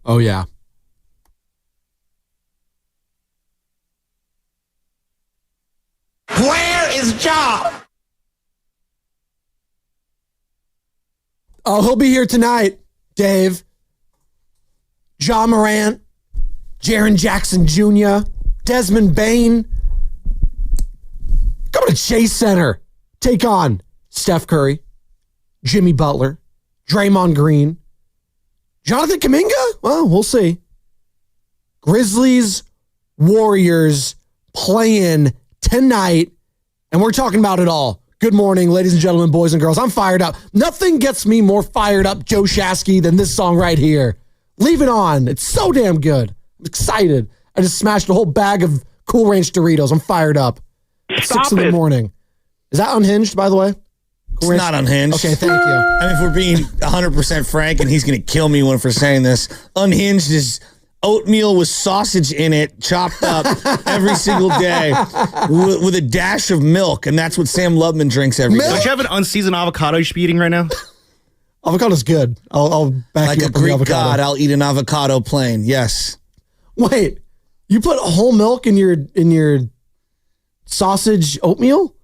Oh, yeah. Where is Ja? Oh, he'll be here tonight, Dave. Ja Morant, Jaren Jackson Jr., Desmond Bain. Go to Chase Center. Take on Steph Curry, Jimmy Butler, Draymond Green, Jonathan Kaminga? Well, we'll see. Grizzlies-Warriors playing tonight, and we're talking about it all. Good morning, ladies and gentlemen, boys and girls. I'm fired up. Nothing gets me more fired up, Joe Shasky, than this song right here. Leave it on. It's so damn good. I'm excited. I just smashed a whole bag of Cool Ranch Doritos. I'm fired up. It's 6 in the morning. Is that unhinged, by the way? Cool Ranch? It's not unhinged. Okay, thank you. I mean, if we're being 100% frank, and he's going to kill me for saying this, unhinged is oatmeal with sausage in it, chopped up every single day with a dash of milk, and that's what Sam Lubman drinks every day. Don't you have an unseasoned avocado you should be eating right now? Avocado's good. I'll back like you a up on the Greek avocado. god, I'll eat an avocado plain. Yes. Wait, you put whole milk in your sausage oatmeal?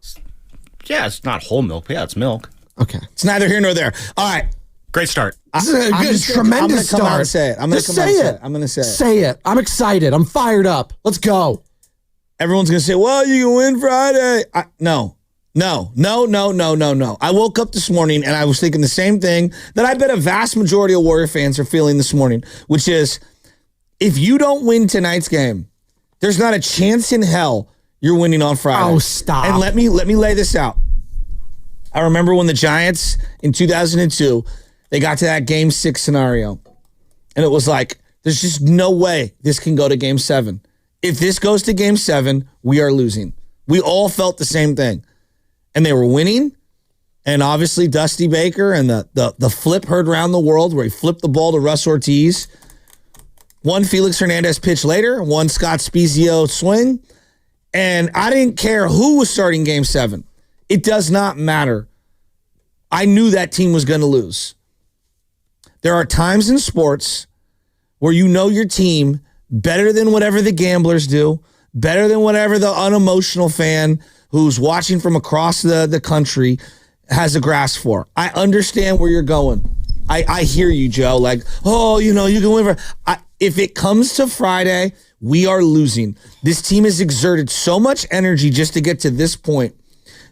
Yeah, it's not whole milk. Yeah, it's milk. Okay. It's neither here nor there. All right. Great start. This is a good, tremendous start. I'm going to say it. I'm going to say it. I'm going to say it. Say it. I'm excited. I'm fired up. Let's go. Everyone's going to say, well, you can win Friday. No. I woke up this morning and I was thinking the same thing that I bet a vast majority of Warrior fans are feeling this morning, which is if you don't win tonight's game, there's not a chance in hell you're winning on Friday. Oh, stop. And let me lay this out. I remember when the Giants in 2002, they got to that game 6 scenario. And it was like, there's just no way this can go to game 7. If this goes to game 7, we are losing. We all felt the same thing. And they were winning. And obviously Dusty Baker and the flip heard around the world where he flipped the ball to Russ Ortiz. One Felix Hernandez pitch later, one Scott Spezio swing. And I didn't care who was starting game 7. It does not matter. I knew that team was going to lose. There are times in sports where you know your team better than whatever the gamblers do, better than whatever the unemotional fan who's watching from across the country has a grasp for. I understand where you're going. I hear you, Joe. Like, oh, you can win. If it comes to Friday, we are losing. This team has exerted so much energy just to get to this point.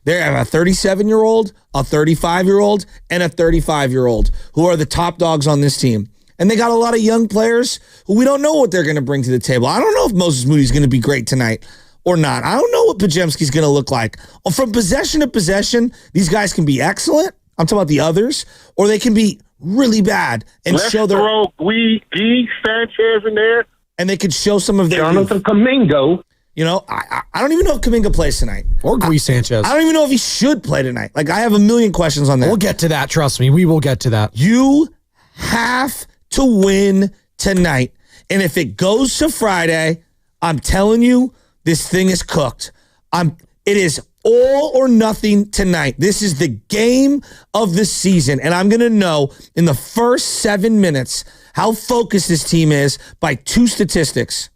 They have a 37-year-old, a 35-year-old, and a 35-year-old who are the top dogs on this team. And they got a lot of young players who we don't know what they're going to bring to the table. I don't know if Moses Moody's going to be great tonight or not. I don't know what Pajemski's going to look like. From possession to possession, these guys can be excellent. I'm talking about the others. Or they can be really bad and Let's show their... throw Guy Sanchez in there. And they could show some of their... Jonathan Kaminga. I don't even know if Kaminga plays tonight. Or Guy Sanchez. I don't even know if he should play tonight. Like, I have a million questions on that. We'll get to that. Trust me. We will get to that. You have to win tonight. And if it goes to Friday, I'm telling you, this thing is cooked. It is all or nothing tonight. This is the game of the season. And I'm going to know in the first 7 minutes how focused this team is by 2 statistics.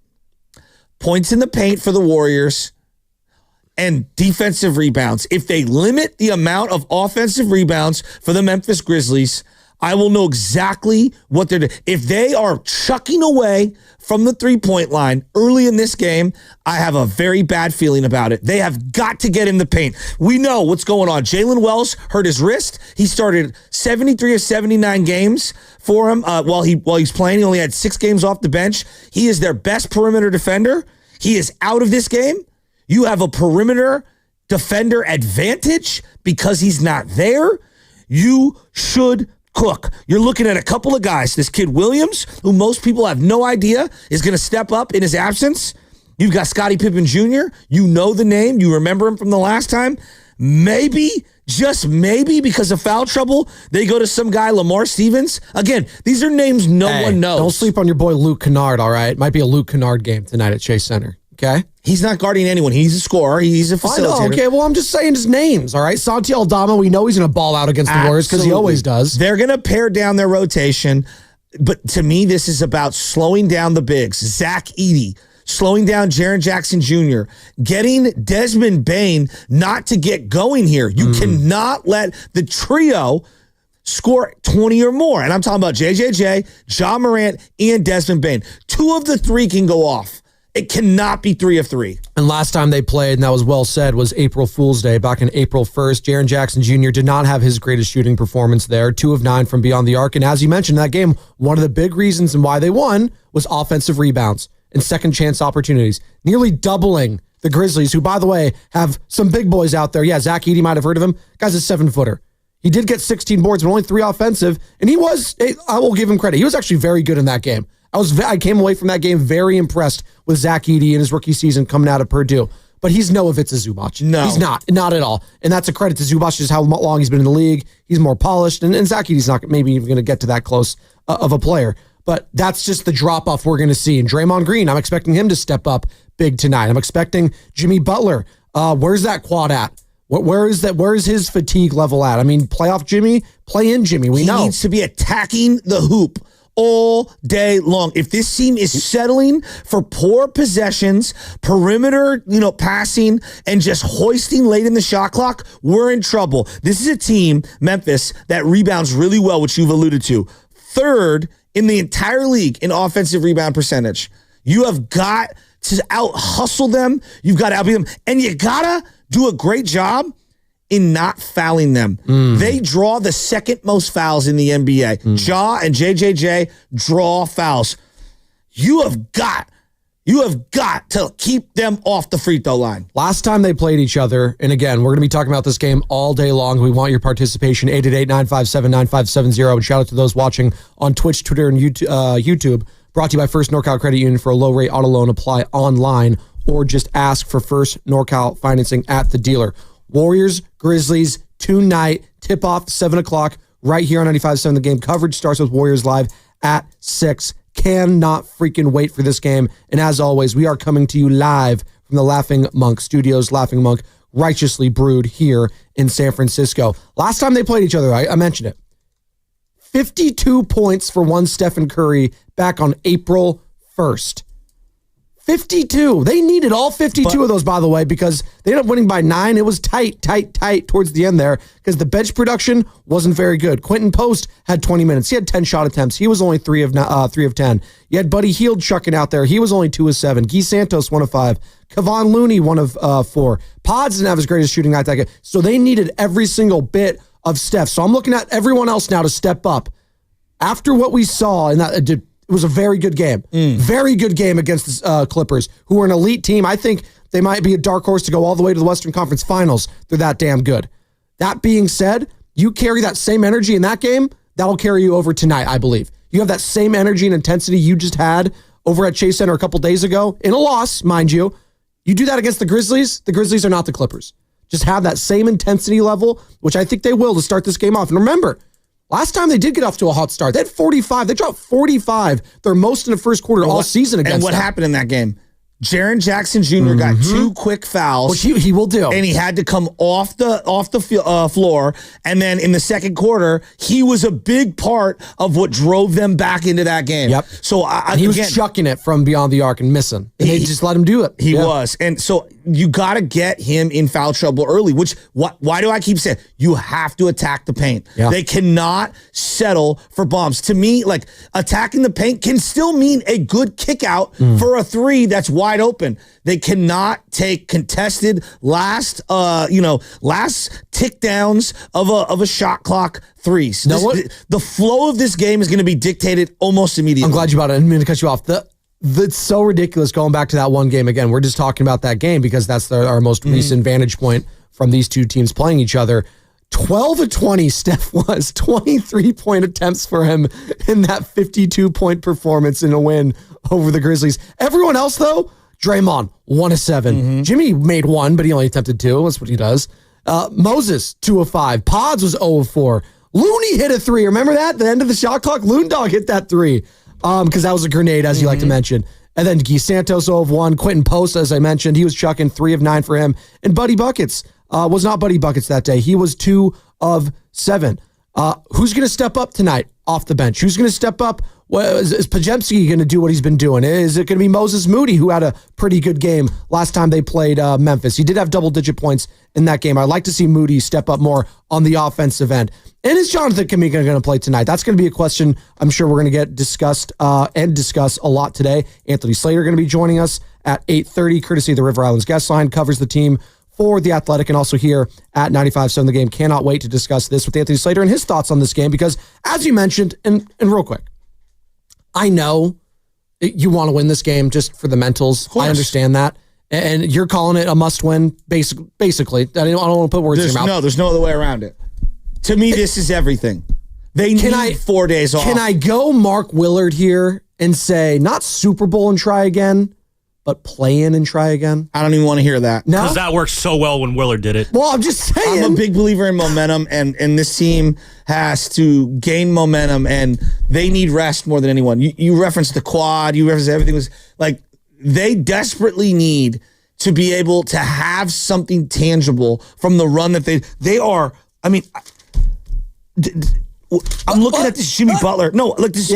Points in the paint for the Warriors and defensive rebounds. If they limit the amount of offensive rebounds for the Memphis Grizzlies, I will know exactly what they're doing. If they are chucking away from the three-point line early in this game, I have a very bad feeling about it. They have got to get in the paint. We know what's going on. Jalen Wells hurt his wrist. He started 73 of 79 games for him while he's playing. He only had 6 games off the bench. He is their best perimeter defender. He is out of this game. You have a perimeter defender advantage because he's not there. You should cook. You're looking at a couple of guys. This kid Williams, who most people have no idea is going to step up in his absence. You've got Scottie Pippen Jr. You know the name. You remember him from the last time. Maybe, just maybe, because of foul trouble, they go to some guy, Lamar Stevens. Again, these are names no one knows. Don't sleep on your boy Luke Kennard, all right? Might be a Luke Kennard game tonight at Chase Center, okay? He's not guarding anyone. He's a scorer. He's a facilitator. I know, okay, well, I'm just saying his names, all right? Santi Aldama, we know he's going to ball out against the Warriors because he always does. They're going to pare down their rotation. But to me, this is about slowing down the bigs. Zach Edey, slowing down Jaren Jackson Jr., getting Desmond Bane not to get going here. You cannot let the trio score 20 or more. And I'm talking about JJJ, Ja Morant, and Desmond Bane. 2 of the 3 can go off. It cannot be 3 of 3. And last time they played, and that was well said, was April Fool's Day back in April 1st. Jaren Jackson Jr. did not have his greatest shooting performance there. 2 of 9 from beyond the arc. And as you mentioned in that game, one of the big reasons and why they won was offensive rebounds and second chance opportunities, nearly doubling the Grizzlies, who, by the way, have some big boys out there. Yeah, Zach Edey might have heard of him. Guy's a 7-footer. He did get 16 boards, but only 3 offensive. And I will give him credit. He was actually very good in that game. I came away from that game very impressed with Zach Edey in his rookie season coming out of Purdue. But he's no Ivica Zubac. No. He's not at all. And that's a credit to Zubac, just how long he's been in the league. He's more polished. And Zach Edey's not maybe even going to get to that close of a player. But that's just the drop-off we're going to see. And Draymond Green, I'm expecting him to step up big tonight. I'm expecting Jimmy Butler. Where's that quad at? Where is his fatigue level at? I mean, playoff Jimmy, play-in Jimmy. We know. He needs to be attacking the hoop all day long. If this team is settling for poor possessions, perimeter, passing, and just hoisting late in the shot clock, we're in trouble. This is a team, Memphis, that rebounds really well, which you've alluded to. 3rd in the entire league in offensive rebound percentage. You have got to out-hustle them. You've got to outbeat them. And you got to do a great job in not fouling them. They draw the second most fouls in the NBA. Ja and JJJ draw fouls. You have got to keep them off the free throw line. Last time they played each other, and again, we're going to be talking about this game all day long. We want your participation, 888-957-9570. And shout out to those watching on Twitch, Twitter, and YouTube. Brought to you by First NorCal Credit Union. For a low-rate auto loan, apply online or just ask for First NorCal financing at the dealer. Warriors-Grizzlies tonight, tip-off 7 o'clock right here on 95.7. The game coverage starts with Warriors Live at 6. Cannot freaking wait for this game. And as always, we are coming to you live from the Laughing Monk Studios. Laughing Monk, righteously brewed here in San Francisco. Last time they played each other, I mentioned it. 52 points for one Stephen Curry back on April 1st. 52. They needed all 52 of those, by the way, because they ended up winning by 9. It was tight towards the end there because the bench production wasn't very good. Quentin Post had 20 minutes. He had 10 shot attempts. He was only 3 of 10. You had Buddy Hield chucking out there. He was only 2 of 7. Guy Santos, 1 of 5. Kevon Looney, 1 of 4. Pods didn't have his greatest shooting night that game. So they needed every single bit of Steph. So I'm looking at everyone else now to step up. After what we saw, and it was a very good game. Very good game against the Clippers, who are an elite team. I think they might be a dark horse to go all the way to the Western Conference Finals. They're that damn good. That being said, you carry that same energy in that game, that'll carry you over tonight, I believe. You have that same energy and intensity you just had over at Chase Center a couple days ago, in a loss, mind you. You do that against the Grizzlies are not the Clippers. Just have that same intensity level, which I think they will to start this game off. And remember, last time they did get off to a hot start. They had 45. They dropped 45. Their most in the first quarter all season against And what them. happened in that game? Jaren Jackson Jr. got 2 quick fouls. Which he will do. And he had to come off the floor. And then in the second quarter, he was a big part of what drove them back into that game. Yep. So he was chucking it from beyond the arc and missing. And they just let him do it. He was. And so you got to get him in foul trouble early, which why do I keep saying? You have to attack the paint. Yeah. They cannot settle for bombs. To me, like, attacking the paint can still mean a good kick out for a 3 that's wide open. They cannot take contested last tick downs of a shot clock 3s. The flow of this game is going to be dictated almost immediately. I'm glad you brought it. I didn't mean to cut you off. That's so ridiculous going back to that one game again. We're just talking about that game because that's our most recent vantage point from these two teams playing each other. 12 of 20, Steph was 23-point attempts for him in that 52-point performance in a win over the Grizzlies. Everyone else, though, Draymond, 1 of 7. Jimmy made 1, but he only attempted 2. That's what he does. Moses, 2 of 5. Pods was 0 of 4. Looney hit a 3. Remember that? The end of the shot clock? Loondog hit that 3. Because that was a grenade, as you like to mention. And then Guy Santos, 0 of 1. Quentin Post, as I mentioned, he was chucking 3 of 9 for him. And Buddy Buckets was not Buddy Buckets that day. He was 2 of 7. Who's going to step up tonight off the bench? Who's going to step up Well, is Podziemski going to do what he's been doing? Is it going to be Moses Moody, who had a pretty good game last time they played Memphis? He did have double-digit points in that game. I'd like to see Moody step up more on the offensive end. And is Jonathan Kaminga going to play tonight? That's going to be a question I'm sure we're going to get discuss a lot today. Anthony Slater going to be joining us at 8:30, courtesy of the River Islands guest line, covers the team for The Athletic, and also here at 95.7 The Game. Cannot wait to discuss this with Anthony Slater and his thoughts on this game because, as you mentioned, and real quick, I know you want to win this game just for the mentals. I understand that. And you're calling it a must-win, basically. I don't want to put words in your mouth. No, there's no other way around it. To me, this is everything. They need 4 days off. Can I go Mark Willard here and say, not Super Bowl and try again, but play in and try again? I don't even want to hear that. No? Because that worked so well when Willard did it. Well, I'm just saying. I'm a big believer in momentum, and this team has to gain momentum, and they need rest more than anyone. You referenced the quad. You referenced everything was like they desperately need to be able to have something tangible from the run that they are. I mean, I'm looking at this Jimmy Butler. No, look, this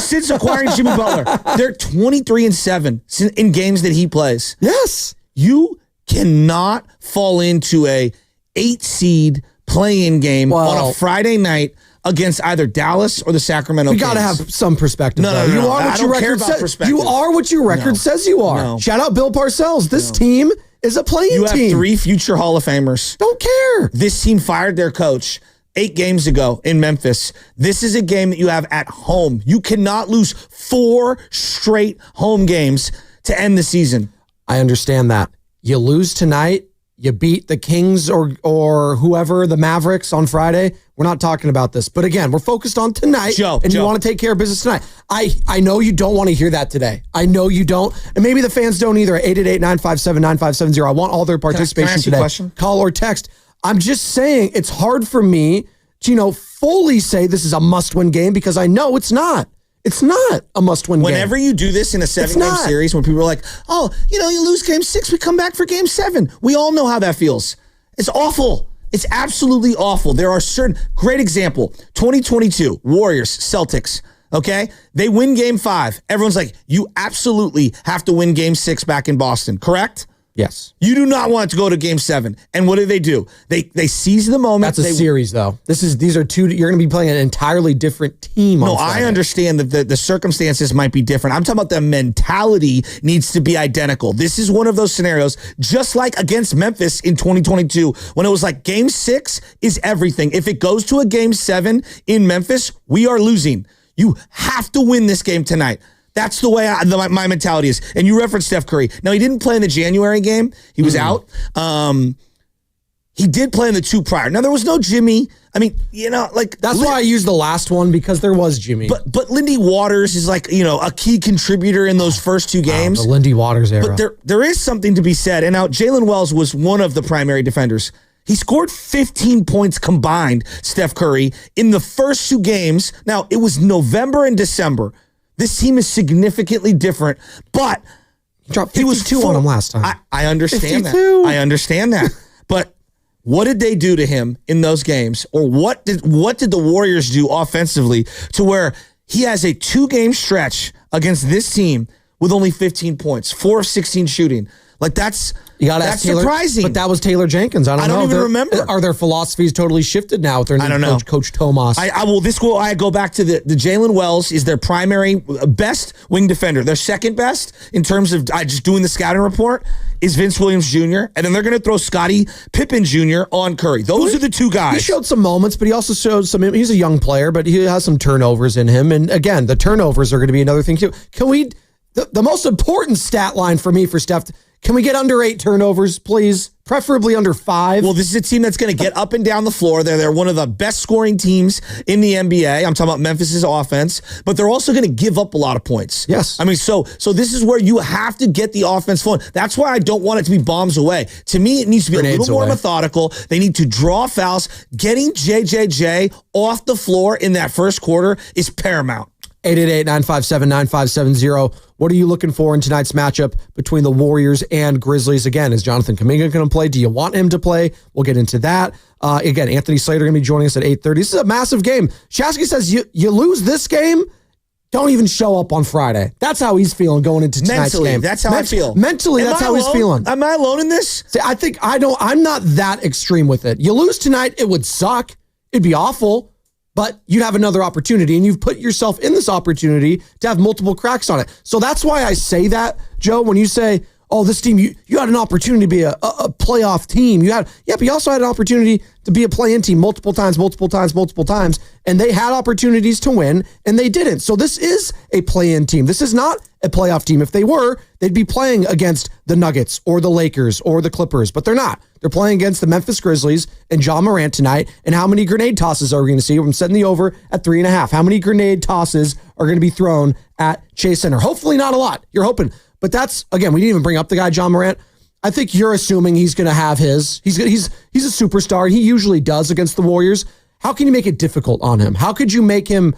since acquiring Jimmy Butler, they're 23-7 in games that he plays. Yes. You cannot fall into a 8-seed play-in game on a Friday night against either Dallas or the Sacramento Kings. You got to have some perspective. No. You are what your record says. You are what your record says you are. No. Shout out Bill Parcells. This team is a play-in team. You have 3 future Hall of Famers. Don't care. This team fired their coach 8 games ago in Memphis. This is a game that you have at home. You cannot lose 4 straight home games to end the season. I understand that. You lose tonight, you beat the Kings or whoever, the Mavericks on Friday. We're not talking about this. But again, we're focused on tonight. Joe, you want to take care of business tonight. I know you don't want to hear that today. I know you don't. And maybe the fans don't either. 888-957-9570. I want all their participation can I ask you today. a question? Call or text. I'm just saying it's hard for me to, fully say this is a must-win game because I know it's not. It's not a must-win game. Whenever you do this in a 7-game series, when people are like, oh, you lose game 6, we come back for game 7. We all know how that feels. It's awful. It's absolutely awful. There are great example, 2022, Warriors, Celtics, okay? They win game 5. Everyone's like, you absolutely have to win game 6 back in Boston, correct? Yes. You do not want to go to game 7. And what do? They seize the moment. That's a series, though. These are 2. You're going to be playing an entirely different team. No, I understand that the circumstances might be different. I'm talking about the mentality needs to be identical. This is one of those scenarios, just like against Memphis in 2022, when it was like game 6 is everything. If it goes to a game 7 in Memphis, we are losing. You have to win this game tonight. That's the way my mentality is. And you referenced Steph Curry. Now, he didn't play in the January game. He was out. He did play in the 2 prior. Now, there was no Jimmy. I mean, that's why I used the last one, because there was Jimmy. But Lindy Waters is a key contributor in those first 2 games. The Lindy Waters era. But there is something to be said. And now Jalen Wells was one of the primary defenders. He scored 15 points combined, Steph Curry, in the first 2 games. Now, it was November and December. This team is significantly different, but he was 2 on him last time. I understand 52. that. I understand that. But what did they do to him in those games? Or what did the Warriors do offensively to where he has a 2-game stretch against this team with only 15 points, 4 of 16 shooting? That's surprising. But that was Taylor Jenkins. I don't know. Even remember. Are their philosophies totally shifted now with their new coach, Coach Tomas? I go back to the Jalen Wells is their primary best wing defender. Their second best in terms of just doing the scouting report is Vince Williams Jr. And then they're going to throw Scottie Pippen Jr. on Curry. Those are the 2 guys. He showed some moments, but he also showed he's a young player, but he has some turnovers in him. And again, the turnovers are going to be another thing too. The most important stat line for me for Steph, can we get under 8 turnovers, please? Preferably under 5. Well, this is a team that's going to get up and down the floor. They're one of the best scoring teams in the NBA. I'm talking about Memphis's offense, but they're also going to give up a lot of points. Yes. I mean, so this is where you have to get the offense flowing. That's why I don't want it to be bombs away. To me, it needs to be a little more methodical. They need to draw fouls. Getting JJJ off the floor in that first quarter is paramount. 888-957-9570. What are you looking for in tonight's matchup between the Warriors and Grizzlies? Again, is Jonathan Kaminga going to play? Do you want him to play? We'll get into that. Again, Anthony Slater going to be joining us at 8:30. This is a massive game. Shasky says you lose this game, don't even show up on Friday. That's how he's feeling going into tonight's Mentally, game. that's how I feel. Mentally, that's how he's feeling. Am I alone in this? See, I'm not that extreme with it. You lose tonight, it would suck. It'd be awful, but you'd have another opportunity, and you've put yourself in this opportunity to have multiple cracks on it. So that's why I say that, Joe, when you say, oh, this team, you had an opportunity to be a playoff team. But you also had an opportunity to be a play-in team multiple times, and they had opportunities to win, and they didn't. So this is a play-in team. This is not a playoff team. If they were, they'd be playing against the Nuggets or the Lakers or the Clippers, but they're not. They're playing against the Memphis Grizzlies and Ja Morant tonight, and how many grenade tosses are we going to see? I'm setting the over at 3.5. How many grenade tosses are going to be thrown at Chase Center? Hopefully not a lot. You're hoping. But that's, again, we didn't even bring up the guy, Ja Morant. I think you're assuming he's going to have his. He's a superstar. He usually does against the Warriors. How can you make it difficult on him? How could you make him,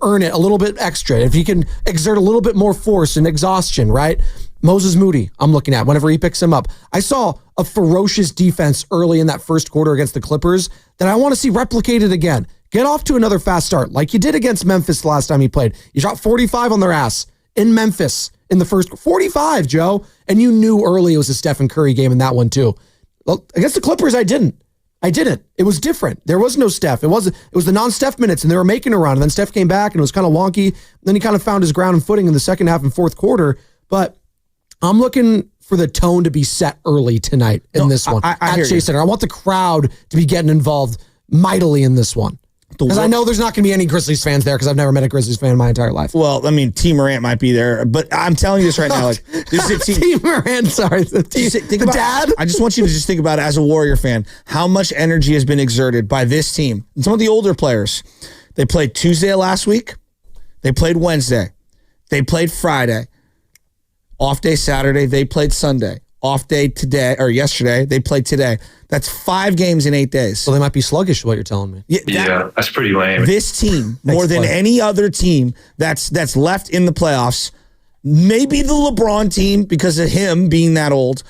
earn it a little bit extra? If he can exert a little bit more force and exhaustion, right? Moses Moody, I'm looking at whenever he picks him up. I saw a ferocious defense early in that first quarter against the Clippers that I want to see replicated again. Get off to another fast start like you did against Memphis the last time he played. You shot 45 on their ass in Memphis. In the first 45, Joe, and you knew early it was a Stephen Curry game in that one too. Well, against the Clippers, I didn't. It was different. There was no Steph. It was the non-Steph minutes, and they were making a run. And then Steph came back, and it was kind of wonky. Then he kind of found his ground and footing in the second half and fourth quarter. But I'm looking for the tone to be set early tonight in this one I at Chase Center. I want the crowd to be getting involved mightily in this one. Because I know there's not going to be any Grizzlies fans there because I've never met a Grizzlies fan in my entire life. Well, I mean, T. Morant might be there, but I'm telling you this right now. Like, this is a team. T. Morant, sorry. The dad? I just want you to just think about it as a Warrior fan, how much energy has been exerted by this team. And some of the older players, they played Tuesday last week. They played Wednesday. They played Friday. Off day Saturday. They played Sunday. Off day today or yesterday. They played today. That's 5 games in 8 days. So they might be sluggish, what you're telling me. Yeah, that's pretty lame. This team, more than any other team that's left in the playoffs, maybe the LeBron team because of him being that old,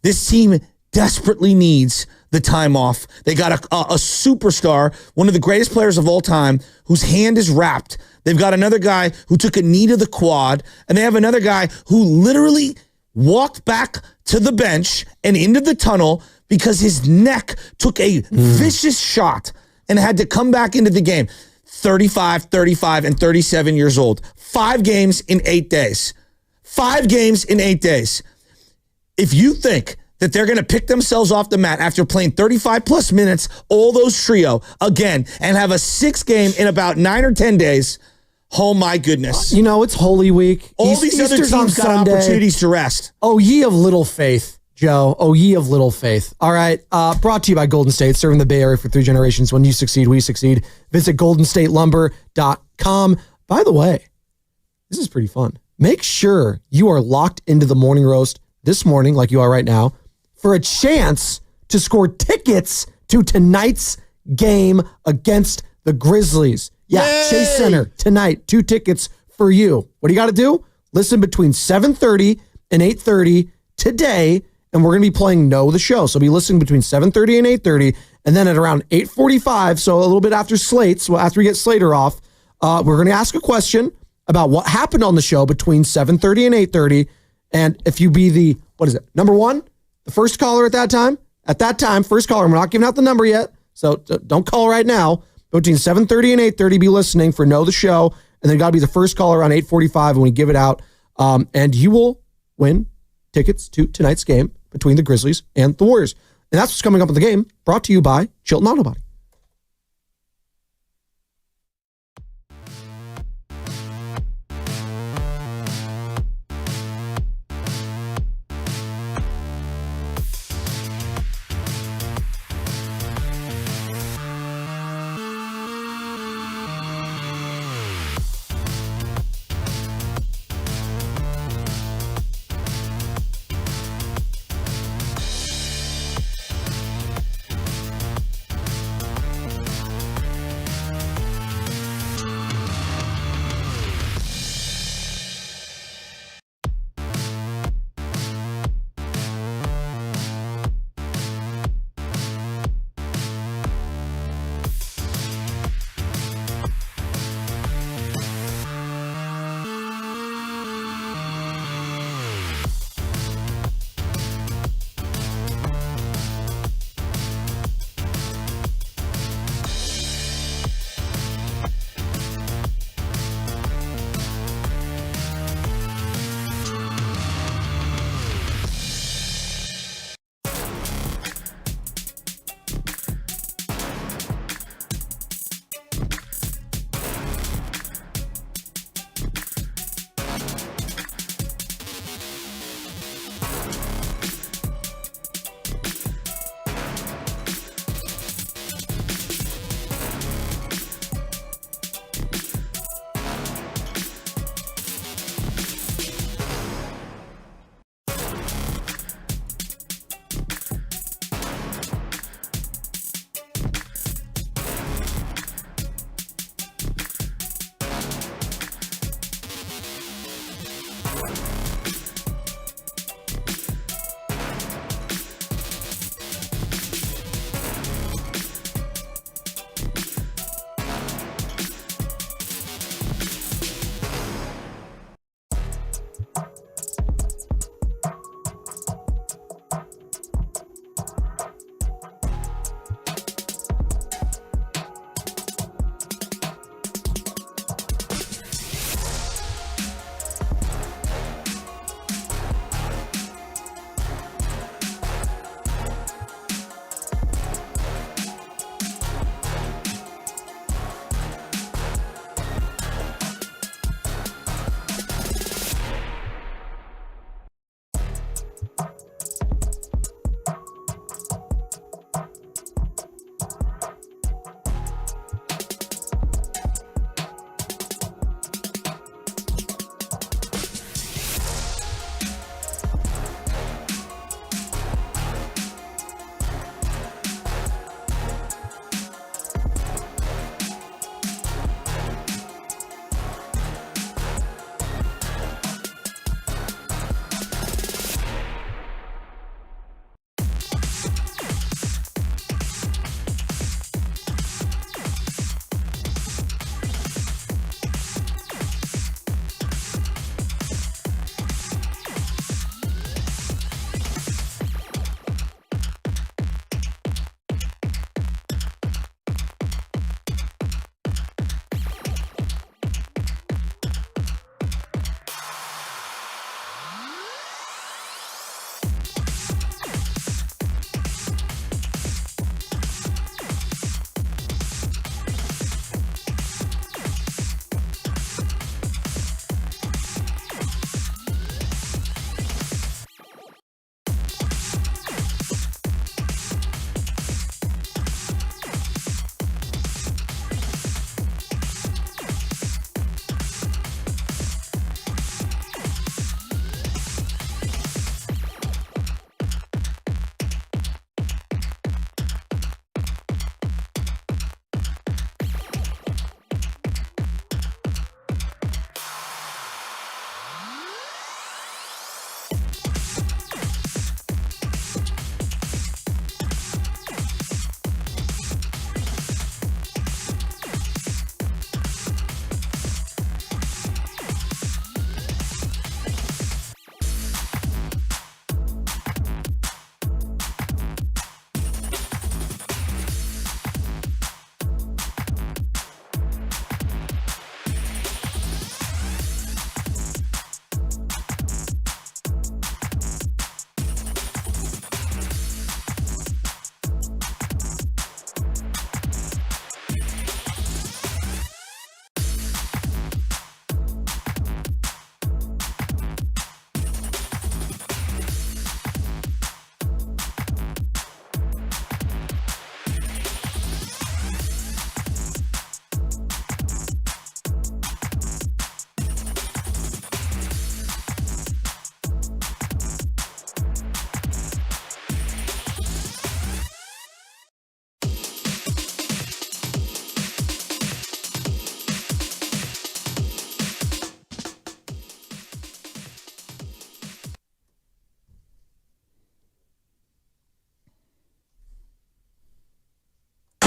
this team desperately needs the time off. They got a superstar, one of the greatest players of all time, whose hand is wrapped. They've got another guy who took a knee to the quad, and they have another guy who literally walked back to the bench and into the tunnel because his neck took a vicious shot and had to come back into the game. 35, 35, and 37 years old. 5 games in 8 days. 5 games in 8 days. If you think that they're going to pick themselves off the mat after playing 35-plus minutes, all those trio, again, and have a 6th game in about 9 or 10 days, oh my goodness. It's Holy Week. All these other teams got opportunities to rest. Oh, ye of little faith, Joe. Oh, ye of little faith. All right. Brought to you by Golden State, serving the Bay Area for 3 generations. When you succeed, we succeed. Visit goldenstatelumber.com. By the way, this is pretty fun. Make sure you are locked into the morning roast this morning, like you are right now, for a chance to score tickets to tonight's game against the Grizzlies. Yeah, Yay! Chase Center tonight. 2 tickets for you. What do you got to do? Listen between 7:30 and 8:30 today, and we're going to be playing Know the Show. So be listening between 7:30 and 8:30, and then at around 8:45, so a little bit after Slate's, well, after we get Slater off, we're going to ask a question about what happened on the show between 7:30 and 8:30, and if you be the, number 1, the first caller at that time, first caller, and we're not giving out the number yet, so don't call right now. Between 7:30 and 8:30, be listening for Know the Show, and then got to be the first caller around 8:45 when we give it out, and you will win tickets to tonight's game between the Grizzlies and the Warriors. And that's what's coming up in the game, brought to you by Chilton Auto Body.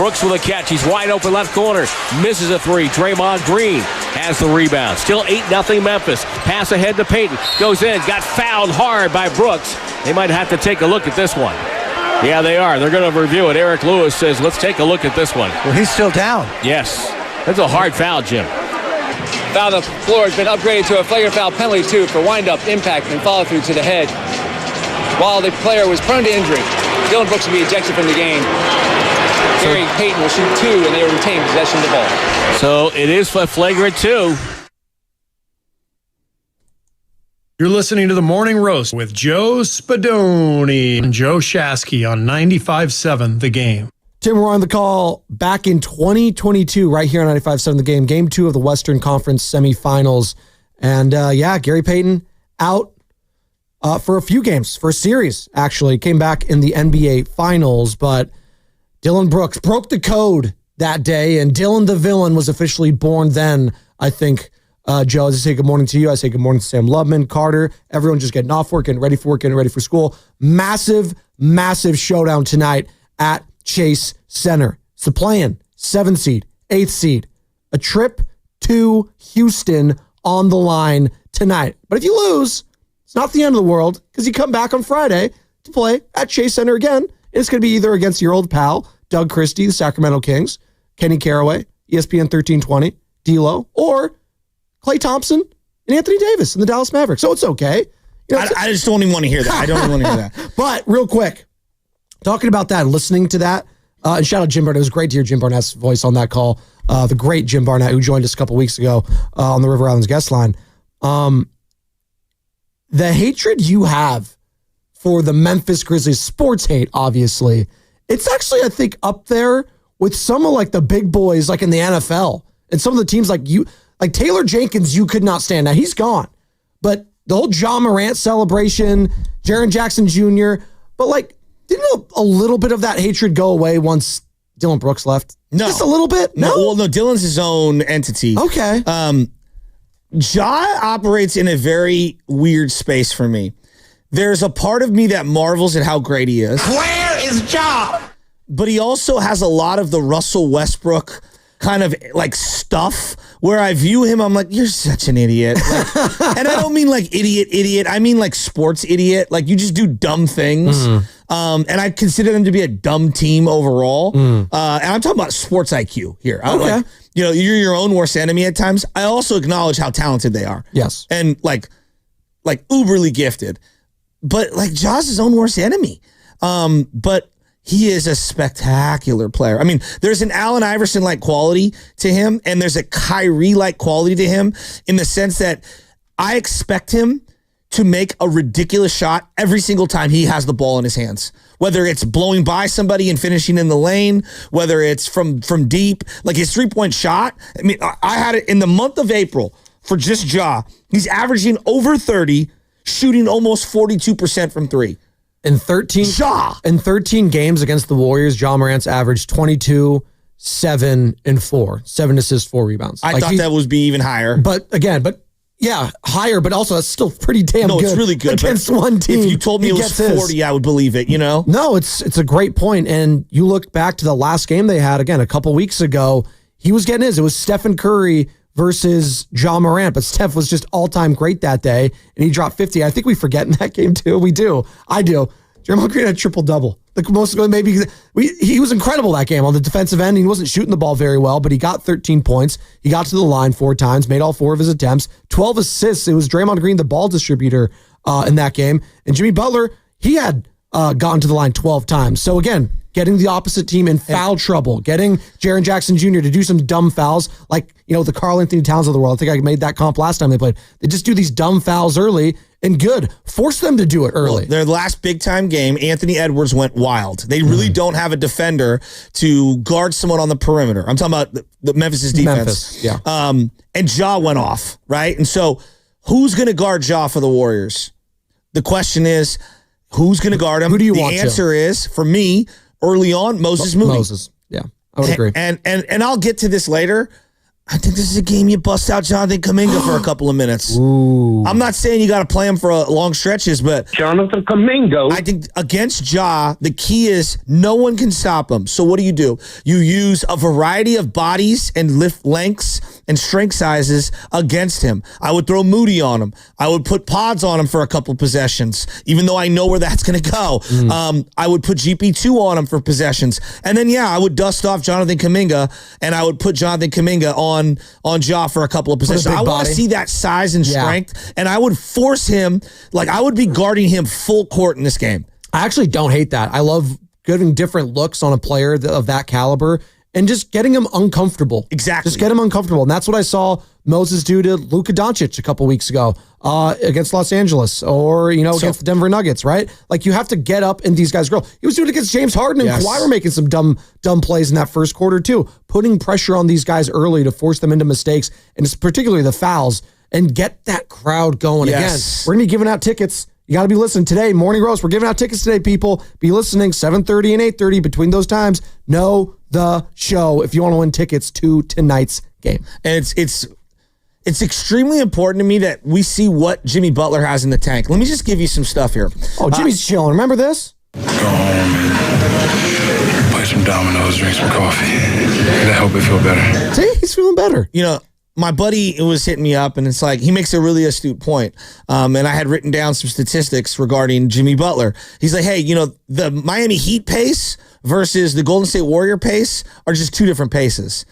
Brooks with a catch. He's wide open left corner. Misses a three. Draymond Green has the rebound. Still 8-0 Memphis. Pass ahead to Payton. Goes in. Got fouled hard by Brooks. They might have to take a look at this one. Yeah, they are. They're going to review it. Eric Lewis says, let's take a look at this one. Well, he's still down. Yes. That's a hard foul, Jim. Foul on the floor has been upgraded to a flagrant foul penalty, too, for wind-up, impact, and follow-through to the head while the player was prone to injury. Dylan Brooks will be ejected from the game. Gary Payton will shoot 2, and they will retain possession of the ball. So it is for flagrant 2. You're listening to The Morning Roast with Joe Spadoni and Joe Shasky on 95.7 The Game. Tim, we're on the call back in 2022 right here on 95.7 The Game. Game 2 of the Western Conference semifinals. And Gary Payton out for a few games, for a series, actually. Came back in the NBA Finals, but Dylan Brooks broke the code that day, and Dylan the Villain was officially born then, I think. Joe, as I say good morning to you, I say good morning to Sam Lubman, Carter, everyone just getting off work, getting ready for work, getting ready for school. Massive, massive showdown tonight at Chase Center. It's the play-in, 7th seed, 8th seed. A trip to Houston on the line tonight. But if you lose, it's not the end of the world, because you come back on Friday to play at Chase Center again. It's going to be either against your old pal, Doug Christie, the Sacramento Kings, Kenny Caraway, ESPN 1320, D'Lo, or Klay Thompson and Anthony Davis and the Dallas Mavericks. So it's okay. You know, I just don't even want to hear that. I don't even want to hear that. But real quick, talking about that, listening to that, and shout out Jim Barnett. It was great to hear Jim Barnett's voice on that call. The great Jim Barnett, who joined us a couple weeks ago on the River Islands guest line. The hatred you have for the Memphis Grizzlies, sports hate, obviously, it's actually, I think, up there with some of like the big boys like in the NFL and some of the teams like you. Like Taylor Jenkins, you could not stand. Now, he's gone. But the whole John Morant celebration, Jaren Jackson Jr., but like, didn't a little bit of that hatred go away once Dylan Brooks left? No. Just a little bit? No. Well, no, Dylan's his own entity. Okay. Ja operates in a very weird space for me. There's a part of me that marvels at how great he is. Where is Ja? But he also has a lot of the Russell Westbrook kind of like stuff where I view him, I'm like, you're such an idiot. Like, and I don't mean like idiot. I mean like sports idiot. Like you just do dumb things. And I consider them to be a dumb team overall. And I'm talking about sports IQ here. I'm like, you're your own worst enemy at times. I also acknowledge how talented they are. Yes. And like uberly gifted. But like Ja's his own worst enemy. But he is a spectacular player. I mean, there's an Allen Iverson-like quality to him, and there's a Kyrie-like quality to him in the sense that I expect him to make a ridiculous shot every single time he has the ball in his hands. Whether it's blowing by somebody and finishing in the lane, whether it's from deep, like his three-point shot. I mean, I had it in the month of April for just Ja. He's averaging over 30, shooting almost 42% from three. In 13 games against the Warriors, Ja Morant's averaged 22, 7, and 4. 7 assists, 4 rebounds. I thought that would be even higher. But higher, but also that's still pretty damn good. No, it's really good. Against one team. If you told me it was 40, I would believe it, you know? No, it's a great point. And you look back to the last game they had, again, a couple weeks ago, he was getting his. It was Stephen Curry versus Ja Morant, but Steph was just all-time great that day, and he dropped 50. I think we forget in that game, too. We do. I do. Draymond Green had a triple-double. He was incredible that game on the defensive end. He wasn't shooting the ball very well, but he got 13 points. He got to the line 4 times, made all 4 of his attempts, 12 assists. It was Draymond Green, the ball distributor in that game. And Jimmy Butler, he had gotten to the line 12 times. So again, getting the opposite team in foul trouble, getting Jaren Jackson Jr. to do some dumb fouls, like, the Karl Anthony Towns of the world. I think I made that comp last time they played. They just do these dumb fouls early, and good. Force them to do it early. Well, their last big-time game, Anthony Edwards went wild. They really don't have a defender to guard someone on the perimeter. I'm talking about the Memphis' defense. Yeah. And Ja went off, right? And so who's going to guard Ja for the Warriors? The question is, who's going to guard him? Who do you want to? The answer is, for me, early on, Moses Moody. Moses, yeah. I would agree. And I'll get to this later. I think this is a game you bust out Jonathan Kaminga for a couple of minutes. Ooh. I'm not saying you got to play him for long stretches, but Jonathan Kaminga. I think against Ja, the key is no one can stop him. So what do? You use a variety of bodies and lift lengths and strength sizes against him. I would throw Moody on him. I would put Pods on him for a couple possessions, even though I know where that's going to go. I would put GP2 on him for possessions. And then, I would dust off Jonathan Kaminga, and I would put Jonathan Kaminga on Ja for a couple of possessions. I want to see that size and strength, and I would force him, I would be guarding him full court in this game. I actually don't hate that. I love giving different looks on a player of that caliber and just getting him uncomfortable. Exactly. Just get him uncomfortable. And that's what I saw Moses do to Luka Doncic a couple weeks ago against Los Angeles or, against the Denver Nuggets, right? You have to get up in these guys' grill. He was doing it against James Harden, and Kawhi were making some dumb plays in that first quarter too, putting pressure on these guys early to force them into mistakes, and it's particularly the fouls, and get that crowd going again. We're going to be giving out tickets. You got to be listening today. Morning Roast. We're giving out tickets today, people. Be listening 7:30 and 8:30 between those times. Know the show if you want to win tickets to tonight's game. And it's extremely important to me that we see what Jimmy Butler has in the tank. Let me just give you some stuff here. Oh, Jimmy's chilling. Remember this? Go home and play some dominoes, drink some coffee. That'll help it feel better. See, he's feeling better. My buddy was hitting me up, and it's he makes a really astute point. And I had written down some statistics regarding Jimmy Butler. He's like, hey, the Miami Heat pace versus the Golden State Warrior pace are just two different paces.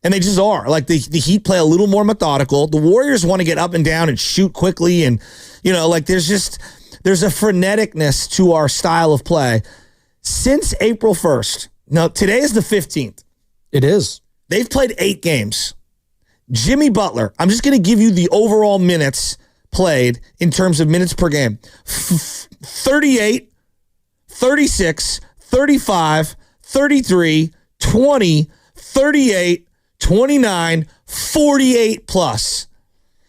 And they just are. The Heat play a little more methodical. The Warriors want to get up and down and shoot quickly. And, there's a freneticness to our style of play. Since April 1st, now today is the 15th. It is. They've played 8 games. Jimmy Butler, I'm just going to give you the overall minutes played in terms of minutes per game. 38, 36, 35, 33, 20, 38, 29, 48 plus.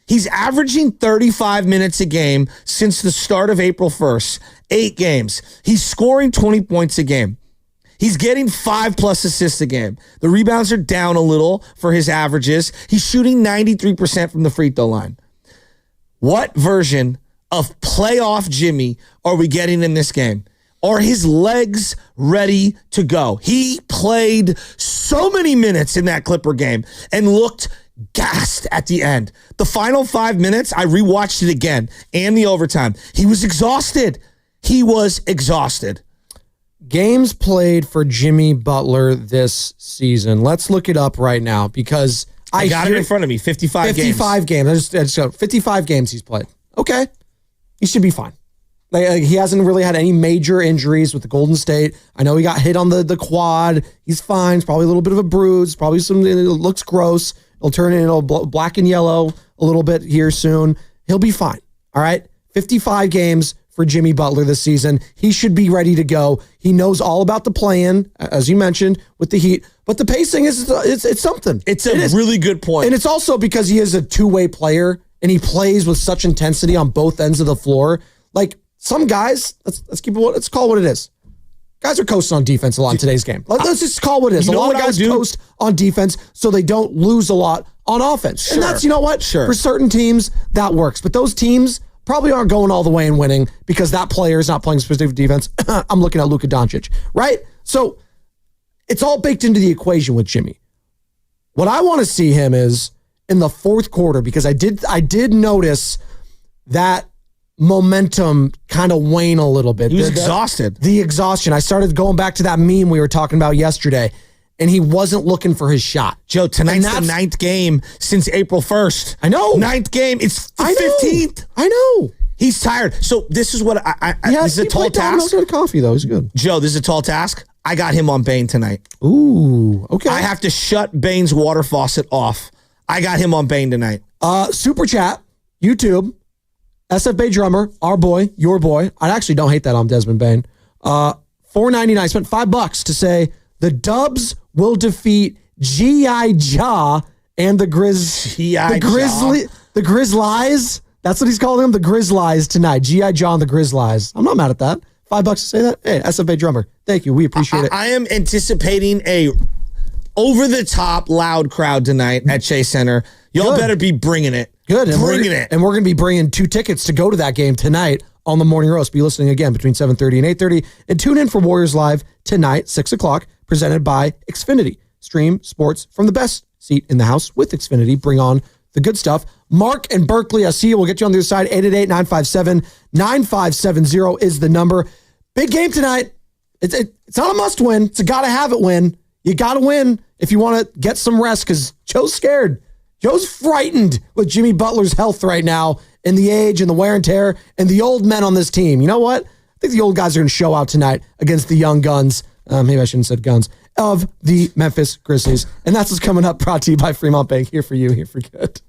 He's averaging 35 minutes a game since the start of April 1st. 8 games. He's scoring 20 points a game. He's getting 5+ assists a game. The rebounds are down a little for his averages. He's shooting 93% from the free throw line. What version of playoff Jimmy are we getting in this game? Are his legs ready to go? He played so many minutes in that Clipper game and looked gassed at the end. The final 5 minutes, I rewatched it again and the overtime. He was exhausted. Games played for Jimmy Butler this season. Let's look it up right now because I got it in front of me. 55 games. 55 games. I just got 55 games he's played. Okay. He should be fine. He hasn't really had any major injuries with the Golden State. I know he got hit on the quad. He's fine. It's probably a little bit of a bruise. Probably it looks gross. It'll turn into black and yellow a little bit here soon. He'll be fine. All right. 55 games for Jimmy Butler this season. He should be ready to go. He knows all about the play-in, as you mentioned, with the Heat. But the pacing is something. It's a really good point. And it's also because he is a two-way player and he plays with such intensity on both ends of the floor. Some guys, let's call it what it is. Guys are coasting on defense a lot in today's game. Let's just call it what it is. A lot of guys coast on defense so they don't lose a lot on offense. Sure. And that's, for certain teams, that works. But those teams probably aren't going all the way and winning because that player is not playing specific defense. I'm looking at Luka Doncic, right? So it's all baked into the equation with Jimmy. What I want to see him is in the fourth quarter, because I did notice that momentum kind of wane a little bit. He was exhausted. The exhaustion. I started going back to that meme we were talking about yesterday, and he wasn't looking for his shot. Joe, tonight's the 9th game since April 1st. I know. 9th game. It's the 15th. I know. He's tired. So this is what this is a tall task. He coffee, though. He's good. Joe, this is a tall task. I got him on Bane tonight. Ooh, okay. I have to shut Bane's water faucet off. I got him on Bane tonight. Super chat, YouTube, SF Bay drummer, our boy, your boy. I actually don't hate that on Desmond Bane. $4.99. Spent $5 to say the Dubs will defeat G.I. Jaw and the Grizzlies. That's what he's calling them, the Grizzlies tonight. G.I. Jaw and the Grizzlies. I'm not mad at that. $5 to say that. Hey, SF Bay drummer. Thank you. We appreciate it. I am anticipating a over-the-top loud crowd tonight at Chase Center. Y'all better be bringing it. Good. And bringing it. And we're going to be bringing 2 tickets to go to that game tonight on the Morning Roast. Be listening again between 7:30 and 8:30. And tune in for Warriors Live tonight, 6 o'clock, presented by Xfinity. Stream sports from the best seat in the house with Xfinity. Bring on the good stuff. Mark and Berkeley, I see you. We'll get you on the other side. 888-957-9570 is the number. Big game tonight. It's not a must win. It's a gotta have it win. You gotta win if you want to get some rest because Joe's scared. Joe's frightened with Jimmy Butler's health right now and the age and the wear and tear and the old men on this team. You know what? I think the old guys are going to show out tonight against the young guns. Maybe I shouldn't have said guns. Of the Memphis Grizzlies. And that's what's coming up, brought to you by Fremont Bank. Here for you, here for good.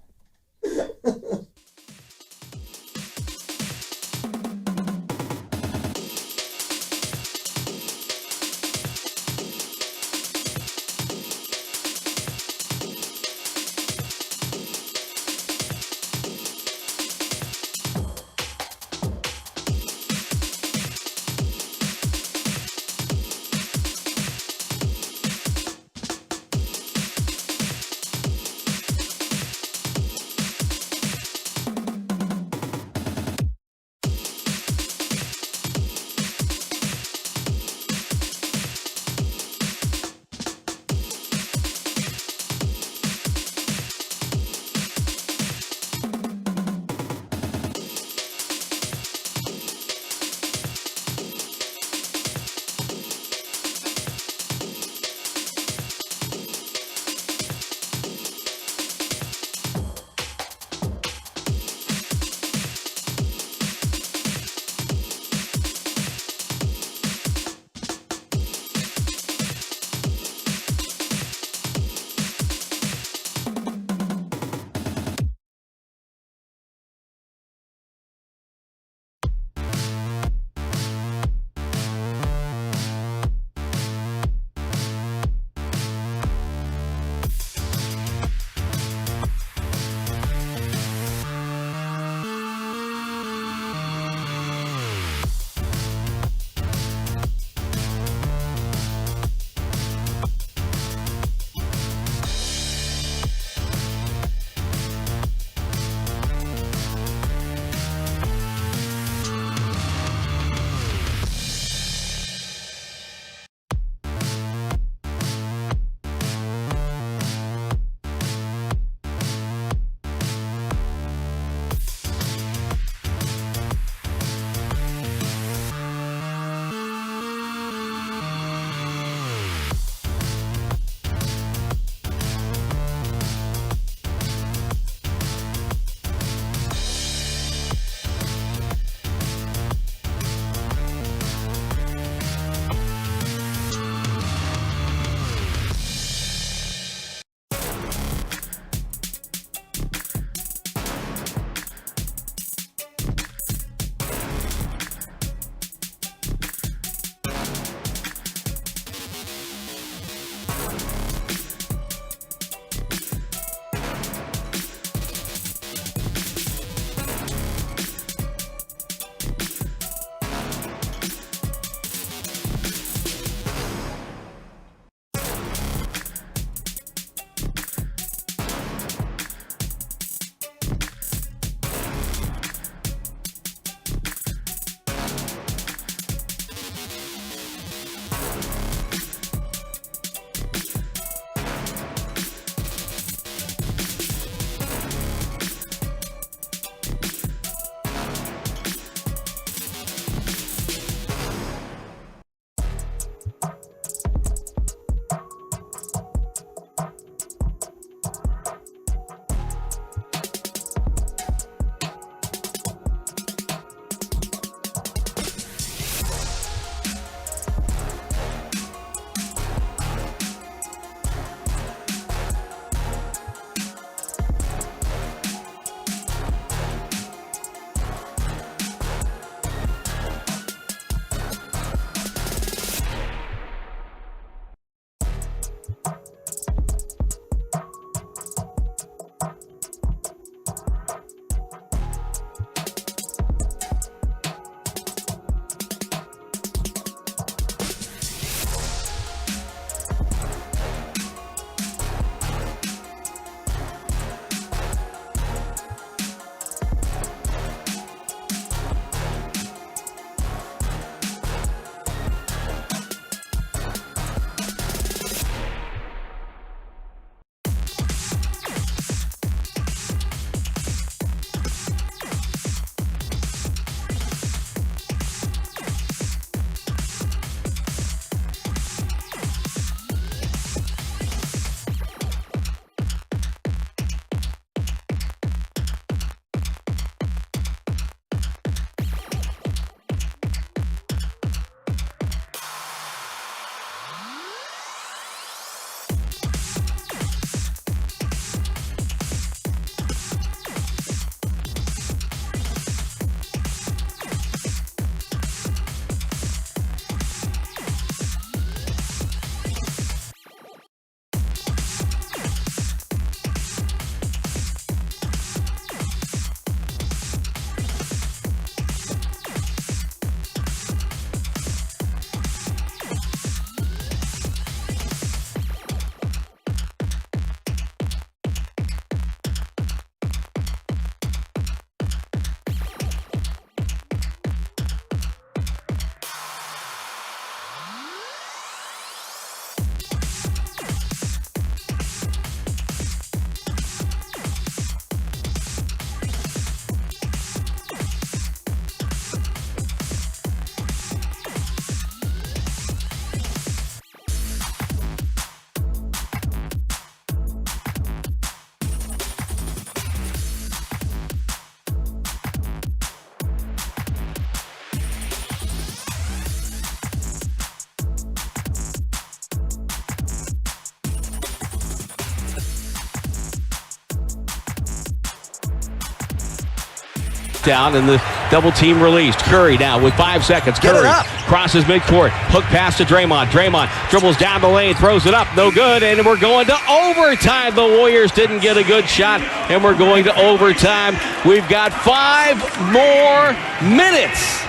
down and the double team released. Curry now with 5 seconds. Curry crosses midcourt. Hook pass to Draymond. Draymond dribbles down the lane, throws it up. No good. And we're going to overtime. The Warriors didn't get a good shot. And we're going to overtime. We've got 5 more minutes.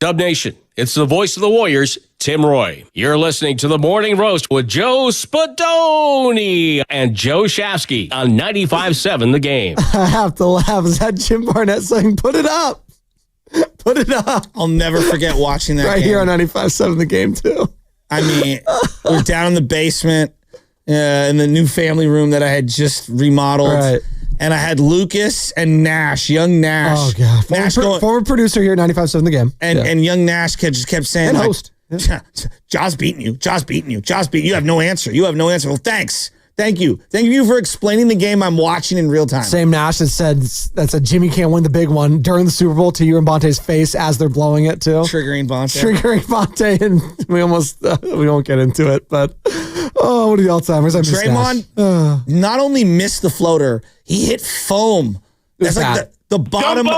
Dub Nation, it's the voice of the Warriors, Tim Roy. You're listening to The Morning Roast with Joe Spadoni and Joe Shasky on 95.7 The Game. I have to laugh. Is that Jim Barnett saying, put it up? Put it up. I'll never forget watching that right game. here on 95.7 The Game, too. I mean, we're down in the basement in the new family room that I had just remodeled. Right. And I had Lucas and Nash, young Nash. Oh, God. Former producer here at 95.7 The Game. And young Nash just kept saying, and like, host. Josh beating you. Josh beating you. Josh beating you. You have no answer. You have no answer. Well, thanks. Thank you. Thank you for explaining the game I'm watching in real time. Same Nash that said Jimmy can't win the big one during the Super Bowl to you and Bonte's face as they're blowing it, too. Triggering Bonte. And we won't get into it, but what are the Alzheimer's? I miss Draymond not only missed the floater, he hit foam. That's like the bottom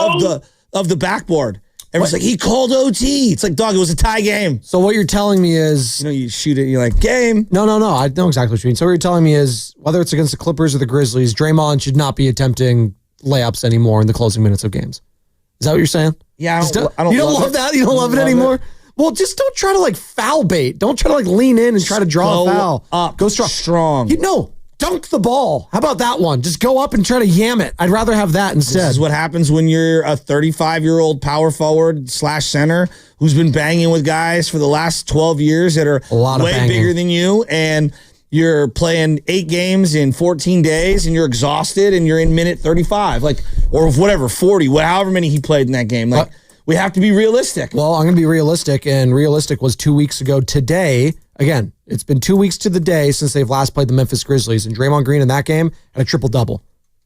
of the backboard. Everyone's like, he called OT. It's like, dog, it was a tie game. So what you're telling me is... you shoot it, you're like, game. No. I know exactly what you mean. So what you're telling me is, whether it's against the Clippers or the Grizzlies, Draymond should not be attempting layups anymore in the closing minutes of games. Is that what you're saying? Yeah, you don't love that? You don't love it anymore? Well, just don't try to foul bait. Don't try to lean in and try to draw a foul. Go strong. Dunk the ball. How about that one? Just go up and try to yam it. I'd rather have that instead. This is what happens when you're a 35-year-old power forward / center who's been banging with guys for the last 12 years that are way bigger than you, and you're playing 8 games in 14 days, and you're exhausted, and you're in minute 35, or whatever, 40, however many he played in that game. We have to be realistic. Well, I'm going to be realistic, and realistic was 2 weeks ago today. Again, it's been 2 weeks to the day since they've last played the Memphis Grizzlies, and Draymond Green in that game had a triple-double.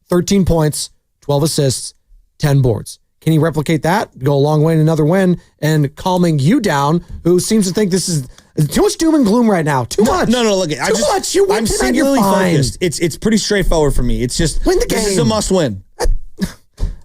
13 points, 12 assists, 10 boards. Can he replicate that? Go a long way in another win, and calming you down, who seems to think this is too much doom and gloom right now. Too much. No, look, much. You win I'm tonight, singularly you're fine. focused. It's pretty straightforward for me. It's just, win the game. This is a must-win.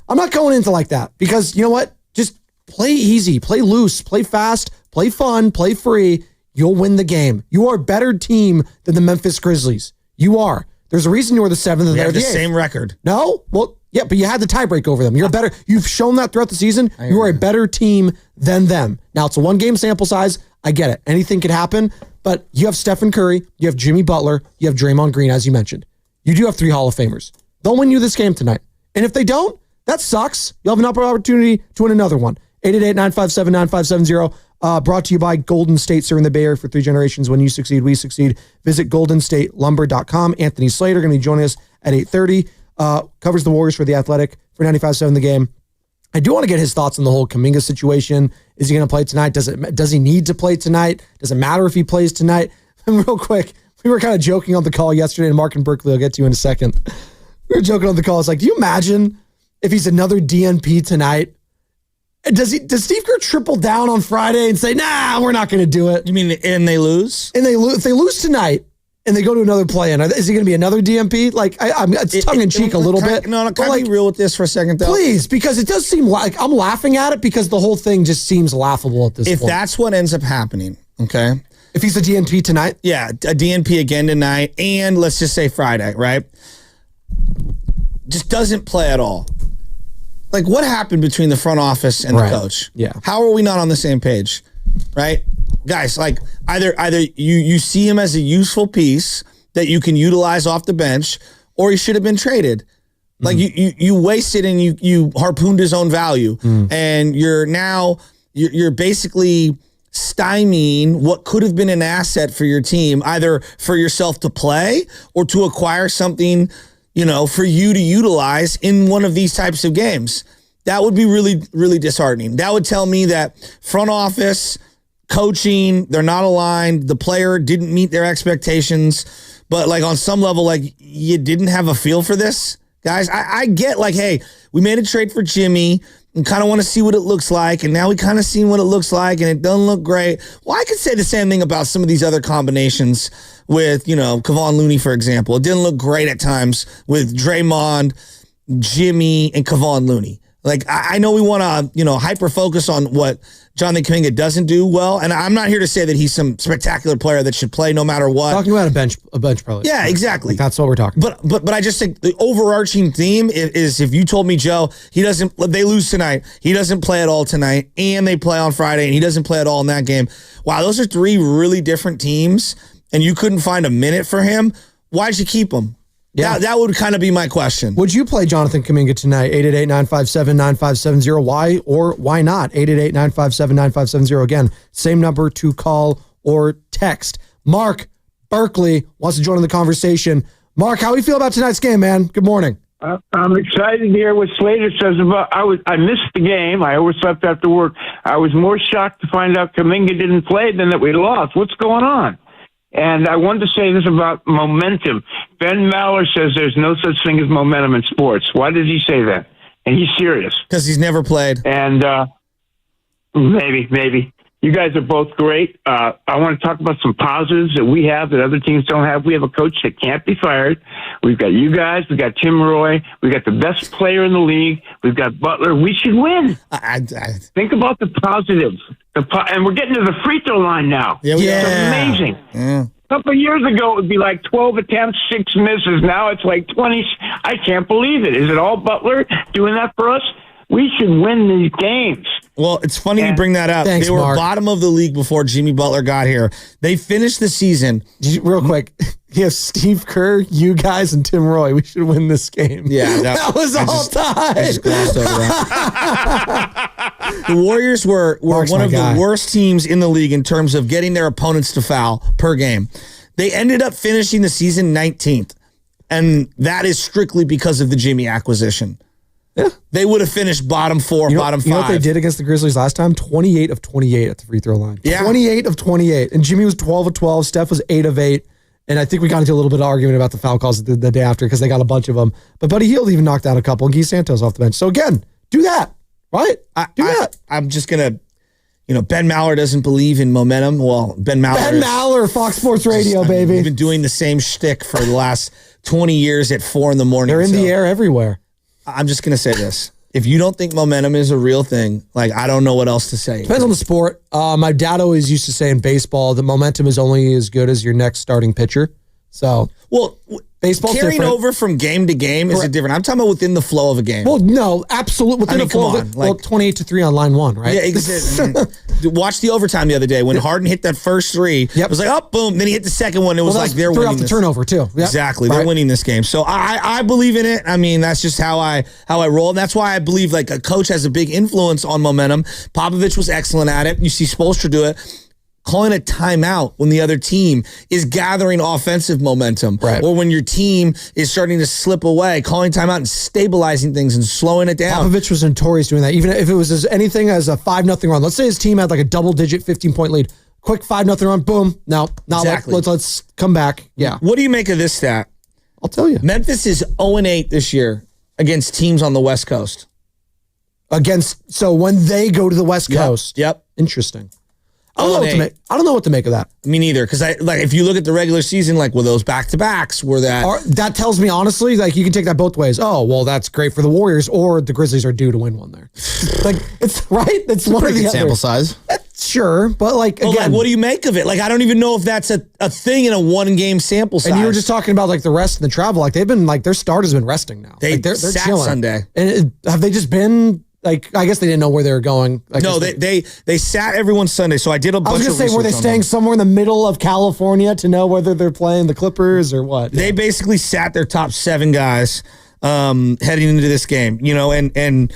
I'm not going into like that, because you know what? Just play easy, play loose, play fast, play fun, play free. You'll win the game. You are a better team than the Memphis Grizzlies. You are. There's a reason you were the 7th and they're the 8th. Same record. No? Well, yeah, but you had the tiebreak over them. You're better. You've shown that throughout the season. You are a better team than them. Now, it's a 1-game sample size. I get it. Anything could happen, but you have Stephen Curry, you have Jimmy Butler, you have Draymond Green, as you mentioned. You do have 3 Hall of Famers. They'll win you this game tonight. And if they don't, that sucks. You'll have an opportunity to win another one. 888-957-9570. Brought to you by Golden State, serving the Bay Area for 3 generations. When you succeed, we succeed. Visit goldenstatelumber.com. Anthony Slater going to be joining us at 8:30. Covers the Warriors for The Athletic for 95.7 The Game. I do want to get his thoughts on the whole Kaminga situation. Is he going to play tonight? Does he need to play tonight? Does it matter if he plays tonight? And real quick, we were kind of joking on the call yesterday, and Mark and Berkeley will get to you in a second. We were joking on the call. It's like, do you imagine if he's another DNP tonight? Does Steve Kerr triple down on Friday and say, nah, we're not going to do it? You mean, and they lose? And if they lose tonight and they go to another play-in, is he going to be another DNP? It's tongue-in-cheek a little bit. Can I be real with this for a second, though? Please, because it does seem like I'm laughing at it because the whole thing just seems laughable at this point. If that's what ends up happening, okay? If he's a DNP tonight? Yeah, a DNP again tonight, and let's just say Friday, right? Just doesn't play at all. What happened between the front office and the coach? Yeah. How are we not on the same page? Right? Guys, either you see him as a useful piece that you can utilize off the bench, or he should have been traded. You wasted and you harpooned his own value. And you're basically stymieing what could have been an asset for your team, either for yourself to play or to acquire something for you to utilize in one of these types of games. That would be really, really disheartening. That would tell me that front office, coaching, they're not aligned. The player didn't meet their expectations. But on some level, you didn't have a feel for this, guys. I get hey, we made a trade for Jimmy and kind of want to see what it looks like. And now we kind of seen what it looks like and it doesn't look great. Well, I could say the same thing about some of these other combinations with, Kevon Looney, for example. It didn't look great at times with Draymond, Jimmy, and Kevon Looney. Like, I know we want to, hyper focus on what Jonathan Kaminga doesn't do well, and I'm not here to say that he's some spectacular player that should play no matter what. Talking about a bench probably. Yeah, exactly. Like, that's what we're talking about. But I just think the overarching theme is if you told me, Joe, they lose tonight, he doesn't play at all tonight, and they play on Friday, and he doesn't play at all in that game. Wow, those are three really different teams, and you couldn't find a minute for him. Why'd you keep him? Yeah, that would kind of be my question. Would you play Jonathan Kaminga tonight? 888-957-9570. Why or why not? 888-957-9570. Again, same number to call or text. Mark Berkeley wants to join in the conversation. Mark, how do you feel about tonight's game, man? Good morning. I'm excited to hear what Slater says about. I missed the game. I overslept after work. I was more shocked to find out Kaminga didn't play than that we lost. What's going on? And I wanted to say this about momentum. Ben Maller says there's no such thing as momentum in sports. Why does he say that? And he's serious. Because he's never played. And maybe. You guys are both great. I want to talk about some positives that we have that other teams don't have. We have a coach that can't be fired. We've got you guys. We've got Tim Roy. We've got the best player in the league. We've got Butler. We should win. Think about the positives. And we're getting to the free throw line now. Yeah. It's amazing. Yeah. A couple of years ago, it would be like 12 attempts, 6 misses. Now it's like 20. I can't believe it. Is it all Butler doing that for us? We should win these games. Well, it's funny you bring that up. Thanks, they were Mark. bottom of the league before Jimmy Butler got here. They finished the season. Real quick, he has Steve Kerr, you guys, and Tim Roy. We should win this game. Yeah, that was all time. I just glossed over that. The Warriors were Mark's one my of guy. the worst teams in the league in terms of getting their opponents to foul per game. They ended up finishing the season 19th, and that is strictly because of the Jimmy acquisition. Yeah. They would have finished bottom four, bottom five. You know what they did against the Grizzlies last time? 28 of 28 at the free throw line. Yeah. 28 of 28. And Jimmy was 12 of 12. Steph was 8 of 8. And I think we got into a little bit of argument about the foul calls the day after because they got a bunch of them. But Buddy Hield even knocked out a couple and Guy Santos off the bench. So again, do that, right? Do that. I'm just going to, Ben Maller doesn't believe in momentum. Well, Ben Maller, Fox Sports Radio, baby. We've been doing the same shtick for the last 20 years at 4 a.m. They're in the air everywhere. I'm just going to say this. If you don't think momentum is a real thing, like, I don't know what else to say. Depends on the sport. My dad always used to say in baseball, the momentum is only as good as your next starting pitcher. So, baseball's carrying different. over from game to game is different. I'm talking about within the flow of a game. Well, no, absolutely. Within the flow of it, 28-3 on line one, right? Yeah, exactly. Watch the overtime the other day when Harden hit that first three. It was like, oh, boom. Then he hit the second one. It was like they're winning off the turnover too. Yep. Exactly, they're winning this game. So I believe in it. I mean, that's just how I roll. And that's why I believe like a coach has a big influence on momentum. Popovich was excellent at it. You see Spoelstra do it. Calling a timeout when the other team is gathering offensive momentum, or when your team is starting to slip away, calling timeout and stabilizing things and slowing it down. Popovich was notorious doing that. Even if it was anything as a 5-0 run. Let's say his team had like a double-digit 15-point lead. Quick 5-0 run, boom. No, exactly. Let's come back. Yeah. What do you make of this stat? I'll tell you. Memphis is 0-8 this year against teams on the West Coast. So when they go to the West Coast. Yep. Interesting. I don't know what to make of that. Me neither, because if you look at the regular season, like were those back-to-backs, were that tells me honestly, like you can take that both ways. Oh, well, that's great for the Warriors, or the Grizzlies are due to win one there. Like it's right. It's one of the other. Sample size. Sure, but again, what do you make of it? Like I don't even know if that's a thing in a 1-game sample size. And you were just talking about like the rest and the travel. Like they've been their starters have been resting now. They're sat chilling. Sunday. And have they just been? Like, I guess they didn't know where they were going. No, they sat everyone Sunday. So I did a bunch of research. I was going to say, were they staying somewhere in the middle of California to know whether they're playing the Clippers or what? They basically sat their top 7 guys heading into this game, and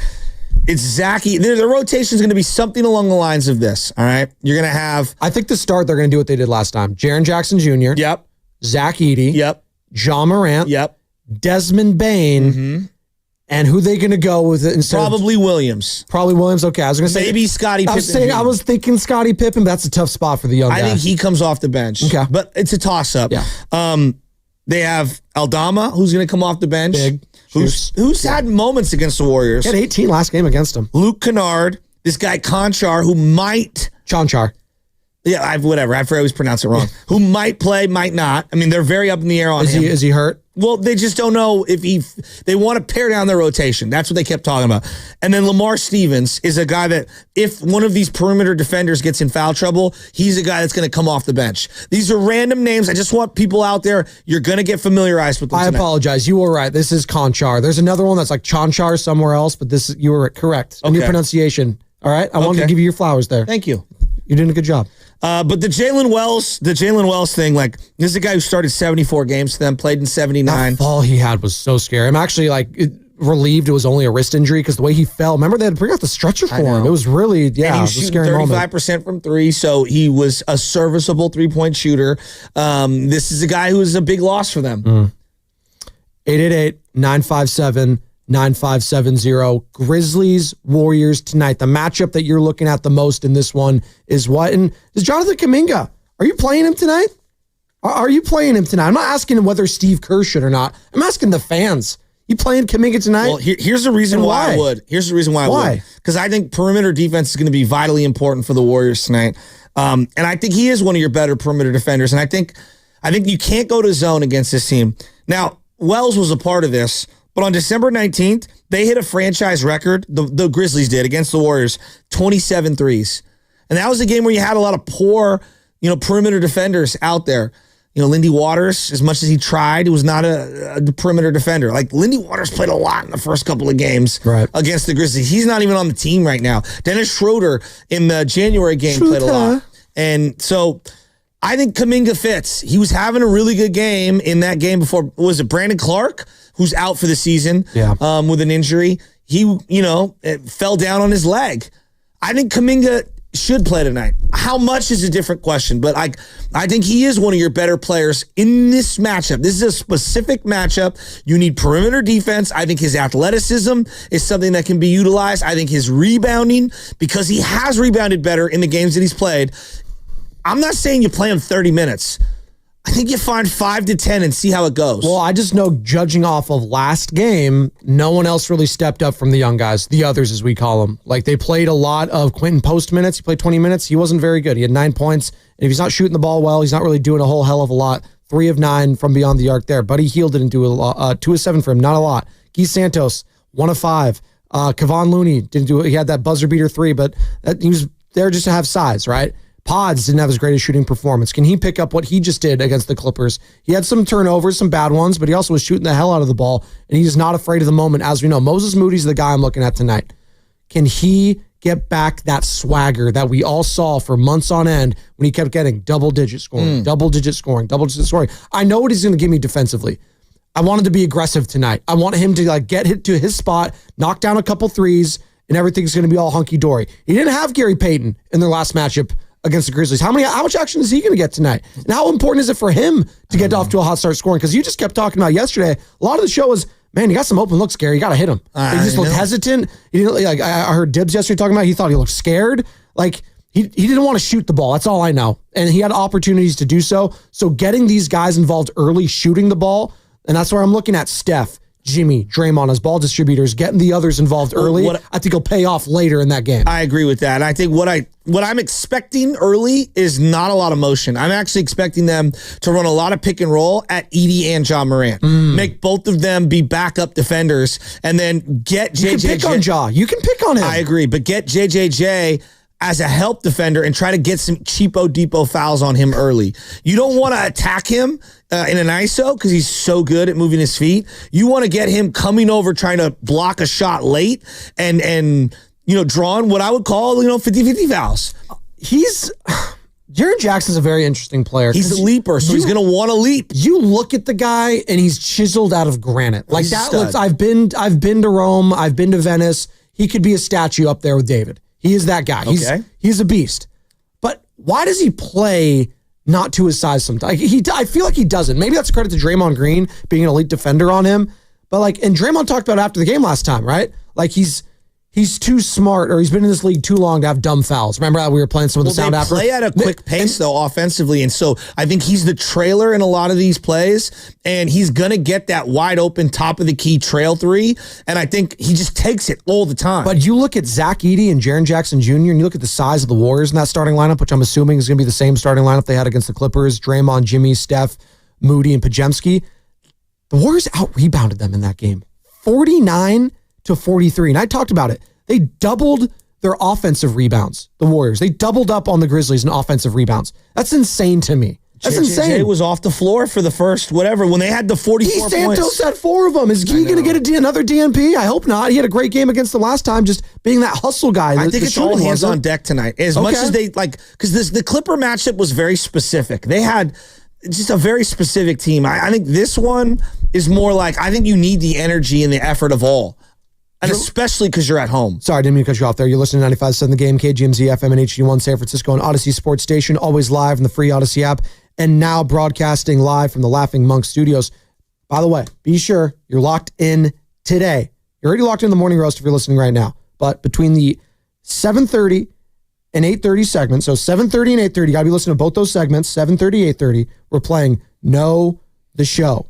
it's Zachy. The rotation is going to be something along the lines of this, all right? You're going to have... I think to start, they're going to do what they did last time. Jaren Jackson Jr. Yep. Zach Edey. Yep. John Morant. Yep. Desmond Bane. Mm-hmm. And who they going to go with it instead? Probably Williams. Probably Williams. Okay, I was going to say maybe Scottie Pippen. I was thinking Scottie Pippen, but that's a tough spot for the young guy. I think he comes off the bench. Okay, but it's a toss up. Yeah. They have Aldama, who's going to come off the bench. Who's had moments against the Warriors. He had 18 last game against him. Luke Kennard, this guy Conchar, who might Conchar. Yeah, whatever. I always pronounce it wrong. Who might play, might not. I mean, they're very up in the air on him. Is he hurt? Well, they just don't know if they want to pare down their rotation. That's what they kept talking about. And then Lamar Stevens is a guy that if one of these perimeter defenders gets in foul trouble, he's a guy that's going to come off the bench. These are random names. I just want people out there, you're going to get familiarized with them tonight. I apologize. You were right. This is Conchar. There's another one that's like Chanchar somewhere else, but you were correct. And your pronunciation. All right? I wanted to give you your flowers there. Thank you. You're doing a good job. But the Jalen Wells thing, like, this is a guy who started 74 games for them, played in 79. That fall he had was so scary. I'm actually relieved it was only a wrist injury because the way he fell, remember they had to bring out the stretcher for him. It was really, and he was shooting 35% from three, so he was a serviceable 3-point shooter. This is a guy who is a big loss for them. 888-957-9570. Grizzlies, Warriors tonight. The matchup that you're looking at the most in this one is what? And is Jonathan Kaminga, are you playing him tonight? Are you playing him tonight? I'm not asking whether Steve Kerr should or not. I'm asking the fans. You playing Kaminga tonight? Well, here's the reason why I would. Here's the reason why I would. Because I think perimeter defense is going to be vitally important for the Warriors tonight. And I think he is one of your better perimeter defenders. And I think you can't go to zone against this team. Now, Wells was a part of this. But on December 19th, they hit a franchise record, the Grizzlies did, against the Warriors, 27 threes. And that was a game where you had a lot of poor, perimeter defenders out there. Lindy Waters, as much as he tried, was not a perimeter defender. Like, Lindy Waters played a lot in the first couple of games against the Grizzlies. He's not even on the team right now. Dennis Schroeder in the January game played a lot. And so I think Kaminga fits. He was having a really good game in that game before. Was it Brandon Clark, who's out for the season with an injury? He, fell down on his leg. I think Kaminga should play tonight. How much is a different question, but I think he is one of your better players in this matchup. This is a specific matchup. You need perimeter defense. I think his athleticism is something that can be utilized. I think his rebounding, because he has rebounded better in the games that he's played. I'm not saying you play him 30 minutes. I think you find 5 to 10 and see how it goes. Well, I just know, judging off of last game, no one else really stepped up from the young guys, the others as we call them. Like, they played a lot of Quentin Post minutes. He played 20 minutes. He wasn't very good. He had 9 points. And if he's not shooting the ball well, he's not really doing a whole hell of a lot. 3 of 9 from beyond the arc there. Buddy Hield didn't do a lot. 2 of 7 for him, not a lot. Guy Santos, 1 of 5. Kevon Looney didn't do it. He had that buzzer beater 3, but he was there just to have size, right? Pods didn't have his greatest shooting performance. Can he pick up what he just did against the Clippers? He had some turnovers, some bad ones, but he also was shooting the hell out of the ball, and he's not afraid of the moment, as we know. Moses Moody's the guy I'm looking at tonight. Can he get back that swagger that we all saw for months on end when he kept getting double-digit scoring, double-digit scoring, double-digit scoring? I know what he's going to give me defensively. I want him to be aggressive tonight. I want him to get hit to his spot, knock down a couple threes, and everything's going to be all hunky-dory. He didn't have Gary Payton in their last matchup against the Grizzlies. How much action is he going to get tonight? And how important is it for him to get off to a hot start scoring? Because you just kept talking about yesterday, a lot of the show was, man, you got some open looks, Gary. You got to hit him. He just looked hesitant. He didn't, I heard Dibs yesterday talking about, he thought he looked scared. Like, he didn't want to shoot the ball. That's all I know. And he had opportunities to do so. So getting these guys involved early, shooting the ball, and that's where I'm looking at Steph, Jimmy, Draymond as ball distributors, getting the others involved early. I think he'll pay off later in that game. I agree with that. And I think what I'm expecting early is not a lot of motion. I'm actually expecting them to run a lot of pick and roll at Edie and John Morant. Make both of them be backup defenders, and then get JJJ. You can pick on Ja. You can pick on him. I agree, but get JJJ as a help defender and try to get some cheapo depot fouls on him early. You don't want to attack him in an ISO because he's so good at moving his feet. You want to get him coming over trying to block a shot late and drawing what I would call 50-50 fouls. Jaren Jackson's a very interesting player. He's a leaper, so he's going to want to leap. You look at the guy, and he's chiseled out of granite. Like, that looks. I've been to Rome. I've been to Venice. He could be a statue up there with David. He is that guy. He's a beast. But why does he play not to his size sometimes? I feel like he doesn't. Maybe that's a credit to Draymond Green being an elite defender on him. But and Draymond talked about it after the game last time, right? Like, he's he's too smart, or he's been in this league too long to have dumb fouls. Remember how we were playing some of the sound after? They play at a quick pace, though, offensively. And so I think he's the trailer in a lot of these plays, and he's going to get that wide open, top of the key trail three. And I think he just takes it all the time. But you look at Zach Edey and Jaren Jackson Jr., and you look at the size of the Warriors in that starting lineup, which I'm assuming is going to be the same starting lineup they had against the Clippers: Draymond, Jimmy, Steph, Moody, and Podziemski. The Warriors out-rebounded them in that game, 49-43. And I talked about it. They doubled their offensive rebounds, the Warriors. They doubled up on the Grizzlies in offensive rebounds. That's insane to me. That's insane. Jay was off the floor for the first whatever when they had the 44 points. Santos had 4 of them. Is he going to get another DNP? I hope not. He had a great game against them last time, just being that hustle guy. I think it's all hands on deck tonight. As much as they because the Clipper matchup was very specific. They had just a very specific team. I think this one is more like, I think you need the energy and the effort of all. And especially because you're at home. Sorry, I didn't mean to cut you off there. You're listening to 95.7 The Game, KGMZ, FM, and HD1 San Francisco, and Odyssey Sports Station, always live in the free Odyssey app, and now broadcasting live from the Laughing Monk Studios. By the way, be sure you're locked in today. You're already locked in the Morning Roast if you're listening right now. But between the 7:30 and 8:30 segments, so 7:30 and 8:30, you got to be listening to both those segments, 7:30, 8:30, we're playing Know the Show.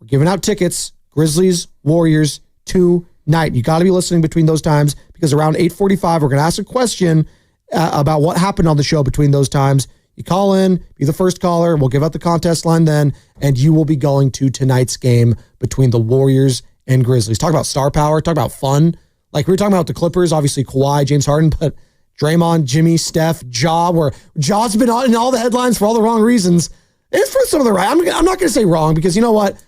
We're giving out tickets, Grizzlies, Warriors, tonight. You got to be listening between those times, because around 8:45, we're going to ask a question about what happened on the show between those times. You call in, be the first caller. We'll give out the contest line then, and you will be going to tonight's game between the Warriors and Grizzlies. Talk about star power. Talk about fun. Like we were talking about the Clippers, obviously Kawhi, James Harden, but Draymond, Jimmy, Steph, Ja, where Ja's been in all the headlines for all the wrong reasons. It's for some of the right. I'm not going to say wrong, because you know what?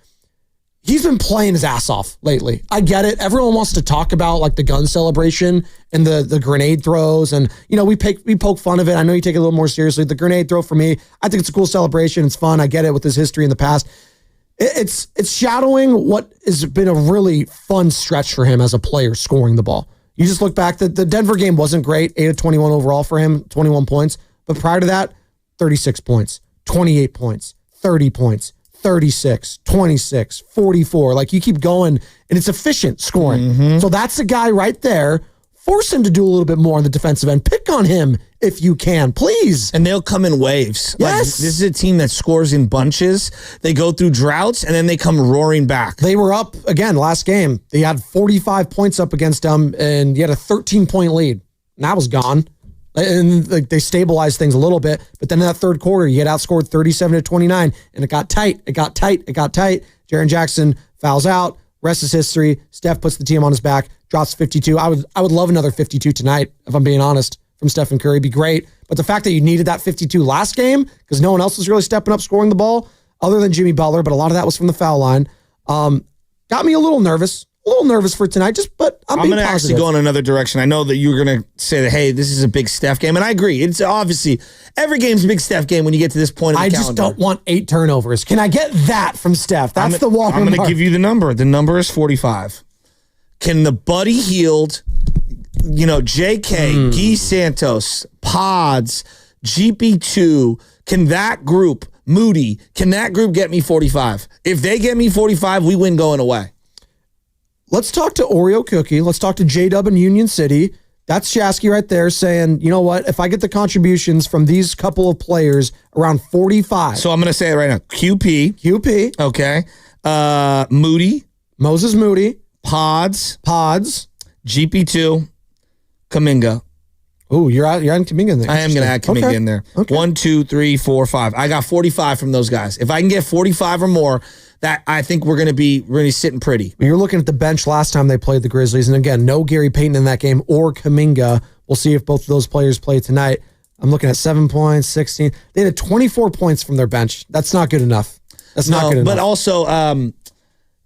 He's been playing his ass off lately. I get it. Everyone wants to talk about like the gun celebration and the grenade throws. And, you know, we poke fun of it. I know you take it a little more seriously. The grenade throw, for me, I think it's a cool celebration. It's fun. I get it with his history in the past. It's shadowing what has been a really fun stretch for him as a player scoring the ball. You just look back, the Denver game wasn't great, 8 of 21 overall for him, 21 points. But prior to that, 36 points, 28 points, 30 points. 36, 26, 44. Like, you keep going, and it's efficient scoring. Mm-hmm. So that's the guy right there. Force him to do a little bit more on the defensive end. Pick on him if you can, please. And they'll come in waves. Yes. Like, this is a team that scores in bunches. They go through droughts, and then they come roaring back. They were up, again, last game. They had 45 points up against them, and you had a 13-point lead. And that was gone. And like, they stabilized things a little bit, but then in that third quarter, you get outscored 37-29, and it got tight. Jaren Jackson fouls out. Rest is history. Steph puts the team on his back, drops 52. I would love another 52 tonight, if I'm being honest, from Stephen Curry. It'd be great. But the fact that you needed that 52 last game, because no one else was really stepping up scoring the ball, other than Jimmy Butler, but a lot of that was from the foul line, got me a little nervous. For tonight, but I'm going to actually go in another direction. I know that you were going to say that, hey, this is a big Steph game, and I agree. It's obviously every game's a big Steph game when you get to this point of the calendar. I just don't want 8 turnovers. Can I get that from Steph? That's the wall. I'm going to give you the number. The number is 45. Can the Buddy Hield, JK, Guy Santos, Pods, GP2, can that group, Moody, can that group get me 45? If they get me 45, we win going away. Let's talk to Oreo Cookie. Let's talk to J-Dub in Union City. That's Shasky right there saying, you know what? If I get the contributions from these couple of players around 45. So I'm going to say it right now. QP. Okay. Moody. Moses Moody. Pods. GP2. Kaminga. Oh, you're adding Kaminga in there. I am going to add Kaminga in there. Okay. 1, 2, 3, 4, 5. I got 45 from those guys. If I can get 45 or more, that I think we're going to be really sitting pretty. You're looking at the bench last time they played the Grizzlies, and again, no Gary Payton in that game or Kaminga. We'll see if both of those players play tonight. I'm looking at 7 points, 16. They had 24 points from their bench. That's not good enough. Not good enough. But also,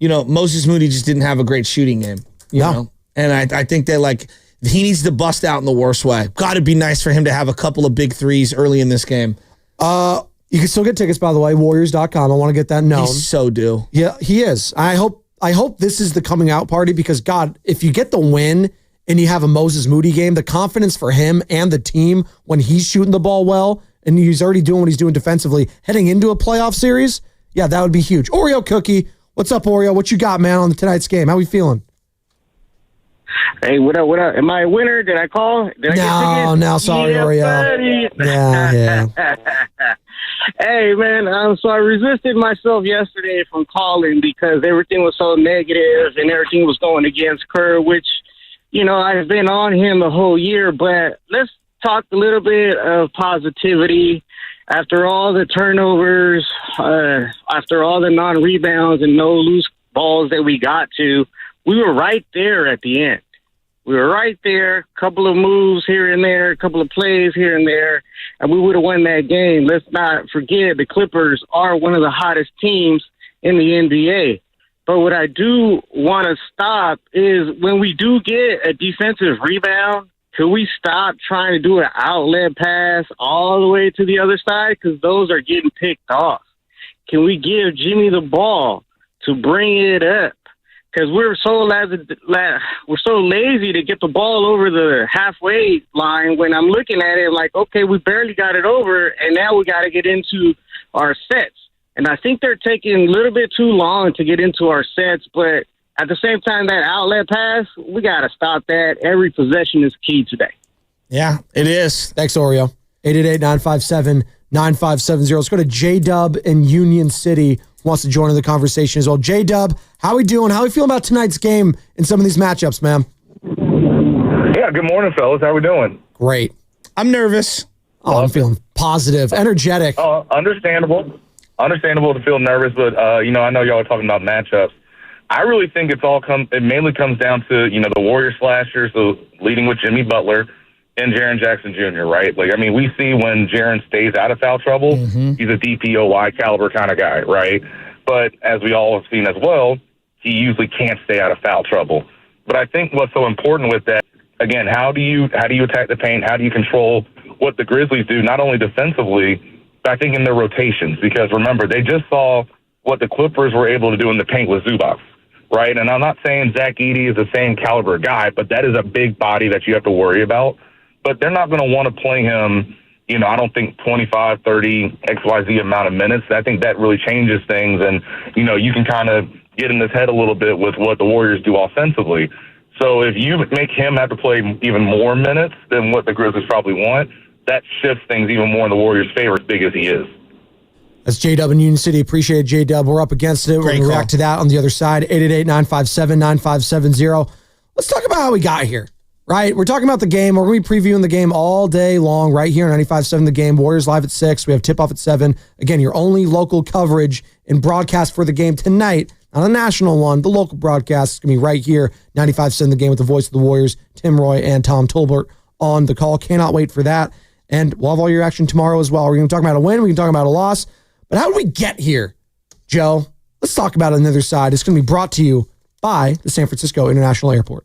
Moses Moody just didn't have a great shooting game. You know? And I think that, he needs to bust out in the worst way. Got to be nice for him to have a couple of big threes early in this game. You can still get tickets, by the way, Warriors.com. I want to get that known. He's so due. Yeah, he is. I hope this is the coming out party, because, God, if you get the win and you have a Moses Moody game, the confidence for him and the team when he's shooting the ball well and he's already doing what he's doing defensively heading into a playoff series, yeah, that would be huge. Oreo Cookie, what's up, Oreo? What you got, man, on tonight's game? How we feeling? Hey, what up? What up? Am I a winner? Did I call? Did I get tickets? No, sorry, Yeah, Oreo. buddy. Yeah. Hey, man. So I resisted myself yesterday from calling because everything was so negative and everything was going against Kerr, which, you know, I've been on him the whole year. But let's talk a little bit of positivity. After all the turnovers, after all the non-rebounds and no loose balls that we got to, we were right there at the end. We were right there, a couple of moves here and there, a couple of plays here and there, and we would have won that game. Let's not forget the Clippers are one of the hottest teams in the NBA. But what I do want to stop is when we do get a defensive rebound, could we stop trying to do an outlet pass all the way to the other side? Because those are getting picked off. Can we give Jimmy the ball to bring it up? Because we're so lazy to get the ball over the halfway line. When I'm looking at it, like, okay, we barely got it over, and now we got to get into our sets. And I think they're taking a little bit too long to get into our sets. But at the same time, that outlet pass, we got to stop that. Every possession is key today. Yeah, it is. Thanks, Oreo. 888-957-9570. Let's go to J-Dub in Union City. Wants to join in the conversation as well. J-Dub, how we doing? How we feeling about tonight's game in some of these matchups, man? Yeah, good morning, fellas. How we doing? Great. I'm nervous. Oh, I'm feeling positive, energetic. Understandable. Understandable to feel nervous, but, I know y'all are talking about matchups. I really think it mainly comes down to, the Warrior slashers, so leading with Jimmy Butler and Jaren Jackson Jr., right? Like, I mean, we see when Jaren stays out of foul trouble, he's a DPOY caliber kind of guy, right? But as we all have seen as well, he usually can't stay out of foul trouble. But I think what's so important with that, again, how do you attack the paint? How do you control what the Grizzlies do, not only defensively, but I think in their rotations? Because remember, they just saw what the Clippers were able to do in the paint with Zubac, right? And I'm not saying Zach Edey is the same caliber guy, but that is a big body that you have to worry about. But they're not going to want to play him, I don't think 25, 30, XYZ amount of minutes. I think that really changes things. And, you can kind of get in his head a little bit with what the Warriors do offensively. So if you make him have to play even more minutes than what the Grizzlies probably want, that shifts things even more in the Warriors' favor, as big as he is. That's J-Dub in Union City. Appreciate it, J-Dub. We're up against it. We're going to react to that on the other side. 888-957-9570. Let's talk about how we got here. Right, we're talking about the game. We're going to be previewing the game all day long right here on 95.7 The Game. Warriors live at 6. We have tip-off at 7. Again, your only local coverage and broadcast for the game tonight, not a national one. The local broadcast is going to be right here, 95.7 The Game with the voice of the Warriors, Tim Roy and Tom Tolbert on the call. Cannot wait for that. And we'll have all your action tomorrow as well. We're going to talk about a win. We can talk about a loss. But how did we get here, Joe? Let's talk about it on the other side. It's going to be brought to you by the San Francisco International Airport.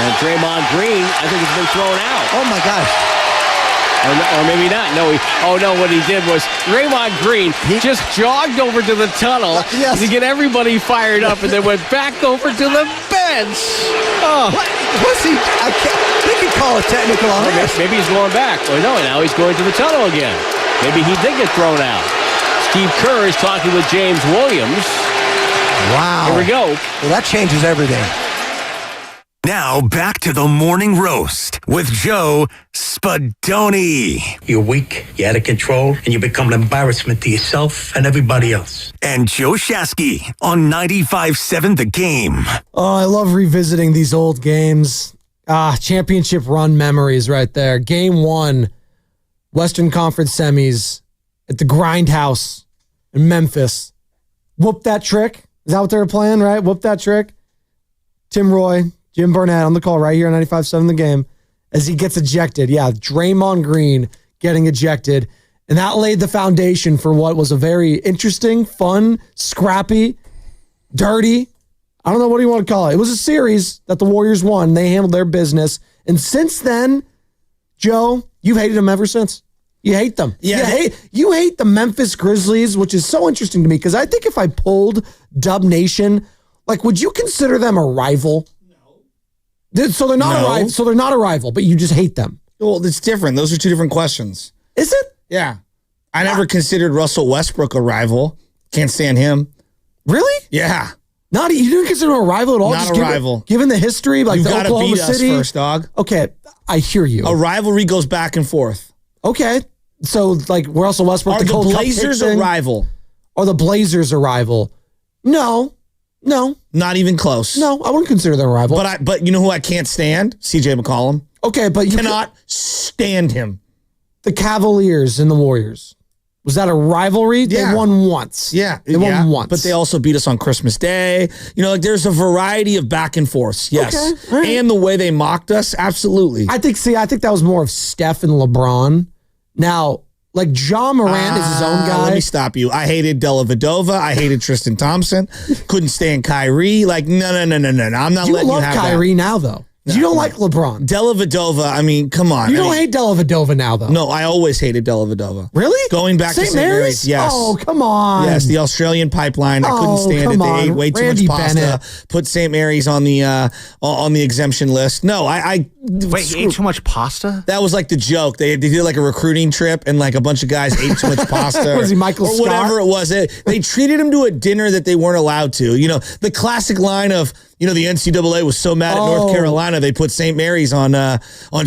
And Draymond Green, I think, has been thrown out. Oh, my gosh. Or maybe not. No, what he did was Draymond Green just jogged over to the tunnel to get everybody fired up and then went back over to the bench. Oh. What was he? They could call a technical on this. Maybe he's going back. Oh, no, now he's going to the tunnel again. Maybe he did get thrown out. Steve Kerr is talking with James Williams. Wow. Here we go. Well, that changes everything. Now back to the Morning Roast with Joe Spadoni. You're weak, you're out of control, and you become an embarrassment to yourself and everybody else. And Joe Shasky on 95.7 The Game. Oh, I love revisiting these old games. Championship run memories right there. Game 1, Western Conference semis at the Grindhouse in Memphis. Whoop that trick. Is that what they were playing, right? Whoop that trick. Tim Roy, Jim Barnett on the call right here on 95.7 The Game as he gets ejected. Yeah, Draymond Green getting ejected. And that laid the foundation for what was a very interesting, fun, scrappy, dirty, I don't know what you want to call it. It was a series that the Warriors won. They handled their business. And since then, Joe, you've hated them ever since. You hate them. Yeah. You hate the Memphis Grizzlies, which is so interesting to me because I think if I pulled Dub Nation, like, would you consider them a rival? So they're not a rival. So they're not a rival, but you just hate them. Well, it's different. Those are two different questions. Is it? Yeah. I never considered Russell Westbrook a rival. Can't stand him. Really? Yeah. You didn't consider him a rival at all? Not a rival. Given the history, like you the Oklahoma beat City. Us first, dog. Okay, I hear you. A rivalry goes back and forth. Okay. So, like, Russell Westbrook, Are the Blazers a rival? Are the Blazers a rival? No. Not even close. No, I wouldn't consider them a rival. But you know who I can't stand? CJ McCollum. Okay, but you cannot stand him. The Cavaliers and the Warriors. Was that a rivalry? Yeah. They won once. Yeah. They won once. But they also beat us on Christmas Day. You know, like there's a variety of back and forths. Yes. Okay, right. And the way they mocked us, absolutely. I think that was more of Steph and LeBron. Now, like, Ja Morant is his own guy. Let me stop you. I hated Della Vadova. I hated Tristan Thompson. Couldn't stand Kyrie. Like, no. I'm not letting you have love Kyrie now, though. No, you don't like LeBron. Della Vadova, I mean, come on. You don't hate Della Vadova now, though. No, I always hated Della Vadova. Really? Going back to St. Mary's? Yes. Oh, come on. Yes, the Australian pipeline. I couldn't stand it. They ate way too much pasta. Bennett. Put St. Mary's on the exemption list. No, Wait, you ate too much pasta? That was like the joke. They did like a recruiting trip and like a bunch of guys ate too much pasta. Was he Michael Scott? Or whatever it was. They treated him to a dinner that they weren't allowed to. You know, the classic line of, you know, the NCAA was so mad at North Carolina, they put St. Mary's on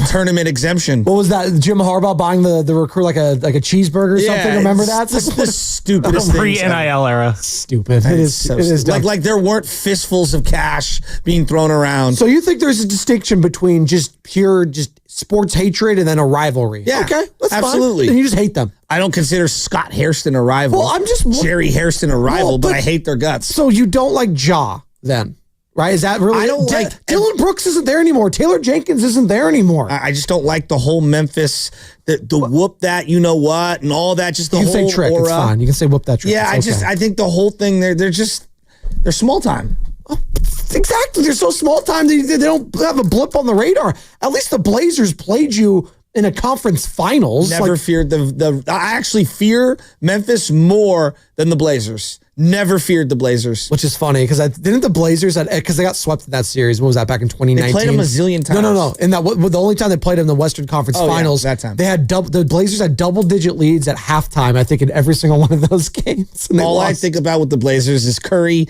tournament exemption. What was that? Jim Harbaugh buying the recruit like a cheeseburger or something? Remember that? It's the stupidest thing. Pre-NIL era. Stupid. It is dumb. Like there weren't fistfuls of cash being thrown around. So you think there's a distinction between just pure sports hatred and then a rivalry? Yeah. Okay. That's absolutely. Fine. Then you just hate them. I don't consider Scott Hairston a rival. Well, I'm just Jerry Hairston a rival, but I hate their guts. So you don't like Ja then? Right? Is that really? I don't like Dylan Brooks isn't there anymore. Taylor Jenkins isn't there anymore. I just don't like the whole Memphis, the whoop that you know what and all that. Just the whole can say trick. aura. It's fine. You can say whoop that trick. Yeah, I think the whole thing they're small time. Exactly. They're so small time they don't have a blip on the radar. At least the Blazers played you in a conference finals. Never feared I actually fear Memphis more than the Blazers. Never feared the Blazers. Which is funny because didn't the Blazers, because they got swept in that series, what was that, back in 2019? They played them a zillion times. No. And the only time they played them in the Western Conference Finals, that time. They had the Blazers had double-digit leads at halftime, I think, in every single one of those games. All I think about with the Blazers is Curry.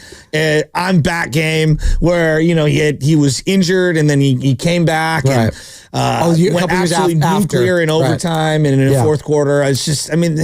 I'm back game where, you know, he was injured and then he came back and went absolutely nuclear in overtime and in the fourth quarter. It's just, I mean,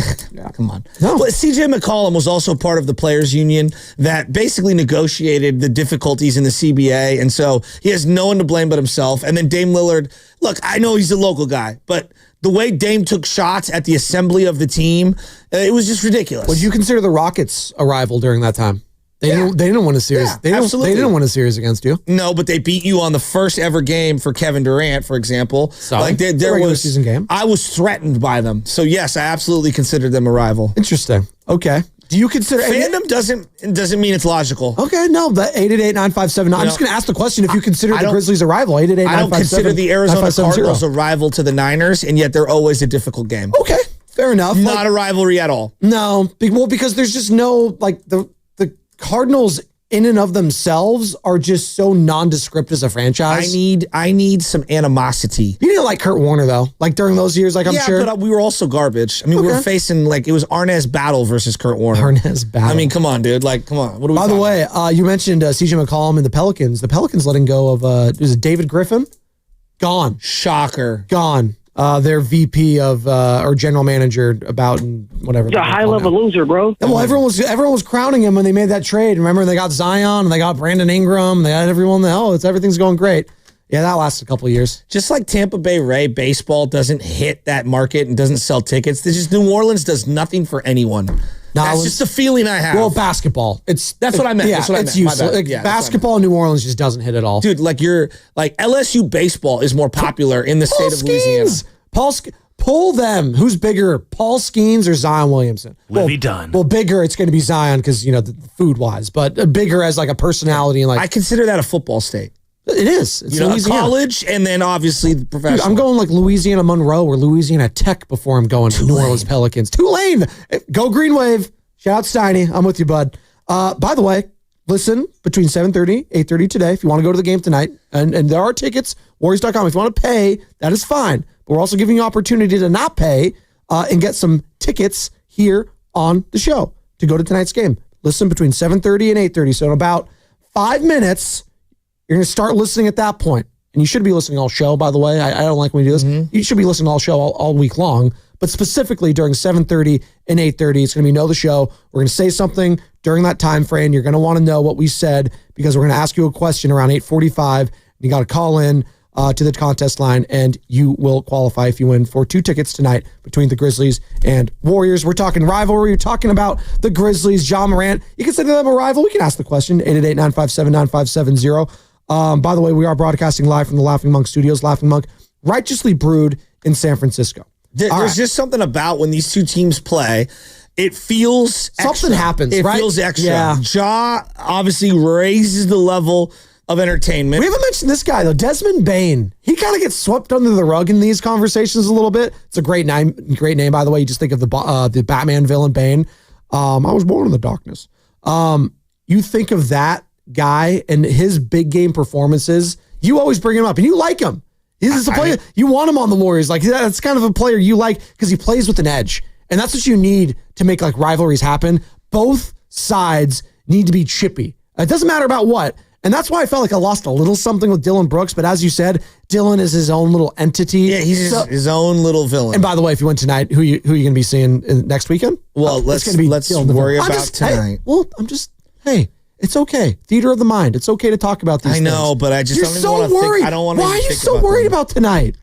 come on. No. But CJ McCollum was also part of the players union that basically negotiated the difficulties in the CBA. And so he has no one to blame but himself. And then Dame Lillard, look, I know he's a local guy, but the way Dame took shots at the assembly of the team, it was just ridiculous. Would you consider the Rockets a rival during that time? They didn't win a series. They didn't win a series against you. No, but they beat you on the first ever game for Kevin Durant, for example. So, like there was season game. I was threatened by them. So yes, I absolutely considered them a rival. Interesting. Okay. Do you consider fandom doesn't mean it's logical? Okay, no, the 888-9579. I'm just going to ask the question if you consider the Grizzlies a rival. 888-957. I don't consider the Arizona Cardinals a rival to the Niners, and yet they're always a difficult game. Okay, fair enough. Not a rivalry at all. No, well, because there's just no the Cardinals in and of themselves are just so nondescript as a franchise. I need some animosity. You didn't like Kurt Warner though, like during those years, I'm sure. Yeah, but we were also garbage. I mean, we were facing it was Arnaz Battle versus Kurt Warner. Arnaz Battle. I mean, come on, dude. Come on. What are we? By the way, you mentioned CJ McCollum and the Pelicans. The Pelicans letting go of is it David Griffin? Gone. Shocker. Gone. Their VP of or general manager about whatever. He's a high-level loser, bro. Well, everyone was crowning him when they made that trade. Remember, they got Zion, and they got Brandon Ingram, they had everyone. Everything's going great. Yeah, that lasted a couple of years. Just like Tampa Bay Ray, baseball doesn't hit that market and doesn't sell tickets. New Orleans does nothing for anyone. That's just the feeling I have. Well, basketball. That's what I meant. Yeah, it's useless. Basketball in New Orleans just doesn't hit at all. Dude, LSU baseball is more popular in the state of Louisiana. Pull them. Who's bigger, Paul Skeens or Zion Williamson? Livy Dunn. Well, bigger, it's going to be Zion because, food-wise, but bigger as a personality. And I consider that a football state. It is. It's Louisiana. College and then obviously the professional. Dude, I'm going Louisiana Monroe or Louisiana Tech before I'm going to New Orleans Pelicans. Tulane. Go Green Wave. Shout out Steiny. I'm with you, bud. By the way, listen, between 7:30, 8:30 today, if you want to go to the game tonight, and there are tickets, Warriors.com. If you want to pay, that is fine. But we're also giving you opportunity to not pay and get some tickets here on the show to go to tonight's game. Listen between 7:30 and 8:30. So in about 5 minutes, you're going to start listening at that point. And you should be listening all show, by the way. I don't like when we do this. You should be listening all show all week long. But specifically during 7:30 and 8:30, it's going to be Know the Show. We're going to say something during that time frame. You're going to want to know what we said because we're going to ask you a question around 8:45. You got to call in to the contest line, and you will qualify if you win for 2 tickets tonight between the Grizzlies and Warriors. We're talking rivalry. We're talking about the Grizzlies. John Morant. You consider them a rival? We can ask the question. 888-957-9570. By the way, we are broadcasting live from the Laughing Monk Studios. Laughing Monk, righteously brewed in San Francisco. There's just something about when these two teams play, it feels something happens. It right? feels extra. Yeah. Ja obviously raises the level of entertainment. We haven't mentioned this guy though, Desmond Bain. He kind of gets swept under the rug in these conversations a little bit. It's a great name, by the way. You just think of the Batman villain Bane. I was born in the darkness. You think of that guy and his big game performances. You always bring him up, and you like him. He's a player. You want him on the Warriors. That's kind of a player you like because he plays with an edge. And that's what you need to make rivalries happen. Both sides need to be chippy. It doesn't matter about what. And that's why I felt like I lost a little something with Dylan Brooks. But as you said, Dylan is his own little entity. Yeah, he's his own little villain. And by the way, if you win tonight, who you going to be seeing next weekend? Well, let's worry about tonight. Hey, it's okay. Theater of the mind. It's okay to talk about these things. I know, but I just don't want to think. I don't want to. Why are you so worried about tonight?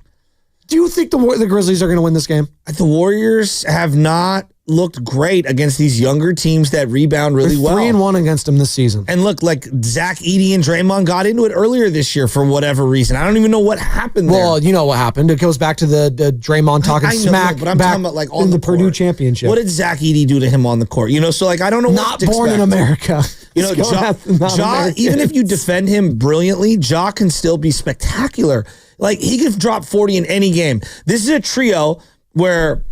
Do you think the Grizzlies are going to win this game? The Warriors have not looked great against these younger teams that rebound really well. 3-1 against them this season. And look, Zach Edey and Draymond got into it earlier this year for whatever reason. I don't even know what happened there. Well, you know what happened. It goes back to the Draymond talking smack but I'm talking about on in the court. Purdue championship. What did Zach Edey do to him on the court? So I don't know what to expect. Not born in America. Ja, even if you defend him brilliantly, Ja can still be spectacular. He could drop 40 in any game. This is a trio where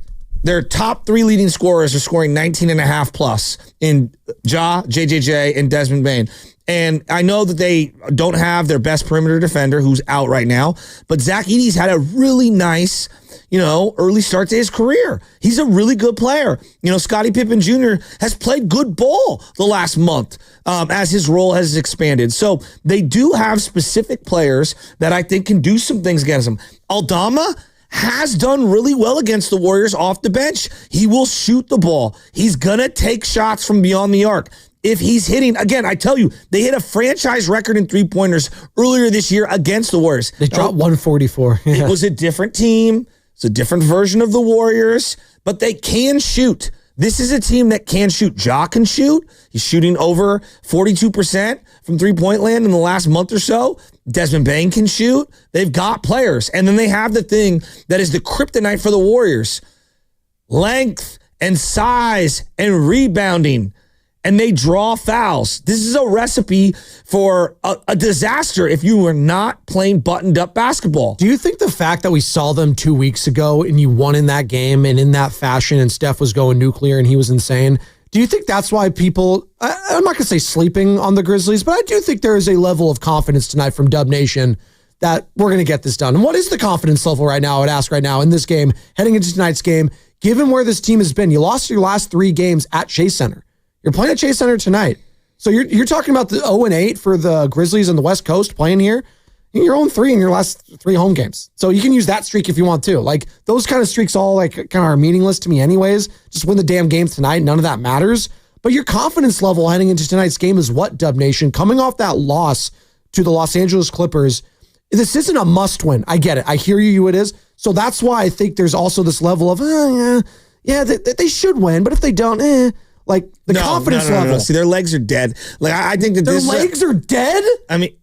their top 3 leading scorers are scoring 19.5 plus in Ja, JJJ, and Desmond Bain. And I know that they don't have their best perimeter defender who's out right now, but Zach Edey's had a really nice, early start to his career. He's a really good player. Scottie Pippen Jr. has played good ball the last month as his role has expanded. So they do have specific players that I think can do some things against him. Aldama has done really well against the Warriors off the bench. He will shoot the ball. He's going to take shots from beyond the arc. If he's hitting, again, I tell you, they hit a franchise record in 3-pointers earlier this year against the Warriors. They dropped 144. It was a different team. It's a different version of the Warriors, but they can shoot. This is a team that can shoot. Ja can shoot. He's shooting over 42% from three-point land in the last month or so. Desmond Bain can shoot. They've got players. And then they have the thing that is the kryptonite for the Warriors. Length and size and rebounding, and they draw fouls. This is a recipe for a disaster if you were not playing buttoned-up basketball. Do you think the fact that we saw them 2 weeks ago and you won in that game and in that fashion and Steph was going nuclear and he was insane, do you think that's why people, I'm not going to say sleeping on the Grizzlies, but I do think there is a level of confidence tonight from Dub Nation that we're going to get this done? And what is the confidence level right now, I would ask right now, in this game, heading into tonight's game, given where this team has been? You lost your last 3 games at Chase Center. You're playing at Chase Center tonight. So you're talking about the 0-8 for the Grizzlies on the West Coast playing here. You're 0-3 in your last 3 home games. So you can use that streak if you want to. Like, those kind of streaks all like kind of are meaningless to me anyways. Just win the damn game tonight. None of that matters. But your confidence level heading into tonight's game is what, Dub Nation? Coming off that loss to the Los Angeles Clippers, this isn't a must win. I get it. I hear you, it is. So that's why I think there's also this level of, they should win. But if they don't, like the confidence level. No. See, their legs are dead. Like I think that their legs are dead. I mean,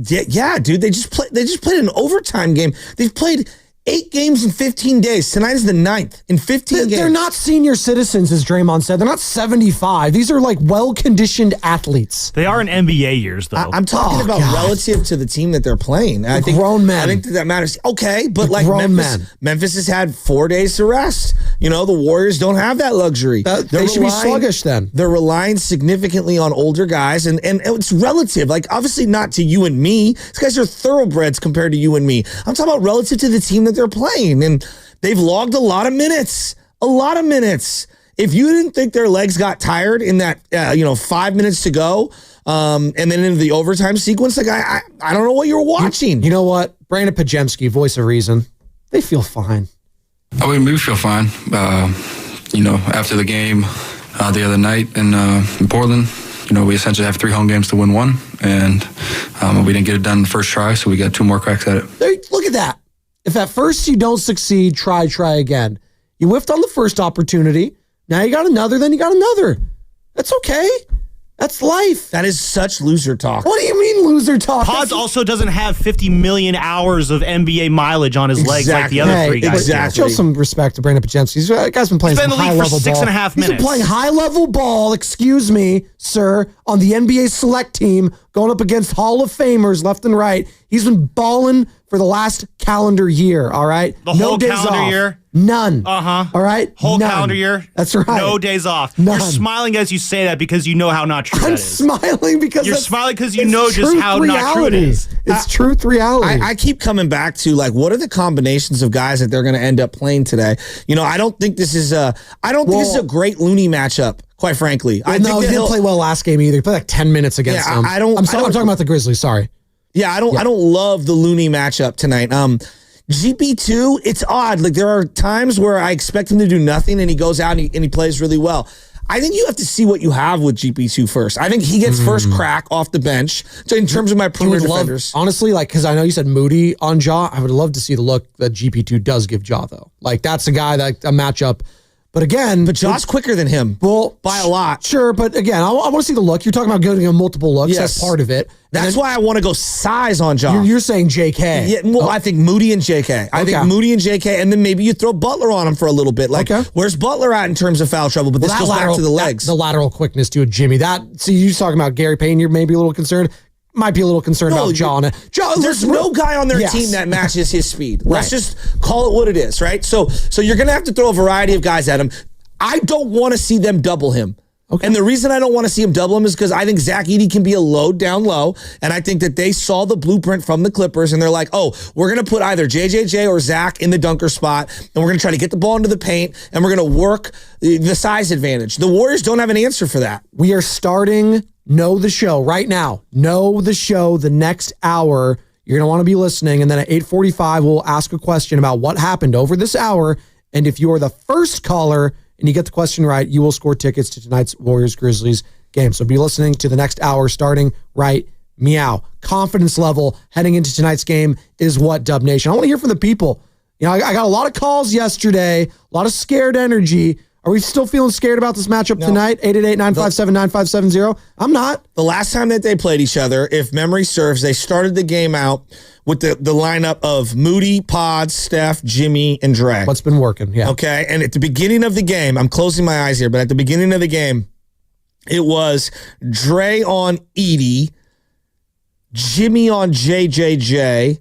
yeah, dude. They just played an overtime game. They've played 8 games in 15 days. Tonight is the 9th in 15 games. They're not senior citizens, as Draymond said. They're not 75. These are like well-conditioned athletes. They are in NBA years, though. I'm talking about relative to the team that they're playing. I think grown men. I think that matters. Okay, but They're like grown Memphis has had 4 days to rest. You know, the Warriors don't have that luxury. They should be sluggish then. They're relying significantly on older guys, and it's relative. Like, obviously not to you and me. These guys are thoroughbreds compared to you and me. I'm talking about relative to the team that they're playing, and they've logged a lot of minutes. If you didn't think their legs got tired in that 5 minutes to go, and then into the overtime sequence, like I don't know what you're watching. You know what? Brandon Pajemski, voice of reason. They feel fine. Oh, we feel fine. After the game the other night in Portland, we essentially have 3 home games to win 1, and we didn't get it done the first try, so we got 2 more cracks at it. Look at that. If at first you don't succeed, try again. You whiffed on the first opportunity. Now you got another, then you got another. That's okay. That's life. That is such loser talk. What do you mean loser talk? Pods also doesn't have 50 million hours of NBA mileage on his legs like the other 3 guys. Exactly. Show some respect to Brandon Pajemski. This guy's been playing some high-level ball. 6.5 minutes. He's been playing high-level ball, excuse me, sir, on the NBA select team, going up against Hall of Famers left and right. He's been balling for the last calendar year, all right? The whole calendar year? None. Uh-huh. All right? Whole calendar year? That's right. No days off. None. You're smiling as you say that because you know how not true that is. Smiling because you're smiling because you know just how not true it is. It's truth reality. I keep coming back to, like, what are the combinations of guys that they're going to end up playing today? I don't think this is a great Looney matchup, quite frankly. Well, he didn't play well last game either. He played like 10 minutes against them. I'm talking about the Grizzlies, sorry. Yeah, I don't love the Looney matchup tonight. GP2, it's odd. Like, there are times where I expect him to do nothing and he goes out and he plays really well. I think you have to see what you have with GP2 first. I think he gets first crack off the bench in terms of my perimeter defenders. Honestly, like, because I know you said Moody on Ja, I would love to see the look that GP2 does give Ja, though. Like, that's a guy that a matchup. But again, Ja's quicker than him. Well, by a lot. Sure, but again, I want to see the look. You're talking about getting him multiple looks. Yes. That's part of it. That's why I want to go size on Ja. You're saying JK. Yeah, well, I think Moody and JK. I think Moody and JK, and then maybe you throw Butler on him for a little bit. Like, where's Butler at in terms of foul trouble? But this goes back to the legs. The lateral quickness to a Jimmy. You're talking about Gary Payne. You're maybe a little concerned. Might be a little concerned about Ja. There's no guy on their team that matches his speed. Let's just call it what it is, right? So you're going to have to throw a variety of guys at him. I don't want to see them double him. Okay. And the reason I don't want to see him double him is because I think Zach Edey can be a load down low. And I think that they saw the blueprint from the Clippers and they're like, oh, we're going to put either JJJ or Zach in the dunker spot. And we're going to try to get the ball into the paint. And we're going to work the size advantage. The Warriors don't have an answer for that. We are starting Know the Show right now. Know the Show the next hour. You're going to want to be listening. And then at 8:45, we'll ask a question about what happened over this hour. And if you're the first caller and you get the question right, you will score tickets to tonight's Warriors-Grizzlies game. So be listening to the next hour starting right meow. Confidence level heading into tonight's game is what, Dub Nation? I want to hear from the people. I got a lot of calls yesterday, a lot of scared energy Are we still feeling scared about this matchup tonight? 888-957-9570. I'm not. The last time that they played each other, if memory serves, they started the game out with the lineup of Moody, Pods, Steph, Jimmy, and Dre. What's been working, yeah. Okay, and at the beginning of the game, I'm closing my eyes here, but at the beginning of the game, it was Dre on Edie, Jimmy on JJJ.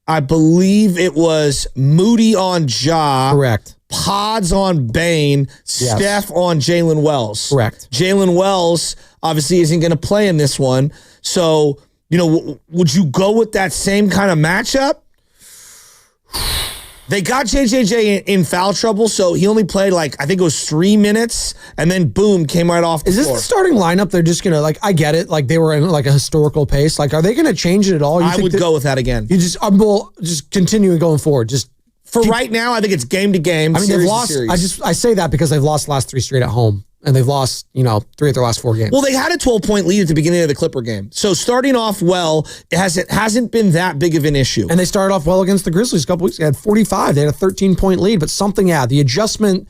I believe it was Moody on Ja. Correct. Pods on Bane, Steph on Jalen Wells. Correct. Jalen Wells obviously isn't going to play in this one. So, would you go with that same kind of matchup? They got JJJ in foul trouble, so he only played I think it was 3 minutes, and then boom, came right off the floor. Is this the starting lineup? They're just going to, I get it, they were in a historical pace. Are they going to change it at all? I would go with that again. You just, just continuing going forward. Right now, I think it's game to game. I mean, they've lost. I say that because they've lost the last 3 straight at home, and they've lost 3 of their last 4 games. Well, they had a 12-point lead at the beginning of the Clipper game, so starting off well, it hasn't been that big of an issue. And they started off well against the Grizzlies a couple weeks. They had 45. They had a 13-point lead, but the adjustment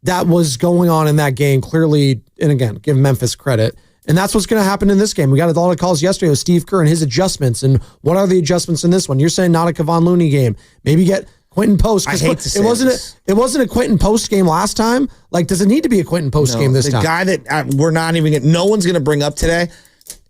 that was going on in that game clearly, and again, give Memphis credit. And that's what's going to happen in this game. We got a lot of calls yesterday with Steve Kerr and his adjustments. And what are the adjustments in this one? You're saying not a Kevon Looney game. Maybe get Quentin Post. I hate to say it wasn't a Quentin Post game last time. Does it need to be a Quentin Post game this time? The guy that no one's going to bring up today.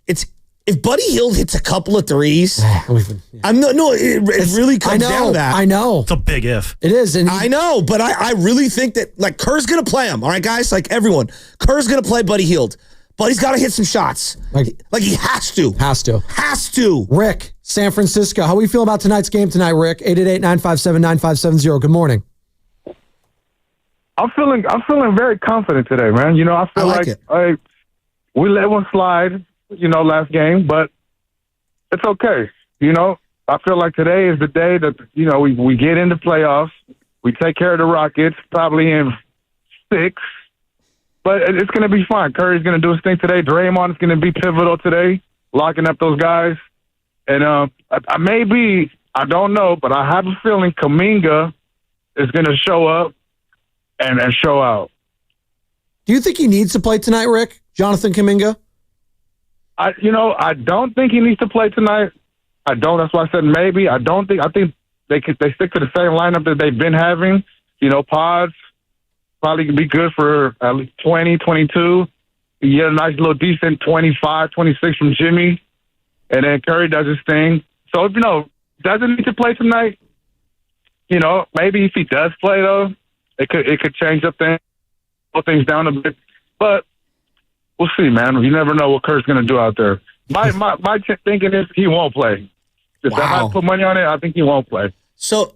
If Buddy Hield hits a couple of threes, it really comes down to that. I know. It's a big if. It is. And I know, but I really think that Kerr's going to play him. All right, guys, everyone. Kerr's going to play Buddy Hield. Buddy's got to hit some shots. He has to. Has to. Rick, San Francisco. How we feel about tonight's game tonight, Rick? 888-957-9570. Good morning. I'm feeling very confident today, man. I feel like we let one slide, last game, but it's okay. I feel like today is the day that, we get into playoffs. We take care of the Rockets, probably in 6. But it's going to be fine. Curry's going to do his thing today. Draymond is going to be pivotal today, locking up those guys. And I don't know, but I have a feeling Kaminga is going to show up and show out. Do you think he needs to play tonight, Rick? Jonathan Kaminga? I don't think he needs to play tonight. I don't. That's why I said maybe. I think they stick to the same lineup that they've been having. Pods. Probably could be good for at least 20, 22. You get a nice little decent 25, 26 from Jimmy. And then Curry does his thing. So, doesn't need to play tonight. Maybe if he does play, though, it could change up things, slow things down a bit. But we'll see, man. You never know what Curry's going to do out there. My thinking is he won't play. If I had to put money on it, I think he won't play. So...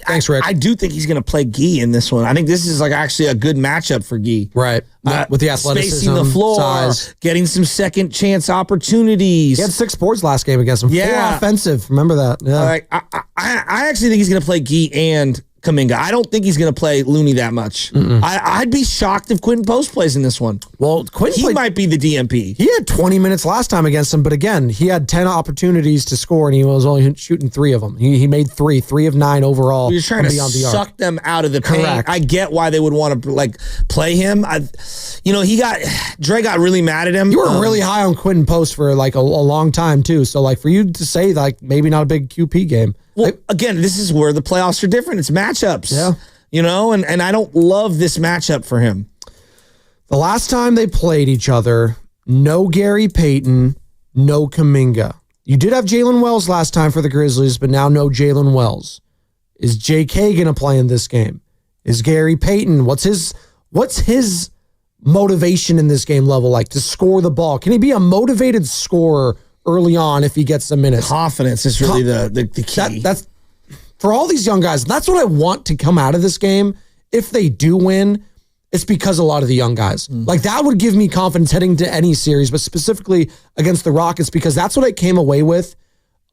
Thanks, Rick. I do think he's going to play Guy in this one. I think this is actually a good matchup for Guy. Right. With the athleticism, spacing the floor, size. Getting some second chance opportunities. He had 6 boards last game against him. Yeah. 4 offensive. Remember that. Yeah. All right. I actually think he's going to play Guy and Kaminga. I don't think he's going to play Looney that much. I'd be shocked if Quentin Post plays in this one. Well, he might be the DMP. He had 20 minutes last time against him, but again, he had 10 opportunities to score, and he was only shooting 3 of them. He made 3 of 9 overall. You're trying to suck them out of the paint. Correct. I get why they would want to play him. Dre got really mad at him. You were really high on Quentin Post for a long time too. So for you to say maybe not a big QP game. Well, again, this is where the playoffs are different. It's matchups. Yeah. And I don't love this matchup for him. The last time they played each other, no Gary Payton, no Kaminga. You did have Jalen Wells last time for the Grizzlies, but now no Jalen Wells. Is J.K. going to play in this game? Is Gary Payton? What's his motivation in this game level to score the ball? Can he be a motivated scorer early on if he gets some minutes? Confidence is really the key. That's for all these young guys. That's what I want to come out of this game. If they do win, it's because a lot of the young guys. That would give me confidence heading to any series, but specifically against the Rockets, because that's what I came away with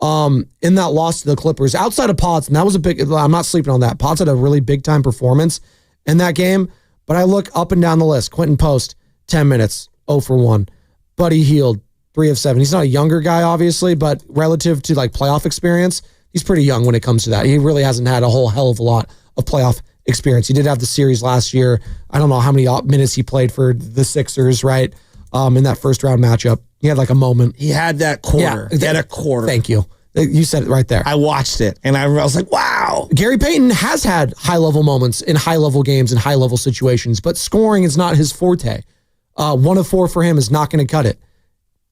in that loss to the Clippers. Outside of Potts, and that was I'm not sleeping on that. Potts had a really big-time performance in that game, but I look up and down the list. Quentin Post, 10 minutes, 0 for 1. Buddy Hield, 3 of 7. He's not a younger guy, obviously, but relative to playoff experience, he's pretty young when it comes to that. He really hasn't had a whole hell of a lot of playoff experience. He did have the series last year. I don't know how many minutes he played for the Sixers, right? In that first round matchup. He had like a moment. He had that quarter. Yeah, he had a quarter. Thank you. You said it right there. I watched it, and I was like, wow. Gary Payton has had high-level moments in high-level games and high-level situations, but scoring is not his forte. 1 of 4 for him is not going to cut it.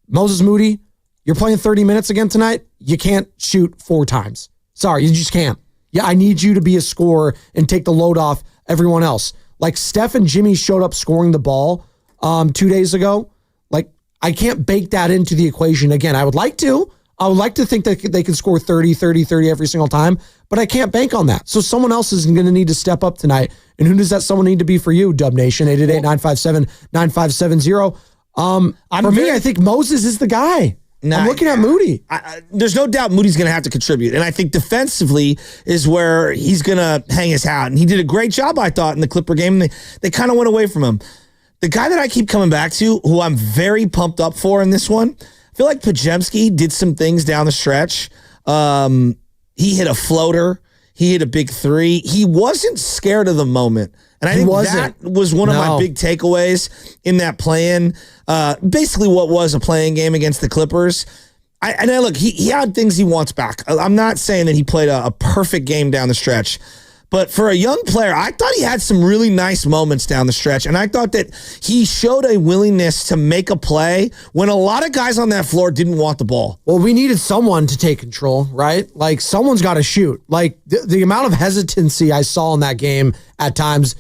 Moses Moody, you're playing 30 minutes again tonight. You can't shoot 4 times. Sorry, you just can't. Yeah, I need you to be a scorer and take the load off everyone else. Like Steph and Jimmy showed up scoring the ball 2 days ago. Like, I can't bake that into the equation again. I would like to. I would like to think that they can score 30 every single time, but I can't bank on that. So someone else is going to need to step up tonight. And who does that someone need to be for you, Dub Nation? 888-957-9570. For me, I think Moses is the guy. I'm looking at Moody. There's no doubt Moody's going to have to contribute. And I think defensively is where he's going to hang his hat. And he did a great job, I thought, in the Clipper game. They kind of went away from him. The guy that I keep coming back to, who I'm very pumped up for in this one, I feel like Pajemski did some things down the stretch. He hit a floater. He hit a big 3. He wasn't scared of the moment. And I think that was one of my big takeaways in that play-in. Basically what was a play-in game against the Clippers. Look, he had things he wants back. I'm not saying that he played a perfect game down the stretch. But for a young player, I thought he had some really nice moments down the stretch. And I thought that he showed a willingness to make a play when a lot of guys on that floor didn't want the ball. Well, we needed someone to take control, right? Like, someone's got to shoot. Like, the amount of hesitancy I saw in that game at times,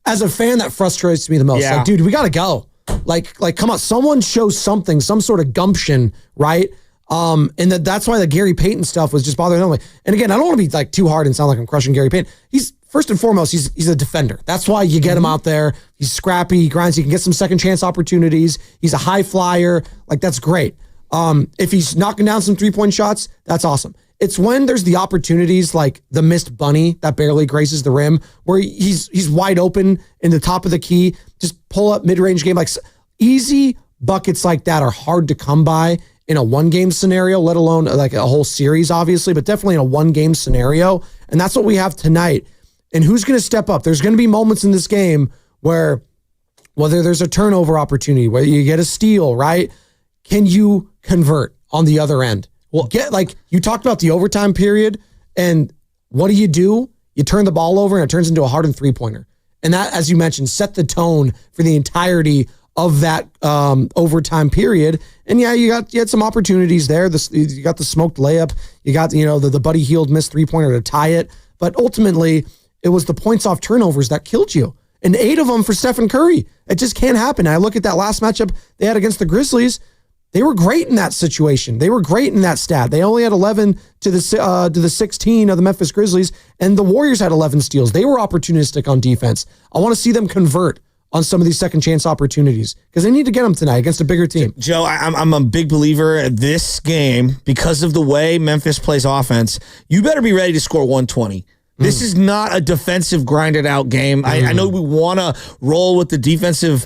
as a fan, that frustrates me the most. Yeah. Like, dude, we got to go. Like, come on, someone show something, some sort of gumption, right? And that's why the Gary Payton stuff was just bothering me. And again, I don't want to be like too hard and sound like I'm crushing Gary Payton. He's first and foremost, he's a defender. That's why you get him out there. He's scrappy, he grinds, he can get some second chance opportunities. He's a high flyer. Like, that's great. If he's knocking down some 3-point shots, that's awesome. It's when there's the opportunities like the missed bunny that barely graces the rim, where he's wide open in the top of the key, just pull up mid-range game. Like, easy buckets like that are hard to come by in a one-game scenario, let alone like a whole series, obviously, but definitely in a one-game scenario. And that's what we have tonight. And who's going to step up? There's going to be moments in this game where, whether there's a turnover opportunity, whether you get a steal, right? Can you convert on the other end? Well, you talked about the overtime period, and what do? You turn the ball over and it turns into a Harden 3-pointer. And that, as you mentioned, set the tone for the entirety of that overtime period. And yeah, you had some opportunities there. You got the smoked layup. You got the Buddy Hield missed 3-pointer to tie it. But ultimately, it was the points off turnovers that killed you. And 8 of them for Stephen Curry. It just can't happen. I look at that last matchup they had against the Grizzlies. They were great in that situation. They were great in that stat. They only had 11 to the 16 of the Memphis Grizzlies, and the Warriors had 11 steals. They were opportunistic on defense. I want to see them convert on some of these second chance opportunities because they need to get them tonight against a bigger team. Joe, I'm a big believer in this game because of the way Memphis plays offense. You better be ready to score 120. This is not a defensive grinded out game. I know we want to roll with the defensive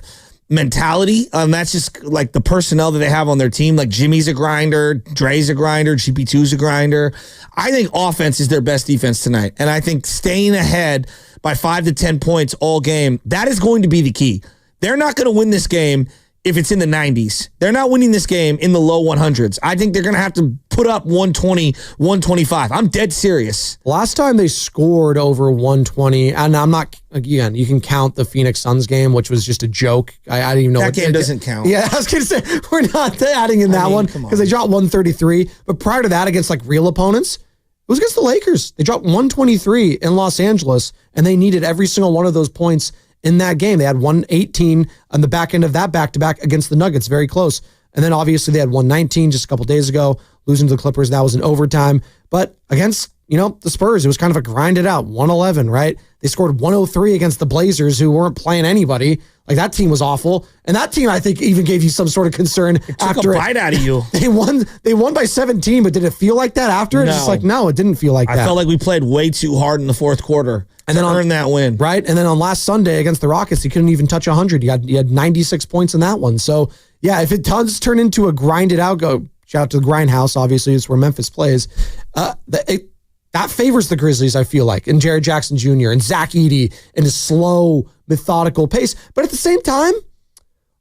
mentality. That's just like the personnel that they have on their team. Like Jimmy's a grinder, Dre's a grinder, GP2's a grinder. I think offense is their best defense tonight. And I think staying ahead by 5 to 10 points all game, that is going to be the key. They're not going to win this game if it's in the 90s. They're not winning this game in the low 100s. I think they're going to have to put up 120, 125. I'm dead serious. Last time they scored over 120, and I'm not, again, you can count the Phoenix Suns game, which was just a joke. I didn't even know. That game doesn't count. Yeah, I was going to say, we're not adding in that one because they dropped 133. But prior to that, against like real opponents, it was against the Lakers. They dropped 123 in Los Angeles, and they needed every single one of those points in that game. They had 118 on the back end of that back-to-back against the Nuggets, very close. And then obviously they had 119 just a couple days ago, losing to the Clippers. That was in overtime. But against, the Spurs, it was kind of a grinded out 111, right? They scored 103 against the Blazers, who weren't playing anybody. Like, that team was awful. And that team, I think, even gave you some sort of concern after a bite out of you. They won by 17, but did it feel like that after? It's just like, no, it didn't feel like that. I felt like we played way too hard in the fourth quarter and then earn that win. Right? And then on last Sunday against the Rockets, he couldn't even touch 100. He had 96 points in that one. So, yeah, if it does turn into a grinded out, shout out to the Grindhouse, obviously, it's where Memphis plays. that favors the Grizzlies, I feel like, and Jared Jackson Jr. and Zach Edey and his slow, methodical pace. But at the same time,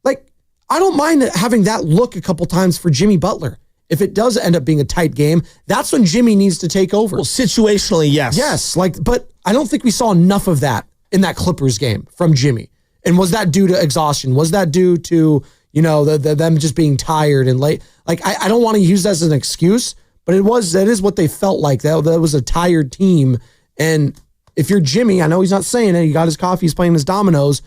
like, I don't mind having that look a couple times for Jimmy Butler. If it does end up being a tight game, that's when Jimmy needs to take over. Well, situationally, yes. Yes, but I don't think we saw enough of that in that Clippers game from Jimmy. And was that due to exhaustion? Was that due to, them just being tired and late? Like, I don't want to use that as an excuse, but that is what they felt like. That was a tired team. And if you're Jimmy, I know he's not saying it. He got his coffee, he's playing his dominoes.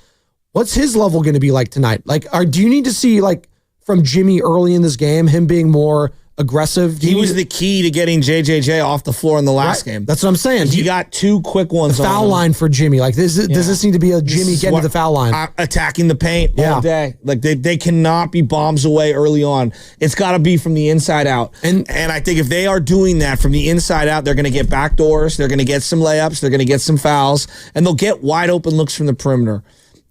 What's his level going to be like tonight? Like, do you need to see, like, from Jimmy early in this game, him being more aggressive? He was the key to getting JJJ off the floor in the last game. That's what I'm saying. He got 2 quick ones. The foul line for Jimmy. Like, does this need to be a Jimmy getting to the foul line? Attacking the paint all day. Like, they cannot be bombs away early on. It's got to be from the inside out. And I think if they are doing that from the inside out, they're going to get back doors. They're going to get some layups. They're going to get some fouls. And they'll get wide open looks from the perimeter.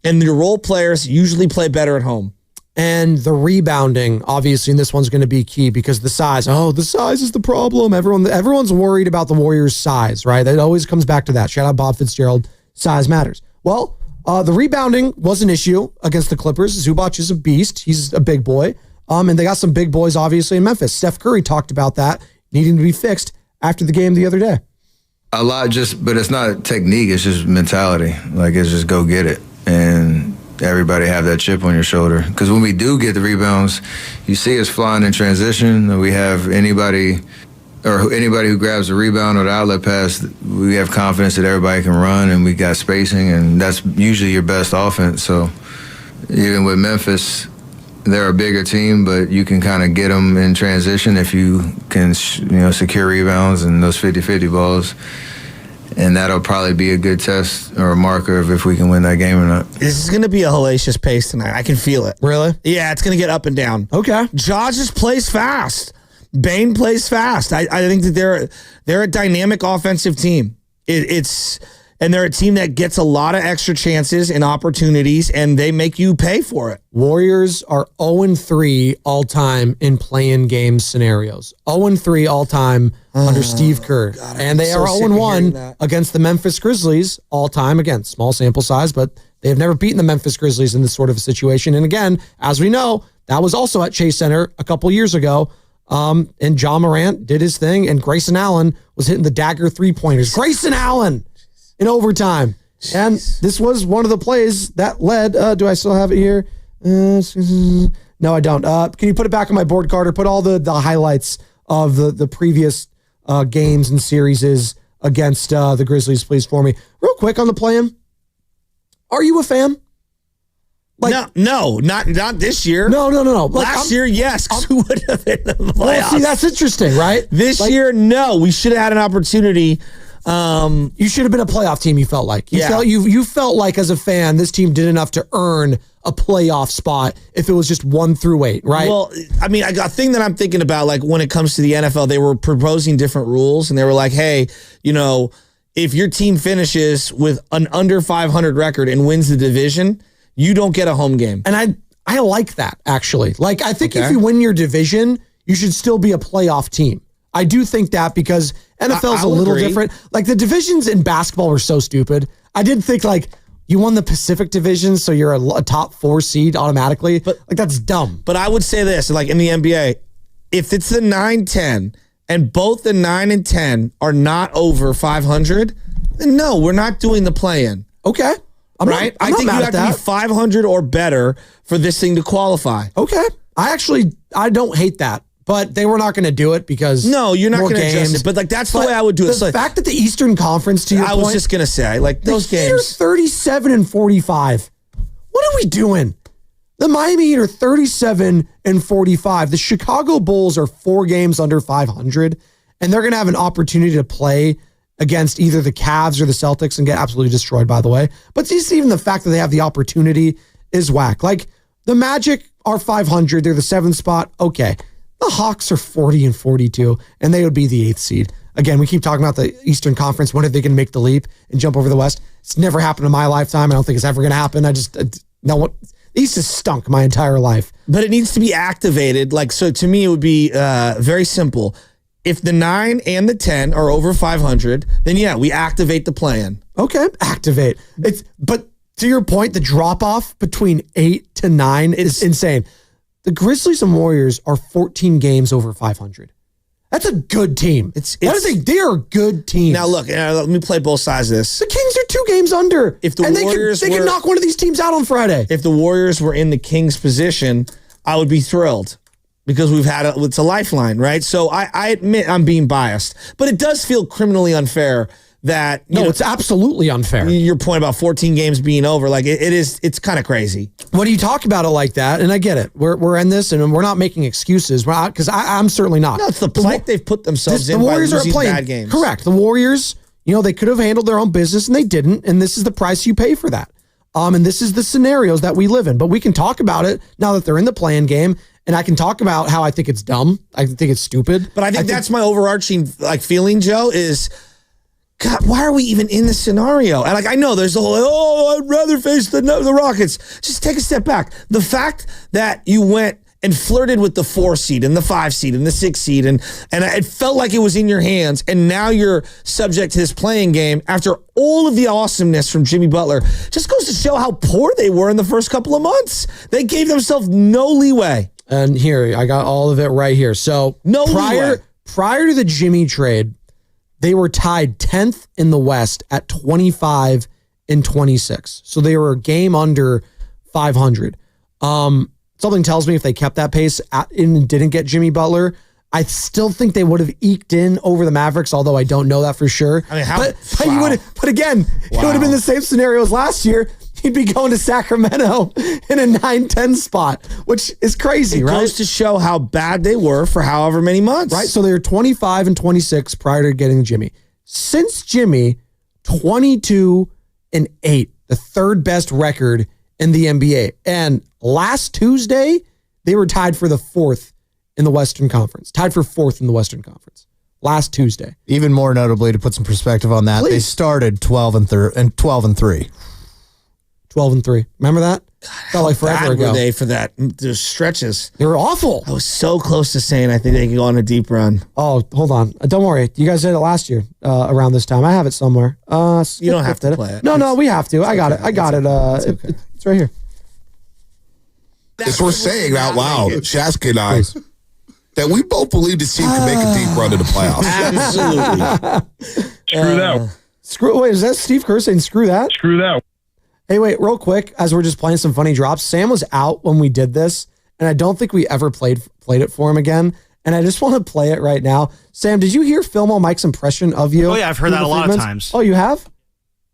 And the role players usually play better at home. And the rebounding, obviously, and this one's going to be key because the size. Oh, the size is the problem. Everyone's worried about the Warriors' size, right? It always comes back to that. Shout out Bob Fitzgerald. Size matters. Well, the rebounding was an issue against the Clippers. Zubac is a beast. He's a big boy. And they got some big boys, obviously, in Memphis. Steph Curry talked about that needing to be fixed after the game the other day. A lot but it's not technique. It's just mentality. Like, it's just go get it. And everybody have that chip on your shoulder. Because when we do get the rebounds, you see us flying in transition. We have anybody who grabs the rebound or the outlet pass, we have confidence that everybody can run and we got spacing, and that's usually your best offense. So even with Memphis, they're a bigger team, but you can kind of get them in transition if you can secure rebounds and those 50-50 balls. And that'll probably be a good test or a marker of if we can win that game or not. This is going to be a hellacious pace tonight. I can feel it. Really? Yeah, it's going to get up and down. Okay. Ja just plays fast. Bane plays fast. I think that they're a dynamic offensive team. And they're a team that gets a lot of extra chances and opportunities, and they make you pay for it. Warriors are 0-3 all-time in play-in game scenarios. 0-3 all-time under Steve Kerr. God, and they are 0-1 against the Memphis Grizzlies all-time. Again, small sample size, but they have never beaten the Memphis Grizzlies in this sort of a situation. And again, as we know, that was also at Chase Center a couple years ago. And John Morant did his thing, and Grayson Allen was hitting the dagger three-pointers. Grayson Allen! In overtime. Jeez. And this was one of the plays that led, do I still have it here? No, I don't. Can you put it back on my board, Carter? Put all the highlights of the previous games and series against the Grizzlies, please, for me. Real quick on the play-in. Are you a fan? Like, no, not this year. No. Like, Last year, yes, because we would have been in the playoffs. Well, see, that's interesting, right? This year, no. We should have had an opportunity. You should have been a playoff team, you felt like. You felt like, as a fan, this team did enough to earn a playoff spot if it was just 1 through 8, right? Well, I mean, a thing that I'm thinking about, like, when it comes to the NFL, they were proposing different rules, and they were like, hey, if your team finishes with an under 500 record and wins the division, you don't get a home game. And I like that, actually. Like, I think if you win your division, you should still be a playoff team. I do think that because NFL's a little different. Like, the divisions in basketball were so stupid. I did think, like, you won the Pacific Division, so you're a top 4 seed automatically. But, like, that's dumb. But I would say this, like, in the NBA, if it's the 9-10 and both the 9 and 10 are not over 500, then no, we're not doing the play-in. Okay. I think you have to be 500 or better for this thing to qualify. Okay. I don't hate that. But they were not going to do it because no, you're not going to adjust it. But like that's the way I would do it. The fact that the Eastern Conference, to your point, I was just going to say, like those games, 37-45. What are we doing? The Miami Heat are 37-45. The Chicago Bulls are 4 games under 500, and they're going to have an opportunity to play against either the Cavs or the Celtics and get absolutely destroyed, by the way. But just even the fact that they have the opportunity is whack. Like, the Magic are 500. They're the 7th spot. Okay. The Hawks are 40-42, and they would be the 8th seed. Again, we keep talking about the Eastern Conference. When are they going to make the leap and jump over the West? It's never happened in my lifetime. I don't think it's ever going to happen. The East has stunk my entire life. But it needs to be activated. Like, so to me, it would be very simple. If the 9 and the 10 are over 500, then yeah, we activate the plan. Okay, activate. But to your point, the drop-off between 8 to 9 is insane. The Grizzlies and Warriors are 14 games over 500. That's a good team. They are a good team. Now look, let me play both sides of this. The Kings are 2 games under. If the Warriors they can knock one of these teams out on Friday. If the Warriors were in the Kings' position, I would be thrilled because it's a lifeline, right? So I admit I'm being biased, but it does feel criminally unfair that it's absolutely unfair. Your point about 14 games being over, like it's kind of crazy. When you talk about it like that, and I get it, we're in this, and we're not making excuses. Because I'm certainly not. No, it's the plight they've put themselves in. The Warriors are playing bad games. Correct. The Warriors, they could have handled their own business, and they didn't. And this is the price you pay for that. And this is the scenarios that we live in. But we can talk about it now that they're in the play-in game. And I can talk about how I think it's dumb. I think it's stupid. But I think that's my overarching feeling, Joe, is, God, why are we even in this scenario? And I know there's a whole, I'd rather face the Rockets. Just take a step back. The fact that you went and flirted with the 4 seed and the 5 seed and the 6 seed, and it felt like it was in your hands, and now you're subject to this playing game after all of the awesomeness from Jimmy Butler, just goes to show how poor they were in the first couple of months. They gave themselves no leeway. And here, I got all of it right here. So prior to the Jimmy trade, they were tied 10th in the West at 25 and 26. So they were a game under 500. Something tells me if they kept that pace and didn't get Jimmy Butler, I still think they would have eked in over the Mavericks, although I don't know that for sure. I mean, but again, it would have been the same scenario as last year. He'd be going to Sacramento in a 9-10 spot, which is crazy, right? It goes to show how bad they were for however many months. Right, so they were 25 and 26 prior to getting Jimmy. Since Jimmy, 22 and 8, the third best record in the NBA. And last Tuesday, they were tied for the 4th in the Western Conference. Tied for 4th in the Western Conference. Last Tuesday. Even more notably, to put some perspective on that, they started 12 and 3. 12 and 3. Remember that? Felt like forever ago. Were they for that? There's stretches. They were awful. I was so close to saying I think they could go on a deep run. Oh, hold on. Don't worry. You guys did it last year around this time. I have it somewhere. You don't have to play it. No, we have to. I got it. It's right here. It's worth saying out loud, Shasky and I, that we both believe this team can make a deep run to the playoffs. Absolutely. Screw that. Wait, is that Steve Kerr saying screw that? Screw that. Hey, wait, real quick, as we're just playing some funny drops, Sam was out when we did this, and I don't think we ever played it for him again, and I just want to play it right now. Sam, did you hear Fillmore Mike's impression of you? Oh, yeah, I've heard that a lot of times. Oh, you have?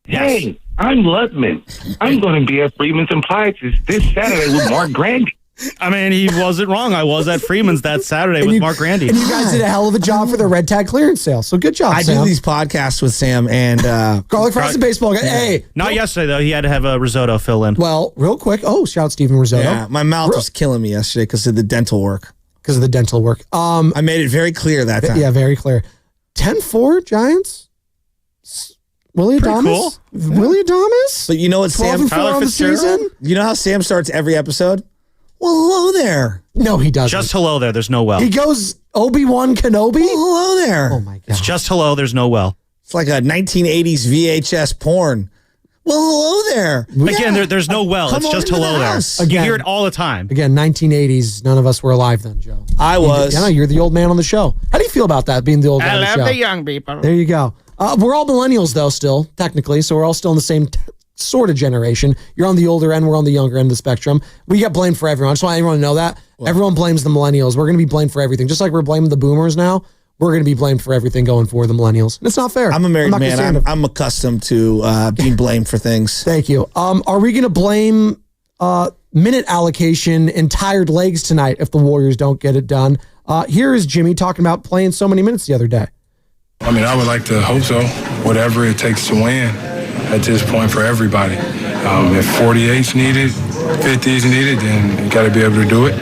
Yes. Hey, I'm Ludman. I'm going to be at Freeman's Appliances this Saturday with Mark Grandy. I mean, he wasn't wrong. I was at Freeman's that Saturday with Mark Grandy. And you guys did a hell of a job for the red tag clearance sale. So good job, Sam. I do these podcasts with Sam and Garlic Fries and Baseball guy. Hey. Not yesterday, though. He had to have a risotto fill in. Well, real quick. Oh, shout out Steven Risotto. Yeah, my mouth was killing me yesterday because of the dental work. I made it very clear that time. Yeah, very clear. 10-4 Giants. Willie Adamas? Cool. Willie Adamas? But you know what, Sam? Tyler on the season? You know how Sam starts every episode? Well, hello there. No, he doesn't. Just hello there. There's no well. He goes Obi-Wan Kenobi? Well, hello there. Oh, my God. It's just hello. There's no well. It's like a 1980s VHS porn. Well, hello there. Again, there's no well. It's just hello there. Again, you hear it all the time. Again, 1980s. None of us were alive then, Joe. I was. Yeah, you're the old man on the show. How do you feel about that, being the old man on the show? I love the young people. There you go. We're all millennials, though, still, technically, so we're all still in the same sort of generation. You're on the older end, we're on the younger end of the spectrum. We get blamed for everyone. I just want everyone to know that. Everyone blames the millennials. We're going to be blamed for everything. Just like we're blaming the boomers now, we're going to be blamed for everything going forward, the millennials. And it's not fair. I'm a married man. I'm accustomed to being blamed for things. Thank you. Are we going to blame minute allocation and tired legs tonight if the Warriors don't get it done? Here is Jimmy talking about playing so many minutes the other day. I mean, I would like to hope so. Whatever it takes to win at this point for everybody. If 48's needed, 50's needed, then you got to be able to do it.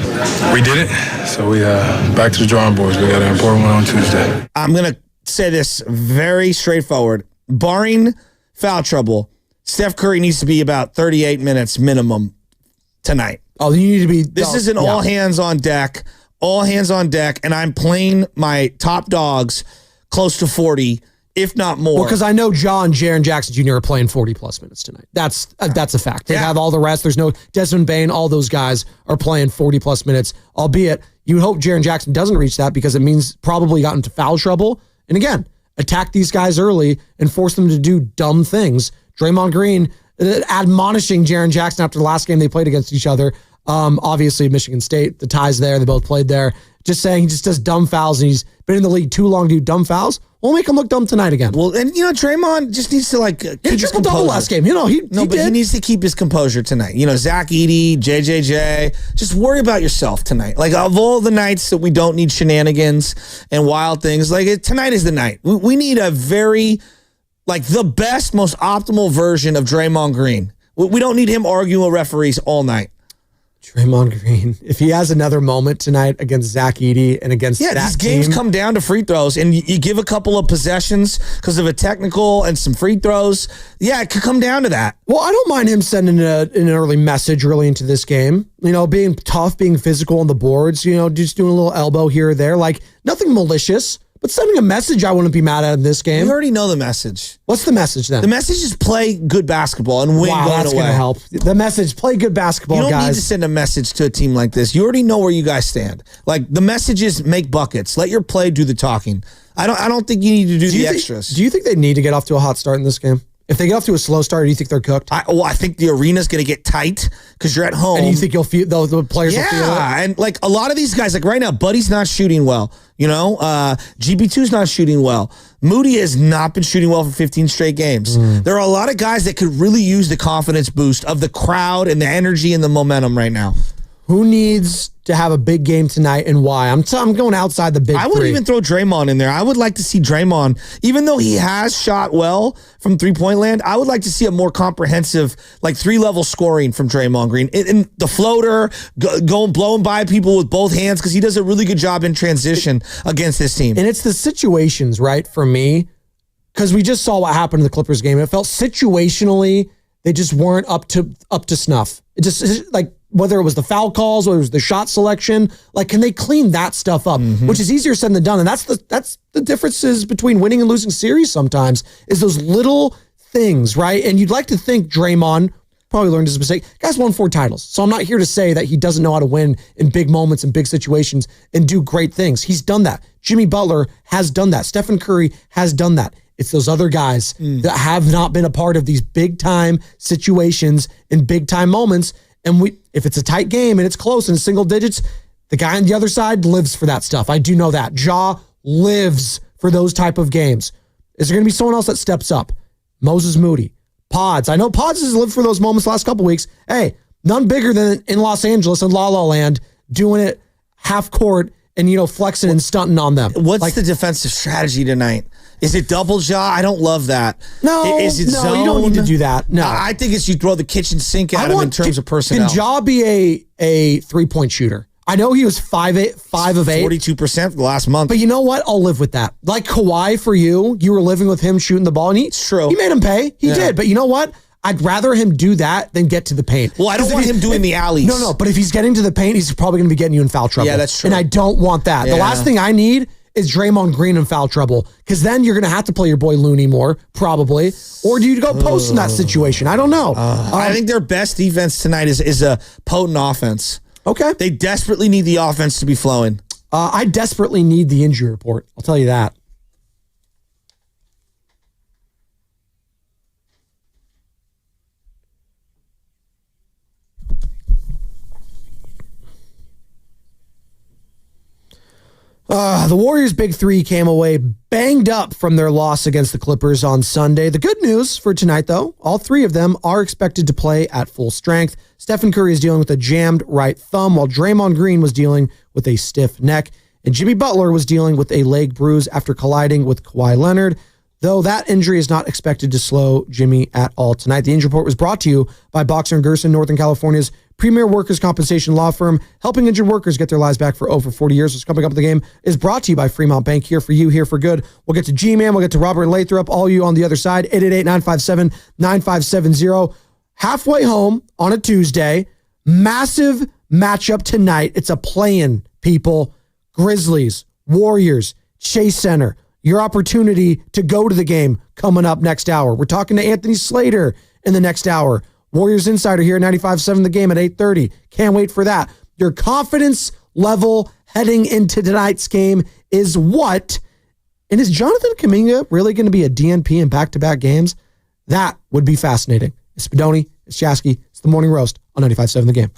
We did it, so we back to the drawing boards. We got an important one on Tuesday. I'm going to say this very straightforward. Barring foul trouble, Steph Curry needs to be about 38 minutes minimum tonight. Oh, you need to be. This is an all hands on deck. all hands on deck, and I'm playing my top dogs close to 40, if not more. Well, because I know Ja and Jaren Jackson Jr. are playing 40-plus minutes tonight. That's a fact. They have all the rest. There's no Desmond Bane. All those guys are playing 40-plus minutes, albeit you would hope Jaren Jackson doesn't reach that because it means probably got into foul trouble. And again, attack these guys early and force them to do dumb things. Draymond Green admonishing Jaren Jackson after the last game they played against each other. Obviously, Michigan State, the ties there. They both played there. Just saying he just does dumb fouls, and he's been in the league too long to do dumb fouls. We'll make him look dumb tonight again. Well, and Draymond just needs to keep his composure. Last game. He needs to keep his composure tonight. Zach Edey, JJJ, just worry about yourself tonight. Of all the nights that we don't need shenanigans and wild things, tonight is the night. We need a very, the best, most optimal version of Draymond Green. We don't need him arguing with referees all night. Draymond Green, if he has another moment tonight against Zach Edey and against that these games team, come down to free throws, and you give a couple of possessions because of a technical and some free throws. Yeah, it could come down to that. Well, I don't mind him sending an early message early into this game. Being tough, being physical on the boards, just doing a little elbow here or there. Nothing malicious. But sending a message, I wouldn't be mad at in this game. We already know the message. What's the message then? The message is play good basketball and win. Wow, that's going to help. The message, play good basketball, guys. You don't need to send a message to a team like this. You already know where you guys stand. The message is make buckets. Let your play do the talking. I don't think you need to do the extras. Do you think they need to get off to a hot start in this game? If they get off to a slow start, do you think they're cooked? I think the arena's going to get tight because you're at home. And you think you'll feel the players will feel it? Yeah, and a lot of these guys, right now, Buddy's not shooting well. GB2's not shooting well. Moody has not been shooting well for 15 straight games. There are a lot of guys that could really use the confidence boost of the crowd and the energy and the momentum right now. Who needs to have a big game tonight and why? I'm going outside the big I wouldn't even throw Draymond in there. I would like to see Draymond, even though he has shot well from three-point land, I would like to see a more comprehensive, three-level scoring from Draymond Green. And the floater, blowing by people with both hands, because he does a really good job in transition against this team. And it's the situations, right, for me, because we just saw what happened in the Clippers game. It felt situationally, they just weren't up to snuff. It just, whether it was the foul calls, whether it was the shot selection, can they clean that stuff up? Which is easier said than done. And that's the differences between winning and losing series sometimes, is those little things, right? And you'd like to think Draymond probably learned his mistake. Guy's won 4 titles. So I'm not here to say that he doesn't know how to win in big moments and big situations and do great things. He's done that. Jimmy Butler has done that. Stephen Curry has done that. It's those other guys that have not been a part of these big-time situations and big-time moments. And if it's a tight game and it's close and it's single digits, the guy on the other side lives for that stuff. I do know that. Ja lives for those type of games. Is there going to be someone else that steps up? Moses Moody. Pods. I know Pods has lived for those moments the last couple weeks. Hey, none bigger than in Los Angeles and La La Land doing it half court and, flexing and stunting on them. What's the defensive strategy tonight? Is it double Ja? I don't love that. No, is it zone? You don't need to do that. No. I think it's you throw the kitchen sink at him in terms of personnel. Can Ja be a three-point shooter? I know he was 5 of 8. 42% for the last month. But you know what? I'll live with that. Like Kawhi for you were living with him shooting the ball, and it's true. He made him pay. He did. But you know what? I'd rather him do that than get to the paint. Well, I don't want him doing the alleys. No. But if he's getting to the paint, he's probably going to be getting you in foul trouble. Yeah, that's true. And I don't want that. Yeah. The last thing I need is Draymond Green in foul trouble, because then you're going to have to play your boy Looney more, probably. Or do you go post in that situation? I don't know. I think their best defense tonight is a potent offense. Okay. They desperately need the offense to be flowing. I desperately need the injury report. I'll tell you that. The Warriors' big three came away banged up from their loss against the Clippers on Sunday. The good news for tonight, though, all 3 of them are expected to play at full strength. Stephen Curry is dealing with a jammed right thumb, while Draymond Green was dealing with a stiff neck. And Jimmy Butler was dealing with a leg bruise after colliding with Kawhi Leonard, though that injury is not expected to slow Jimmy at all tonight. The injury report was brought to you by Boxer & Gerson, Northern California's premier workers' compensation law firm, helping injured workers get their lives back for over 40 years. What's coming up in the game is brought to you by Fremont Bank, here for you, here for good. We'll get to G-Man, we'll get to Robert Lathrop, all you on the other side, 888-957-9570. Halfway home on a Tuesday, massive matchup tonight. It's a play-in people. Grizzlies, Warriors, Chase Center. Your opportunity to go to the game coming up next hour. We're talking to Anthony Slater in the next hour. Warriors Insider here at 95.7 The Game at 8:30. Can't wait for that. Your confidence level heading into tonight's game is what? And is Jonathan Kaminga really going to be a DNP in back-to-back games? That would be fascinating. It's Spadoni, it's Jasky, it's the Morning Roast on 95.7 The Game.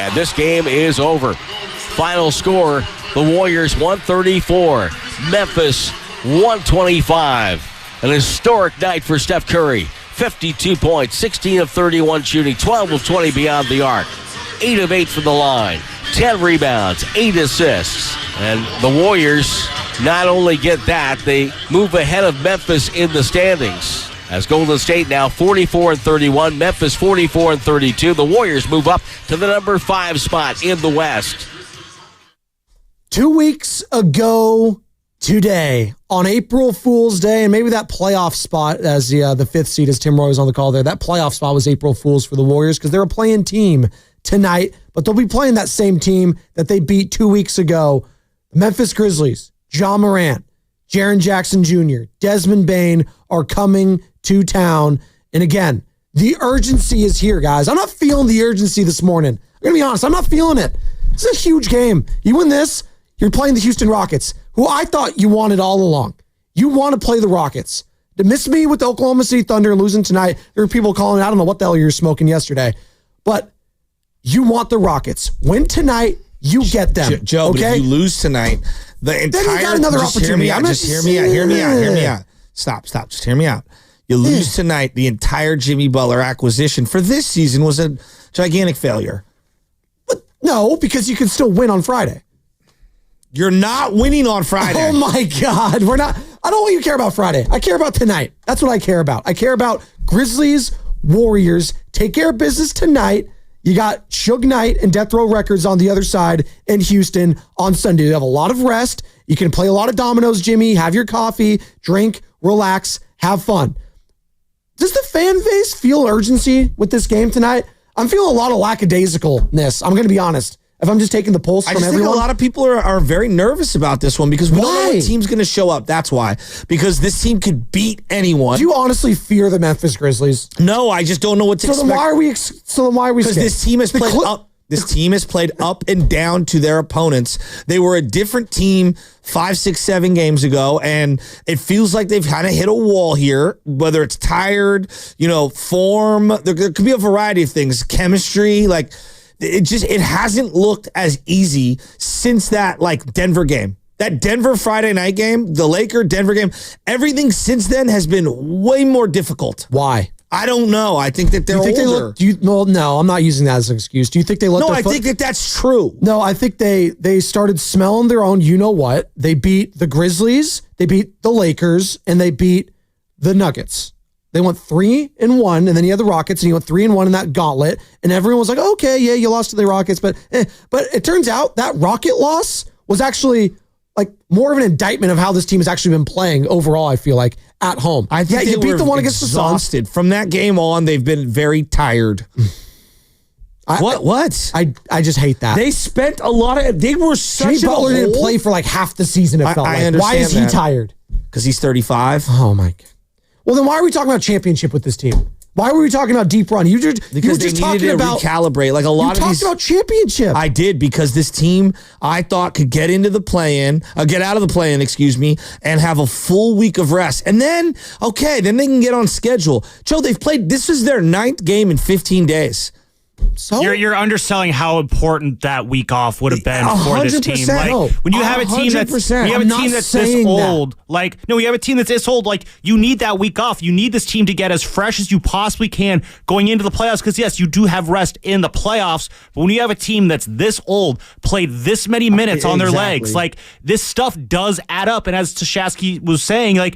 And this game is over. Final score, the Warriors 134, Memphis 125. An historic night for Steph Curry. 52 points, 16 of 31 shooting, 12 of 20 beyond the arc, 8 of 8 from the line, 10 rebounds, 8 assists. And the Warriors not only get that, they move ahead of Memphis in the standings. As Golden State now 44-31, Memphis 44-32. The Warriors move up to the number 5 spot in the West. 2 weeks ago today, on April Fool's Day, and maybe that playoff spot as the 5th seed, as Tim Roy was on the call there, that playoff spot was April Fool's for the Warriors because they're a playing team tonight, but they'll be playing that same team that they beat 2 weeks ago. Memphis Grizzlies, Ja Morant, Jaren Jackson Jr., Desmond Bane are coming to town. And again, the urgency is here, guys. I'm not feeling the urgency this morning. I'm going to be honest. I'm not feeling it. This is a huge game. You win this, you're playing the Houston Rockets, who I thought you wanted all along. You want to play the Rockets. To miss me with the Oklahoma City Thunder losing tonight, there were people calling, I don't know what the hell you were smoking yesterday, but you want the Rockets. Win tonight, you get them. Joe, okay? but if you lose tonight, the entire... Then you got another opportunity. Just hear me out. Stop. Just hear me out. You lose tonight, the entire Jimmy Butler acquisition for this season was a gigantic failure. But no, because you can still win on Friday. You're not winning on Friday. Oh my God. We're not. I don't want you to care about Friday. I care about tonight. That's what I care about. I care about Grizzlies, Warriors. Take care of business tonight. You got Suge Knight and Death Row Records on the other side in Houston on Sunday. You have a lot of rest. You can play a lot of dominoes, Jimmy. Have your coffee, drink, relax, have fun. Does the fan base feel urgency with this game tonight? I'm feeling a lot of lackadaisicalness. I'm going to be honest. If I'm just taking the pulse from everyone. I think a lot of people are very nervous about this one because we don't know what team's going to show up. That's why. Because this team could beat anyone. Do you honestly fear the Memphis Grizzlies? No, I just don't know what to expect. Then why are we scared? Because this team has played up. This team has played up and down to their opponents. They were a different team 5, 6, 7 games ago, and it feels like they've kind of hit a wall here, whether it's tired, form. There could be a variety of things. Chemistry, it hasn't looked as easy since that Denver game. That Denver Friday night game, the Denver game, everything since then has been way more difficult. Why? I don't know. I think that they're older. No, I'm not using that as an excuse. Do you think they let I think that that's true. No, I think they started smelling their own you-know-what. They beat the Grizzlies, they beat the Lakers, and they beat the Nuggets. They went 3-1, and then you had the Rockets, and you went 3-1 in that gauntlet, and everyone was like, okay, yeah, you lost to the Rockets, but it turns out that Rocket loss was actually more of an indictment of how this team has actually been playing overall, I feel like, at home. I think you beat the one against the Suns. From that game on, they've been very tired. What? I just hate that. They spent a lot of... They were such Jimmy Butler didn't play for half the season, it felt like. Understand why is he tired? Because he's 35. Oh, my God. Well, then why are we talking about championship with this team? Why were we talking about deep run? Because they needed to recalibrate. You talked about championship. I did, because this team, I thought, could get out of the play-in, and have a full week of rest. And then, then they can get on schedule. Joe, this is their 9th game in 15 days. So you're underselling how important that week off would have been for this team. When you have a team that's this old, you have a team that's this old. You need that week off. You need this team to get as fresh as you possibly can going into the playoffs. Because yes, you do have rest in the playoffs, but when you have a team that's this old, played this many minutes on their legs, this stuff does add up. And as Tashasky was saying, 8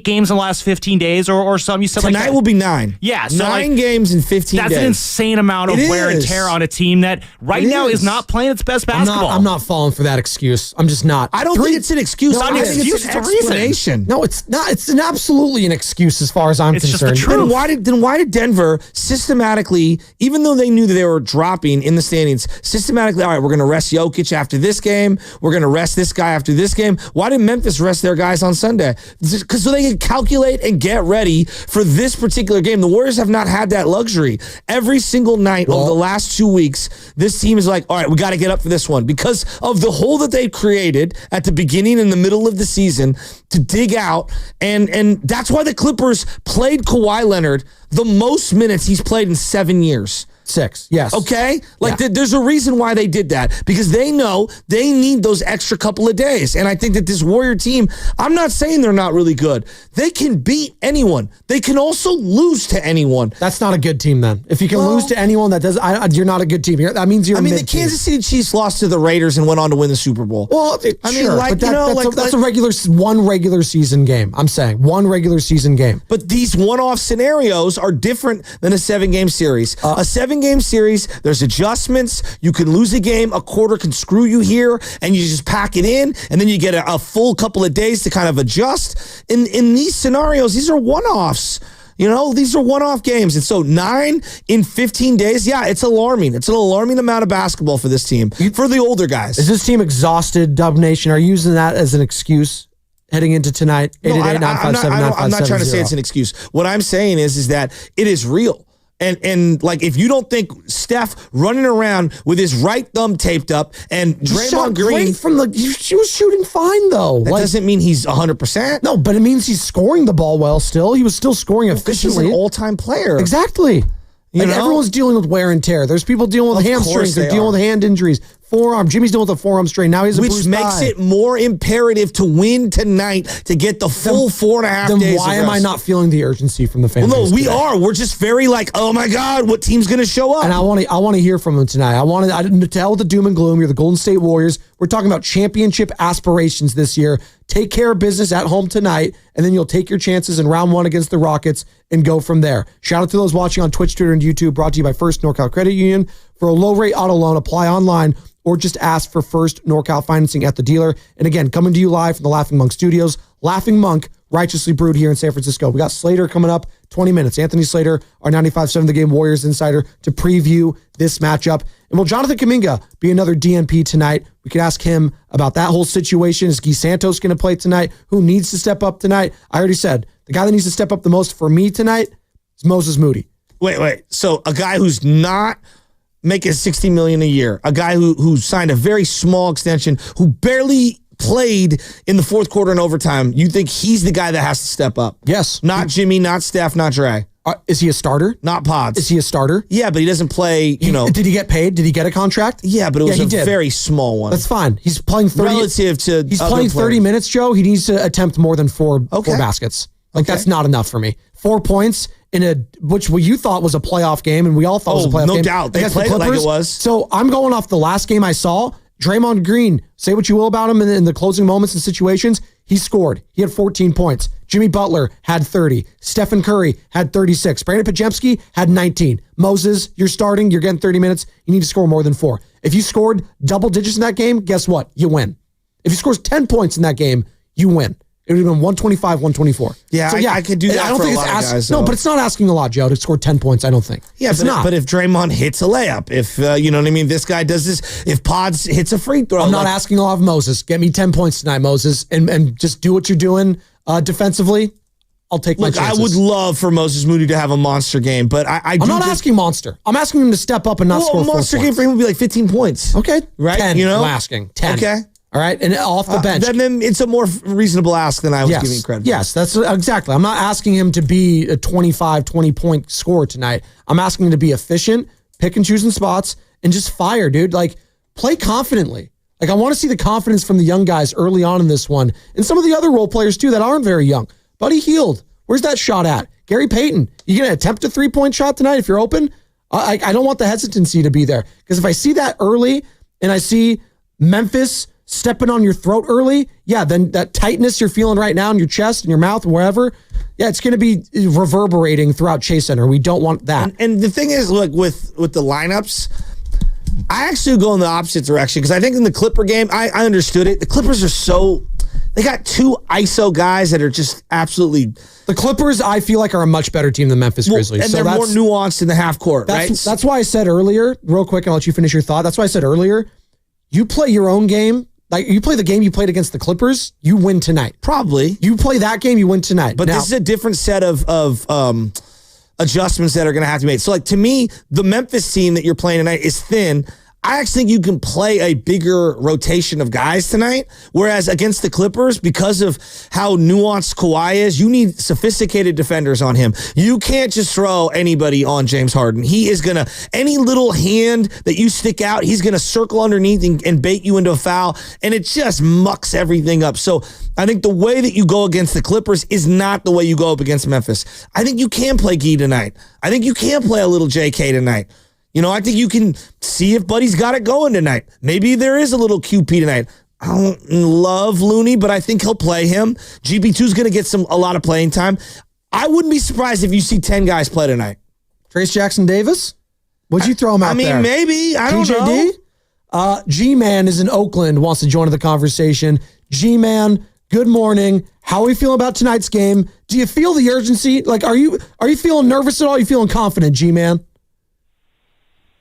games in the last 15 days or something. You said tonight will be 9. Yeah, so 9 games in 15 days. That's an insane amount of wear and tear on a team that now is not playing its best basketball. I'm not falling for that excuse. I'm just not. I don't think it's an excuse. It's not an excuse. It's an explanation. No, it's not. It's absolutely an excuse as far as I'm concerned. Just the truth. Then why did Denver systematically, even though they knew that they were dropping in the standings, systematically, all right, we're going to rest Jokic after this game. We're going to rest this guy after this game. Why did Memphis rest their guys on Sunday? Because so they can calculate and get ready for this particular game. The Warriors have not had that luxury. Every single night over the last 2 weeks, this team is all right, we got to get up for this one because of the hole that they created at the beginning and the middle of the season to dig out. And that's why the Clippers played Kawhi Leonard the most minutes he's played in 7 years. 6, yes. Okay? There's a reason why they did that, because they know they need those extra couple of days. And I think that this Warrior team, I'm not saying they're not really good. They can beat anyone. They can also lose to anyone. That's not a good team then. If you can lose to anyone, you're not a good team. That means you're the Kansas City Chiefs lost to the Raiders and went on to win the Super Bowl. Well, that's one regular season game. I'm saying one regular season game. But these one-off scenarios are different than a 7-game series. A 7-game series, there's adjustments. You can lose a game. A quarter can screw you here, and you just pack it in, and then you get a full couple of days to kind of adjust. In these scenarios, these are one-offs. These are one-off games. And so 9 in 15 days, it's alarming. It's an alarming amount of basketball for this team, for the older guys. Is this team exhausted, Dub Nation? Are you using that as an excuse heading into tonight? I'm not trying to say it's an excuse. What I'm saying is that it is real. And if you don't think Steph running around with his right thumb taped up and Draymond Green she was shooting fine though. That doesn't mean he's 100%. No, but it means he's scoring the ball well still. He was still scoring efficiently. He's an all-time player. Exactly. Everyone's dealing with wear and tear. There's people dealing with hamstrings. They're dealing with hand injuries. Forearm. Jimmy's dealing with a forearm strain. Now he's which makes it more imperative to win tonight to get the full 4.5 days. Then why am I not feeling the urgency from the fans? Well, no, we are. We're just very oh my God, what team's going to show up? And I want to hear from them tonight. I didn't tell the doom and gloom. You're the Golden State Warriors. We're talking about championship aspirations this year. Take care of business at home tonight, and then you'll take your chances in round 1 against the Rockets and go from there. Shout out to those watching on Twitch, Twitter, and YouTube. Brought to you by First NorCal Credit Union. For a low-rate auto loan, apply online or just ask for First NorCal financing at the dealer. And again, coming to you live from the Laughing Monk Studios. Laughing Monk, righteously brewed here in San Francisco. We got Slater coming up, 20 minutes. Anthony Slater, our 95.7 The Game Warriors insider, to preview this matchup. And will Jonathan Kaminga be another DNP tonight? We could ask him about that whole situation. Is Guy Santos going to play tonight? Who needs to step up tonight? I already said, the guy that needs to step up the most for me tonight is Moses Moody. Wait. So a guy who's not making $60 million a year, a guy who signed a very small extension, who barely played in the fourth quarter and overtime, you think he's the guy that has to step up? Yes. Not Jimmy, not Steph, not Dre. Is he a starter? Not Pods. Is he a starter? Yeah, but he doesn't play, Did he get paid? Did he get a contract? Yeah, but it was a very small one. That's fine. He's playing 30. Relative to He's playing 30 minutes, Joe. He needs to attempt more than four baskets. That's not enough for me. 4 points in which you thought was a playoff game, and we all thought was a playoff game. No doubt. They played it like it was. So I'm going off the last game I saw. Draymond Green, say what you will about him in the closing moments and situations, he scored. He had 14 points. Jimmy Butler had 30. Stephen Curry had 36. Brandon Podziemski had 19. Moses, you're starting. You're getting 30 minutes. You need to score more than 4. If you scored double digits in that game, guess what? You win. If he scores 10 points in that game, you win. It would have been 125, 124. Yeah, so, I could do that. I don't think it's guys. No, but it's not asking a lot, Joe, to score 10 points. I don't think. Yeah, it's not. But if Draymond hits a layup, if you know what I mean, this guy does this. If Pods hits a free throw, I'm not asking a lot of Moses. Get me 10 points tonight, Moses, and just do what you're doing defensively. I'll take my chances. I would love for Moses Moody to have a monster game, but I'm not asking monster. I'm asking him to step up and not score 4 points. A monster game for him would be like 15 points. Okay, right? 10. I'm asking 10. Okay. All right, and off the bench. Then it's a more reasonable ask than I was giving credit for. Yes, that's exactly. I'm not asking him to be a 25, 20-point scorer tonight. I'm asking him to be efficient, pick and choose in spots, and just fire, dude. Play confidently. I want to see the confidence from the young guys early on in this one, and some of the other role players, too, that aren't very young. Buddy Hield, where's that shot at? Gary Payton, you going to attempt a 3-point shot tonight if you're open? I don't want the hesitancy to be there, because if I see that early and I see Memphis stepping on your throat early, then that tightness you're feeling right now in your chest and your mouth and wherever, it's going to be reverberating throughout Chase Center. We don't want that. And the thing is, look, with the lineups, I actually go in the opposite direction, because I think in the Clipper game, I understood it. The Clippers are they got 2 ISO guys that are just absolutely... The Clippers, I feel like, are a much better team than Memphis Grizzlies. And they're more nuanced in the half court, right? That's why I said earlier, real quick, and I'll let you finish your thought. That's why I said earlier, you play your own game. You play the game you played against the Clippers, you win tonight. Probably. You play that game, you win tonight. But this is a different set of adjustments that are going to have to be made. So, to me, the Memphis team that you're playing tonight is thin. I actually think you can play a bigger rotation of guys tonight, whereas against the Clippers, because of how nuanced Kawhi is, you need sophisticated defenders on him. You can't just throw anybody on James Harden. He is going to, any little hand that you stick out, he's going to circle underneath and bait you into a foul, and it just mucks everything up. So I think the way that you go against the Clippers is not the way you go up against Memphis. I think you can play Gee tonight. I think you can play a little JK tonight. I think you can see if Buddy's got it going tonight. Maybe there is a little QP tonight. I don't love Looney, but I think he'll play him. GP2's going to get a lot of playing time. I wouldn't be surprised if you see 10 guys play tonight. Trace Jackson Davis? Would you throw him out there? Maybe. I don't know. G-Man is in Oakland, wants to join the conversation. G-Man, good morning. How are we feeling about tonight's game? Do you feel the urgency? Like, are you feeling nervous at all? Are you feeling confident, G-Man?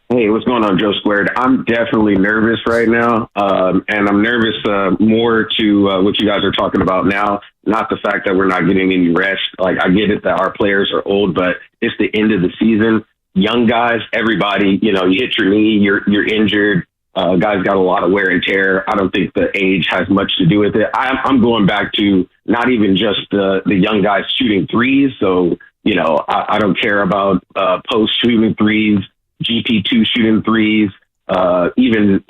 Hey, what's going on, Joe Squared? I'm definitely nervous right now, and I'm nervous more to what you guys are talking about now, not the fact that we're not getting any rest. Like, I get it that our players are old, but it's the end of the season. Young guys, everybody, you hit your knee, you're injured. Guys got a lot of wear and tear. I don't think the age has much to do with it. I'm going back to not even just the young guys shooting threes. So, I don't care about post shooting threes. GP2 shooting threes, even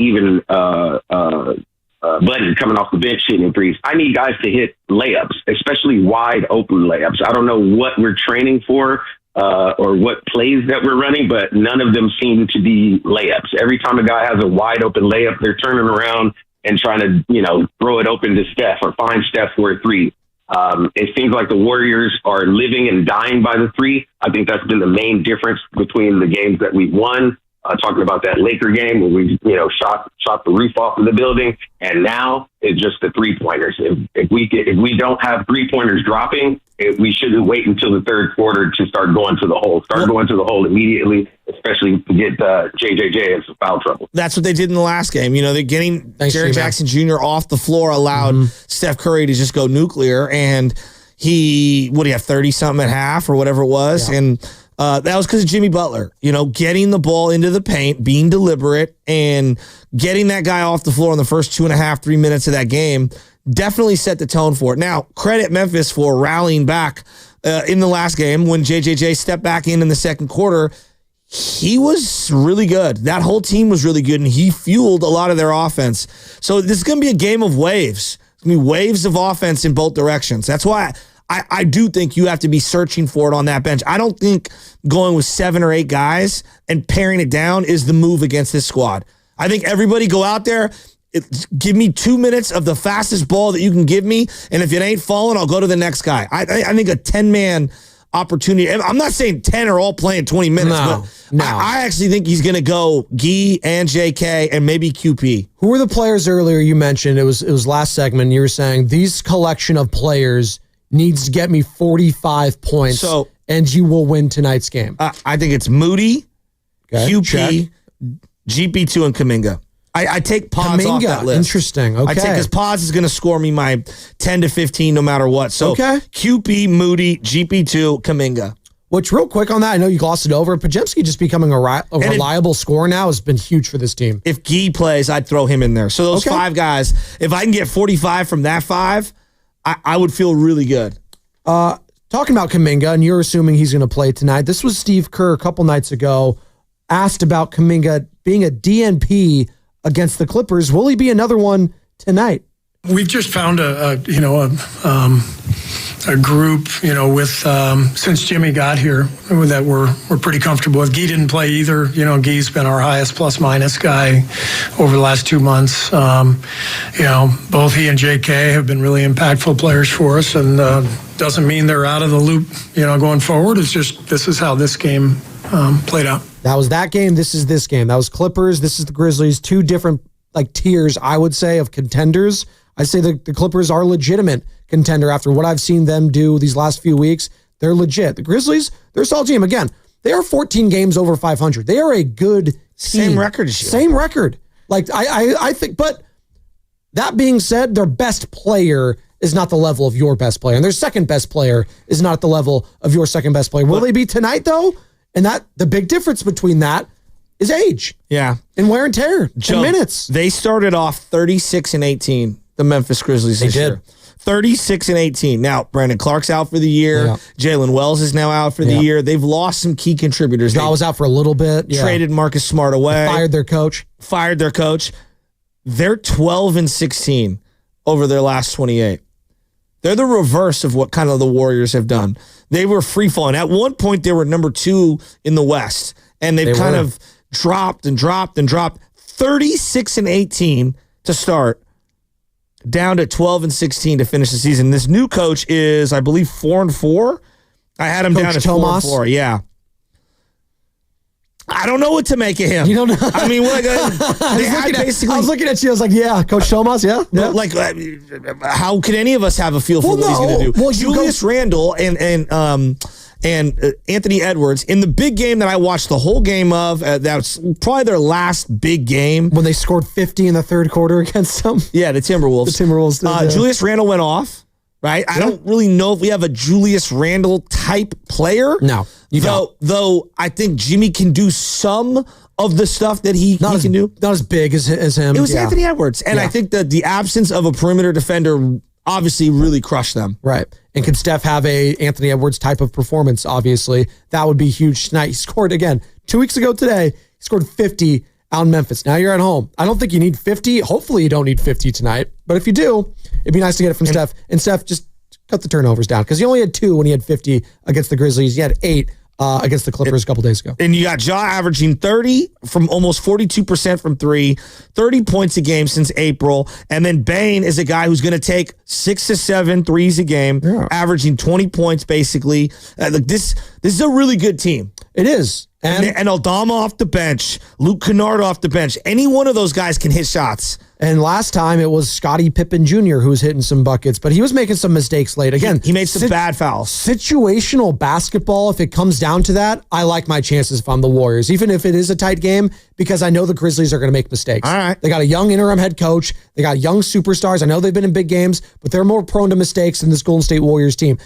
Buddy coming off the bench shooting threes. I need guys to hit layups, especially wide open layups. I don't know what we're training for or what plays that we're running, but none of them seem to be layups. Every time a guy has a wide open layup, they're turning around and trying to, throw it open to Steph or find Steph for a three. It seems like the Warriors are living and dying by the three. I think that's been the main difference between the games that we've won. Talking about that Laker game where we, shot the roof off of the building, and now it's just the 3-pointers. If we don't have 3-pointers dropping, we shouldn't wait until the third quarter to start going to the hole. Start going to the hole immediately, especially to get JJJ in some foul trouble. That's what they did in the last game. They're getting Jared Jackson Jr. off the floor, allowed Steph Curry to just go nuclear, and he have 30-something at half or whatever it was, and that was because of Jimmy Butler, getting the ball into the paint, being deliberate, and getting that guy off the floor in the first 2.5, 3 minutes of that game definitely set the tone for it. Now, credit Memphis for rallying back in the last game when JJJ stepped back in the second quarter. He was really good. That whole team was really good, and he fueled a lot of their offense. So this is going to be a game of waves. It's going to be waves of offense in both directions. That's why I do think you have to be searching for it on that bench. I don't think going with 7 or 8 guys and paring it down is the move against this squad. I think everybody go out there, give me 2 minutes of the fastest ball that you can give me, and if it ain't falling, I'll go to the next guy. I think a 10-man opportunity. I'm not saying 10 are all playing 20 minutes, but I actually think he's going to go Gee and JK and maybe QP. Who were the players earlier you mentioned? It was last segment. You were saying these collection of players needs to get me 45 points, and you will win tonight's game. I think it's Moody, QP, GP2, and Kaminga. I take Pods off that list. Interesting. Okay. I take because Pods is going to score me my 10 to 15 no matter what. So QP, Moody, GP2, Kaminga. Which, real quick on that, I know you glossed it over. Podziemski just becoming a reliable scorer now has been huge for this team. If Gee plays, I'd throw him in there. So those 5 guys, if I can get 45 from that 5, I would feel really good. Talking about Kaminga, and you're assuming he's going to play tonight. This was Steve Kerr a couple nights ago, asked about Kaminga being a DNP against the Clippers. Will he be another one tonight? We've just found a group, with since Jimmy got here that we're pretty comfortable with. Gee didn't play either. Gee's been our highest plus-minus guy over the last 2 months. Both he and JK have been really impactful players for us, and doesn't mean they're out of the loop, going forward. It's just this is how this game played out. That was that game. This is this game. That was Clippers. This is the Grizzlies. 2 different tiers, I would say, of contenders. I say the Clippers are legitimate contender after what I've seen them do these last few weeks. They're legit. The Grizzlies, they're a solid team. Again, they are 14 games over 500. They are a good team. Same record as you. Same record. I think, but that being said, their best player is not the level of your best player, and their second best player is not at the level of your second best player. Will they be tonight, though? And the big difference between that, is age. Yeah. And wear and tear. Joe, and minutes. They started off 36-18, the Memphis Grizzlies this year. 36-18. Now, Brandon Clark's out for the year. Yeah. Jalen Wells is now out for the year. They've lost some key contributors. Jaw was out for a little bit. Traded Marcus Smart away. Fired their coach. They're 12-16 over their last 28. They're the reverse of what kind of the Warriors have done. They were free falling. At one point, they were number 2 in the West, and they've kind of dropped. 36-18 to start, down to 12-16 to finish the season. This new coach is, I believe, 4-4. I had him Coach down as Tomas. 4-4. Yeah. I don't know what to make of him. You don't know? I mean, I was looking at you. I was like, yeah, Coach Tomas, yeah. Like, how could any of us have a feel for what he's going to do? Well, Julius Randle and Anthony Edwards, in the big game that I watched the whole game of, that's probably their last big game. When they scored 50 in the third quarter against them. Yeah, the Timberwolves. Did, Julius Randle went off, right? I don't really know if we have a Julius Randle type player. No. Though I think Jimmy can do some of the stuff that he can do. Not as big as him. It was Anthony Edwards. And I think that the absence of a perimeter defender obviously really crushed them. Right. And could Steph have a Anthony Edwards type of performance? Obviously, that would be huge tonight. He scored again 2 weeks ago today. He scored 50 out in Memphis. Now you're at home. I don't think you need 50. Hopefully you don't need 50 tonight. But if you do, it'd be nice to get it from Steph. And Steph, just cut the turnovers down, because he only had 2 when he had 50 against the Grizzlies. He had 8 against the Clippers a couple days ago. And you got Ja averaging 30 from almost 42% from 3, 30 points a game since April. And then Bane is a guy who's going to take 6 to 7 threes a game, averaging 20 points basically. This is a really good team. It is. And Aldama off the bench, Luke Kennard off the bench. Any one of those guys can hit shots. And last time it was Scottie Pippen Jr. who was hitting some buckets, but he was making some mistakes late. Again, he made some bad fouls. Situational basketball, if it comes down to that, I like my chances if I'm the Warriors, even if it is a tight game, because I know the Grizzlies are going to make mistakes. All right. They got a young interim head coach. They got young superstars. I know they've been in big games, but they're more prone to mistakes than this Golden State Warriors team.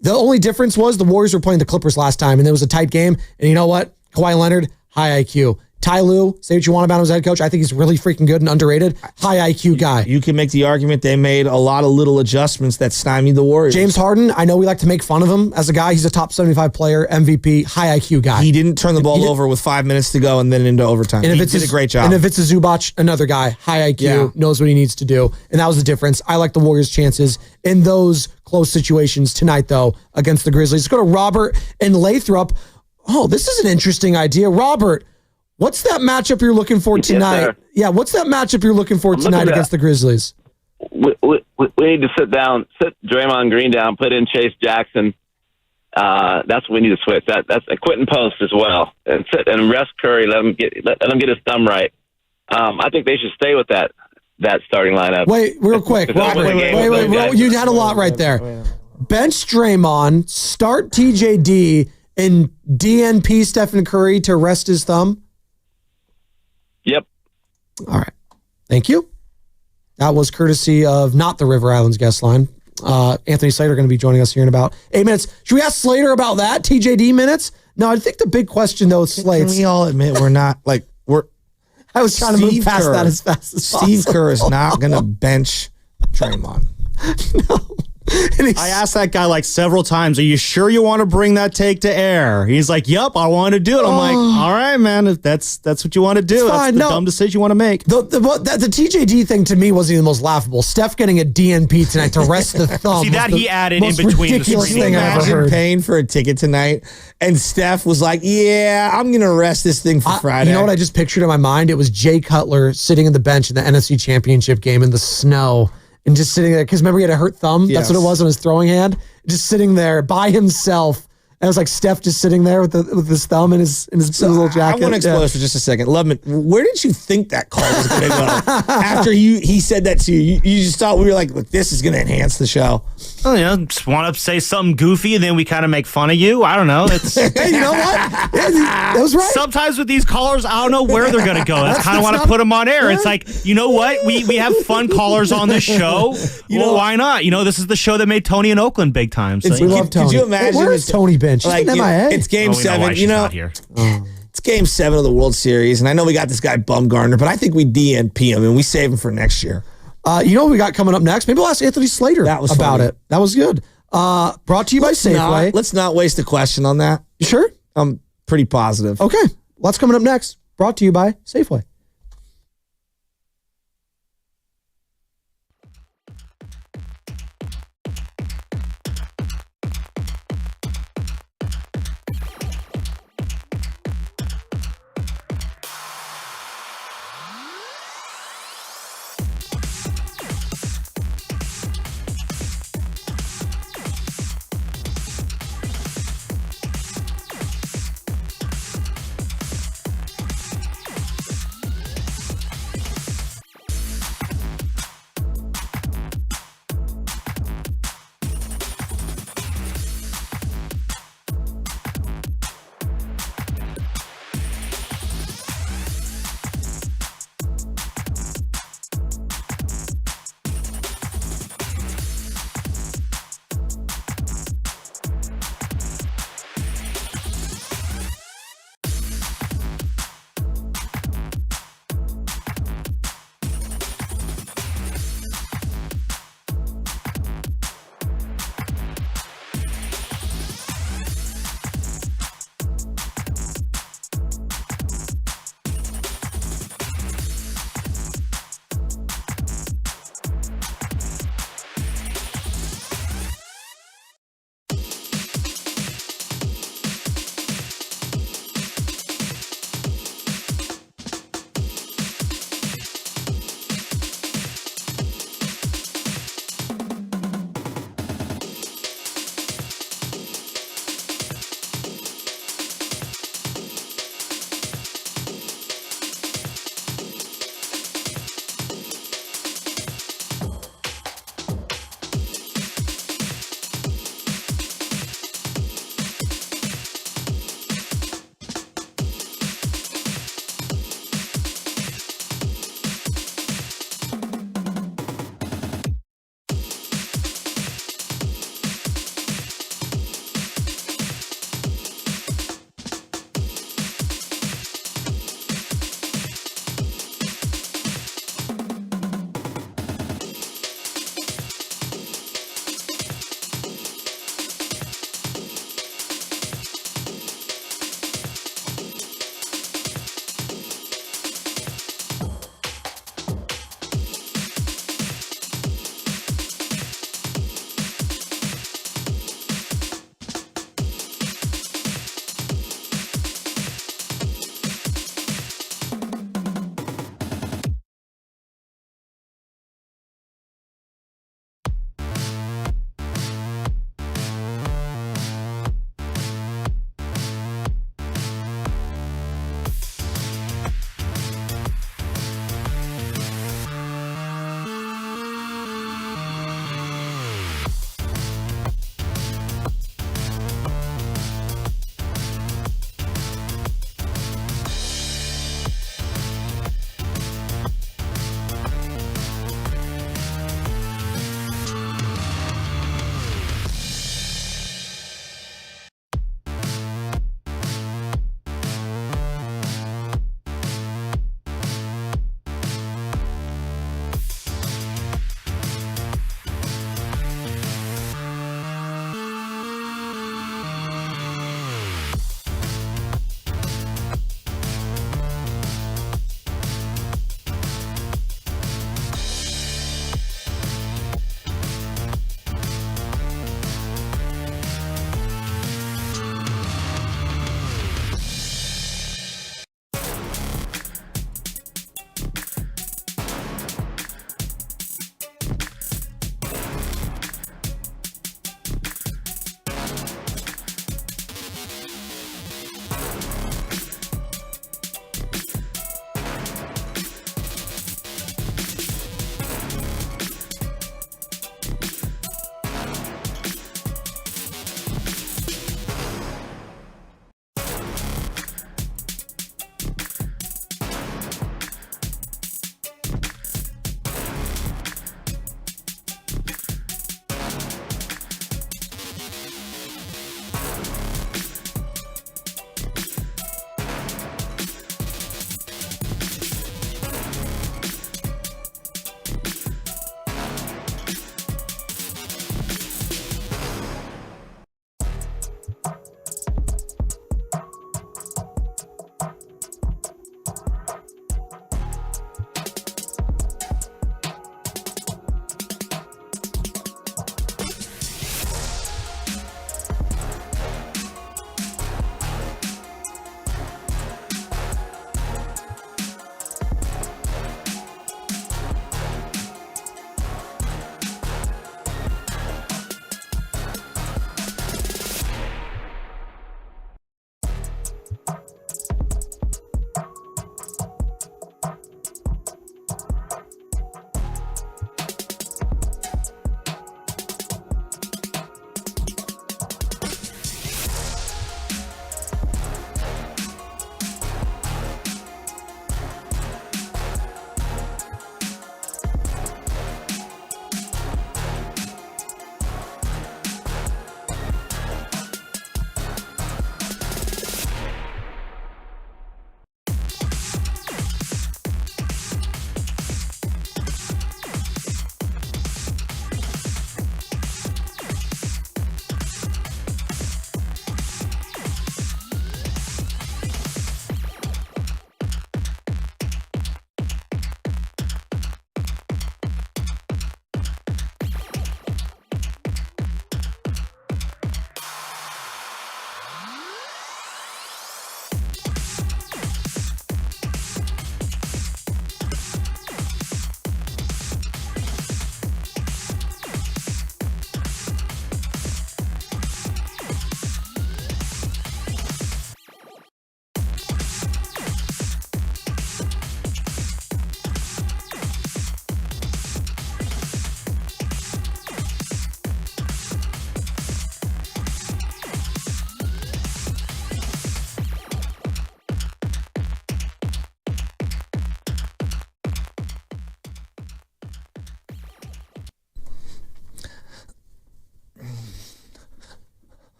The only difference was the Warriors were playing the Clippers last time, and it was a tight game. And you know what? Kawhi Leonard, high IQ. Ty Lue, say what you want about him as head coach. I think he's really freaking good and underrated. High IQ guy. You can make the argument they made a lot of little adjustments that stymied the Warriors. James Harden, I know we like to make fun of him as a guy. He's a top 75 player, MVP, high IQ guy. He didn't turn the ball over with 5 minutes to go and then into overtime. And he did a great job. And if it's a Zubac, another guy, high IQ, knows what he needs to do. And that was the difference. I like the Warriors' chances in those close situations tonight, though, against the Grizzlies. Let's go to Robert and Lathrop. Oh, this is an interesting idea. Robert, what's that matchup you're looking for tonight? Yes, what's that matchup you're looking for tonight against the Grizzlies? We need to sit Draymond Green down, put in Chase Jackson. That's what we need to switch. That's a Quentin Post as well, and sit and rest Curry. Let him get his thumb right. I think they should stay with that starting lineup. Wait, real quick, Robert. Wait. You had a lot right there. Bench Draymond, start TJD, and DNP Stephen Curry to rest his thumb? Yep. All right. Thank you. That was courtesy of not the River Islands guest line. Anthony Slater going to be joining us here in about 8 minutes. Should we ask Slater about that? TJD minutes? No, I think the big question, though, is Slate's. Can we all admit we're not, I was trying to move past that as fast as possible. Steve Kerr is not going to bench Draymond. No. I asked that guy several times, are you sure you want to bring that take to air? He's like, yep, I want to do it. I'm like, all right, man, if that's what you want to do. That's the dumb decision you want to make. The TJD thing to me wasn't even the most laughable. Steph getting a DNP tonight to rest the thumb. See, that he added in between the ridiculous thing I ever heard. Paying for a ticket tonight, and Steph was like, yeah, I'm going to rest this thing for Friday. You know what I just pictured in my mind? It was Jay Cutler sitting on the bench in the NFC Championship game in the snow. And just sitting there, because remember he had a hurt thumb? Yes. That's what it was on his throwing hand. Just sitting there by himself. And it was like Steph just sitting there with his thumb in his little jacket. I want to explore this for just a second. Loveman, where did you think that call was going to go? After he said that to you, you just thought we were like, look, this is going to enhance the show. Oh, just want to say something goofy and then we kind of make fun of you. I don't know. It's hey, you know what? That was right. Sometimes with these callers, I don't know where they're going to go. That's kind of want to put them on air. Yeah. It's like, you know what? We have fun callers on this show. Why not? This is the show that made Tony in Oakland big time. So we love Tony. Could you imagine? Where is Tony been? She's been MIA. It's game 7. Not here. It's Game 7 of the World Series, and I know we got this guy Bumgarner, but I think we DNP him and we save him for next year. You know what we got coming up next? Maybe we'll ask Anthony Slater about funny. It. That was good. Brought to you by Safeway. Let's not waste a question on that. You sure? I'm pretty positive. Okay. What's coming up next? Brought to you by Safeway.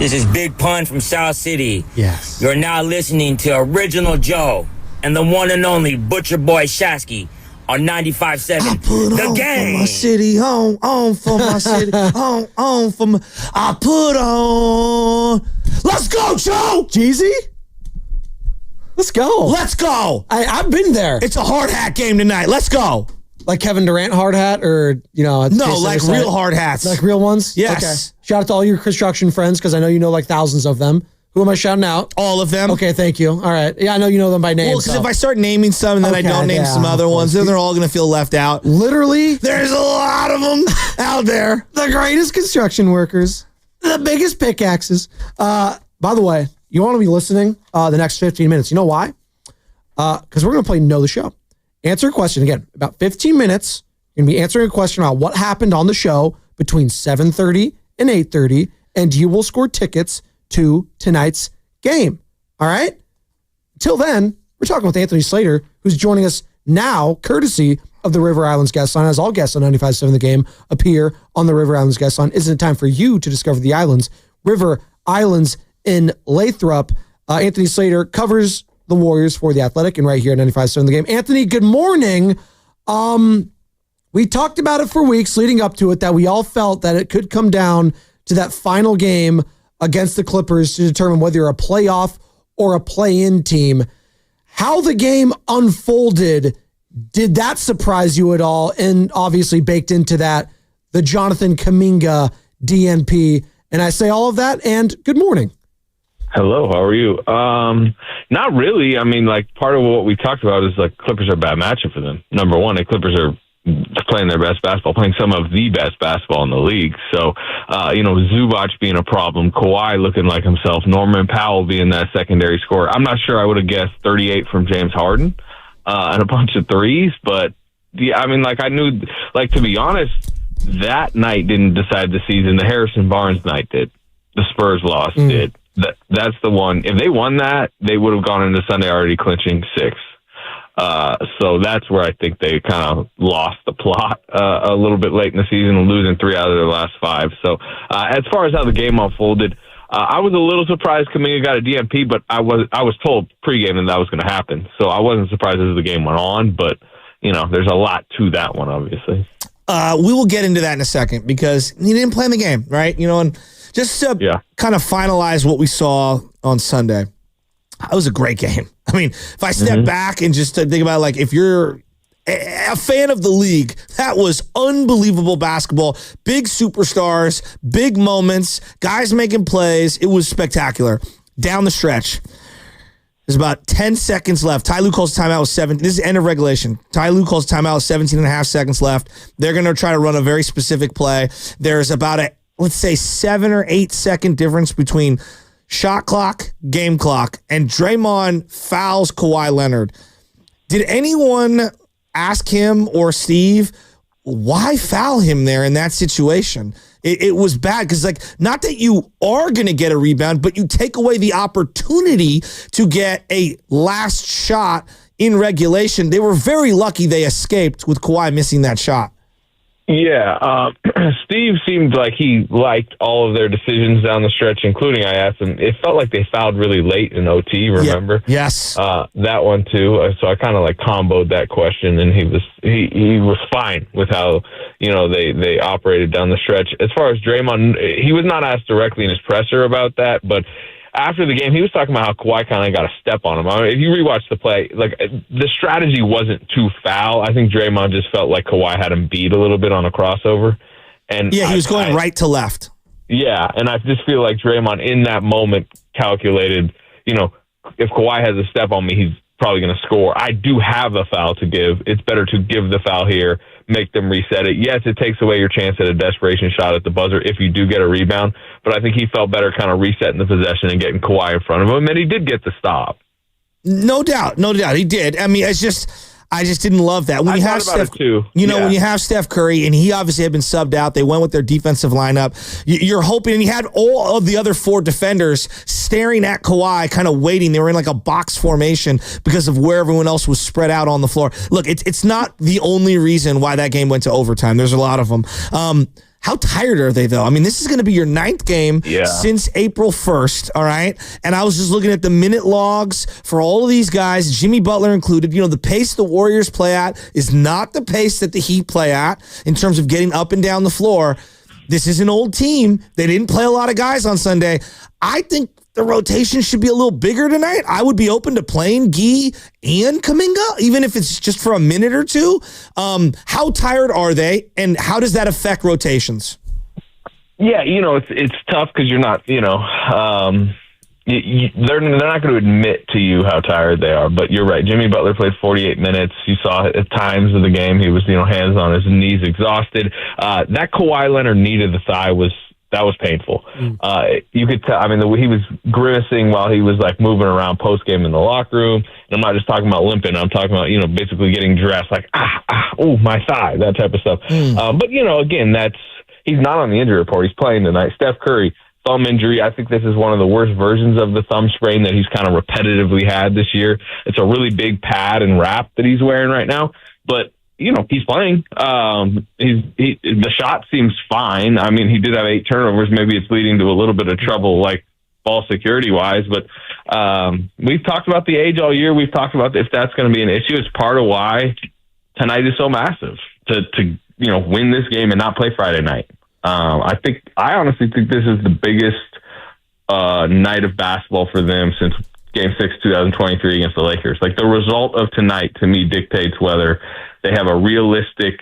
This is Big Pun from South City. Yes. You're now listening to Original Joe and the one and only Butcher Boy Shasky on 95.7 The Game. For my city, on for my city, on for my. I put on. Let's go, Joe. Jeezy? Let's go. Let's go. I've been there. It's a hard hat game tonight. Let's go. Like Kevin Durant hard hat, or no, like real hard hats, like real ones. Yes. Okay. Shout out to all your construction friends because I know you know like thousands of them. Who am I shouting out? All of them. Okay, thank you. All right. Yeah, I know you know them by name. Well, because if I start naming some and then I don't name some other ones, then they're all going to feel left out. Literally, there's a lot of them out there. The greatest construction workers, the biggest pickaxes. By the way, you want to be listening the next 15 minutes. You know why? Because we're going to play Know the Show. Answer a question. Again, about 15 minutes. You're going to be answering a question about what happened on the show between 7:30 and 8:30, and you will score tickets to tonight's game. All right? Until then, we're talking with Anthony Slater, who's joining us now, courtesy of the River Islands guest line. As all guests on 95.7 The Game appear on the River Islands guest line, isn't it time for you to discover the islands? River Islands in Lathrop. Anthony Slater covers the Warriors for The Athletic and right here at 95.7 The Game. Anthony, good morning. We talked about it for weeks leading up to it, that we all felt that it could come down to that final game against the Clippers to determine whether you're a playoff or a play-in team. How the game unfolded, did that surprise you at all? And obviously baked into that, the Jonathan Kaminga DNP. And I say all of that, and good morning. Hello, how are you? Not really. I mean, like, part of what we talked about is, like, Clippers are a bad matchup for them. Number one, the Clippers are playing their best basketball, playing some of the best basketball in the league. So, Zubac being a problem, Kawhi looking like himself, Norman Powell being that secondary scorer. I'm not sure I would have guessed 38 from James Harden and a bunch of threes, but, yeah, I mean, like, I knew, like, to be honest, that night didn't decide the season. The Harrison Barnes night did. The Spurs loss did. That's the one. If they won that, they would have gone into Sunday already clinching 6. So that's where I think they kind of lost the plot a little bit late in the season, losing 3 out of their last 5. So as far as how the game unfolded, I was a little surprised Kaminga got a DNP, but I was told pregame that was going to happen. So I wasn't surprised as the game went on, but, there's a lot to that one, obviously. We will get into that in a second because he didn't play in the game, right? And just to kind of finalize what we saw on Sunday, that was a great game. I mean, if I step back and just think about, like, if you're a fan of the league, that was unbelievable basketball. Big superstars, big moments, guys making plays. It was spectacular. Down the stretch, there's about 10 seconds left. Ty Lue calls timeout with 7. This is end of regulation. Ty Lue calls timeout with 17 and a half seconds left. They're going to try to run a very specific play. There's about let's say 7 or 8 second difference between shot clock, game clock, and Draymond fouls Kawhi Leonard. Did anyone ask him or Steve, why foul him there in that situation? It was bad because, like, not that you are going to get a rebound, but you take away the opportunity to get a last shot in regulation. They were very lucky they escaped with Kawhi missing that shot. Yeah, Steve seemed like he liked all of their decisions down the stretch, including, I asked him, it felt like they fouled really late in OT, remember? Yeah. Yes. That one, too. So I kind of, like, comboed that question, and he was fine with how, they operated down the stretch. As far as Draymond, he was not asked directly in his presser about that, but after the game, he was talking about how Kawhi kind of got a step on him. I mean, if you rewatch the play, like, the strategy wasn't to foul. I think Draymond just felt like Kawhi had him beat a little bit on a crossover. And yeah, he was going right to left. Yeah, and I just feel like Draymond in that moment calculated, if Kawhi has a step on me, he's probably going to score. I do have a foul to give. It's better to give the foul here, make them reset it. Yes, it takes away your chance at a desperation shot at the buzzer if you do get a rebound, but I think he felt better kind of resetting the possession and getting Kawhi in front of him, and he did get the stop. No doubt, he did. I mean, I just didn't love that. When you have Steph, when you have Steph Curry, and he obviously had been subbed out, they went with their defensive lineup. You're hoping, and you had all of the other 4 defenders staring at Kawhi, kind of waiting. They were in like a box formation because of where everyone else was spread out on the floor. Look, it's not the only reason why that game went to overtime. There's a lot of them. How tired are they, though? I mean, this is going to be your 9th game since April 1st, all right? And I was just looking at the minute logs for all of these guys, Jimmy Butler included. The pace the Warriors play at is not the pace that the Heat play at in terms of getting up and down the floor. This is an old team. They didn't play a lot of guys on Sunday. I think the rotation should be a little bigger tonight. I would be open to playing Gee and Kaminga, even if it's just for a minute or two. How tired are they, and how does that affect rotations? Yeah, it's tough because you're not, they're not going to admit to you how tired they are. But you're right. Jimmy Butler played 48 minutes. You saw at times of the game he was, hands on his knees, exhausted. That Kawhi Leonard knee to the thigh was painful. You could tell. I mean, he was grimacing while he was moving around post game in the locker room. And I'm not just talking about limping. I'm talking about basically getting dressed, my thigh, that type of stuff. But again, he's not on the injury report. He's playing tonight. Steph Curry, thumb injury. I think this is one of the worst versions of the thumb sprain that he's kind of repetitively had this year. It's a really big pad and wrap that he's wearing right now, but he's playing. The shot seems fine. I mean, he did have 8 turnovers. Maybe it's leading to a little bit of trouble, ball security wise. But we've talked about the age all year. We've talked about if that's going to be an issue. It's part of why tonight is so massive to win this game and not play Friday night. I honestly think this is the biggest night of basketball for them since Game 6, 2023 against the Lakers. The result of tonight, to me, dictates whether they have a realistic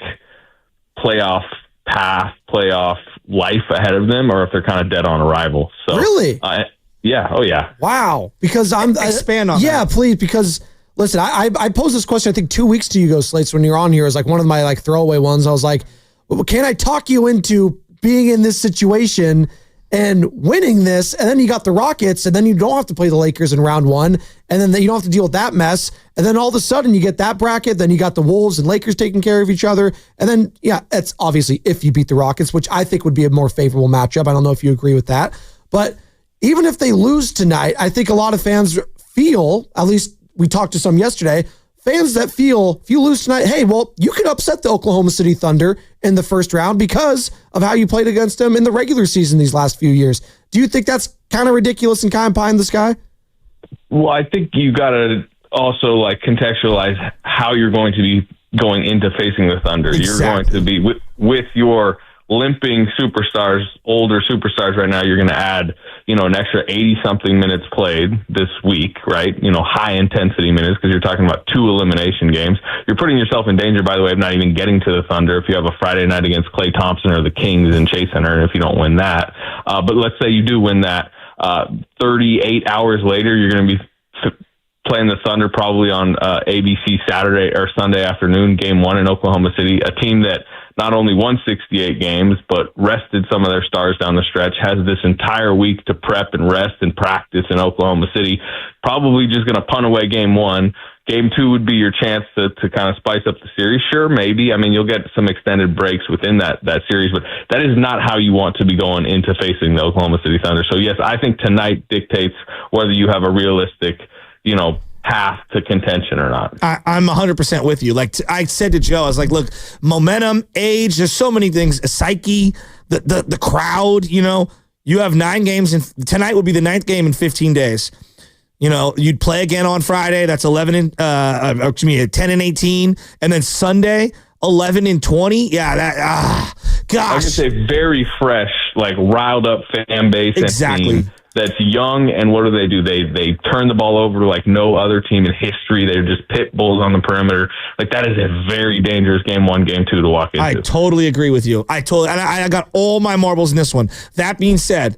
playoff path, playoff life ahead of them, or if they're kind of dead on arrival. So really? Yeah. Oh, yeah. Wow. Because expand on that. Yeah, please. Because listen, I posed this question, I think 2 weeks to you go, Slates, when you're on here, is one of my throwaway ones. I was like, well, can I talk you into being in this situation and winning this? And then you got the Rockets, and then you don't have to play the Lakers in round 1, and then you don't have to deal with that mess. And then all of a sudden you get that bracket, then you got the Wolves and Lakers taking care of each other. And then, it's obviously if you beat the Rockets, which I think would be a more favorable matchup. I don't know if you agree with that. But even if they lose tonight, I think a lot of fans feel, at least we talked to some yesterday, fans that feel if you lose tonight, hey, well, you could upset the Oklahoma City Thunder in the first round because of how you played against them in the regular season these last few years. Do you think that's kind of ridiculous and kind of pie in the sky? Well, I think you got to also contextualize how you're going to be going into facing the Thunder. Exactly. You're going to be with your limping superstars, older superstars right now. You're going to add, an extra 80-something minutes played this week, right? High-intensity minutes because you're talking about 2 elimination games. You're putting yourself in danger, by the way, of not even getting to the Thunder if you have a Friday night against Klay Thompson or the Kings in Chase Center, and if you don't win that. But let's say you do win that. 38 hours later, you're going to be playing the Thunder probably on ABC Saturday or Sunday afternoon, Game 1 in Oklahoma City, a team that not only won 68 games, but rested some of their stars down the stretch, has this entire week to prep and rest and practice in Oklahoma City, probably just going to punt away Game 1. Game 2 would be your chance to kind of spice up the series. Sure, maybe. I mean, you'll get some extended breaks within that series, but that is not how you want to be going into facing the Oklahoma City Thunder. So, yes, I think tonight dictates whether you have a realistic, path to contention or not. I'm 100% with you. I said to Joe, I was like, look, momentum, age, there's so many things, psyche, the crowd, you have 9 games, and tonight would be the 9th game in 15 days. You'd play again on Friday. That's 10 and 18. And then Sunday, 11 and 20. Yeah, gosh. I could say very fresh, riled up fan base. Exactly. And team that's young, and what do? They turn the ball over like no other team in history. They're just pit bulls on the perimeter. That is a very dangerous Game 1, Game 2 to walk into. I totally agree with you. I got all my marbles in this one. That being said,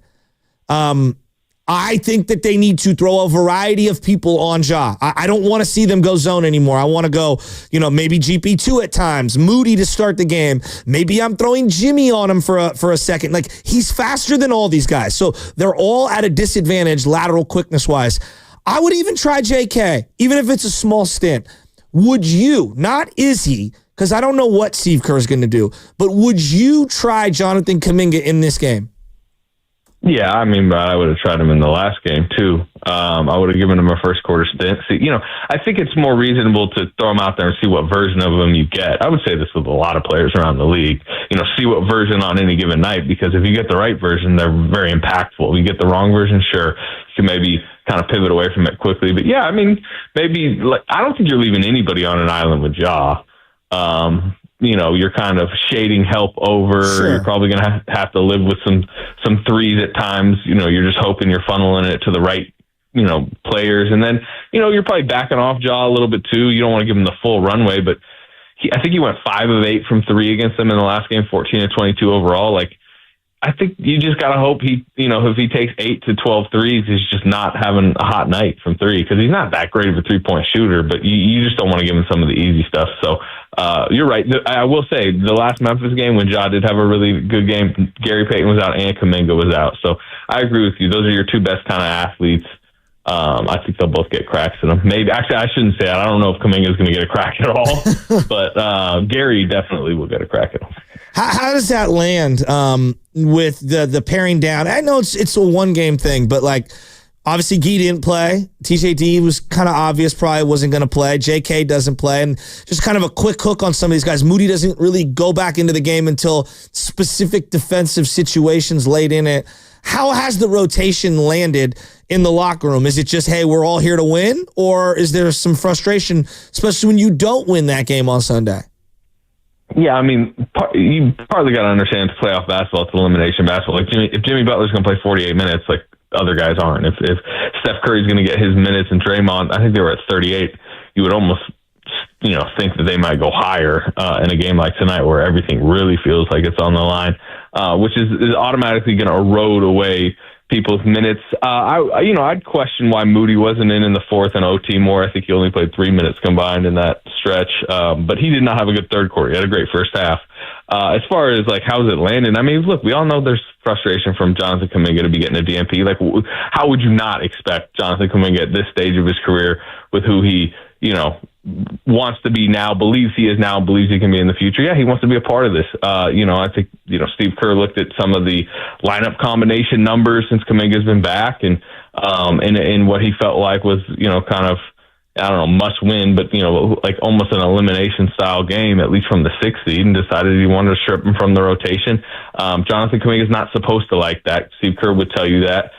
I think that they need to throw a variety of people on Ja. I don't want to see them go zone anymore. I want to go, maybe GP2 at times, Moody to start the game. Maybe I'm throwing Jimmy on him for a second. He's faster than all these guys. So they're all at a disadvantage lateral quickness-wise. I would even try JK, even if it's a small stint. Would you, not is he, because I don't know what Steve Kerr is going to do, but would you try Jonathan Kaminga in this game? Yeah, I mean, I would have tried him in the last game too. I would have given him a first quarter stint. See, I think it's more reasonable to throw him out there and see what version of him you get. I would say this with a lot of players around the league. See what version on any given night, because if you get the right version, they're very impactful. If you get the wrong version, sure, you can maybe kind of pivot away from it quickly. But yeah, I mean, maybe I don't think you're leaving anybody on an island with Ja. You're kind of shading help over. Sure. You're probably going to have to live with some threes at times. You're just hoping you're funneling it to the right, players. And then, you're probably backing off Ja a little bit too. You don't want to give him the full runway, but I think he went 5 of 8 from 3 against them in the last game, 14 of 22 overall. I think you just got to hope if he takes 8 to 12 threes, he's just not having a hot night from 3, because he's not that great of a 3-point shooter, but you just don't want to give him some of the easy stuff. So you're right. I will say the last Memphis game when Ja did have a really good game, Gary Payton was out and Kaminga was out. So I agree with you. Those are your two best kind of athletes. I think they'll both get cracks in them. Maybe actually I shouldn't say that. I don't know if Kaminga is going to get a crack at all, but Gary definitely will get a crack at him. How does that land with the paring down? I know it's a one-game thing, but obviously Gee didn't play. TJD was kind of obvious, probably wasn't going to play. JK doesn't play. And just kind of a quick hook on some of these guys. Moody doesn't really go back into the game until specific defensive situations late in it. How has the rotation landed in the locker room? Is it just, hey, we're all here to win? Or is there some frustration, especially when you don't win that game on Sunday? Yeah, I mean, you partly got to understand it's playoff basketball. It's elimination basketball. If Jimmy Butler's going to play 48 minutes, other guys aren't. If Steph Curry's going to get his minutes and Draymond, I think they were at 38, you would almost, think that they might go higher in a game like tonight where everything really feels like it's on the line, which is automatically going to erode away people's minutes. I'd question why Moody wasn't in the fourth and OT more. I think he only played 3 minutes combined in that stretch, but he did not have a good third quarter. He had a great first half. As far as how's it landing, I mean, look, we all know there's frustration from Jonathan Kaminga to be getting a DNP. How would you not expect Jonathan Kaminga at this stage of his career with who he, wants to be now, believes he is now, believes he can be in the future? Yeah, he wants to be a part of this. I think, Steve Kerr looked at some of the lineup combination numbers since Kaminga's been back and what he felt like was, kind of, I don't know, must win, but, almost an elimination style game, at least from the 6th seed, and decided he wanted to strip him from the rotation. Jonathan Kaminga is not supposed to like that. Steve Kerr would tell you that.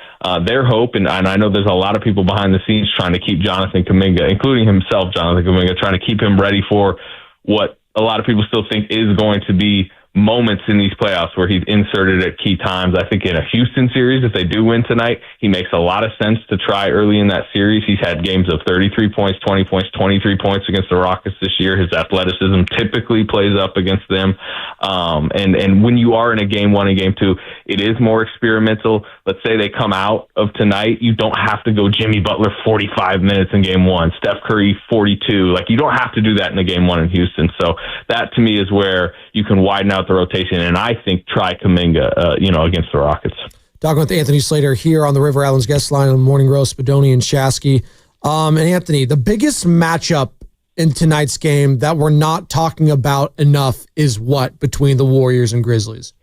Their hope, and I know there's a lot of people behind the scenes trying to keep Jonathan Kaminga, including himself, Jonathan Kaminga, trying to keep him ready for what a lot of people still think is going to be moments in these playoffs where he's inserted at key times. I think in a Houston series, if they do win tonight, he makes a lot of sense to try early in that series. He's had games of 33 points, 20 points, 23 points against the Rockets this year. His athleticism typically plays up against them. And when you are in a game 1 and game 2, it is more experimental. Let's say they come out of tonight, you don't have to go Jimmy Butler 45 minutes in game 1, Steph Curry 42. You don't have to do that in a game 1 in Houston. So that to me is where you can widen out the rotation, and I think try Kaminga, against the Rockets. Talking with Anthony Slater here on the River Islands guest line on Morning Roast, Spadoni and Shasky. And Anthony, the biggest matchup in tonight's game that we're not talking about enough is what between the Warriors and Grizzlies?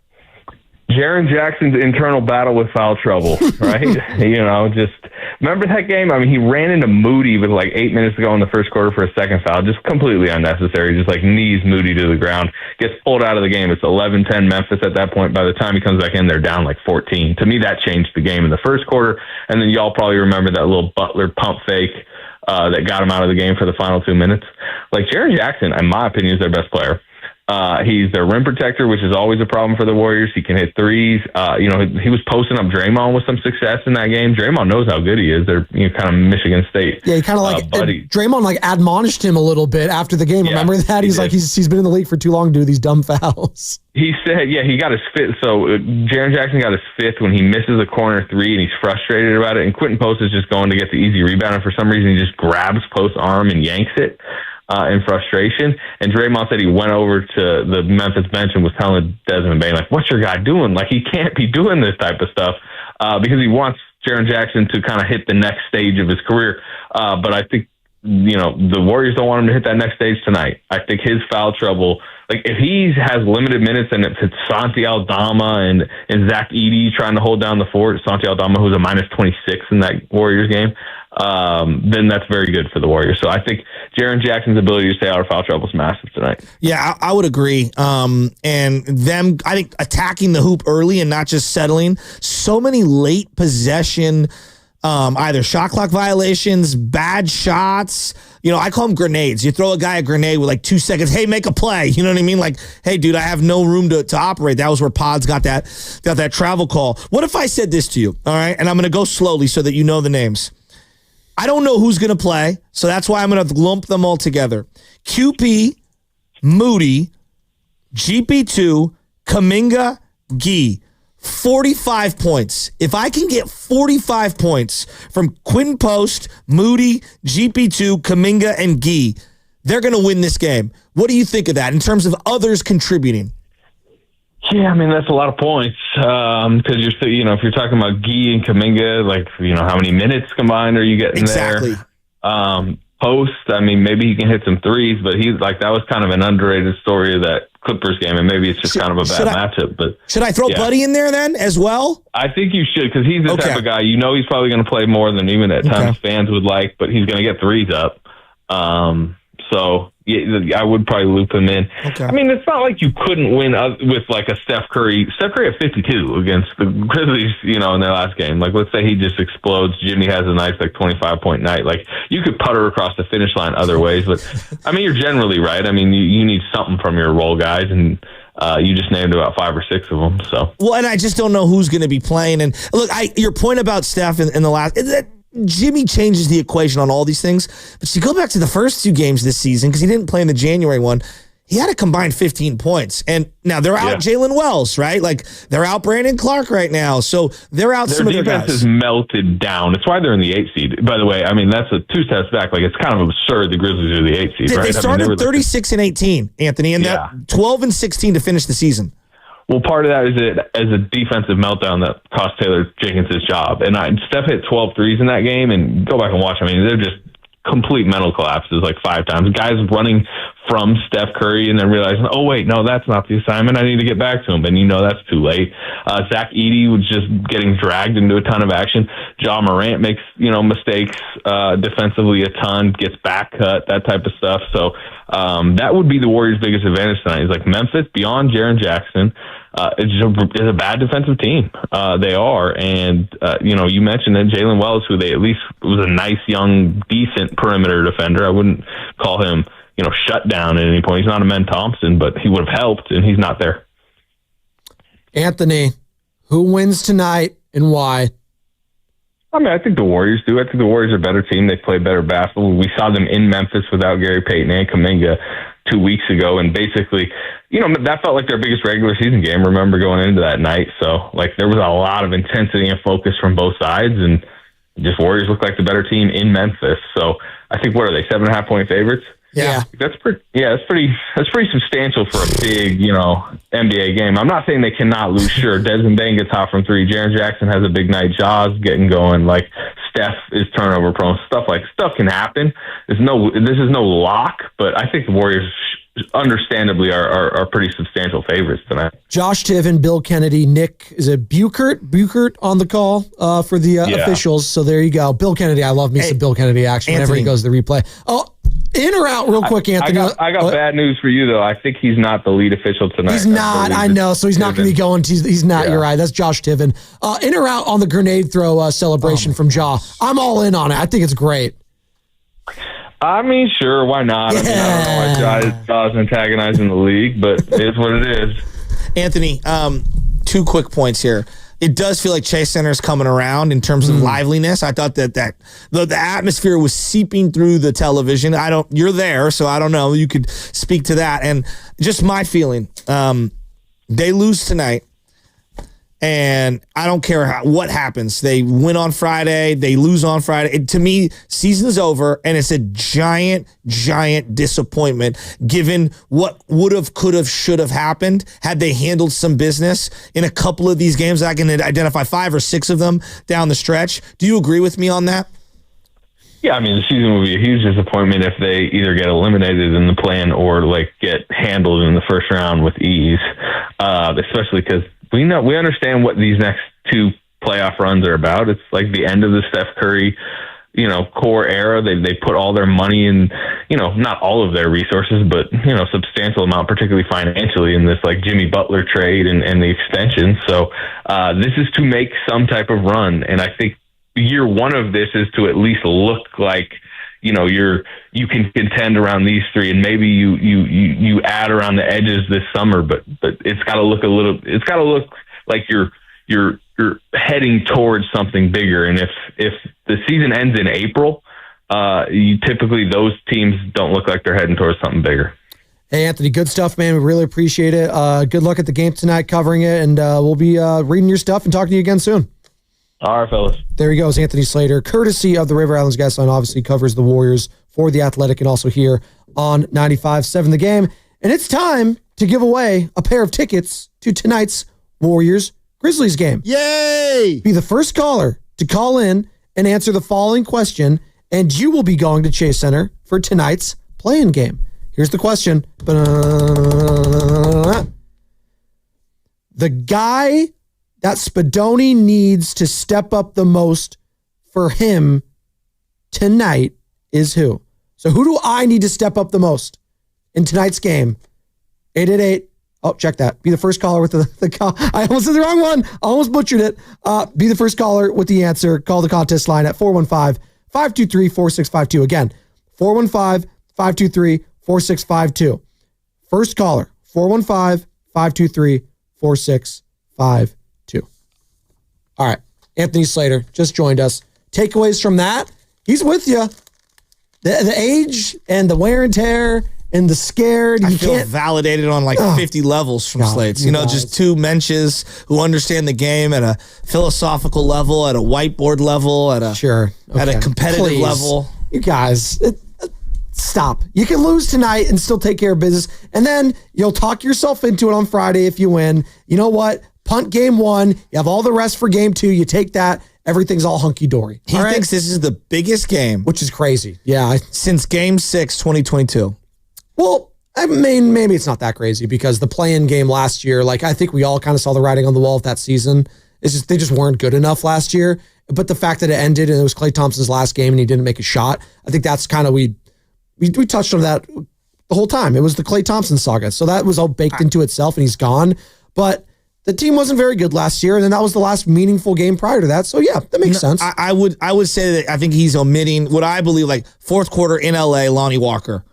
Jaren Jackson's internal battle with foul trouble, right? Just remember that game? I mean, he ran into Moody with 8 minutes to go in the first quarter for a second foul, just completely unnecessary, just knees Moody to the ground, gets pulled out of the game. It's 11-10 Memphis at that point. By the time he comes back in, they're down 14. To me, that changed the game in the first quarter. And then y'all probably remember that little Butler pump fake that got him out of the game for the final 2 minutes. Jaren Jackson, in my opinion, is their best player. He's their rim protector, which is always a problem for the Warriors. He can hit threes. He was posting up Draymond with some success in that game. Draymond knows how good he is. They're kind of Michigan State. Yeah, he kind of Draymond admonished him a little bit after the game. Remember that? He's he's been in the league for too long to do these dumb fouls. He said, he got his fifth. So Jaren Jackson got his fifth when he misses a corner three and he's frustrated about it. And Quentin Post is just going to get the easy rebound. And for some reason, he just grabs Post's arm and yanks it. In frustration. And Draymond said he went over to the Memphis bench and was telling Desmond Bane, what's your guy doing? He can't be doing this type of stuff because he wants Jaren Jackson to kind of hit the next stage of his career. But I think the Warriors don't want him to hit that next stage tonight. I think his foul trouble, like if he has limited minutes and if it's Santi Aldama and Zach Edey trying to hold down the fort, Santi Aldama, who's a minus 26 in that Warriors game, then that's very good for the Warriors. So I think Jaren Jackson's ability to stay out of foul trouble is massive tonight. Yeah, I would agree. And them, I think, attacking the hoop early and not just settling. So many late possession, either shot clock violations, bad shots. I call them grenades. You throw a guy a grenade with like 2 seconds. Hey, make a play. You know what I mean? Like, hey, dude, I have no room to operate. That was where Pods got that travel call. What if I said this to you? All right, and I'm going to go slowly so that you know the names. I don't know who's going to play, so that's why I'm going to lump them all together. QP, Moody, GP2, Kaminga, Gee. 45 points. If I can get 45 points from Quinton Post, Moody, GP2, Kaminga, and Gee, they're going to win this game. What do you think of that in terms of others contributing? Yeah, I mean, that's a lot of points because if you're talking about Gee and Kaminga, like, how many minutes combined are you getting exactly there? Post, I mean, maybe he can hit some threes, but he's like, that was kind of an underrated story of that Clippers game, and maybe it's just kind of a bad matchup. But should I throw Buddy in there then as well? I think you should, because he's the type of guy, he's probably going to play more than even at times fans would like, but he's going to get threes up. So yeah, I would probably loop him in. Okay. I mean, it's not like you couldn't win with like a Steph Curry. Steph Curry at 52 against the Grizzlies, in their last game. Like, let's say he just explodes. Jimmy has a nice 25-point night. Like, you could putter across the finish line other ways, but I mean, you're generally right. I mean, you need something from your role guys, and you just named about 5 or 6 of them. So well, and I just don't know who's going to be playing. And look, your point about Steph in the last. Jimmy changes the equation on all these things. But you go back to the first 2 games this season, because he didn't play in the January one, he had a combined 15 points. And now they're out Jalen Wells, right? Like, they're out Brandon Clark right now. So they're out some of their guys. Their defense is melted down. It's why they're in the 8th seed. By the way, I mean, that's a 2 steps back. Like, it's kind of absurd the Grizzlies are the 8th seed, right? They started 36-18, Anthony, and that 12-16 to finish the season. Well, part of that is as a defensive meltdown that cost Taylor Jenkins his job. And Steph hit 12 threes in that game, and go back and watch. I mean, they're just complete mental collapses like 5 times. Guys running from Steph Curry and then realizing, oh, wait, no, that's not the assignment. I need to get back to him. And that's too late. Zach Edey was just getting dragged into a ton of action. Ja Morant makes, mistakes defensively a ton, gets back cut, that type of stuff. So that would be the Warriors' biggest advantage tonight. Is like Memphis, beyond Jaren Jackson, is a bad defensive team. They are. And, you mentioned that Jalen Wells, who they at least was a nice, young, decent perimeter defender. I wouldn't call him, shut down at any point. He's not a Men Thompson, but he would have helped, and he's not there. Anthony, who wins tonight and why? I mean, I think the Warriors do. I think the Warriors are a better team. They play better basketball. We saw them in Memphis without Gary Payton and Kaminga 2 weeks ago, and basically, that felt like their biggest regular season game, remember, going into that night. So, there was a lot of intensity and focus from both sides, and just Warriors looked like the better team in Memphis. So, I think, what are they, 7.5-point favorites? Yeah. That's pretty substantial for a big, NBA game. I'm not saying they cannot lose. Sure, Desmond Bain gets hot from 3. Jaren Jackson has a big night. Ja's getting going. Like, Steph is turnover prone. Stuff can happen. This is no lock, but I think the Warriors understandably are pretty substantial favorites tonight. Josh Tiven, Bill Kennedy, Nick, is it Buchert on the call for the officials. So there you go. Bill Kennedy. I love me some Bill Kennedy action whenever he goes to the replay. Oh, in or out real quick, Anthony. I got bad news for you, though. I think he's not the lead official tonight. He's not. I know. So he's not going to be going. He's not. Yeah. You're right. That's Josh Tiven. In or out on the grenade throw celebration from Ja. I'm all in on it. I think it's great. I mean, sure. Why not? Yeah. I mean, I don't know why Ja's antagonizing the league, but it's what it is. Anthony, 2 quick points here. It does feel like Chase Center is coming around in terms of liveliness. I thought that the atmosphere was seeping through the television. You're there, so I don't know. You could speak to that. And just my feeling, they lose tonight, and I don't care what happens. They win on Friday. They lose on Friday. To me, season's over, and it's a giant, giant disappointment given what would have, could have, should have happened had they handled some business in a couple of these games. I can identify 5 or 6 of them down the stretch. Do you agree with me on that? Yeah, I mean, the season will be a huge disappointment if they either get eliminated in the play-in or like get handled in the first round with ease. Especially because we understand what these next two playoff runs are about. It's like the end of the Steph Curry, core era. They put all their money in, not all of their resources, but substantial amount, particularly financially, in this like Jimmy Butler trade and the extension. So this is to make some type of run, and I think year one of this is to at least look like you can contend around these three, and maybe you add around the edges this summer, but it's got to look like you're heading towards something bigger. And if the season ends in April, typically those teams don't look like they're heading towards something bigger. Hey, Anthony, good stuff, man. We really appreciate it. Good luck at the game tonight covering it, and we'll be reading your stuff and talking to you again soon. All right, fellas. There he goes, Anthony Slater, courtesy of the River Islands Guest Line, obviously covers the Warriors for The Athletic and also here on 95.7 The Game. And it's time to give away a pair of tickets to tonight's Warriors-Grizzlies game. Yay! Be the first caller to call in and answer the following question, and you will be going to Chase Center for tonight's play-in game. Here's the question. The guy that Spadoni needs to step up the most for him tonight is who? So who do I need to step up the most in tonight's game? 888. Oh, check that. Be the first caller with the call. I almost said the wrong one. I almost butchered it. Be the first caller with the answer. Call the contest line at 415-523-4652. Again, 415-523-4652. First caller, 415-523-4652. All right. Anthony Slater just joined us. Takeaways from that. He's with you. The age and the wear and tear and the scared. I feel validated on 50 levels from Slates. Just two mensches who understand the game at a philosophical level, at a whiteboard level, at a at a competitive level. You guys, stop. You can lose tonight and still take care of business, and then you'll talk yourself into it on Friday if you win. You know what? Punt game one. You have all the rest for game two. You take that. Everything's all hunky-dory. He thinks this is the biggest game. Which is crazy. Yeah. Since Game 6, 2022. Well, I mean, maybe it's not that crazy because the play-in game last year, I think we all kind of saw the writing on the wall of that season. It's just they just weren't good enough last year. But the fact that it ended and it was Klay Thompson's last game and he didn't make a shot, I think that's kind of we touched on that the whole time. It was the Klay Thompson saga. So that was all baked into itself and he's gone. But the team wasn't very good last year, and then that was the last meaningful game prior to that. So yeah, that makes sense. I would say that I think he's omitting what I believe fourth quarter in LA, Lonnie Walker.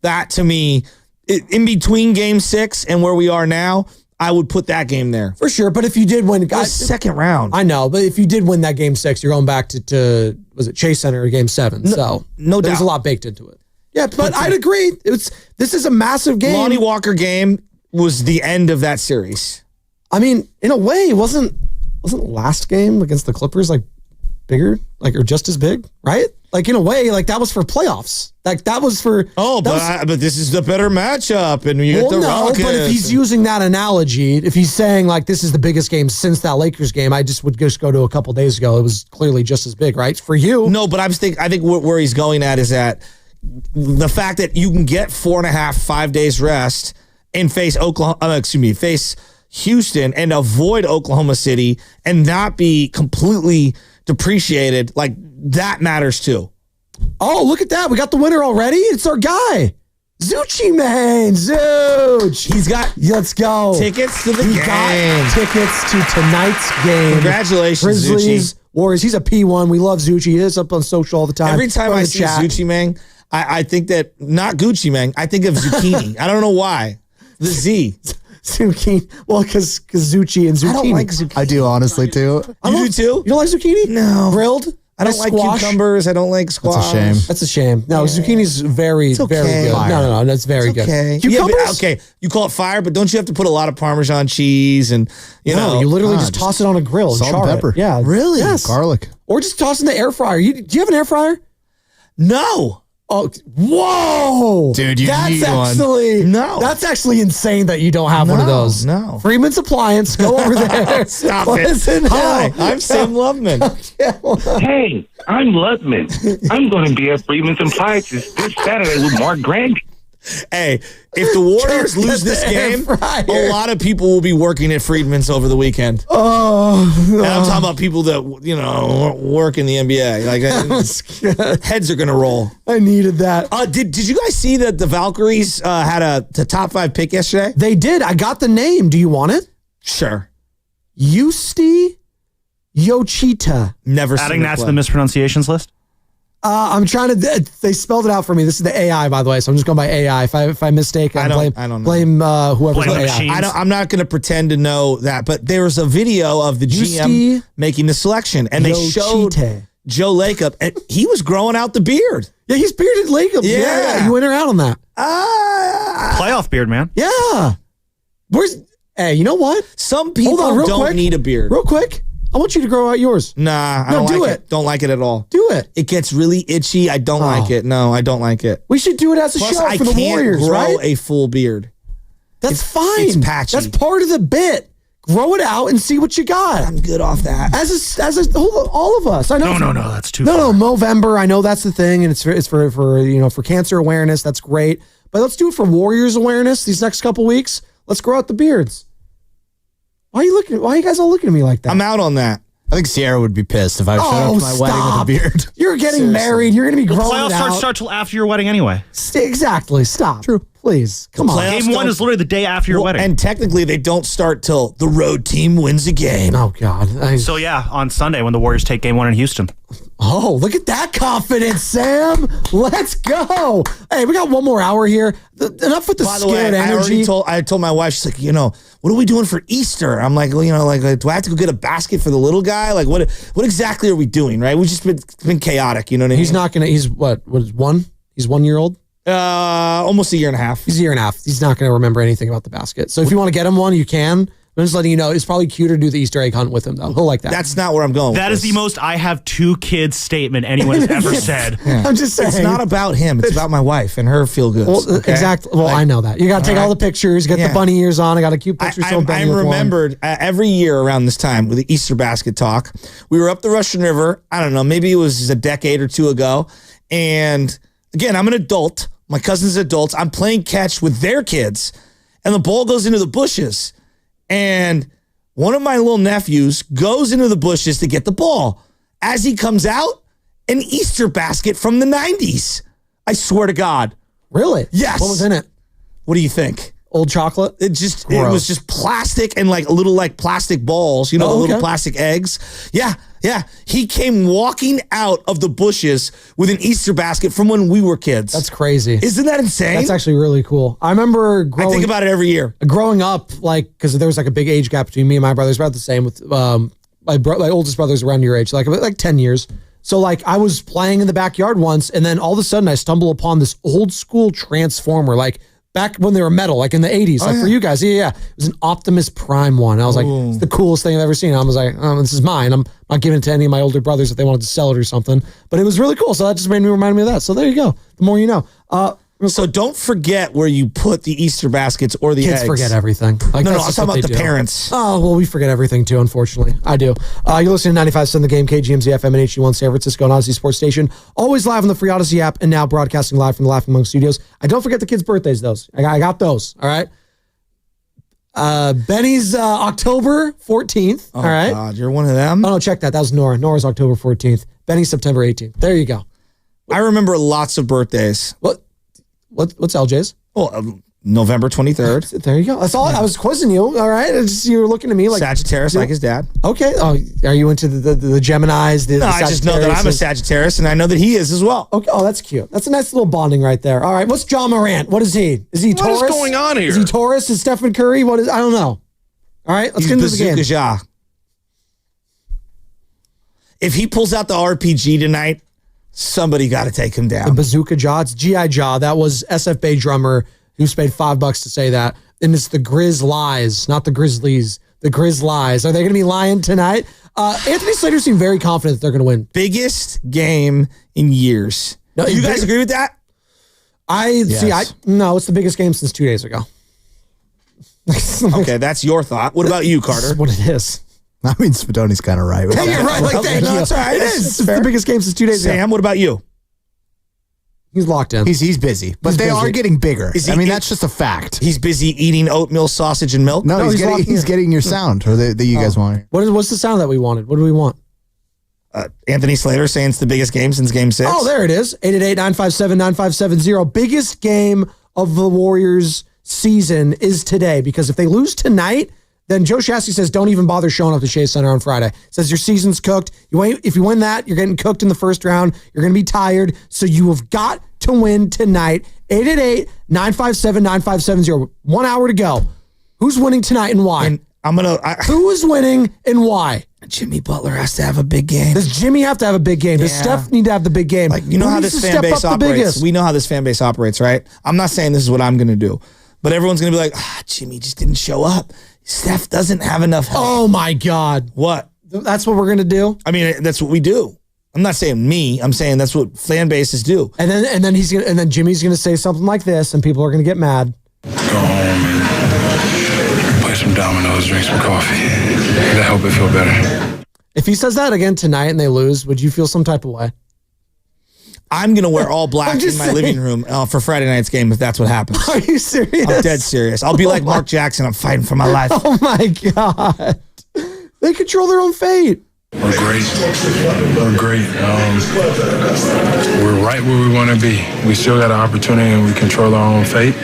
That to me, in between Game 6 and where we are now, I would put that game there for sure. But if you did win, guys, second round, I know. But if you did win that Game 6, you're going back to was it Chase Center or Game 7? No doubt, there's a lot baked into it. Yeah, but I'd agree. This is a massive game. Lonnie Walker game was the end of that series. I mean, in a way, wasn't last game against the Clippers bigger, or just as big, right? In a way, that was for playoffs. That was for. Oh, but this is the better matchup, and you get the Rockets. But if he's using that analogy, if he's saying this is the biggest game since that Lakers game, I would just go to a couple days ago. It was clearly just as big, right? For you, no. But I think where he's going at is that the fact that you can get 4.5-5 days rest and face face Houston and avoid Oklahoma City and not be completely depreciated, that matters too. Oh, look at that. We got the winner already. It's our guy. Zucci, man. Zuch. He's got let's go. Tickets to the game. Got tickets to tonight's game. Congratulations, Grizzlies, Zucci. Warriors. He's a P1. We love Zucci. He is up on social all the time. Every time I see Zucci, man, I think that, not Gucci, man, I think of zucchini. I don't know why. The Z. Zucchini. Well, because Zucci and zucchini. I don't like zucchini. I do, honestly, too. You do, too? You don't like zucchini? No. Grilled? I don't like cucumbers. I don't like squash. That's a shame. That's a shame. No, zucchini's very, very good. Fire. No, that's very good. Cucumbers? Yeah, okay, you call it fire, but don't you have to put a lot of Parmesan cheese and, you literally just toss it on a grill and salt char and pepper. Yeah. Really? Yes. Garlic. Or just toss in the air fryer. Do you have an air fryer? No. Oh, whoa. Dude, you that's need actually, one. No. That's actually insane that you don't have one of those. No. Freeman's Appliance. Go over there. Stop Listen, it. Hi, I'm Sam Loveman. Hey, I'm Ludman. I'm going to be at Freeman's Appliances this Saturday with Mark Grandy. Hey, if the Warriors lose this game, a lot of people will be working at Friedman's over the weekend. And I'm talking about people that, work in the NBA. Like, heads are going to roll. I needed that. Did you guys see that the Valkyries had the top 5 pick yesterday? They did. I got the name. Do you want it? Sure. Yusti Yoshita. Never adding that to the mispronunciations list? I'm trying to. They spelled it out for me. This is the AI, by the way, so I'm just going by AI. If I mistake, I don't know. Blame whoever's Blame the AI. I'm not going to pretend to know that, but there was a video of the GM making the selection, and they showed Joe Lacob, and he was growing out the beard. Yeah, he's bearded Lacob. Yeah, you went around on that. Playoff beard, man. Yeah. Hey, you know what? Some people don't need a beard. Real quick. I want you to grow out yours. Nah, I don't like it. Don't like it at all. Do it. It gets really itchy. I don't like it. No, I don't like it. We should do it as a show for the Warriors, grow right? a full beard. That's fine. It's patchy. That's part of the bit. Grow it out and see what you got. I'm good off that. All of us. I know. No, that's too far. No, Movember. I know that's the thing, and it's for cancer awareness. That's great. But let's do it for Warriors awareness these next couple weeks. Let's grow out the beards. Why are you guys all looking at me like that? I'm out on that. I think Sierra would be pissed if I showed up to my wedding with a beard. You're getting married. You're going to be growing playoffs it out. start till after your wedding anyway. Exactly. Stop. True. Please. Come on. Game 1 is literally the day after your wedding. And technically, they don't start till the road team wins a game. Oh, God. So, yeah, on Sunday when the Warriors take game 1 in Houston. Oh, look at that confidence, Sam. Let's go. Hey, we got one more hour here. Enough with the scared energy. I told my wife, she's like, what are we doing for Easter? I'm like, do I have to go get a basket for the little guy? Like, what exactly are we doing, right? We've just been chaotic, you know what I mean? He's not going to, he's what is one? He's 1 year old? Almost a year and a half. He's a year and a half. He's not going to remember anything about the basket. So if you want to get him one, you can. I'm just letting you know, it's probably cuter to do the Easter egg hunt with him, though. He'll like that. That's not where I'm going. That is the most I have 2 kids statement anyone has ever said. Yeah. I'm just saying. It's not about him. It's about my wife and her feel good. Well, okay? Exactly. Well, I know that. You got to take all the pictures, get the bunny ears on. I got a cute picture. I remembered every year around this time with the Easter basket talk, we were up the Russian River. I don't know, maybe it was a decade or 2 ago. And again, I'm an adult. My cousin's adults. I'm playing catch with their kids. And the ball goes into the bushes. And one of my little nephews goes into the bushes to get the ball. As he comes out, an Easter basket from the 90s. I swear to God. Really? Yes. What was in it? What do you think? Old chocolate? It was just plastic and like little plastic balls, little plastic eggs. Yeah. He came walking out of the bushes with an Easter basket from when we were kids. That's crazy. Isn't that insane? That's actually really cool. I remember I think about it every year. Growing up, because there was a big age gap between me and my brothers, about the same with my oldest brother's around your age, like 10 years. So I was playing in the backyard once, and then all of a sudden I stumble upon this old school Transformer, back when they were metal, in the 80s, for you guys. Yeah. It was an Optimus Prime one. I was like, it's the coolest thing I've ever seen. I was like, this is mine. I'm not giving it to any of my older brothers if they wanted to sell it or something. But it was really cool. So that just remind me of that. So there you go. The more you know. So don't forget where you put the Easter baskets or the kids eggs. Forget everything. No, I'm talking about the parents. Oh, well, we forget everything too, unfortunately. I do. You're listening to 95.7 The Game, KGMZ FM and HD1 San Francisco and Odyssey Sports Station. Always live on the free Odyssey app and now broadcasting live from the Laughing Monk Studios. I don't forget the kids' birthdays, those. I got those, all right? Benny's October 14th, all right? God, you're one of them? Oh, no, check that. That was Nora. Nora's October 14th. Benny's September 18th. There you go. I remember lots of birthdays. What's LJ's? Well, November 23rd. There you go. That's all. I was quizzing you. All right. You were looking at me like Sagittarius, like his dad. Okay. Oh, are you into the Geminis? No, I just know that I'm a Sagittarius, and I know that he is as well. Okay. Oh, that's cute. That's a nice little bonding right there. All right. What's John Morant? What is he? Is he Taurus? What is going on here? Is he Taurus? Is Stephen Curry? What is? I don't know. All right. Let's get into the game. Ja. If he pulls out the RPG tonight, somebody got to take him down. The Bazooka Jaw. It's G.I. Jaw. That was SF Bay drummer who's paid $5 to say that. And it's the Grizzlies, not the Grizzlies. The Grizzlies. Are they going to be lying tonight? Anthony Slater seemed very confident that they're going to win. Biggest game in years. No, do you guys agree with that? No, it's the biggest game since 2 days ago. Okay, that's your thought. What about you, Carter? That's what it is. I mean, Spadoni's kind of right. Hey, you're right. Like, thank you. That's all right. It is. It's the biggest game since 2 days ago. Sam, what about you? He's locked in. He's busy, but they are getting bigger. That's just a fact. He's busy eating oatmeal, sausage, and milk. No, he's getting your sound, or that you guys want. What's the sound that we wanted? What do we want? Anthony Slater saying it's the biggest game since Game 6. Oh, there it is. 888-957-9570. Biggest game of the Warriors season is today, because if they lose tonight, then Joe Shasky says don't even bother showing up to Chase Center on Friday. Says your season's cooked. If you win that, you're getting cooked in the first round. You're going to be tired. So you have got to win tonight. 888-957-9570. 1 hour to go. Who's winning tonight and why? And who is winning and why? Jimmy Butler has to have a big game. Does Jimmy have to have a big game? Does Steph need to have the big game? Like, you know how this fan base operates. We know how this fan base operates, right? I'm not saying this is what I'm going to do, but everyone's going to be like, Jimmy just didn't show up. Steph doesn't have enough help. Oh my God. What? That's what we're going to do? I mean, that's what we do. I'm not saying me. I'm saying that's what fan bases do. And then Jimmy's going to say something like this, and people are going to get mad. Go home and play some dominoes, drink some coffee. That'll help it feel better. If he says that again tonight and they lose, would you feel some type of way? I'm going to wear all black in my living room for Friday night's game if that's what happens. Are you serious? I'm dead serious. I'll be like Mark Jackson. I'm fighting for my life. Oh my God. They control their own fate. We're great. We're great. We're right where we want to be. We still got an opportunity and we control our own fate.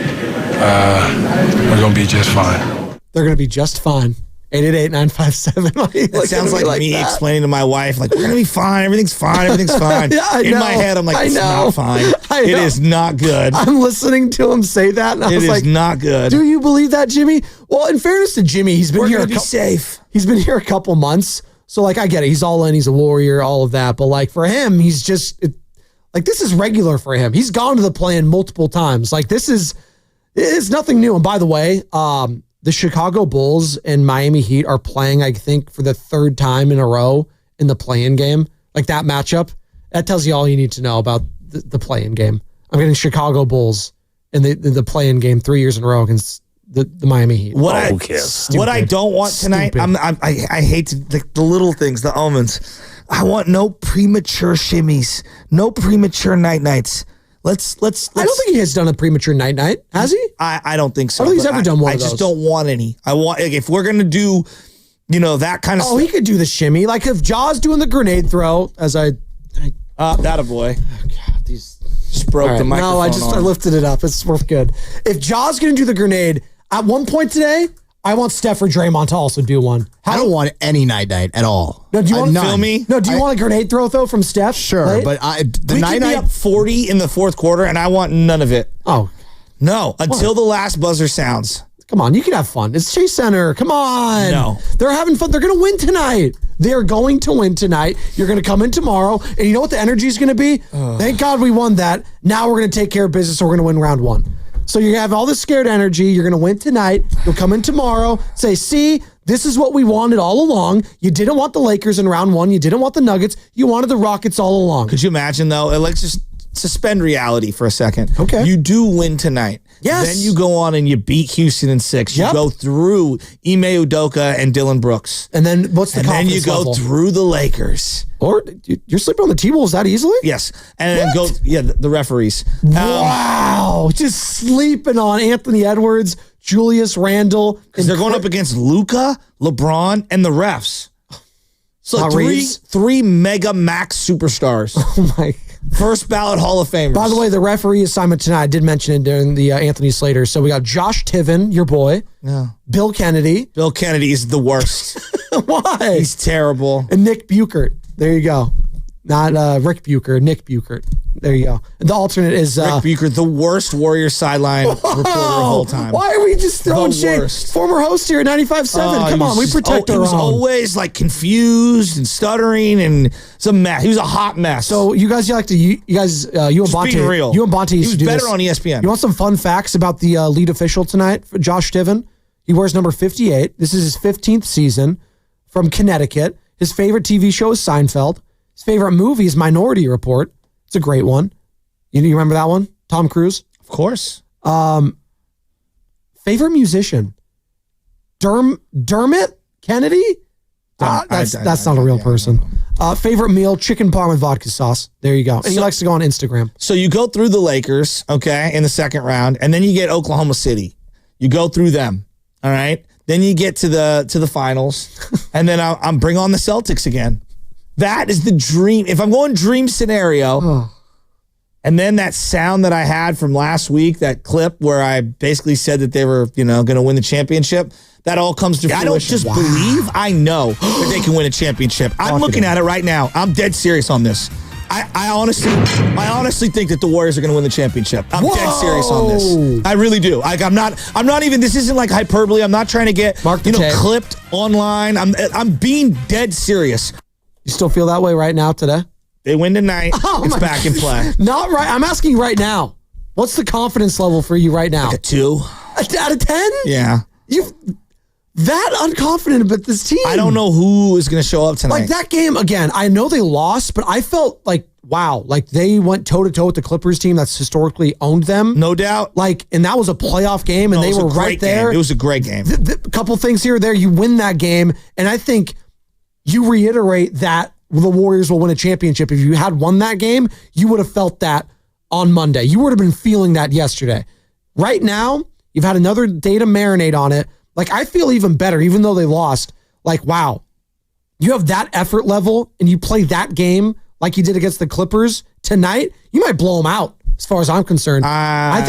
We're going to be just fine. They're going to be just fine. 888-957. That sounds like me explaining to my wife, like, we're going to be fine. Everything's fine. Everything's fine. Yeah, in my head, I'm like, it's not fine. It is not good. I'm listening to him say that, and I was like, it is not good. Do you believe that, Jimmy? Well, in fairness to Jimmy, he's been here. Be safe. He's been here a couple months. So, like, I get it. He's all in. He's a Warrior, all of that. But, like, for him, he's just, this is regular for him. He's gone to the play-in multiple times. Like, it's nothing new. And by the way, the Chicago Bulls and Miami Heat are playing, I think, for the third time in a row in the play-in game. Like, that matchup, that tells you all you need to know about the play-in game. I'm getting Chicago Bulls in the play-in game 3 years in a row against the Miami Heat. What I don't want tonight, I hate the little things, the omens. I want no premature shimmies, no premature nights. Let's. I don't think he has done a premature night. Has he? I don't think so. I don't think he's ever done one of those. I just don't want any. I want, like, if we're gonna do, that kind of stuff. He could do the shimmy. Like if Jaw's doing the grenade throw, as that a boy. Oh God, these just broke the microphone. No, I lifted it up. It's worth good. If Jaw's gonna do the grenade at one point today, I want Steph or Draymond to also do one. I don't want any night at all. No, do you want to feel me? No, do you want a grenade throw though from Steph? Sure, right? but we could be up 40 in the fourth quarter, and I want none of it. Oh, no! Until the last buzzer sounds. Come on, you can have fun. It's Chase Center. Come on. No, they're having fun. They're going to win tonight. They're going to win tonight. You're going to come in tomorrow, and you know what the energy is going to be? Thank God we won that. Now we're going to take care of business. So we're going to win round one. So you have all this scared energy. You're going to win tonight. You'll come in tomorrow, say, see, this is what we wanted all along. You didn't want the Lakers in round one. You didn't want the Nuggets. You wanted the Rockets all along. Could you imagine, though? Let's just suspend reality for a second. Okay. You do win tonight. Yes. Then you go on and you beat Houston in 6. You go through Ime Udoka and Dylan Brooks. And then what's the And then you go level? through the Lakers. Or you're sleeping on the T-Wolves that easily? Yes. And then go, the referees. Wow. Just sleeping on Anthony Edwards, Julius Randle. Because they're going up against Luka, LeBron, and the refs. So three mega max superstars. Oh, my God. First ballot Hall of Famers. By the way, the referee assignment tonight, I did mention it during the Anthony Slater. So we got Josh Tiven, your boy. Yeah. Bill Kennedy. Bill Kennedy is the worst. Why? He's terrible. And Nick Buchert. There you go. Not Rick Bucher, Nick Buchert. There you go. The alternate is Rick Bucher, the worst Warriors sideline reporter of all time. Why are we just throwing shade? Former host here at 95.7. Come on, we protect our own. He was always like confused and stuttering, and it's a mess. He was a hot mess. So you guys like to you and Bonte. Being real. You and Bonte used to do better this. on ESPN. You want some fun facts about the lead official tonight, for Josh Tiven? He wears number 58. This is his 15th season from Connecticut. His favorite TV show is Seinfeld. His favorite movie is Minority Report. It's a great one. You remember that one? Tom Cruise? Of course. Favorite musician? Dermot Kennedy? That's not a real person. Favorite meal? Chicken parm with vodka sauce. There you go. And he likes to go on Instagram. So you go through the Lakers, okay, in the second round, and then you get Oklahoma City. You go through them, all right? Then you get to the finals, and then I'm bring on the Celtics again. That is the dream. If I'm going dream scenario, and then that sound that I had from last week, that clip where I basically said that they were, going to win the championship, that all comes to fruition. I don't just believe, I know that they can win a championship. I'm looking at it right now. I'm dead serious on this. I honestly think that the Warriors are going to win the championship. I'm dead serious on this. I really do. Like I'm not even. This isn't like hyperbole. I'm not trying to get clipped online. I'm being dead serious. You still feel that way right now today? They win tonight. It's back in play. Not right. I'm asking you right now. What's the confidence level for you right now? Like a 2 out of 10. Yeah. You that unconfident about this team. I don't know who is going to show up tonight. Like that game, again, I know they lost, but I felt like, wow, like they went toe-to-toe with the Clippers team that's historically owned them. No doubt. Like, and that was a playoff game, and they were right there. It was a great game. A couple things here or there, you win that game, and I think you reiterate that the Warriors will win a championship. If you had won that game, you would have felt that on Monday. You would have been feeling that yesterday. Right now, you've had another day to marinate on it. Like, I feel even better, even though they lost. Like, wow, you have that effort level and you play that game like you did against the Clippers tonight, you might blow them out. As far as I'm concerned, I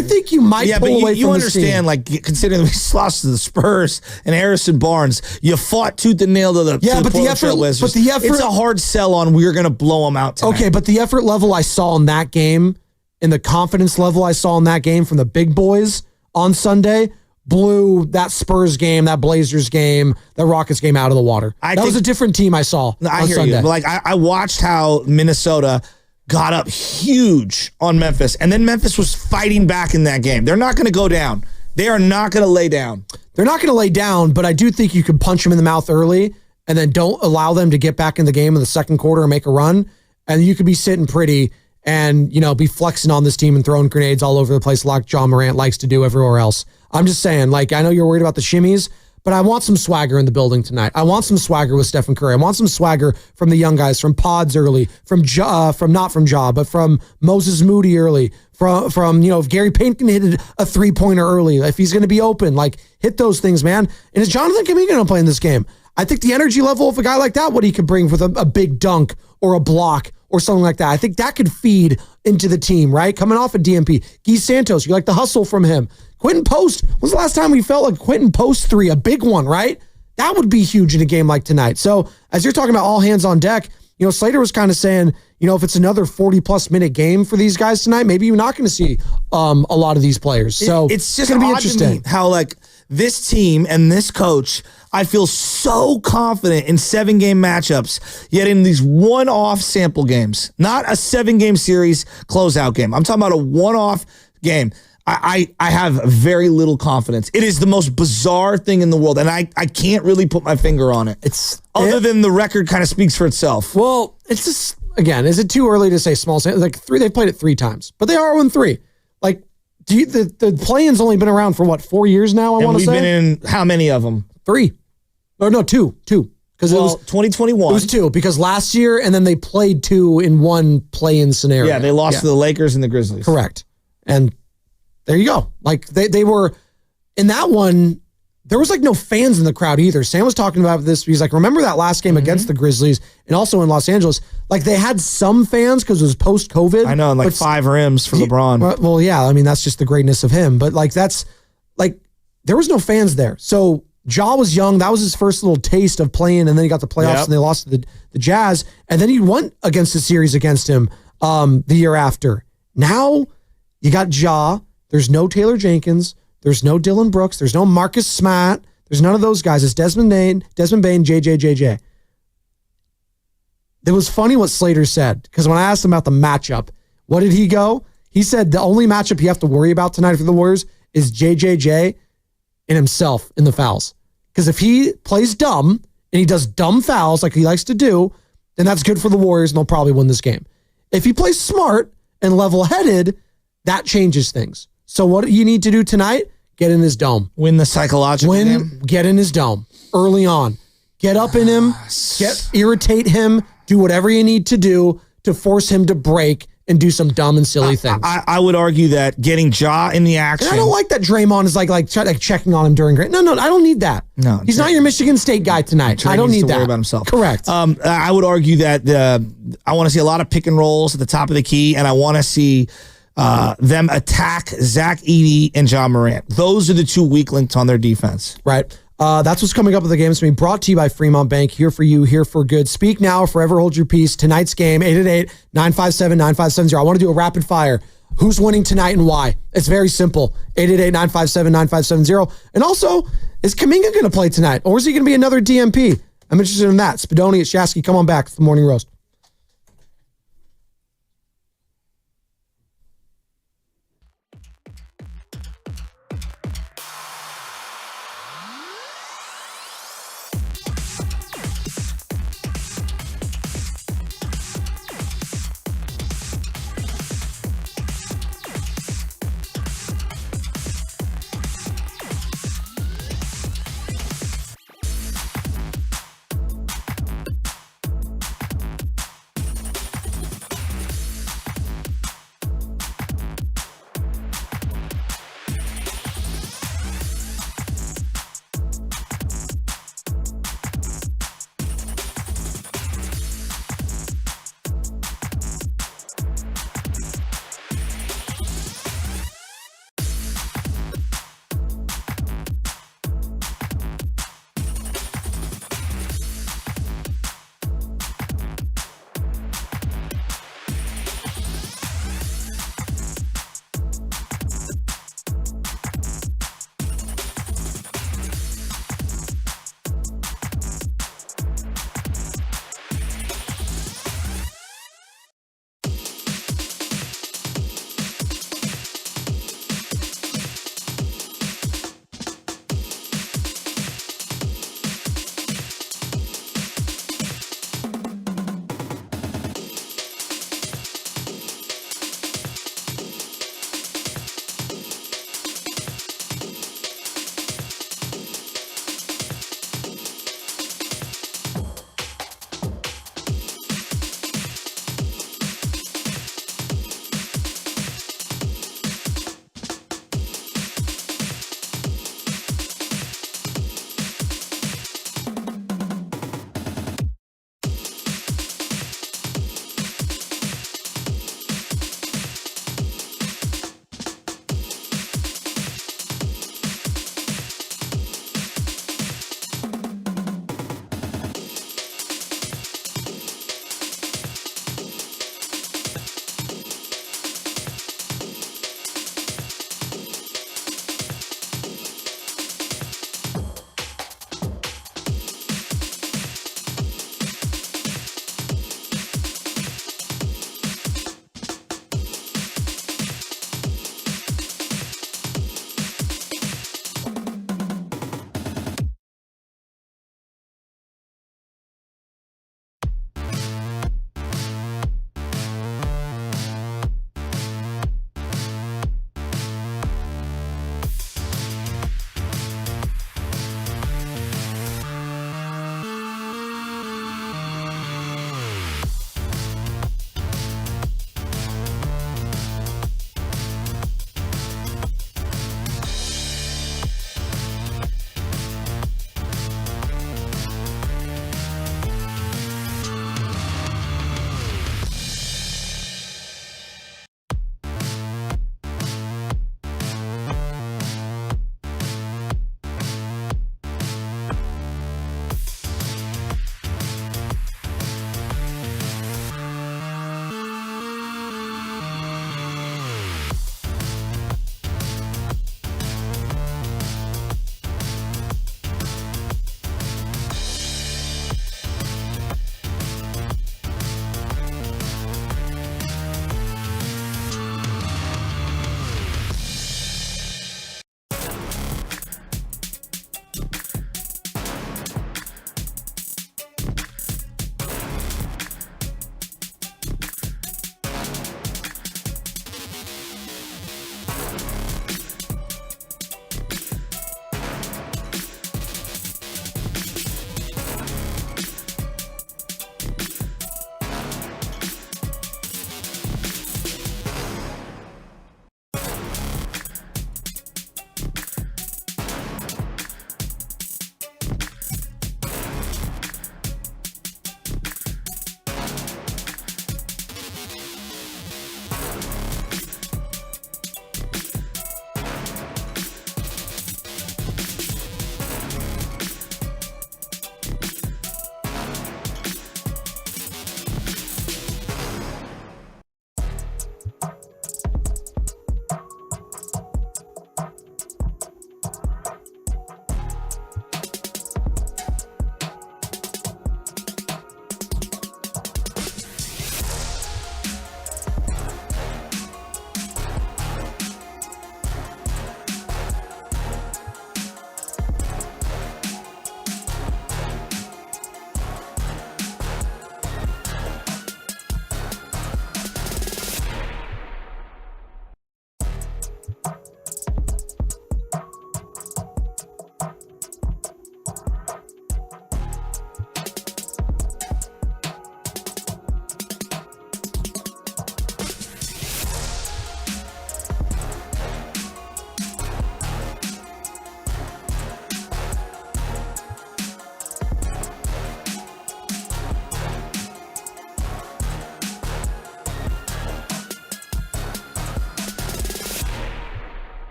think you might. Yeah, pull away you from understand, like considering we lost to the Spurs and Harrison Barnes, you fought tooth and nail to the effort. It's a hard sell on we're going to blow them out tonight. Okay, but the effort level I saw in that game, and the confidence level I saw in that game from the big boys on Sunday, blew that Spurs game, that Blazers game, that Rockets game out of the water. That was a different team I saw on Sunday. You. Like I watched how Minnesota got up huge on Memphis, and then Memphis was fighting back in that game. They're not going to go down. They are not going to lay down. They're not going to lay down, but I do think you can punch them in the mouth early and then don't allow them to get back in the game in the second quarter and make a run, and you could be sitting pretty and be flexing on this team and throwing grenades all over the place like John Morant likes to do everywhere else. I'm just saying, like, I know you're worried about the shimmies, but I want some swagger in the building tonight. I want some swagger with Stephen Curry. I want some swagger from the young guys, from Pods early, from not from Ja, but from Moses Moody early, from if Gary Payton can hit a 3-pointer early, if he's going to be open, like, hit those things, man. And is Jonathan Kaminga going to play in this game? I think the energy level of a guy like that, what he could bring with a big dunk or a block or something like that, I think that could feed into the team, right? Coming off a DMP. Guy Santos, you like the hustle from him. Quentin Post, when's the last time we felt like Quentin Post 3, a big one, right? That would be huge in a game like tonight. So as you're talking about all hands on deck, Slater was kind of saying, if it's another 40-plus minute game for these guys tonight, maybe you're not going to see a lot of these players. So it's just going to be interesting how, like, this team and this coach, I feel so confident in 7-game matchups, yet in these one-off sample games, not a 7-game series closeout game. I'm talking about a one-off game. I have very little confidence. It is the most bizarre thing in the world, and I can't really put my finger on it. Other than the record kind of speaks for itself. Well, it's just, again, is it too early to say small sample? Like, they've played it 3 times, but they are 0-3. Like, the play-in's only been around for, 4 years now, I want to say? We've been in how many of them? 3. Or no, 2. Because it was 2021. It was 2 because last year, and then they played 2 in one play-in scenario. Yeah, they lost to the Lakers and the Grizzlies. Correct. And there you go. Like, they were, in that one, there was, no fans in the crowd either. Sam was talking about this. He's like, remember that last game against the Grizzlies and also in Los Angeles? Like, they had some fans because it was post-COVID. I know, and 5 rims for LeBron. Well, yeah, I mean, that's just the greatness of him. But, there was no fans there. So, Ja was young. That was his first little taste of playing, and then he got the playoffs, and they lost to the Jazz. And then he went against the series against him the year after. Now, you got Ja. There's no Taylor Jenkins. There's no Dylan Brooks. There's no Marcus Smart. There's none of those guys. It's Desmond Bain, JJ. It was funny what Slater said, because when I asked him about the matchup, what did he go? He said the only matchup you have to worry about tonight for the Warriors is JJJ and himself in the fouls. Because if he plays dumb and he does dumb fouls like he likes to do, then that's good for the Warriors and they'll probably win this game. If he plays smart and level-headed, that changes things. So what you need to do tonight, get in his dome. Win the psychological game. Get in his dome early on. Get up in him, irritate him, do whatever you need to do to force him to break and do some dumb and silly things. I would argue that getting Ja in the action. And I don't like that Draymond is like checking on him during great. No, I don't need that. No, he's not your Michigan State guy tonight. I don't need that. Worry about himself. Correct. I would argue that I want to see a lot of pick and rolls at the top of the key, and I want to see them attack Zach Edey and Ja Morant. Those are the two weak links on their defense. Right. That's what's coming up with the game. It's being brought to you by Fremont Bank. Here for you, here for good. Speak now, forever hold your peace. Tonight's game, 888-957-9570. I want to do a rapid fire. Who's winning tonight and why? It's very simple. 888-957-9570. And also, is Kaminga going to play tonight? Or is he going to be another DMP? I'm interested in that. Spadoni at Shasky, come on back to the Morning Roast.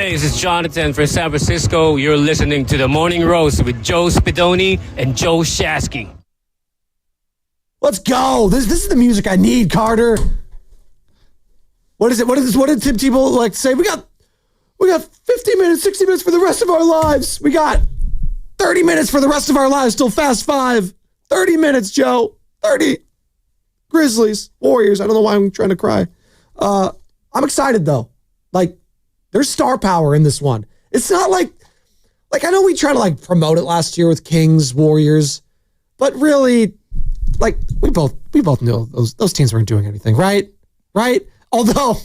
Hey, this is Jonathan from San Francisco. You're listening to The Morning Roast with Joe Spadoni and Joe Shasky. Let's go. This is the music I need, Carter. What is it? What did Tim Tebow like to say? We got 50 minutes, 60 minutes for the rest of our lives. We got 30 minutes for the rest of our lives till Fast Five. 30 minutes, Joe. 30. Grizzlies, Warriors. I don't know why I'm trying to cry. I'm excited though. Like, there's star power in this one. It's not like I know we tried to like promote it last year with Kings, Warriors, but really, like we both knew those teams weren't doing anything, right? Right? Although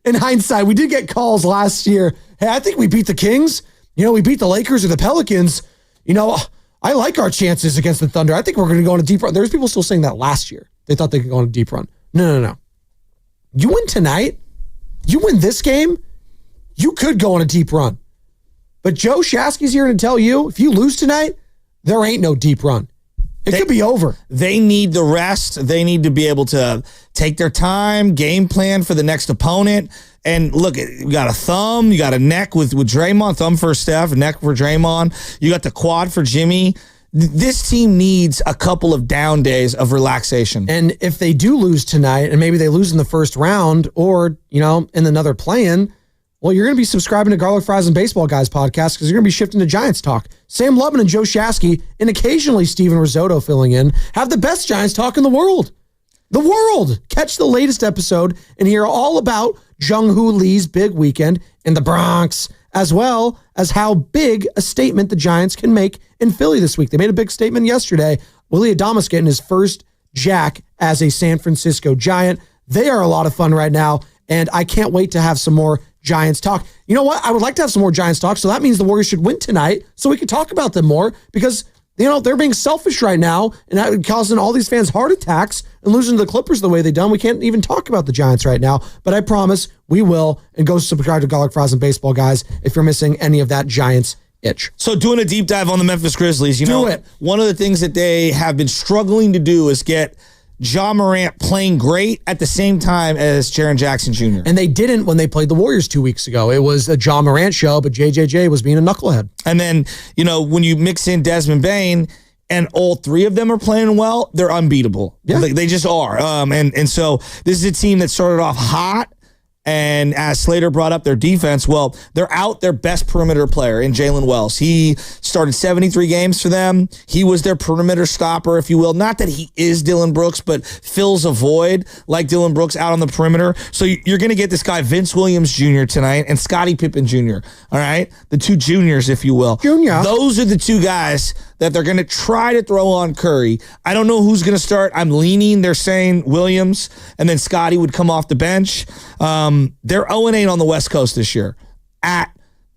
in hindsight, we did get calls last year. Hey, I think we beat the Kings. We beat the Lakers or the Pelicans. I like our chances against the Thunder. I think we're going to go on a deep run. There's people still saying that last year. They thought they could go on a deep run. No. You win tonight. You win this game. You could go on a deep run. But Joe Shasky's here to tell you, if you lose tonight, there ain't no deep run. It could be over. They need the rest. They need to be able to take their time, game plan for the next opponent. And look, you got a thumb, you got a neck with Draymond, thumb for Steph, neck for Draymond. You got the quad for Jimmy. This team needs a couple of down days of relaxation. And if they do lose tonight, and maybe they lose in the first round or, in another play-in, well, you're going to be subscribing to Garlic Fries and Baseball Guys podcast because you're going to be shifting to Giants talk. Sam Lubman and Joe Shasky, and occasionally Steven Risotto filling in, have the best Giants talk in the world. The world! Catch the latest episode and hear all about Jung-Hoo Lee's big weekend in the Bronx, as well as how big a statement the Giants can make in Philly this week. They made a big statement yesterday. Willie Adames getting his first jack as a San Francisco Giant. They are a lot of fun right now, and I can't wait to have some more Giants talk. You know what? I would like to have some more Giants talk, so that means the Warriors should win tonight so we can talk about them more because, they're being selfish right now and causing all these fans heart attacks and losing to the Clippers the way they've done. We can't even talk about the Giants right now, but I promise we will. And go subscribe to Garlic Fries and Baseball Guys if you're missing any of that Giants itch. So doing a deep dive on the Memphis Grizzlies, do it. One of the things that they have been struggling to do is get Ja Morant playing great at the same time as Jaren Jackson Jr. And they didn't when they played the Warriors 2 weeks ago. It was a Ja Morant show, but JJJ was being a knucklehead. And then, when you mix in Desmond Bane and all three of them are playing well, they're unbeatable. Yeah. They just are. And so this is a team that started off hot. And as Slater brought up their defense, well, they're out their best perimeter player in Jalen Wells. He started 73 games for them. He was their perimeter stopper, if you will. Not that he is Dillon Brooks, but fills a void like Dillon Brooks out on the perimeter. So you're going to get this guy, Vince Williams Jr. tonight and Scottie Pippen Jr. All right? The two juniors, if you will. Junior. Those are the two guys that they're going to try to throw on Curry. I don't know who's going to start. I'm leaning. They're saying Williams, and then Scottie would come off the bench. They're 0-8 on the West Coast this year at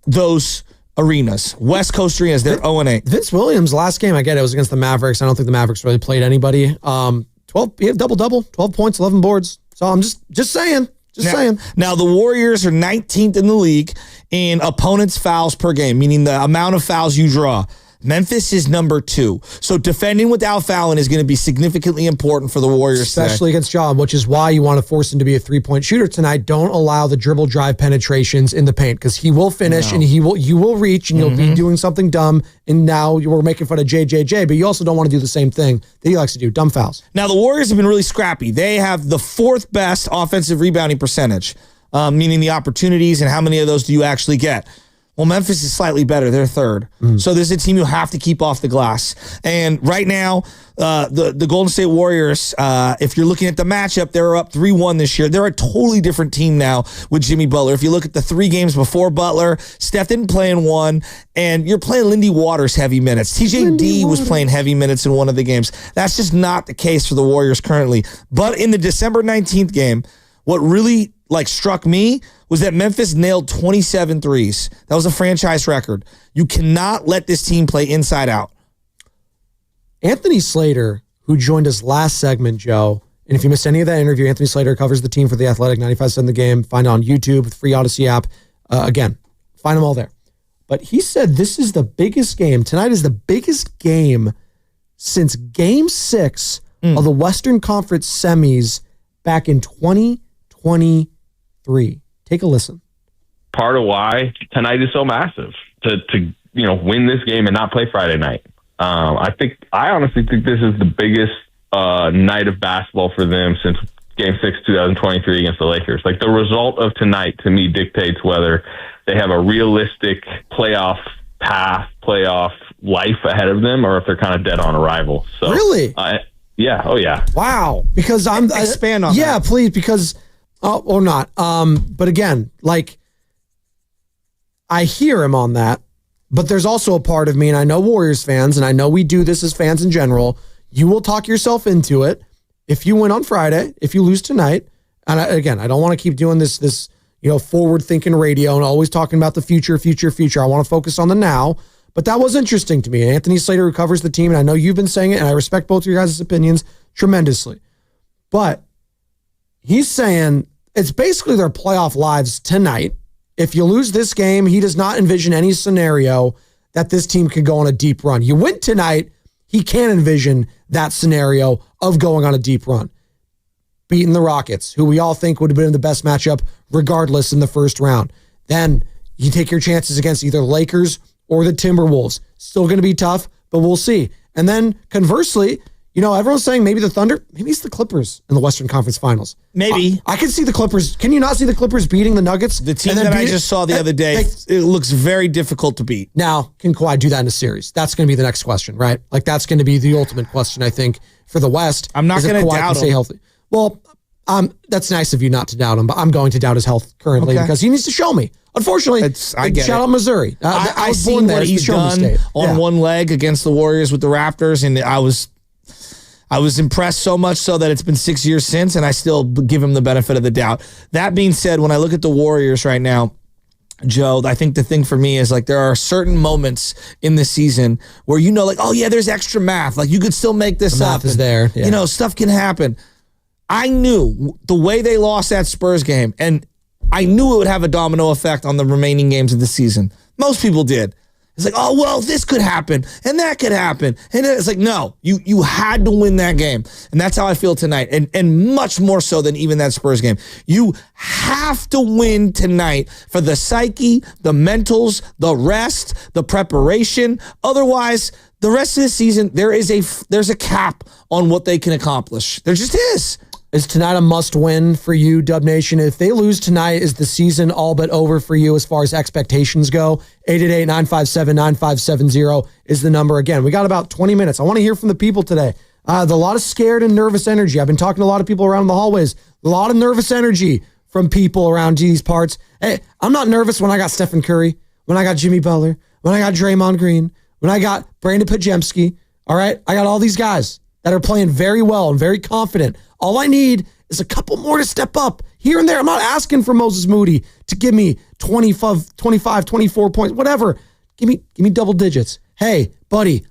those arenas. West Coast arenas, they're 0-8. Vince Williams, last game, I get it, was against the Mavericks. I don't think the Mavericks really played anybody. He had double-double, 12 points, 11 boards. So I'm just saying. Saying. Now, the Warriors are 19th in the league in opponents' fouls per game, meaning the amount of fouls you draw. Memphis is number 2. So defending without fouling is going to be significantly important for the Warriors especially today. Against Ja, which is why you want to force him to be a three-point shooter tonight. Don't allow the dribble drive penetrations in the paint because he will finish and you will reach and you'll be doing something dumb. And now we're making fun of JJJ, but you also don't want to do the same thing that he likes to do, dumb fouls. Now, the Warriors have been really scrappy. They have the 4th best offensive rebounding percentage, meaning the opportunities and how many of those do you actually get. Well, Memphis is slightly better. They're 3rd. So this is a team you have to keep off the glass. And right now, the Golden State Warriors, if you're looking at the matchup, they're up 3-1 this year. They're a totally different team now with Jimmy Butler. If you look at the 3 games before Butler, Steph didn't play in one, and you're playing Lindy Waters heavy minutes. TJD was playing heavy minutes in one of the games. That's just not the case for the Warriors currently. But in the December 19th game, what really struck me was that Memphis nailed 27 threes. That was a franchise record. You cannot let this team play inside out. Anthony Slater, who joined us last segment, Joe, and if you missed any of that interview, Anthony Slater covers the team for The Athletic, 95.7 The Game. Find it on YouTube, the free Odyssey app. Again, find them all there. But he said this is the biggest game. Tonight is the biggest game since Game 6 of the Western Conference semis back in 2023. Take a listen. part of why tonight is so massive to win this game and not play Friday night. I honestly think this is the biggest night of basketball for them since Game 6, 2023 against the Lakers. Like, the result of tonight, to me, dictates whether they have a realistic playoff path, playoff life ahead of them, or if they're kind of dead on arrival. So, really? Yeah. Oh, yeah. Wow. Because expand on that. Yeah, please, because, or not. But again, like, I hear him on that, but there's also a part of me, and I know Warriors fans, and I know we do this as fans in general, you will talk yourself into it. If you win on Friday, if you lose tonight, and I don't want to keep doing this forward-thinking radio and always talking about the future. I want to focus on the now. But that was interesting to me. Anthony Slater, who covers the team, and I know you've been saying it, and I respect both of your guys' opinions tremendously. But he's saying it's basically their playoff lives tonight. If you lose this game, he does not envision any scenario that this team could go on a deep run. You win tonight, he can't envision that scenario of going on a deep run. Beating the Rockets, who we all think would have been the best matchup regardless in the first round. Then you take your chances against either the Lakers or the Timberwolves. Still going to be tough, but we'll see. And then conversely, everyone's saying maybe the Thunder, maybe it's the Clippers in the Western Conference Finals. Maybe. I can see the Clippers. Can you not see the Clippers beating the Nuggets? The team that I just saw the other day, it looks very difficult to beat. Now, can Kawhi do that in a series? That's going to be the next question, right? Like, that's going to be the ultimate question, I think, for the West. I'm not going to doubt him. Stay healthy. Well, that's nice of you not to doubt him, but I'm going to doubt his health currently because he needs to show me. Unfortunately, shout out Missouri. I seen what he's done on one leg against the Warriors with the Raptors, and I was impressed so much so that it's been 6 years since, and I still give him the benefit of the doubt. That being said, when I look at the Warriors right now, Joe, I think the thing for me is, like, there are certain moments in the season where there's extra math. Like, you could still make this up. Math is there. Yeah. Stuff can happen. I knew the way they lost that Spurs game, and I knew it would have a domino effect on the remaining games of the season. Most people did. It's like, oh, well, this could happen, and that could happen. And it's like, no, you had to win that game. And that's how I feel tonight, and much more so than even that Spurs game. You have to win tonight for the psyche, the mentals, the rest, the preparation. Otherwise, the rest of the season, there's a cap on what they can accomplish. There just is. Is tonight a must-win for you, Dub Nation? If they lose tonight, is the season all but over for you as far as expectations go? 888-957-9570 is the number. Again, we got about 20 minutes. I want to hear from the people today. There's a lot of scared and nervous energy. I've been talking to a lot of people around the hallways. A lot of nervous energy from people around these parts. Hey, I'm not nervous when I got Stephen Curry, when I got Jimmy Butler, when I got Draymond Green, when I got Brandon Pajemski. All right? I got all these guys that are playing very well and very confident. All I need is a couple more to step up here and there. I'm not asking for Moses Moody to give me 25, 24 points, whatever. Give me double digits. Hey, buddy,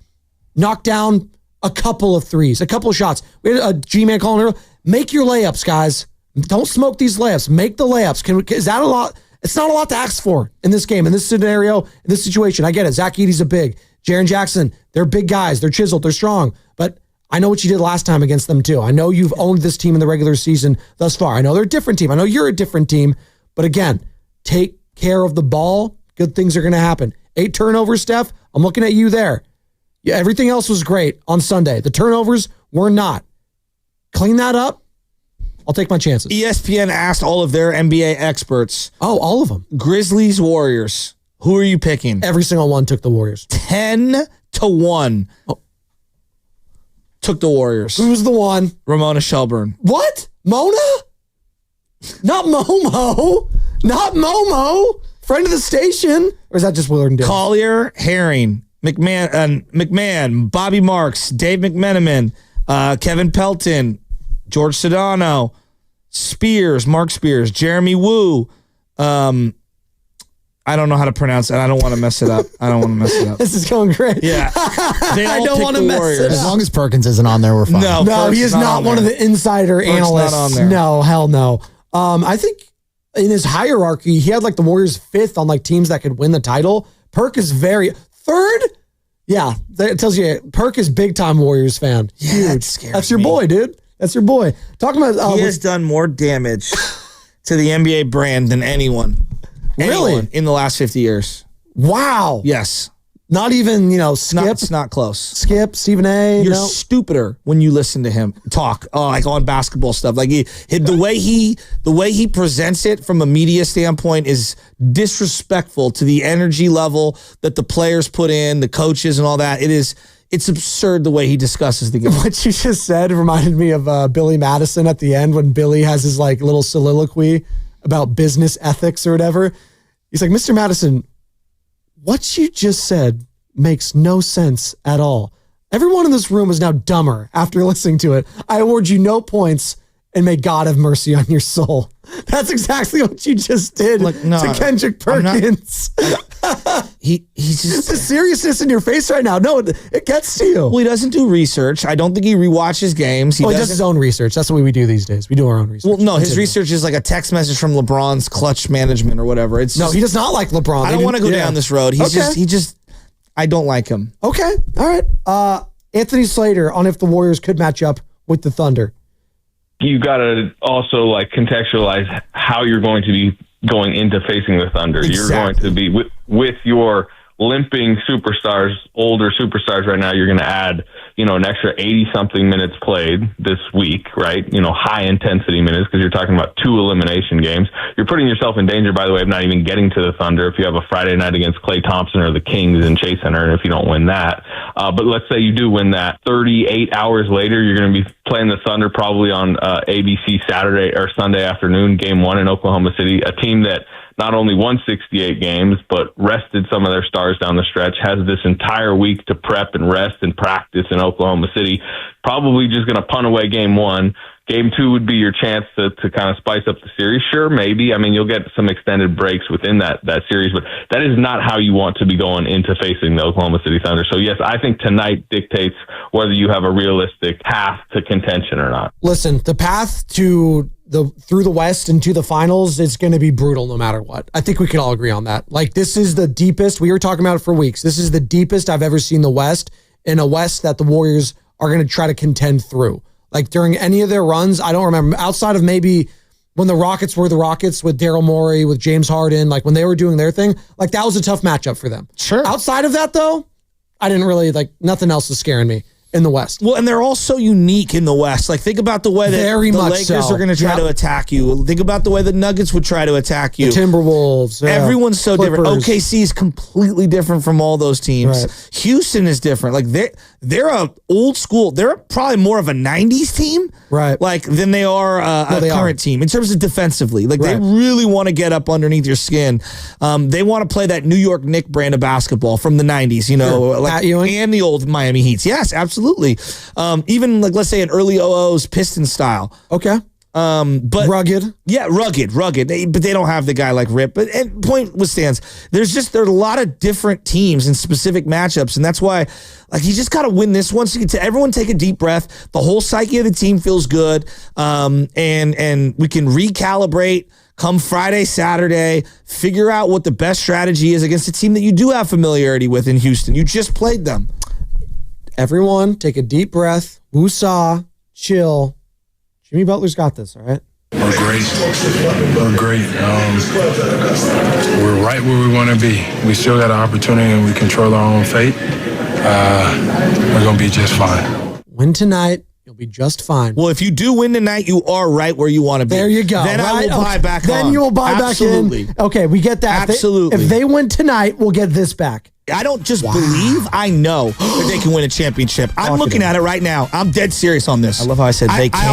knock down a couple of threes, a couple of shots. We had a G-Man calling earlier. Make your layups, guys. Don't smoke these layups. Make the layups. Is that a lot? It's not a lot to ask for in this game, in this scenario, in this situation. I get it. Zach Edey's a big. Jaren Jackson, they're big guys. They're chiseled. They're strong. But I know what you did last time against them too. I know you've owned this team in the regular season thus far. I know they're a different team. I know you're a different team. But again, take care of the ball. Good things are going to happen. 8 turnovers, Steph. I'm looking at you there. Yeah, everything else was great on Sunday. The turnovers were not. Clean that up. I'll take my chances. ESPN asked all of their NBA experts. Oh, all of them. Grizzlies-Warriors. Who are you picking? Every single one took the Warriors. 10-1. Oh. Took the Warriors. Who's the one? Ramona Shelburne. What? Mona? Not Momo. Not Momo. Friend of the station. Or is that just Willard and Dale? Collier, Herring, McMahon, Bobby Marks, Dave McMenamin, Kevin Pelton, George Sedano, Mark Spears, Jeremy Wu. I don't know how to pronounce it. I don't want to mess it up. This is going great. Yeah. I don't want to mess it up. As long as Perkins isn't on there, we're fine. No, he is not one of the insider analysts. Not on there. No, hell no. I think in his hierarchy, he had like the Warriors 5th on like teams that could win the title. Perk is third? Yeah, it tells you Perk is big time Warriors fan. Yeah, huge. That's your boy, dude. That's your boy. Talking about he has done more damage to the NBA brand than anyone. Really? In the last 50 years. Wow. Yes. Not even, Skip. It's not close. Skip, Stephen A. You're stupider when you listen to him talk, like on basketball stuff. Like the way he presents it from a media standpoint is disrespectful to the energy level that the players put in, the coaches and all that. It's absurd the way he discusses the game. What you just said reminded me of Billy Madison at the end when Billy has his like little soliloquy about business ethics or whatever. He's like, Mr. Madison, what you just said makes no sense at all. Everyone in this room is now dumber after listening to it. I award you no points and may God have mercy on your soul. That's exactly what you just did to Kendrick Perkins. He just the seriousness in your face right now. No, it gets to you. Well, he doesn't do research. I don't think he rewatches games. He does his own research. That's the way we do these days. We do our own research. Well, no, his research is like a text message from LeBron's clutch management or whatever. He does not like LeBron. I don't want to go down this road. I don't like him. Okay. All right. Anthony Slater on if the Warriors could match up with the Thunder. You got to also contextualize how you're going to be going into facing the Thunder. Exactly. You're going to be with your limping superstars, older superstars right now. You're going to add, an extra 80-something minutes played this week, right? High-intensity minutes because you're talking about 2 elimination games. You're putting yourself in danger, by the way, of not even getting to the Thunder if you have a Friday night against Klay Thompson or the Kings in Chase Center, and if you don't win that. But let's say you do win that. 38 hours later, you're going to be playing the Thunder probably on ABC Saturday or Sunday afternoon, Game 1 in Oklahoma City, a team that not only won 68 games, but rested some of their stars down the stretch, has this entire week to prep and rest and practice in Oklahoma City, probably just going to punt away Game 1. Game 2 would be your chance to kind of spice up the series. Sure, maybe. I mean, you'll get some extended breaks within that series, but that is not how you want to be going into facing the Oklahoma City Thunder. So, yes, I think tonight dictates whether you have a realistic path to contention or not. Listen, the path to through the West and to the finals, it's going to be brutal no matter what. I think we can all agree on that. Like, this is the deepest. We were talking about it for weeks. This is the deepest I've ever seen the West, in a West that the Warriors are going to try to contend through. Like, during any of their runs, I don't remember, outside of maybe when the Rockets were the Rockets with Daryl Morey, with James Harden, like when they were doing their thing, like that was a tough matchup for them. Sure. Outside of that, though, I didn't really, nothing else was scaring me in the West. Well, and they're all so unique in the West. Like, think about the way that the Lakers are going to try to attack you. Think about the way the Nuggets would try to attack you. The Timberwolves. Yeah. Everyone's so Clippers. different. OKC is completely different from all those teams. Right. Houston is different. Like, they're a old school. They're probably more of a 90s team. Right. Like, than they are a current team in terms of defensively. Like, they really want to get up underneath your skin. They want to play that New York Knicks brand of basketball from the 90s, Pat Ewing? and the old Miami Heats. Yes, absolutely. Even let's say an early 00s Piston style. Okay. But rugged. Yeah, rugged. But they don't have the guy like Rip. But and point withstands. There are a lot of different teams and specific matchups, and that's why you just got to win this one. So you get to everyone take a deep breath. The whole psyche of the team feels good, and we can recalibrate. Come Friday, Saturday, figure out what the best strategy is against a team that you do have familiarity with in Houston. You just played them. Everyone, take a deep breath. Woosah, chill. Jimmy Butler's got this, all right? We're great. We're great. We're right where we want to be. We still got an opportunity and we control our own fate. We're going to be just fine. Win tonight. You'll be just fine. Well, if you do win tonight, you are right where you want to be. There you go. Then I will buy back Then on. you will buy Absolutely. back in. Okay, we get that. Absolutely. If they win tonight, we'll get this back. I don't just believe, I know that they can win a championship. I'm looking at it right now. I'm dead serious on this. I love how I said they can.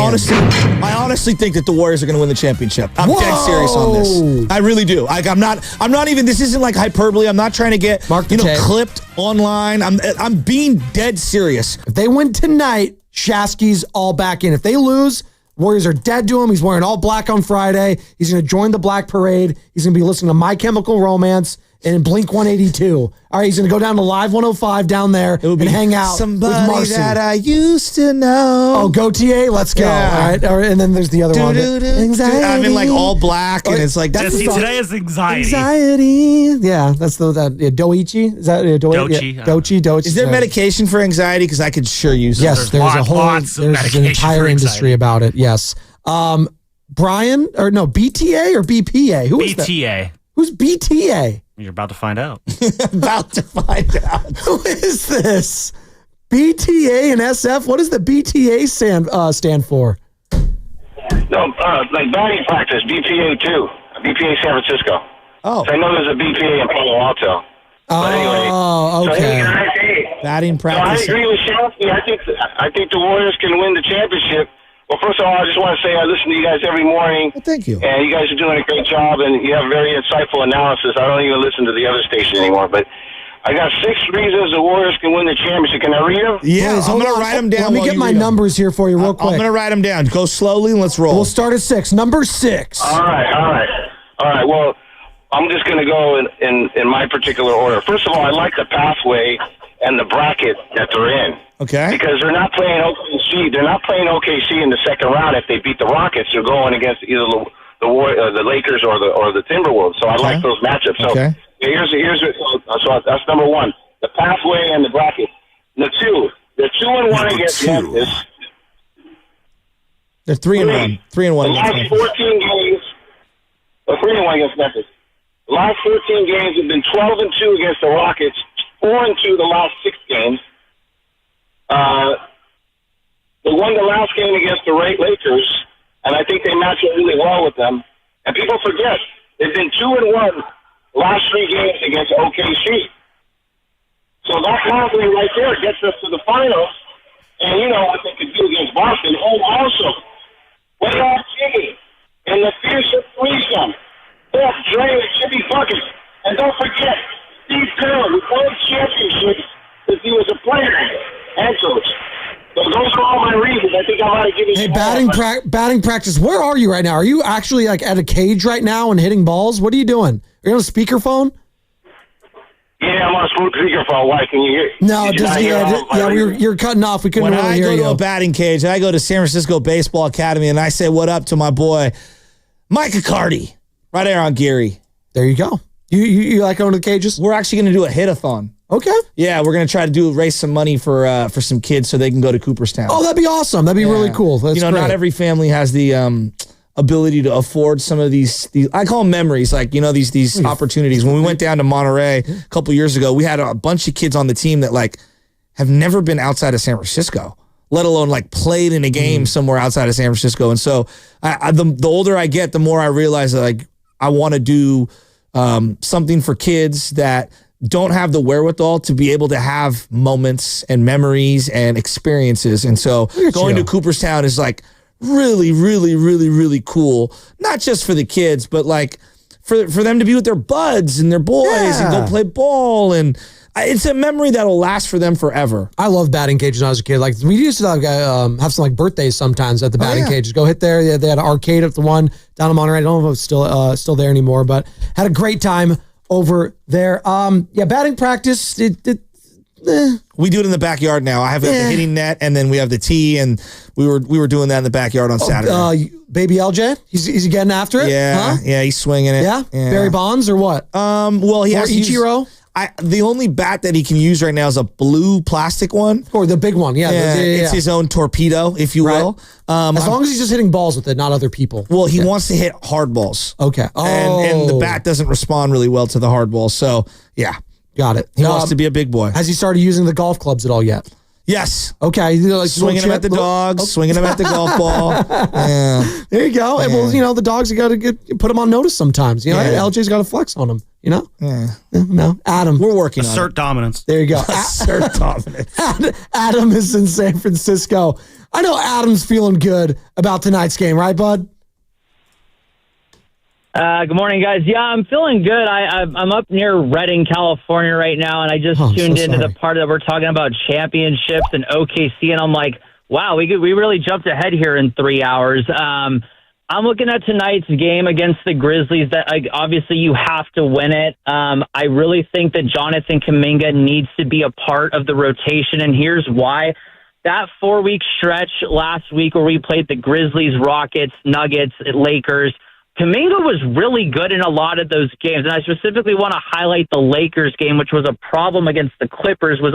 I honestly think that the Warriors are going to win the championship. I'm dead serious on this. I really do. I'm not even, this isn't like hyperbole. I'm not trying to get clipped online. I'm being dead serious. If they win tonight, Shasky's all back in. If they lose, Warriors are dead to him. He's wearing all black on Friday. He's going to join the Black Parade. He's going to be listening to My Chemical Romance and Blink 182. All right, he's going to go down to Live 105 down there and hang out with Marcy. That I used to know. Oh, Gautier, let's go. Yeah. All right, and then there's the other one. Anxiety. I'm in like all black, and it's like that's today is anxiety. Anxiety. Yeah, that's Doichi. Is that Doichi? Is there medication for anxiety? Because I could sure use it. Yes, there's an entire industry about it. Yes. BTA or BPA? BTA. Who's BTA? You're about to find out. About to find out. Who is this? BTA and SF? What does the BTA stand for? No, like batting practice, BPA too. BPA San Francisco. Oh. So I know there's a BPA in Palo Alto. But anyway, okay. Batting So I practice. agree with Shafty. I think the Warriors can win the championship. Well, first of all, I just want to say I listen to you guys every morning. Well, thank you. And you guys are doing a great job, and you have very insightful analysis. I don't even listen to the other station anymore, but I got 6 reasons the Warriors can win the championship. Can I read them? Yeah, Please, I'm hold going to on. write them down. Let me while get you my read 'em. numbers here for you real quick. I'm going to write them down. Go slowly and let's roll. We'll start at 6. Number 6. All right. Well, I'm just going to go in my particular order. First of all, I like the pathway and the bracket that they're in. Okay. Because they're not playing OKC. They're not playing OKC in the second round. If they beat the Rockets, they're going against either the Lakers or the Timberwolves. So I like those matchups. So so that's number 1. The pathway and the bracket. The 2. They're 2-1 against Memphis. They're 3-1. 3-1 The against last Memphis. 14 games. 3-1 against Memphis. The last 14 games have been 12-2 against the Rockets. 4-2 the last 6 games. They won the last game against the Lakers, and I think they match up really well with them. And people forget, they've been 2-1 last 3 games against OKC. So that pathway right there gets us to the finals, and you know what they could do against Boston. Oh, also, playoff Jimmy and the fearsome threesome. Both Dre and Jimmy Buckets. And don't forget, Steve Kerr, who won championships because he was a player and coach. So those are all my reasons. I think I might have given you batting practice. Where are you right now? Are you actually like at a cage right now and hitting balls? What are you doing? Are you on a speakerphone? Yeah, I'm on a speakerphone. Why? Can you hear? No, you're cutting off. We couldn't When really I hear go you. to a batting cage, I go to San Francisco Baseball Academy, and I say what up to my boy, Mike Accardi, right there on Geary. There you go. You like going to the cages? We're actually going to do a hit-a-thon. Okay. Yeah, we're going to try to raise some money for some kids so they can go to Cooperstown. Oh, that'd be awesome. That'd be really cool. That's great. Not every family has the ability to afford some of these I call them memories, like, these opportunities. When we went down to Monterey a couple years ago, we had a bunch of kids on the team that like have never been outside of San Francisco, let alone like played in a game somewhere outside of San Francisco. And so the older I get, the more I realize that like I want to do something for kids that don't have the wherewithal to be able to have moments and memories and experiences. And so going to Cooperstown is like really, really, really, really cool. Not just for the kids, but like for them to be with their buds and their boys and go play ball. And it's a memory that'll last for them forever. I love batting cages when I was a kid. Like we used to have some like birthdays sometimes at the batting cages. Go hit there. They had an arcade at the one down in Monterey. I don't know if it's still there anymore, but had a great time over there. Batting practice. We do it in the backyard now. I have the hitting net, and then we have the tee, and we were doing that in the backyard on Saturday. Baby LJ, he's getting after it. Yeah, yeah, he's swinging it. Yeah, Barry Bonds or what? Well, he has Ichiro. The only bat that he can use right now is a blue plastic one. Or the big one, It's his own torpedo, if you will. As long as he's just hitting balls with it, not other people. Well, he wants to hit hard balls. Okay. And the bat doesn't respond really well to the hard balls. So, yeah. Got it. He wants to be a big boy. Has he started using the golf clubs at all yet? Yes. Okay. Like swinging them at the dogs, swinging them at the golf ball. Yeah. There you go. Yeah. And well, the dogs, you got to put them on notice sometimes. LJ's got to flex on them. Yeah. No, Adam. We're working on assert dominance. There you go. Assert dominance. Adam is in San Francisco. I know Adam's feeling good about tonight's game, right, bud? Good morning, guys. Yeah, I'm feeling good. I'm up near Redding, California right now, and I just tuned into the part that we're talking about championships and OKC, and I'm like, wow, we really jumped ahead here in 3 hours. I'm looking at tonight's game against the Grizzlies that obviously you have to win it. I really think that Jonathan Kaminga needs to be a part of the rotation, and here's why. That 4-week stretch last week where we played the Grizzlies, Rockets, Nuggets, Lakers, Kaminga was really good in a lot of those games, and I specifically want to highlight the Lakers game, which was a problem against the Clippers, was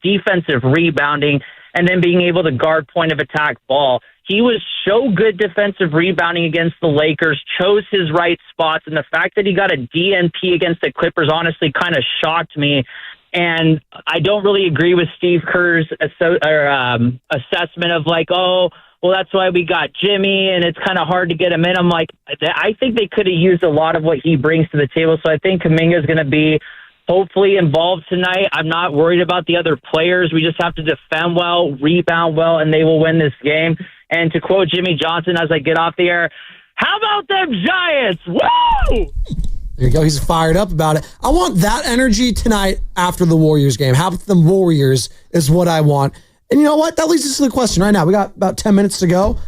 defensive rebounding and then being able to guard point of attack ball. He was so good defensive rebounding against the Lakers, chose his right spots, and the fact that he got a DNP against the Clippers honestly kind of shocked me. And I don't really agree with Steve Kerr's assessment of like, oh, well, that's why we got Jimmy, and it's kind of hard to get him in. I'm like, I think they could have used a lot of what he brings to the table. So I think Kaminga is going to be hopefully involved tonight. I'm not worried about the other players. We just have to defend well, rebound well, and they will win this game. And to quote Jimmy Johnson as I get off the air, how about them Giants? Woo! There you go. He's fired up about it. I want that energy tonight after the Warriors game. How about the Warriors is what I want. And you know what? That leads us to the question right now. We got about 10 minutes to go.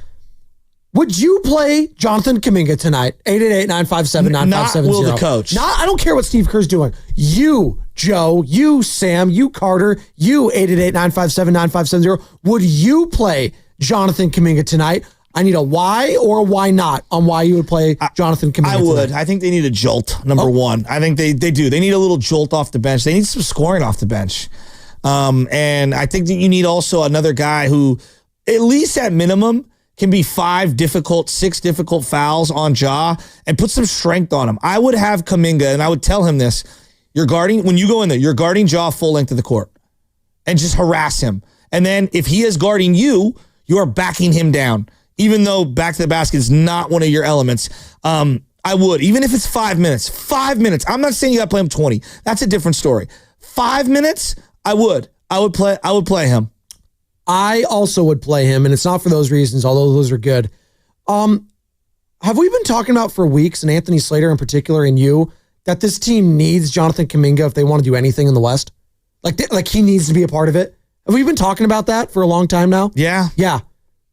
Would you play Jonathan Kaminga tonight? 888-957-9570. Not will the coach. I don't care what Steve Kerr's doing. You, Joe, you, Sam, you, Carter, you, 888-957-9570. Would you play Jonathan Kaminga tonight? I need a why or a why not on why you would play Jonathan Kaminga I would. tonight. I think they need a jolt, number one. I think they do. They need a little jolt off the bench. They need some scoring off the bench. And I think that you need also another guy who, at least at minimum, can be 6 difficult fouls on Ja and put some strength on him. I would have Kaminga, and I would tell him this. When you go in there, you're guarding Ja full length of the court and just harass him. And then if he is guarding you, you are backing him down. Even though back to the basket is not one of your elements, I would. Even if it's 5 minutes. 5 minutes. I'm not saying you got to play him 20. That's a different story. 5 minutes, I would. I would play him. I also would play him, and it's not for those reasons, although those are good. Have we been talking about for weeks, and Anthony Slater in particular, and you, that this team needs Jonathan Kaminga if they want to do anything in the West? Like he needs to be a part of it? Have we been talking about that for a long time now? Yeah. Yeah.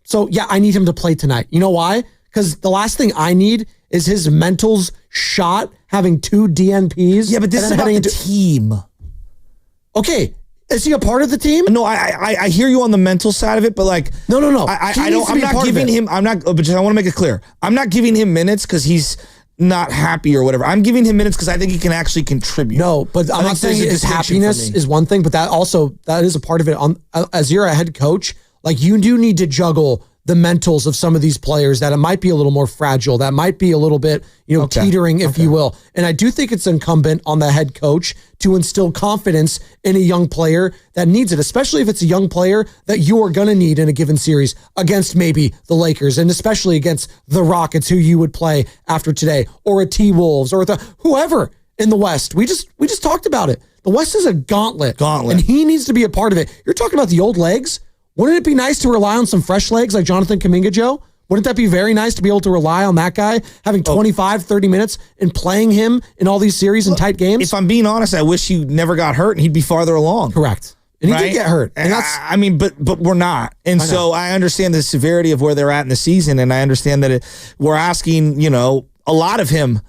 So, yeah, I need him to play tonight. You know why? Because the last thing I need is his mentals shot having 2 DNPs. Yeah, but this is about the team. Okay. Is he a part of the team? No, I hear you on the mental side of it, but like no. I'm not giving him. I want to make it clear. I'm not giving him minutes because he's not happy or whatever. I'm giving him minutes because I think he can actually contribute. No, but I'm not saying his happiness is one thing, but that is a part of it. As you're a head coach, like you do need to juggle the mentals of some of these players that it might be a little more fragile, that might be a little bit, teetering, if you will. And I do think it's incumbent on the head coach to instill confidence in a young player that needs it, especially if it's a young player that you are going to need in a given series against maybe the Lakers and especially against the Rockets, who you would play after today, or a T-Wolves or whoever in the West. We just talked about it. The West is a gauntlet. And he needs to be a part of it. You're talking about the old legs. Wouldn't it be nice to rely on some fresh legs like Jonathan Kaminga, Joe? Wouldn't that be very nice to be able to rely on that guy having 25, 30 minutes and playing him in all these series and tight games? If I'm being honest, I wish he never got hurt and he'd be farther along. Correct. And he did get hurt. And but we're not. And so I understand the severity of where they're at in the season, and I understand that we're asking, a lot of him.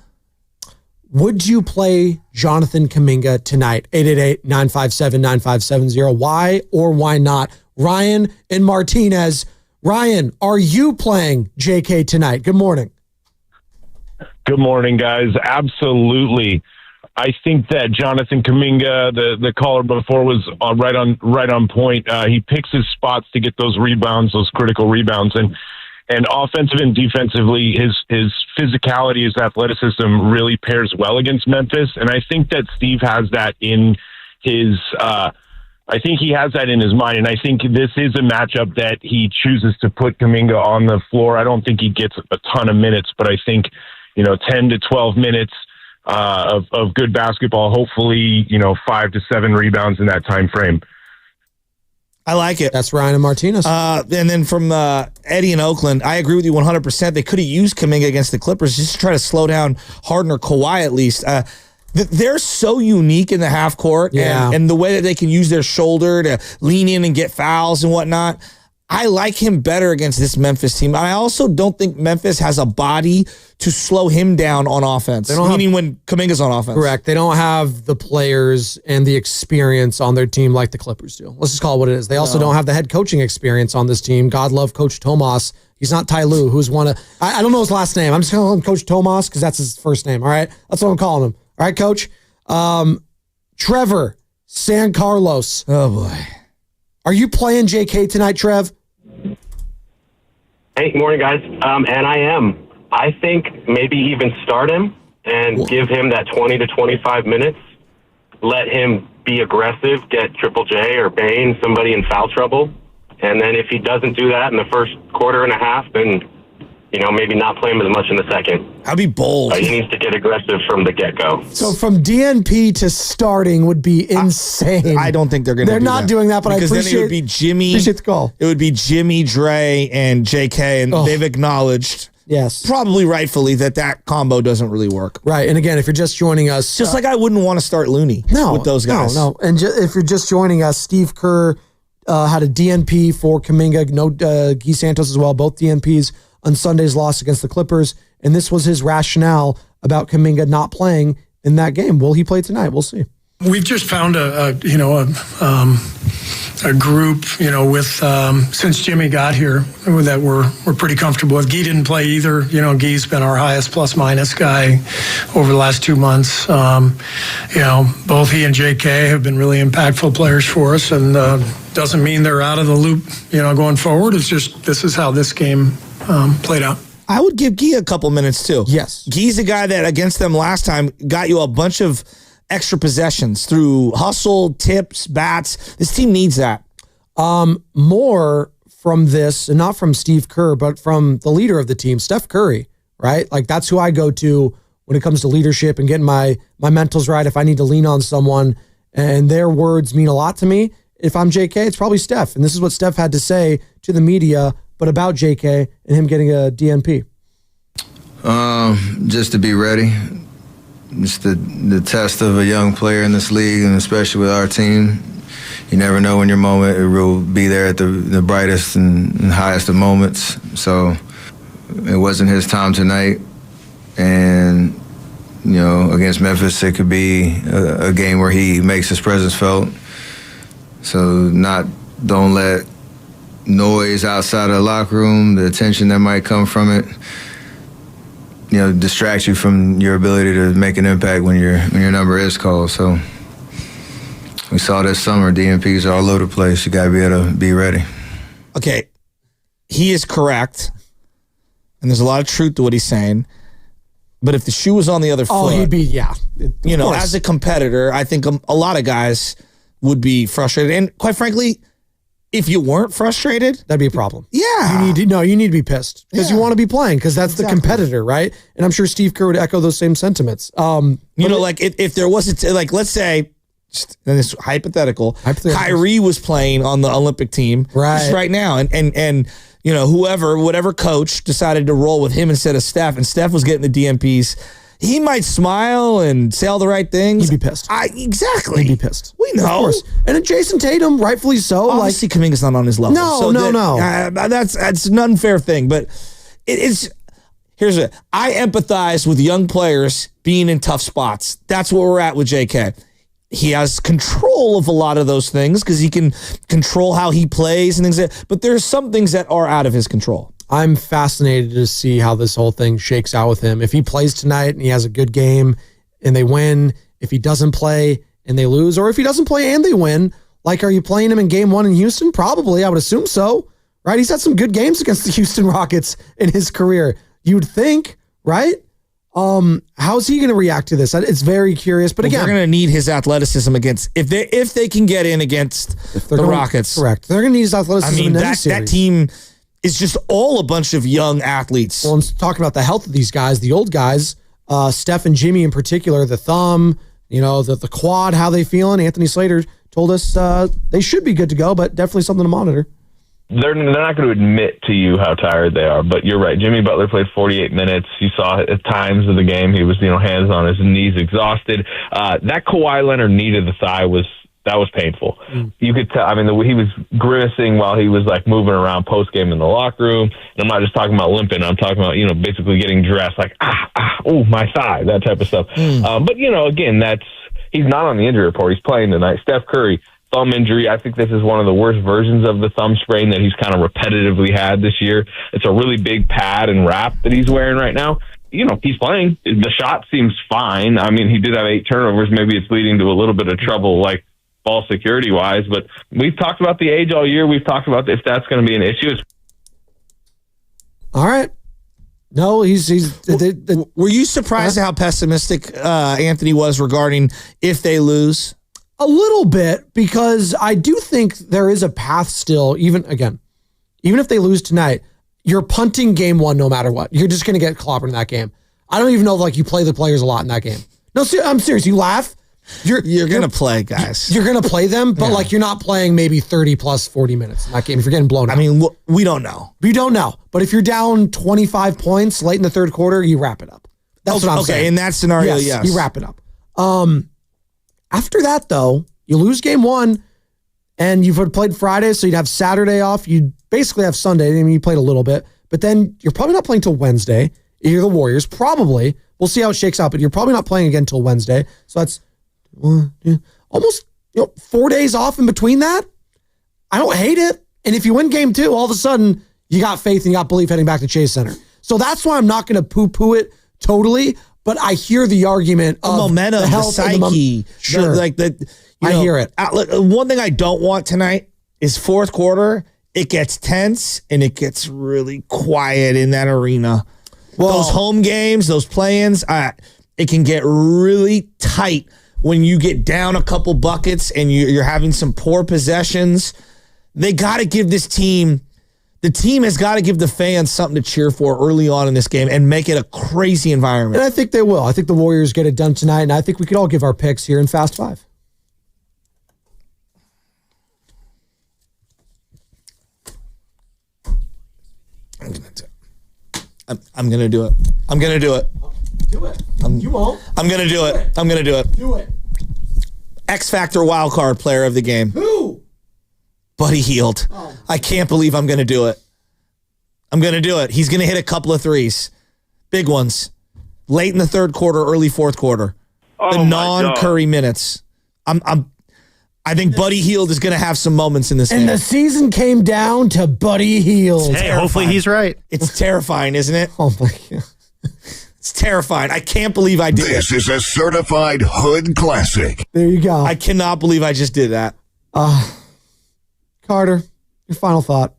Would you play Jonathan Kaminga tonight? 888-957-9570. Why or why not? Ryan and Martinez. Ryan, are you playing JK tonight? Good morning. Good morning, guys. Absolutely. I think that Jonathan Kaminga, the caller before, was right on point. He picks his spots to get those rebounds, those critical rebounds, and offensive and defensively, his physicality, his athleticism really pairs well against Memphis. And I think that Steve has that in his. I think he has that in his mind, and I think this is a matchup that he chooses to put Kaminga on the floor. I don't think he gets a ton of minutes, but I think 10 to 12 minutes of good basketball. Hopefully, 5 to 7 rebounds in that time frame. I like it. That's Ryan and Martinez. And then from Eddie in Oakland, I agree with you 100%. They could have used Kaminga against the Clippers just to try to slow down Harden or Kawhi at least. They're so unique in the half court and the way that they can use their shoulder to lean in and get fouls and whatnot. I like him better against this Memphis team. I also don't think Memphis has a body to slow him down on offense, meaning when Kaminga's on offense. Correct. They don't have the players and the experience on their team like the Clippers do. Let's just call it what it is. They also don't have the head coaching experience on this team. God love Coach Tomas. He's not Ty Lue, who's one of, I don't know his last name. I'm just calling him Coach Tomas because that's his first name. All right. That's what I'm calling him. All right, Coach. Trevor San Carlos. Oh, boy. Are you playing JK tonight, Trev? Hey, good morning, guys. And I think maybe even start him and give him that 20 to 25 minutes. Let him be aggressive, get Triple J or Bane, somebody in foul trouble. And then if he doesn't do that in the first quarter and a half, then, maybe not play him as much in the second. I'd be bold. He needs to get aggressive from the get-go. So from DNP to starting would be insane. I don't think they're going to do that. They're not doing that, but because I appreciate then it would be Jimmy. Appreciate the call. It would be Jimmy, Dre, and JK, and they've acknowledged, yes, probably rightfully, that combo doesn't really work. Right, and again, if you're just joining us, just like I wouldn't want to start Looney with those guys. No. And if you're just joining us, Steve Kerr had a DNP for Kaminga, Guy Santos as well, both DNPs on Sunday's loss against the Clippers, and this was his rationale about Kaminga not playing in that game. Will he play tonight? We'll see. We've just found a group, with since Jimmy got here that we're pretty comfortable with. Guy didn't play either. Guy's been our highest plus-minus guy over the last 2 months. Both he and JK have been really impactful players for us, and doesn't mean they're out of the loop, going forward. It's just this is how this game played out. I would give Guy a couple minutes too. Yes. Guy's a guy that against them last time got you a bunch of extra possessions through hustle, tips, bats. This team needs that. More from this, and not from Steve Kerr, but from the leader of the team, Steph Curry, right? Like that's who I go to when it comes to leadership and getting my mentals right. If I need to lean on someone, and their words mean a lot to me. If I'm JK, it's probably Steph. And this is what Steph had to say to the media, but about JK and him getting a DNP. Just to be ready. It's the test of a young player in this league, and especially with our team. You never know when your moment will be there at the brightest and highest of moments. So it wasn't his time tonight. And, against Memphis, it could be a game where he makes his presence felt. So don't let noise outside of the locker room, the attention that might come from it, distract you from your ability to make an impact when your number is called. So we saw this summer, DNPs are all over the place. You got to be able to be ready. Okay, he is correct, and there's a lot of truth to what he's saying. But if the shoe was on the other foot, he'd be, as a competitor, I think a lot of guys would be frustrated. And quite frankly, if you weren't frustrated, that'd be a problem. Yeah. You need to be pissed because you want to be playing because that's the competitor, right? And I'm sure Steve Kerr would echo those same sentiments. If there wasn't, let's say, and this hypothetical, Kyrie was playing on the Olympic team right now, and whatever coach decided to roll with him instead of Steph, and Steph was getting the DNPs, he might smile and say all the right things. He'd be pissed. Exactly. He'd be pissed. We know. Of course. And then Jason Tatum, rightfully so. Obviously, Kaminga's not on his level. No. That's an unfair thing, but I empathize with young players being in tough spots. That's where we're at with JK. He has control of a lot of those things because he can control how he plays and things but there's some things that are out of his control. I'm fascinated to see how this whole thing shakes out with him. If he plays tonight and he has a good game and they win, if he doesn't play and they lose, or if he doesn't play and they win, are you playing him in game 1 in Houston? Probably, I would assume so, right? He's had some good games against the Houston Rockets in his career. You'd think, right? How's he going to react to this? It's very curious, but again, they're going to need his athleticism if they can get in against the Rockets. Correct. They're going to need his athleticism. That team is just all a bunch of young athletes. Well, I'm talking about the health of these guys, the old guys, Steph and Jimmy in particular, the thumb, the quad, how they feeling. Anthony Slater told us they should be good to go, but definitely something to monitor. They're not going to admit to you how tired they are, but you're right. Jimmy Butler played 48 minutes. You saw at times of the game he was, hands on his knees, exhausted. That Kawhi Leonard knee to the thigh was painful. You could tell. He was grimacing while he was moving around post game in the locker room. And I'm not just talking about limping. I'm talking about basically getting dressed my thigh, that type of stuff. But again, he's not on the injury report. He's playing tonight. Steph Curry, thumb injury. I think this is one of the worst versions of the thumb sprain that he's kind of repetitively had this year. It's a really big pad and wrap that he's wearing right now. He's playing. The shot seems fine. He did have 8 turnovers. Maybe it's leading to a little bit of trouble, ball security wise, but we've talked about the age all year. We've talked about if that's going to be an issue. All right. No, he's. Were you surprised at how pessimistic Anthony was regarding if they lose? A little bit, because I do think there is a path still, even if they lose tonight, you're punting game one no matter what. You're just going to get clobbered in that game. I don't even know if you play the players a lot in that game. No, I'm serious. You laugh. You're going to play, guys. You're going to play them, but you're not playing maybe 30 plus 40 minutes in that game if you're getting blown out. I mean, we don't know. We don't know. But if you're down 25 points late in the third quarter, you wrap it up. That's what I'm saying. Okay, in that scenario, yes. You wrap it up. After that, though, you lose game one, and you've played Friday, so you'd have Saturday off. You'd basically have Sunday. I mean, you played a little bit, but then you're probably not playing till Wednesday. You're the Warriors, probably. We'll see how it shakes out, but you're probably not playing again until Wednesday. So that's almost 4 days off in between that. I don't hate it. And if you win game two, all of a sudden, you got faith and you got belief heading back to Chase Center. So that's why I'm not going to poo-poo it totally, but I hear the argument of the momentum, the health, the psyche. Sure. I hear it. One thing I don't want tonight is fourth quarter, it gets tense and it gets really quiet in that arena. Well, those home games, those play-ins, it can get really tight when you get down a couple buckets and you're having some poor possessions. They got to give this team, the team has got to give the fans something to cheer for early on in this game and make it a crazy environment. And I think they will. I think the Warriors get it done tonight, and I think we could all give our picks here in Fast Five. I'm going to do it. I'm going to do it. Do it. You won't. I'm going to do it. I'm going to do it. Do it. X Factor wild card player of the game. Who? Buddy Hield. Oh. I can't believe I'm going to do it. I'm going to do it. He's going to hit a couple of threes. Big ones. Late in the third quarter, early fourth quarter. The non-Curry minutes. I think Buddy Hield is going to have some moments in this game. And the season came down to Buddy Hield. Hey, hopefully he's right. It's terrifying, isn't it? Oh, my God. It's terrifying. I can't believe I did This is a certified hood classic. There you go. I cannot believe I just did that. Carter, your final thought.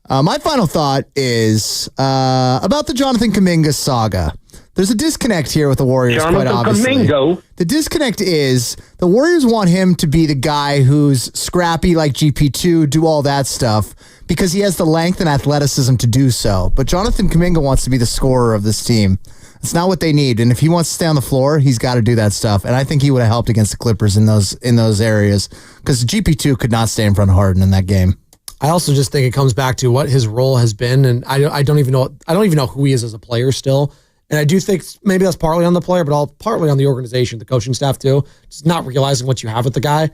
My final thought is about the Jonathan Kaminga saga. There's a disconnect here with the Warriors, quite obviously. The disconnect is the Warriors want him to be the guy who's scrappy like GP2, do all that stuff, because he has the length and athleticism to do so. But Jonathan Kaminga wants to be the scorer of this team. It's not what they need. And if he wants to stay on the floor, he's got to do that stuff. And I think he would have helped against the Clippers in those areas, because GP2 could not stay in front of Harden in that game. I also just think it comes back to what his role has been, and I don't even know who he is as a player still. And I do think maybe that's partly on the player, but partly on the organization, the coaching staff too. Just not realizing what you have with the guy.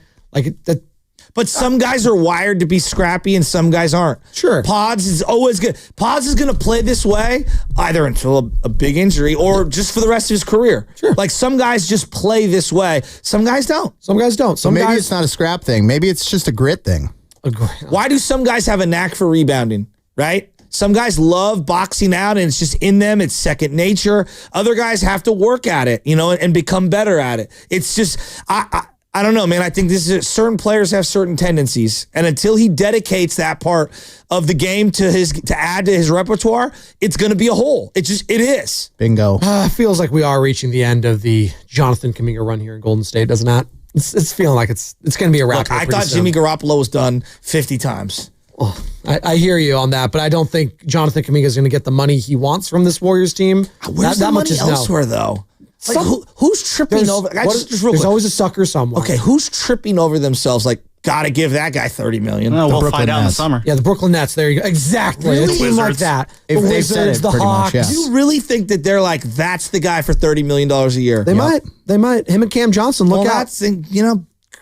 But some guys are wired to be scrappy and some guys aren't. Sure. Pods is always good. Pods is going to play this way either until a big injury or just for the rest of his career. Sure. Like some guys just play this way. Some guys don't. Some guys don't. So maybe it's not a scrap thing. Maybe it's just a grit thing. Why do some guys have a knack for rebounding, right? Some guys love boxing out and it's just in them. It's second nature. Other guys have to work at it, and become better at it. It's just, I don't know, man. I think certain players have certain tendencies. And until he dedicates that part of the game to add to his repertoire, it's going to be a hole. It is. Bingo. Feels like we are reaching the end of the Jonathan Kaminga run here in Golden State, doesn't it? It's feeling like it's going to be a wrap. Look, I thought Jimmy Garoppolo was done 50 times. Oh, I hear you on that, but I don't think Jonathan Kaminga is going to get the money he wants from this Warriors team. Where's the money elsewhere, though? Like, who's tripping over? There's always a sucker somewhere. Okay, who's tripping over themselves? Like, got to give that guy $30 million. No, we'll find out in the summer. Yeah, the Brooklyn Nets. There you go. Exactly. Really? A team like that. The Wizards, the Hawks. Do you really think that they're like, that's the guy for $30 million a year? They might. They might. Him and Cam Johnson. Look out.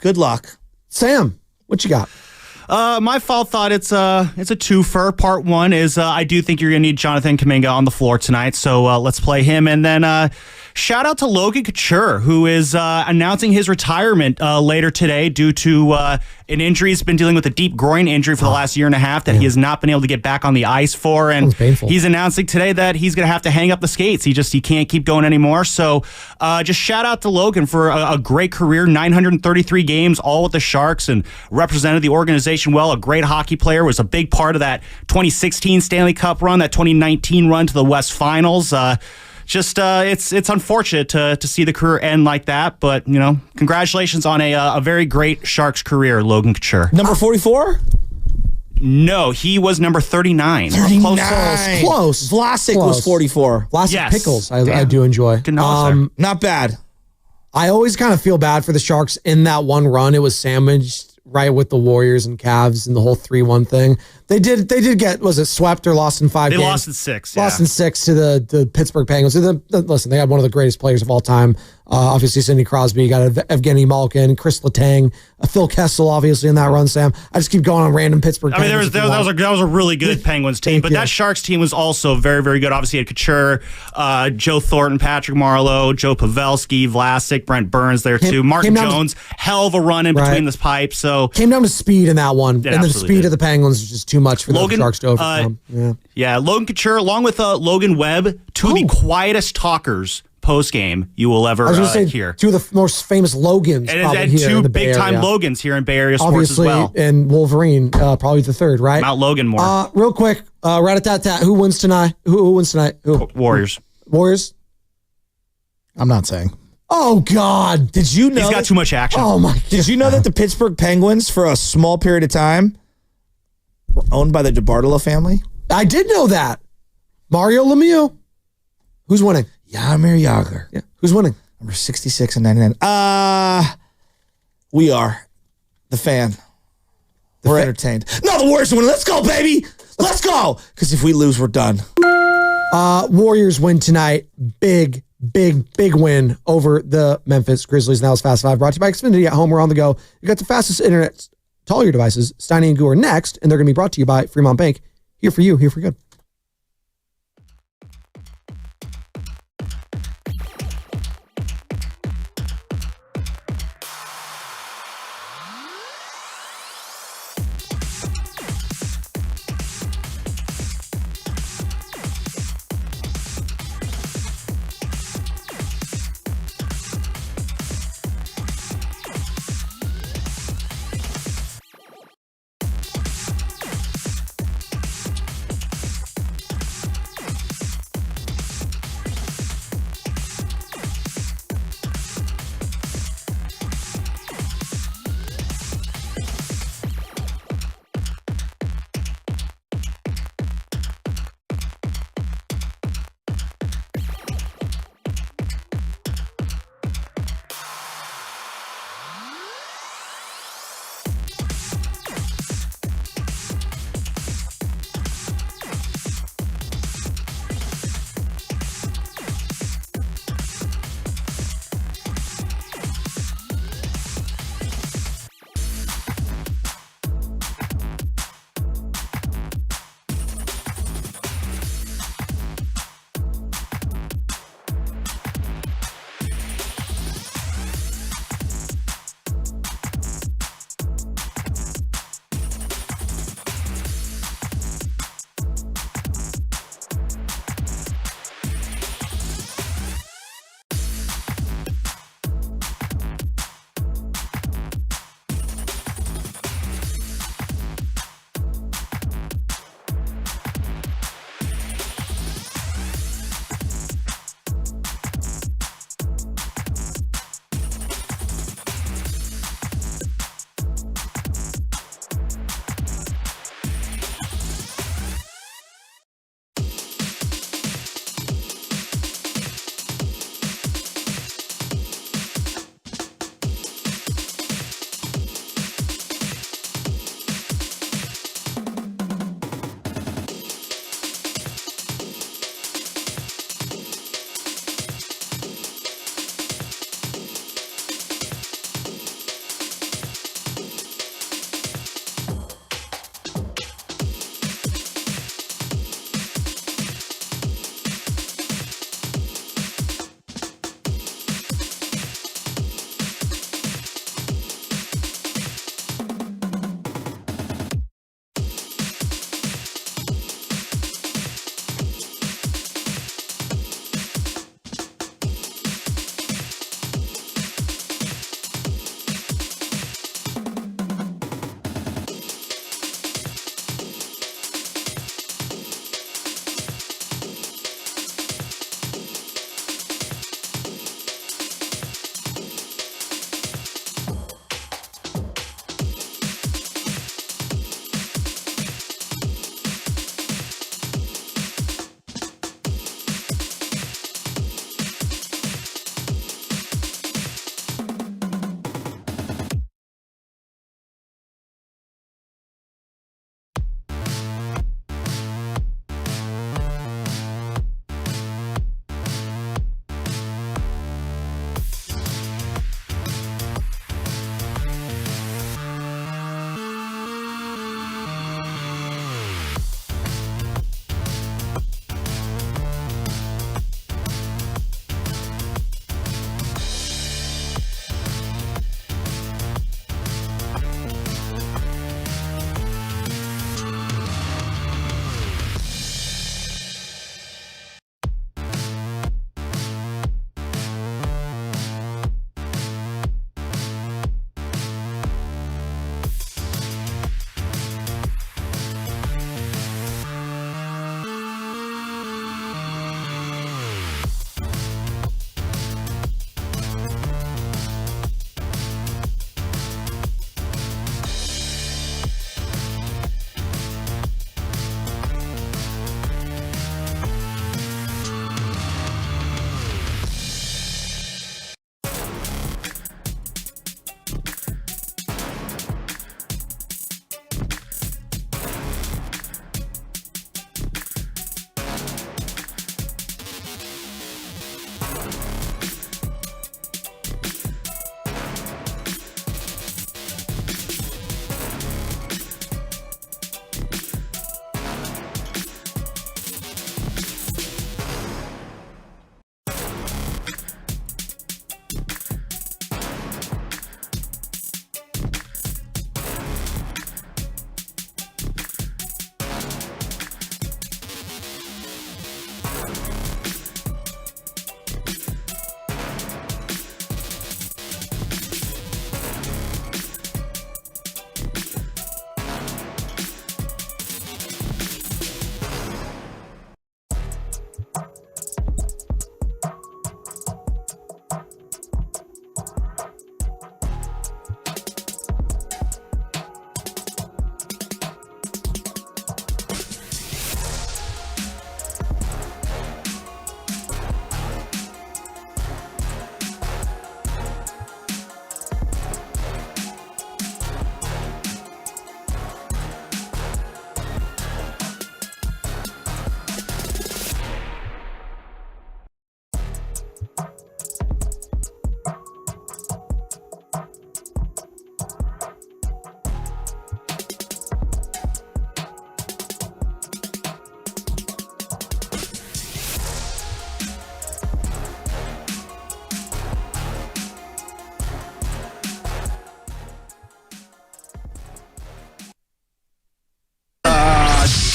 Good luck. Sam, what you got? My fall thought it's a twofer. Part one is I do think you're going to need Jonathan Kaminga on the floor tonight, so let's play him. And then shout out to Logan Couture, who is announcing his retirement later today due to an injury. He's been dealing with a deep groin injury for the last year and a half that he has not been able to get back on the ice for. And he's announcing today that he's going to have to hang up the skates. He can't keep going anymore. So just shout out to Logan for a great career, 933 games, all with the Sharks, and represented the organization well. A great hockey player, was a big part of that 2016 Stanley Cup run, that 2019 run to the West Finals. It's unfortunate to see the career end like that, but congratulations on a very great Sharks career, Logan Couture. Number 44? No, he was number 39. 39. Close. Vlasic was 44. Vlasic Pickles, I do enjoy. Not bad. I always kind of feel bad for the Sharks in that one run. It was sandwiched right with the Warriors and Cavs and the whole 3-1 thing. They did get, was it swept or lost in 5 games? They lost in 6. Lost in 6 to the Pittsburgh Penguins. Listen, they had one of the greatest players of all time. Obviously, Sidney Crosby. You got Evgeny Malkin, Chris Letang, Phil Kessel, obviously, in that run, Sam. I just keep going on random Pittsburgh Penguins. That was a really good Penguins team, but that Sharks team was also very, very good. Obviously, you had Couture, Joe Thornton, Patrick Marleau, Joe Pavelski, Vlasic, Brent Burns there, too. Martin Jones, hell of a run in between this pipe. So came down to speed in that one. And the speed of the Penguins was just too much for the Sharks to overcome. Logan Couture, along with Logan Webb, two of the quietest talkers post-game you will ever hear. Two of the most famous Logans. And two big-time Logans here in Bay Area sports as well. And Wolverine, probably the third, right? Mount Logan more. Real quick, rat-a-tat-tat. Who wins tonight? Who wins tonight? Who? Warriors. Warriors? I'm not saying. Oh, God. Did you know? He's got too much action. Oh, my God. Did you know that the Pittsburgh Penguins, for a small period of time, were owned by the DeBartolo family? I did know that. Mario Lemieux. Who's winning? Jaromir Jagr. Yeah. Who's winning? Number 66 and 99. We are. The fan. We're entertained. No, the Warriors win. Let's go, baby. Let's go. Because if we lose, we're done. Warriors win tonight. Big win over the Memphis Grizzlies. Now it's Fast 5 brought to you by Xfinity at home or on the go. You got the fastest internet to all your devices. Steiny and Goo are next, and they're going to be brought to you by Fremont Bank. Here for you, here for good.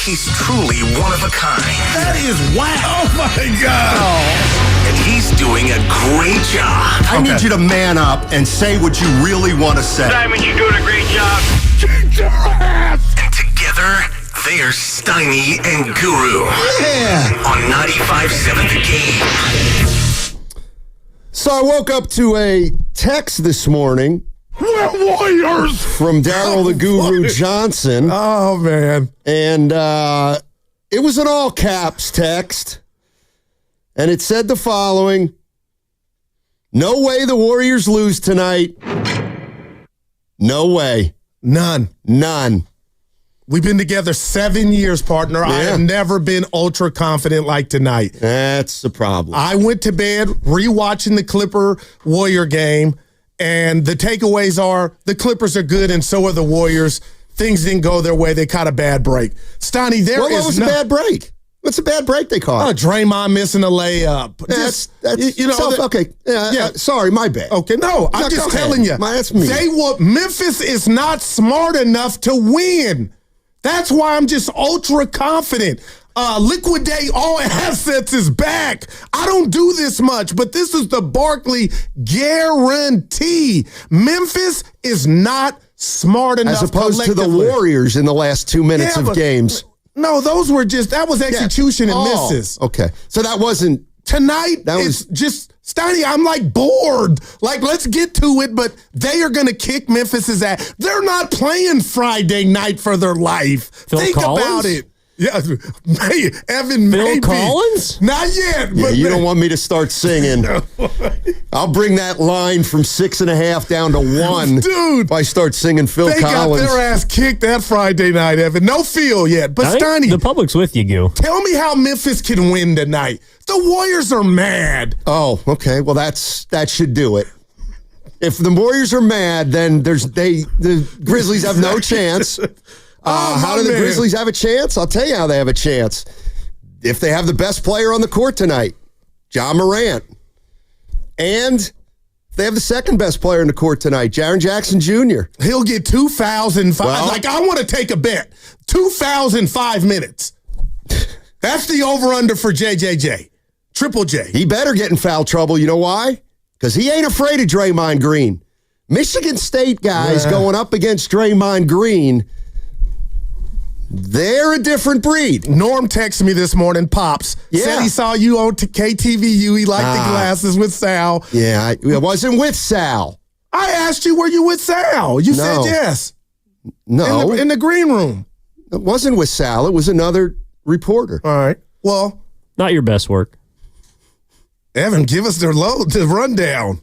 he's truly one of a kind. That is wow. Oh, my God. And he's doing a great job. I need you to man up and say what you really want to say. Simon, you're doing a great job. Kick your ass. And together, they're Steiny and Guru. Yeah. On 95.7 The Game. So I woke up to a text this morning. We're Warriors! From Daryl the Guru Johnson. Oh, man. And it was an all caps text. And it said the following: no way the Warriors lose tonight. No way. None. We've been together 7 years, partner. Yeah. I have never been ultra confident like tonight. That's the problem. I went to bed rewatching the Clipper-Warrior game, and the takeaways are the Clippers are good and so are the Warriors. Things didn't go their way. They caught a bad break. Steiny, what was a bad break? What's a bad break they caught? Oh, Draymond missing a layup. That's okay. Yeah. Sorry, my bad. Okay, no, I'm just telling you. That's me. Memphis is not smart enough to win. That's why I'm just ultra confident. Liquidate all assets is back. I don't do this much, but this is the Barkley guarantee. Memphis is not smart enough. As opposed to the Warriors in the last 2 minutes of games. No, that was execution and misses. Okay. So that wasn't. Tonight, it's just, Steiny, I'm like bored. Like, let's get to it, but they are going to kick Memphis's ass. They're not playing Friday night for their life. Think about it. Yeah, hey, Evan, Phil Collins? Not yet. Yeah, you don't want me to start singing. No. I'll bring that line from 6.5 down to 1. Dude. If I start singing Phil Collins. They got their ass kicked that Friday night, Evan. No feel yet. But Steiny, the public's with you, Gil. Tell me how Memphis can win tonight. The Warriors are mad. Oh, okay. Well, that should do it. If the Warriors are mad, then the Grizzlies have no chance. How do the Grizzlies have a chance? I'll tell you how they have a chance. If they have the best player on the court tonight, Ja Morant. And if they have the second best player in the court tonight, Jaren Jackson Jr. He'll get 2 fouls in 5. I want to take a bet. 2 fouls in 5 minutes. That's the over-under for JJJ. Triple J. He better get in foul trouble. You know why? Because he ain't afraid of Draymond Green. Michigan State guys going up against Draymond Green, they're a different breed. Norm texted me this morning, Pops. Said he saw you on KTVU. He liked the glasses with Sal. Yeah, I wasn't with Sal. I asked you, were you with Sal? You said yes. No. In the green room. It wasn't with Sal. It was another reporter. All right. Well. Not your best work. Evan, give us the rundown.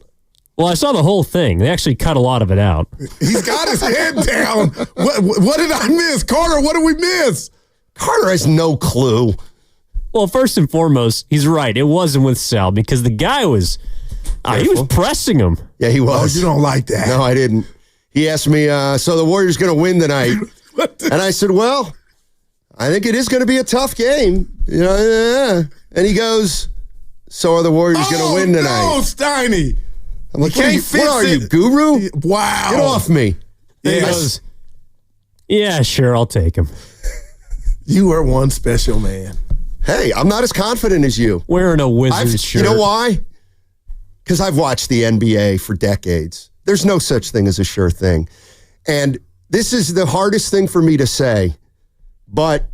Well, I saw the whole thing. They actually cut a lot of it out. He's got his head down. What did I miss? Carter, what did we miss? Carter has no clue. Well, first and foremost, he's right. It wasn't with Sal because the guy was, he was pressing him. Yeah, he was. Oh, you don't like that. No, I didn't. He asked me, so the Warriors going to win tonight? And I said, well, I think it is going to be a tough game. You know, and he goes, so are the Warriors going to win tonight? No, Steiny. I'm like, what are you, Guru? Wow. Get off me. He goes, yeah, sure, I'll take him. You are one special man. Hey, I'm not as confident as you. Wearing a Wizards shirt. You know why? Because I've watched the NBA for decades. There's no such thing as a sure thing. And this is the hardest thing for me to say, but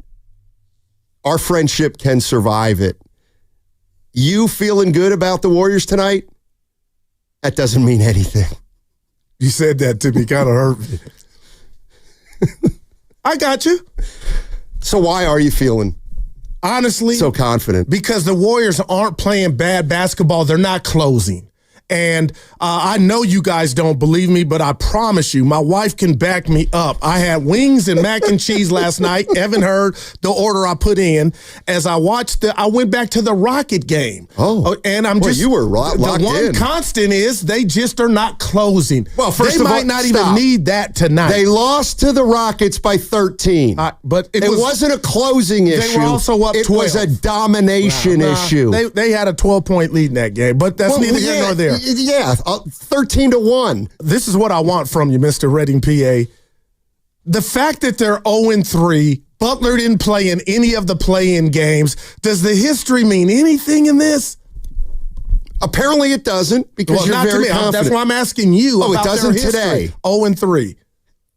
our friendship can survive it. You feeling good about the Warriors tonight? That doesn't mean anything. You said that to me, kind of hurt me. I got you. So why are you feeling honestly so confident? Because the Warriors aren't playing bad basketball. They're not closing. And I know you guys don't believe me, but I promise you, my wife can back me up. I had wings and mac and cheese last night. Evan heard the order I put in. As I watched I went back to the Rocket game. And I'm just, you were locked in. The one constant is they just are not closing. Well, first they of all, might not even need that tonight. They lost to the Rockets by 13. But it wasn't a closing issue. They were also up 12. It was a domination issue. They had a 12-point lead in that game, but that's neither here nor there. Yeah, 13-1. This is what I want from you, Mr. Redding, PA. The fact that they're 0-3 Butler didn't play in any of the play-in games. Does the history mean anything in this? Apparently it doesn't, because you're very confident. That's why I'm asking you. Oh, about it doesn't their history. today. 0-3.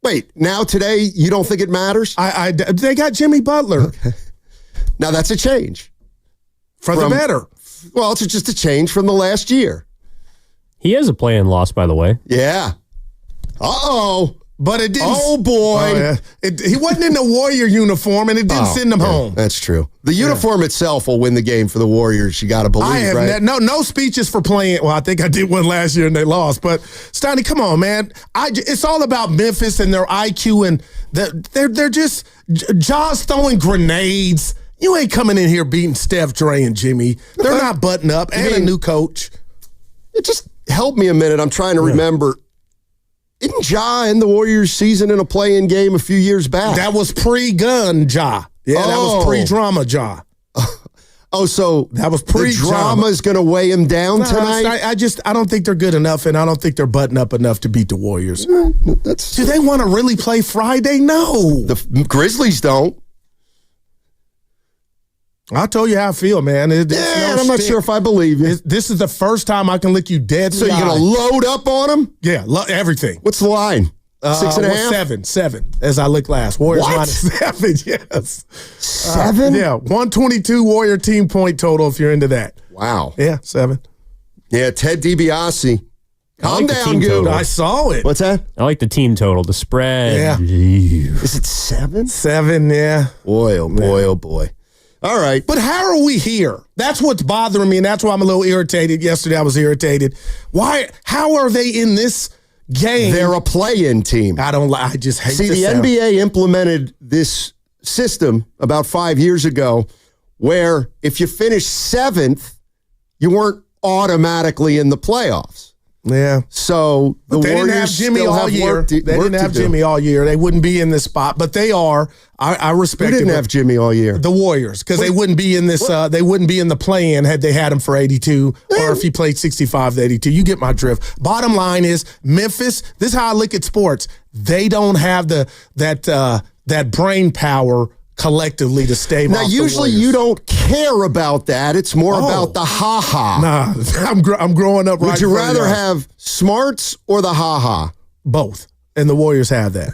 Wait, now today you don't think it matters? They got Jimmy Butler. Okay. Now that's a change. For the better. Well, it's just a change from the last year. He has a play-in loss, by the way. Yeah. Uh-oh. But it didn't. Oh, boy. Oh, yeah. He wasn't in the Warrior uniform, and it didn't send him home. That's true. The uniform itself will win the game for the Warriors. You got to believe, right? No speeches for playing. Well, I think I did one last year, and they lost. But, Steiny, come on, man. It's all about Memphis and their IQ, and they're just Jaws throwing grenades. You ain't coming in here beating Steph, Dre, and Jimmy. They're not button up, and a new coach. It just helped me a minute. I'm trying to remember. Isn't Ja in the Warriors season in a play-in game a few years back? That was pre-gun Ja. Yeah, that was pre-drama Ja. So that was pre-drama. The drama is going to weigh him down tonight? I don't think they're good enough, and I don't think they're buttoned up enough to beat the Warriors. Do they want to really play Friday? No. The Grizzlies don't. I'll tell you how I feel, man. I'm not sure if I believe you. This is the first time I can look you dead. So you're going to load up on them? Yeah, everything. What's the line? 6.5? 7, as I looked last. Warriors -7, yes. 7? 122 Warrior team point total if you're into that. Wow. Yeah, 7. Yeah, Ted DiBiase. Calm down, Goo. I saw it. What's that? I like the team total, the spread. Yeah. Is it 7? 7, yeah. Boy, oh boy, oh boy. All right. But how are we here? That's what's bothering me, and that's why I'm a little irritated. Yesterday I was irritated. How are they in this game? They're a play-in team. I just hate the NBA implemented this system about 5 years ago where if you finished 7th, you weren't automatically in the playoffs. Yeah. So the Warriors didn't have Jimmy all year. They didn't have Jimmy all year. They wouldn't be in this spot, but they are. I respect it. Who didn't have Jimmy all year? The Warriors, because they wouldn't be in this. They wouldn't be in the play-in had they had him for 82, or if he played 65 to 82. You get my drift. Bottom line is Memphis. This is how I look at sports. They don't have that brain power collectively to stave off the usually Warriors. You don't care about that. It's more about the ha-ha. Nah, I'm growing up right. Would you rather have smarts or the ha-ha? Both. And the Warriors have that.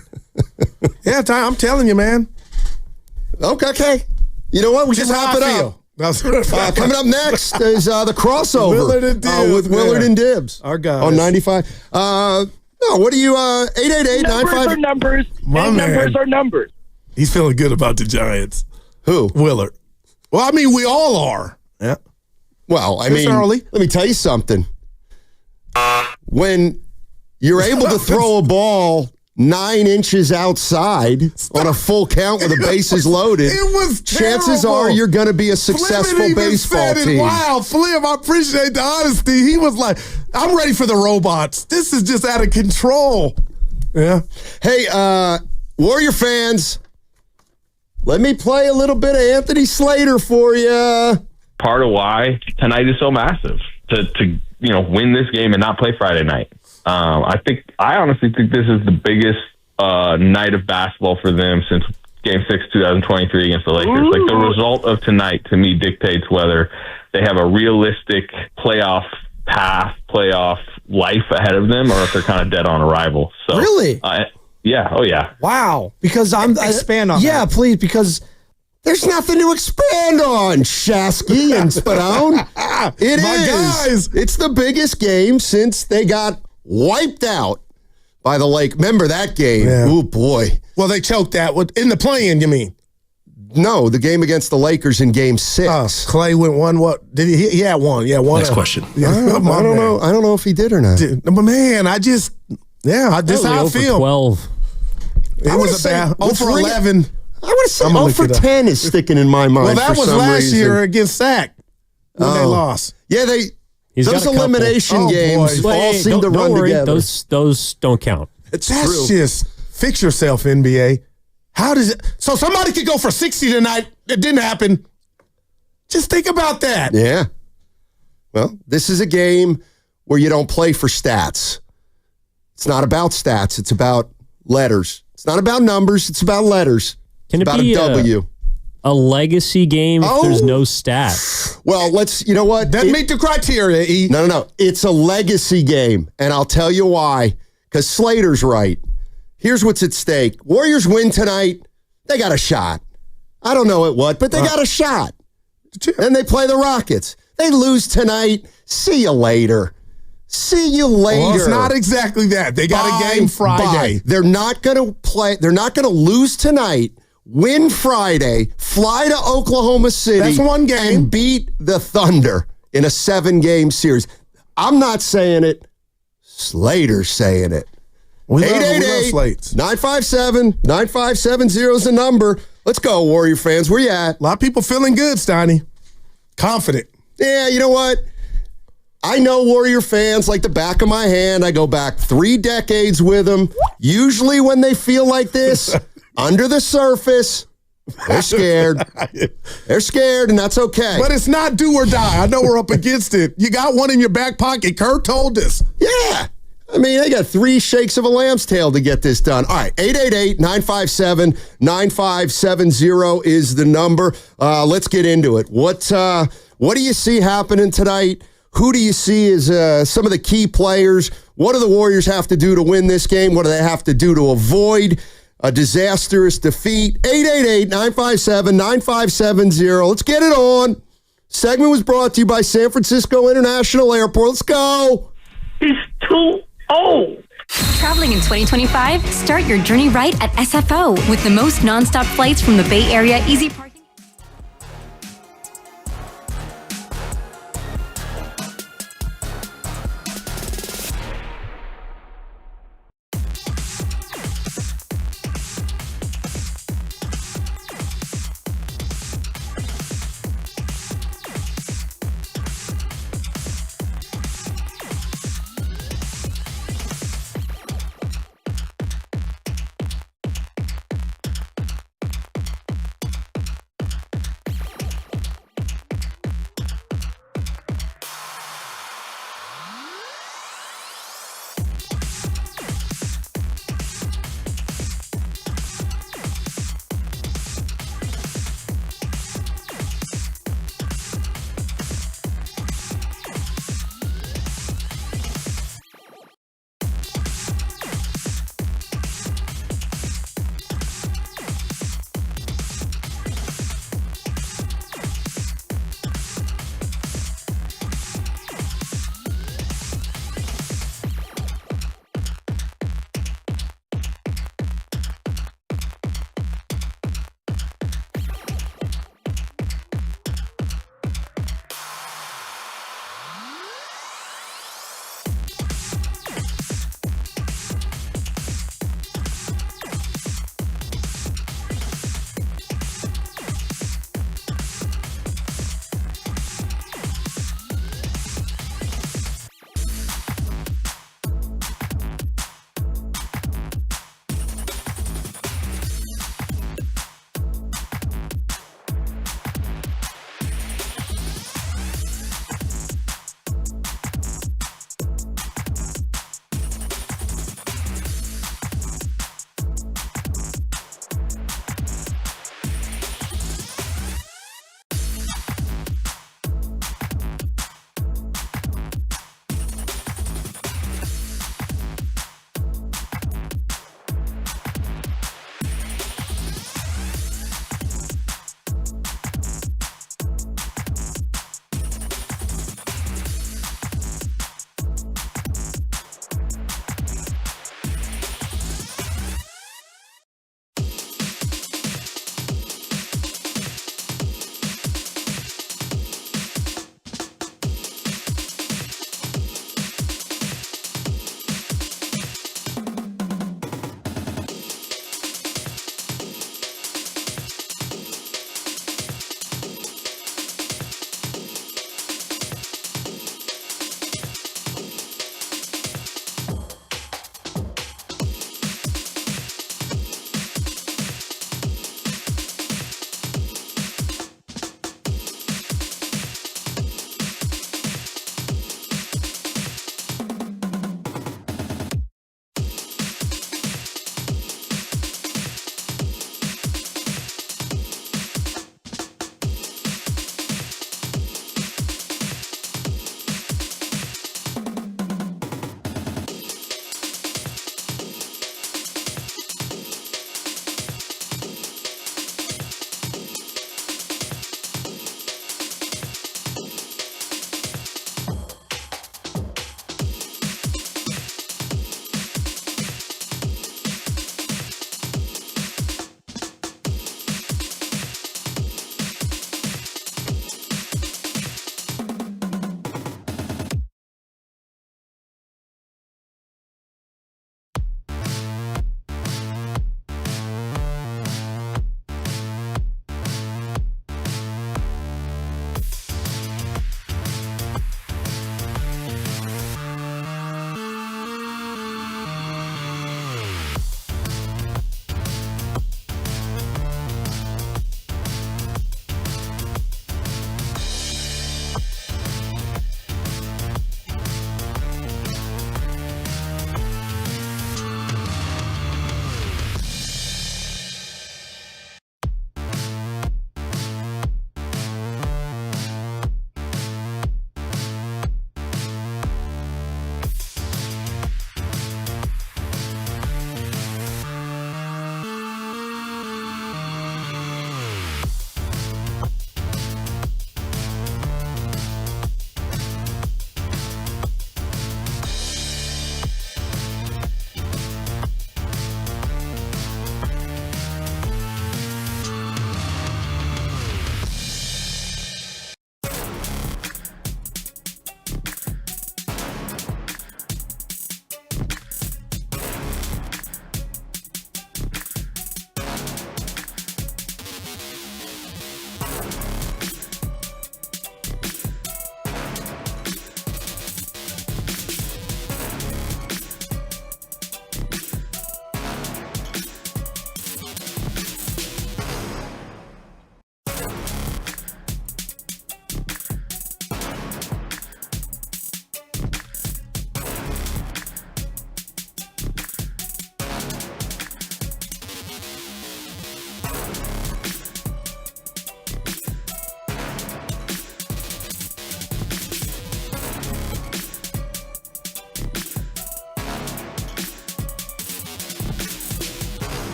Yeah, I'm telling you, man. Okay. You know what? We just wrap it up. Coming up next is the crossover Willard and Dibbs, with Willard and Dibbs. Our guys. On 95. What are you, 888-95? Numbers are numbers. He's feeling good about the Giants. Who? Willard. Well, I mean, we all are. Yeah. Well, Let me tell you something. When you're able to throw a ball 9 inches outside on a full count with the bases loaded, chances are you're going to be a successful baseball team. Wow, Flim, I appreciate the honesty. He was like, I'm ready for the robots. This is just out of control. Yeah. Hey, Warrior fans, let me play a little bit of Anthony Slater for you. Part of why tonight is so massive to win this game and not play Friday night. I honestly think this is the biggest night of basketball for them since Game 6, 2023 against the Lakers. Ooh. Like the result of tonight to me dictates whether they have a realistic playoff path, playoff life ahead of them, or if they're kind of dead on arrival. So really? Yeah. Oh, yeah. Wow. Because expand on that. Yeah, please, because there's nothing to expand on, Shasky and Spadone. It is. It's the biggest game since they got wiped out by the Lake. Remember that game? Yeah. Oh, boy. Well, they choked that in the play-in, you mean? No, the game against the Lakers in Game 6. Clay went one. What did he? He had one. Yeah, one. Next question. Yeah, I don't know. I don't know if he did or not. But man, this is how I feel. 12. It was about 0 for 11. I would say 0 for 10 is sticking in my mind. Well, that was last year against Sac when they lost. Yeah, those elimination games all seem to run together. Those don't count. That's just fix yourself, NBA. How does it? So somebody could go for 60 tonight. It didn't happen. Just think about that. Yeah. Well, this is a game where you don't play for stats. It's not about stats. It's about letters. It's not about numbers. It's about letters. Can it's it about be a W. A legacy game if there's no stats? Well, you know what? Doesn't meet the criteria, E. No. It's a legacy game, and I'll tell you why. Because Slater's right. Here's what's at stake. Warriors win tonight. They got a shot. I don't know at what, but they got a shot. And they play the Rockets. They lose tonight. See you later. See you later. Well, it's not exactly that. They got a game Friday. They're not going to play. They're not going to lose tonight. Win Friday. Fly to Oklahoma City. That's one game. And beat the Thunder in a 7-game series. I'm not saying it. Slater's saying it. 888-957-9570 is the number. Let's go, Warrior fans. Where you at? A lot of people feeling good, Steiny. Confident. Yeah, you know what? I know Warrior fans like the back of my hand. I go back 3 decades with them. Usually when they feel like this, under the surface, they're scared. They're scared, and that's okay. But it's not do or die. I know we're up against it. You got one in your back pocket. Kurt told us. Yeah. I mean, they got 3 shakes of a lamb's tail to get this done. All right, 888-957-9570 is the number. Let's get into it. What do you see happening tonight? Who do you see as some of the key players? What do the Warriors have to do to win this game? What do they have to do to avoid a disastrous defeat? 888-957-9570. Let's get it on. Segment was brought to you by San Francisco International Airport. Let's go. He's too old. Traveling in 2025? Start your journey right at SFO with the most nonstop flights from the Bay Area, easy parking.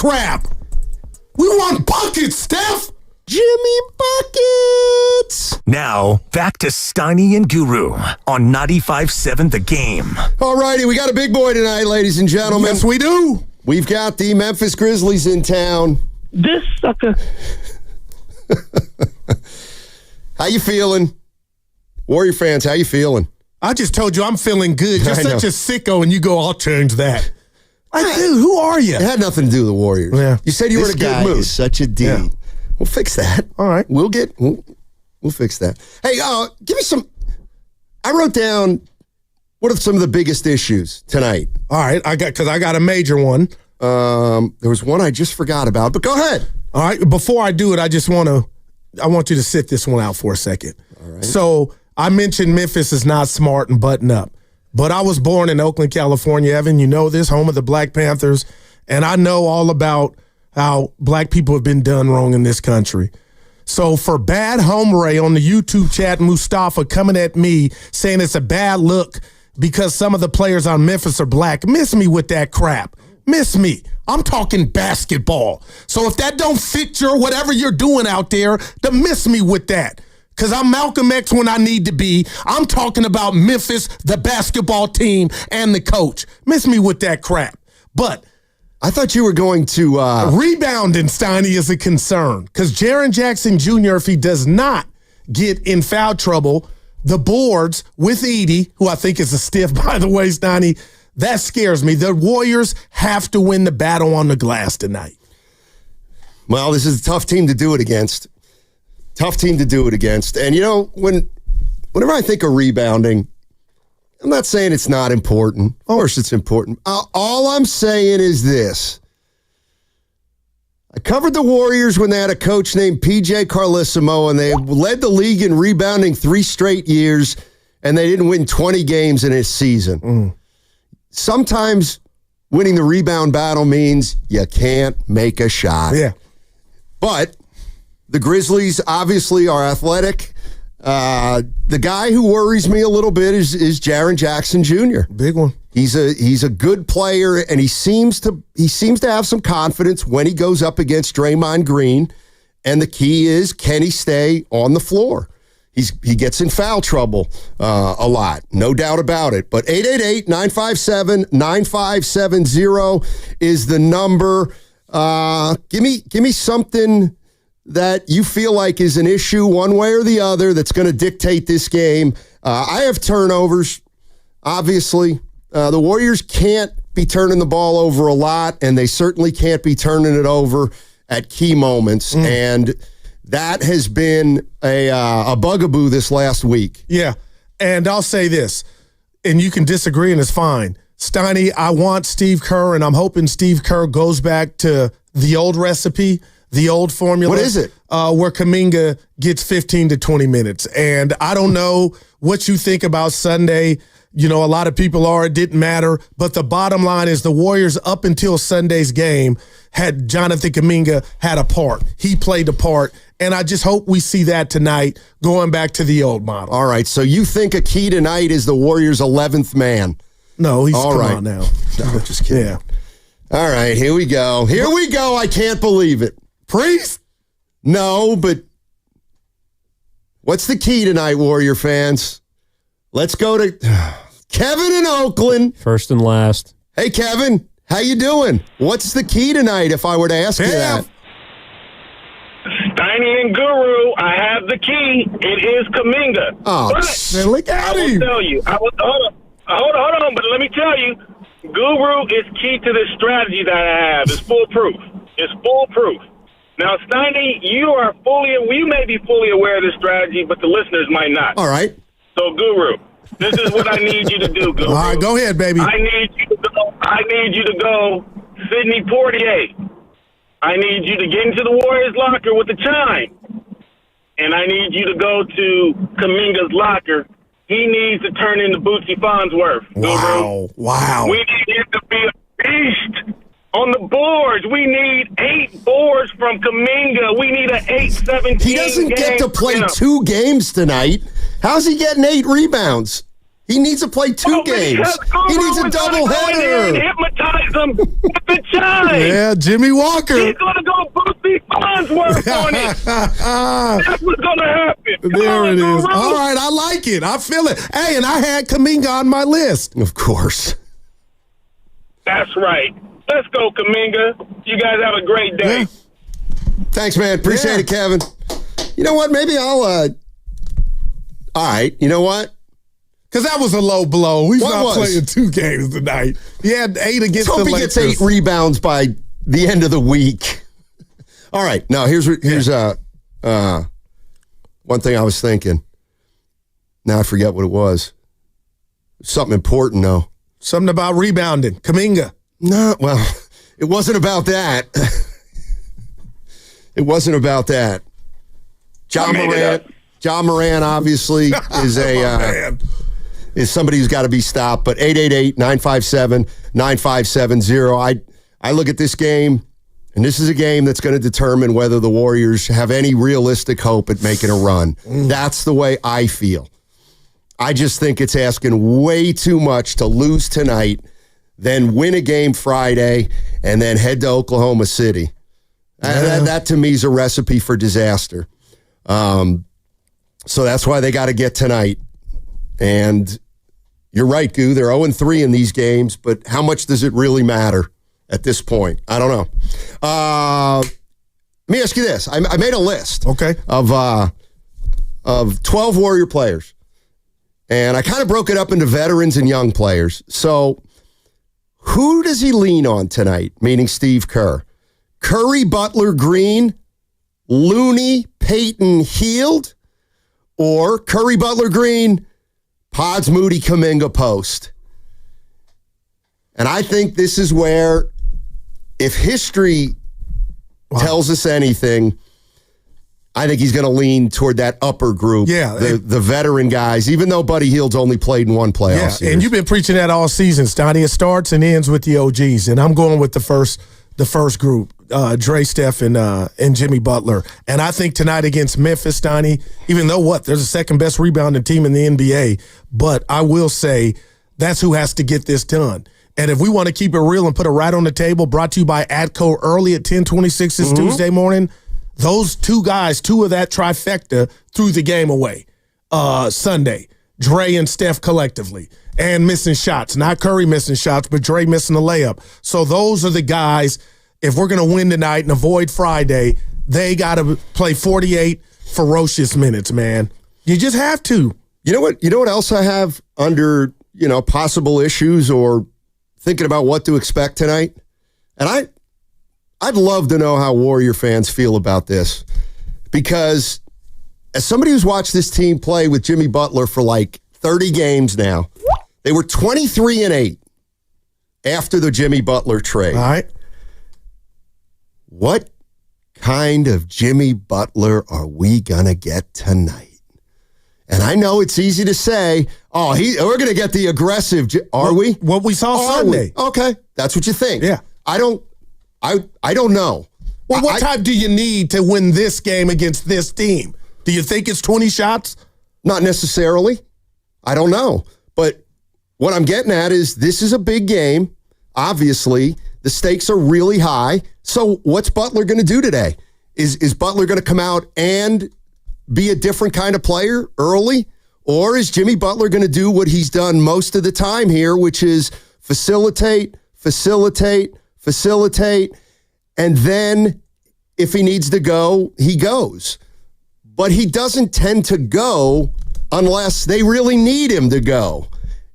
crap. We want buckets, Steph. Jimmy Buckets. Now, back to Steiny and Guru on 95.7 The Game. All righty, we got a big boy tonight, ladies and gentlemen. Yes, we do. We've got the Memphis Grizzlies in town. This sucker. How you feeling? Warrior fans, how you feeling? I just told you I'm feeling good. You're such a sicko, and you go, I'll change that. Dude, who are you? It had nothing to do with the Warriors. Yeah. You said you were in a good mood. Is such a D. Yeah. We'll fix that. All right. We'll fix that. Hey, give me some. I wrote down what are some of the biggest issues tonight. All right, I got a major one. There was one I just forgot about, but go ahead. All right, before I do it, I want you to sit this one out for a second. All right. So I mentioned Memphis is not smart and button up, but I was born in Oakland, California, Evan. You know this, home of the Black Panthers, and I know all about how black people have been done wrong in this country. So for Bad Hombre on the YouTube chat, Mustafa coming at me saying it's a bad look because some of the players on Memphis are black. Miss me with that crap. Miss me. I'm talking basketball. So if that don't fit your whatever you're doing out there, then miss me with that. Because I'm Malcolm X when I need to be. I'm talking about Memphis, the basketball team, and the coach. Miss me with that crap. But I thought you were going to rebounding, Steiny, is a concern because Jaren Jackson Jr., if he does not get in foul trouble, the boards with Edey, who I think is a stiff, by the way, Steiny, that scares me. The Warriors have to win the battle on the glass tonight. Well, this is a tough team to do it against. Tough team to do it against. And, you know, whenever I think of rebounding, I'm not saying it's not important. Of course it's important. All I'm saying is this. I covered the Warriors when they had a coach named P.J. Carlissimo, and they led the league in rebounding 3 straight years, and they didn't win 20 games in a season. Sometimes winning the rebound battle means you can't make a shot. Yeah. But the Grizzlies obviously are athletic. The guy who worries me a little bit is Jaren Jackson Jr. Big one. He's a good player, and he seems to have some confidence when he goes up against Draymond Green. And the key is, can he stay on the floor? He gets in foul trouble a lot, no doubt about it. But 888-957-9570 is the number. Give me something that you feel like is an issue one way or the other that's going to dictate this game. I have turnovers, obviously. The Warriors can't be turning the ball over a lot, and they certainly can't be turning it over at key moments. And that has been a bugaboo this last week. Yeah, and I'll say this, and you can disagree, and it's fine. Steiny, I want Steve Kerr, and I'm hoping Steve Kerr goes back to the old recipe, the old formula. What is it? Where Kaminga gets 15 to 20 minutes. And I don't know what you think about Sunday. You know, a lot of people it didn't matter. But the bottom line is the Warriors, up until Sunday's game, had Jonathan Kaminga had a part. He played a part. And I just hope we see that tonight, going back to the old model. All right, so you think a key tonight is the Warriors' 11th man? No, he's all come right on now. No, just kidding. Yeah. All right, here we go. Here we go. I can't believe it. Priest? No, but what's the key tonight, Warrior fans? Let's go to Kevin in Oakland. First and last. Hey, Kevin, how you doing? What's the key tonight if I were to ask you that? Steiny and Guru, I have the key. It is Kaminga. Oh, look at him. I will tell you. Hold on, but let me tell you, Guru is key to this strategy that I have. It's foolproof. It's foolproof. Now, Steiny, you may be fully aware of this strategy, but the listeners might not. All right. So, Guru, this is what I need you to do, Guru. All right, go ahead, baby. I need you to go Sidney Poitier. I need you to get into the Warriors' locker with the chime. And I need you to go to Kaminga's locker. He needs to turn into Bootsy Farnsworth. Wow. We need him to be a beast on the boards. We need 8 boards from Kaminga. We need an 8-17 He doesn't get to play 2 games tonight. How's he getting 8 rebounds? He needs to play 2 games. He needs a doubleheader. Hypnotize him with the chime. Yeah, Jimmy Walker. He's going to go Boosie Farnsworth on it. That's what's going to happen. There it is. All right, I like it. I feel it. Hey, and I had Kaminga on my list. Of course. That's right. Let's go, Kaminga. You guys have a great day. Yeah. Thanks, man. Appreciate it, Kevin. You know what? Maybe I'll, all right. You know what? Because that was a low blow. He's not playing 2 games tonight. He had 8 against the Lakers. Hope he gets 8 rebounds by the end of the week. All right. Now, here's one thing I was thinking. Now I forget what it was. Something important, though. Something about rebounding. Kaminga. No, well, it wasn't about that. It wasn't about that. John Moran obviously is somebody who's got to be stopped. But 888-957-9570. I look at this game, and this is a game that's going to determine whether the Warriors have any realistic hope at making a run. That's the way I feel. I just think it's asking way too much to lose tonight, then win a game Friday, and then head to Oklahoma City. That to me is a recipe for disaster. So that's why they got to get tonight. And you're right, Goo. They're 0-3 in these games, but how much does it really matter at this point? I don't know. Let me ask you this. I made a list of 12 Warrior players. And I kind of broke it up into veterans and young players. So who does he lean on tonight, meaning Steve Kerr? Curry, Butler, Green, Looney, Payton, Hield, or Curry, Butler, Green, Pods, Moody, Kaminga, Post? And I think this is where, if history tells us anything, I think he's going to lean toward that upper group, the veteran guys, even though Buddy Hield's only played in 1 playoff series. And you've been preaching that all season, Stoney. It starts and ends with the OGs, and I'm going with the first group, Dre, Steph, and Jimmy Butler. And I think tonight against Memphis, Stoney, even though there's the second best rebounding team in the NBA, but I will say that's who has to get this done. And if we want to keep it real and put it right on the table, brought to you by Atco early at 10:26 this Tuesday morning, those 2 guys, 2 of that trifecta threw the game away Sunday. Dre and Steph collectively. And missing shots. Not Curry missing shots, but Dre missing the layup. So those are the guys, if we're going to win tonight and avoid Friday, they got to play 48 ferocious minutes, man. You just have to. You know what else I have under, possible issues or thinking about what to expect tonight? And I'd love to know how Warrior fans feel about this, because as somebody who's watched this team play with Jimmy Butler for like 30 games now, they were 23-8 after the Jimmy Butler trade. All right. What kind of Jimmy Butler are we going to get tonight? And I know it's easy to say, we're going to get the aggressive. Are we? What we saw Sunday. Okay. That's what you think. Yeah. I don't know. Well, what time do you need to win this game against this team? Do you think it's 20 shots? Not necessarily. I don't know. But what I'm getting at is this is a big game. Obviously, the stakes are really high. So what's Butler going to do today? Is Butler going to come out and be a different kind of player early? Or is Jimmy Butler going to do what he's done most of the time here, which is facilitate, and then if he needs to go, he goes. But he doesn't tend to go unless they really need him to go.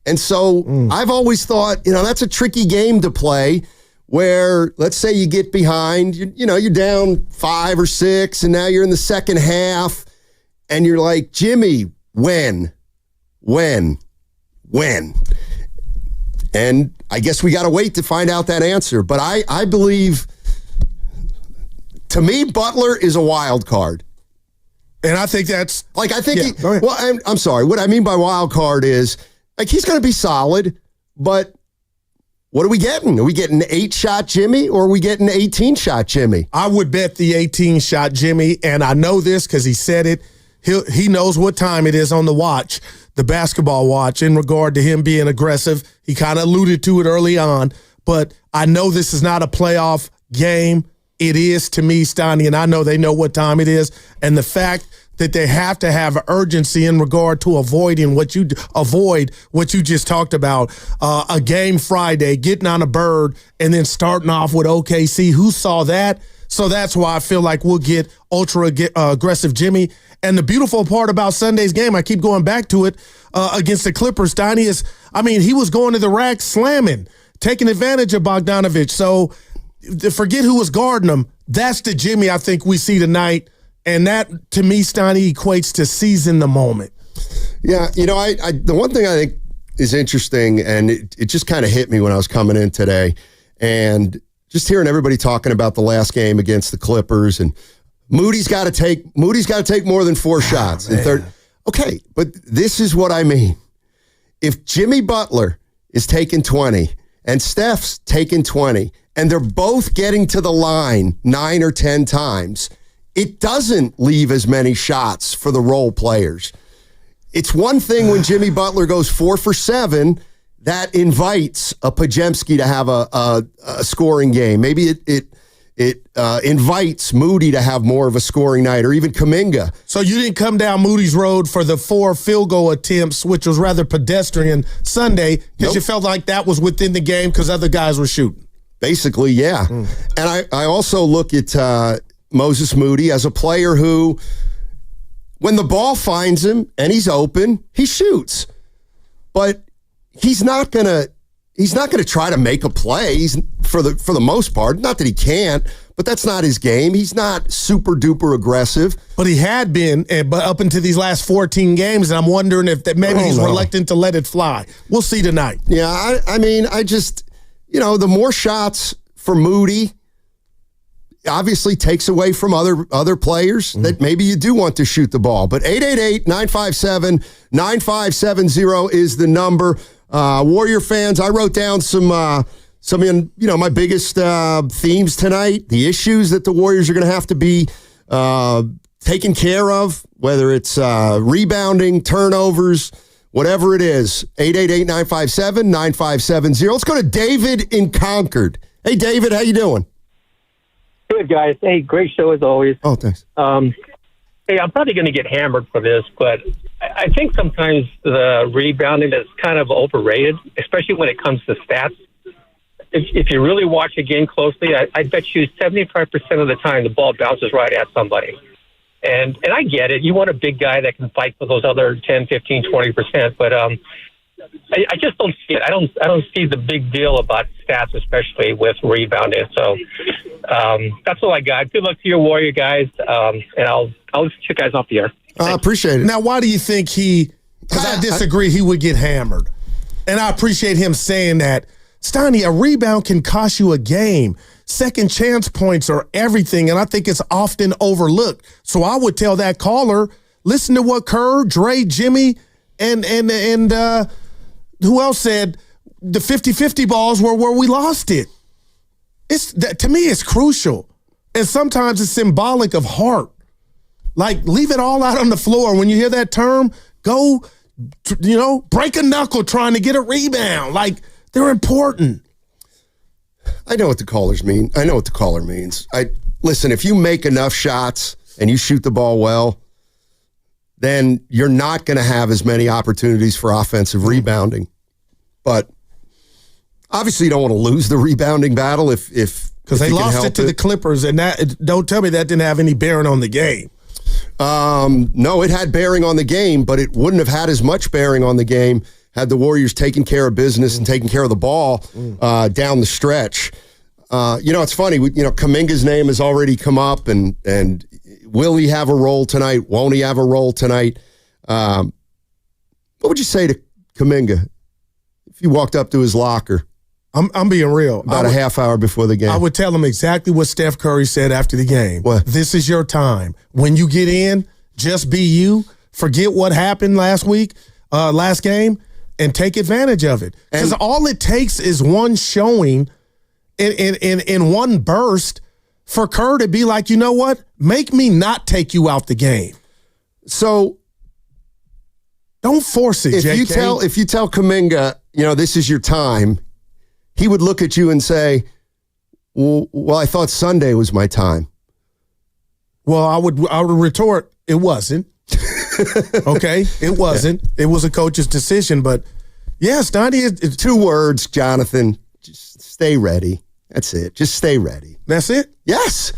And so I've always thought, that's a tricky game to play where, let's say you get behind, you're down 5 or 6, and now you're in the second half, and you're like, Jimmy, when? And I guess we got to wait to find out that answer. But I believe, to me, Butler is a wild card. And I think that's... I'm sorry. What I mean by wild card is, he's going to be solid, but what are we getting? Are we getting 8-shot Jimmy, or are we getting 18-shot Jimmy? I would bet the 18-shot Jimmy, and I know this because he said it. He knows what time it is on the watch. the basketball watch in regard to him being aggressive. He kind of alluded to it early on, but I know this is not a playoff game. It is to me, Steiny, and I know they know what time it is. And the fact that they have to have urgency in regard to avoid what you just talked about, a game Friday, getting on a bird, and then starting off with OKC. Who saw that? So that's why I feel like we'll get ultra aggressive Jimmy. And the beautiful part about Sunday's game, I keep going back to it, against the Clippers, Steiny, is, he was going to the rack slamming, taking advantage of Bogdanović. So forget who was guarding him. That's the Jimmy I think we see tonight. And that, to me, Steiny, equates to seizing the moment. Yeah, the one thing I think is interesting, and it just kind of hit me when I was coming in today, and just hearing everybody talking about the last game against the Clippers, and Moody's got to take more than 4 shots. Okay, but this is what I mean. If Jimmy Butler is taking 20 and Steph's taking 20, and they're both getting to the line 9 or 10 times, it doesn't leave as many shots for the role players. It's one thing when Jimmy Butler goes 4 for 7, that invites a Podziemski to have a scoring game. Maybe it invites Moody to have more of a scoring night, or even Kaminga. So you didn't come down Moody's road for the 4 field goal attempts, which was rather pedestrian Sunday, because you felt like that was within the game because other guys were shooting. Basically, yeah. And I also look at Moses Moody as a player who, when the ball finds him and he's open, he shoots. But he's not gonna try to make a play. He's for the most part. Not that he can't, but that's not his game. He's not super duper aggressive. But he had been, but up into these last 14 games, and I'm wondering if that maybe he's reluctant to let it fly. We'll see tonight. Yeah, I just the more shots for Moody obviously takes away from other players that maybe you do want to shoot the ball. But 888-957-9570 is the number. Warrior fans, I wrote down some of my biggest themes tonight, the issues that the Warriors are going to have to be taken care of, whether it's rebounding, turnovers, whatever it is. 888-957-9570. Let's go to David in Concord. Hey, David, how you doing? Good, guys. Hey, great show as always. Oh, thanks. Hey, I'm probably going to get hammered for this, but I think sometimes the rebounding is kind of overrated, especially when it comes to stats. If you really watch a game closely, I bet you 75% of the time the ball bounces right at somebody. And I get it. You want a big guy that can fight for those other 10, 15, 20%, but I just don't see it. I don't see the big deal about stats, especially with rebounding. So that's all I got. Good luck to your Warrior guys, and I'll let you guys off the air. I appreciate it. Now, why do you think because I disagree, he would get hammered. And I appreciate him saying that. Steiny, a rebound can cost you a game. Second chance points are everything, and I think it's often overlooked. So I would tell that caller, listen to what Kerr, Dre, Jimmy, and who else said the 50-50 balls were where we lost it. To me, it's crucial. And sometimes it's symbolic of heart. Like, leave it all out on the floor. When you hear that term, go, break a knuckle trying to get a rebound. Like, they're important. I know what the callers mean. I know what the caller means. Listen, if you make enough shots and you shoot the ball well, then you're not going to have as many opportunities for offensive rebounding. But obviously you don't want to lose the rebounding battle if because they lost it to the Clippers, and that, don't tell me that didn't have any bearing on the game. No, it had bearing on the game, but it wouldn't have had as much bearing on the game had the Warriors taken care of business and taken care of the ball down the stretch. It's funny. Kaminga's name has already come up, and will he have a role tonight? Won't he have a role tonight? What would you say to Kaminga if you walked up to his locker? I'm being real. About a half hour before the game. I would tell him exactly what Steph Curry said after the game. What? This is your time. When you get in, just be you. Forget what happened last game, and take advantage of it. Because all it takes is one showing in one burst for Kerr to be like, you know what? Make me not take you out the game. So Don't force it, JK. If you tell Kaminga, this is your time, he would look at you and say, well, I thought Sunday was my time. Well, I would retort, it wasn't. Okay, it wasn't. Yeah. It was a coach's decision, but yes, Donnie is 2 words, Jonathan. Just stay ready. That's it. Just stay ready. That's it? Yes.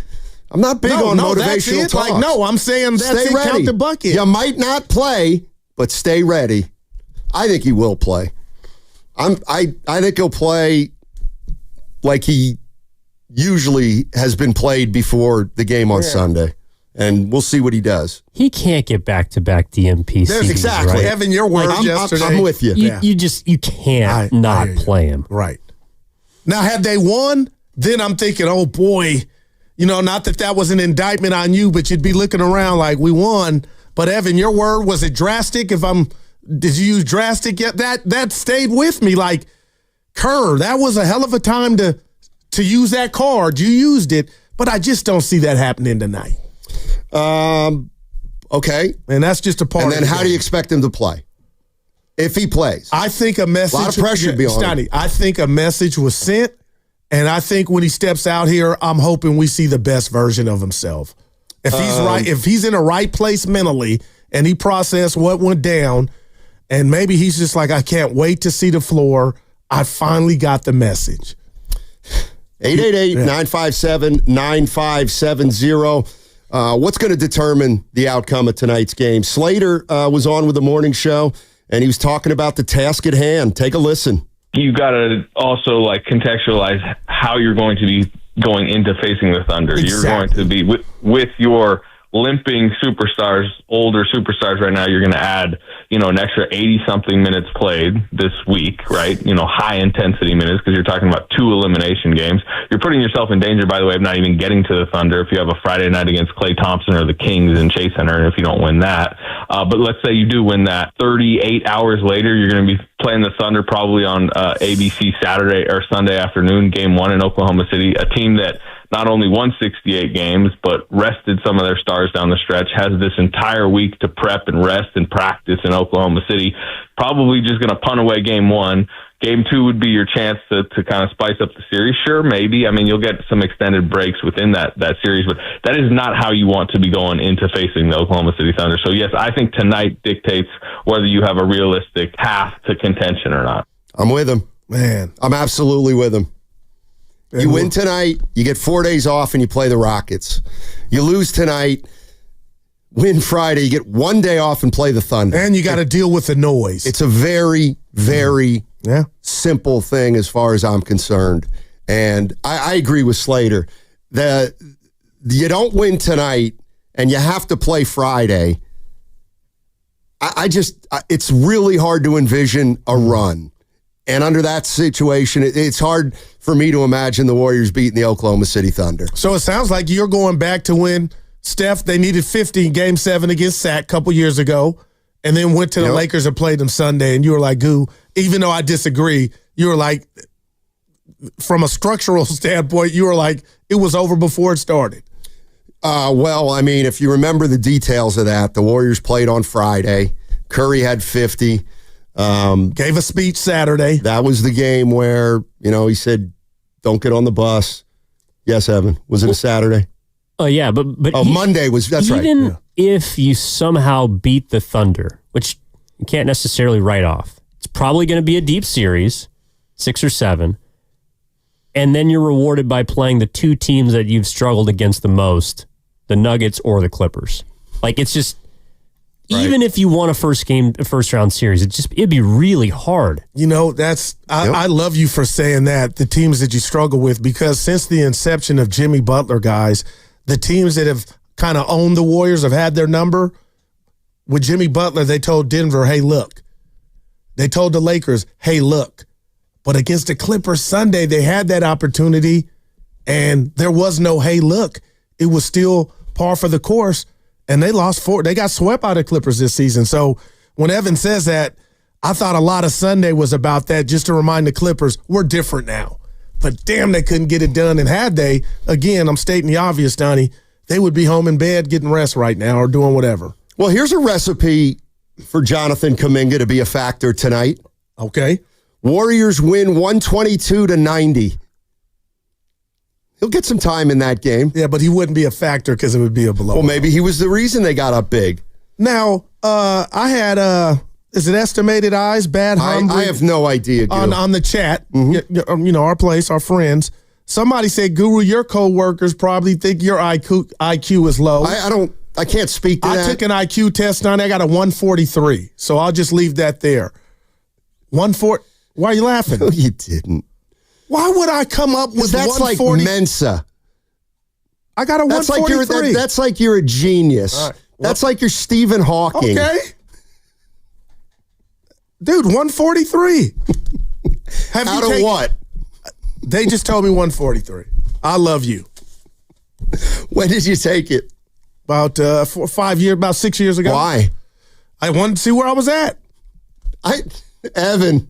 I'm not big on motivational talk. I'm saying that's it. Count the bucket. You might not play, but stay ready. I think he will play. I think he'll play like he usually has been played before the game on Sunday. And we'll see what he does. He can't get back-to-back DMP seasons, exactly. Right? Evan, your words yesterday. I'm with you. You can't not play him. Right. Now, had they won, then I'm thinking, oh, boy, not that was an indictment on you, but you'd be looking around like we won. But, Evan, your word, was it drastic? Did you use drastic yet? That stayed with me. Like, Kerr, that was a hell of a time to use that card. You used it, but I just don't see that happening tonight. Okay. And that's just a part of it. And then how do you expect him to play? If he plays. I think a message. A lot of pressure to be on him. I think a message was sent, and I think when he steps out here, I'm hoping we see the best version of himself. If he's right, if he's in the right place mentally and he processed what went down, and maybe he's just like, I can't wait to see the floor. I finally got the message. 888-957-9570. What's going to determine the outcome of tonight's game? Slater was on with the morning show, and he was talking about the task at hand. Take a listen. You got to also contextualize how you're going to be going into facing the Thunder. Exactly. You're going to be with your limping superstars, older superstars right now. You're going to add, an extra 80-something minutes played this week, right? High-intensity minutes because you're talking about 2 elimination games. You're putting yourself in danger, by the way, of not even getting to the Thunder if you have a Friday night against Klay Thompson or the Kings in Chase Center, and if you don't win that. But let's say you do win that. 38 hours later, you're going to be playing the Thunder probably on ABC Saturday or Sunday afternoon, Game 1 in Oklahoma City, a team that not only won 68 games, but rested some of their stars down the stretch, has this entire week to prep and rest and practice in Oklahoma City, probably just going to punt away Game 1. Game 2 would be your chance to kind of spice up the series. Sure, maybe. I mean, you'll get some extended breaks within that series, but that is not how you want to be going into facing the Oklahoma City Thunder. So, yes, I think tonight dictates whether you have a realistic path to contention or not. I'm with him. Man. I'm absolutely with him. You win tonight, you get 4 days off, and you play the Rockets. You lose tonight, win Friday, you get 1 day off and play the Thunder. And you got to deal with the noise. It's a very, very simple thing as far as I'm concerned. And I agree with Slater. You don't win tonight, and you have to play Friday. It's really hard to envision a run. And under that situation, it's hard for me to imagine the Warriors beating the Oklahoma City Thunder. So it sounds like you're going back to when, Steph, they needed 50 in Game 7 against Sac a couple years ago, and then went to the Lakers and played them Sunday, and you were like, Goo, even though I disagree, you were like, from a structural standpoint, you were like, it was over before it started. Well, I mean, if you remember the details of that, the Warriors played on Friday. Curry had 50. Gave a speech Saturday. That was the game where, he said, don't get on the bus. Yes, Evan. Was it a Saturday? Oh, yeah. But Monday was, that's right. Even if you somehow beat the Thunder, which you can't necessarily write off, it's probably going to be a deep series, 6 or 7. And then you're rewarded by playing the 2 teams that you've struggled against the most, the Nuggets or the Clippers. It's just... Right. Even if you won a first round series, it'd be really hard. I love you for saying that, the teams that you struggle with, because since the inception of Jimmy Butler, guys, the teams that have kind of owned the Warriors have had their number. With Jimmy Butler, they told Denver, hey, look. They told the Lakers, hey, look. But against the Clippers Sunday, they had that opportunity, and there was no hey, look. It was still par for the course. And they lost 4. They got swept out of Clippers this season. So when Evan says that, I thought a lot of Sunday was about that, just to remind the Clippers, we're different now. But damn, they couldn't get it done. And had they, again, I'm stating the obvious, Donnie, they would be home in bed getting rest right now or doing whatever. Well, here's a recipe for Jonathan Kaminga to be a factor tonight. Okay. Warriors win 122-90. He'll get some time in that game. Yeah, but he wouldn't be a factor because it would be a blowout. Well, maybe he was the reason they got up big. Now, I had, is it estimated eyes, bad hungry? I have no idea, Gil. On the chat, our place, our friends. Somebody said, Guru, your coworkers probably think your IQ is low. I can't speak to that. I took an IQ test on it. I got a 143. So I'll just leave that there. 140. Why are you laughing? No, you didn't. Why would I come up with that's 140? Like Mensa. I got a 143. That's like you're a genius. Right. That's like you're Stephen Hawking. Okay. Dude, 143. Out of what? They just told me 143. I love you. When did you take it? About 5 years, about 6 years ago. Why? I wanted to see where I was at. Evan,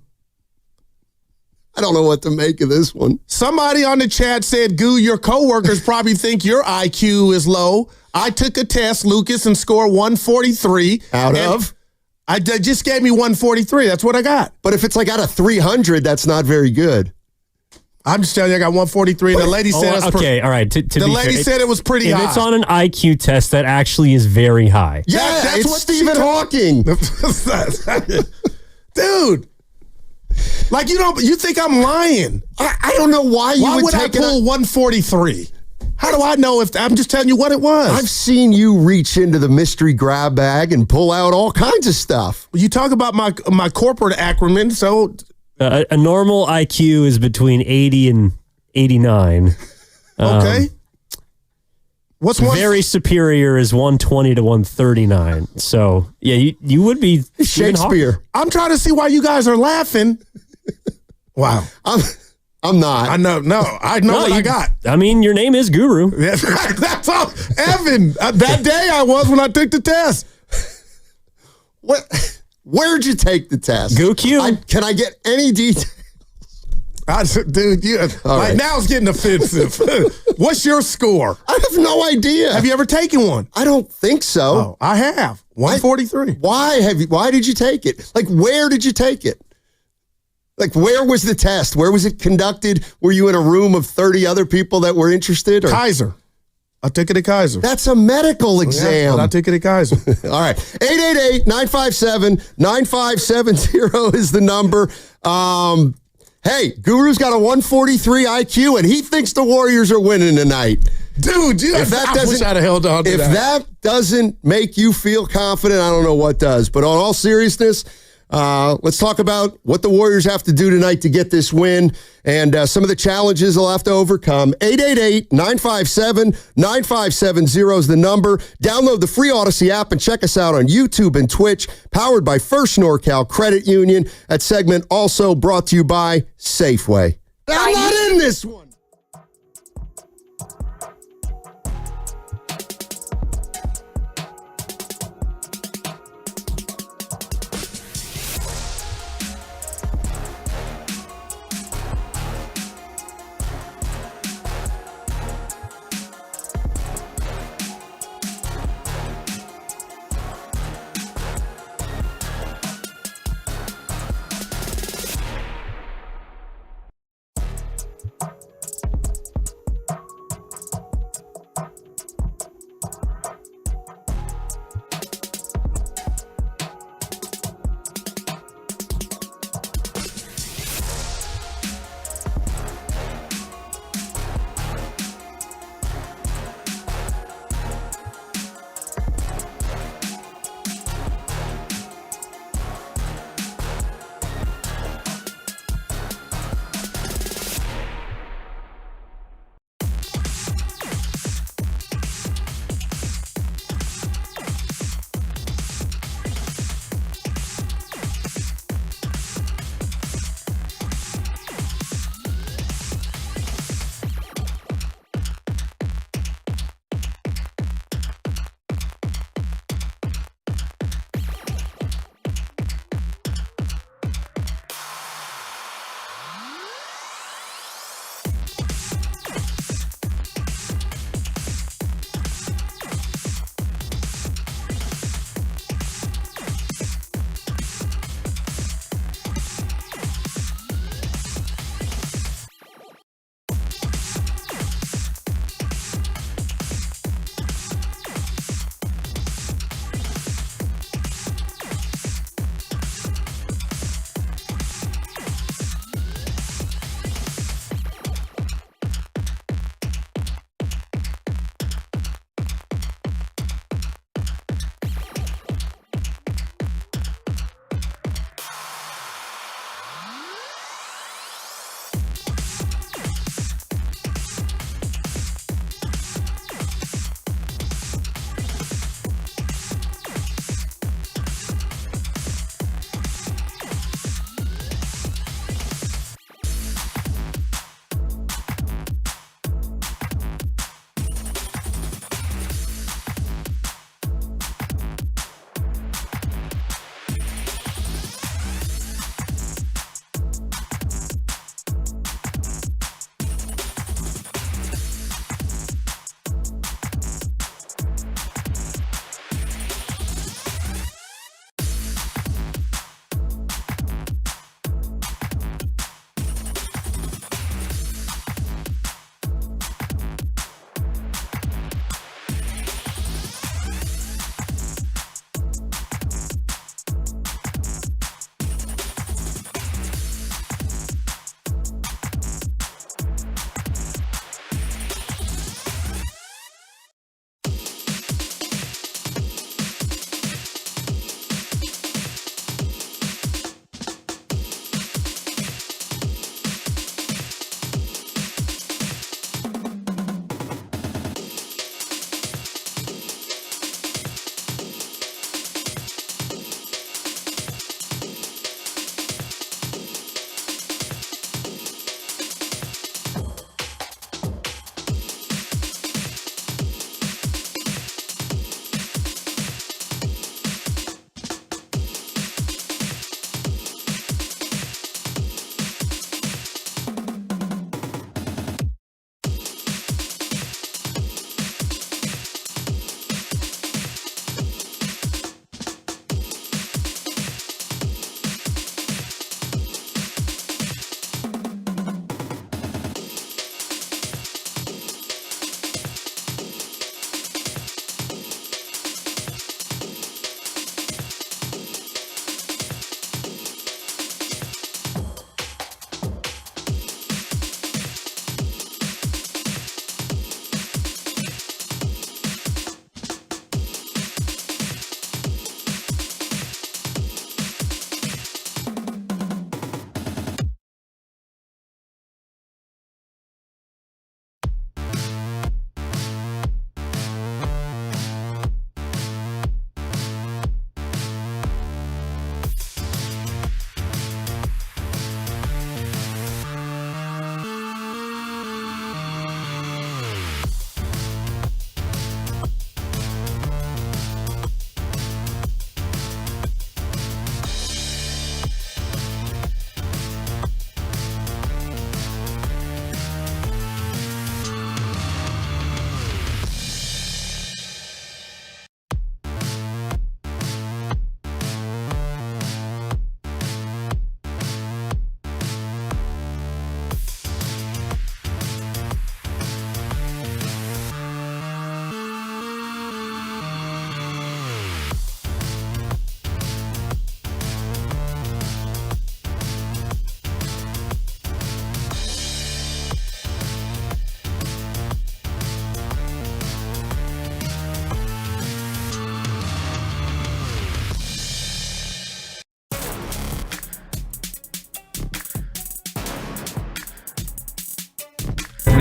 I don't know what to make of this one. Somebody on the chat said, Goo, your coworkers probably think your IQ is low. I took a test, Lucas, and scored 143. Out of? They just gave me 143. That's what I got. But if it's like out of 300, that's not very good. I'm just telling you, I got 143. The lady said okay, all right. The lady said it was pretty high. If it's on an IQ test, that actually is very high. Yeah, that's what Stephen Hawking. Dude. Like, you think I'm lying. I don't know why you would take it. Why would I pull 143? How do I know if I'm just telling you what it was? I've seen you reach into the mystery grab bag and pull out all kinds of stuff. You talk about my corporate acronym, so... a normal IQ is between 80 and 89. Okay. What's very superior is 120 to 139. So, yeah, you would be Shakespeare. I'm trying to see why you guys are laughing. Wow. I'm not. I know. No, I know what I got. I mean, your name is Guru. That's all. Evan, that day I was when I took the test. What? Where'd you take the test? GoQ. Can I get any details? Dude, right now it's getting offensive. What's your score? I have no idea. Have you ever taken one? I don't think so. Oh, I have. 143. Why did you take it? Like, where did you take it? Like, where was the test? Where was it conducted? Were you in a room of 30 other people that were interested? Or? Kaiser. I took it at Kaiser. That's a medical exam. Yeah, but I took it at Kaiser. All right. 888-957-9570 is the number. Hey, Guru's got a 143 IQ, and he thinks the Warriors are winning tonight. Dude, if that doesn't, I wish I'd have held on to if that doesn't make you feel confident, I don't know what does. But on all seriousness, let's talk about what the Warriors have to do tonight to get this win and some of the challenges they'll have to overcome. 888-957-9570 is the number. Download the free Odyssey app and check us out on YouTube and Twitch, powered by First NorCal Credit Union. That segment also brought to you by Safeway. I'm not in this one.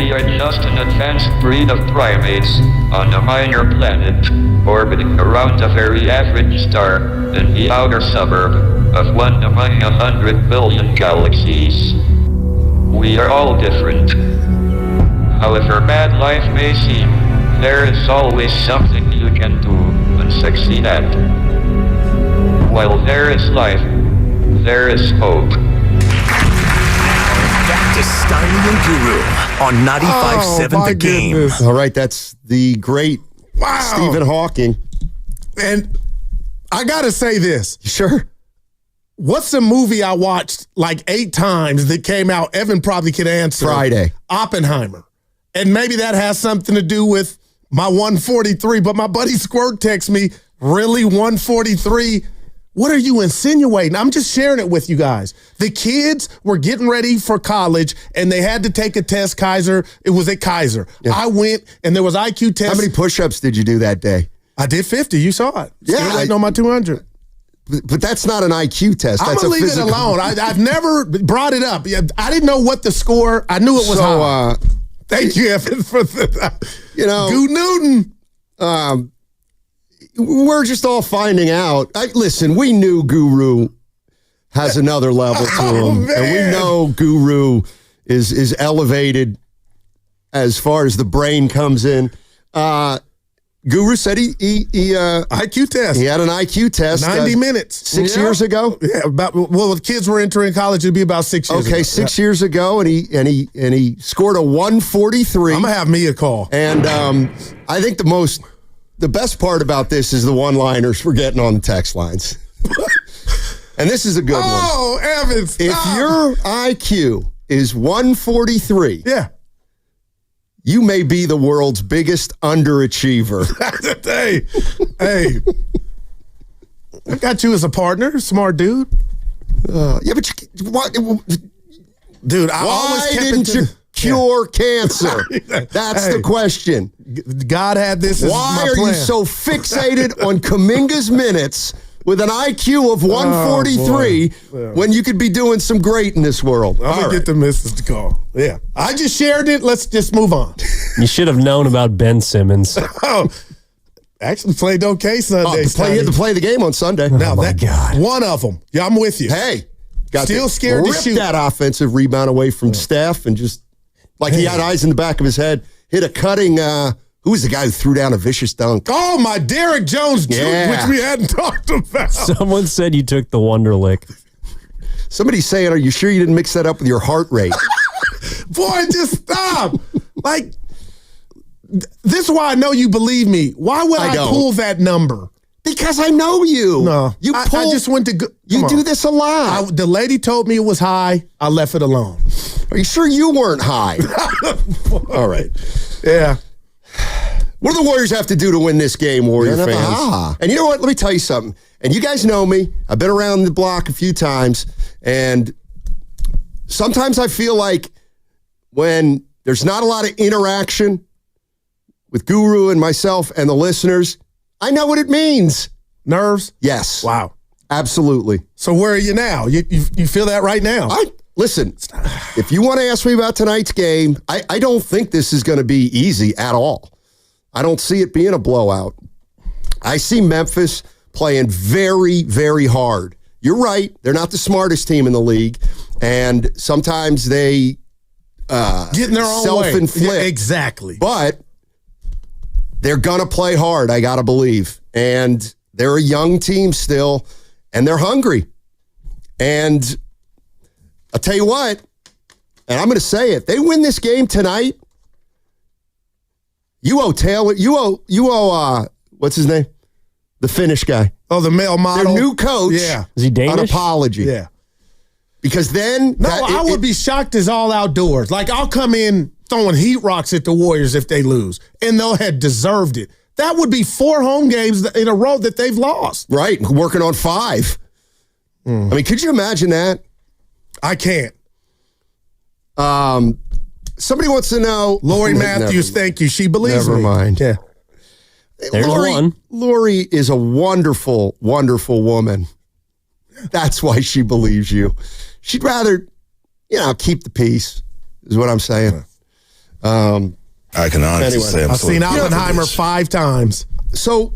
we are just an advanced breed of primates on a minor planet, orbiting around a very average star in the outer suburb of one among 100 billion galaxies. We are all different. However bad life may seem, there is always something you can do and succeed at. While there is life, there is hope. Back to Steiny and Guru on 95.7 The Game. Goodness. All right, that's the great Stephen Hawking. And I got to say this. Sure. What's a movie I watched like 8 times that came out? Evan probably could answer. Friday. Oppenheimer. And maybe that has something to do with my 143, but my buddy Squirt texts me, really 143? What are you insinuating? I'm just sharing it with you guys. The kids were getting ready for college, and they had to take a test, Kaiser. It was at Kaiser. Yeah. I went, and there was IQ tests. How many push-ups did you do that day? I did 50. You saw it. Yeah. Still waiting on my 200. But that's not an IQ test. I'm going to leave it alone. I've never brought it up. I didn't know what the score. I knew it was high. Thank you, Evan, for the, Goo Newton. We're just all finding out. Listen, we knew Guru has another level to him. Man. And we know Guru is elevated as far as the brain comes in. Guru said he IQ test. He had an IQ test. 90 minutes. 6 years ago? Yeah, the kids were entering college, it'd be about 6 years ago. Okay, 6 years ago, and he scored a 143. I'm gonna have me a call. And I think the best part about this is the one-liners we're getting on the text lines. And this is a good one. Oh, Evan, stop. If your IQ is 143, yeah, you may be the world's biggest underachiever. hey, I got you as a partner, smart dude. Yeah, but dude, why didn't you cure cancer? That's the question. God had this as why my are plan. you so fixated on Kaminga's minutes with an IQ of 143 when you could be doing some great in this world? I'm going to get the missus to call. Yeah. I just shared it. Let's just move on. You should have known about Ben Simmons. Actually played okay Sunday. He had to play the game on Sunday. Now, God. One of them. Yeah, I'm with you. Hey. Still scared to shoot. That offensive rebound away from Steph and just like he had eyes in the back of his head. Hit a cutting, who was the guy who threw down a vicious dunk? Oh, my Derrick Jones, which we hadn't talked about. Someone said you took the Wonderlick. Somebody's saying, are you sure you didn't mix that up with your heart rate? Boy, just stop. Like, this is why I know you believe me. Why would I pull that number? Because I know you. No. I just went to you do this a lot. The lady told me it was high. I left it alone. Are you sure you weren't high? All right. Yeah. What do the Warriors have to do to win this game, Warrior fans? And you know what? Let me tell you something. And you guys know me. I've been around the block a few times. And sometimes I feel like when there's not a lot of interaction with Guru and myself and the listeners, I know what it means. Nerves? Yes. Wow. Absolutely. So where are you now? You feel that right now? Listen, if you want to ask me about tonight's game, I don't think this is going to be easy at all. I don't see it being a blowout. I see Memphis playing very, very hard. You're right. They're not the smartest team in the league. And sometimes they get in their own self-inflict. way. Yeah, exactly. But they're going to play hard, I got to believe. And they're a young team still, and they're hungry. And I'll tell you what, and I'm going to say it, they win this game tonight, you owe Taylor, you owe what's his name? The Finnish guy. Oh, the male model. Their new coach. Yeah. Is he Danish? An apology. Yeah. Because then... I would be shocked as all outdoors. Like, I'll come in throwing heat rocks at the Warriors if they lose, and they'll have deserved it. That would be 4 home games in a row that they've lost. Right. Working on 5. I mean, could you imagine that? I can't. Somebody wants to know... Lori Matthews, thank you. She believes me. Never mind. Yeah. There's one. Lori is a wonderful, wonderful woman. That's why she believes you. She'd rather, keep the peace, is what I'm saying. I can honestly say I've seen Oppenheimer 5 times. So,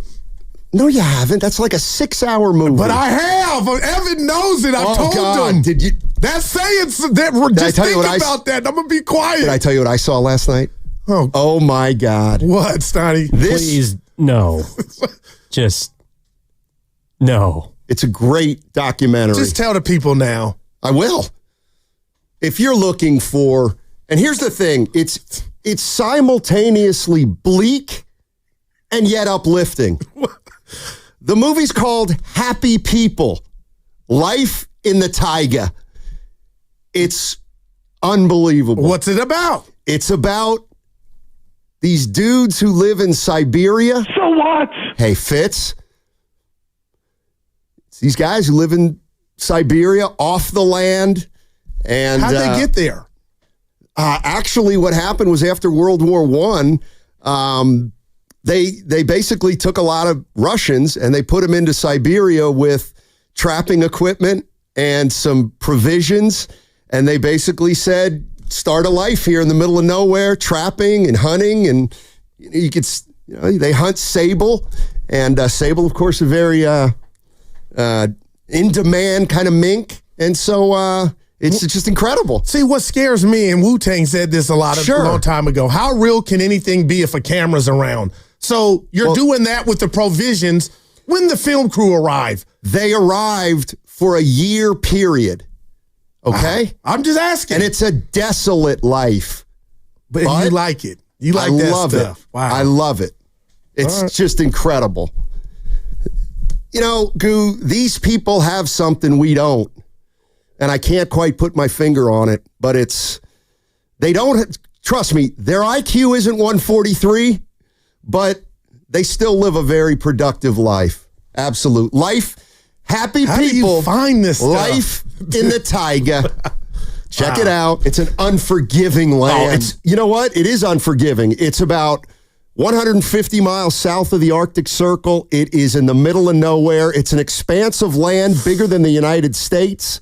no, you haven't. That's like a 6-hour movie. But I have. Evan knows it. I told him. Did you? That's saying that. Just think about that. I'm gonna be quiet. Did I tell you what I saw last night? Oh my God! What, Stoney? Please, no. Just no. It's a great documentary. Just tell the people now. I will. If you're looking for, and here's the thing, it's simultaneously bleak and yet uplifting. The movie's called Happy People, Life in the Taiga. It's unbelievable. What's it about? It's about these dudes who live in Siberia. So what? Hey, Fitz. It's these guys who live in Siberia, off the land. And how'd they get there? Actually, what happened was after World War I, they basically took a lot of Russians and they put them into Siberia with trapping equipment and some provisions. And they basically said, start a life here in the middle of nowhere, trapping and hunting. And they hunt sable. And sable, of course, a very in-demand kind of mink. And so it's just incredible. See, what scares me, and Wu-Tang said this a long time ago, how real can anything be if a camera's around? So you're doing that with the provisions. When the film crew arrived? They arrived for a year period. Okay? I'm just asking. And it's a desolate life. But you like it. You like that stuff. It. Wow. I love it. It's just incredible. You know, Goo, these people have something we don't. And I can't quite put my finger on it, but they don't, trust me, their IQ isn't 143, but they still live a very productive life. Absolute life. Happy How people. Do you find this stuff? Life in the taiga. Check it out. It's an unforgiving land. You know what? It is unforgiving. It's about 150 miles south of the Arctic Circle. It is in the middle of nowhere. It's an expanse of land bigger than the United States.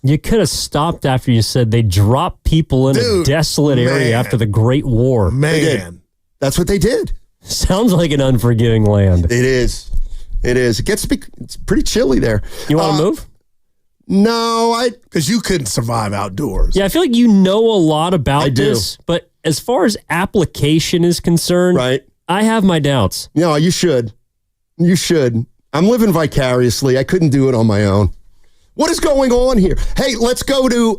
You could have stopped after you said they dropped people in a desolate area after the Great War. Man. That's what they did. Sounds like an unforgiving land. It is. It is. It's pretty chilly there. You want to move? No, because you couldn't survive outdoors. Yeah, I feel like you know a lot about this, but as far as application is concerned, I have my doubts. No, you should. You should. I'm living vicariously. I couldn't do it on my own. What is going on here? Hey, let's go to,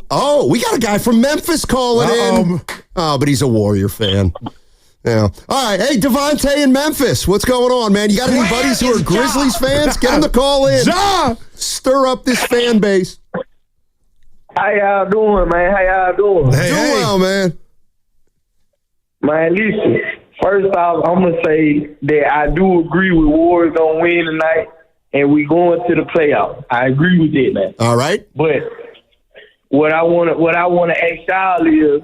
we got a guy from Memphis calling in. Oh, but he's a Warrior fan. Yeah. All right. Hey, Devontae in Memphis. What's going on, man? You got any buddies who are Grizzlies fans? Get them to call in. Stir up this fan base. How y'all doing, man? How y'all doing? Doing well, man. Man, listen. First off, I'm going to say that I do agree with Warriors going to win tonight, and we going to the playoffs. I agree with that, man. All right. But what I want to ask y'all is,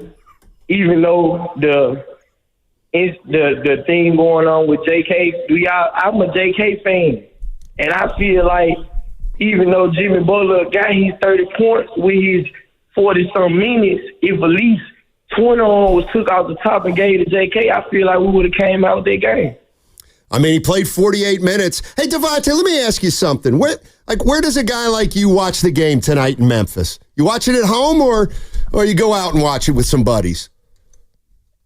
even though the thing going on with JK, I'm a JK fan, and I feel like even though Jimmy Butler got his 30 points with his 40-some minutes, if at least 20 was took out the top and gave to JK, I feel like we would have came out with that game. I mean, he played 48 minutes. Hey, Devontae, let me ask you something. Where does a guy like you watch the game tonight in Memphis? You watch it at home or you go out and watch it with some buddies?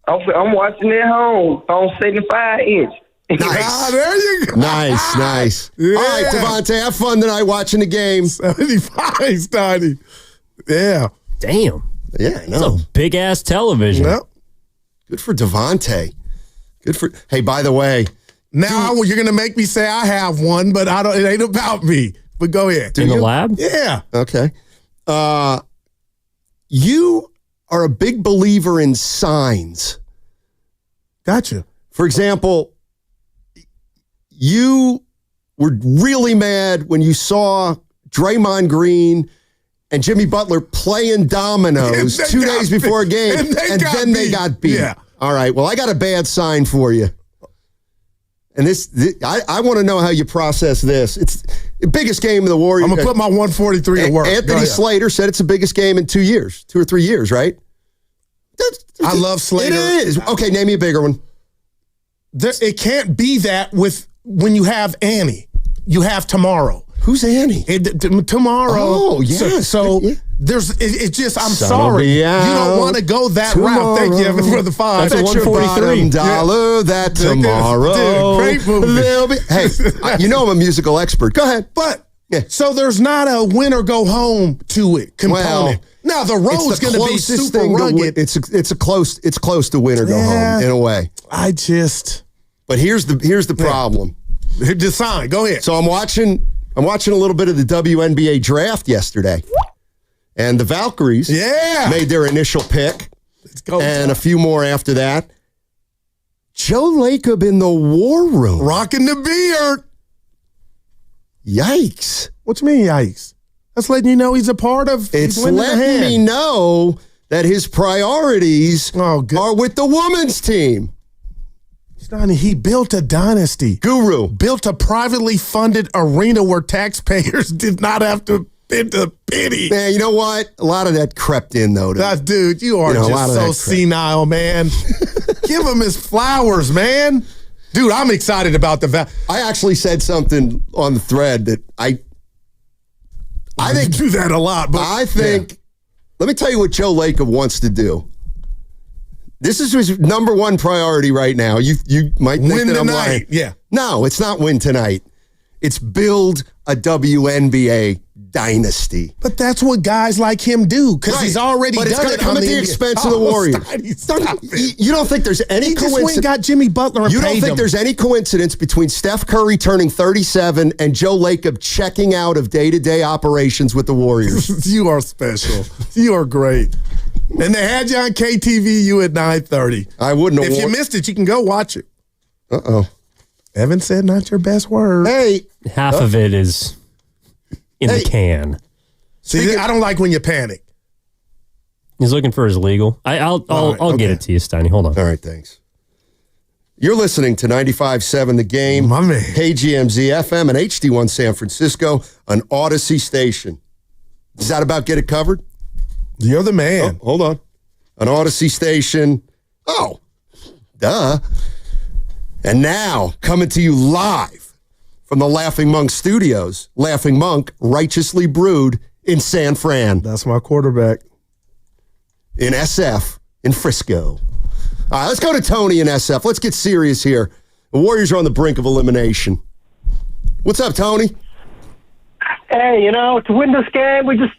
I'm watching it at home on 75-inch. Nice. There you go. Nice. Yeah. All right, Devontae, have fun tonight watching the game. 75, Stoney. Yeah. Damn. Yeah, I know. It's a big-ass television. Yep. Good for Devontae. Hey, by the way. Now you're going to make me say I have one, but it ain't about me. But go ahead. In the lab? Yeah. Okay. You are a big believer in signs. Gotcha. For example, you were really mad when you saw Draymond Green and Jimmy Butler playing dominoes 2 days before a game, and then they got beat. Yeah. All right, well, I got a bad sign for you. And I want to know how you process this. It's the biggest game of the Warriors. I'm going to put my 143 to work. Anthony Slater said it's the biggest game in 2 years, 2 or 3 years, right? I love Slater. It is. Okay, name me a bigger one. It can't be that when you have Annie. You have tomorrow. Who's Annie? Tomorrow. Oh, yes. So it's just, I'm sorry. You don't want to go that route. Thank you, Evan, for the 5. That's $143. That tomorrow. Dude, great movie. Hey, you know I'm a musical expert. Go ahead. But, so there's not a win or go home to it component. Well, now, the road's going to be super rugged. It's close to win or go home, in a way. But here's the problem. Decide. Go ahead. So I'm watching a little bit of the WNBA draft yesterday. And the Valkyries made their initial pick. And a few more after that. Joe Lacob in the war room. Rocking the beard. Yikes. What you mean, yikes? That's letting you know he's a part of. It's letting me know that his priorities are with the women's team. He built a dynasty. Guru. Built a privately funded arena where taxpayers did not have to bend a penny. Man, you know what? A lot of that crept in, though. Dude, you are just so senile, man. Give him his flowers, man. Dude, I'm excited about I actually said something on the thread that I think do that a lot. But I think, let me tell you what Joe Lacob wants to do. This is his number one priority right now. You might think win that I'm tonight. lying. Yeah. No, it's not win tonight. It's build a WNBA dynasty. But that's what guys like him do because he's already done it. But it's going to come at the expense of the Warriors. You don't think there's any coincidence? He just got Jimmy Butler and You don't think there's any coincidence between Steph Curry turning 37 and Joe Lacob checking out of day-to-day operations with the Warriors? You are special. You are great. And they had you on KTVU at 9:30. I wouldn't have. If you missed it, you can go watch it. Uh-oh. Evan said not your best word. Hey. Half of it is in the can. See, I don't like when you panic. He's looking for his legal. I'll get it to you, Steiny. Hold on. All right, thanks. You're listening to 95.7 The Game. My man. KGMZ FM and HD1 San Francisco, an Odyssey station. Is that about get it covered? You're the man. Oh, hold on. An Odyssey station. Oh, duh. And now, coming to you live from the Laughing Monk Studios, Laughing Monk, righteously brewed in San Fran. That's my quarterback. In SF, in Frisco. All right, let's go to Tony in SF. Let's get serious here. The Warriors are on the brink of elimination. What's up, Tony? Hey, to win this game, we just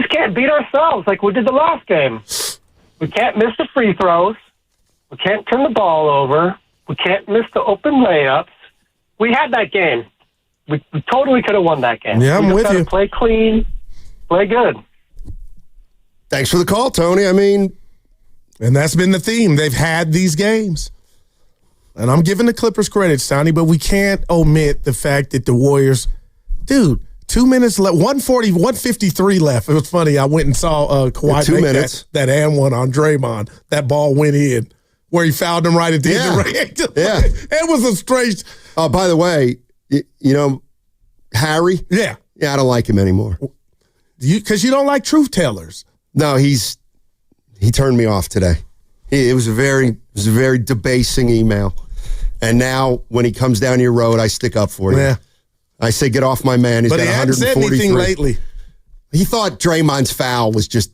can't beat ourselves like we did the last game. We can't miss the free throws. We can't turn the ball over. We can't miss the open layups. We had that game. We totally could have won that game. Yeah, I'm with you. Play clean, play good. Thanks for the call, Tony. And that's been the theme. They've had these games. And I'm giving the Clippers credit, Sonny, but we can't omit the fact that the Warriors, 2 minutes left, 153 left. It was funny. I went and saw Kawhi make that and one on Draymond. That ball went in where he fouled him right at the end of the ring. Yeah. It was a strange. Oh, by the way, Harry? Yeah. Yeah, I don't like him anymore. Because you don't like truth tellers. No, he turned me off today. It was a very debasing email. And now when he comes down your road, I stick up for you. Yeah. I say, get off my man. He's got 143. But he hasn't said anything lately. He thought Draymond's foul was just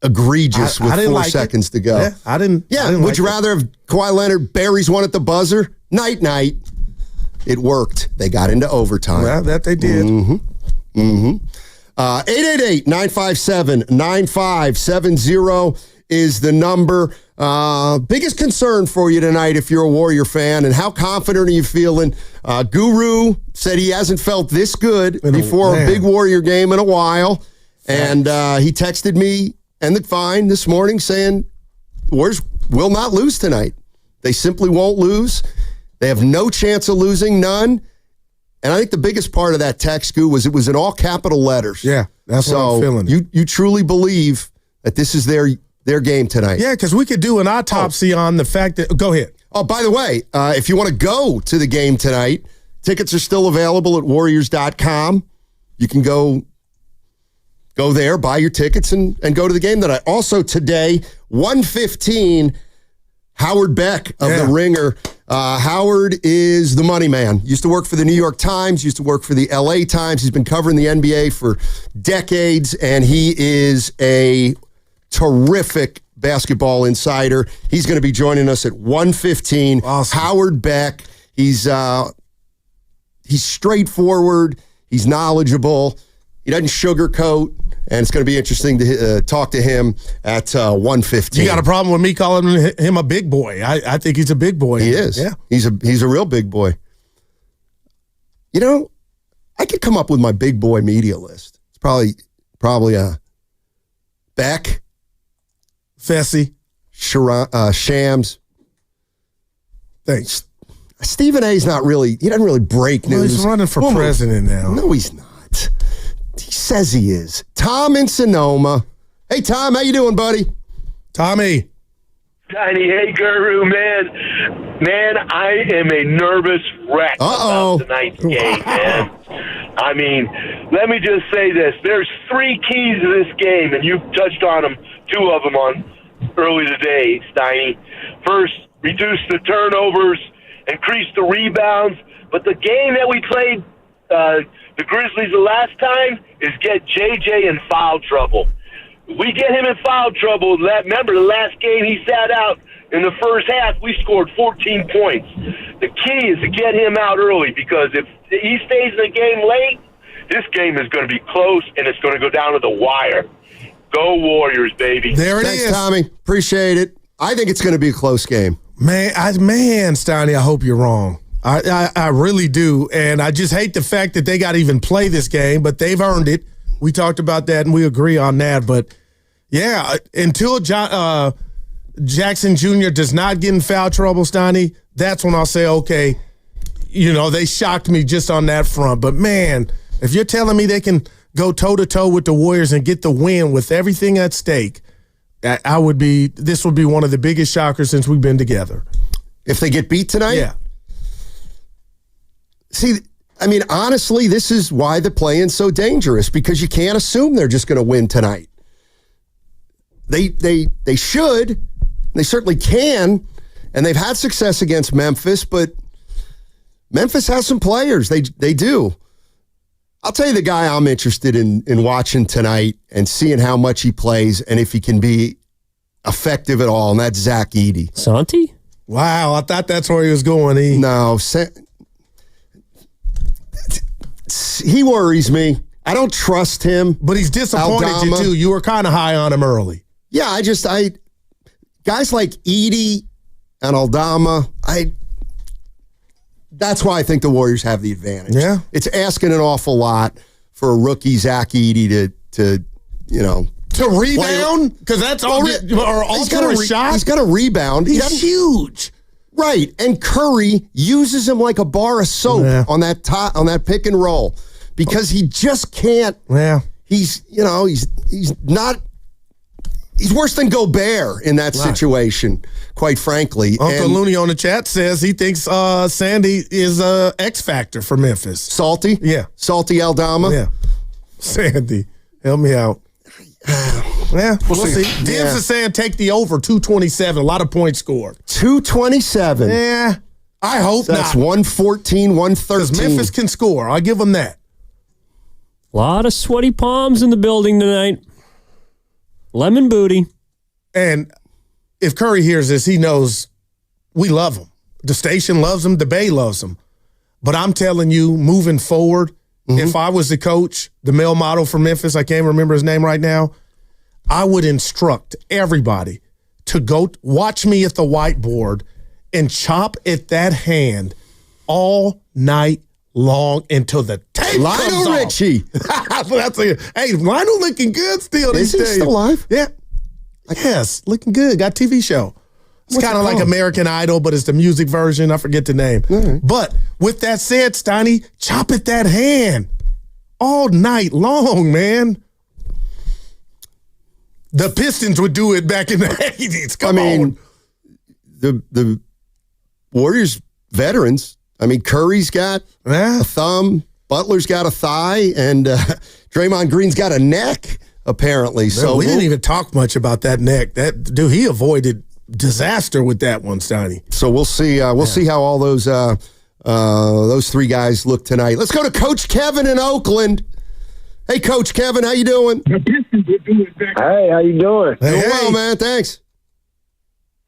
egregious with 4 seconds to go. Yeah, I didn't. Would you rather have Kawhi Leonard buries one at the buzzer? Night. It worked. They got into overtime. Well, that they did. 888-957-9570 is the number. Biggest concern for you tonight if you're a Warrior fan, and how confident are you feeling? Guru said he hasn't felt this good before a big Warrior game in a while. And he texted me and the Vine this morning saying the Warriors will not lose tonight. They simply won't lose. They have no chance of losing, none. And I think the biggest part of that text, Goo, was it was in all capital letters. Yeah, that's what I'm feeling. You truly believe that this is their game tonight. Yeah, because we could do an autopsy on the fact that – go ahead. Oh, by the way, if you want to go to the game tonight, tickets are still available at Warriors.com. You can go go there, buy your tickets, and go to the game tonight. Also today, 1:15, Howard Beck of The Ringer. Howard is the money man. Used to work for the New York Times, used to work for the LA Times. He's been covering the NBA for decades, and he is a terrific basketball insider. He's going to be joining us at 1:15. Awesome. Howard Beck. He's straightforward. He's knowledgeable. He doesn't sugarcoat. And it's going to be interesting to talk to him at 1:15. You got a problem with me calling him a big boy? I think he's a big boy. He is. Yeah. He's a real big boy. You know, I could come up with my big boy media list. It's probably Beck, Fessy, Shams. Thanks. Stephen A's not really. He doesn't really break news. Well, he's running for president now. No, he's not. He says he is. Tom in Sonoma. Hey, Tom, how you doing, buddy? Tommy. Tiny, hey, Guru, man. Man, I am a nervous wreck about tonight's game, man. I mean, let me just say this. There's 3 keys to this game, and you've touched on them, 2 of them on early today, Steiny. First, reduce the turnovers, increase the rebounds. But the game that we played the Grizzlies the last time is get JJ in foul trouble. If we get him in foul trouble, remember the last game he sat out in the first half, we scored 14 points. The key is to get him out early, because if he stays in the game late, this game is going to be close, and it's going to go down to the wire. Go Warriors, baby. Thanks, Tommy. Appreciate it. I think it's going to be a close game. Man, Steiny, I hope you're wrong. I really do, and I just hate the fact that they got to even play this game, but they've earned it. We talked about that, and we agree on that. But, yeah, until Jackson Jr. does not get in foul trouble, Steiny, that's when I'll say, okay, they shocked me just on that front. But, man, if you're telling me they can go toe-to-toe with the Warriors and get the win with everything at stake, this would be one of the biggest shockers since we've been together. If they get beat tonight? Yeah. See, I mean, honestly, this is why the play-in's so dangerous, because you can't assume they're just going to win tonight. They should. They certainly can, and they've had success against Memphis, but Memphis has some players. They do. I'll tell you the guy I'm interested in watching tonight and seeing how much he plays and if he can be effective at all, and that's Zach Edey. Santi? Wow, I thought that's where he was going. No, he worries me. I don't trust him. But he's disappointed you, too. You were kind of high on him early. Yeah, guys like Edey and Aldama, that's why I think the Warriors have the advantage. Yeah. It's asking an awful lot for a rookie Zach Edey to rebound? Because that's all. He's got a rebound. He's huge. Right, and Curry uses him like a bar of soap on that pick and roll, because he just can't. Yeah, he's not. He's worse than Gobert in that situation, quite frankly. Uncle Looney on the chat says he thinks Sandy is a X factor for Memphis. Salty, Salty Aldama, Sandy, help me out. Yeah, we'll see. Dibs is saying take the over, 227. A lot of points scored. 227. Yeah, I hope that's not. 114, 113. Because Memphis can score. I'll give them that. A lot of sweaty palms in the building tonight. Lemon booty. And if Curry hears this, he knows we love him. The station loves him. The Bay loves him. But I'm telling you, moving forward, if I was the coach, the male model for Memphis, I can't remember his name right now, I would instruct everybody to go watch me at the whiteboard and chop at that hand all night long until the tape comes off. Richie. Hey, Lionel looking good still these days. Is he still alive? Yeah. Yes, looking good. Got a TV show. It's kind of like American Idol, but it's the music version. I forget the name. But with that said, Steiny, chop at that hand all night long, man. The Pistons would do it back in the 80s. Come on. The Warriors veterans, Curry's got a thumb. Butler's got a thigh, and Draymond Green's got a neck, apparently. So we didn't even talk much about that neck. That dude, he avoided disaster with that one, Steiny. So we'll see. We'll see how all those three guys look tonight. Let's go to Coach Kevin in Oakland. Hey, Coach Kevin, how you doing? Hey, how you doing? Doing well, man. Thanks.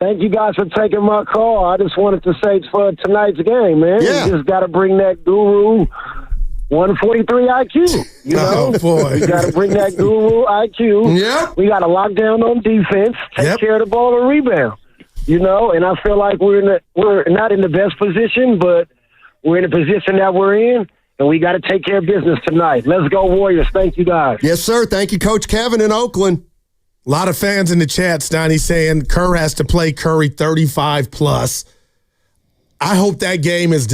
Thank you guys for taking my call. I just wanted to say for tonight's game, man, Yeah. you just got to bring that guru 143 IQ. You know, Oh, boy. you got to bring that guru IQ. Yep. We got to lock down on defense, take care of the ball and rebound. You know, and I feel like we're not in the best position, but we're in the position that we're in, and we got to take care of business tonight. Let's go, Warriors. Thank you, guys. Yes, sir. Thank you, Coach Kevin in Oakland. A lot of fans in the chat, Steiny, saying Kerr has to play Curry 35 plus. I hope that game is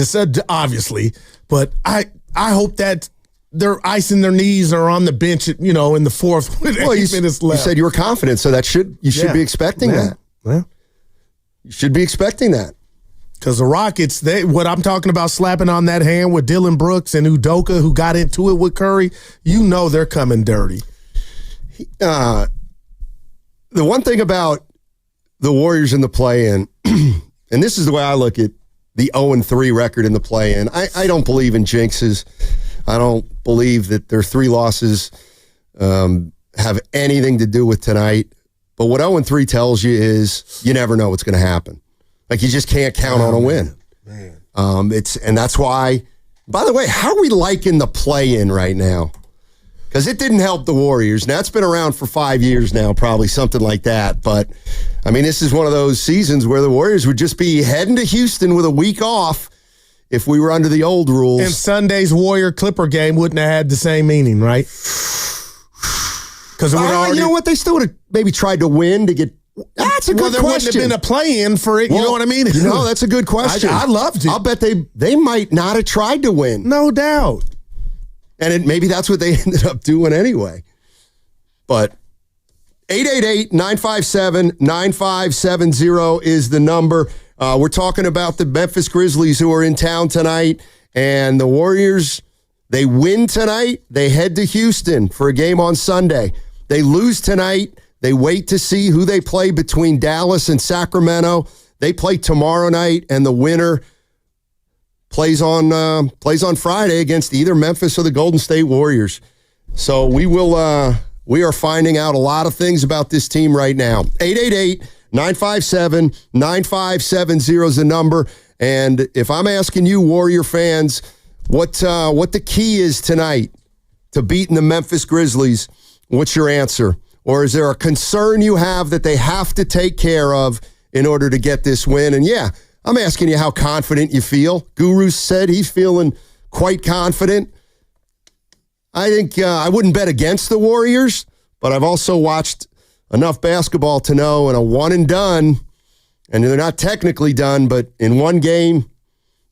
obviously, but I hope that they're icing their knees or on the bench, in the fourth with 8 minutes left. You said you were confident, so you should be expecting that. Yeah. You should be expecting that. Because the Rockets, what I'm talking about, slapping on that hand with Dylan Brooks and Udoka, who got into it with Curry, they're coming dirty. The one thing about the Warriors in the play-in, and this is the way I look at the 0-3 record in the play-in, I don't believe in jinxes. I don't believe that their 3 losses have anything to do with tonight. But what 0-3 tells you is you never know what's going to happen. Like, you just can't count on a win. Man. And that's why, by the way, how are we liking the play-in right now? Because it didn't help the Warriors. Now, it's been around for 5 years now, probably something like that. But, I mean, this is one of those seasons where the Warriors would just be heading to Houston with a week off if we were under the old rules. And Sunday's Warrior-Clipper game wouldn't have had the same meaning, right? Because you know what? They still would have maybe tried to win to get. That's a good there question. Wouldn't have been a play-in for it. You know what I mean? No, that's a good question. I loved it. I'll bet they might not have tried to win. No doubt. And maybe that's what they ended up doing anyway. But 888-957-9570 is the number. We're talking about the Memphis Grizzlies who are in town tonight. And the Warriors, they win tonight. They head to Houston for a game on Sunday. They lose tonight. They wait to see who they play between Dallas and Sacramento. They play tomorrow night, and the winner plays on Friday against either Memphis or the Golden State Warriors. So we are finding out a lot of things about this team right now. 888-957-9570 is the number. And if I'm asking you, Warrior fans, what the key is tonight to beating the Memphis Grizzlies, what's your answer? Or is there a concern you have that they have to take care of in order to get this win? And yeah, I'm asking you how confident you feel. Guru said he's feeling quite confident. I think I wouldn't bet against the Warriors, but I've also watched enough basketball to know in a one and done, and they're not technically done, but in one game,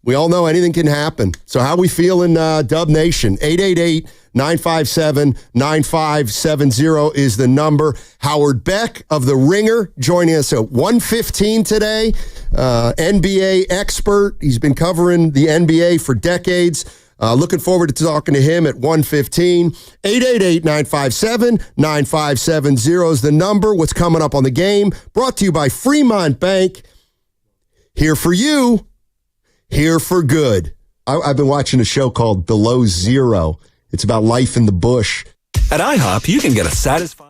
we all know anything can happen. So how we feel in Dub Nation? 888-957-9570 is the number. Howard Beck of The Ringer joining us at 1:15 today. NBA expert. He's been covering the NBA for decades. Looking forward to talking to him at 1:15. 888-957-9570 is the number. What's coming up on the game? Brought to you by Fremont Bank. Here for you. Here for good. I've been watching a show called Below Zero. It's about life in the bush. At IHOP, you can get a satisfying...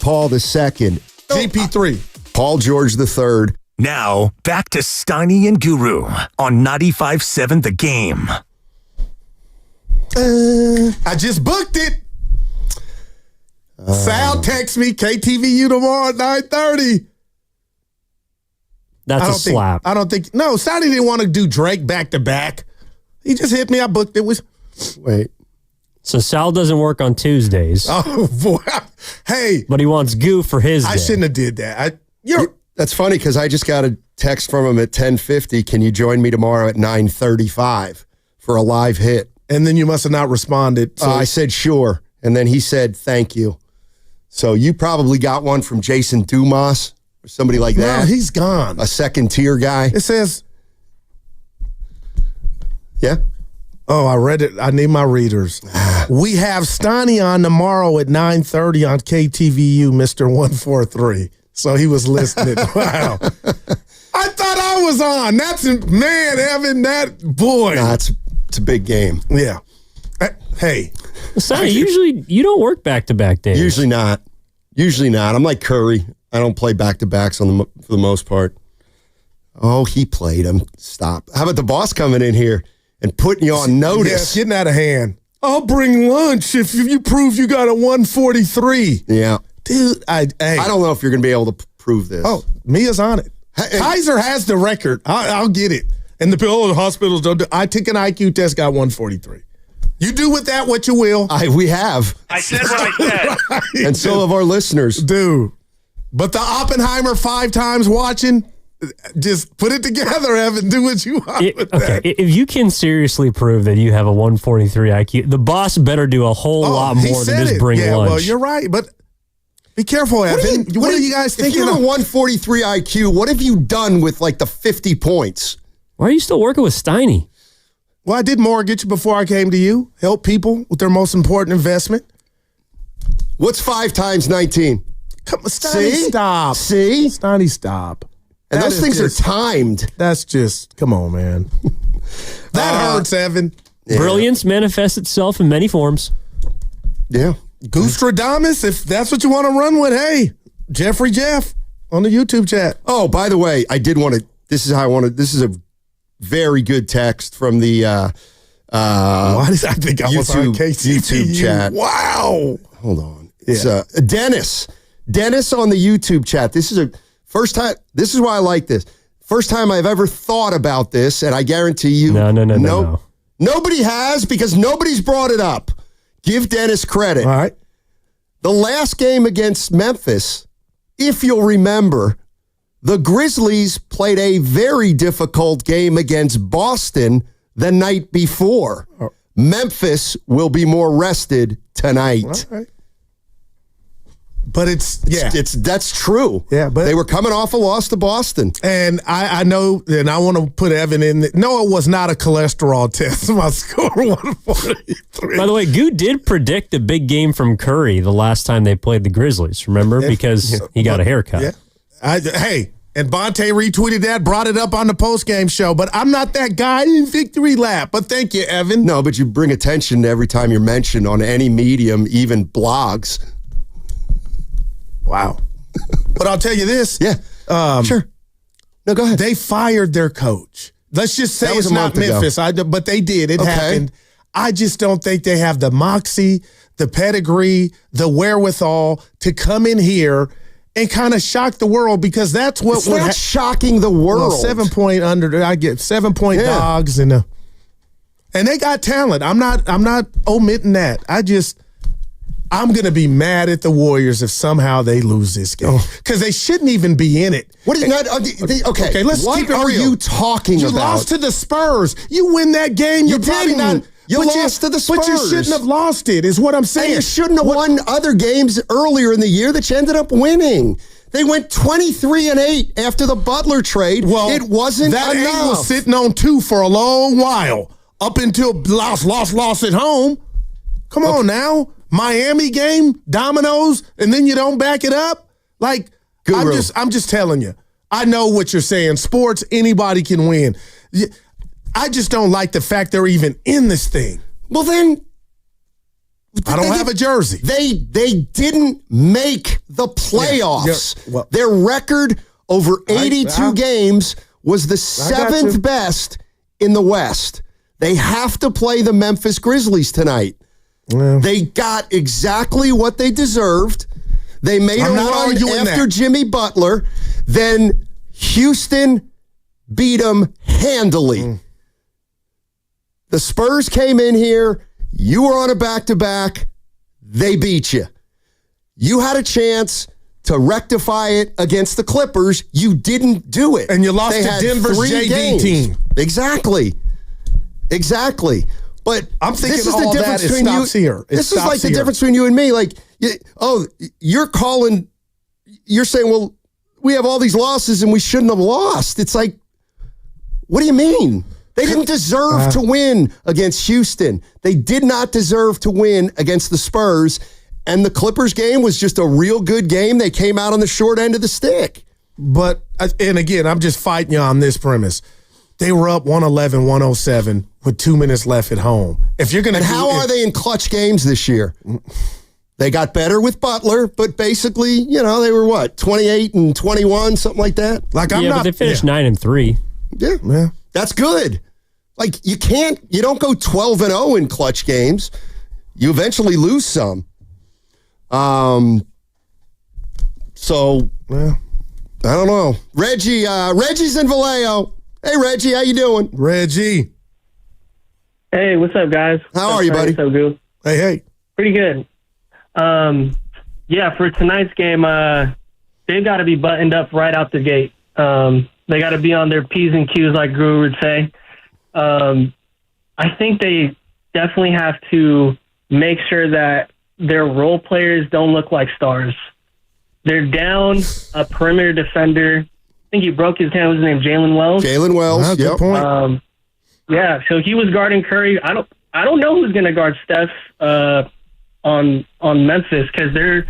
Paul II. GP3. Paul George III. Now, back to Steiny and Guru on 95.7 The Game. I just booked it. Sal texts me, KTVU tomorrow at 9:30. That's a slap. I don't think. No, Sally didn't want to do Drake back to back. He just hit me. I booked it. Wait. So Sal doesn't work on Tuesdays. Oh, boy. Hey. But he wants Goo for his I day. shouldn't have did that. That's funny because I just got a text from him at 10:50. Can you join me tomorrow at 9:35 for a live hit? And then you must have not responded. So I said, sure. And then he said, thank you. So you probably got one from Jason Dumas or somebody like that. No, he's gone. A second tier guy. It says. Yeah. Oh, I read it. I need my readers. We have Steiny on tomorrow at 9:30 on KTVU, Mr. 143. So he was listening. Wow. I thought I was on. That's, man, Evan, that boy. Nah, it's a big game. Yeah. Hey. Sonny, usually you don't work back-to-back days. Usually not. Usually not. I'm like Curry. I don't play back-to-backs for the most part. Oh, he played him. Stop. How about the boss coming in here and putting you on notice? Yeah, getting out of hand. I'll bring lunch if you prove you got a 143. Yeah. Dude, I don't know if you're going to be able to prove this. Oh, Mia's on it. Kaiser has the record. I'll get it. And the hospitals don't do. I took an IQ test, got 143. You do with that what you will. We have. I said what I said. And so have our listeners. Dude. But the Oppenheimer 5 times watching, just put it together, Evan. Do what you want with that. If you can seriously prove that you have a 143 IQ, the boss better do a whole lot more than just bring lunch. Well, you're right, but be careful, Evan. What are you guys thinking? If you're a 143 IQ, what have you done with like the 50 points? Why are you still working with Steiny? Well, I did mortgage before I came to you. Help people with their most important investment. What's 5 times 19? Come on, Steiny, stop. See? Steiny, stop. And those things are timed. That's just, come on, man. That hurts, Evan. Yeah. Brilliance manifests itself in many forms. Yeah. Goostradamus, if that's what you want to run with, hey, Jeffrey Jeff on the YouTube chat. Oh, by the way, I did want to, this is a very good text from the why did I think I was on YouTube chat. Wow. Hold on. It's Dennis. Dennis on the YouTube chat. This is why I like this. First time I've ever thought about this, and I guarantee you No. Nobody has, because nobody's brought it up. Give Dennis credit. All right. The last game against Memphis, if you'll remember, the Grizzlies played a very difficult game against Boston the night before. Oh. Memphis will be more rested tonight. All right. But that's true. Yeah, but they were coming off a loss to Boston. And I know, and I want to put Evan in. No, it was not a cholesterol test. My score 143. By the way, Goo did predict a big game from Curry the last time they played the Grizzlies. Remember, because he got a haircut. Yeah. And Bonte retweeted that, brought it up on the post-game show. But I'm not that guy in victory lap. But thank you, Evan. No, but you bring attention every time you're mentioned on any medium, even blogs. Wow. But I'll tell you this. Yeah. Sure. No, go ahead. They fired their coach. Let's just say it's not Memphis. But they did. It happened. I just don't think they have the moxie, the pedigree, the wherewithal to come in here and kind of shock the world, because that's what it's not shocking the world. Well, 7-point under. I get 7-point dogs and they got talent. I'm not omitting that. I'm going to be mad at the Warriors if somehow they lose this game, because they shouldn't even be in it. What are you not? Okay, let's keep it real. What are you talking about? You lost to the Spurs. You win that game, you're probably not. You lost to the Spurs. But you shouldn't have lost it, is what I'm saying. And you shouldn't have won other games earlier in the year that you ended up winning. They went 23-8 after the Butler trade. Well, it wasn't that enough. That was sitting on 2 for a long while, up until lost at home. Come on now. Miami game, dominoes, and then you don't back it up? Like, I'm just telling you. I know what you're saying. Sports, anybody can win. I just don't like the fact they're even in this thing. Well, then I don't have a jersey. They didn't make the playoffs. Yeah. Well, their record over 82 games was the 7th best in the West. They have to play the Memphis Grizzlies tonight. Yeah. They got exactly what they deserved. They made a run after Jimmy Butler. Then Houston beat them handily. The Spurs came in here. You were on a back-to-back. They beat you. You had a chance to rectify it against the Clippers. You didn't do it. And you lost to Denver's JV team. Exactly. But I'm thinking this is the difference between you. Here. This is like the difference between you and me. Like, you're saying, well, we have all these losses and we shouldn't have lost. It's like, what do you mean? They didn't deserve to win against Houston. They did not deserve to win against the Spurs. And the Clippers game was just a real good game. They came out on the short end of the stick. But, and again, I'm just fighting you on this premise. They were up 111-107 with 2 minutes left at home. If you're going to, how are they in clutch games this year? They got better with Butler, but basically, they were what, 28 and 21, something like that? But they finished 9-3. Yeah. That's good. Like, you don't go 12-0 in clutch games. You eventually lose some. So, I don't know. Reggie's in Vallejo. Hey, Reggie, how you doing? Reggie. Hey, what's up, guys? How are you, buddy? So good. Hey. Pretty good. For tonight's game, they've got to be buttoned up right out the gate. They got to be on their P's and Q's, like Guru would say. I think they definitely have to make sure that their role players don't look like stars. They're down a perimeter defender. I think he broke his hand. What was his name? Jalen Wells. Jalen Wells. Good point. So he was guarding Curry. I don't know who's going to guard Steph on Memphis, because they're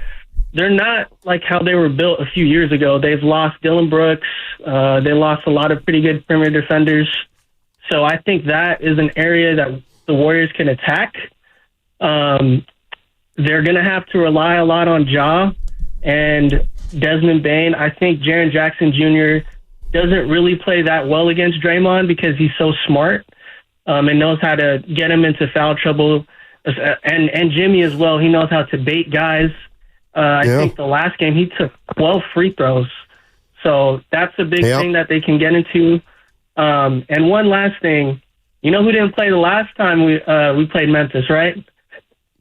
not like how they were built a few years ago. They've lost Dylan Brooks. They lost a lot of pretty good perimeter defenders. So I think that is an area that the Warriors can attack. They're going to have to rely a lot on Ja and Desmond Bane. I think Jaren Jackson Jr. doesn't really play that well against Draymond because he's so smart and knows how to get him into foul trouble. And Jimmy as well. He knows how to bait guys. I think the last game he took 12 free throws. So that's a big thing that they can get into. And one last thing. You know who didn't play the last time we played Memphis, right?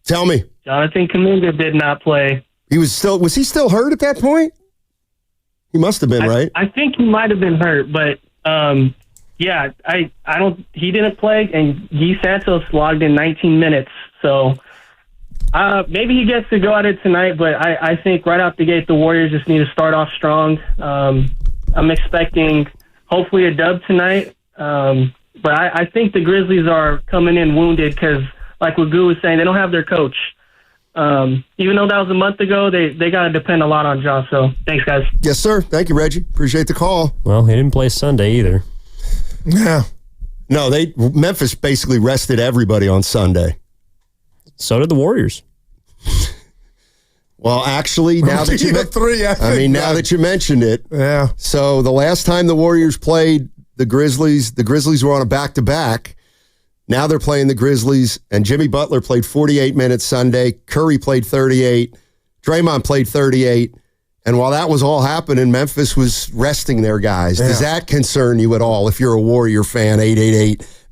Tell me. Jonathan Kaminga did not play. Was he still hurt at that point? He must have been, right? I think he might have been hurt, but he didn't play, and Guy Santos logged in 19 minutes. So maybe he gets to go at it tonight, but I think right out the gate the Warriors just need to start off strong. I'm expecting hopefully a dub tonight. But I think the Grizzlies are coming in wounded because, like what Gu was saying, they don't have their coach. Even though that was a month ago, they got to depend a lot on Ja. So thanks, guys. Yes, sir. Thank you, Reggie. Appreciate the call. Well, he didn't play Sunday either. Yeah. No, Memphis basically rested everybody on Sunday. So did the Warriors. Well, actually, now that now that you mentioned it, yeah. So the last time the Warriors played the Grizzlies were on a back-to-back. Now they're playing the Grizzlies, and Jimmy Butler played 48 minutes Sunday. Curry played 38. Draymond played 38. And while that was all happening, Memphis was resting their guys. Yeah. Does that concern you at all if you're a Warrior fan?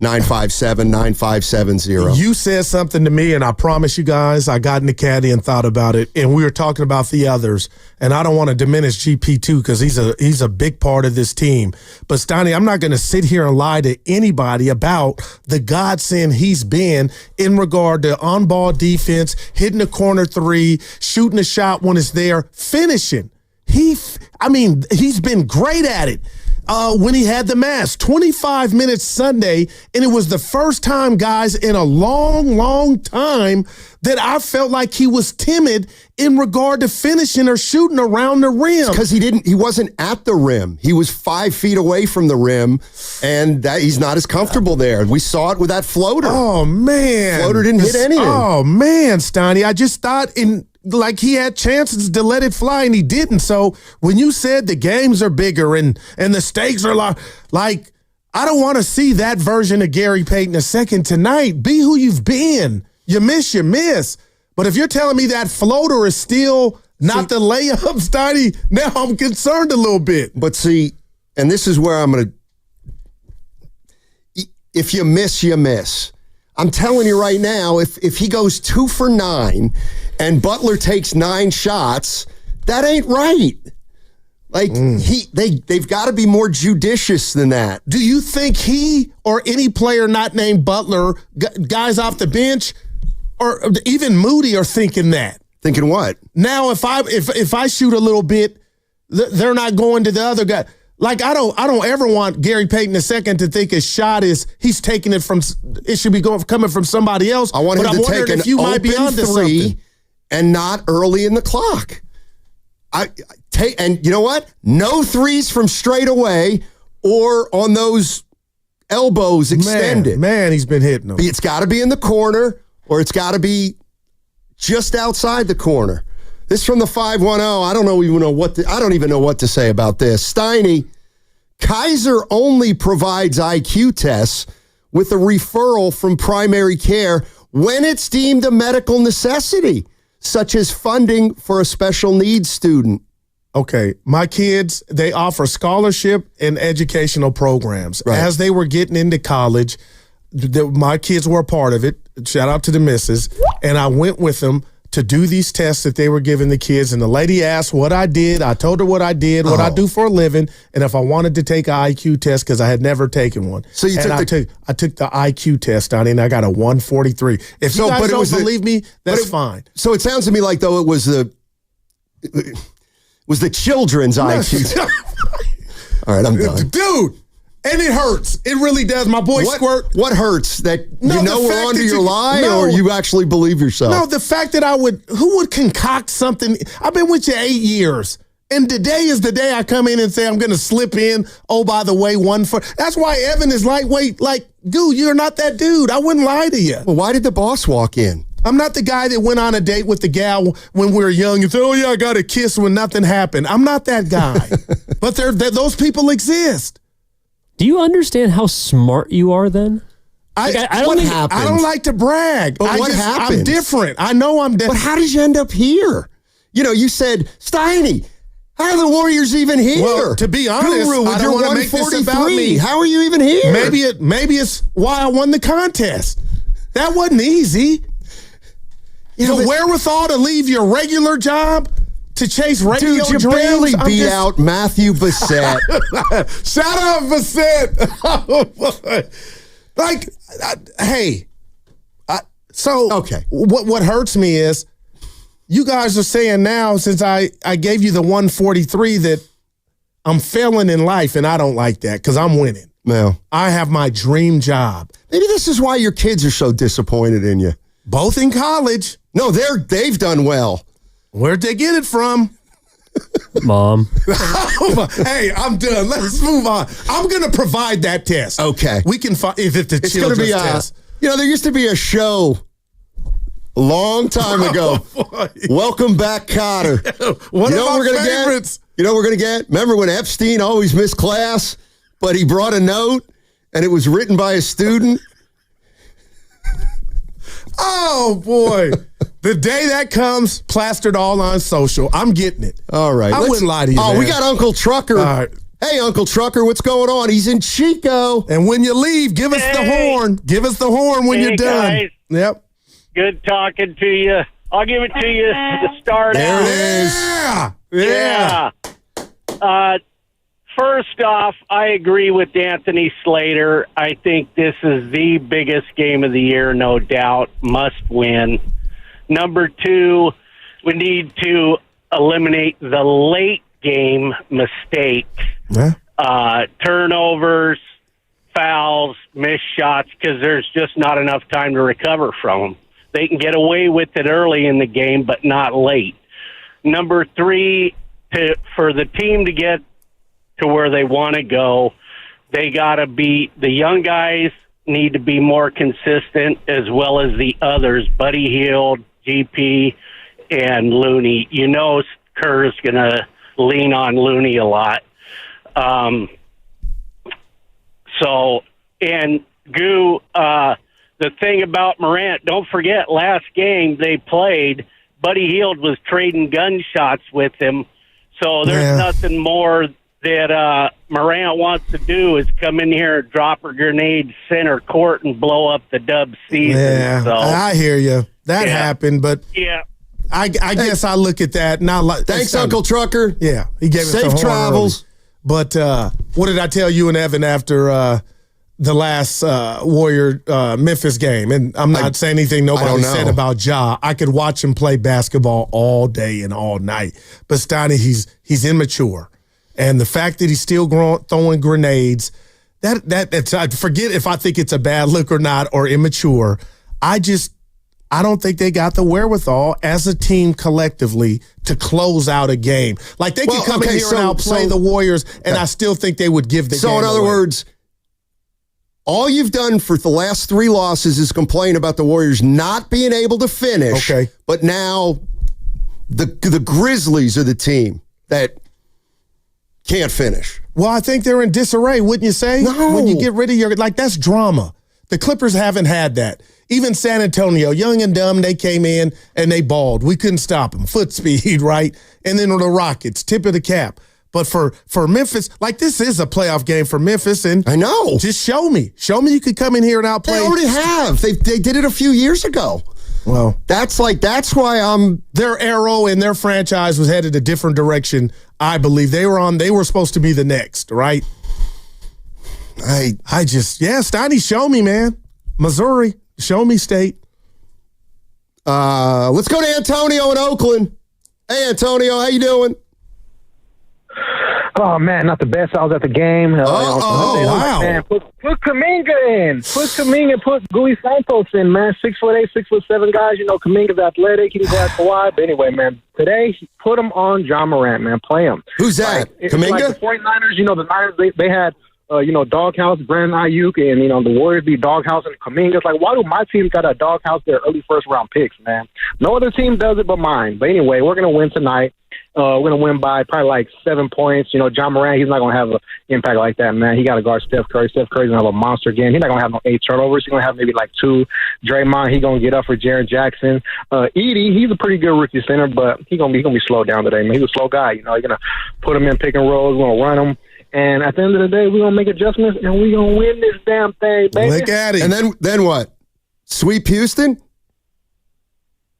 888-957-9570. You said something to me, and I promise you guys, I got in the caddy and thought about it, and we were talking about the others. And I don't want to diminish GP2 because he's a big part of this team. But, Steiny, I'm not going to sit here and lie to anybody about the godsend he's been in regard to on-ball defense, hitting a corner three, shooting a shot when it's there, finishing. He's been great at it. When he had the mask, 25 minutes Sunday, and it was the first time, guys, in a long, long time that I felt like he was timid in regard to finishing or shooting around the rim. Because he wasn't at the rim. He was 5 feet away from the rim, and he's not as comfortable there. We saw it with that floater. Oh, man. Floater didn't hit anything. Oh, man, Steiny. I just thought like he had chances to let it fly and he didn't. So when you said the games are bigger and the stakes are like I don't want to see that version of Gary Payton II tonight. Be who you've been. You miss. But if you're telling me that floater is still not the layup, Steiny, now I'm concerned a little bit. But see, and this is where I'm going to, if you miss, you miss. I'm telling you right now, if he goes 2 for 9 and Butler takes 9 shots, that ain't right. Like they've got to be more judicious than that. Do you think he or any player not named Butler, guys off the bench, or even Moody are thinking that? Thinking what? Now, if I shoot a little bit, they're not going to the other guy. Like I don't ever want Gary Payton II to think his shot he's taking it from. It should be coming from somebody else. I want him to take an open three and not early in the clock. And you know what? No threes from straight away or on those elbows extended. Man, he's been hitting them. It's got to be in the corner or it's got to be just outside the corner. This from the 510. I don't even know what to say about this. Steiny, Kaiser only provides IQ tests with a referral from primary care when it's deemed a medical necessity, such as funding for a special needs student. Okay, my kids, they offer scholarship and educational programs. Right. As they were getting into college, my kids were a part of it. Shout out to the missus. And I went with them to do these tests that they were giving the kids. And the lady asked what I did. I told her what I did, what I do for a living, and if I wanted to take an IQ test because I had never taken one. So I took the IQ test, Donnie, and I got a 143. If you guys don't believe me, that's fine. So it sounds to me like though it was the children's IQ test. All right, I'm done. Dude. And it hurts. It really does. My boy Squirt. What hurts? That we're onto your lie or you actually believe yourself? No, the fact that who would concoct something? I've been with you 8 years. And today is the day I come in and say, I'm going to slip in. Oh, by the way, that's why Evan is lightweight. Like, dude, you're not that dude. I wouldn't lie to you. Well, why did the boss walk in? I'm not the guy that went on a date with the gal when we were young and said, oh, yeah, I got a kiss when nothing happened. I'm not that guy. But those people exist. Do you understand how smart you are then? I don't like to brag. But what happened? I'm different. I know I'm different. But how did you end up here? You know, you said, Steiny, how are the Warriors even here? Well, to be honest, Guru, I don't want to make this about me. How are you even here? Maybe it's why I won the contest. That wasn't easy. The wherewithal to leave your regular job to chase radio dreams. Dude, you barely beat out Matthew Bassett. Shout out Bassett. What hurts me is you guys are saying now, since I gave you the 143, that I'm failing in life, and I don't like that because I'm winning. No. I have my dream job. Maybe this is why your kids are so disappointed in you. Both in college. No, they've done well. Where'd they get it from? Mom. Hey, I'm done. Let's move on. I'm going to provide that test. Okay. We can find if it's it's going to be test. There used to be a show a long time ago. Welcome Back, Cotter. One of my favorites. You know what we're going to get? Remember when Epstein always missed class, but he brought a note and it was written by a student? Oh, boy. The day that comes, plastered all on social. I'm getting it. All right. I wouldn't lie to you, man. We got Uncle Trucker. All right. Hey, Uncle Trucker, what's going on? He's in Chico. And when you leave, give us the horn. Give us the horn when you're done. Guys. Yep. Good talking to you. I'll give it to you to start there out. It is. Yeah. First off, I agree with Anthony Slater. I think this is the biggest game of the year, no doubt. Must win. Number two, we need to eliminate the late game mistakes. Yeah. Turnovers, fouls, missed shots, because there's just not enough time to recover from them. They can get away with it early in the game, but not late. Number three, for the team to get to where they want to go, they got to be, the young guys need to be more consistent, as well as the others, Buddy Hield, GP, and Looney. You know Kerr's going to lean on Looney a lot. And Goo, the thing about Morant, don't forget, last game they played, Buddy Hield was trading gunshots with him, so there's nothing more that Morant wants to do is come in here and drop a grenade center court and blow up the Dub season. Yeah, so, I hear you. That happened, but I guess I look at that not like. Thanks, Uncle Trucker. Yeah, he gave us safe travels. But what did I tell you and Evan after the last Warrior Memphis game? And I'm not saying anything nobody said about Ja. I could watch him play basketball all day and all night. But Steiny, he's immature. And the fact that he's still throwing grenades, that's I forget if I think it's a bad look or not, or immature. I don't think they got the wherewithal as a team collectively to close out a game. Like they could come in here and outplay the Warriors, and I still think they would give the game So in other away. words, All you've done for the last 3 losses is complain about the Warriors not being able to finish. Okay. But now the Grizzlies are the team that can't finish. Well, I think they're in disarray, wouldn't you say? No. When you get rid of your, that's drama. The Clippers haven't had that. Even San Antonio, young and dumb, they came in and they balled. We couldn't stop them. Foot speed, right? And then the Rockets, tip of the cap. But for Memphis, this is a playoff game for Memphis. And I know. Just show me. Show me you could come in here and outplay. They already have. They did it a few years ago. Well, that's why their arrow and their franchise was headed a different direction. I believe they were supposed to be the next, right? Steiny, show me, man. Missouri, show me state. Let's go to Antonio in Oakland. Hey, Antonio, how you doing? Oh, man, not the best. I was at the game. Wow. Man, put Kaminga in. Put Gui Santos in, man. 6'8", 6'7" guys. Kaminga's athletic. He can go at Kawhi. But anyway, man, today, put him on Ja Morant, man. Play him. Who's that? Kaminga? Like the 49ers, the Niners, they had, doghouse, Brandon Ayuk, and, the Warriors be doghouse and Kaminga. It's like, why do my team got a doghouse their early first-round picks, man? No other team does it but mine. But anyway, we're going to win tonight. We're going to win by probably 7 points. Ja Morant, he's not going to have an impact like that, man. He got to guard Steph Curry. Steph Curry's going to have a monster game. He's not going to have no 8 turnovers. He's going to have maybe 2. Draymond, he's going to get up for Jaren Jackson. Edie, he's a pretty good rookie center, but he's going to be slowed down today, man. He's a slow guy. You're going to put him in pick and rolls. We're going to run him. And at the end of the day, we're going to make adjustments, and we're going to win this damn thing, baby. Look at it. And then what? Sweep Houston?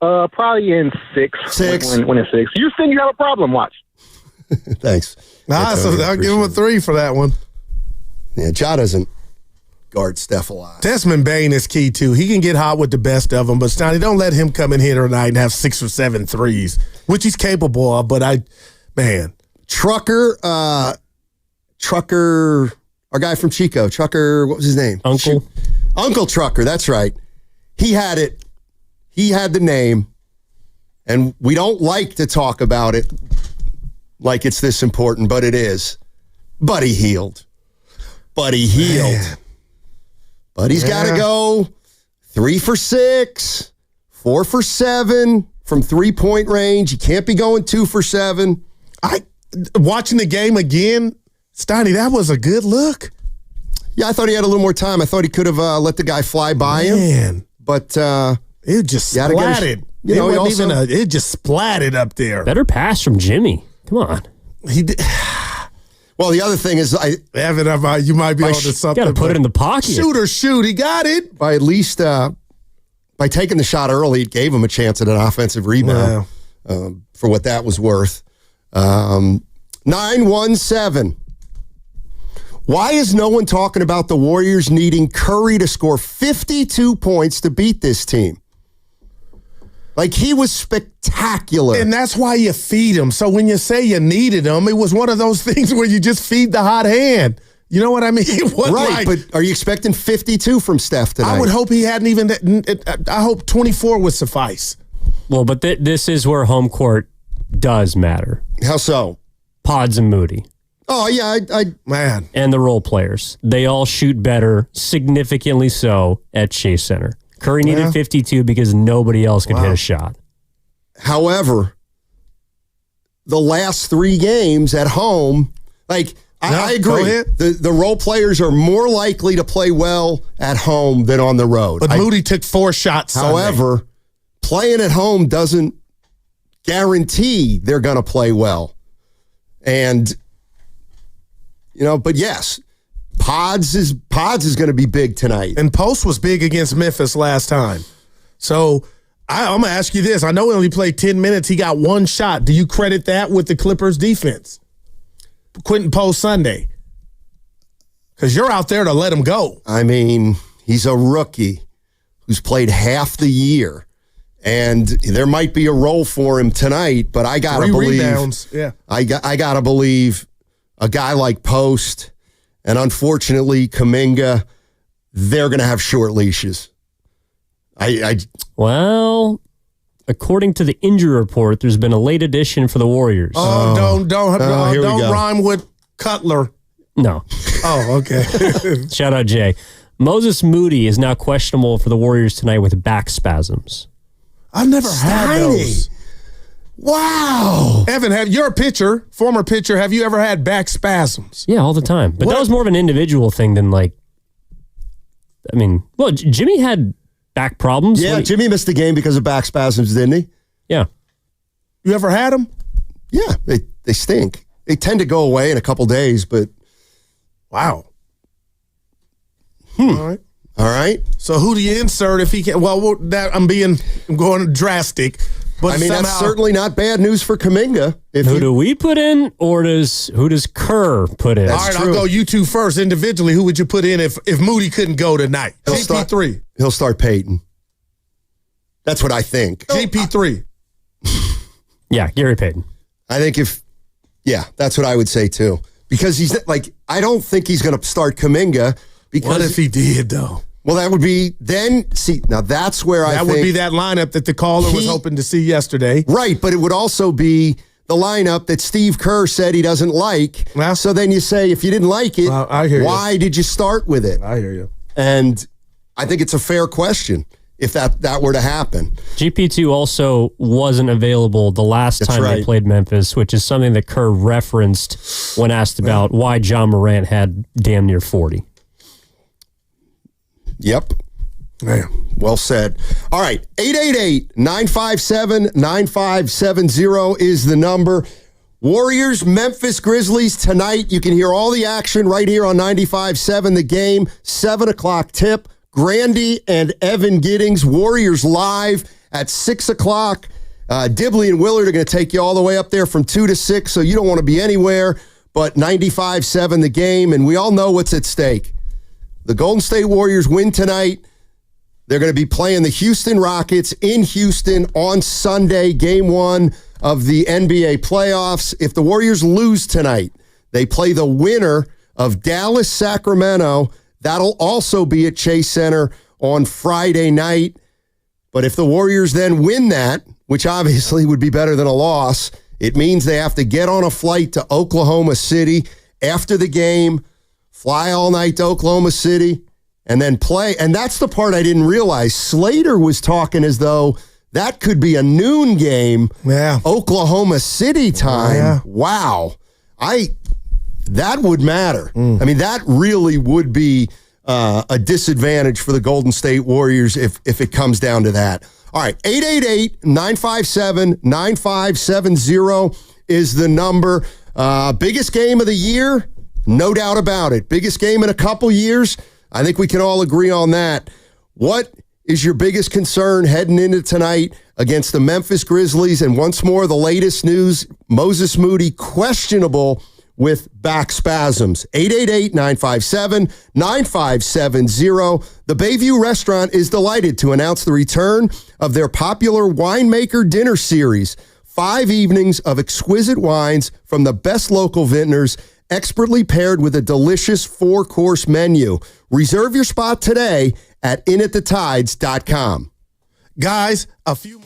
Probably in 6. 6. When it's 6. Houston, you have a problem. Watch. Thanks. So I'll give him a 3 for that one. Yeah, Ja doesn't guard Steph a lot. Desmond Bane is key, too. He can get hot with the best of them, but Stoney, don't let him come in here tonight and have 6 or 7 threes, which he's capable of, but Trucker, our guy from Chico, Trucker, what was his name? Uncle Trucker, that's right. He had it. He had the name, and we don't like to talk about it like it's this important, but it is. Buddy healed. Man. Buddy's got to go 3 for 6, 4 for 7 from 3-point range. You can't be going 2 for 7. Watching the game again, Steiny, that was a good look. Yeah, I thought he had a little more time. I thought he could have let the guy fly by him. But it just splatted. It just splatted up there. Better pass from Jimmy. Come on. He did. Well, the other thing is, Evan, you might be on to something. Got to put it in the pocket. Shoot. He got it. By at least by taking the shot early, it gave him a chance at an offensive rebound for what that was worth. 917. Why is no one talking about the Warriors needing Curry to score 52 points to beat this team? He was spectacular. And that's why you feed him. So when you say you needed him, it was one of those things where you just feed the hot hand. You know what I mean? Right, but are you expecting 52 from Steph tonight? I would hope he hadn't even. I hope 24 would suffice. Well, but this is where home court does matter. How so? Pods and Moody. Oh, yeah, man. And the role players. They all shoot better, significantly so, at Chase Center. Curry needed 52 because nobody else could hit a shot. However, the last 3 games at home, I agree. The role players are more likely to play well at home than on the road. But Moody took 4 shots However, playing at home doesn't guarantee they're going to play well. And, but yes, Pods is going to be big tonight. And Post was big against Memphis last time. So I'm going to ask you this. I know he only played 10 minutes. He got 1 shot. Do you credit that with the Clippers defense? Quentin Post Sunday. Because you're out there to let him go. I mean, he's a rookie who's played half the year. And there might be a role for him tonight, but I got to believe. 3 rebounds. Yeah. I got to believe a guy like Post and unfortunately Kaminga, they're going to have short leashes. Well, according to the injury report, there's been a late addition for the Warriors. Don't rhyme with Cutler. No. Oh, okay. Shout out Jay. Moses Moody is now questionable for the Warriors tonight with back spasms. I've never had those. Wow. Evan, former pitcher, have you ever had back spasms? Yeah, all the time. But that was more of an individual thing than Jimmy had back problems. Yeah, Jimmy missed the game because of back spasms, didn't he? Yeah. You ever had them? Yeah, they stink. They tend to go away in a couple days, but wow. All right. So who do you insert if he can? Well, I'm going drastic. But that's certainly not bad news for Kaminga. Who do we put in, or who does Kerr put in? All right, I'll go you two first individually. Who would you put in if Moody couldn't go tonight? GP3. He'll start Peyton. That's what I think. GP3. Yeah, Gary Payton. I think that's what I would say too. Because I don't think he's going to start Kaminga. Because what if he did though? Well, that would be now that's where I think. That would be that lineup that the caller was hoping to see yesterday. Right, but it would also be the lineup that Steve Kerr said he doesn't like. Well, so then you say, if you didn't like it, why did you start with it? I hear you. And I think it's a fair question if that were to happen. GP2 also wasn't available the last time they played Memphis, which is something that Kerr referenced when asked about why John Morant had damn near 40. Yep. Yeah. Well said. All right. 888-957-9570 is the number. Warriors, Memphis Grizzlies tonight. You can hear all the action right here on 95.7 The Game. 7 o'clock tip. Grandy and Evan Giddings. Warriors live at 6 o'clock. Dibley and Willard are going to take you all the way up there from 2 to 6, so you don't want to be anywhere but 95.7 The Game, and we all know what's at stake. The Golden State Warriors win tonight. They're going to be playing the Houston Rockets in Houston on Sunday, game 1 of the NBA playoffs. If the Warriors lose tonight, they play the winner of Dallas-Sacramento. That'll also be at Chase Center on Friday night. But if the Warriors then win that, which obviously would be better than a loss, it means they have to get on a flight to Oklahoma City after the game, fly all night to Oklahoma City, and then play. And that's the part I didn't realize. Slater was talking as though that could be a noon game, Oklahoma City time. Yeah. Wow. That would matter. I mean, that really would be a disadvantage for the Golden State Warriors if it comes down to that. All right, 888-957-9570 is the number. Biggest game of the year? No doubt about it. Biggest game in a couple years? I think we can all agree on that. What is your biggest concern heading into tonight against the Memphis Grizzlies? And once more, the latest news, Moses Moody questionable with back spasms. 888-957-9570. The Bayview Restaurant is delighted to announce the return of their popular Winemaker Dinner Series. 5 evenings of exquisite wines from the best local vintners, expertly paired with a delicious 4-course menu. Reserve your spot today at inatthetides.com. Guys, a few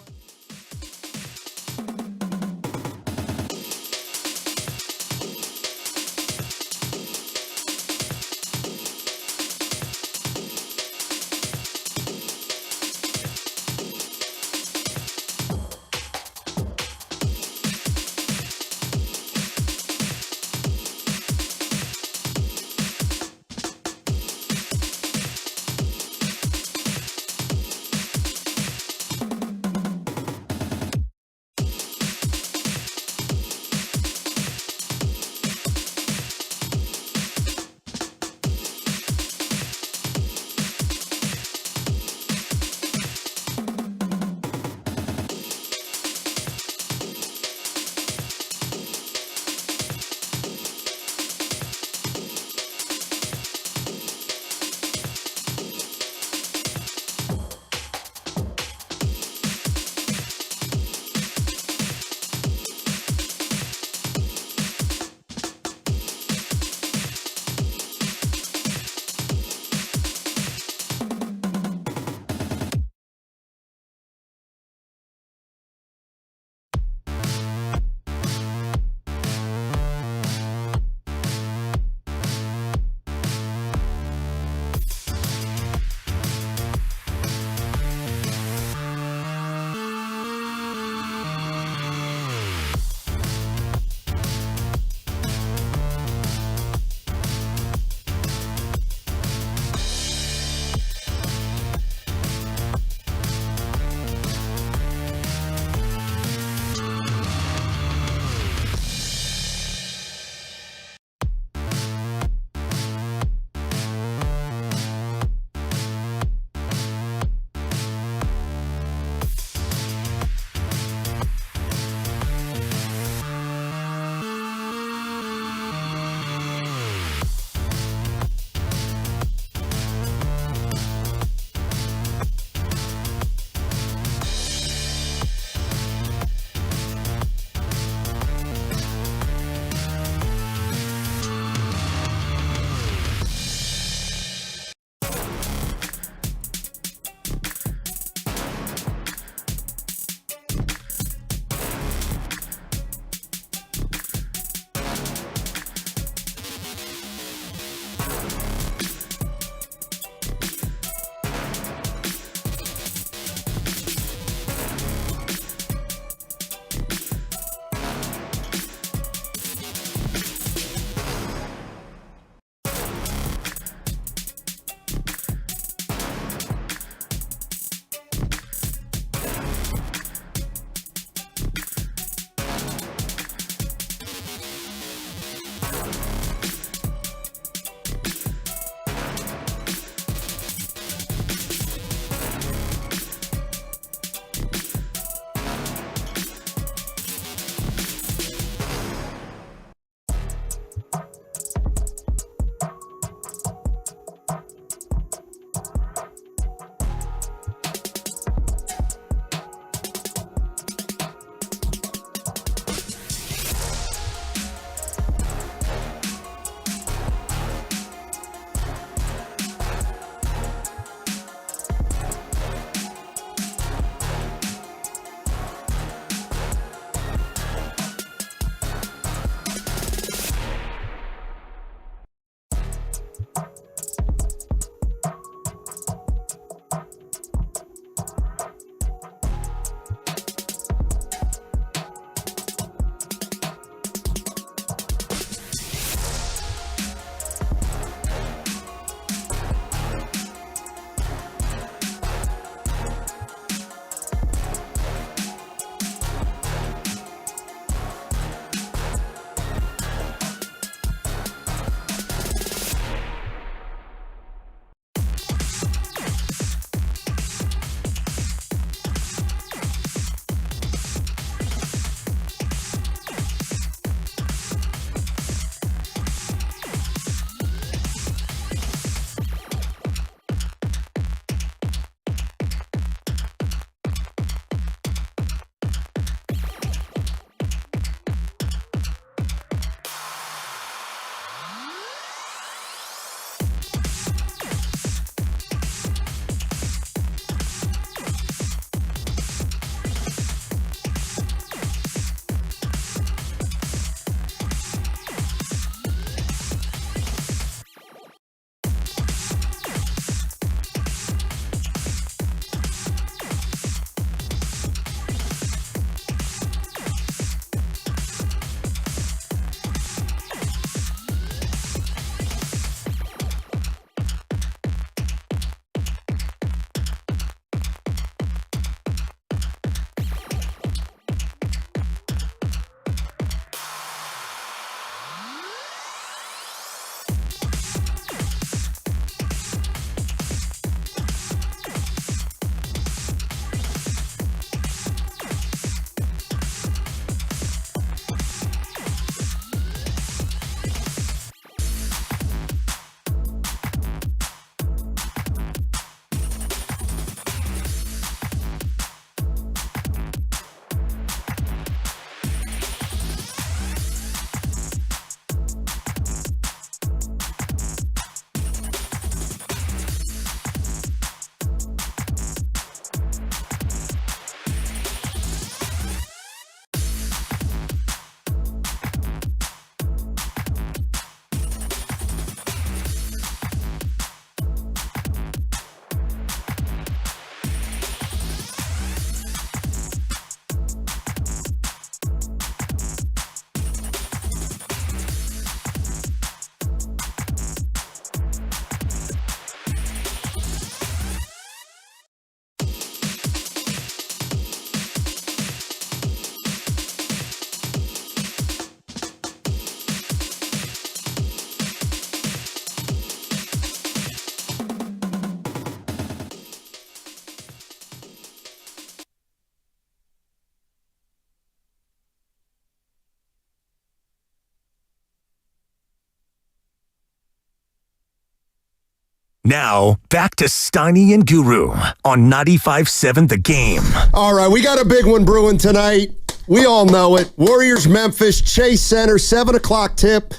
Now, back to Steiny and Guru on 95.7 The Game. All right, we got a big one brewing tonight. We all know it. Warriors-Memphis, Chase Center, 7 o'clock tip.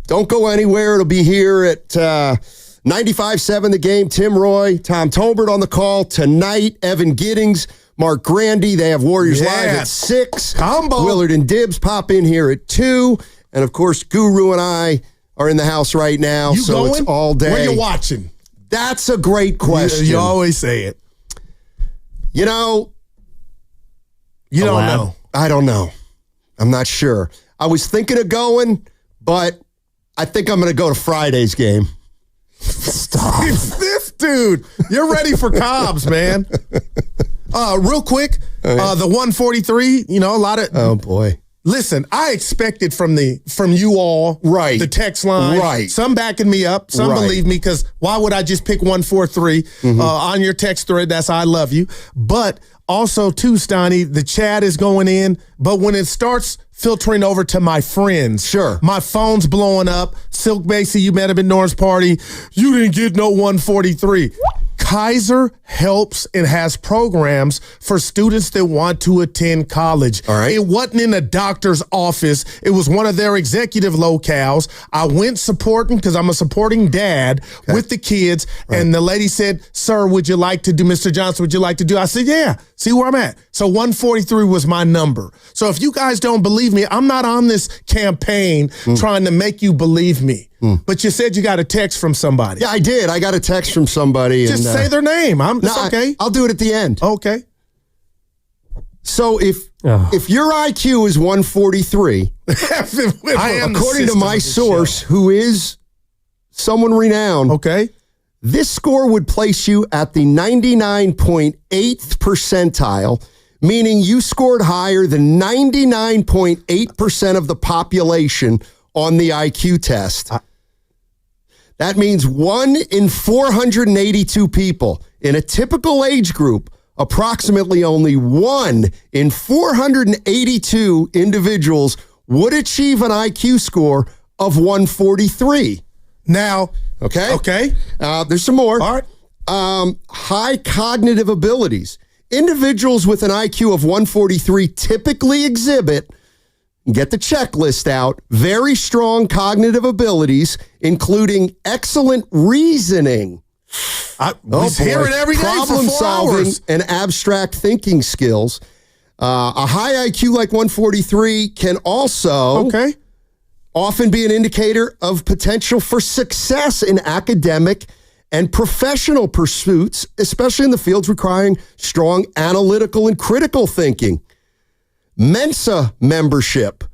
Don't go anywhere. It'll be here at 95.7 The Game. Tim Roy, Tom Tolbert on the call tonight. Evan Giddings, Mark Grandy. They have Warriors Live at 6. Combo. Willard and Dibbs pop in here at 2. And, of course, Guru and I are in the house right now. You so going? It's all day. Where you watching? That's a great question. You always say it. You know. You don't know. I don't know. I'm not sure. I was thinking of going, but I think I'm going to go to Friday's game. Stop. This dude. You're ready for Cobbs, man. Real quick, the 143, a lot of. Oh, boy. Listen, I expected from you all, right, the text line, right. Some backing me up, some believe me, because why would I just pick 143 on your text thread? That's I love you. But also, too, Steiny, the chat is going in, but when it starts filtering over to my friends, sure, my phone's blowing up. Silk Basie, you met him at Norm's party. You didn't get no 143. Kaiser helps and has programs for students that want to attend college. All right. It wasn't in a doctor's office. It was one of their executive locales. I went supporting because I'm a supporting dad with the kids. Right. And the lady said, sir, would you like to do, Mr. Johnson, would you like to do? I said, yeah, see where I'm at. So 143 was my number. So if you guys don't believe me, I'm not on this campaign trying to make you believe me. But you said you got a text from somebody. Yeah, I did. I got a text from somebody. Just say their name. It's okay. I'll do it at the end. Okay. So if your IQ is 143, according to my source, who is someone renowned, this score would place you at the 99.8th percentile, meaning you scored higher than 99.8% of the population on the IQ test. That means 1 in 482 people in a typical age group, approximately only 1 in 482 individuals would achieve an IQ score of 143. Now, okay. There's some more. All right. High cognitive abilities. Individuals with an IQ of 143 typically exhibit, get the checklist out, very strong cognitive abilities, including excellent reasoning. I hear it every day problem for 4 solving hours. And abstract thinking skills. A high IQ like 143 can also often be an indicator of potential for success in academic and professional pursuits, especially in the fields requiring strong analytical and critical thinking. Mensa membership.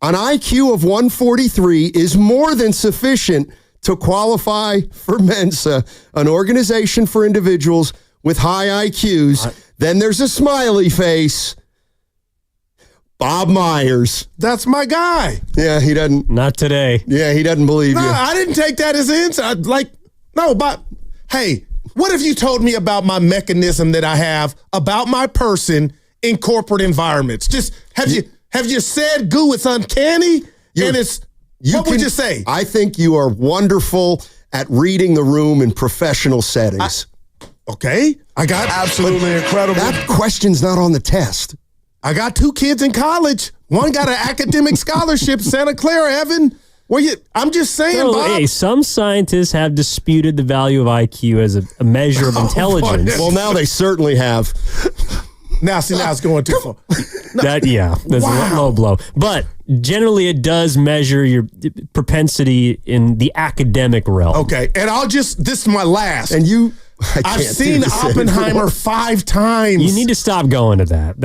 An IQ of 143 is more than sufficient to qualify for Mensa, an organization for individuals with high IQs. Then there's a smiley face. Bob Myers. That's my guy. Yeah, he doesn't. Not today. Yeah, he doesn't believe you. I didn't take that as an answer. But hey, what if you told me about my mechanism that I have about my person in corporate environments? Just have you said, Goo, it's uncanny? What would you say? I think you are wonderful at reading the room in professional settings. I got absolutely incredible. That question's not on the test. I got 2 kids in college. One got an academic scholarship, Santa Clara, Evan. I'm just saying, Bob. Hey, some scientists have disputed the value of IQ as a measure of intelligence. Well, now they certainly have. Now it's going too far. That's a low blow. But generally, it does measure your propensity in the academic realm. Okay, and this is my last. And I've seen Oppenheimer 5 times. You need to stop going to that.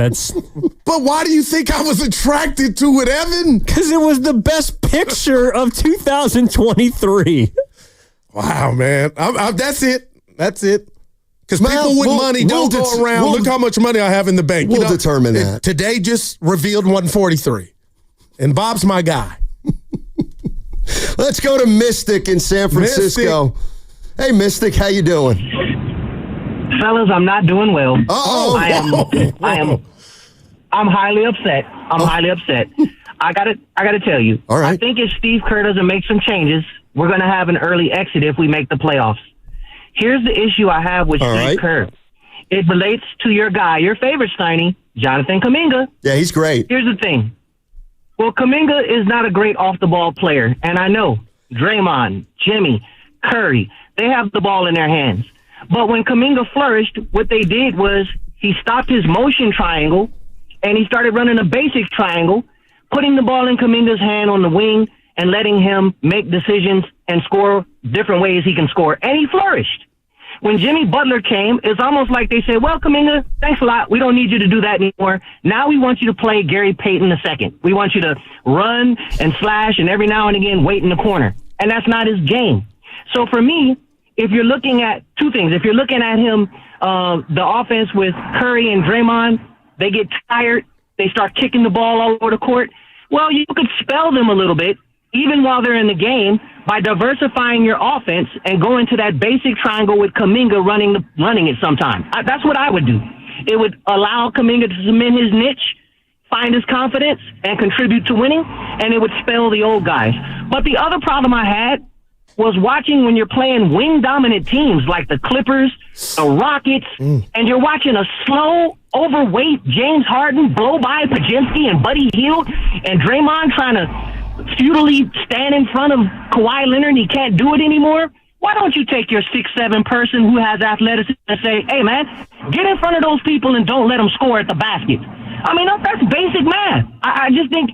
But why do you think I was attracted to it, Evan? Because it was the best picture of 2023. Wow, man. That's it. Because people with money don't go around. Look how much money I have in the bank. We'll determine that. Today just revealed 143. And Bob's my guy. Let's go to Mystic in San Francisco. Hey, Mystic, how you doing? Fellas, I'm not doing well. I'm highly upset. Highly upset. I gotta tell you. All right. I think if Steve Kerr doesn't make some changes, we're gonna have an early exit if we make the playoffs. Here's the issue I have with Steve Kerr. It relates to your guy, your favorite Steiny, Jonathan Kaminga. Yeah, he's great. Here's the thing. Well, Kaminga is not a great off-the-ball player, and I know Draymond, Jimmy, Curry, they have the ball in their hands. But when Kaminga flourished, what they did was he stopped his motion triangle, and he started running a basic triangle, putting the ball in Kaminga's hand on the wing and letting him make decisions and score different ways he can score. And he flourished. When Jimmy Butler came, it's almost like they said, well, Kaminga, thanks a lot. We don't need you to do that anymore. Now we want you to play Gary Payton II. We want you to run and slash and every now and again wait in the corner. And that's not his game. So for me, if you're looking at two things, if you're looking at him, the offense with Curry and Draymond, they get tired. They start kicking the ball all over the court. Well, you could spell them a little bit, even while they're in the game, by diversifying your offense and going to that basic triangle with Kaminga running it sometime. That's what I would do. It would allow Kaminga to cement his niche, find his confidence, and contribute to winning, and it would spell the old guys. But the other problem I had was watching when you're playing wing-dominant teams like the Clippers, the Rockets, and you're watching a slow, overweight James Harden blow by Pajinski and Buddy Hield and Draymond trying to futilely stand in front of Kawhi Leonard and he can't do it anymore. Why don't you take your 6'7" person who has athleticism and say, hey, man, get in front of those people and don't let them score at the basket? I mean, that's basic math. I just think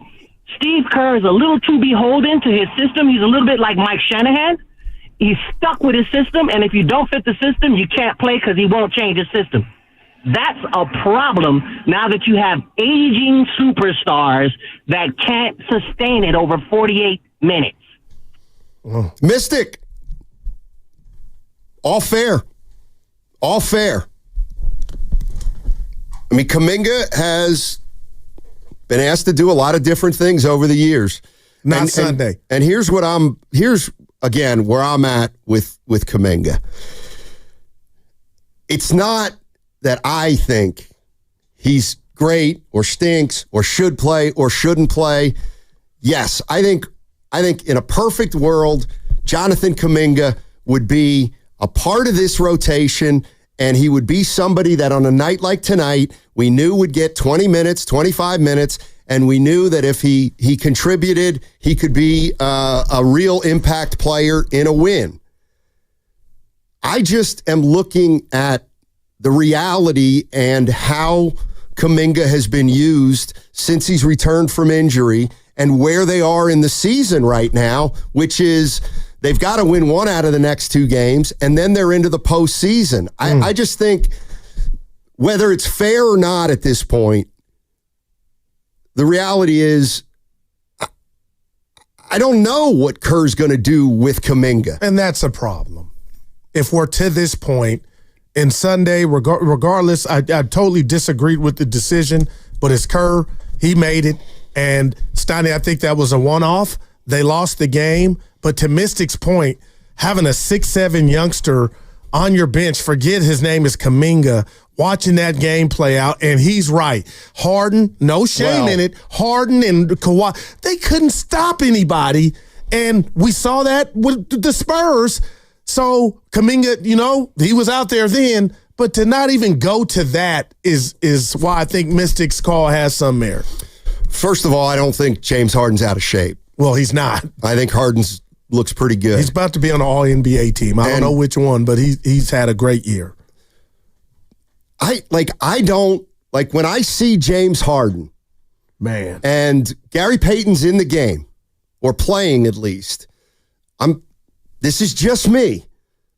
Steve Kerr is a little too beholden to his system. He's a little bit like Mike Shanahan. He's stuck with his system, and if you don't fit the system, you can't play because he won't change his system. That's a problem now that you have aging superstars that can't sustain it over 48 minutes. Mystic. All fair. All fair. I mean, Kaminga has been asked to do a lot of different things over the years. Not Sunday. And here's again where I'm at with Kaminga. It's not that I think he's great or stinks or should play or shouldn't play. Yes, I think in a perfect world, Jonathan Kaminga would be a part of this rotation, and he would be somebody that on a night like tonight, we knew would get 20 minutes, 25 minutes, and we knew that if he contributed, he could be a real impact player in a win. I just am looking at the reality and how Kaminga has been used since he's returned from injury and where they are in the season right now, which is they've got to win one out of the next two games, and then they're into the postseason. I just think whether it's fair or not at this point, the reality is I don't know what Kerr's going to do with Kaminga. And that's a problem. If we're to this point, and Sunday, regardless, I totally disagreed with the decision, but it's Kerr. He made it. And Steiny, I think that was a one-off. They lost the game. But to Mystic's point, having a 6'7" youngster on your bench, forget his name is Kaminga, watching that game play out, and he's right. Harden, no shame in it. Harden and Kawhi, they couldn't stop anybody. And we saw that with the Spurs. So Kaminga, he was out there then, but to not even go to that is why I think Mystic's call has some merit. First of all, I don't think James Harden's out of shape. Well, he's not. I think Harden's looks pretty good. He's about to be on an all-NBA team. I don't know which one, but he's had a great year. When I see James Harden, man, and Gary Payton's in the game, or playing at least, this is just me.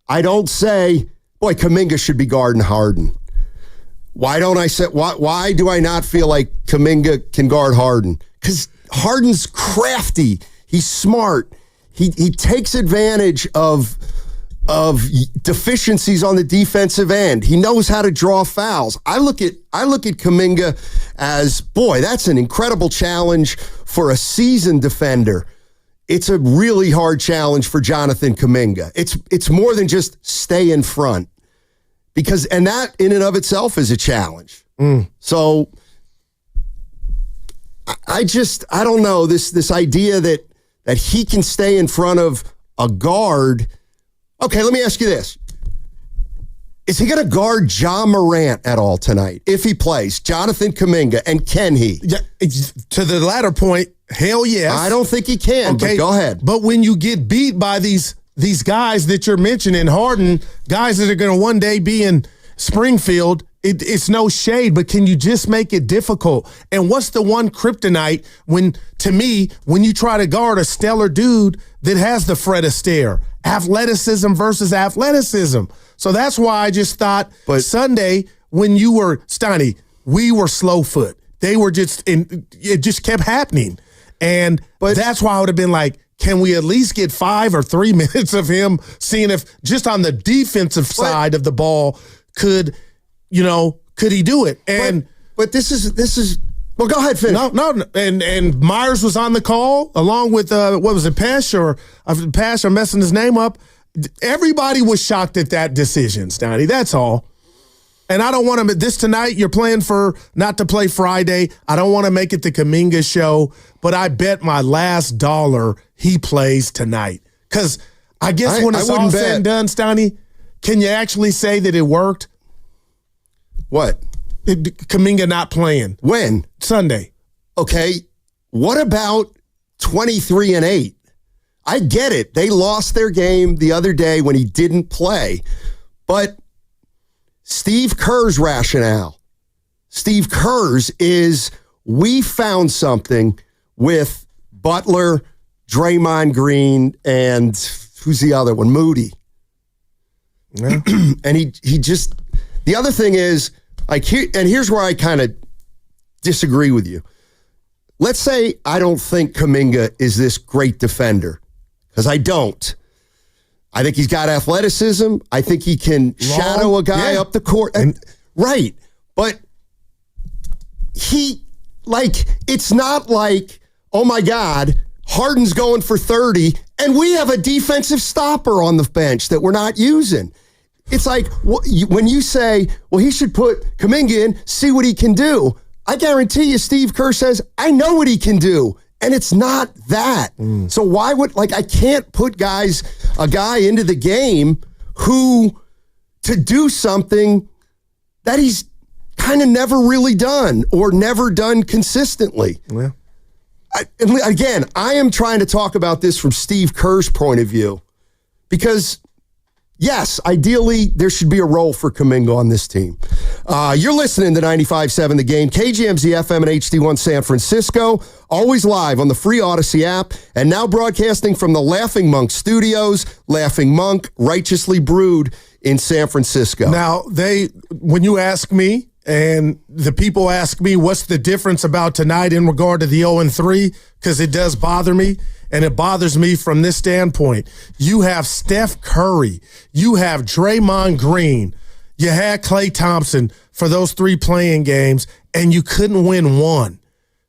I don't say, boy, Kaminga should be guarding Harden. Why don't I say, why do I not feel like Kaminga can guard Harden? Because Harden's crafty. He's smart. He takes advantage of deficiencies on the defensive end. He knows how to draw fouls. I look at Kaminga as, boy, that's an incredible challenge for a seasoned defender. It's a really hard challenge for Jonathan Kaminga. It's more than just stay in front, and that in and of itself is a challenge. So I don't know this idea that he can stay in front of a guard. Okay, let me ask you this. Is he going to guard Ja Morant at all tonight? If he plays, Jonathan Kaminga, and can he? Yeah, to the latter point, hell yes. I don't think he can, but go ahead. But when you get beat by these guys that you're mentioning, Harden, guys that are going to one day be in Springfield, it's no shade, but can you just make it difficult? And what's the one kryptonite when you try to guard a stellar dude that has the Fred Astaire? Athleticism versus athleticism. So that's why I just thought Sunday when you were, Steiny, we were slow foot. They were it just kept happening. And that's why I would have been like, can we at least get 5 or 3 minutes of him seeing if just on the defensive side of the ball could he do it? And but this is well, go ahead, finish. No, and Myers was on the call along with what was it, Pesh or I'm messing his name up. Everybody was shocked at that decision, Stoney. That's all. And I don't want to. This tonight, you're playing for not to play Friday. I don't want to make it the Kaminga show, but I bet my last $1 he plays tonight. Because I guess when it's all said and done, Stoney, can you actually say that it worked? What? Kaminga not playing. When? Sunday. Okay. What about 23-8? I get it. They lost their game the other day when he didn't play. But Steve Kerr's rationale, Steve Kerr's is we found something with Butler, Draymond Green, and who's the other one? Moody. Yeah. And he just, the other thing is, here's where I kind of disagree with you. Let's say I don't think Kaminga is this great defender, because I don't. I think he's got athleticism. I think he can shadow a guy up the court. Right. But it's not like, oh my God, Harden's going for 30, and we have a defensive stopper on the bench that we're not using. It's like when you say, well, he should put Kaminga in, see what he can do. I guarantee you Steve Kerr says, I know what he can do. And it's not that. So why would, I can't put a guy into the game to do something that he's kind of never really done or never done consistently. Yeah. I am trying to talk about this from Steve Kerr's point of view, because yes, ideally, there should be a role for Kaminga on this team. You're listening to 95.7 The Game, KGMZ FM and HD1 San Francisco, always live on the free Odyssey app, and now broadcasting from the Laughing Monk Studios. Laughing Monk, righteously brewed in San Francisco. Now, when you ask me, and the people ask me what's the difference about tonight in regard to the 0-3, because it does bother me. And it bothers me from this standpoint. You have Steph Curry. You have Draymond Green. You had Klay Thompson for those 3 playing games, and you couldn't win one.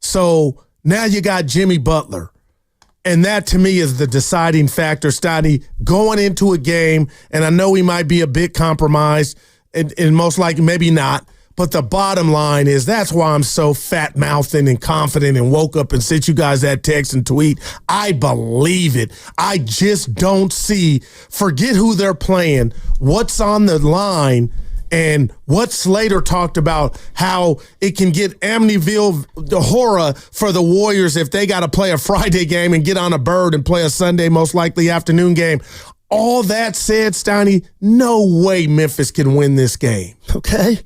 So now you got Jimmy Butler. And that, to me, is the deciding factor, Stotty, going into a game. And I know he might be a bit compromised, and most likely maybe not. But the bottom line is that's why I'm so fat-mouthing and confident and woke up and sent you guys that text and tweet. I believe it. I just don't see, forget who they're playing, what's on the line, and what Slater talked about, how it can get Amityville horror for the Warriors if they got to play a Friday game and get on a bird and play a Sunday, most likely afternoon game. All that said, Steiny, no way Memphis can win this game. Okay.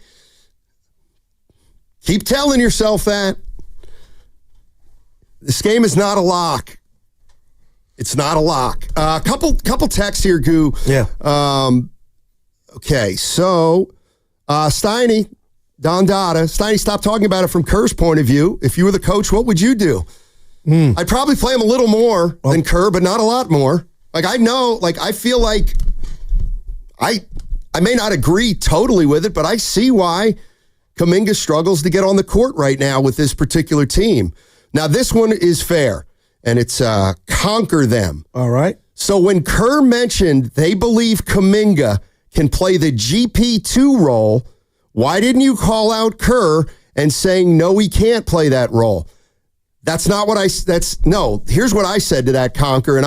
Keep telling yourself that. This game is not a lock. It's not a lock. Couple texts here, Goo. Yeah. Okay, so Steiny, Don Dada. Steiny, stop talking about it from Kerr's point of view. If you were the coach, what would you do? I'd probably play him a little more than Kerr, but not a lot more. I feel like I may not agree totally with it, but I see why Kaminga struggles to get on the court right now with this particular team. Now, this one is fair, and it's conquer them. All right. So when Kerr mentioned they believe Kaminga can play the GP2 role, why didn't you call out Kerr and saying, no, he can't play that role? That's not what here's what I said to that, Conquer,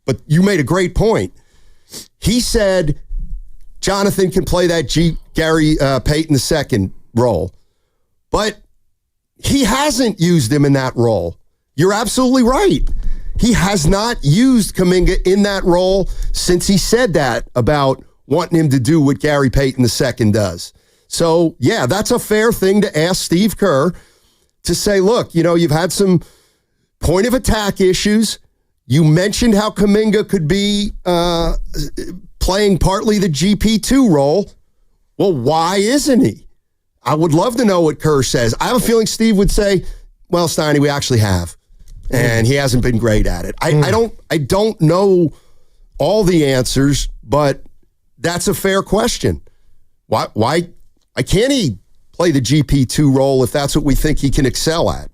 but you made a great point. He said, Jonathan can play that Gary Payton II role. But he hasn't used him in that role. You're absolutely right. He has not used Kaminga in that role since he said that about wanting him to do what Gary Payton II does. So, yeah, that's a fair thing to ask Steve Kerr to say, look, you've had some point of attack issues. You mentioned how Kaminga could be playing partly the GP2 role. Well, why isn't he? I would love to know what Kerr says. I have a feeling Steve would say, well, Steiny, we actually have. And he hasn't been great at it. I don't know all the answers, but that's a fair question. Why can't he play the GP2 role if that's what we think he can excel at?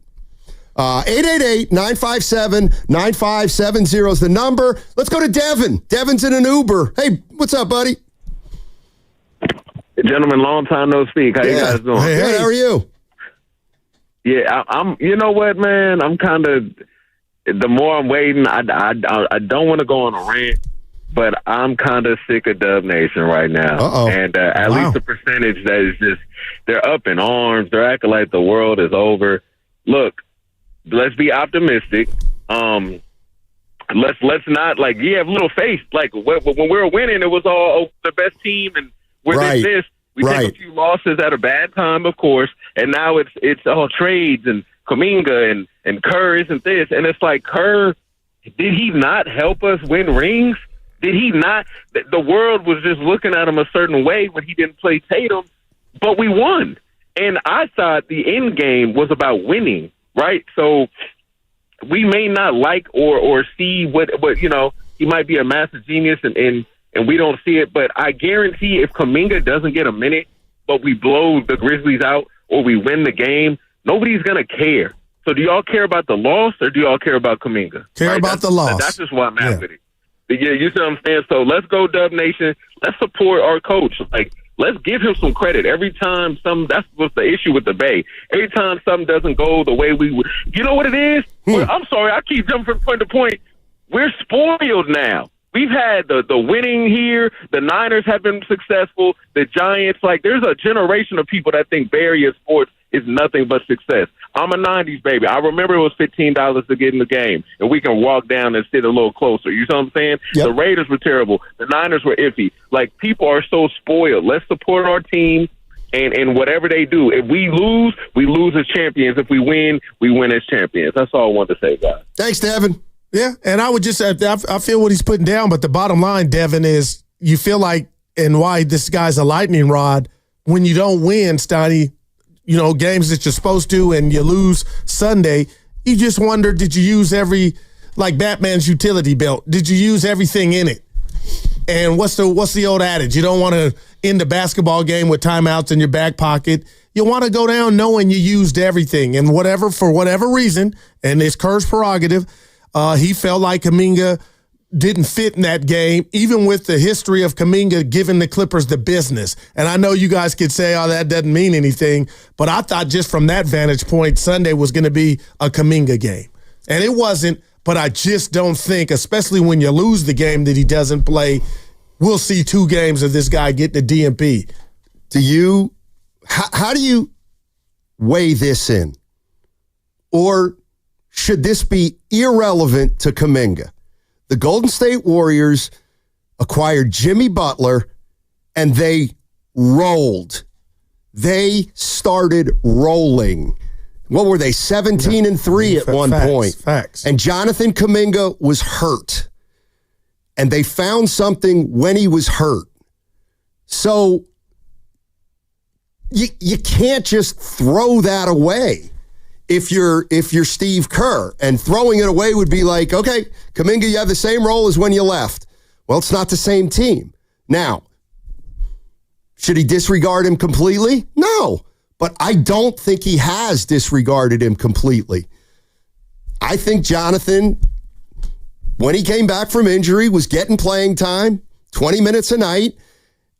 888-957-9570 is the number. Let's go to Devin. Devin's in an Uber. Hey, what's up, buddy? Gentlemen, long time no speak. How you guys doing? Hey, how are you? Yeah, I'm. You know what, man? I'm kind of. The more I'm waiting, I don't want to go on a rant, but I'm kind of sick of Dub Nation right now. Uh-oh. And at least the percentage that is just, they're up in arms. They're acting like the world is over. Look, let's be optimistic. Let's not have little faith. Like when we were winning, it was all the best team, and we're this. We take a few losses at a bad time, of course, and now it's all trades and Kaminga and Kerr isn't this, and it's like, Kerr, did he not help us win rings? Did he not? The world was just looking at him a certain way when he didn't play Tatum, but we won. And I thought the end game was about winning, right? So we may not like or see what he might be a massive genius and we don't see it, but I guarantee if Kaminga doesn't get a minute, but we blow the Grizzlies out or we win the game, nobody's going to care. So do y'all care about the loss or do y'all care about Kaminga? Care about the loss. That's just why I'm at with it. Yeah, you see what I'm saying? So let's go Dub Nation. Let's support our coach. Like, let's give him some credit. Every time that's what's the issue with the Bay. Every time something doesn't go the way we would. You know what it is? I'm sorry, I keep jumping from point to point. We're spoiled now. We've had the winning here. The Niners have been successful. The Giants, there's a generation of people that think Bay Area sports is nothing but success. I'm a 90s baby. I remember it was $15 to get in the game, and we can walk down and sit a little closer. You know what I'm saying? Yep. The Raiders were terrible. The Niners were iffy. People are so spoiled. Let's support our team and whatever they do. If we lose as champions. If we win as champions. That's all I wanted to say, guys. Thanks, Devin. Yeah, and I would just I feel what he's putting down, but the bottom line, Devin, is you feel like, and why this guy's a lightning rod, when you don't win, Steiny, games that you're supposed to, and you lose Sunday, you just wonder, did you use like Batman's utility belt, did you use everything in it? And what's the old adage? You don't want to end the basketball game with timeouts in your back pocket. You want to go down knowing you used everything, and for whatever reason, and it's Kerr's prerogative, he felt like Kaminga didn't fit in that game, even with the history of Kaminga giving the Clippers the business. And I know you guys could say, oh, that doesn't mean anything, but I thought just from that vantage point, Sunday was going to be a Kaminga game. And it wasn't, but I just don't think, especially when you lose the game that he doesn't play, we'll see 2 games of this guy getting a DNP. How do you weigh this in? Or should this be irrelevant to Kaminga? The Golden State Warriors acquired Jimmy Butler, and they rolled. They started rolling. What were they, 17-3 at one point? Facts. And Jonathan Kaminga was hurt. And they found something when he was hurt. So you can't just throw that away. If you're Steve Kerr, and throwing it away would be like, okay, Kaminga, you have the same role as when you left. Well, it's not the same team. Now, should he disregard him completely? No, but I don't think he has disregarded him completely. I think Jonathan, when he came back from injury, was getting playing time, 20 minutes a night,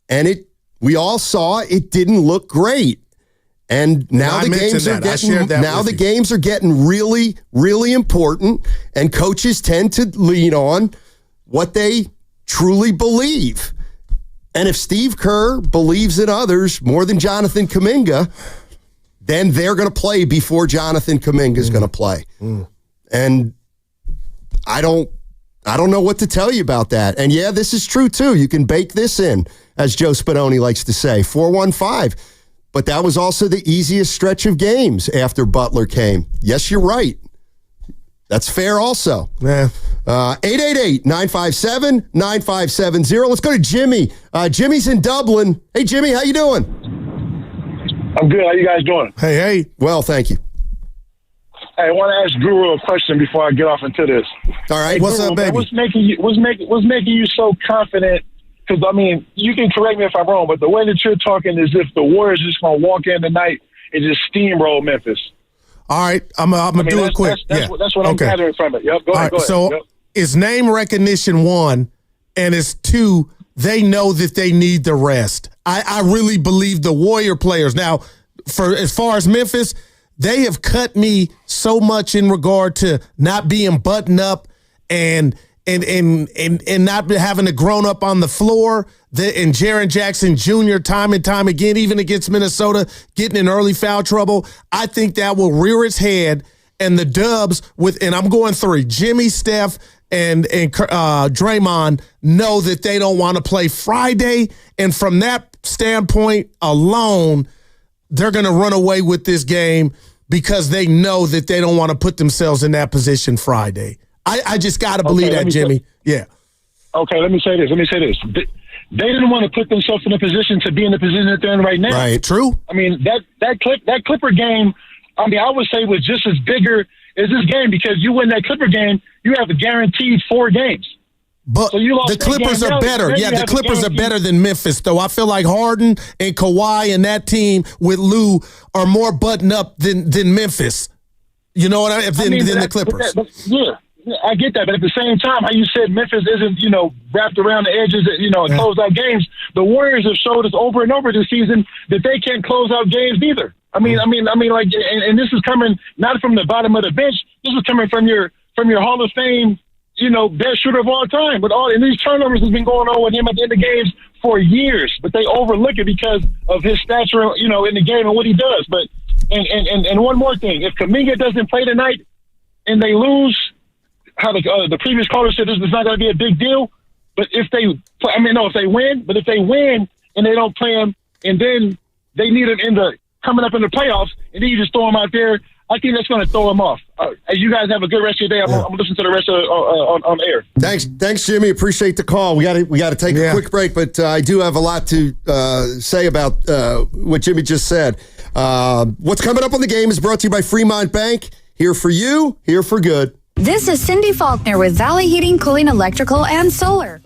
and we all saw it didn't look great. And now the games are getting really, really important, and coaches tend to lean on what they truly believe. And if Steve Kerr believes in others more than Jonathan Kaminga, then they're going to play before Jonathan Kaminga is going to play. And I don't know what to tell you about that. And yeah, this is true too. You can bake this in, as Joe Spadoni likes to say, 4-1-5. But that was also the easiest stretch of games after Butler came. Yes, you're right. That's fair also. Yeah. 888-957-9570. Let's go to Jimmy. Jimmy's in Dublin. Hey, Jimmy, how you doing? I'm good. How you guys doing? Hey. Well, thank you. Hey, I want to ask Guru a question before I get off into this. All right. Hey, What's Guru, up, baby? What's making you so confident? Because, I mean, you can correct me if I'm wrong, but the way that you're talking is if the Warriors are just going to walk in tonight and just steamroll Memphis. All right, I'm gonna do it quick. That's what I'm gathering from it. Yep, go ahead. So Yep. it's name recognition, one, and it's two, they know that they need the rest. I really believe the Warrior players. Now, for as far as Memphis, they have cut me so much in regard to not being buttoned up and not having to grown up on the floor. And Jaren Jackson Jr. time and time again, even against Minnesota, getting in early foul trouble. I think that will rear its head, and the Dubs and I'm going three. Jimmy, Steph, and Draymond know that they don't want to play Friday, and from that standpoint alone, they're going to run away with this game because they know that they don't want to put themselves in that position Friday. I just got to believe that, Jimmy. Yeah. Okay, let me say this. They didn't want to put themselves in a position to be in the position that they're in right now. Right. True. I mean, that Clipper game, I would say was just as bigger as this game because you win that Clipper game, you have a guaranteed 4 games. But so you lost the Clippers are better. Yeah, the Clippers are better than Memphis, though. I feel like Harden and Kawhi and that team with Lou are more buttoned up than Memphis. You know what I mean? Than the Clippers. Yeah. I get that, but at the same time, how you said Memphis isn't, wrapped around the edges, and close out games. The Warriors have showed us over and over this season that they can't close out games either. I mean, and this is coming not from the bottom of the bench. This is coming from your Hall of Fame, best shooter of all time. And these turnovers has been going on with him at the end of games for years, but they overlook it because of his stature, in the game and what he does. But and one more thing, if Kaminga doesn't play tonight and they lose. How the previous caller said, it's not going to be a big deal. But if they win, and they don't play him, and then they need him coming up in the playoffs, and then you just throw him out there, I think that's going to throw him off. You guys have a good rest of your day. I'm listening to the rest of on air. Thanks, Jimmy. Appreciate the call. We got to take a quick break, but I do have a lot to say about what Jimmy just said. What's coming up on the game is brought to you by Fremont Bank. Here for you, here for good. This is Cindy Faulkner with Valley Heating, Cooling, Electrical, and Solar.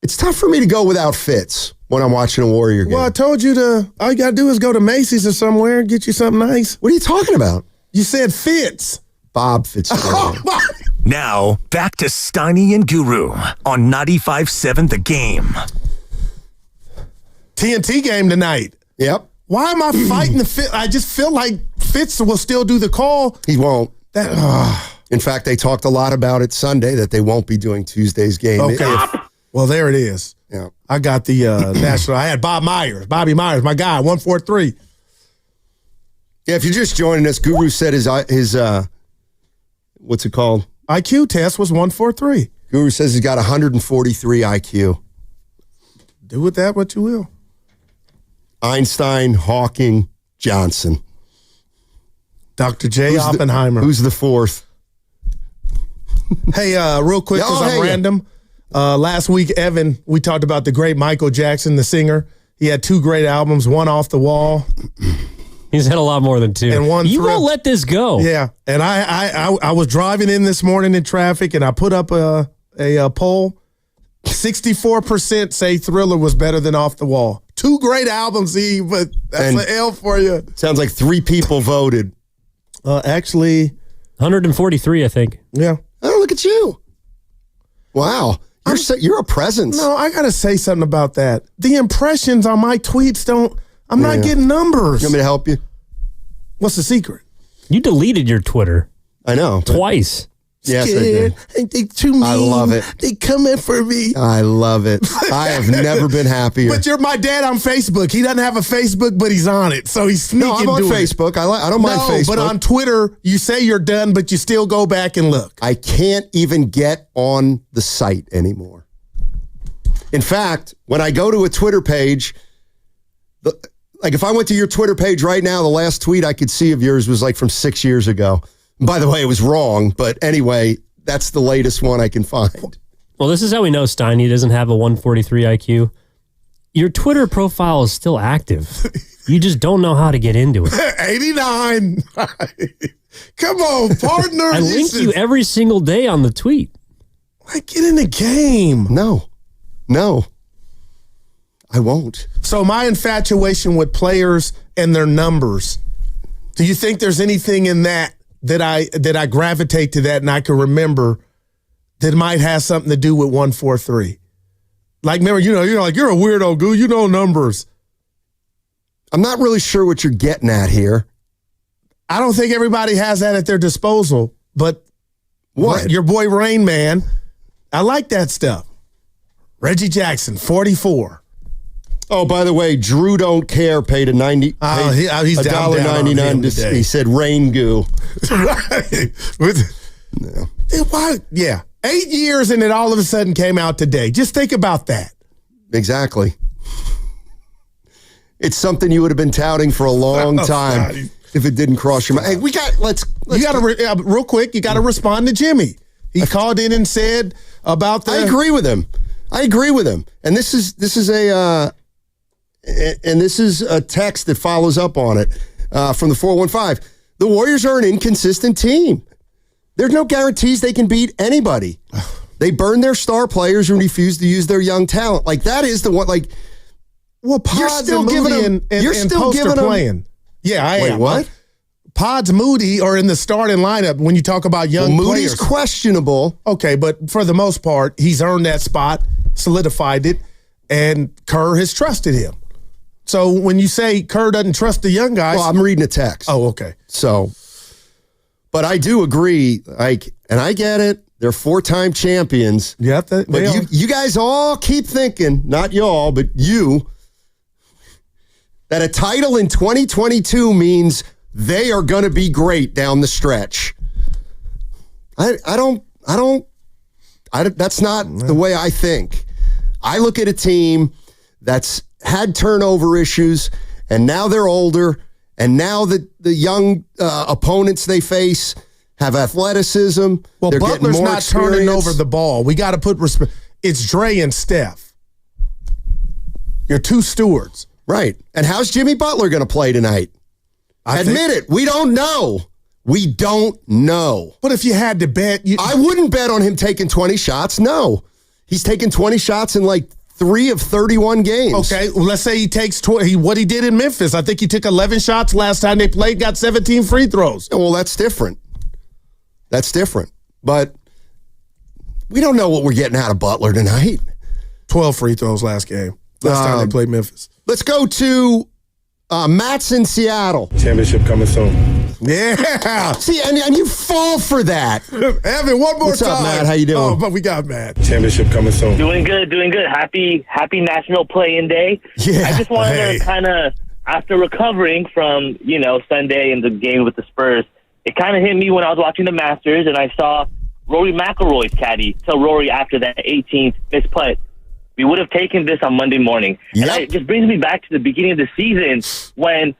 It's tough for me to go without Fitz when I'm watching a Warrior game. Well, I told you all you got to do is go to Macy's or somewhere and get you something nice. What are you talking about? You said Fitz. Bob Fitzgerald. Now, back to Steiny and Guru on 95.7 The Game. TNT game tonight. Yep. Why am I fighting the Fitz? I just feel like Fitz will still do the call. He won't. In fact, they talked a lot about it Sunday that they won't be doing Tuesday's game. Okay. Well, there it is. Yeah. I got the national. I had Bobby Myers, my guy, 143. Yeah, if you're just joining us, Guru said his what's it called? IQ test was 143. Guru says he's got 143 IQ. Do with that what you will. Einstein, Hawking, Johnson. Dr. J. Oppenheimer. Who's the fourth? Hey, real quick, because I'm random. Last week, Evan, we talked about the great Michael Jackson, the singer. He had 2 great albums, one Off the Wall. He's had a lot more than 2. And one you won't let this go. Yeah, and I was driving in this morning in traffic, and I put up a poll. 64% say Thriller was better than Off the Wall. 2 great albums, but that's an L for you. Sounds like 3 people voted. Actually, 143, I think. Yeah. Oh, look at you. Wow. You're a presence. No, I got to say something about that. The impressions on my tweets I'm not getting numbers. You want me to help you? What's the secret? You deleted your Twitter. I know. Twice. Yes, I did. They too mean. I love it. They come in for me. I love it. I have never been happier. But you're my dad on Facebook. He doesn't have a Facebook, but he's on it. So he's sneaking. No, I'm on Facebook. I don't mind Facebook. But on Twitter, you say you're done, but you still go back and look. I can't even get on the site anymore. In fact, when I go to a Twitter page, like if I went to your Twitter page right now, the last tweet I could see of yours was like from 6 years ago. By the way, it was wrong, but anyway, that's the latest one I can find. Well, this is how we know Steiny doesn't have a 143 IQ. Your Twitter profile is still active. You just don't know how to get into it. 89. Come on, partner. I link you every single day on the tweet. Get in the game. No, I won't. So my infatuation with players and their numbers, do you think there's anything in that I gravitate to that and I can remember that might have something to do with 143? Like, remember, you're like, you're a weirdo, Goo. You know numbers. I'm not really sure what you're getting at here. I don't think everybody has that at their disposal, but what? Your boy Rain Man, I like that stuff. Reggie Jackson, 44. Oh, by the way, Drew Don't Care paid he's $1.99. He said rain goo. No. Why? Yeah. 8 years and it all of a sudden came out today. Just think about that. Exactly. It's something you would have been touting for a long time if it didn't cross your mind. Hey, real quick, you got to respond to Jimmy. He called in and said about I agree with him. And this is a text that follows up on it from the 415. The Warriors are an inconsistent team. There's no guarantees they can beat anybody. They burn their star players and refuse to use their young talent. Like, that is the one, like, well, Pods and Moody you're still giving them playing. Yeah, I am. What? Pods, Moody are in the starting lineup when you talk about young players. Moody's questionable. Okay, but for the most part, he's earned that spot, solidified it, and Kerr has trusted him. So when you say Kerr doesn't trust the young guys... Well, I'm reading a text. Oh, okay. So, but I do agree, and I get it. They're 4-time champions. Yeah, but you guys all keep thinking, not y'all, but you, that a title in 2022 means they are going to be great down the stretch. That's not the way I think. I look at a team that's had turnover issues, and now they're older, and now the young opponents they face have athleticism. Well, they're Butler's not experience. turning over the ball. We got to put respect. It's Dre and Steph. You're two stewards. Right. And how's Jimmy Butler going to play tonight? Admit it. We don't know. We don't know. But if you had to bet... I wouldn't bet on him taking 20 shots. No. He's taken 20 shots in like 3 of 31 games. Okay, well, let's say he takes what he did in Memphis. I think he took 11 shots last time they played, got 17 free throws. Well, that's different. That's different. But we don't know what we're getting out of Butler tonight. 12 free throws last game. Last time they played Memphis. Let's go to Matt's in Seattle. Championship coming soon. Yeah. See, and you fall for that. Evan, one more What's time. What's up, Matt? How you doing? Oh, but we got Matt. Championship coming soon. Doing good. Happy National Play-In Day. Yeah. I just wanted to kind of, after recovering from, Sunday and the game with the Spurs, it kind of hit me when I was watching the Masters and I saw Rory McIlroy's caddy tell Rory after that 18th missed putt, we would have taken this on Monday morning. Yep. And it just brings me back to the beginning of the season when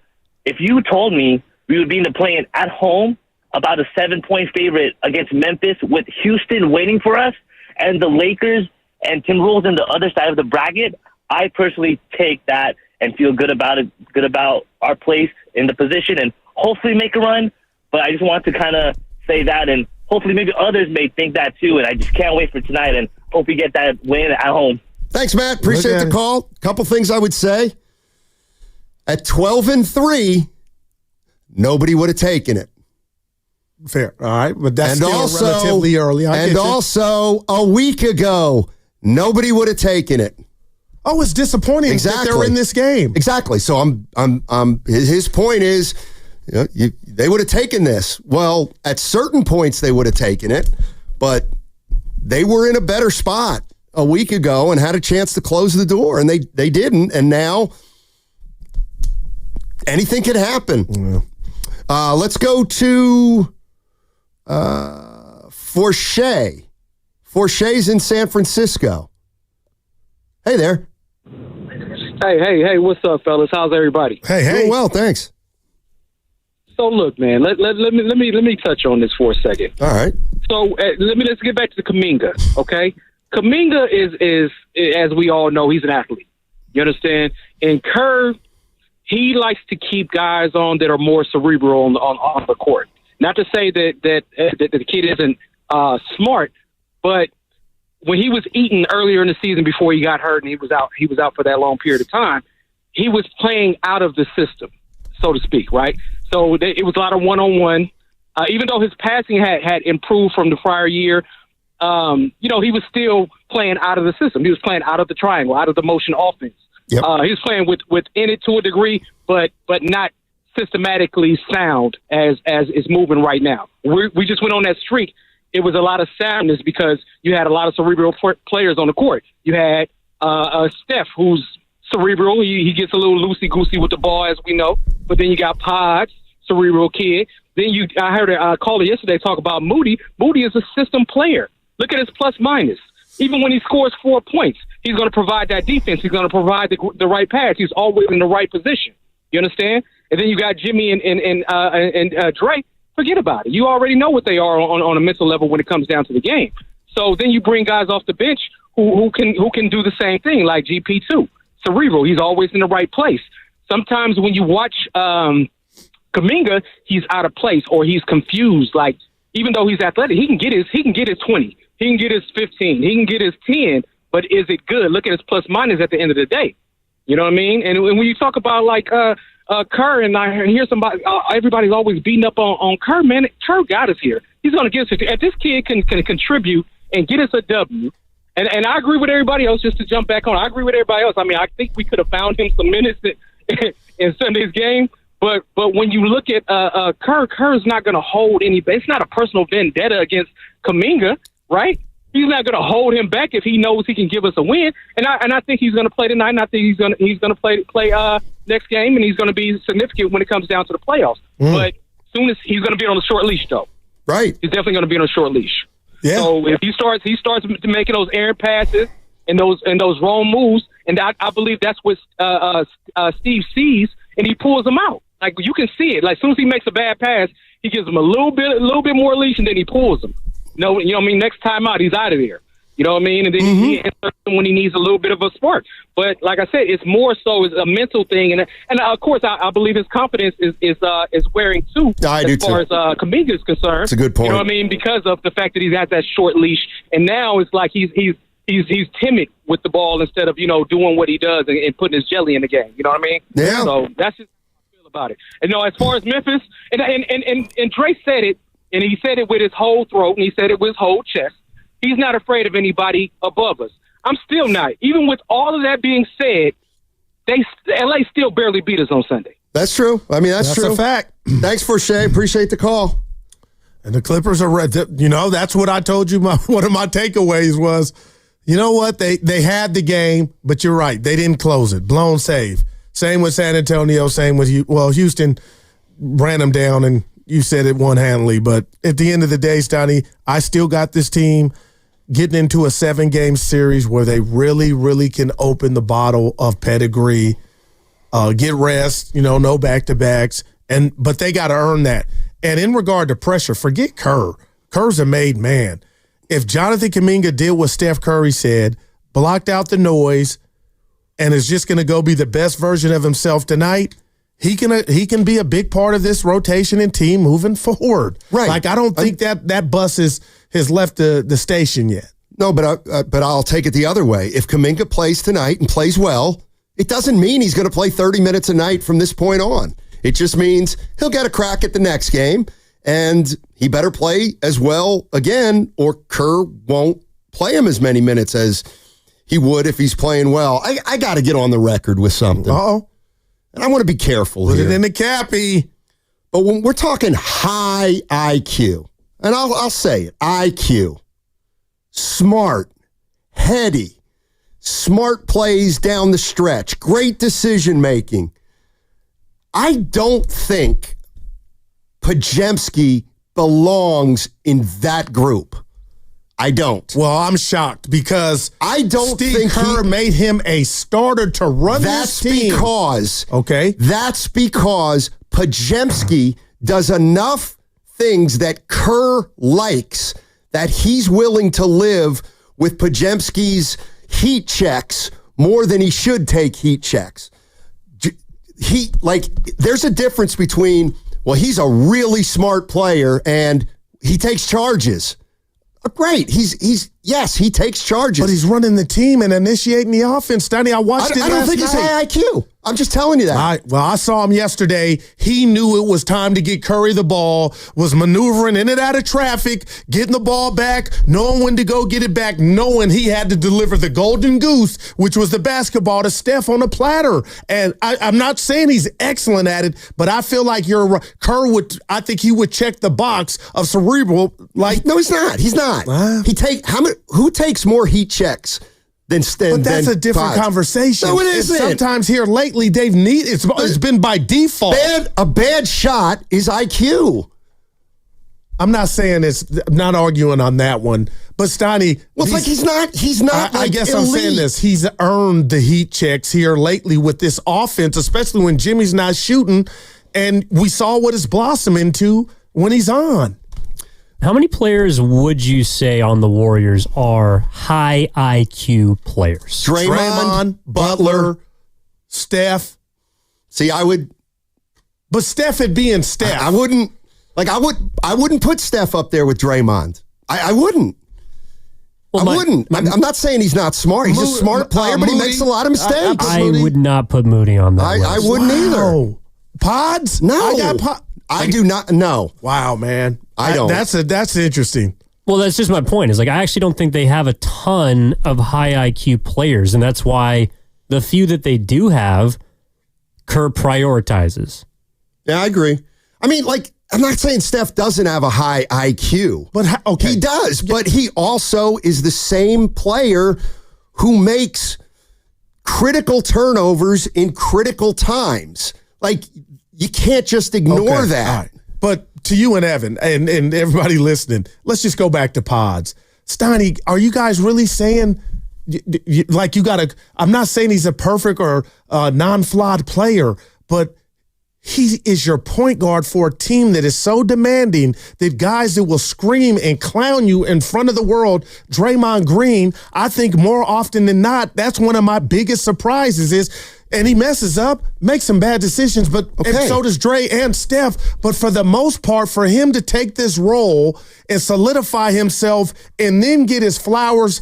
if you told me we would be in the play-in at home about a 7-point favorite against Memphis with Houston waiting for us and the Lakers and Timberwolves on the other side of the bracket, I personally take that and feel good about it, good about our place in the position and hopefully make a run. But I just want to kind of say that and hopefully maybe others may think that too. And I just can't wait for tonight and hope we get that win at home. Thanks, Matt. Appreciate the call. A couple things I would say. At 12-3, nobody would have taken it. Fair. All right. But that's relatively early. And also, a week ago, nobody would have taken it. Oh, it's disappointing that they're in this game. Exactly. So his point is, they would have taken this. Well, at certain points they would have taken it, but they were in a better spot a week ago and had a chance to close the door, and they didn't, and now anything could happen. Yeah. Let's go to Forshey. Forshey's in San Francisco. Hey there. Hey, what's up, fellas? How's everybody? Hey. Doing well, thanks. So look, man, let me touch on this for a second. All right. So let's get back to the Kaminga, okay? Kaminga is as we all know, he's an athlete. You understand? And Kerr, he likes to keep guys on that are more cerebral on the court. Not to say that the kid isn't smart, but when he was eating earlier in the season before he got hurt and he was out for that long period of time, he was playing out of the system, so to speak, right? So it was a lot of one-on-one. Even though his passing had improved from the prior year, he was still playing out of the system. He was playing out of the triangle, out of the motion offense. Yep. He was playing within it to a degree, but not systematically sound as is moving right now. We just went on that streak. It was a lot of soundness because you had a lot of cerebral players on the court. You had Steph, who's cerebral. He gets a little loosey-goosey with the ball, as we know. But then you got Pods, cerebral kid. Then I heard a caller yesterday talk about Moody. Moody is a system player. Look at his plus-minus. Even when he scores 4 points, he's going to provide that defense. He's going to provide the right pass. He's always in the right position. You understand? And then you got Jimmy and Drake. Forget about it. You already know what they are on a mental level when it comes down to the game. So then you bring guys off the bench who can do the same thing, like GP2. Cerebral. He's always in the right place. Sometimes when you watch Kaminga, he's out of place or he's confused. Like, even though he's athletic, he can get his 20. He can get his 15. He can get his 10. But is it good? Look at his plus minus at the end of the day. You know what I mean? And when you talk about like Kerr, and I hear somebody, everybody's always beating up on Kerr. Man, Kerr got us here. He's going to get us. If this kid can contribute and get us a W, and I agree with everybody else. Just to jump back on, I agree with everybody else. I mean, I think we could have found him some minutes in Sunday's game. But when you look at Kerr's not going to hold any. It's not a personal vendetta against Kaminga, right? He's not going to hold him back if he knows he can give us a win. And I think he's going to play tonight. And I think he's going to play next game, and he's going to be significant when it comes down to the playoffs. But soon as he's going to be on a short leash, though. Right. He's definitely going to be on a short leash. Yeah. So if he starts making those errant passes and those wrong moves, and I believe that's what Steve sees, and he pulls them out. Like, you can see it. Like, as soon as he makes a bad pass, he gives him a little bit more leash, and then he pulls them. You know what I mean? Next time out, he's out of there. You know what I mean? And then he inserts him when he needs a little bit of a spark. But like I said, it's more so is a mental thing, and of course, I believe his confidence is wearing too. As far as Kaminga is concerned, it's a good point. You know what I mean? Because of the fact that he's got that short leash, and now it's like he's he's timid with the ball instead of, doing what he does and putting his jelly in the game. You know what I mean? Yeah. So that's just how I feel about it. And as far as Memphis, and Dre said it, and he said it with his whole throat, and he said it with his whole chest. He's not afraid of anybody above us. I'm still not. Even with all of that being said, LA still barely beat us on Sunday. That's true. I mean, that's true. That's a fact. Thanks, Forshay. Appreciate the call. And the Clippers are, that's what I told you. One of my takeaways was, you know what? They had the game, but you're right. They didn't close it. Blown save. Same with San Antonio. Same with Houston ran them down, and you said it one-handedly. But at the end of the day, Stoney, I still got this team getting into a 7-game series where they really, really can open the bottle of pedigree, get rest, no back-to-backs, but they got to earn that. And in regard to pressure, forget Kerr. Kerr's a made man. If Jonathan Kaminga did what Steph Curry said, blocked out the noise, and is just going to go be the best version of himself tonight, he can be a big part of this rotation and team moving forward. Right. Like, I don't think that bus has left the station yet. No, but I'll take it the other way. If Kaminga plays tonight and plays well, it doesn't mean he's going to play 30 minutes a night from this point on. It just means he'll get a crack at the next game, and he better play as well again, or Kerr won't play him as many minutes as he would if he's playing well. I got to get on the record with something. Uh-oh. And I want to be careful Put here. it in the cappy. But when we're talking high IQ, and I'll say it, IQ, smart, heady, smart plays down the stretch, great decision-making, I don't think Podziemski belongs in that group. I don't. Well, I'm shocked because I don't Steve think Kerr made him a starter to run this team. That's because Podziemski does enough things that Kerr likes that he's willing to live with Podziemski's heat checks more than he should take heat checks. There's a difference between, he's a really smart player and he takes charges. Great. He takes charges. But he's running the team and initiating the offense. Danny, I watched it last night. I don't think it's high IQ. I'm just telling you that. I saw him yesterday. He knew it was time to get Curry the ball, was maneuvering in and out of traffic, getting the ball back, knowing when to go get it back, knowing he had to deliver the golden goose, which was the basketball to Steph on a platter. And I'm not saying he's excellent at it, but I feel like Kerr I think he would check the box of cerebral. No, he's not. He's not. Who takes more heat checks? But that's a different conversation. No, it isn't. Sometimes here lately, it's been by default. A bad shot is IQ. I'm not saying I'm not arguing on that one. But Steiny, well, it's he's not. I guess elite. I'm saying this. He's earned the heat checks here lately with this offense, especially when Jimmy's not shooting, and we saw what it's blossomed into when he's on. How many players would you say on the Warriors are high IQ players? Draymond, Butler, Steph. See, I would, but Steph it being Steph, I wouldn't put Steph up there with Draymond. I wouldn't. Well, I wouldn't. I'm not saying he's not smart. He's a smart player, but he makes a lot of mistakes. I would not put Moody on that list. I wouldn't either. Pods? No. I do not. No. Wow, man. I don't. That's interesting. Well, that's just my point. Is I actually don't think they have a ton of high IQ players, and that's why the few that they do have, Kerr prioritizes. Yeah, I agree. I mean, I'm not saying Steph doesn't have a high IQ, but he does. But he also is the same player who makes critical turnovers in critical times. You can't just ignore that. All right. But to you and Evan and everybody listening, let's just go back to pods. Steiny, are you guys really saying you got to? I'm not saying he's a perfect or non-flawed player, but he is your point guard for a team that is so demanding that guys that will scream and clown you in front of the world, Draymond Green, I think more often than not, that's one of my biggest surprises is, and he messes up, makes some bad decisions, but and so does Dre and Steph. But for the most part, for him to take this role and solidify himself and then get his flowers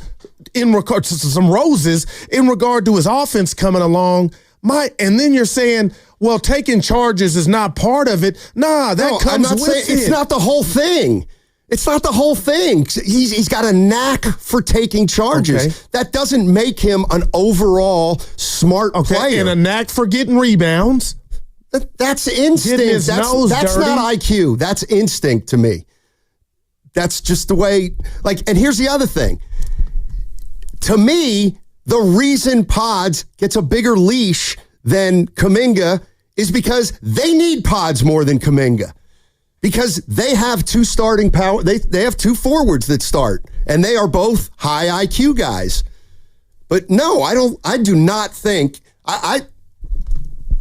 in regard to some roses in regard to his offense coming along. And then you're saying, well, taking charges is not part of it. Nah, that comes with it. It's not the whole thing. It's not the whole thing. He's got a knack for taking charges. Okay. That doesn't make him an overall smart player. And a knack for getting rebounds. That's instinct. That's not IQ. That's instinct to me. That's just the way, and here's the other thing. To me, the reason Pods gets a bigger leash than Kaminga is because they need Pods more than Kaminga. Because they have two starting power. They have two forwards that start, and they are both high IQ guys. But no, I do not think, I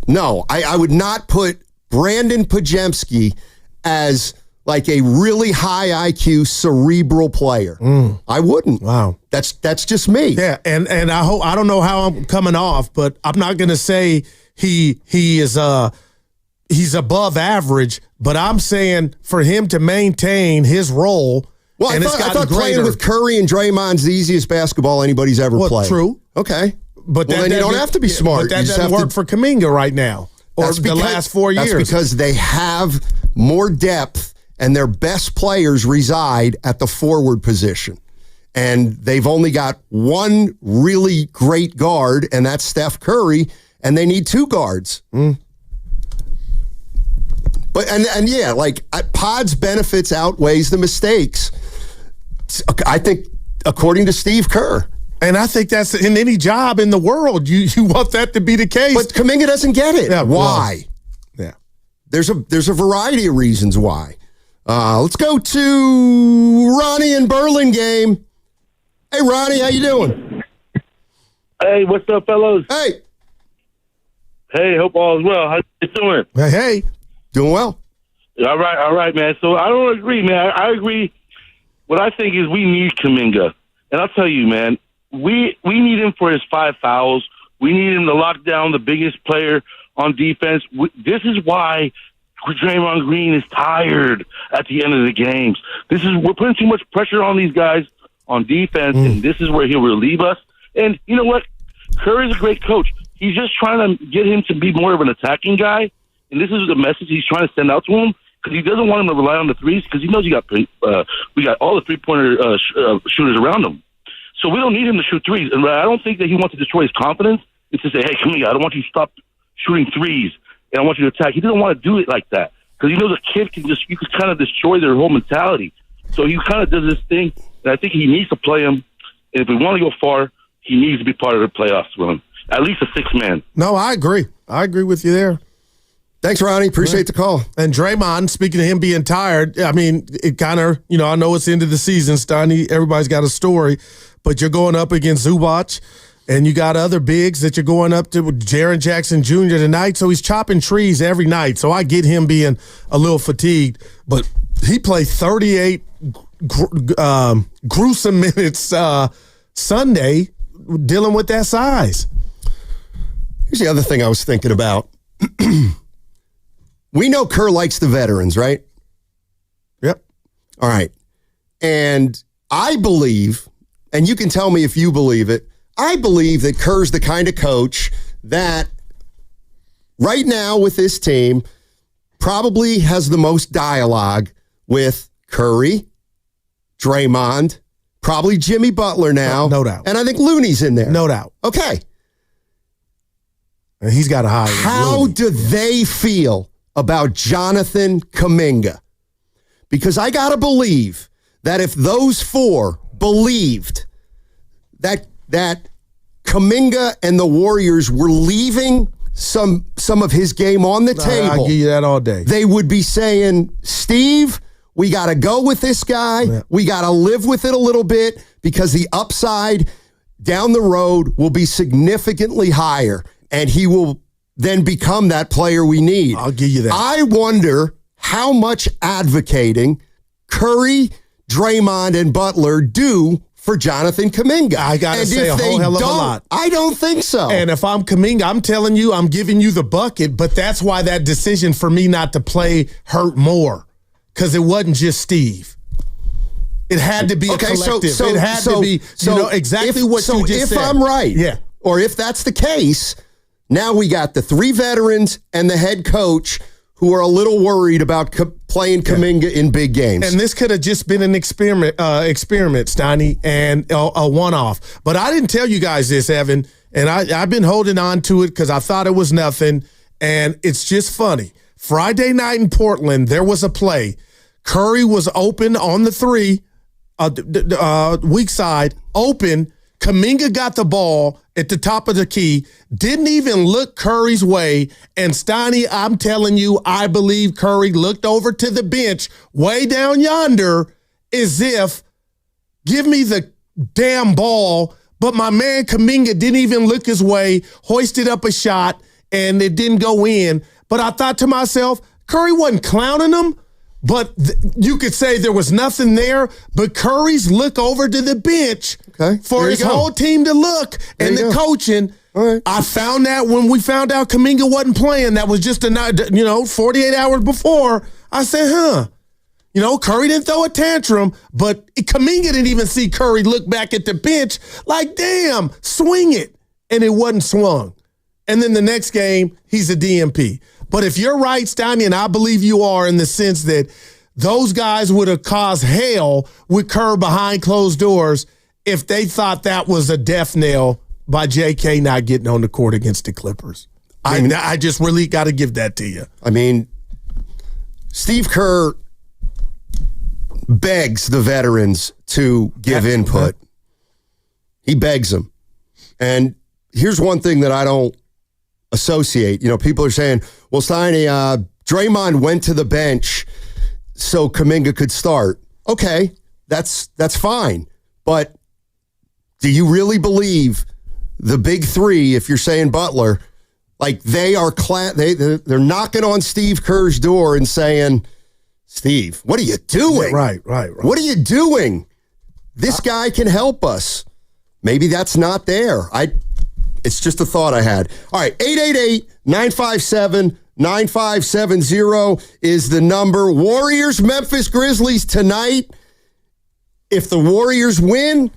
would not put Brandon Podziemski as like a really high IQ cerebral player. I wouldn't. Wow. That's just me. Yeah, and I don't know how I'm coming off, but I'm not going to say he's above average, but I'm saying for him to maintain his role. Well, I thought playing with Curry and Draymond's the easiest basketball anybody's ever played. True. Okay. But then you don't have to be smart. But that doesn't work for Kaminga right now or the last 4 years. That's because they have more depth and their best players reside at the forward position. And they've only got one really great guard, and that's Steph Curry, and they need two guards. But Pod's benefits outweighs the mistakes. I think, according to Steve Kerr. And I think that's in any job in the world. You want that to be the case. But Kaminga doesn't get it. Yeah, why? Well, yeah. There's a variety of reasons why. Let's go to Ronnie in Burlingame. Hey, Ronnie, how you doing? Hey, what's up, fellows? Hey. Hey, hope all is well. How you doing? Hey. Doing well. All right, man. So I don't agree, man. I agree. What I think is we need Kaminga. And I'll tell you, man, we need him for his 5 fouls. We need him to lock down the biggest player on defense. This is why Draymond Green is tired at the end of the games. We're putting too much pressure on these guys on defense, and this is where he'll relieve us. And you know what? Curry's a great coach. He's just trying to get him to be more of an attacking guy, and this is the message he's trying to send out to him because he doesn't want him to rely on the threes because he knows we got all the three-pointer shooters around him. So we don't need him to shoot threes. And I don't think that he wants to destroy his confidence. It's to say, hey, Kaminga, I don't want you to stop shooting threes, and I want you to attack. He doesn't want to do it like that because he knows a kid you could kind of destroy their whole mentality. So he kind of does this thing, and I think he needs to play him. And if we want to go far, he needs to be part of the playoffs run. At least a 6-man. No, I agree. I agree with you there. Thanks, Ronnie. Appreciate the call. And Draymond, speaking of him being tired, I mean, it kind of, I know it's the end of the season, Steiny. Everybody's got a story, but you're going up against Zubac, and you got other bigs that you're going up to with Jaren Jackson Jr. tonight. So he's chopping trees every night. So I get him being a little fatigued, but he played 38 gruesome minutes Sunday dealing with that size. Here's the other thing I was thinking about. We know Kerr likes the veterans, right? Yep. All right. And I believe, and you can tell me if you believe it, I believe that Kerr's the kind of coach that right now with this team probably has the most dialogue with Curry, Draymond, probably Jimmy Butler now. No doubt. And I think Looney's in there. No doubt. Okay. And he's got a high. How do they feel about Jonathan Kaminga? Because I got to believe that if those four believed that Kaminga and the Warriors were leaving some of his game on the table, I'll give you that all day. They would be saying, Steve, we got to go with this guy. Yeah. We got to live with it a little bit because the upside down the road will be significantly higher, and he will then become that player we need. I'll give you that. I wonder how much advocating Curry, Draymond, and Butler do for Jonathan Kaminga. I got to say a whole hell of a lot. I don't think so. And if I'm Kaminga, I'm telling you, I'm giving you the bucket, but that's why that decision for me not to play hurt more, because it wasn't just Steve. It had to be a collective. It had to be, exactly what you just said. If I'm right, or if that's the case, now we got the 3 veterans and the head coach who are a little worried about playing Kaminga in big games. And this could have just been an experiment, Steiny, and a one-off. But I didn't tell you guys this, Evan, and I've been holding on to it because I thought it was nothing, and it's just funny. Friday night in Portland, there was a play. Curry was open on the 3, weak side, open. Kaminga got the ball at the top of the key, didn't even look Curry's way, and Steiny, I'm telling you, I believe Curry looked over to the bench way down yonder as if, give me the damn ball, but my man Kaminga didn't even look his way, hoisted up a shot, and it didn't go in. But I thought to myself, Curry wasn't clowning him, but you could say there was nothing there, but Curry's look over to the bench for his whole team to look, and the coaching. Right. I found that when we found out Kaminga wasn't playing, that was just 48 hours before. I said, Curry didn't throw a tantrum, but Kaminga didn't even see Curry look back at the bench like, damn, swing it. And it wasn't swung. And then the next game, he's a DMP. But if you're right, Steiny, and I believe you are in the sense that those guys would have caused hell with Kerr behind closed doors if they thought that was a death knell by J.K. not getting on the court against the Clippers. I just really got to give that to you. I mean, Steve Kerr begs the veterans to give input. He begs them. And here's one thing that I don't associate. People are saying, well, Steiny, Draymond went to the bench so Kaminga could start. Okay, that's fine. But do you really believe the big 3, if you're saying Butler, like they are they're knocking on Steve Kerr's door and saying, Steve, what are you doing? Yeah, right. What are you doing? This guy can help us. Maybe that's not there. It's just a thought I had. All right, 888-957-9570 is the number. Warriors, Memphis Grizzlies tonight. If the Warriors win,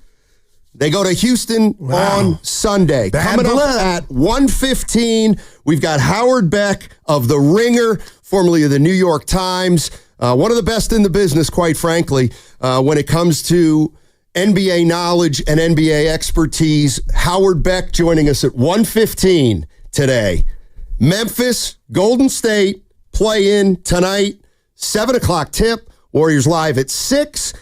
they go to Houston on Sunday. Coming up at 1:15, we've got Howard Beck of The Ringer, formerly of the New York Times. One of the best in the business, quite frankly, when it comes to NBA knowledge and NBA expertise. Howard Beck joining us at 1:15 today. Memphis, Golden State, play-in tonight, 7 o'clock tip. Warriors Live at 6.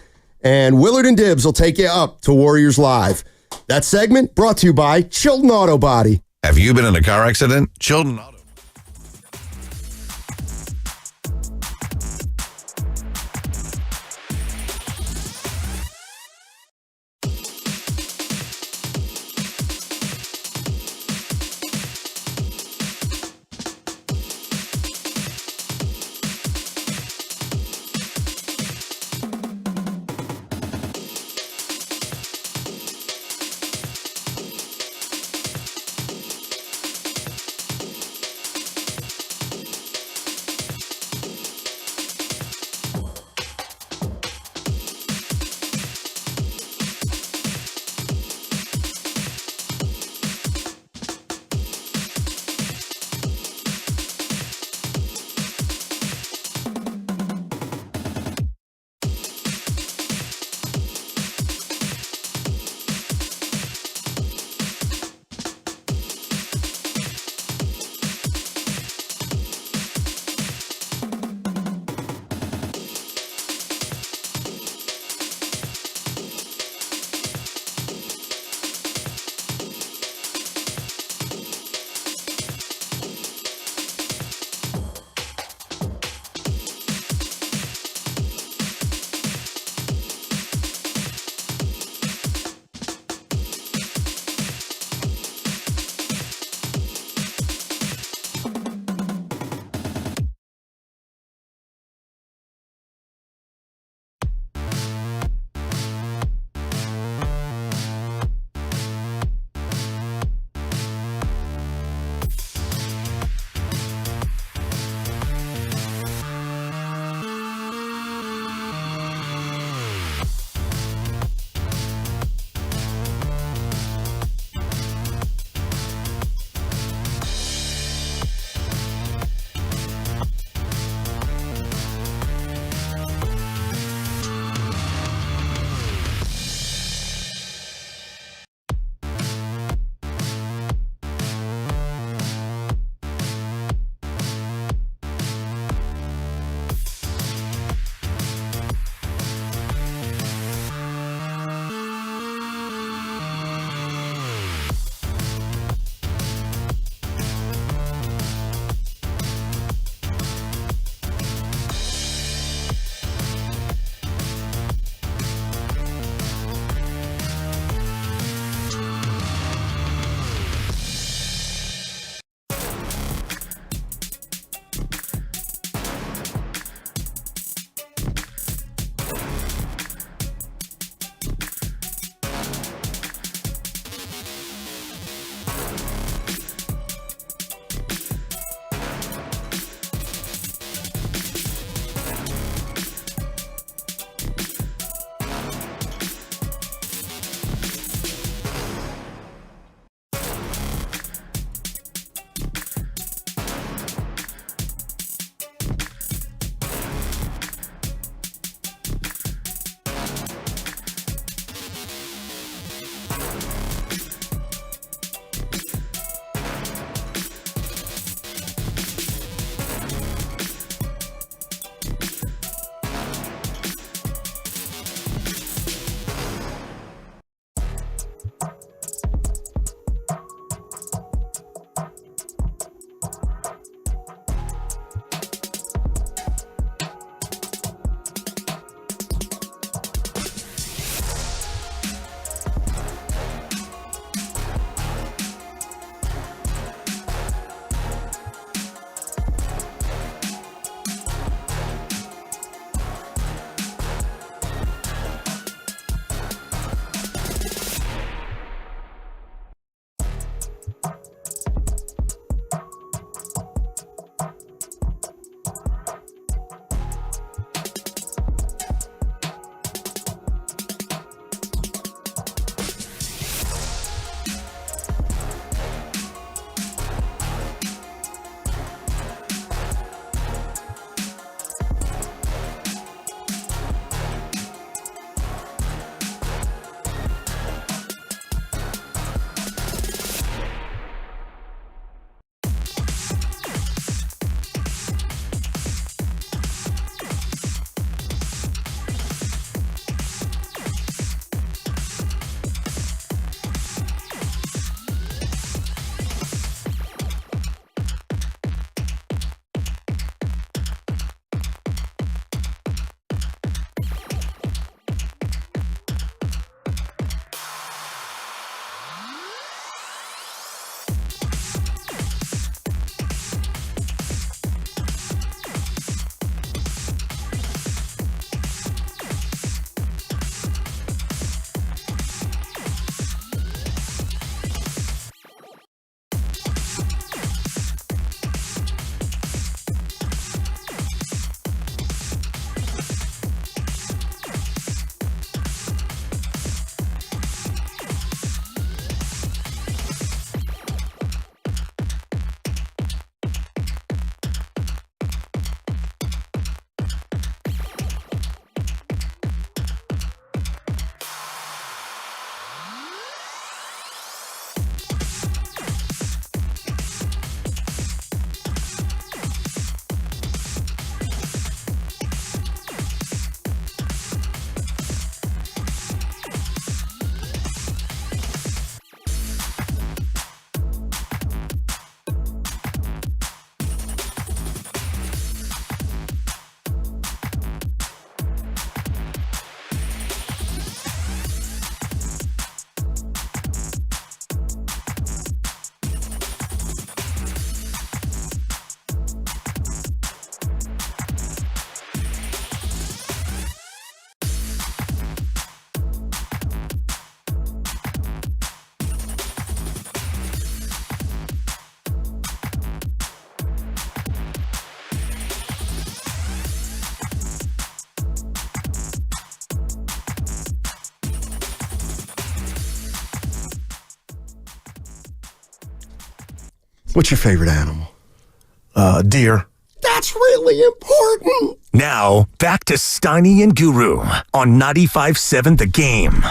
And Willard and Dibbs will take you up to Warriors Live. That segment brought to you by Chilton Auto Body. Have you been in a car accident? Chilton Auto. What's your favorite animal? Deer. That's really important. Now, back to Steiny and Guru on 95.7 The Game.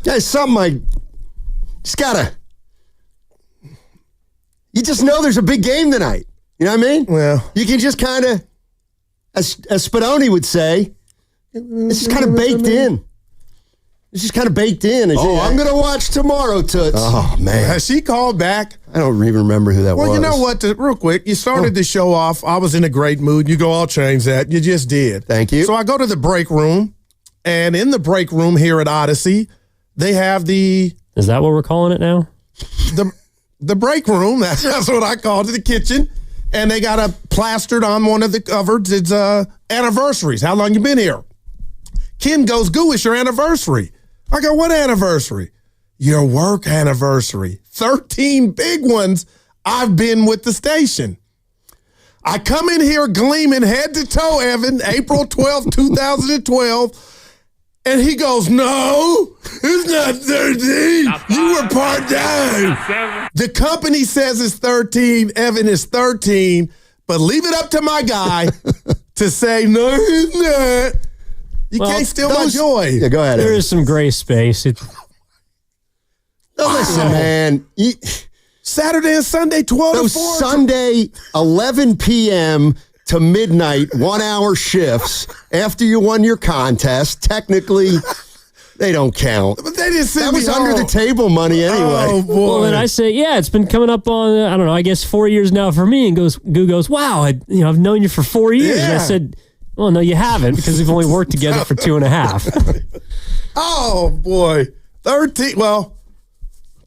There's something I just gotta... You just know there's a big game tonight. You know what I mean? Well, you can just kind of, as Spadoni would say, it's just kind of baked in. It's just kind of baked in. I'm going to watch tomorrow, Toots. Oh, man. Has she called back? I don't even remember who that was. Well, you know what? Real quick, you started the show off. I was in a great mood. You go, I'll change that. You just did. Thank you. So I go to the break room, and in the break room here at Odyssey, they have the... Is that what we're calling it now? The break room. That's what I called it, the kitchen. And they got a plastered on one of the cupboards. It's anniversaries. How long you been here? Ken goes, Goo, it's your anniversary. I go, what anniversary? Your work anniversary. 13 big ones I've been with the station. I come in here gleaming head to toe, Evan, April 12th, 2012. And he goes, no, it's not 13. You were part-time. The company says it's 13. Evan is 13. But leave it up to my guy to say, no, it's not. You can't steal my joy. Yeah, go ahead. There is some gray space. Listen, man. Saturday and Sunday, 12 to 4. Sunday, 11 p.m. to midnight, 1-hour shifts after you won your contest. Technically, they don't count. But they didn't send That me was home. under the table money anyway. Oh, boy. Well, then I say, yeah, it's been coming up on, I don't know, I guess 4 years now for me. And Goo goes, wow, I've known you for 4 years. Yeah. And I said, well, no, you haven't, because we've only worked together for 2.5. Oh, boy. 13. Well,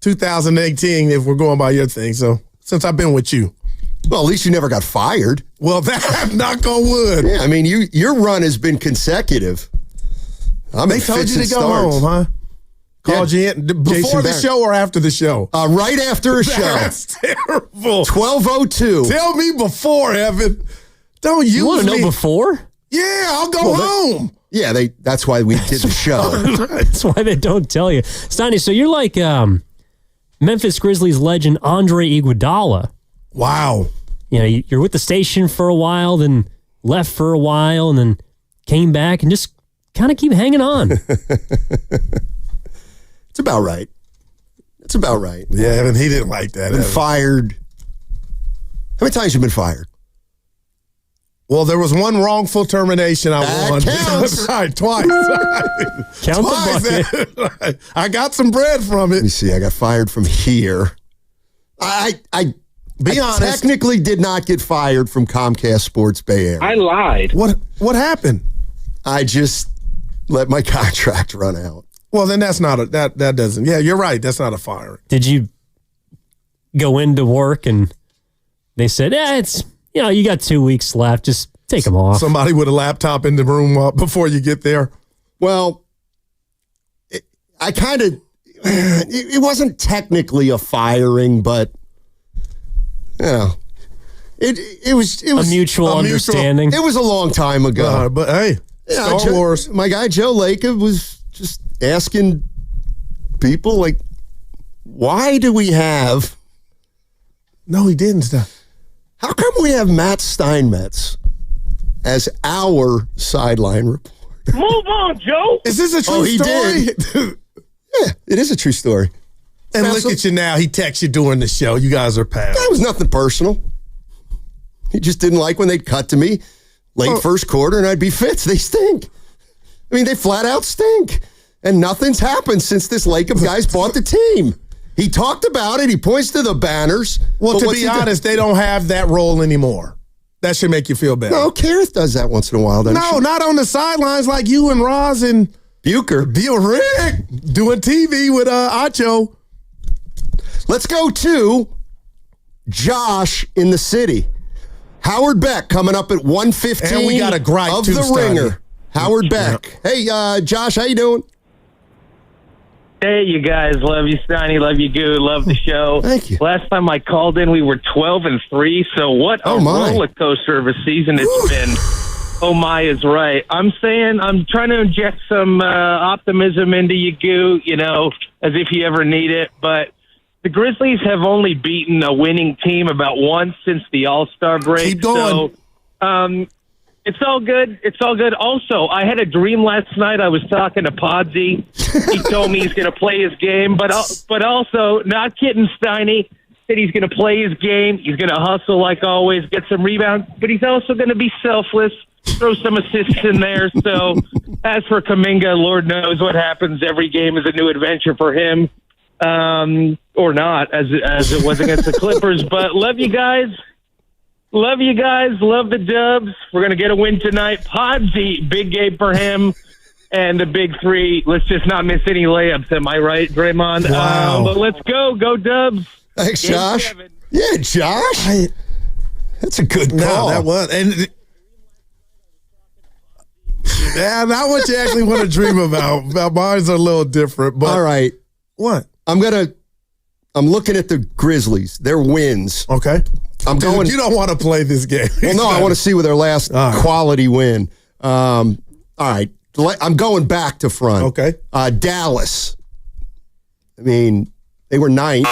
2018, if we're going by your thing. So, since I've been with you. Well, at least you never got fired. Well, that, knock on wood. Yeah, I mean, your run has been consecutive. They told you to go home, huh? Called you in before the show or after the show? Right after a show. That's terrible. 12:02. Tell me before, Evan. Don't use me. You want to know before? Yeah, I'll go home. Yeah, that's why we did the show. That's why they don't tell you. Steiny, so you're like Memphis Grizzlies legend Andre Iguodala. Wow. You know, you're with the station for a while, then left for a while, and then came back and just kind of keep hanging on. It's about right. It's about right. Yeah, and he didn't like that. Been fired. How many times you been fired? Well, there was one wrongful termination I won. Counts. Right, twice. Count the bucket. I got some bread from it. Let me see. I got fired from here. I Be honest. Technically did not get fired from Comcast Sports Bay Area. I lied. What happened? I just let my contract run out. Well, then that's not that doesn't. Yeah, you're right. That's not a firing. Did you go into work and they said, it's, you got 2 weeks left. Just take them off. Somebody with a laptop in the room before you get there. Well, it wasn't technically a firing, but it was a mutual understanding. It was a long time ago. But hey, Star Wars. My guy Joe Lacob was just asking people, like, why do we have... No, he didn't. How come we have Matt Steinmetz as our sideline reporter? Move on, Joe. Is this a true story? Did. Yeah, it is a true story. And look at you now. He texts you during the show. You guys are pals. That was nothing personal. He just didn't like when they'd cut to me late first quarter and I'd be Fitz. They stink. I mean, they flat out stink. And nothing's happened since this Lacob guy's bought the team. He talked about it. He points to the banners. Well, to be honest, they don't have that role anymore. That should make you feel better. No, Kareth does that once in a while. No, not on the sidelines like you and Roz and Bucher. Rick doing TV with Acho. Let's go to Josh in the city. Howard Beck coming up at 1:15. And we got a gripe of too, the Steiny. Ringer. Howard Beck. Hey, Josh, how you doing? Hey, you guys. Love you, Steiny. Love you, Goo. Love the show. Thank you. Last time I called in, we were 12-3. So what a roller coaster of a season it's been. Oh, my is right. I'm trying to inject some optimism into you, Goo, as if you ever need it. But the Grizzlies have only beaten a winning team about once since the All-Star break. Keep going. So, it's all good. It's all good. Also, I had a dream last night. I was talking to Podsy. He told me he's going to play his game, but also, not kidding, Steiny, said he's going to play his game. He's going to hustle like always, get some rebounds, but he's also going to be selfless, throw some assists in there. So as for Kaminga, Lord knows what happens. Every game is a new adventure for him, or not, as it was against the Clippers. But love you guys. Love you guys. Love the Dubs. We're going to get a win tonight. Podsy, big game for him. And the big three, let's just not miss any layups. Am I right, Draymond? Wow. But let's go. Go Dubs. Thanks, Josh. 7. Yeah, Josh. That's a good call. No, that was. And not what you actually want to dream about. Mine's are a little different. But all right. What? I'm looking at the Grizzlies, their wins. Okay. Going. You don't want to play this game. Well, no, I want to see with their last quality win. All right. I'm going back to front. Okay. Dallas. I mean, they were 9th.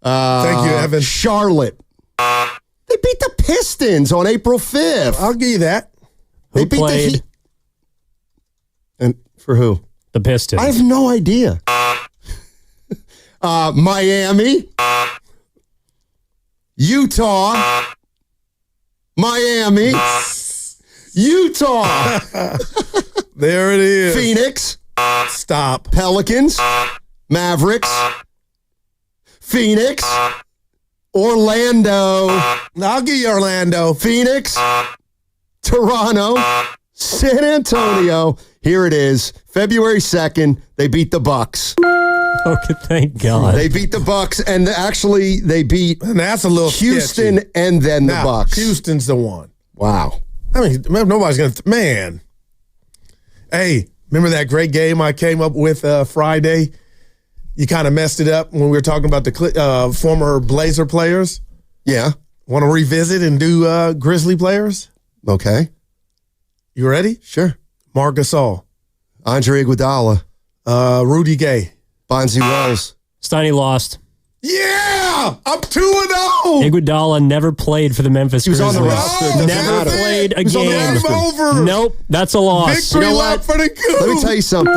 Thank you, Evan. Charlotte. They beat the Pistons on April 5th. I'll give you that. They beat played? the Heat. And for who? The Pistons. I have no idea. Miami. Utah. Miami. Utah. There it is. Phoenix. Stop. Pelicans. Mavericks. Phoenix. Orlando. I'll give you Orlando. Phoenix. Toronto. San Antonio. Here it is. February 2nd. They beat the Bucks. Okay, thank God. They beat the Bucks, and actually they beat and that's a little Houston sketchy. And then the Bucks. Houston's the one. Wow. I mean, nobody's going to... Man. Hey, remember that great game I came up with Friday? You kind of messed it up when we were talking about the former Blazer players. Yeah. Want to revisit and do Grizzly players? Okay. You ready? Sure. Marc Gasol. Andre Iguodala. Rudy Gay. Bonzi Wells. Steiny lost. Yeah! I'm 2-0! Iguodala never played for the Memphis Grizzlies. He was on the roster. Never played a game. Over. Nope, that's a loss. Victory lap for the Goo. Let me tell you something.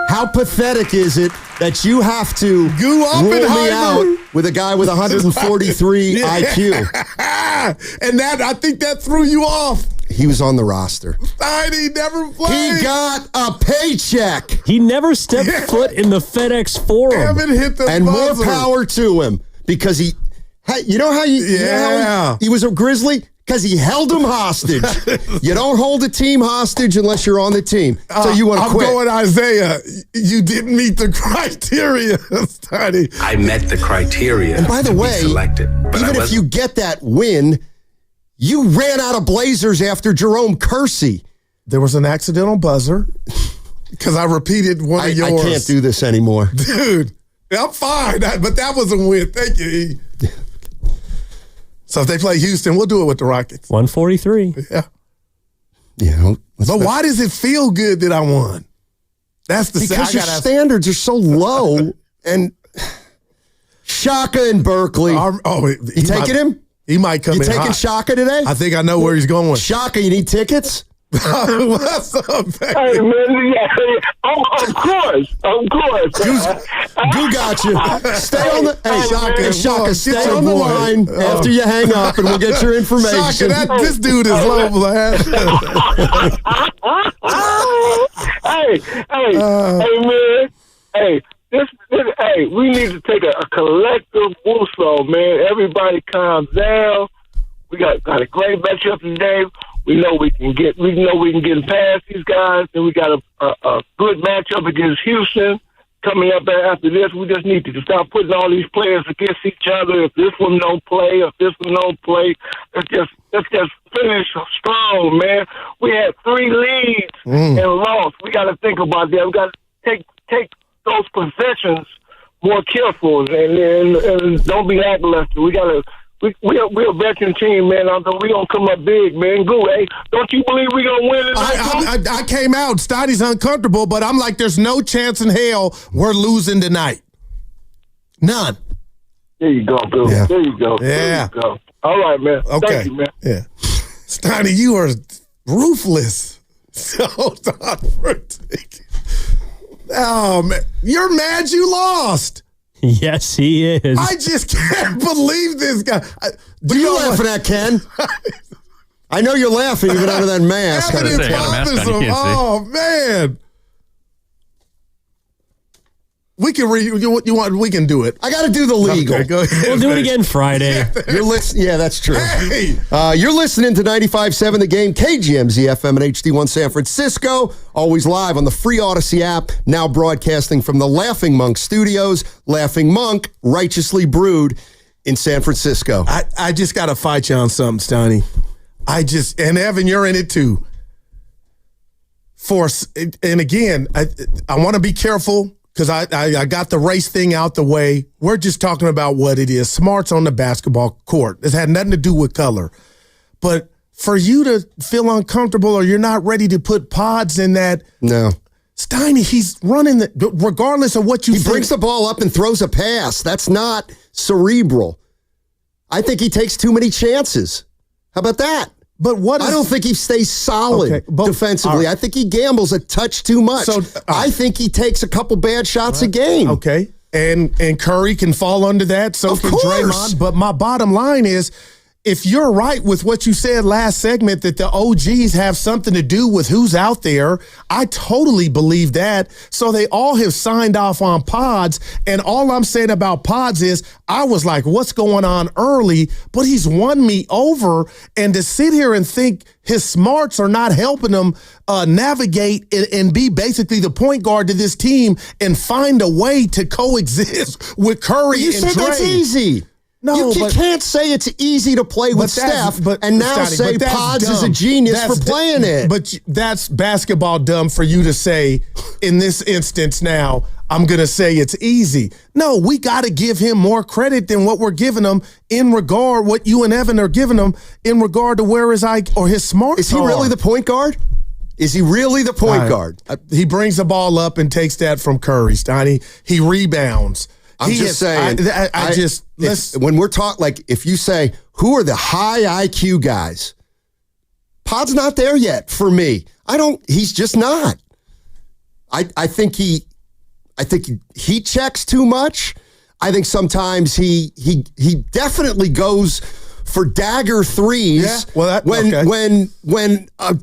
How pathetic is it that you have to rule me out with a guy with 143 IQ? And I think that threw you off. He was on the roster. He never played. He got a paycheck. He never stepped foot in the FedEx Forum. Haven't hit the and buzzer. More power to him because he, you know how he was a Grizzly? Because he held him hostage. You don't hold a team hostage unless you're on the team. So you want to quit. I'm going Isaiah. You didn't meet the criteria, Steiny. I met the criteria. And by the way, selected, even if you get that win, you ran out of Blazers after Jerome Kersey. There was an accidental buzzer because I repeated one of yours. I can't do this anymore. Dude, I'm fine. But that was a win. Thank you. So if they play Houston, we'll do it with the Rockets. 143. Yeah. Yeah. But why does it feel good that I won? That's the because your standards are so low. And Shaka and Berkeley. You taking him? He might come in hot. You taking Shaka today? I think I know where he's going. Shaka, you need tickets? What's up, baby? Hey, man, of course. Goo got you. Stay on the Shaka, stay on the line after you hang up, and we'll get your information. Shaka, this dude is low, man. Hey, we need to take a collective whistle, man. Everybody calm down. We got a great matchup today. We know we can get past these guys, and we got a good matchup against Houston coming up after this. We just need to stop putting all these players against each other. If this one don't play, let's just finish strong, man. We had 3 leads and lost. We got to think about that. We got to take those possessions more careful and don't be lackluster. We're a veteran team, man. We're going to come up big, man. Go, hey, don't you believe we're going to win tonight? I came out. Stoddy's uncomfortable, but I'm like, there's no chance in hell we're losing tonight. None. There you go, Bill. Yeah. There you go. Yeah. There you go. All right, man. Okay. Thank you, man. Yeah. Steiny, you are ruthless. So oh, man. You're mad you lost. Yes, he is. I just can't believe this guy. What are you laughing at, Ken? I know you're laughing even under that mask. Oh, man. We can we can do it. I got to do the legal. Okay, go ahead, We'll do it again Friday. You're listening. Yeah, that's true. Hey. You're listening to 95.7 The Game, KGMZ FM and HD1 San Francisco. Always live on the free Odyssey app. Now broadcasting from the Laughing Monk Studios. Laughing Monk, righteously brewed in San Francisco. I just got to fight you on something, Steiny. And Evan, you're in it too. And again, I want to be careful. Because I got the race thing out the way. We're just talking about what it is. Smarts on the basketball court. It's had nothing to do with color. But for you to feel uncomfortable or you're not ready to put pods in that. No. Steiny, he's running regardless of what you think. He brings the ball up and throws a pass. That's not cerebral. I think he takes too many chances. How about that? But I don't think he stays solid defensively. Right. I think he gambles a touch too much. I think he takes a couple bad shots a game. Okay. And Curry can fall under that. So can Draymond. But my bottom line is, if you're right with what you said last segment, that the OGs have something to do with who's out there, I totally believe that. So they all have signed off on pods. And all I'm saying about pods is I was like, what's going on early? But he's won me over. And to sit here and think his smarts are not helping him navigate and be basically the point guard to this team and find a way to coexist with Curry and Dre. You said that's easy. No, you can't say it's easy to play with Steph and now say Pods is a genius for playing it. But that's basketball dumb for you to say in this instance now. I'm going to say it's easy. No, we got to give him more credit than what we're giving him in regard, what you and Evan are giving him in regard to where his smarts are. Is he really the point guard? Is he really the point guard? He brings the ball up and takes that from Curry, Steiny. He rebounds. I'm just saying. When we're talking, like, if you say, who are the high IQ guys? Pod's not there yet for me. He's just not. I think he checks too much. I think sometimes he definitely goes for dagger threes. Yeah, well, when a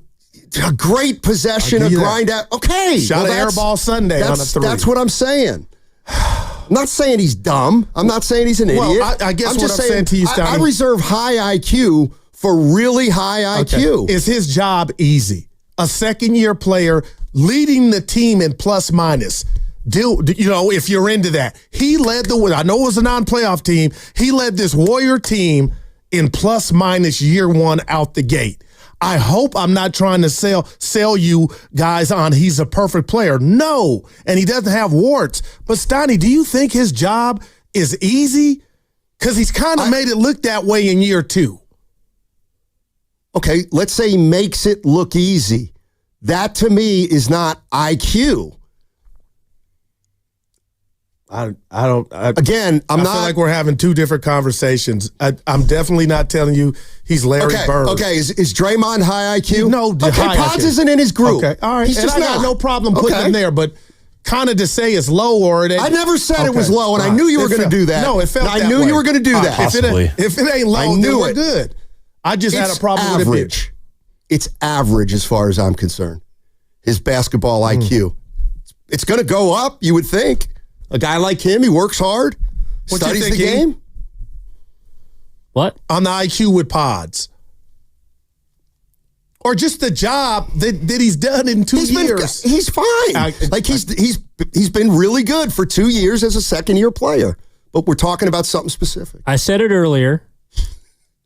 great possession, a grind out. Okay. Shot an air ball Sunday on a three. That's what I'm saying. I'm not saying he's dumb. I'm not saying he's an idiot. Well, I guess I'm saying to you, Steiny, I reserve high IQ for really high IQ. Is his job easy? A second-year player leading the team in plus minus. If you're into that. He led I know it was a non-playoff team. He led this Warrior team in plus minus year one out the gate. I hope I'm not trying to sell you guys on he's a perfect player. No, and he doesn't have warts. But Steiny, do you think his job is easy? Because he's kind of made it look that way in year two. Okay, let's say he makes it look easy. That to me is not IQ. I'm feel like we're having two different conversations. I'm definitely not telling you he's Larry Bird. Okay, is Draymond high IQ? No, Pods isn't in his group. Okay, all right. He's just got no problem putting him there, but kind of to say it's low or it ain't. I never said it was low, and I knew you were going to do that. No, it felt that way. I knew you were going to do that. If it ain't low, then we're good. I just had a problem with it. It's average as far as I'm concerned. His basketball IQ. It's going to go up, you would think. A guy like him, he works hard, studies the game. What? On the IQ with Pods. Or just the job that he's done in 2 years. He's fine. He's been really good for 2 years as a second-year player. But we're talking about something specific. I said it earlier.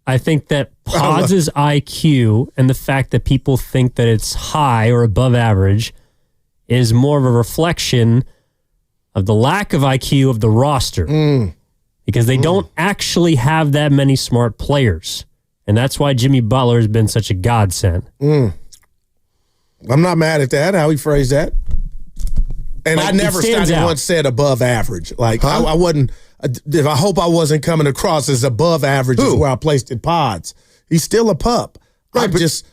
I think that Pods' IQ and the fact that people think that it's high or above average is more of a reflection of the lack of IQ of the roster. Because they don't actually have that many smart players. And that's why Jimmy Butler has been such a godsend. I'm not mad at that, how he phrased that. And I never once said above average. Like, I wasn't I hope I wasn't coming across as above average is where I placed it Pods. He's still a pup. Right, I'm just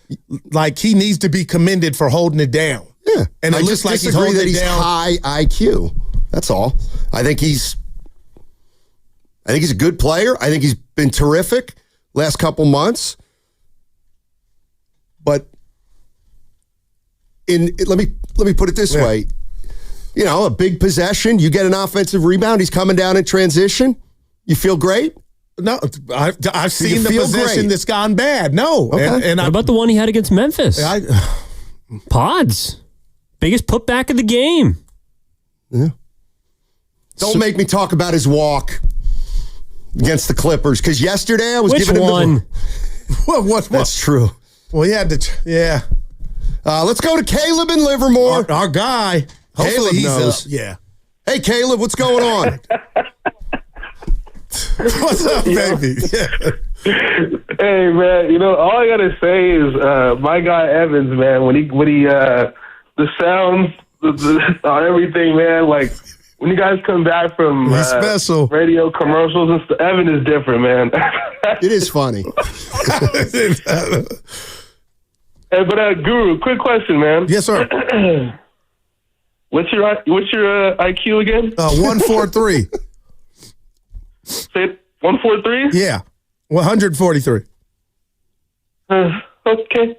like he needs to be commended for holding it down. Yeah. And it looks like he's holding it down. High IQ. That's all. I think he's a good player. I think he's been terrific last couple months. But let me put it this way. You know, a big possession, you get an offensive rebound, he's coming down in transition. You feel great? No, I've seen the possession that's gone bad. No. Okay. And what about the one he had against Memphis? Pods. Biggest putback of the game. Yeah. Don't make me talk about his walk against the Clippers, because yesterday I was giving him What? That's true. Well, he had to, yeah. Let's go to Caleb in Livermore. Our guy. Caleb knows. Yeah. Hey, Caleb, what's going on? What's up, baby? Hey, man. You know, all I gotta say is my guy Evans, man. When he the sounds, everything, man. Like when you guys come back from special radio commercials and stuff, Evan is different, man. It is funny. Hey, but Guru, quick question, man. Yes, sir. What's your IQ again? 143. Say it, 143? Yeah, 143. Okay.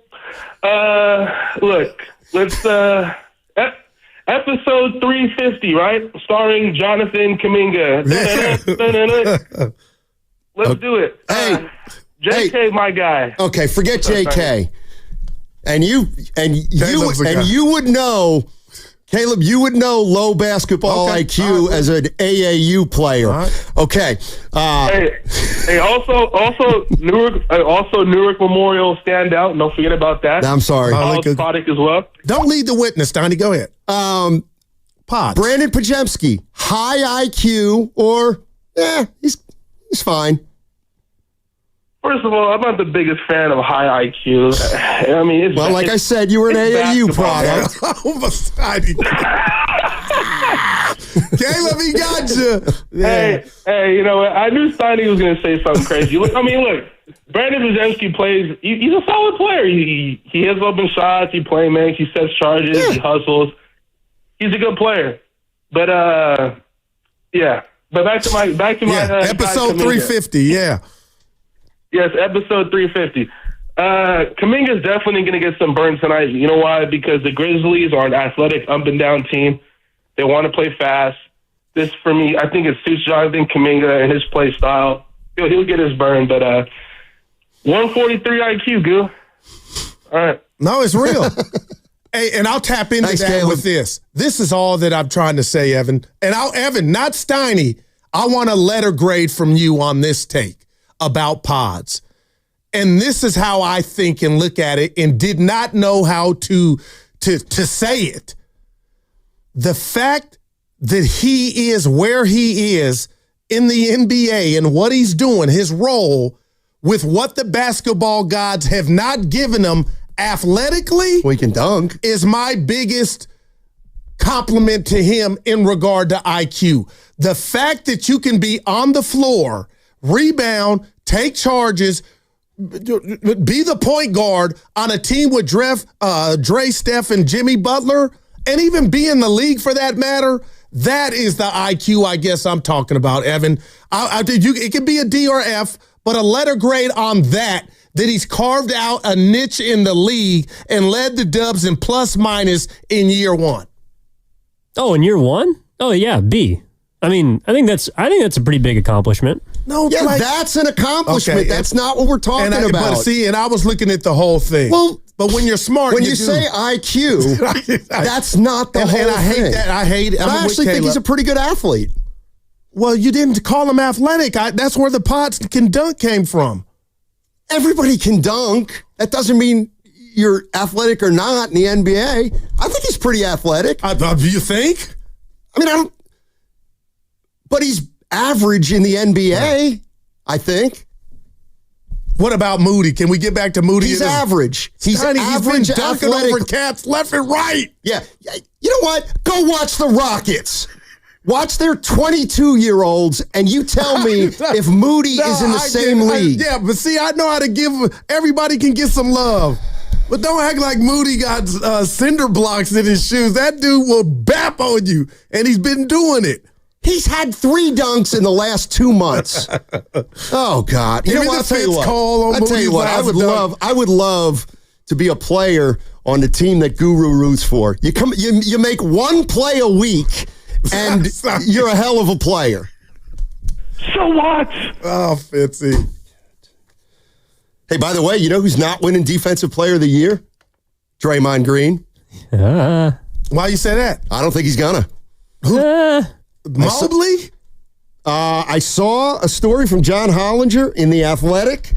Look, let's episode 350, right? Starring Jonathan Kaminga. Let's do it. Hey, JK, my guy. Okay, forget JK. And you would know, Caleb, you would know low basketball IQ as an AAU player. Right. Okay. Hey, also Newark Memorial standout. Don't forget about that. I'm sorry. Product as well. Don't lead the witness, Donnie. Go ahead. Pods. Brandon Pajemski, high IQ or he's fine. First of all, I'm not the biggest fan of high IQ. I mean, like I said, you were an AAU product. Caleb, he got you. Yeah. Hey, you know what? I knew Steiny was going to say something crazy. Look, Brandon Pajemski plays. He's a solid player. He hits open shots. He playmakes. He sets charges. Yeah. He hustles. He's a good player. But yeah. But back to my episode 350. Yeah. Yes, episode 350. Kaminga's definitely going to get some burn tonight. You know why? Because the Grizzlies are an athletic, up-and-down team. They want to play fast. This, for me, I think it suits Jonathan Kaminga and his play style. He'll get his burn, but 143 IQ, Goo. All right. No, it's real. Hey, and I'll tap into that Caleb. With this. This is all that I'm trying to say, Evan. And Evan, not Steiny, I want a letter grade from you on this take about Pods. And this is how I think and look at it and did not know how to say it. The fact that he is where he is in the NBA and what he's doing, his role with what the basketball gods have not given him athletically. We can dunk. Is my biggest compliment to him in regard to IQ. The fact that you can be on the floor, rebound, take charges, be the point guard on a team with Dre, Steph, and Jimmy Butler, and even be in the league for that matter, that is the IQ I guess I'm talking about, Evan. It could be a D or F, but a letter grade on that he's carved out a niche in the league and led the Dubs in plus minus in year one. Oh, in year one? Oh, yeah, B. I mean, I think that's a pretty big accomplishment. No, yeah, that's an accomplishment. Okay, that's not what we're talking about. But see, and I was looking at the whole thing. Well, but when you're smart, when you say IQ, that's not the whole thing. I hate that. I hate it. I actually think he's a pretty good athlete. Well, you didn't call him athletic. That's where the Pods can dunk came from. Everybody can dunk. That doesn't mean you're athletic or not in the NBA. I think he's pretty athletic. Do you think? I mean, I don't. But he's average in the NBA, I think. What about Moody? Can we get back to Moody? He's average. He's average, been dunking athletic. Over cats left and right. Yeah. You know what? Go watch the Rockets. Watch their 22-year-olds, and you tell me if Moody is in the same league. Yeah, but see, I know how to give. Everybody can get some love. But don't act like Moody got cinder blocks in his shoes. That dude will bap on you, and he's been doing it. He's had 3 dunks in the last 2 months. Oh, God. You know what? I'll tell you what. I would love to be a player on the team that Guru roots for. You make one play a week, and you're a hell of a player. So what? Oh, Fitzy. Hey, by the way, you know who's not winning Defensive Player of the Year? Draymond Green. Why you say that? I don't think he's gonna. Mobley? I saw a story from John Hollinger in The Athletic,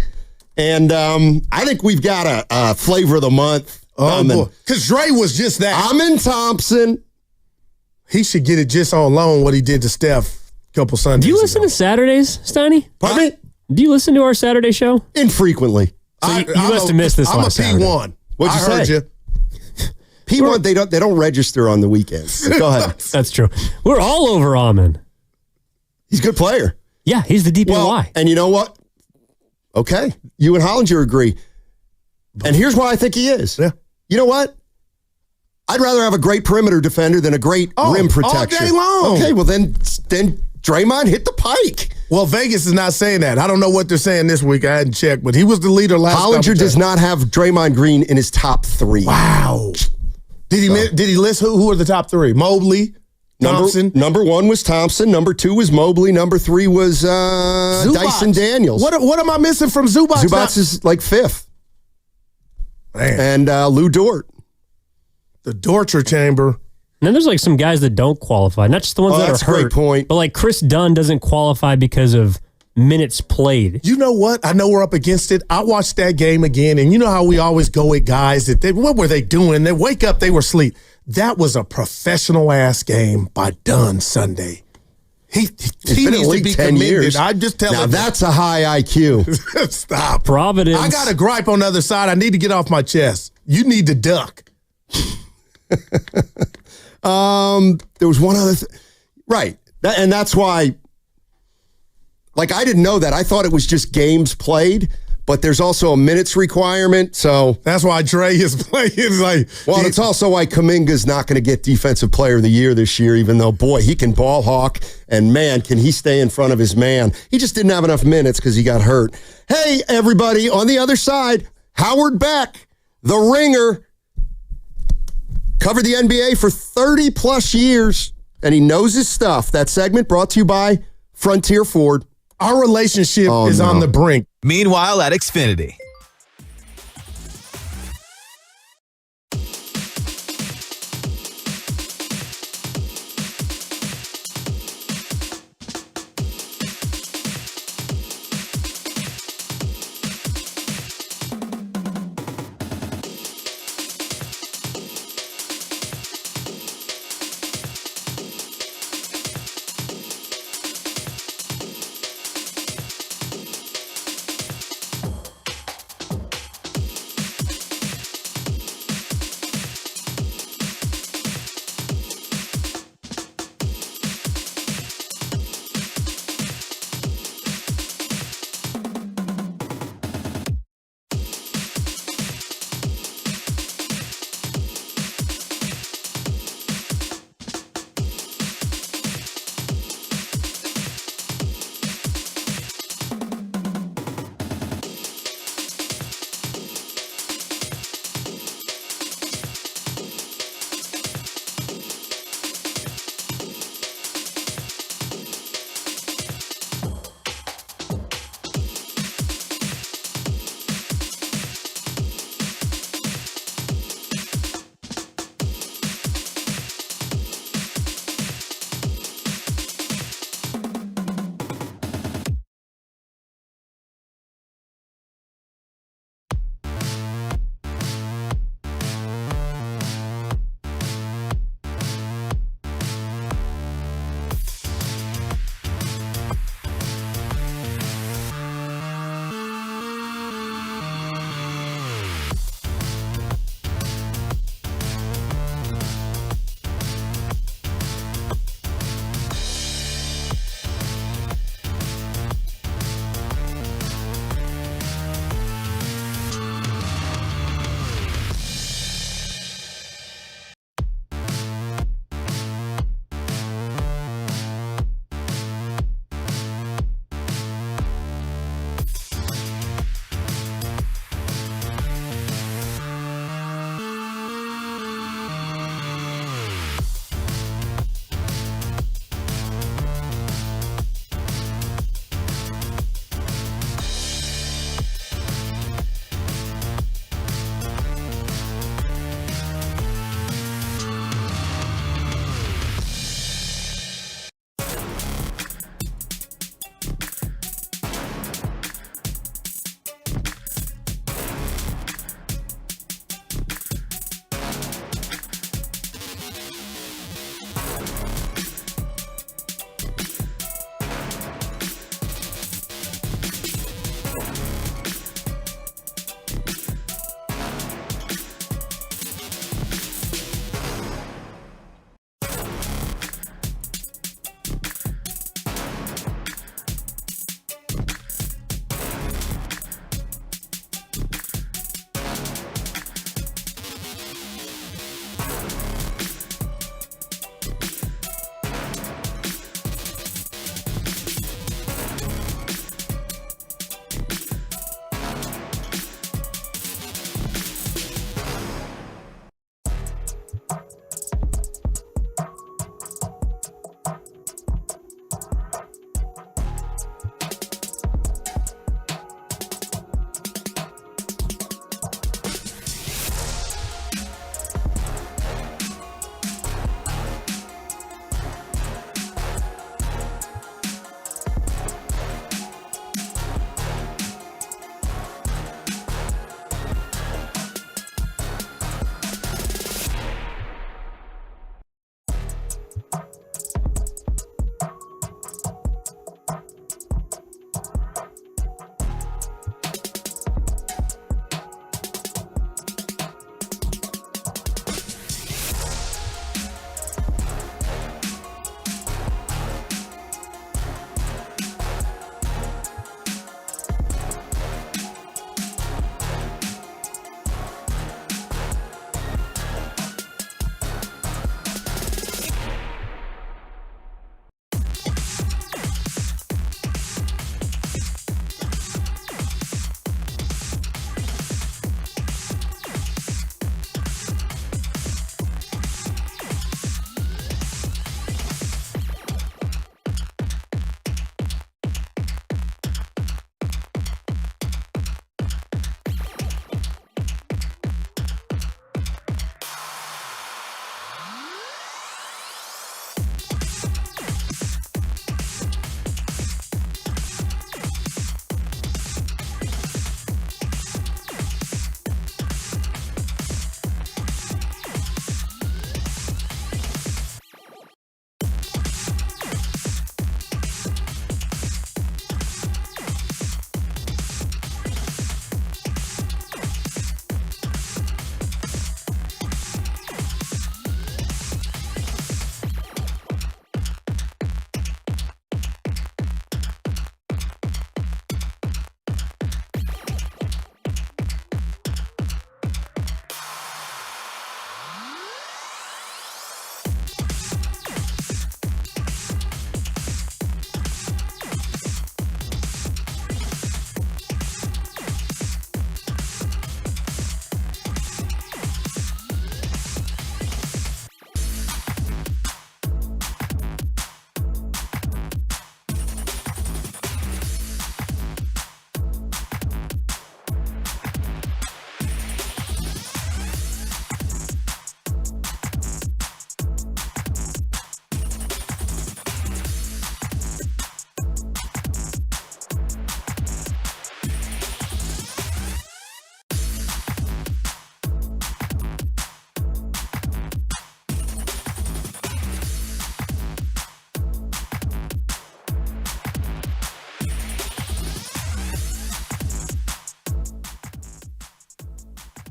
and I think we've got a flavor of the month. Because Dre was just that. Amin Thompson. He should get it just on loan what he did to Steph a couple Sundays Do you listen to Saturdays, Steiny? Pardon me? Do you listen to our Saturday show? Infrequently. So you must have missed this last Saturday. I'm a P1. What'd you say? I heard you. P1, they don't register on the weekends. Go ahead. That's true. We're all over Amin. He's a good player. Yeah, he's the DPOY. Well, and you know what? Okay. You and Hollinger agree. And here's why I think he is. Yeah. You know what? I'd rather have a great perimeter defender than a great rim protector. All day long. Okay, well then Draymond hit the pike. Well, Vegas is not saying that. I don't know what they're saying this week. I hadn't checked, but he was the leader last time. Hollinger does not have Draymond Green in his top 3. Wow. Did he list who are the top 3? Mobley, Thompson? Number 1 was Thompson. Number 2 was Mobley. Number 3 was Dyson Daniels. What am I missing from Zubac? Zubac is like 5th. Man. And Lou Dort. The torture chamber. And then there's like some guys that don't qualify, not just the ones that are hurt. That's a great point. But like Chris Dunn doesn't qualify because of minutes played. You know what? I know we're up against it. I watched that game again, and you know how we always go at guys that what were they doing? They wake up, they were asleep. That was a professional-ass game by Dunn Sunday. He needs to be 10 commended. years. I just tell now him. That's a high IQ. Stop. Providence. I got a gripe on the other side. I need to get off my chest. You need to duck. There was one other thing. Right. And that's why, like, I didn't know that. I thought it was just games played, but there's also a minutes requirement. So that's why Dre is playing. Well, it's also why Kaminga's not going to get Defensive Player of the Year this year, even though, boy, he can ball hawk, and man, can he stay in front of his man. He just didn't have enough minutes because he got hurt. Hey, everybody, on the other side, Howard Beck, the Ringer, covered the NBA for 30-plus years, and he knows his stuff. That segment brought to you by Frontier Ford. Our relationship is on the brink. Meanwhile at Xfinity.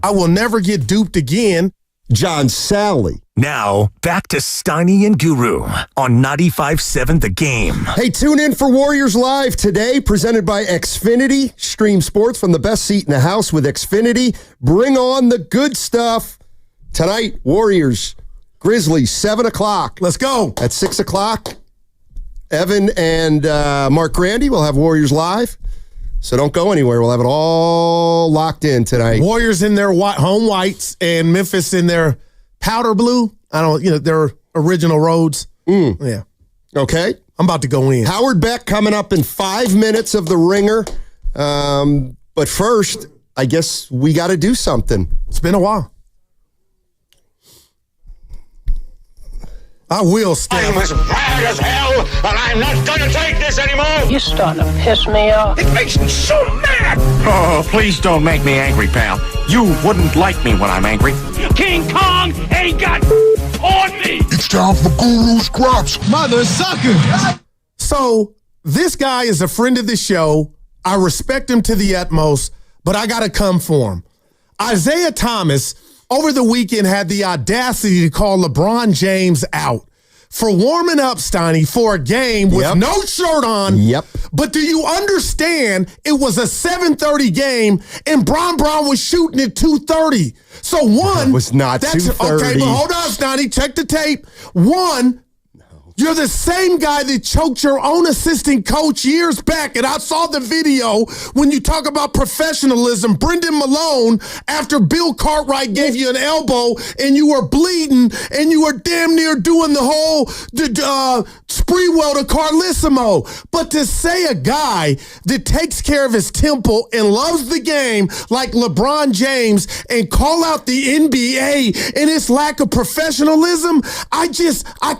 I will never get duped again. John Sally. Now, back to Steiny and Guru on 95.7 The Game. Hey, tune in for Warriors Live today, presented by Xfinity. Stream sports from the best seat in the house with Xfinity. Bring on the good stuff. Tonight, Warriors-Grizzlies, 7 o'clock. Let's go. At 6 o'clock, Evan and Mark Grandy will have Warriors Live. So don't go anywhere. We'll have it all locked in tonight. Warriors in their home whites and Memphis in their powder blue. Their original roads. Yeah. Okay. I'm about to go in. Howard Beck coming up in 5 minutes of the Ringer. But first, I guess we got to do something. It's been a while. I will, Steph. I'm as mad as hell, and I'm not going to take this anymore. You're starting to piss me off. It makes me so mad. Oh, please don't make me angry, pal. You wouldn't like me when I'm angry. King Kong ain't got on me. It's time for Guru's Crops. Mother sucker. So, this guy is a friend of the show. I respect him to the utmost, but I got to come for him. Isaiah Thomas over the weekend had the audacity to call LeBron James out for warming up, Steiny, for a game with no shirt on. Yep. But do you understand it was a 7:30 game and Bron was shooting at 2:30? So one. It was not 2:30. Okay, but hold on, Steiny. Check the tape. One. You're the same guy that choked your own assistant coach years back, and I saw the video when you talk about professionalism. Brendan Malone, after Bill Cartwright gave you an elbow and you were bleeding and you were damn near doing the whole Sprewell to Carlissimo. But to say a guy that takes care of his temple and loves the game like LeBron James and call out the NBA and its lack of professionalism, I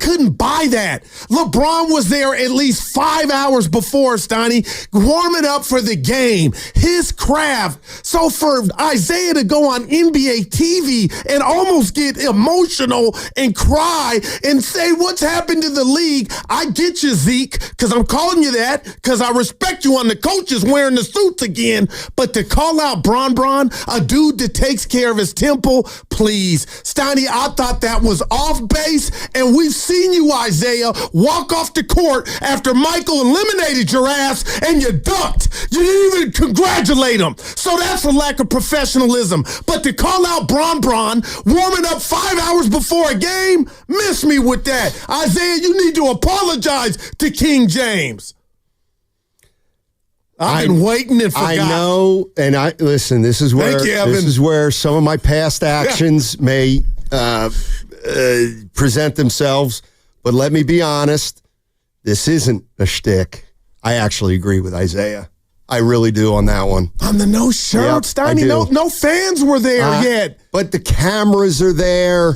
couldn't buy that. LeBron was there at least 5 hours before, Steiny, warming up for the game, his craft. So for Isaiah to go on NBA TV and almost get emotional and cry and say, what's happened to the league? I get you, Zeke, because I'm calling you that because I respect you on the coaches wearing the suits again. But to call out Bron, a dude that takes care of his temple, please. Steiny, I thought that was off base, and we've seen you, Isaiah, walk off the court after Michael eliminated your ass and you ducked. You didn't even congratulate him. So that's a lack of professionalism. But to call out Bron warming up 5 hours before a game, miss me with that. Isaiah, you need to apologize to King James. I've been waiting and forgot. I know, and listen, this is where some of my past actions may present themselves. But let me be honest, this isn't a shtick. I actually agree with Isaiah. I really do on that one. On the no shirt, Steiny, no fans were there yet. But the cameras are there,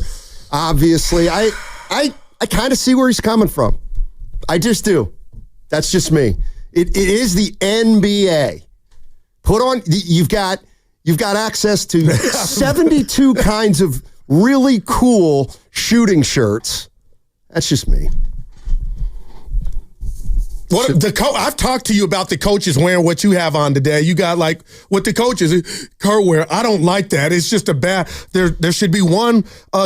obviously. I kind of see where he's coming from. I just do. That's just me. It is the NBA. You've got access to 72 kinds of really cool shooting shirts. That's just me. I've talked to you about the coaches wearing what you have on today. You got like what the coaches Kurt wear. I don't like that. It's just a bad. There should be one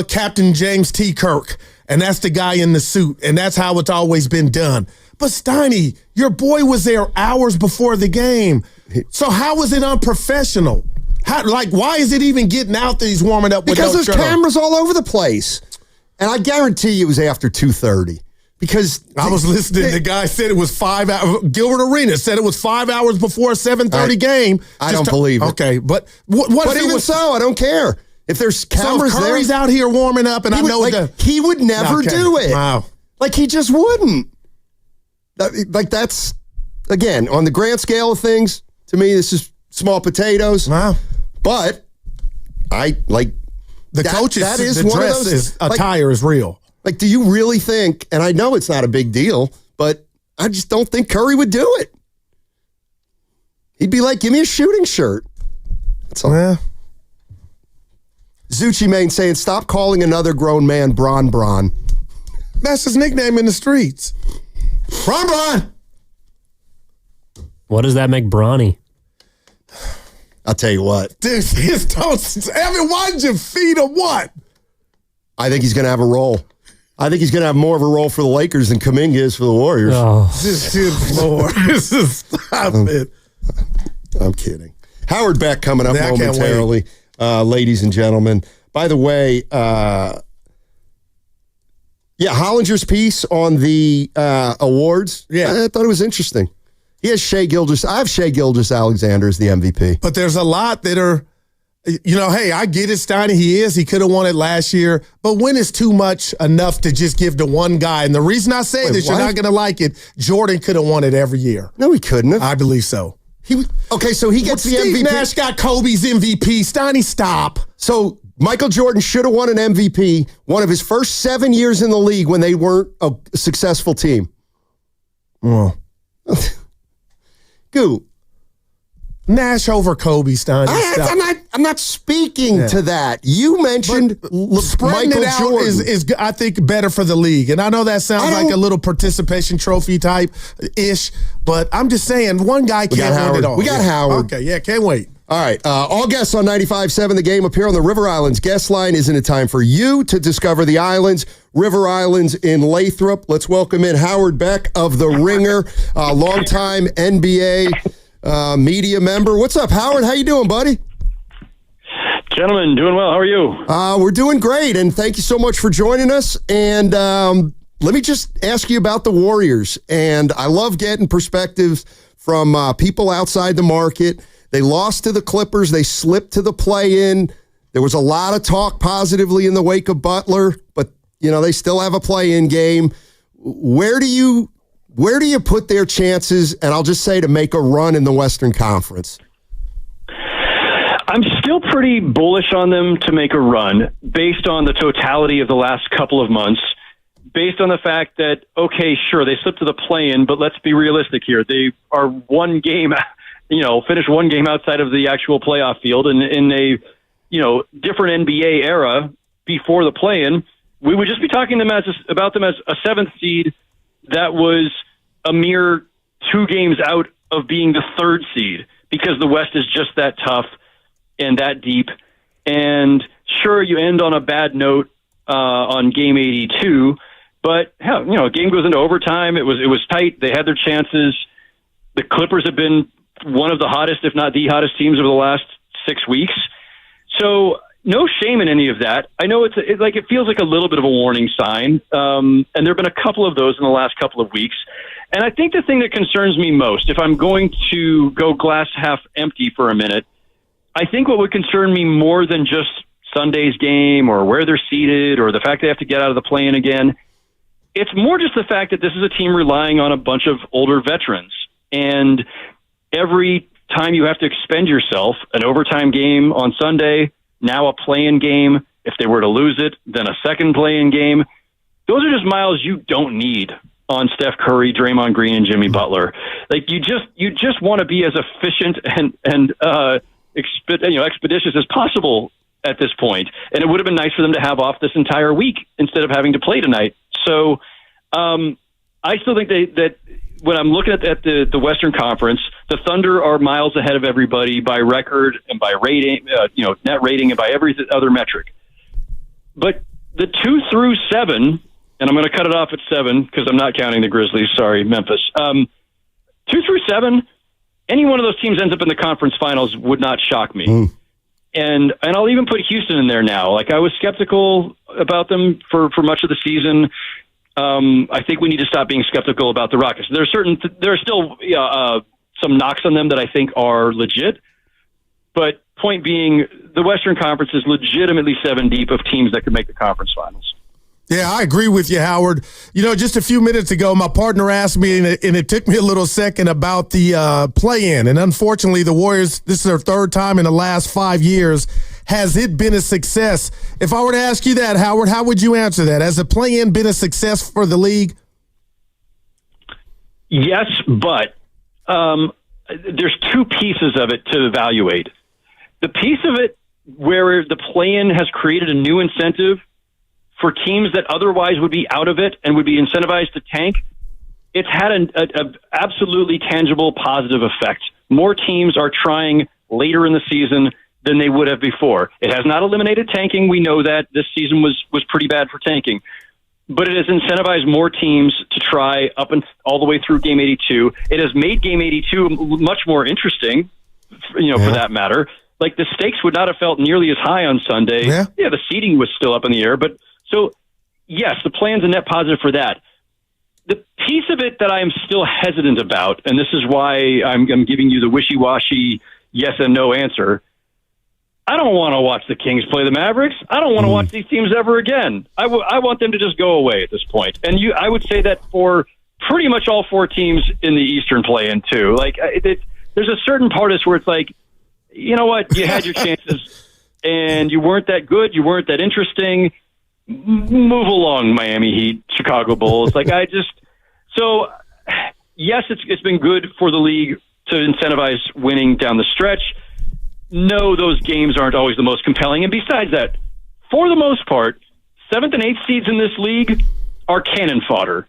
Captain James T. Kirk, and that's the guy in the suit, and that's how it's always been done. But Steiny, your boy was there hours before the game. So how is it unprofessional? Why is it even getting out that he's warming up with no shirt on? Because there's cameras all over the place. And I guarantee you it was after 2:30 because I was listening. The guy said it was 5 hours. Gilbert Arenas said it was 5 hours before a 7:30 game. I don't believe it. Okay, but what but even so, I don't care. If there's cameras so Curry's there, out here warming up, and he would never do it. Wow. Like he just wouldn't. That's, again, on the grand scale of things, to me, this is small potatoes. Wow. But the coaches, that is the one dress of those, is attire is real. Like, do you really think, and I know it's not a big deal, but I just don't think Curry would do it. He'd be like, give me a shooting shirt. That's all. Yeah. Zucci Main saying, stop calling another grown man Bron. That's his nickname in the streets. Bron. What does that make Bronny? I'll tell you what. Dude, Evan, why'd you feed him what? I think he's going to have a role. I think he's going to have more of a role for the Lakers than Kaminga is for the Warriors. Oh. Just good Lord. Stop it. I'm kidding. Howard Beck coming up I can't momentarily, ladies and gentlemen. By the way, Hollinger's piece on the awards, I thought it was interesting. He has Shai Gilgeous. I have Shai Gilgeous-Alexander as the MVP. But there's a lot that are, hey, I get it, Steiny. He could have won it last year. But when is too much enough to just give to one guy? And the reason I say this, you're not going to like it, Jordan could have won it every year. No, he couldn't have. I believe so. So he gets the MVP. Steve Nash got Kobe's MVP. Steiny, stop. So Michael Jordan should have won an MVP one of his first 7 years in the league when they weren't a successful team. Well. Goo. Nash over Kobe, Steiny. I'm not speaking to that. You mentioned spreading Michael it out Jordan. is I think better for the league. And I know that sounds like a little participation trophy type ish, but I'm just saying one guy can't win it all. We got Howard. Okay, can't wait. All right, all guests on 95.7 The Game appear on the River Islands guest line. Isn't it time for you to discover the islands? River Islands in Lathrop. Let's welcome in Howard Beck of The Ringer, longtime NBA media member. What's up, Howard? How you doing, buddy? Gentlemen, doing well. How are you? We're doing great, and thank you so much for joining us. And let me just ask you about the Warriors. And I love getting perspectives from people outside the market. They lost to the Clippers. They slipped to the play-in. There was a lot of talk positively in the wake of Butler, but they still have a play-in game. Where do you put their chances, and I'll just say, to make a run in the Western Conference? I'm still pretty bullish on them to make a run based on the totality of the last couple of months, based on the fact that, okay, sure, they slipped to the play-in, but let's be realistic here. They are one game, finished one game outside of the actual playoff field, and in a, different NBA era before the play-in, we would just be talking about them as a seventh seed that was a mere 2 games out of being the third seed, because the West is just that tough and that deep. And sure, you end on a bad note on game 82, but hell, a game goes into overtime. It was tight. They had their chances. The Clippers have been one of the hottest, if not the hottest teams over the last 6 weeks. So no shame in any of that. I know it feels like a little bit of a warning sign. And there have been a couple of those in the last couple of weeks. And I think the thing that concerns me most, if I'm going to go glass half empty for a minute, I think what would concern me more than just Sunday's game or where they're seated or the fact they have to get out of the play-in again, it's more just the fact that this is a team relying on a bunch of older veterans. And every time you have to expend yourself, an overtime game on Sunday, now a play-in game, if they were to lose it, then a second play-in game, those are just miles you don't need on Steph Curry, Draymond Green, and Jimmy Butler. Like you just want to be as efficient and expeditious as possible at this point. And it would have been nice for them to have off this entire week instead of having to play tonight. So I still think that when I'm looking at the Western Conference, the Thunder are miles ahead of everybody by record and by rating, net rating, and by every other metric. But the 2 through 7, and I'm going to cut it off at 7 because I'm not counting the Grizzlies. Sorry, Memphis. 2 through 7, any one of those teams ends up in the conference finals would not shock me. And I'll even put Houston in there now. Like, I was skeptical about them for much of the season. I think we need to stop being skeptical about the Rockets. There are still some knocks on them that I think are legit. But point being, the Western Conference is legitimately 7 deep of teams that could make the conference finals. Yeah, I agree with you, Howard. Just a few minutes ago, my partner asked me, and it took me a little second, about the play-in. And unfortunately, the Warriors, this is their third time in the last 5 years. Has it been a success? If I were to ask you that, Howard, how would you answer that? Has the play-in been a success for the league? Yes, but there's 2 pieces of it to evaluate. The piece of it where the play-in has created a new incentive for teams that otherwise would be out of it and would be incentivized to tank, it's had an absolutely tangible positive effect. More teams are trying later in the season than they would have before. It has not eliminated tanking. We know that this season was pretty bad for tanking. But it has incentivized more teams to try up and all the way through Game 82. It has made Game 82 much more interesting, for that matter. Like, the stakes would not have felt nearly as high on Sunday. Yeah, the seeding was still up in the air. But so, yes, the plan's a net positive for that. The piece of it that I am still hesitant about, and this is why I'm giving you the wishy-washy yes and no answer, I don't want to watch the Kings play the Mavericks. I don't want to watch these teams ever again. I want them to just go away at this point. And I would say that for pretty much all four teams in the Eastern play-in, too. Like, there's a certain part of this where it's like, you know what? You had your chances, and you weren't that good. You weren't that interesting. Move along, Miami Heat, Chicago Bulls. Like, so, yes, it's been good for the league to incentivize winning down the stretch. No, those games aren't always the most compelling. And besides that, for the most part, 7th and 8th seeds in this league are cannon fodder.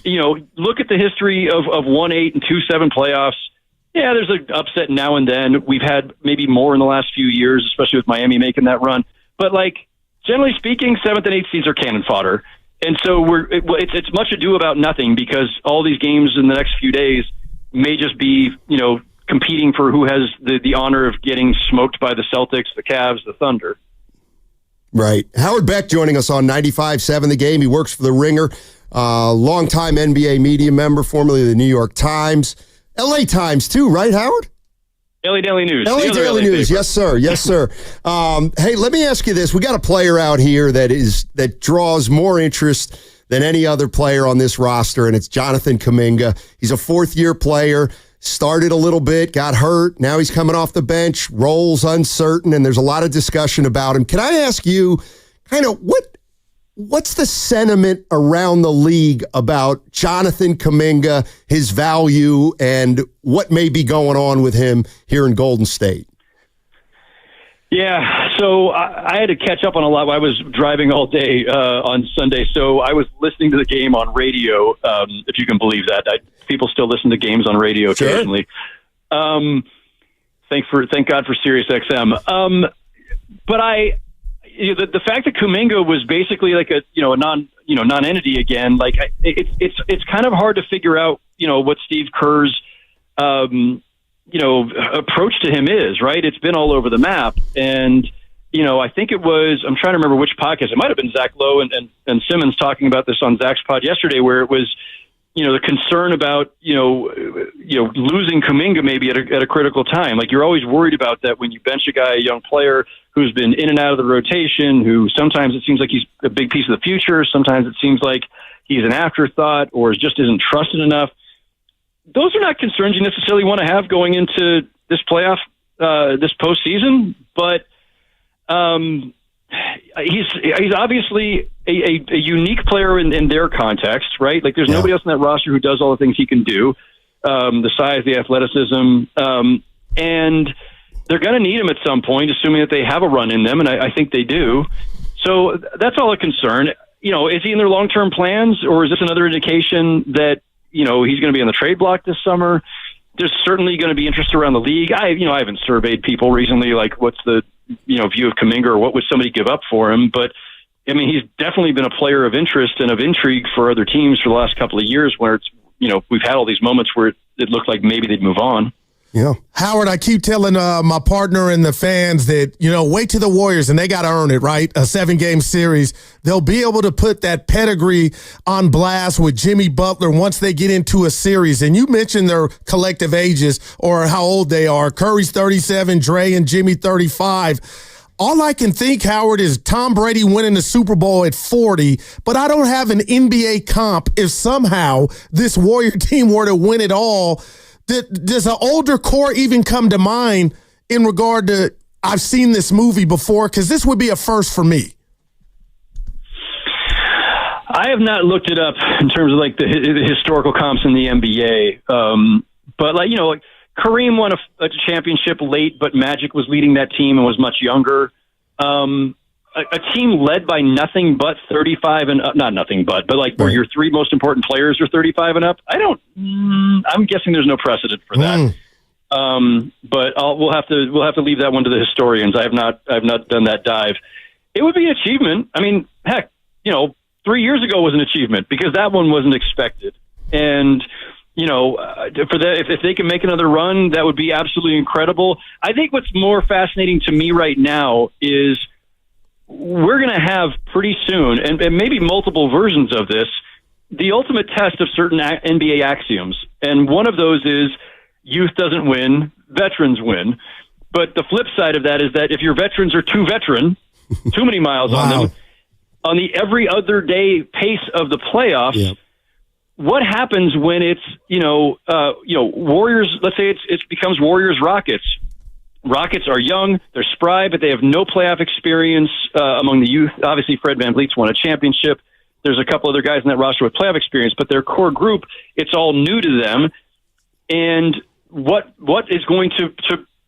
Look at the history of 1-8 and 2-7 playoffs. Yeah, there's an upset now and then. We've had maybe more in the last few years, especially with Miami making that run. But, generally speaking, 7th and 8th seeds are cannon fodder. And so it's much ado about nothing, because all these games in the next few days may just be, competing for who has the honor of getting smoked by the Celtics, the Cavs, the Thunder. Right. Howard Beck joining us on 95.7 The Game. He works for The Ringer, longtime NBA media member, formerly of the New York Times. LA Times, too, right, Howard? LA Daily News. LA Daily News, paper. Yes, sir. Yes, sir. Hey, let me ask you this. We got a player out here that draws more interest than any other player on this roster, and it's Jonathan Kaminga. He's a fourth-year player. Started a little bit, got hurt. Now he's coming off the bench. Roles uncertain, and there's a lot of discussion about him. Can I ask you kind of what's the sentiment around the league about Jonathan Kaminga, his value, and what may be going on with him here in Golden State? Yeah, so I had to catch up on a lot. I was driving all day on Sunday, so I was listening to the game on radio, if you can believe that. People still listen to games on radio occasionally. Sure. Thank God for Sirius XM. But the fact that Kaminga was basically like a non-entity again, like it's kind of hard to figure out what Steve Kerr's approach to him is, right? It's been all over the map. And, I think it was, I'm trying to remember which podcast, it might have been Zach Lowe and Simmons talking about this on Zach's pod yesterday, where it was, the concern about, losing Kaminga maybe at a critical time. Like, you're always worried about that when you bench a guy, a young player who's been in and out of the rotation, who sometimes it seems like he's a big piece of the future. Sometimes it seems like he's an afterthought or just isn't trusted enough. Those are not concerns you necessarily want to have going into this playoff, this postseason, but he's obviously a unique player in their context, right? Like, there's nobody else in that roster who does all the things he can do, the size, the athleticism, and they're going to need him at some point, assuming that they have a run in them, and I think they do. So that's all a concern. Is he in their long-term plans, or is this another indication that he's going to be on the trade block this summer? There's certainly going to be interest around the league. I haven't surveyed people recently, like what's the view of Kaminga or what would somebody give up for him. But I mean, he's definitely been a player of interest and of intrigue for other teams for the last couple of years, where it's we've had all these moments where it looked like maybe they'd move on. Yeah. Howard, I keep telling my partner and the fans that, wait till the Warriors, and they got to earn it, right? A 7-game series. They'll be able to put that pedigree on blast with Jimmy Butler once they get into a series. And you mentioned their collective ages or how old they are. Curry's 37, Dre and Jimmy 35. All I can think, Howard, is Tom Brady winning the Super Bowl at 40, but I don't have an NBA comp if somehow this Warrior team were to win it all. Does an older core even come to mind in regard to, I've seen this movie before? Because this would be a first for me. I have not looked it up in terms of like the historical comps in the NBA. But Kareem won a championship late, but Magic was leading that team and was much younger. A team led by nothing but 35 and up, not nothing but where your three most important players are 35 and up. I'm guessing there's no precedent for that. But we'll have to leave that one to the historians. I have not done that dive. It would be an achievement. I mean, heck, 3 years ago was an achievement because that one wasn't expected. And if they can make another run, that would be absolutely incredible. I think what's more fascinating to me right now is we're going to have pretty soon, and maybe multiple versions of this, the ultimate test of certain NBA axioms. And one of those is youth doesn't win, veterans win. But the flip side of that is that if your veterans are too veteran, too many miles on them, on the every other day pace of the playoffs, what happens when it's, Warriors, let's say it becomes Warriors-Rockets. Rockets are young, they're spry, but they have no playoff experience among the youth. Obviously, Fred VanVleet's won a championship. There's a couple other guys in that roster with playoff experience, but their core group, it's all new to them. And what is going to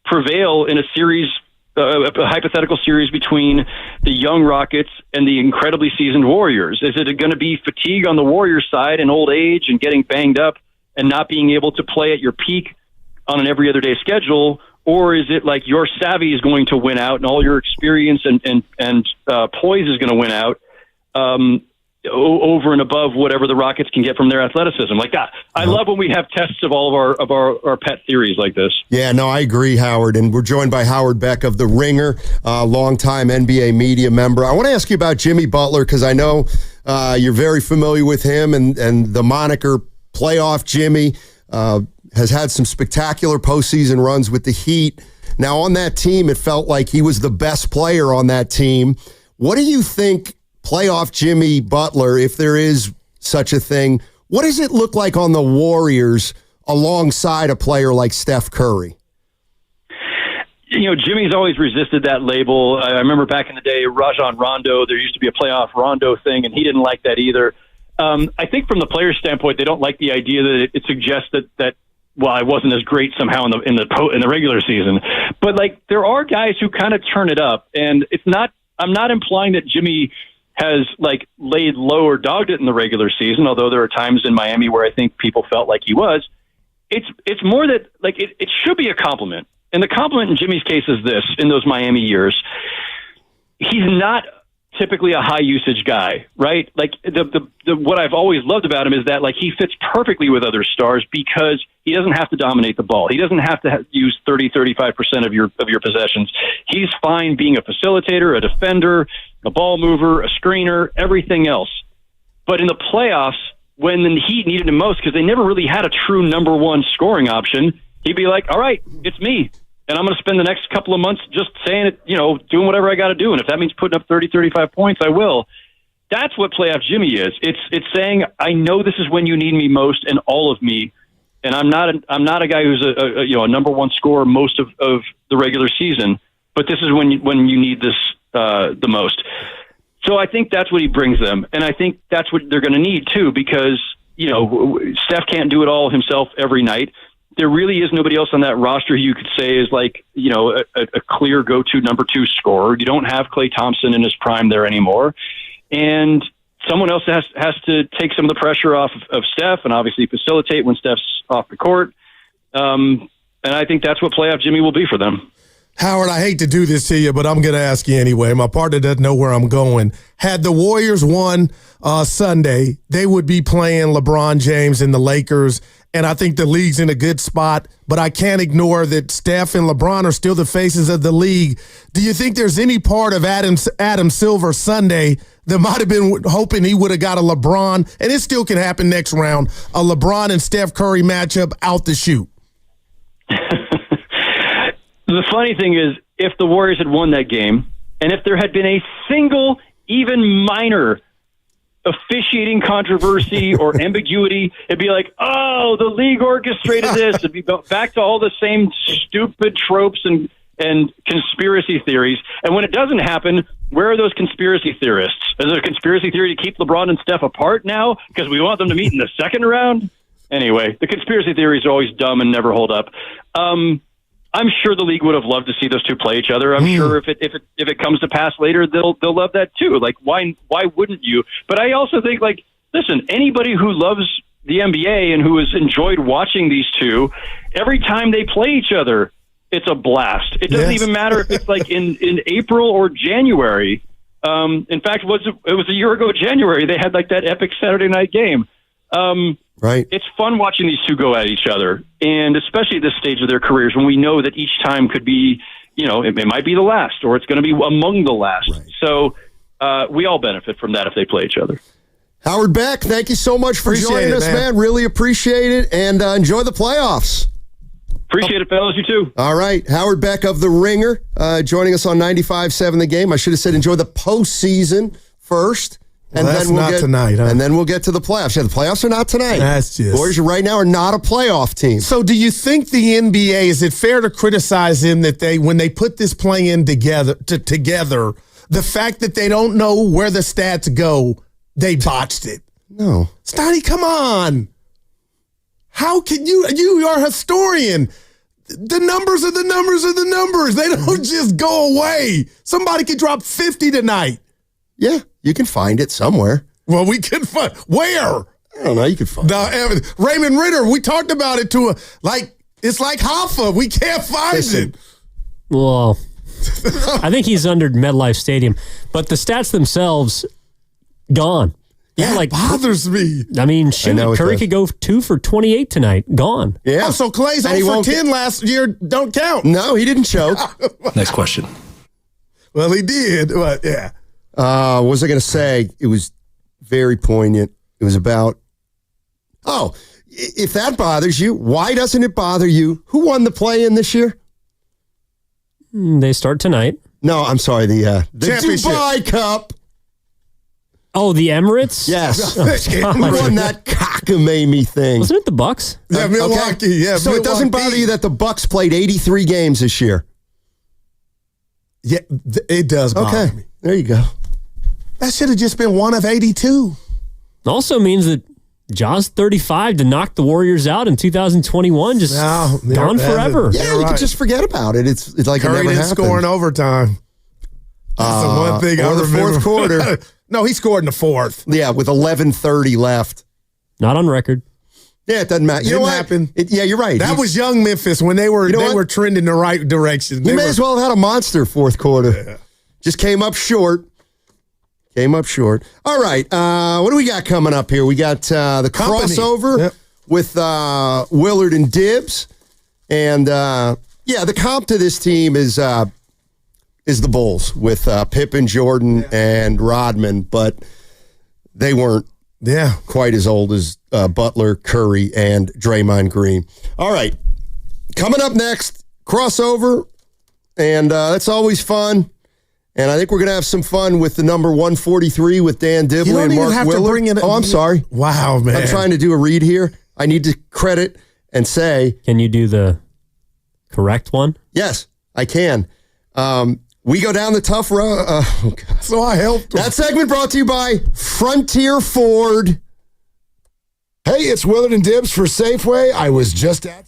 prevail in a series, a hypothetical series between the young Rockets and the incredibly seasoned Warriors? Is it going to be fatigue on the Warriors side and old age and getting banged up and not being able to play at your peak on an every other day schedule? Or is it like your savvy is going to win out and all your experience and poise is going to win out over and above whatever the Rockets can get from their athleticism? Like that. I love when we have tests of all of our pet theories like this. Yeah, no, I agree, Howard. And we're joined by Howard Beck of The Ringer, longtime NBA media member. I want to ask you about Jimmy Butler because I know you're very familiar with him and the moniker Playoff Jimmy. Has had some spectacular postseason runs with the Heat. Now, on that team, it felt like he was the best player on that team. What do you think playoff Jimmy Butler, if there is such a thing, what does it look like on the Warriors alongside a player like Steph Curry? Jimmy's always resisted that label. I remember back in the day, Rajon Rondo, there used to be a playoff Rondo thing, and he didn't like that either. I think from the player's standpoint, they don't like the idea that it suggests that I wasn't as great somehow in the regular season. But there are guys who kind of turn it up, and I'm not implying that Jimmy has laid low or dogged it in the regular season, although there are times in Miami where I think people felt like he was. It's more that it should be a compliment. And the compliment in Jimmy's case is this: in those Miami years, he's not typically a high usage guy, right? What I've always loved about him is that he fits perfectly with other stars because he doesn't have to dominate the ball. He doesn't have to use 30-35% of your possessions. He's fine being a facilitator, a defender, a ball mover, a screener, everything else. But in the playoffs, when the Heat needed him most, because they never really had a true number one scoring option, he'd be like, all right, it's me. And I'm going to spend the next couple of months just saying it, doing whatever I got to do. And if that means putting up 30, 35 points, I will. That's what playoff Jimmy is. It's saying, I know this is when you need me most and all of me. And I'm not a guy who's a number one scorer most of the regular season, but this is when you need this the most. So I think that's what he brings them. And I think that's what they're going to need too, because, Steph can't do it all himself every night. There really is nobody else on that roster who you could say is a clear go-to number two scorer. You don't have Klay Thompson in his prime there anymore. And someone else has to take some of the pressure off of Steph and obviously facilitate when Steph's off the court. And I think that's what playoff Jimmy will be for them. Howard, I hate to do this to you, but I'm going to ask you anyway. My partner doesn't know where I'm going. Had the Warriors won Sunday, they would be playing LeBron James and the Lakers, and I think the league's in a good spot, but I can't ignore that Steph and LeBron are still the faces of the league. Do you think there's any part of Adam Silver Sunday that might have been hoping he would have got a LeBron, and it still can happen next round, a LeBron and Steph Curry matchup out the chute? The funny thing is, if the Warriors had won that game, and if there had been a single, even minor officiating controversy or ambiguity, it'd be like, oh, the league orchestrated this. It'd be back to all the same stupid tropes and conspiracy theories. And when it doesn't happen, where are those conspiracy theorists? Is it a conspiracy theory to keep LeBron and Steph apart now because we want them to meet in the second round? Anyway, the conspiracy theories are always dumb and never hold up. I'm sure the league would have loved to see those two play each other. I'm sure if it comes to pass later, they'll love that too. Why wouldn't you? But I also think listen, anybody who loves the NBA and who has enjoyed watching these two, every time they play each other, it's a blast. It doesn't even matter if it's like in April or January. In fact, it was a year ago, January, they had like that epic Saturday night game. Right. It's fun watching these two go at each other, and especially at this stage of their careers when we know that each time could be, it might be the last, or it's going to be among the last. Right. So we all benefit from that if they play each other. Howard Beck, thank you so much for joining us, man. Really appreciate it, and enjoy the playoffs. Appreciate it, fellas. You too. All right. Howard Beck of The Ringer joining us on 95.7 The Game. I should have said enjoy the postseason first. And then we'll get tonight, huh? And then we'll get to the playoffs. Yeah, the playoffs are not tonight. That's just Warriors right now are not a playoff team. So, do you think the NBA, is it fair to criticize them that when they put this play-in together, the fact that they don't know where the stats go, they botched it? No, Stoney, come on. How can you? You are a historian. The numbers are the numbers are the numbers. They don't just go away. Somebody could drop 50 tonight. Yeah, you can find it somewhere. Well, we can find where? I don't know. You can find it. Raymond Ritter, we talked about it it's like Hoffa. We can't find it. Well, I think he's under MetLife Stadium, but the stats themselves gone. Yeah, it bothers me. I mean, Curry could go 2 for 28 tonight. Gone. Yeah. Oh, so Clay's 0 for 10 last year don't count. No, he didn't choke. Next question. Well, he did, but yeah. What was I going to say? It was very poignant. It was about, if that bothers you, why doesn't it bother you? Who won the play-in this year? They start tonight. No, I'm sorry. The Dubai Cup. Oh, the Emirates? Yes. Oh, who won that cockamamie thing? Wasn't it the Bucks? Yeah, Milwaukee. Okay. Yeah, so it doesn't bother you that the Bucks played 83 games this year? Yeah, it does bother me. There you go. That should have just been one of 82. Also means that Ja's 35 to knock the Warriors out in 2021, just gone forever. Yeah, you can just forget about it. It's like Curry it never didn't happened. score in overtime. That's the one thing I remember. Or the fourth quarter. No, he scored in the fourth. Yeah, with 11:30 left. Not on record. Yeah, it doesn't matter. You know what? Happen. You're right. That was young Memphis when they were trending the right direction. You may as well have had a monster fourth quarter. Yeah. Just came up short. All right. What do we got coming up here? We got the crossover with Willard and Dibbs. And, the comp to this team is the Bulls with Pippen, Jordan, and Rodman. But they weren't quite as old as Butler, Curry, and Draymond Green. All right. Coming up next, crossover. And that's always fun. And I think we're going to have some fun with the number 143 with Dan Dibley and Mark Willard. I'm sorry. Wow, man. I'm trying to do a read here. I need to credit and say. Can you do the correct one? Yes, I can. We go down the tough road. Oh, God. So I helped them. That segment brought to you by Frontier Ford. Hey, it's Willard and Dibbs for Safeway. I was just at...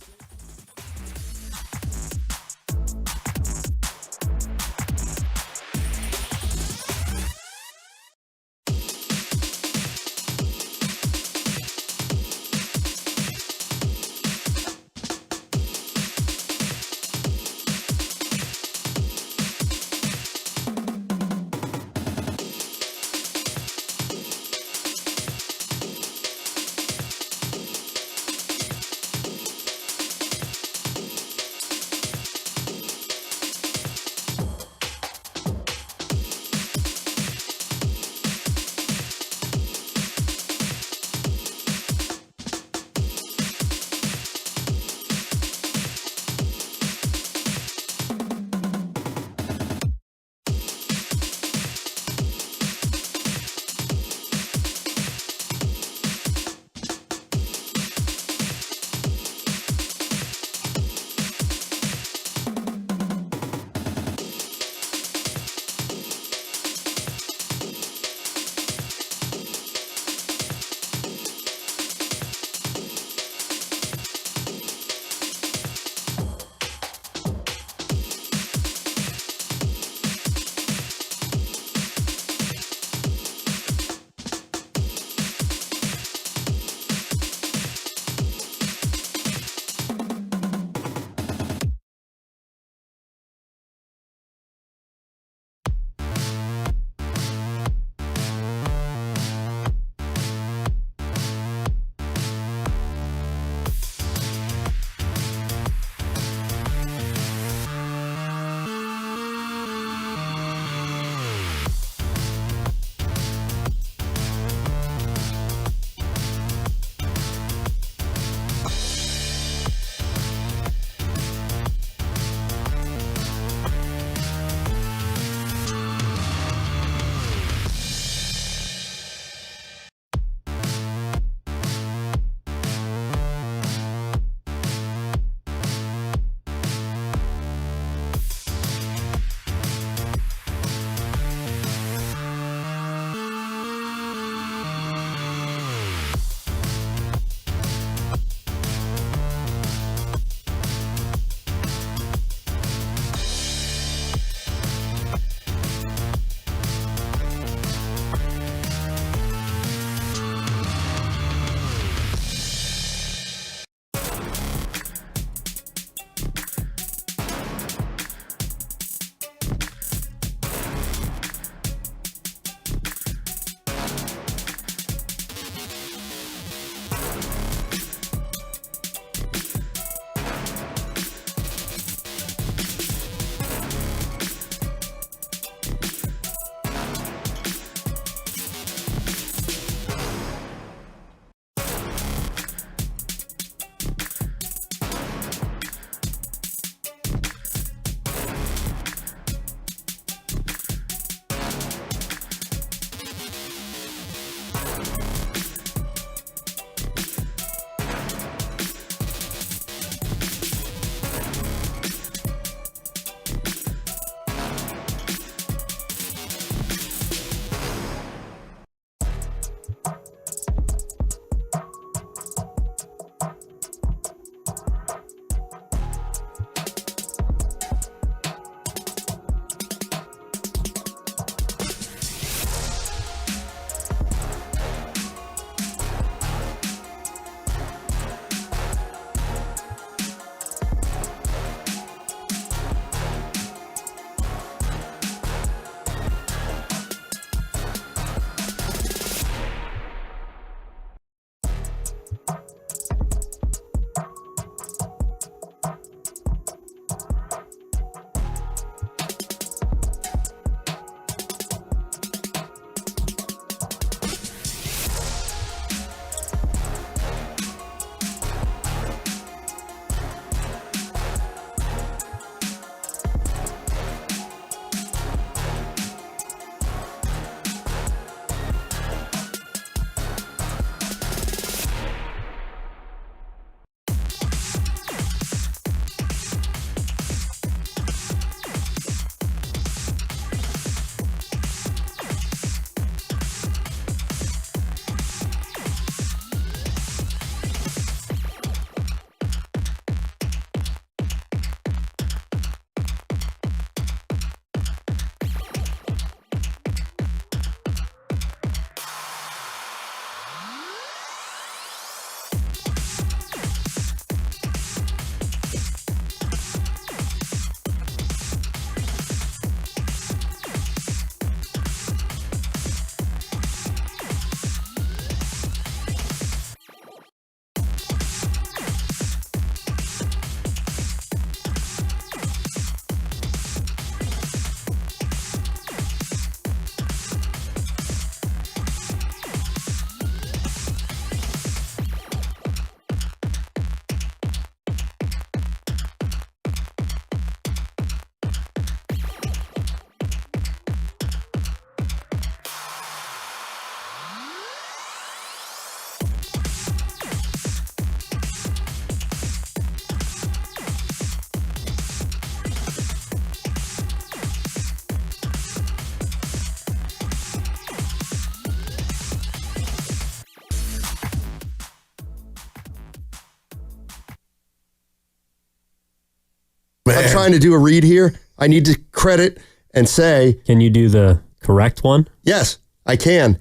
I'm trying to do a read here. I need to credit and say. Can you do the correct one? Yes, I can.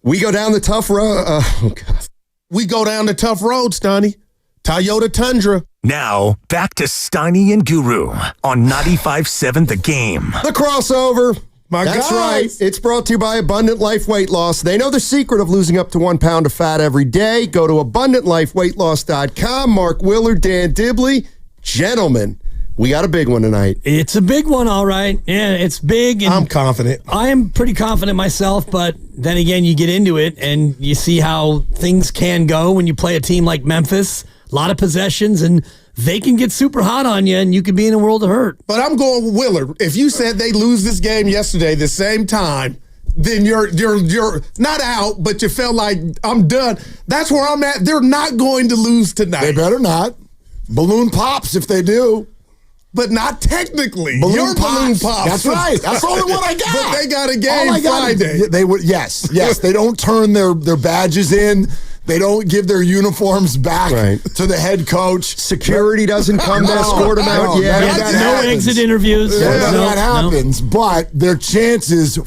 We go down the tough road. Oh, God. We go down the tough road, Stoney. Toyota Tundra. Now, back to Steiny and Guru on 95.7 The Game. The crossover. That's right. It's brought to you by Abundant Life Weight Loss. They know the secret of losing up to 1 pound of fat every day. Go to AbundantLifeWeightLoss.com. Mark Willard, Dan Dibley. Gentlemen, we got a big one tonight. It's a big one, all right. Yeah, it's big. And I'm confident. I am pretty confident myself, but then again, you get into it and you see how things can go when you play a team like Memphis. A lot of possessions, and they can get super hot on you, and you could be in a world of hurt. But I'm going with Willard. If you said they lose this game yesterday the same time, then you're not out, but you felt like I'm done. That's where I'm at. They're not going to lose tonight. They better not. Balloon pops if they do. But not technically. Balloon pops. That's right. That's the only one I got. But they got a game Friday. They would. Yes. They don't turn their badges in. They don't give their uniforms back to the head coach. Security doesn't come to escort them out yet. No exit interviews. That happens, but their chances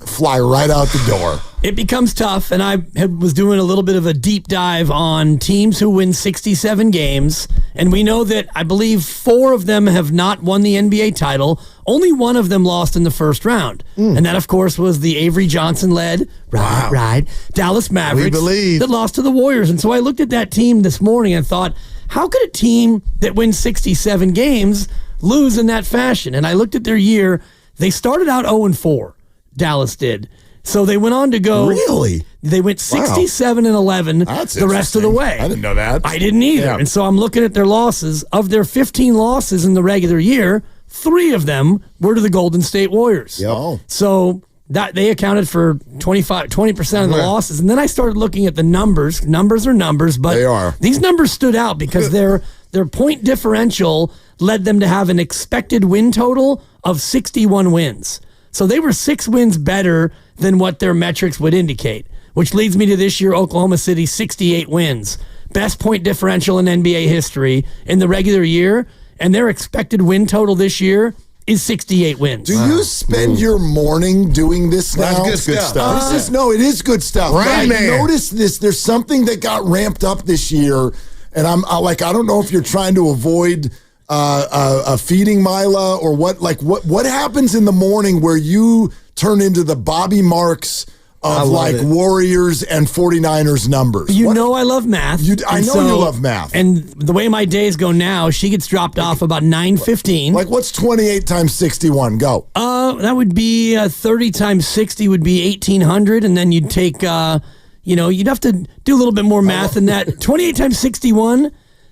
fly right out the door. It becomes tough, and I was doing a little bit of a deep dive on teams who win 67 games, and we know that I believe 4 of them have not won the NBA title. Only 1 of them lost in the first round, and that, of course, was the Avery Johnson-led Dallas Mavericks that lost to the Warriors. And so I looked at that team this morning and thought, how could a team that wins 67 games lose in that fashion? And I looked at their year. They started out 0-4, Dallas did. So they went on to go. Really? They went 67-11 the rest of the way. I didn't know that. I didn't either. Yeah. And so I'm looking at their losses. Of their 15 losses in the regular year, 3 of them were to the Golden State Warriors. Yep. So that they accounted for 20% of the losses. And then I started looking at the numbers. Numbers are numbers, but they are. These numbers stood out because their point differential led them to have an expected win total of 61 wins. So they were 6 wins better than what their metrics would indicate, which leads me to this year, Oklahoma City, 68 wins. Best point differential in NBA history in the regular year, and their expected win total this year is 68 wins. Do you spend your morning doing this now? That's good stuff. It is good stuff. Right, I noticed this. There's something that got ramped up this year, and I don't know if you're trying to avoid a feeding Mila or what. Like what happens in the morning where you turn into the Bobby Marks of Warriors and 49ers numbers? I love math. I know you love math. And the way my days go now, she gets dropped off about 9:15. Like what's 28 times 61? Go. That would be 30 times 60 would be 1,800, and then you'd take you'd have to do a little bit more math than that. 28 times 61.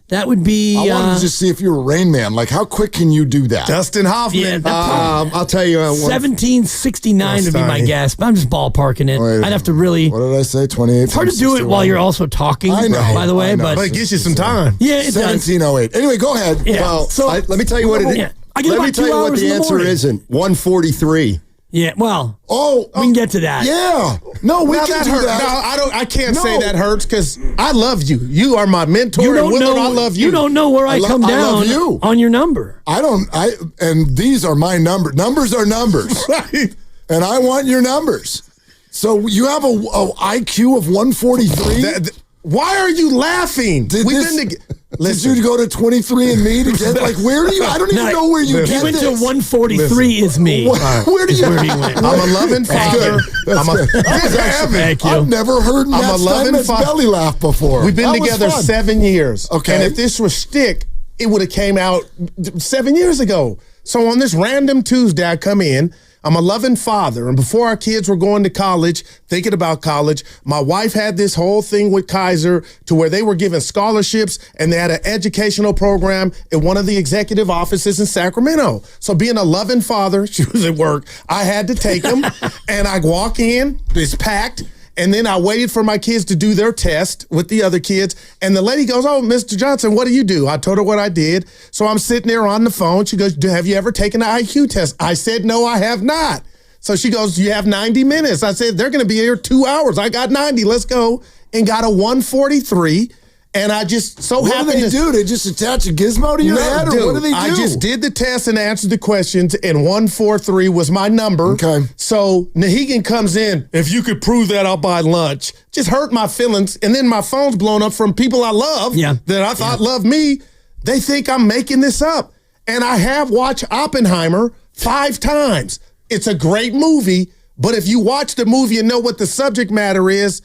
That would be. I wanted to just see if you were Rain Man. Like, how quick can you do that? Dustin Hoffman. Yeah, I'll tell you. 1769 would be my guess, but I'm just ballparking it. Wait, I'd have to really. What did I say? 28. It's hard to do it while you're also talking. I know, by the way, but it gives you some time. Yeah, it 1708. Anyway, go ahead. Yeah. Well, so let me tell you what it is. Let me tell you what the answer isn't. 143. Yeah, well, we can get to that. Yeah, no, we can do that. No, I can't say that hurts because I love you. You are my mentor. You don't know. I love you. You don't know where I come down on your number. And these are my numbers. Numbers are numbers, right? And I want your numbers. So you have a IQ of 143. Why are you laughing? Did you go to 23andMe to get where do you? I don't even know where you get this. He went to 143 is me. Where do you? Where he went. I'm a loving father. Thank you. I've never heard Matt Steinmetz belly laugh before. We've been together 7 years. Okay, and if this was shtick, it would have came out 7 years ago. So on this random Tuesday, I come in. I'm a loving father, and before our kids were going to college, thinking about college, my wife had this whole thing with Kaiser to where they were giving scholarships, and they had an educational program in one of the executive offices in Sacramento. So being a loving father, she was at work, I had to take them, and I walk in, it's packed, and then I waited for my kids to do their test with the other kids. And the lady goes, "Oh, Mr. Johnson, what do you do?" I told her what I did. So I'm sitting there on the phone. She goes, "Have you ever taken an IQ test?" I said, "No, I have not." So she goes, "You have 90 minutes. I said, "They're going to be here 2 hours. I got 90. Let's go." And got a 143. And I just what happened do they do? They just attach a gizmo to your head, or what do they do? I just did the test and answered the questions, and 143 was my number. Okay. So Nahegan comes in. If you could prove that, I'll buy lunch. Just hurt my feelings, and then my phone's blown up from people I love that I thought loved me. They think I'm making this up, and I have watched Oppenheimer 5 times. It's a great movie, but if you watch the movie and know what the subject matter is,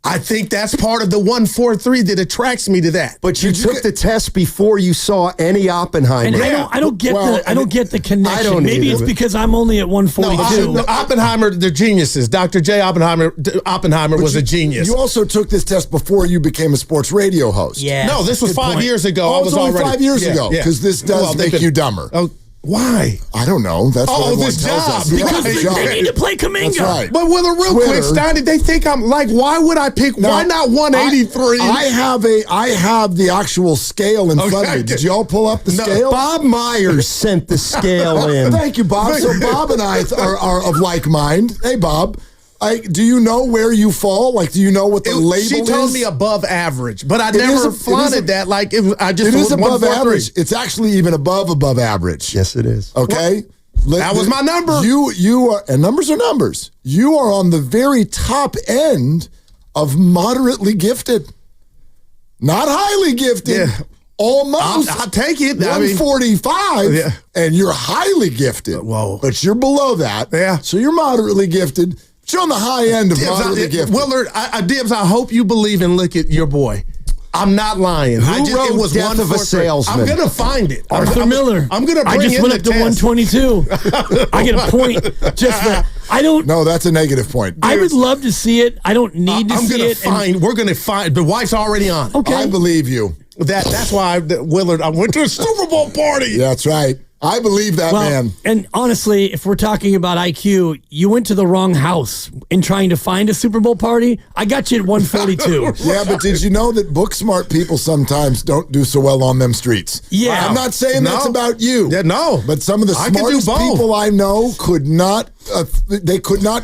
I think that's part of the 143 that attracts me to that. But you took the test before you saw any Oppenheimer. And I don't get the connection. I don't Maybe either. it's because I'm only at 142. No, Oppenheimer, they're geniuses. Dr. J. Oppenheimer was a genius. You also took this test before you became a sports radio host. Yeah. No, this was 5 years ago. Oh, I it was was only already 5 years ago, because this does make you dumber. Oh, why? I don't know. That's what everyone this tells job. us. Because Yeah, they need to play Kaminga. That's right. But with a real quick, Steiny, they think I'm like, why would I pick? Why not 183? I have the actual scale in front of me. Did y'all pull up the scale? Bob Myers sent the scale in. Thank you, Bob. So Bob and I are of like mind. Hey, Bob. Do you know where you fall? Like, do you know what the label is? She told me above average, but I never flaunted that. Like, it is above average. It's actually even above average. Yes, it is. Okay? That was my number. You are, and numbers are numbers. You are on the very top end of moderately gifted. Not highly gifted. Yeah. Almost. I'll take it. 145, and you're highly gifted. Whoa. But you're below that. Yeah. So you're moderately gifted. But you're on the high end of moderately gifted. Willard, Dibs, I hope you believe and look at your boy. I'm not lying. Who wrote Death of a Salesman? I'm going to find it. Arthur Miller. I'm going to bring I just went up to 122. I get a point just for I don't. No, that's a negative point. I would love to see it. I don't need to see it. We're going to find. The wife's already on it. Okay. I believe you. That's why Willard. I went to a Super Bowl party. That's right. I believe that, man. And honestly, if we're talking about IQ, you went to the wrong house in trying to find a Super Bowl party. I got you at 142. Yeah, but did you know that book smart people sometimes don't do so well on them streets? Yeah. I'm not saying that's about you. Yeah, no. But some of the smartest people I know could not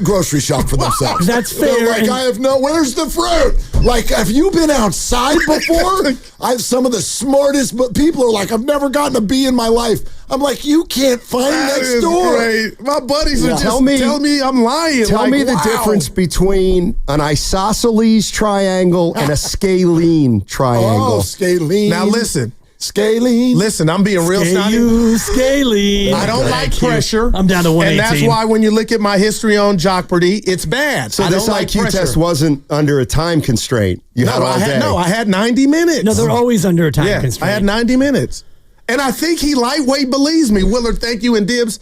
grocery shop for themselves. That's fair. They're like, where's the fruit? Like, have you been outside before? Some of the smartest people are like, I've never gotten a B in my life. I'm like, you can't find next door. Great. My buddies are just telling me I'm lying. Tell me the difference between an isosceles triangle and a scalene triangle. Oh, scalene. Now listen. Scalene. Listen, I'm being real scalene. I don't like pressure. I'm down to 118. And that's why when you look at my history on Jockpardy, it's bad. So this IQ test wasn't under a time constraint. You had all day. I had 90 minutes. No, they're always under a time constraint. I had 90 minutes. And I think he lightweight believes me. Willard, thank you. And Dibs,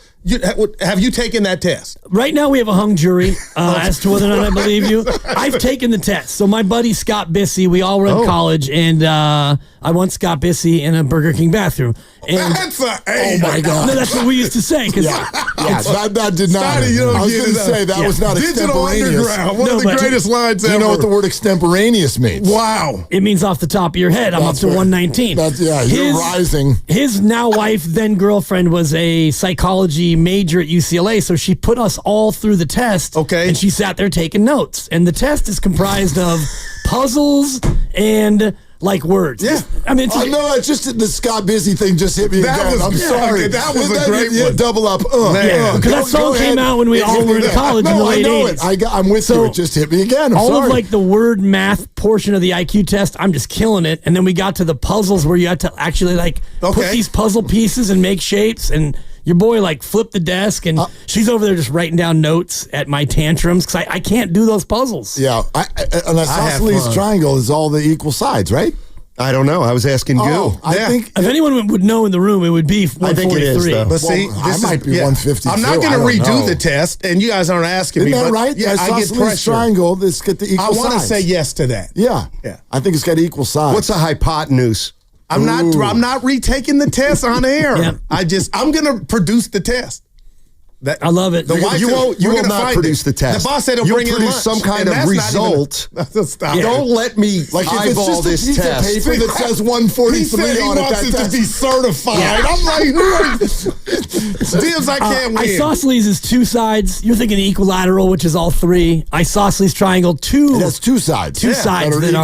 have you taken that test? Right now we have a hung jury as to whether or not I believe you. I've taken the test. So my buddy Scott Bissey, we all were in college, and I won Scott Bissey in a Burger King bathroom. And that's a oh my God. No, that's what we used to say. That did not. I was going to say that was not extemporaneous. One of the greatest lines ever. You know what the word extemporaneous means? Wow. It means off the top of your head. I'm up to 119. You're rising. His now wife, then girlfriend, was a psychology major at UCLA, so she put us all through the test. Okay. And she sat there taking notes. And the test is comprised of puzzles and like words. Yeah. I mean, it's just the Scott Busy thing just hit me again. I'm sorry. That was a great one. Double up. Because that song came out when we all were in college in the late 80s. I'm with you. It just hit me again. I'm all sorry. of like the word math portion of the IQ test, I'm just killing it. And then we got to the puzzles where you had to actually put these puzzle pieces and make shapes, and your boy flipped the desk, and she's over there just writing down notes at my tantrums because I can't do those puzzles. Yeah, an isosceles triangle is all the equal sides, right? I don't know. I was asking Goo. I think if anyone would know in the room, it would be 143. I think it is, though. But see, I might be 152. I'm not going to redo the test, and you guys aren't asking me. Isn't that but right? Yeah, I get pressure. Triangle. Let's get the equal sides. I want to say yes to that. Yeah. I think it's got equal sides. What's a hypotenuse? I'm not retaking the test on air. Yeah. I'm going to produce the test. I love it. You will not produce the test. The boss said he'll bring in produce lunch, some kind of result. Don't let me eyeball this test. If it's just a piece of paper that says 143 on it, he wants it to be certified. Yeah. I'm like, Dibs, I can't win. Isosceles is two sides. You're thinking equilateral, which is all three. Isosceles triangle, It has two sides. Two sides that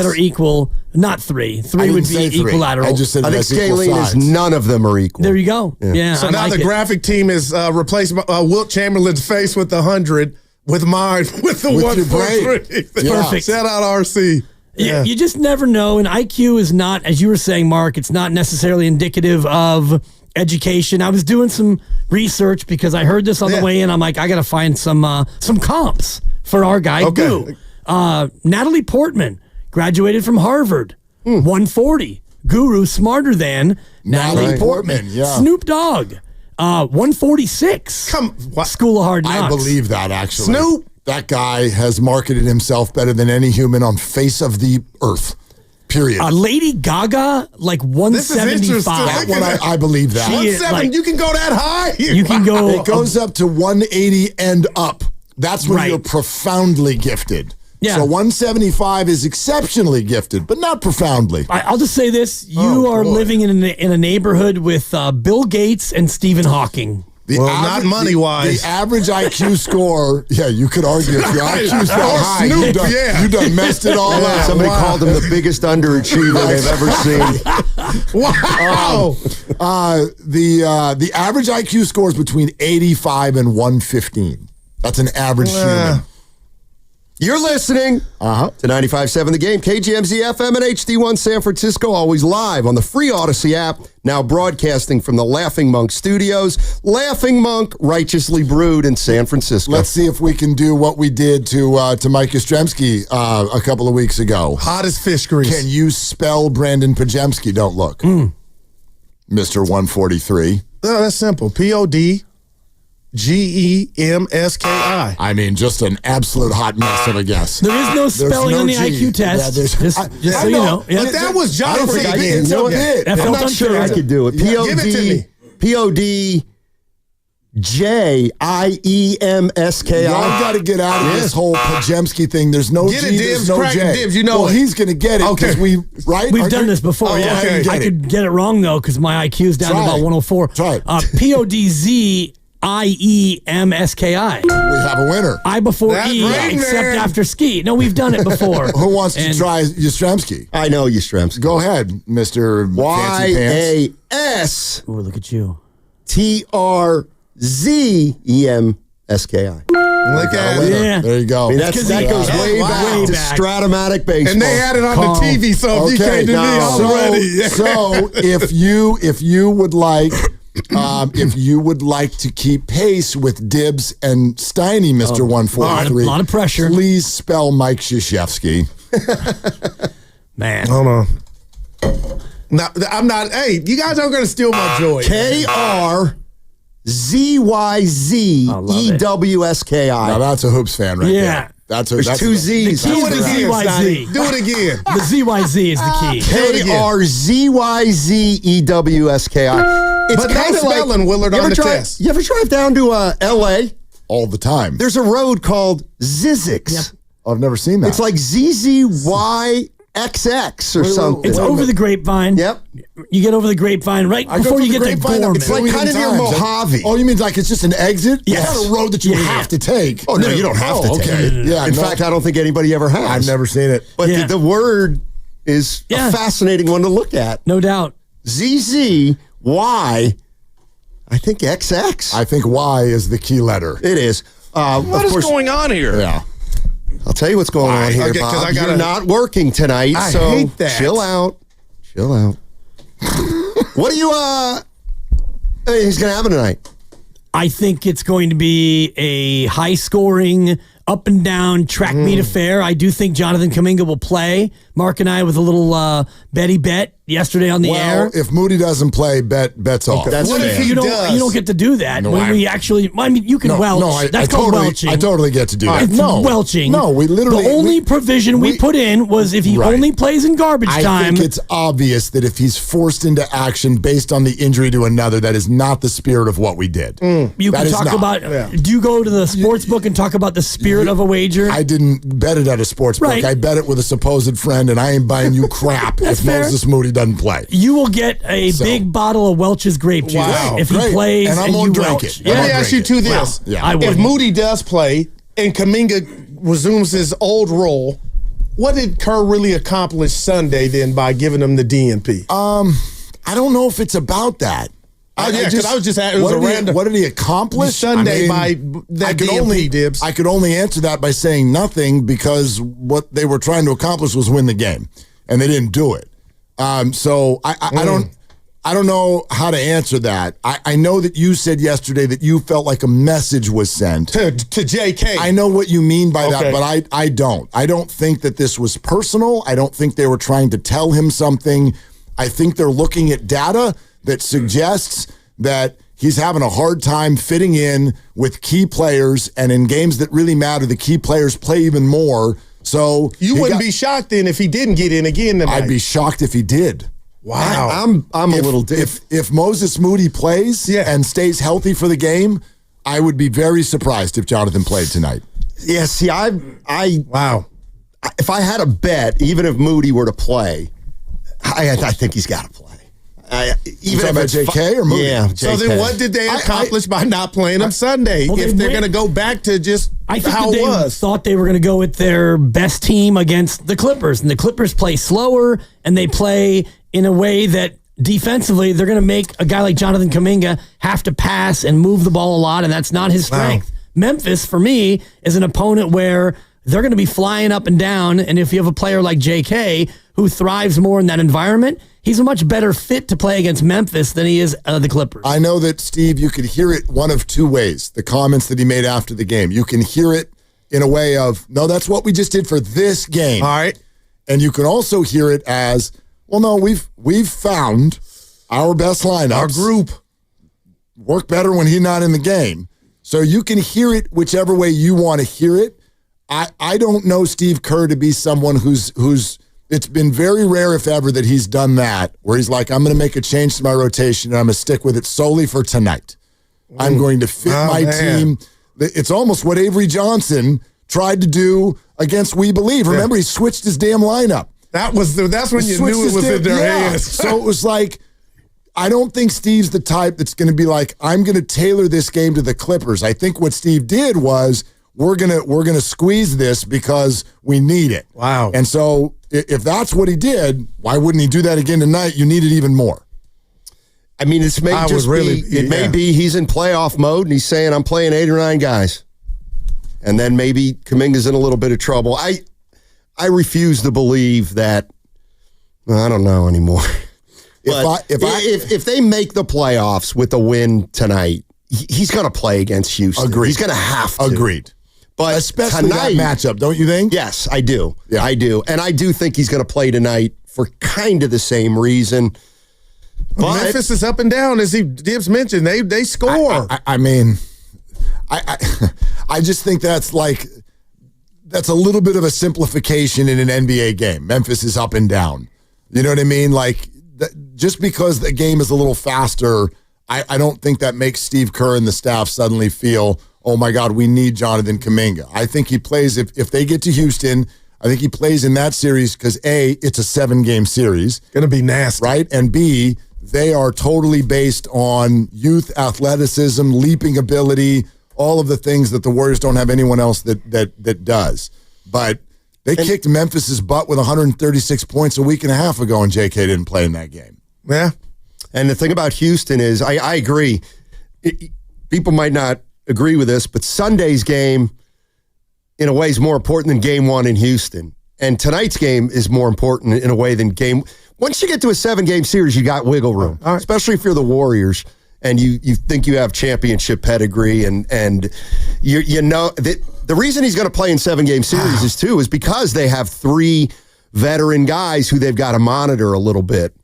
are equal. Not 3. 3 I would didn't say be 3. equilateral. I just said I think that's equal Scalene is sides. none of them are equal. There you go. Yeah. So I now like the it. graphic team is replaced by Wilt Chamberlain's face with the 100, with mine with the With your brain. 143. Yeah. Perfect. Shout out RC. You just never know. And IQ is not, as you were saying, Mark, it's not necessarily indicative of education. I was doing some research because I heard this on the way in. I'm like, I got to find some comps for our guy, Goo. Natalie Portman graduated from Harvard, 140. Guru smarter than Natalie Portman. Yeah. Snoop Dogg, 146. School of Hard Knocks. I believe that, actually. Snoop. That guy has marketed himself better than any human on face of the earth. Period. Lady Gaga, like 175. That one, I believe that. 170, you can go that high. You can go. It goes up to 180 and up. That's when Right. you're profoundly gifted. Yeah. So 175 is exceptionally gifted, but not profoundly. I'll just say this: you are living in a neighborhood with Bill Gates and Stephen Hawking. Not money-wise. The average IQ score, you could argue if your IQ's that high, you done messed it all up. Somebody called him the biggest underachiever they've ever seen. Wow. The average IQ score is between 85 and 115. That's an average human. You're listening to 95.7 The Game, KGMZ FM and HD1 San Francisco, always live on the free Odyssey app, now broadcasting from the Laughing Monk Studios. Laughing Monk, righteously brewed in San Francisco. Let's see if we can do what we did to Mike Yastrzemski a couple of weeks ago. Hot as fish grease. Can you spell Brandon Pajemski? Don't look. Mr. 143. No, that's simple. P-O-D-G-E-M-S-K-I. I mean, just an absolute hot mess of a guess. There is no spelling on the G. IQ test. Yeah, just so you know. But that was Johnny. I don't think I can do it. That I'm felt not sure I could do it. Give it to me. P-O-D-J-I-E-M-S-K-I. Y'all got to get out of this whole Pajemski thing. There's no Get it, G, Dibs, there's no crack it, J. Dibs, you know well, it. he's going to get it because Okay. We've done this before. Oh, Yeah, okay. I could get it wrong though because my IQ is down to Try about it. 104. Try it. P-O-D-Z-I-E-M-S-K-I. We have a winner. I before That's E, right, except man. after ski. No, we've done it before. Who wants to try Yastrzemski? I know Yastrzemski. Go ahead, Mr. Fancy Pants. Y-A-S Oh, look at you. T-R-Z-E-M-S-K-I. Look at it. Yeah. There you go. I mean, that goes way back to Stratomatic baseball. And they had it on Calm. the TV, so if you came to me already. So if you would like to keep pace with Dibs and Steiny, Mr. 143, a lot of pressure. Please spell Mike Krzyzewski. Man. Hold on. No, I'm not. Hey, you guys aren't going to steal my joy. K-R-Z-Y-Z-E-W-S-K-I. Now that's a Hoops fan right there. That's two Z's. The key Do is it the again, ZYZ. Steiny. Do it again. The ZYZ is the key. K-R-Z-Y-Z-E-W-S-K-I. It's But no kind of spelling, like, Willard, on the test. You ever drive down to L.A.? all the time. There's a road called Zizix. I've never seen that. It's like ZZYXX or something. It's over the grapevine. Yep. You get over the grapevine right before you get to Gorman. It's like kind of near Mojave. Oh, you mean like it's just an exit? Yes. It's not a road that you have to take. Oh, no, you don't have to take it. Yeah, In fact, I don't think anybody ever has. I've never seen it. But the word is a fascinating one to look at. No doubt. ZZY, I think XX. I think Y is the key letter. It is. What is going on here? Yeah. I'll tell you what's going on here, Okay, 'cause Bob. I gotta- You're not working tonight, I so hate that. chill out. Chill out. What do you, he's going to happen tonight? I think it's going to be a high-scoring, up and down track meet affair. I do think Jonathan Kaminga will play. Mark and I with a little Betty bet yesterday on the air. If Moody doesn't play, bets off. That's What if fair. you don't get to do that? No, when we actually, I mean, you can welch. That's called welching. I totally get to do that. It's welching. No, we literally. The only provision we put in was if he only plays in garbage I time. think it's obvious that if he's forced into action based on the injury to another, that is not the spirit of what we did. You That can is talk not. about. Do you go to the sports book and talk about the spirit of a wager? I didn't bet it at a sports book. Right. I bet it with a supposed friend, and I ain't buying you crap if fair. Moses Moody doesn't play. You will get a big bottle of Welch's grape juice if he plays And I'm and gonna you drink Welch. it. Yeah. Let me ask you two this. Yeah. I If wouldn't. Moody does play and Kaminga resumes his old role, what did Kerr really accomplish Sunday then by giving them the DNP? I don't know if it's about that. I was just asking. What did he accomplish Sunday by that DNP, Dibs? I could only answer that by saying nothing because what they were trying to accomplish was win the game, and they didn't do it. So I don't know how to answer that. I know that you said yesterday that you felt like a message was sent to JK. I know what you mean by that, but I don't. I don't think that this was personal. I don't think they were trying to tell him something. I think they're looking at data that suggests that he's having a hard time fitting in with key players, and in games that really matter, the key players play even more. So you wouldn't be shocked then if he didn't get in again tonight. I'd be shocked if he did. Wow. I'm a little different. If Moses Moody plays and stays healthy for the game, I would be very surprised if Jonathan played tonight. Yeah, see, wow. If I had a bet, even if Moody were to play, I think he's got to play. Even if it's JK or Moody? Yeah, JK. So then what did they accomplish by not playing him Sunday if they're going to go back to just I think how that it they was? Thought they were going to go with their best team against the Clippers, and the Clippers play slower, and they play in a way that defensively they're going to make a guy like Jonathan Kaminga have to pass and move the ball a lot, and that's not his strength. Wow. Memphis, for me, is an opponent where they're going to be flying up and down, and if you have a player like JK who thrives more in that environment, he's a much better fit to play against Memphis than he is the Clippers. I know that, Steve, you could hear it one of two ways, the comments that he made after the game. You can hear it in a way of, no, that's what we just did for this game. All right. And you can also hear it as, well, no, we've found our best lineups. Our group work better when he's not in the game. So you can hear it whichever way you want to hear it. I don't know Steve Kerr to be someone who's it's been very rare, if ever, that he's done that, where he's like, I'm going to make a change to my rotation and I'm going to stick with it solely for tonight. I'm going to fit my team. It's almost what Avery Johnson tried to do against We Believe. Remember, he switched his damn lineup. That's when you knew it was in their hands. So it was like, I don't think Steve's the type that's going to be like, I'm going to tailor this game to the Clippers. I think what Steve did was, we're gonna squeeze this because we need it. Wow. And so if that's what he did, why wouldn't he do that again tonight? You need it even more. I mean, it may be he's in playoff mode and he's saying, I'm playing 8 or 9 guys. And then maybe Kaminga's in a little bit of trouble. I refuse to believe that. I don't know anymore. If they make the playoffs with a win tonight, he's going to play against Houston. Agreed. He's going to have to. Agreed. But especially tonight, that matchup, don't you think? Yes, I do. Yeah. I do. And I do think he's going to play tonight for kind of the same reason. But Memphis is up and down, as Dibs mentioned. They score. I mean, I just think that's a little bit of a simplification in an NBA game. Memphis is up and down. You know what I mean? Like, just because the game is a little faster, I don't think that makes Steve Kerr and the staff suddenly feel, oh my God, we need Jonathan Kaminga. I think he plays, if they get to Houston, I think he plays in that series because A, it's a 7-game series. Going to be nasty. Right? And B, they are totally based on youth, athleticism, leaping ability, all of the things that the Warriors don't have anyone else that does. But they kicked Memphis's butt with 136 points a week and a half ago, and JK didn't play in that game. Yeah. And the thing about Houston is, I agree. People might not agree with this, but Sunday's game, in a way, is more important than game 1 in Houston. And tonight's game is more important in a way than game. Once you get to a 7-game series, you got wiggle room, especially if you're the Warriors and you think you have championship pedigree. And you know that the reason he's going to play in 7-game series is because they have 3 veteran guys who they've got to monitor a little bit.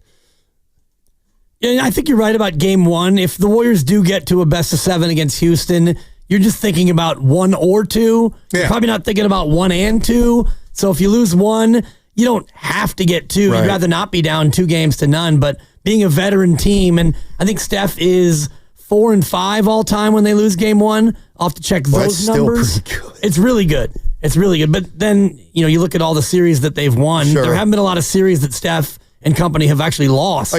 Yeah, I think you're right about game 1. If the Warriors do get to a best of 7 against Houston, you're just thinking about 1 or 2. You're probably not thinking about 1 and 2. So if you lose 1, you don't have to get 2. Right. You'd rather not be down 2 games to none. But being a veteran team, and I think Steph is 4-5 all time when they lose game 1. I'll have to check those numbers. Still pretty good. It's really good. It's really good. But then, you look at all the series that they've won. Sure. There haven't been a lot of series that Steph and company have actually lost.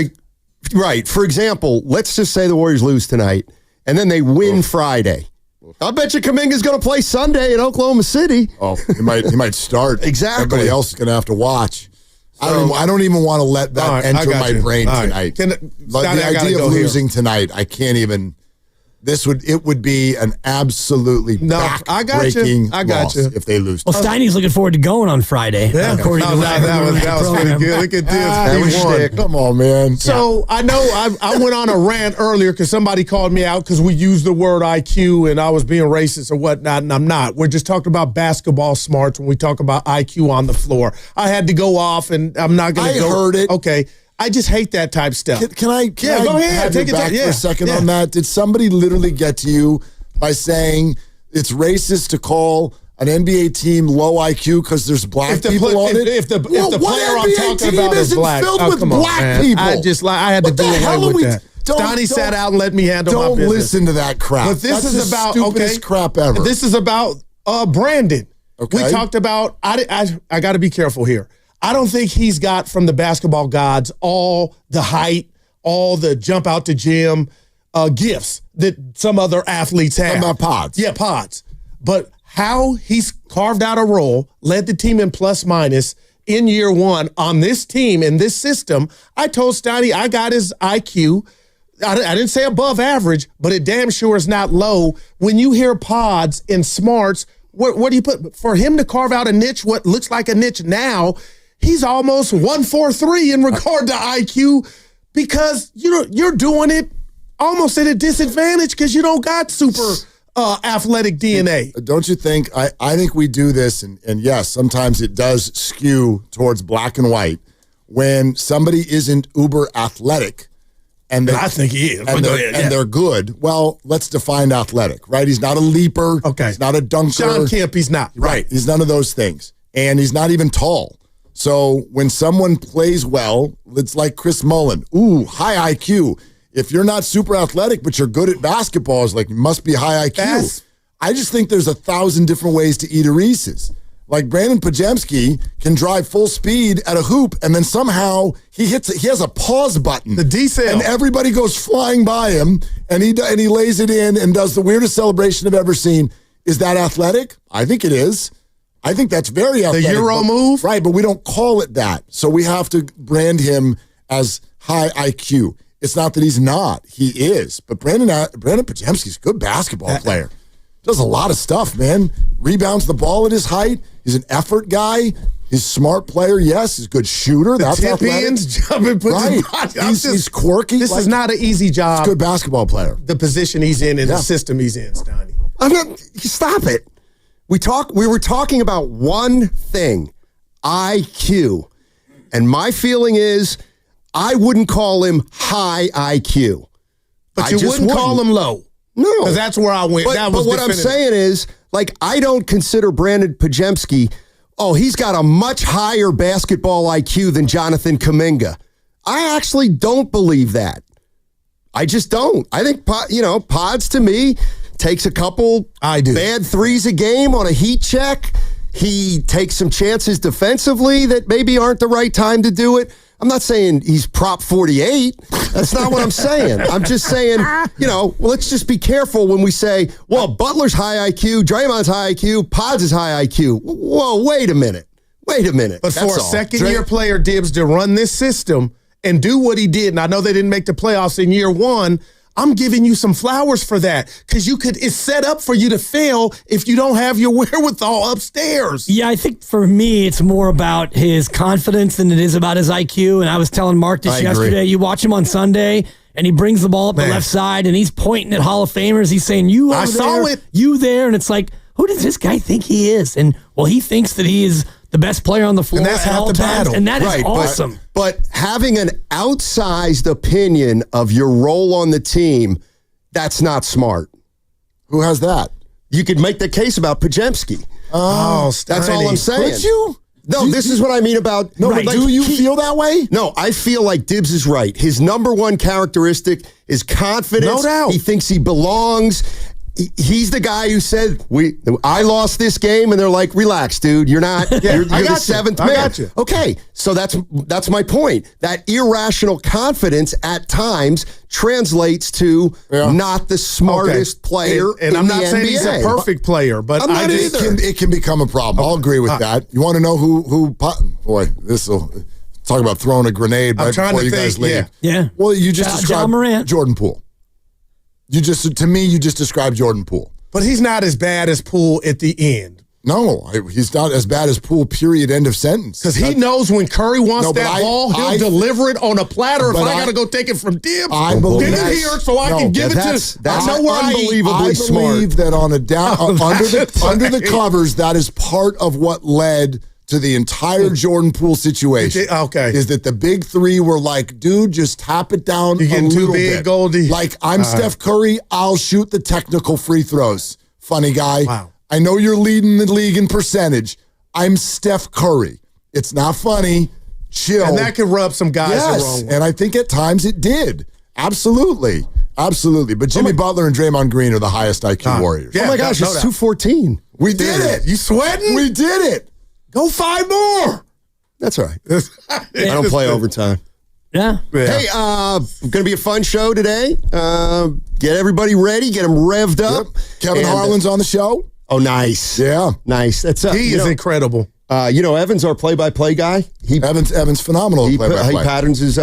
Right. For example, let's just say the Warriors lose tonight, and then they win Friday. I bet you Kaminga's going to play Sunday in Oklahoma City. Oh, he might start. Exactly. Everybody else is going to have to watch. I don't even want to let that enter my brain tonight. The idea of losing tonight, I can't even. It would be an absolutely back-breaking loss if they lose. Well, Steiny's looking forward to going on Friday. Yeah. According to that was pretty good. Look at this. Come on, man. So I know I went on a rant earlier because somebody called me out because we used the word IQ and I was being racist or whatnot, and I'm not. We're just talking about basketball smarts when we talk about IQ on the floor. I had to go off, and I'm not going to go. I heard it. Okay. I just hate that type stuff. Can I go ahead. Take it back for a second on that? Did somebody literally get to you by saying it's racist to call an NBA team low IQ because there's black people on it? If the player I'm talking about is black, filled with black people. I had to do away with that. Donnie sat out and let me handle my business. Don't listen to that crap. But this is about stupidest crap ever. This is about Brandon. Okay. We talked about. I got to be careful here. I don't think he's got from the basketball gods all the height, all the jump out the gym gifts that some other athletes have. About pods. Yeah, pods. But how he's carved out a role, led the team in plus minus in year one on this team, in this system. I told Steiny I got his IQ. I didn't say above average, but it damn sure is not low. When you hear pods and smarts, what do you put? For him to carve out a niche, what looks like a niche now, he's almost 143 in regard to IQ because you're doing it almost at a disadvantage because you don't got super athletic DNA. Don't you think? I think we do this, and yes, sometimes it does skew towards black and white when somebody isn't uber athletic. And I think he is. And they're good. Well, let's define athletic, right? He's not a leaper. Okay. He's not a dunker. Sean Kemp, he's not. Right. He's none of those things. And he's not even tall. So when someone plays well, it's like Chris Mullin. Ooh, high IQ. If you're not super athletic, but you're good at basketball, it's like you must be high IQ. I just think there's 1,000 different ways to eat a Reese's. Like Brandon Pajemski can drive full speed at a hoop, and then somehow he has a pause button. The decel. And everybody goes flying by him, and he lays it in and does the weirdest celebration I've ever seen. Is that athletic? I think it is. I think that's very athletic. The Euro move? Right, but we don't call it that. So we have to brand him as high IQ. It's not that he's not. He is. But Brandon Pajemski's a good basketball player. Does a lot of stuff, man. Rebounds the ball at his height. He's an effort guy. He's a smart player, yes. He's a good shooter. That's tip-ins, jumping, right. He's quirky. This is not an easy job. He's a good basketball player. The position he's in and the system he's in, Stoney. Stop it. We were talking about one thing, IQ. And my feeling is I wouldn't call him high IQ. But you wouldn't call him low. No. Because that's where I went. But what I'm saying is, like, I don't consider Brandon Pajemski, he's got a much higher basketball IQ than Jonathan Kaminga. I actually don't believe that. I just don't. I think, Pods to me takes a couple bad threes a game on a heat check. He takes some chances defensively that maybe aren't the right time to do it. I'm not saying he's prop 48. That's not what I'm saying. I'm just saying, let's just be careful when we say, well, Butler's high IQ, Draymond's high IQ, Pods is high IQ. Whoa, wait a minute. But for a second-year player, Dibbs, to run this system and do what he did, and I know they didn't make the playoffs in year one, I'm giving you some flowers for that because it's set up for you to fail if you don't have your wherewithal upstairs. Yeah, I think for me, it's more about his confidence than it is about his IQ. And I was telling Mark this yesterday. You watch him on Sunday, and he brings the ball up the left side, and he's pointing at Hall of Famers. He's saying, "You over there, you there," and it's like, who does this guy think he is? And he thinks that he is the best player on the floor. And that's half the battle. And that is awesome. But having an outsized opinion of your role on the team, that's not smart. Who has that? You could make the case about Pajemski. That's all I'm saying. Could you? No, this is what I mean about... No, but do you feel that way? No, I feel like Dibbs is right. His number one characteristic is confidence. No doubt. He thinks he belongs. he's the guy who said, I lost this game, and they're like, relax, dude. You're not. You're the seventh man. I got you. Okay, so that's my point. That irrational confidence at times translates to not the smartest player and I'm not the saying NBA. he's a perfect player, but it can become a problem. I'll agree with that. You want to know who boy, this will talk about throwing a grenade right before you guys leave. Yeah. Well, you just described Jordan Poole. You just described Jordan Poole. But he's not as bad as Poole at the end. No, he's not as bad as Poole, period, end of sentence. Because he knows when Curry wants ball, he'll deliver it on a platter. If I got to go take it from Dibs, get it here so I can give it to. That's unbelievably smart. I believe that on under the covers, that is part of what led to the entire Jordan Poole situation. Is that the big three were like, dude, just tap it down You're getting too big, Goldie. Like, I'm Steph Curry, I'll shoot the technical free throws. Funny guy. Wow. I know you're leading the league in percentage. I'm Steph Curry. It's not funny. Chill. And that could rub some guys the wrong way. And I think at times it did. Absolutely. But Jimmy Butler and Draymond Green are the highest IQ Warriors. Oh my gosh, it's 214. We did it. You sweating? We did it. Go 5 more. That's all right. I don't play overtime. Yeah. Hey, going to be a fun show today. Get everybody ready. Get them revved up. Yep. Kevin Harland's on the show. Oh, nice. Yeah. Nice. That's he is incredible. Evan's our play-by-play guy. Evan's phenomenal. He patterns his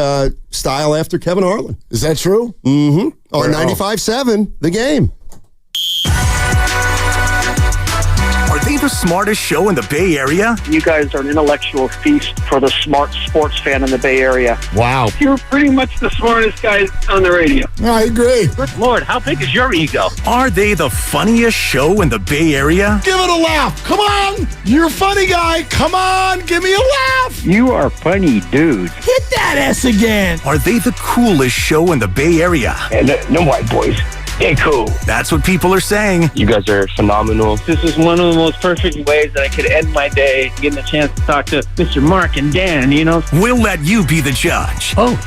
style after Kevin Harland. Is that true? Mm-hmm. On 95.7, The Game. Are they the smartest show in the Bay Area? You guys are an intellectual feast for the smart sports fan in the Bay Area. Wow. You're pretty much the smartest guys on the radio. I agree. Good Lord, how big is your ego? Are they the funniest show in the Bay Area? Give it a laugh. Come on. You're a funny guy. Come on. Give me a laugh. You are funny, dude. Hit that S again. Are they the coolest show in the Bay Area? And no white boys. They cool. That's what people are saying. You guys are phenomenal. This is one of the most perfect ways that I could end my day, getting a chance to talk to Mr. Mark and Dan, you know? We'll let you be the judge. Oh.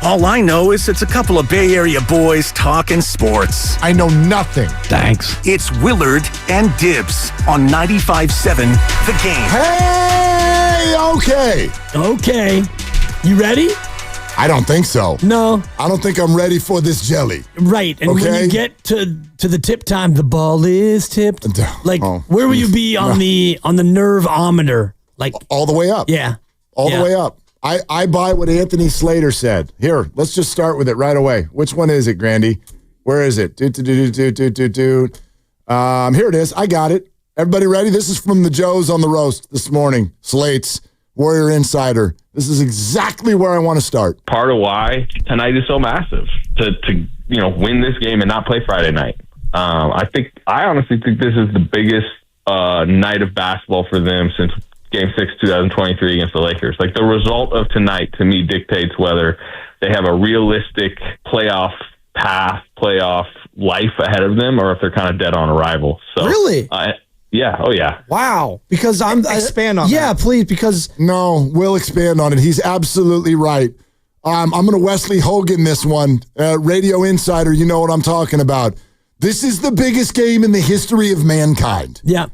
All I know is it's a couple of Bay Area boys talking sports. I know nothing. Thanks. It's Willard and Dibs on 95.7 The Game. Hey, Okay. You ready? I don't think so. No. I don't think I'm ready for this jelly. Right. And when you get to the tip time, the ball is tipped. Like, where will you be on the nerve-ometer? Like all the way up. Yeah. All the way up. I buy what Anthony Slater said. Here, let's just start with it right away. Which one is it, Grandy? Where is it? Here it is. I got it. Everybody ready? This is from the Joes on the roast this morning. Slate's Warrior Insider. This is exactly where I want to start. Part of why tonight is so massive to win this game and not play Friday night. I honestly think this is the biggest night of basketball for them since Game 6, 2023 against the Lakers. Like, the result of tonight to me dictates whether they have a realistic playoff path, playoff life ahead of them, or if they're kind of dead on arrival. So really. Yeah. Oh, yeah. Wow. Because expand on that. Yeah, please. Because we'll expand on it. He's absolutely right. I'm going to Wesley Hogan this one. Radio Insider, you know what I'm talking about. This is the biggest game in the history of mankind. Yeah.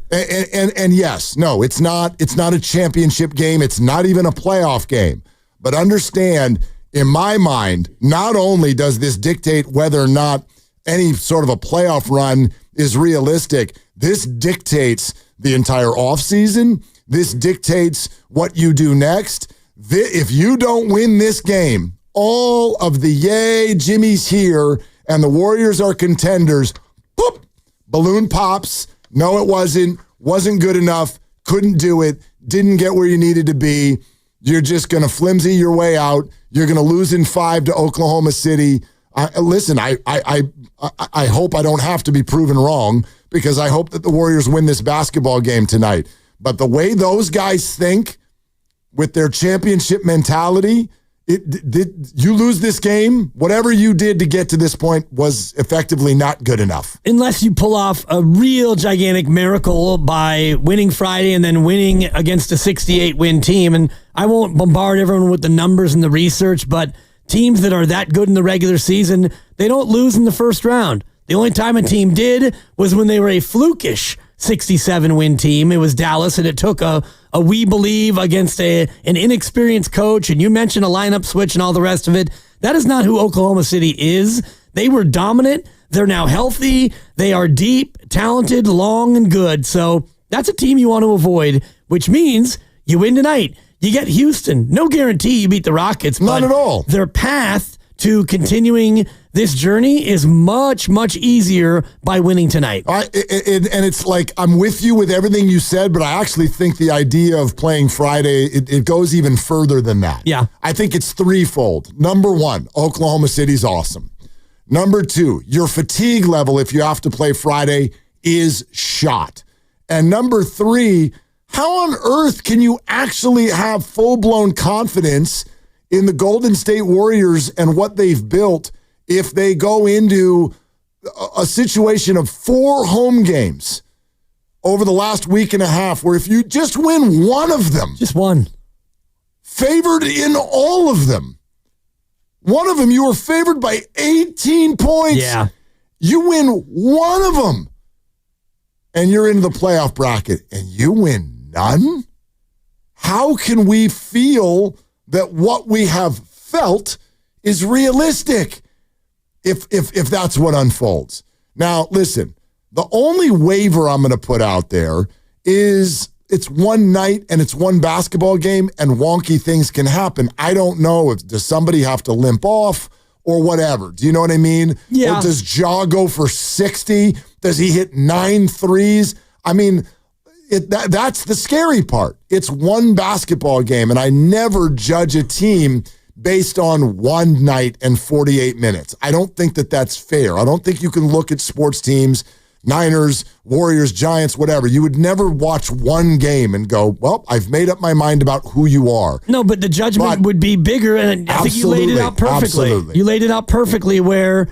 And yes, no, it's not a championship game. It's not even a playoff game. But understand, in my mind, not only does this dictate whether or not any sort of a playoff run is realistic, this dictates the entire offseason. This dictates what you do next. If you don't win this game, all of the yay, Jimmy's here, and the Warriors are contenders, boop, balloon pops. No, it wasn't good enough, couldn't do it, didn't get where you needed to be. You're just going to flimsy your way out. You're going to lose in 5 to Oklahoma City. Listen, I hope I don't have to be proven wrong, because I hope that the Warriors win this basketball game tonight. But the way those guys think with their championship mentality, you lose this game, whatever you did to get to this point was effectively not good enough. Unless you pull off a real gigantic miracle by winning Friday and then winning against a 68-win team. And I won't bombard everyone with the numbers and the research, but teams that are that good in the regular season, they don't lose in the first round. The only time a team did was when they were a flukish 67-win team. It was Dallas, and it took a we believe against an inexperienced coach, and you mentioned a lineup switch and all the rest of it. That is not who Oklahoma City is. They were dominant. They're now healthy. They are deep, talented, long, and good. So that's a team you want to avoid, which means you win tonight. You get Houston. No guarantee you beat the Rockets. Not at all. Their path to continuing this journey is much, much easier by winning tonight. And it's like, I'm with you with everything you said, but I actually think the idea of playing Friday, it goes even further than that. Yeah. I think it's threefold. Number one, Oklahoma City's awesome. Number two, your fatigue level, if you have to play Friday, is shot. And number three, how on earth can you actually have full-blown confidence in the Golden State Warriors and what they've built if they go into a situation of 4 home games over the last week and a half where if you just win one of them, just one, favored in all of them, one of them you were favored by 18 points. Yeah. You win one of them and you're in the playoff bracket and you win none? How can we feel that what we have felt is realistic if that's what unfolds? Now, listen, the only waiver I'm going to put out there is it's one night and it's one basketball game and wonky things can happen. I don't know does somebody have to limp off or whatever. Do you know what I mean? Yeah. Or does Ja go for 60? Does he hit 9 threes? I mean, that's the scary part. It's one basketball game, and I never judge a team based on one night and 48 minutes. I don't think that that's fair. I don't think you can look at sports teams, Niners, Warriors, Giants, whatever. You would never watch one game and go, well, I've made up my mind about who you are. No, but the judgment would be bigger, and I think you laid it out perfectly. Absolutely. You laid it out perfectly where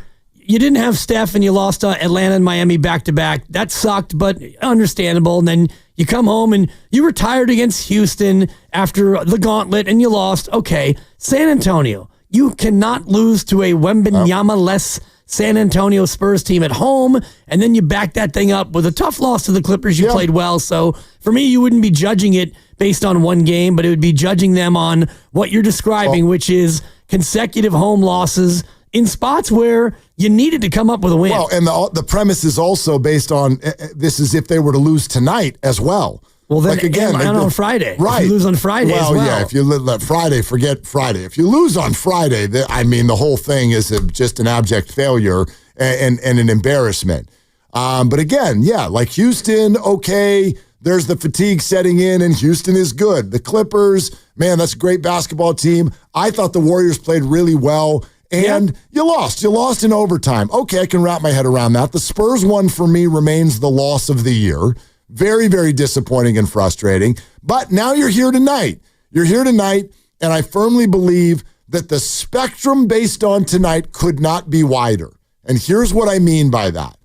you didn't have Steph and you lost Atlanta and Miami back-to-back. That sucked, but understandable. And then you come home and you were tired against Houston after the gauntlet and you lost. Okay, San Antonio. You cannot lose to a Wembanyama-less San Antonio Spurs team at home, and then you back that thing up with a tough loss to the Clippers. You played well. So for me, you wouldn't be judging it based on one game, but it would be judging them on what you're describing, which is consecutive home losses in spots where you needed to come up with a win. Well, and the premise is also based on this is if they were to lose tonight as well. Well, then again, on Friday. Right. If you lose on Friday as well. Yeah, if you let Friday, forget Friday. If you lose on Friday, the whole thing is just an abject failure and an embarrassment. But again, like Houston, okay, there's the fatigue setting in, and Houston is good. The Clippers, man, that's a great basketball team. I thought the Warriors played really well. And you lost. You lost in overtime. Okay, I can wrap my head around that. The Spurs one for me remains the loss of the year. Very, very disappointing and frustrating. But now you're here tonight. You're here tonight, and I firmly believe that the spectrum based on tonight could not be wider. And here's what I mean by that.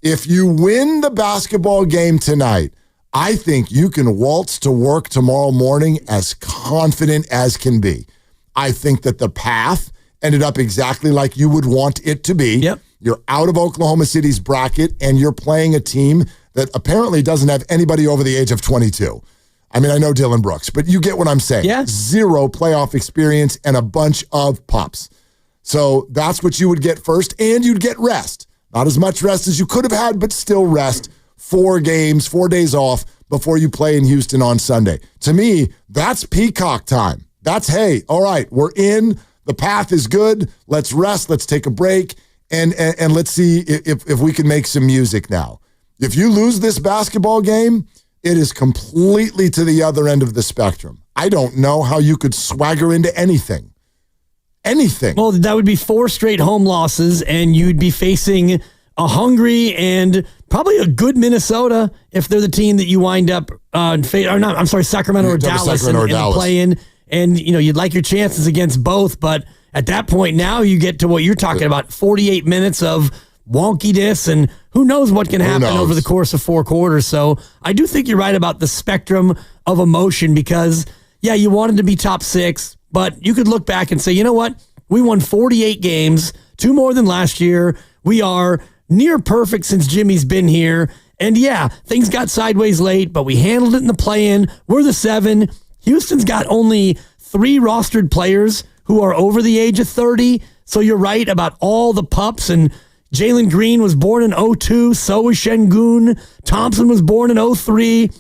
If you win the basketball game tonight, I think you can waltz to work tomorrow morning as confident as can be. I think that the path ended up exactly like you would want it to be. Yep. You're out of Oklahoma City's bracket, and you're playing a team that apparently doesn't have anybody over the age of 22. I mean, I know Dylan Brooks, but you get what I'm saying. Yeah. 0 playoff experience and a bunch of pups. So that's what you would get first, and you'd get rest. Not as much rest as you could have had, but still rest. 4 games, 4 days off before you play in Houston on Sunday. To me, that's peacock time. That's, hey, all right, we're in. The path is good. Let's rest. Let's take a break. And let's see if we can make some music now. If you lose this basketball game, it is completely to the other end of the spectrum. I don't know how you could swagger into anything. Anything. Well, that would be 4 straight home losses, and you'd be facing a hungry and probably a good Minnesota if they're the team that you wind up Sacramento or Dallas in the play-in. And, you'd like your chances against both, but at that point now you get to what you're talking about, 48 minutes of wonkiness, and who knows what can happen over the course of 4 quarters. So I do think you're right about the spectrum of emotion because, you wanted to be top 6, but you could look back and say, you know what? We won 48 games, 2 more than last year. We are near perfect since Jimmy's been here. And yeah, things got sideways late, but we handled it in the play-in. We're the 7. Houston's got only 3 rostered players who are over the age of 30. So you're right about all the pups. And Jalen Green was born in 02. So was Şengün. Thompson was born in 03.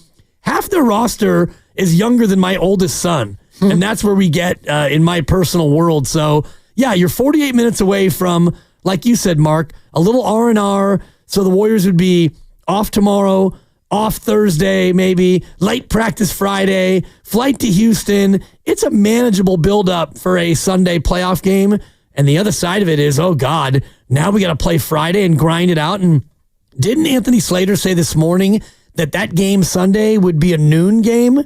Half their roster is younger than my oldest son. And that's where we get in my personal world. So yeah, you're 48 minutes away from, like you said, Mark, a little R&R. So the Warriors would be off tomorrow, off Thursday, maybe late practice Friday, flight to Houston. It's a manageable buildup for a Sunday playoff game. And the other side of it is, oh God, now we got to play Friday and grind it out. And didn't Anthony Slater say this morning that game Sunday would be a noon game?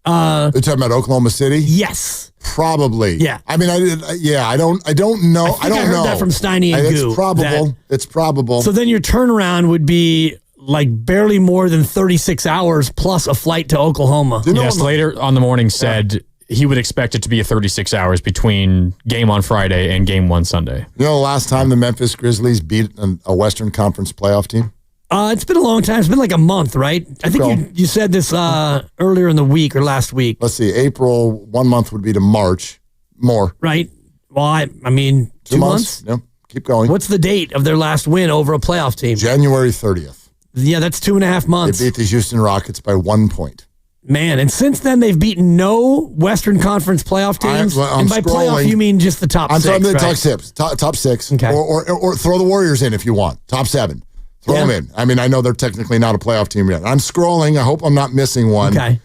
You're talking about Oklahoma City? Yes. Probably. Yeah. I mean, I don't know. I don't know that from Steiny and Goo. It's probable. It's probable. So then your turnaround would be like barely more than 36 hours plus a flight to Oklahoma. Yes, later on the morning said he would expect it to be a 36 hours between game on Friday and game 1 Sunday. You know the last time the Memphis Grizzlies beat a Western Conference playoff team? It's been a long time. It's been like a month, right? I think you said this earlier in the week or last week. Let's see. April, 1 month would be to March. More. Right. Well, I mean, 2 months? Yep. Keep going. What's the date of their last win over a playoff team? January 30th. Yeah, that's 2.5 months. They beat the Houston Rockets by 1 point. Man, and since then they've beaten no Western Conference playoff teams. And by playoff, you mean just the top 6, I'm talking right? the top 6. Okay. Or throw the Warriors in if you want. Top 7. Throw them in. I mean, I know they're technically not a playoff team yet. I'm scrolling. I hope I'm not missing one. Okay.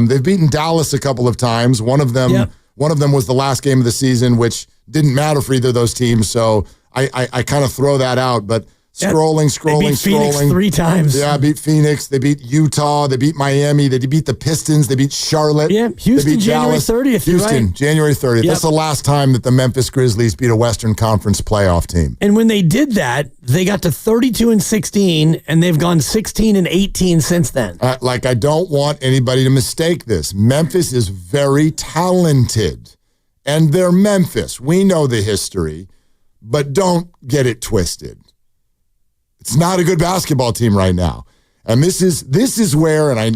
They've beaten Dallas a couple of times. One of them was the last game of the season, which didn't matter for either of those teams. So I kind of throw that out. But scrolling. They beat Phoenix 3 times. Yeah, beat Phoenix. They beat Utah. They beat Miami. They beat the Pistons. They beat Charlotte. Yeah, Houston, they beat January Dallas. 30th. Houston, right. January 30th. Yep. That's the last time that the Memphis Grizzlies beat a Western Conference playoff team. And when they did that, they got to 32-16, and they've gone 16-18 since then. I don't want anybody to mistake this. Memphis is very talented, and they're Memphis. We know the history, but don't get it twisted. It's not a good basketball team right now. And this is where, and I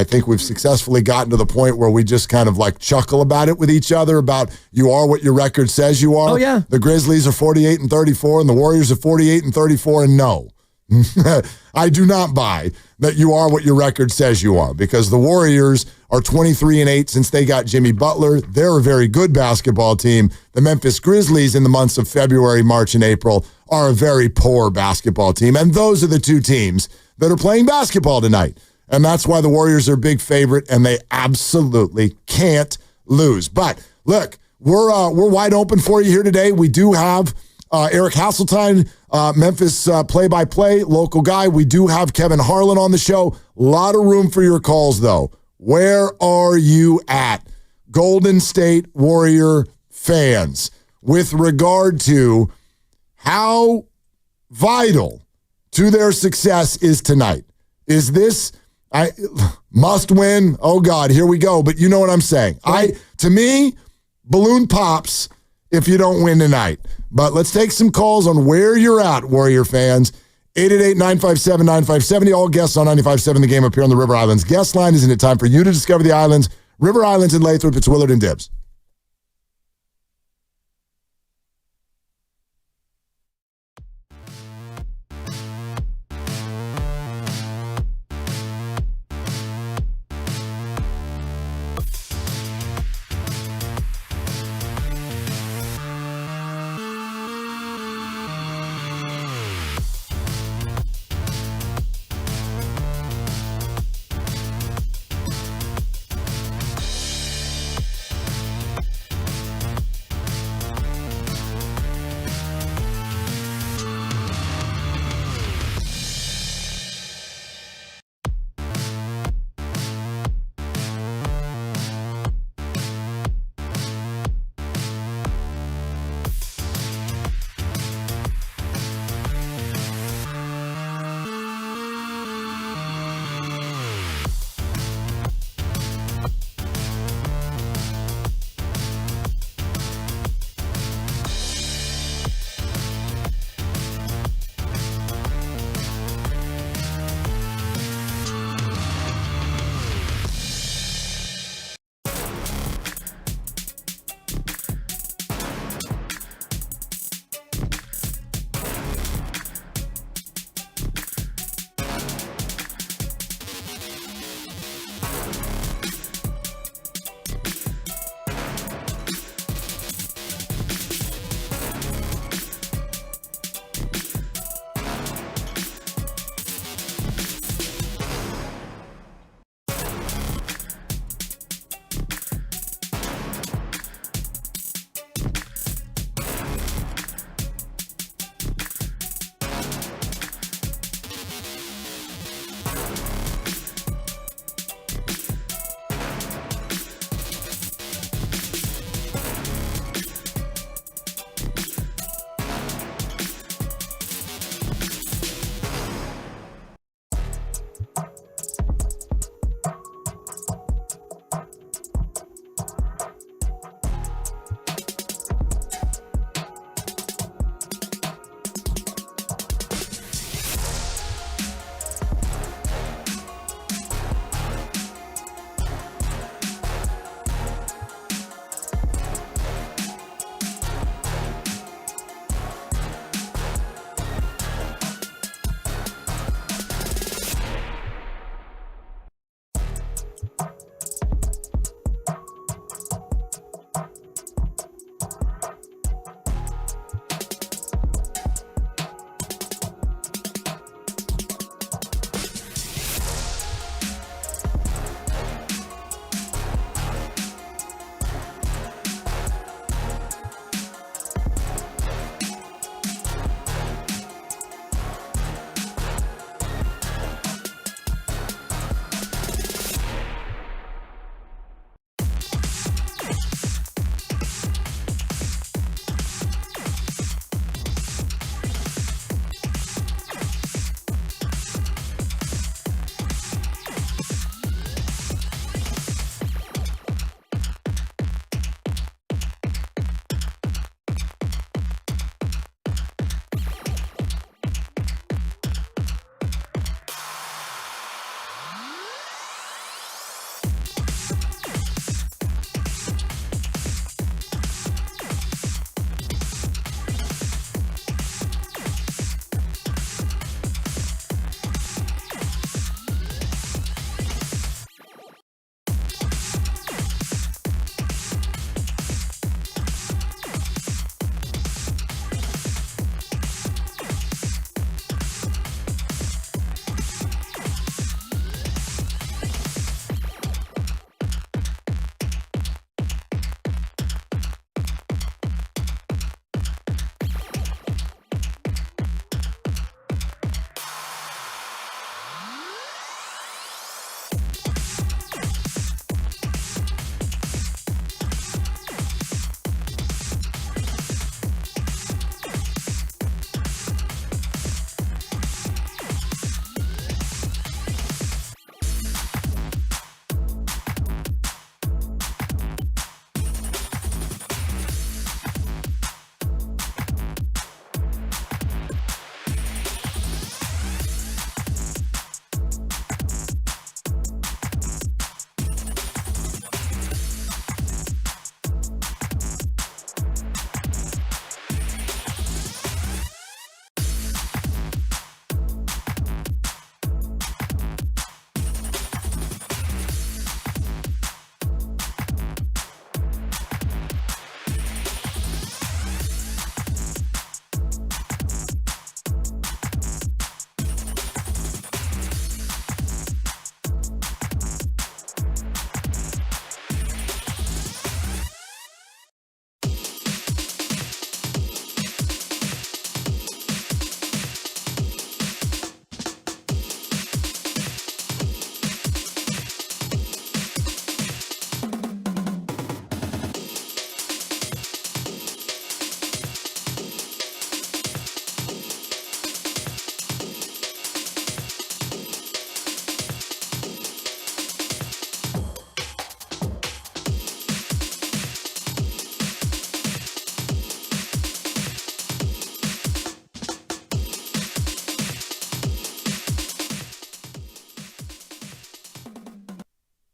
think we've successfully gotten to the point where we just kind of like chuckle about it with each other about you are what your record says you are. Oh, yeah. The Grizzlies are 48-34 and the Warriors are 48-34, and no. I do not buy that you are what your record says you are, because the Warriors are 23-8 since they got Jimmy Butler. They're a very good basketball team. The Memphis Grizzlies in the months of February, March, and April are a very poor basketball team. And those are the 2 teams that are playing basketball tonight. And that's why the Warriors are a big favorite, and they absolutely can't lose. But look, we're wide open for you here today. We do have Eric Hasseltine, Memphis play-by-play, local guy. We do have Kevin Harland on the show. A lot of room for your calls, though. Where are you at, Golden State Warrior fans, with regard to how vital to their success is tonight? Is this must win? Oh, God, here we go. But you know what I'm saying. To me, balloon pops if you don't win tonight. But let's take some calls on where you're at, Warrior fans. 888-957-9570. All guests on 95.7 The Game up here on the River Islands guest line. Isn't it time for you to discover the islands? River Islands in Lathrop. It's Willard and Dibbs.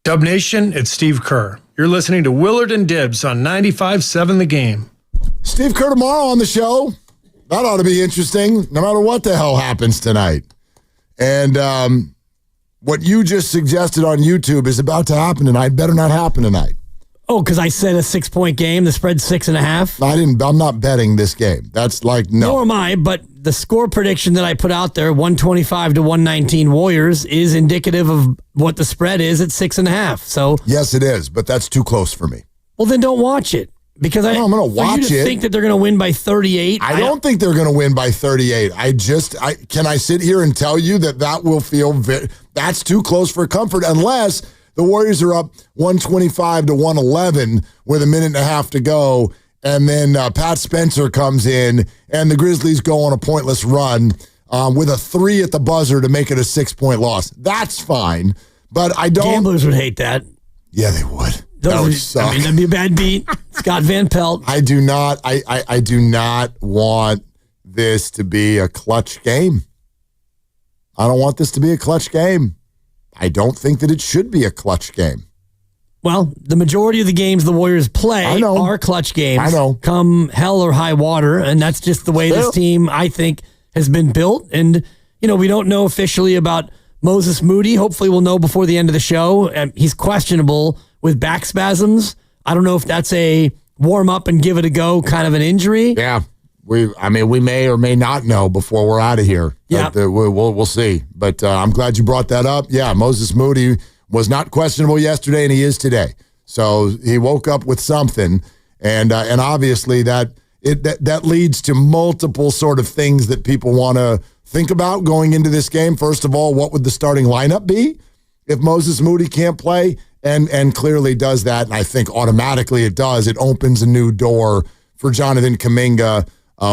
Dub Nation, it's Steve Kerr. You're listening to Willard and Dibbs on 95.7 The Game. Steve Kerr tomorrow on the show. That ought to be interesting, no matter what the hell happens tonight. And what you just suggested on YouTube is about to happen tonight. Better not happen tonight. Oh, because I said a 6-point game. The spread's 6.5. I'm not betting this game. That's like, no. Nor am I, but the score prediction that I put out there, 125-119 Warriors, is indicative of what the spread is at 6.5. So yes, it is, but that's too close for me. Well, then don't watch it. Because I'm going to watch it. Think that they're going to win by 38? I don't think they're going to win by 38. Can I sit here and tell you that will feel that's too close for comfort unless the Warriors are up 125-111 with a minute and a half to go, and then Pat Spencer comes in, and the Grizzlies go on a pointless run with a 3 at the buzzer to make it a 6-point loss. That's fine, but I don't. Gamblers would hate that. Yeah, they would. That would suck. I mean, that'd be a bad beat. Scott Van Pelt. I do not. I do not want this to be a clutch game. I don't want this to be a clutch game. I don't think that it should be a clutch game. Well, the majority of the games the Warriors play are clutch games. I know. Come hell or high water, and that's just the way this team, I think, has been built. And, we don't know officially about Moses Moody. Hopefully we'll know before the end of the show. He's questionable with back spasms. I don't know if that's a warm up and give it a go kind of an injury. Yeah. We may or may not know before we're out of here. Yeah. We'll see. But I'm glad you brought that up. Yeah, Moses Moody was not questionable yesterday, and he is today. So he woke up with something, and obviously that leads to multiple sort of things that people want to think about going into this game. First of all, what would the starting lineup be if Moses Moody can't play? And clearly does that, and I think automatically it does. It opens a new door for Jonathan Kaminga.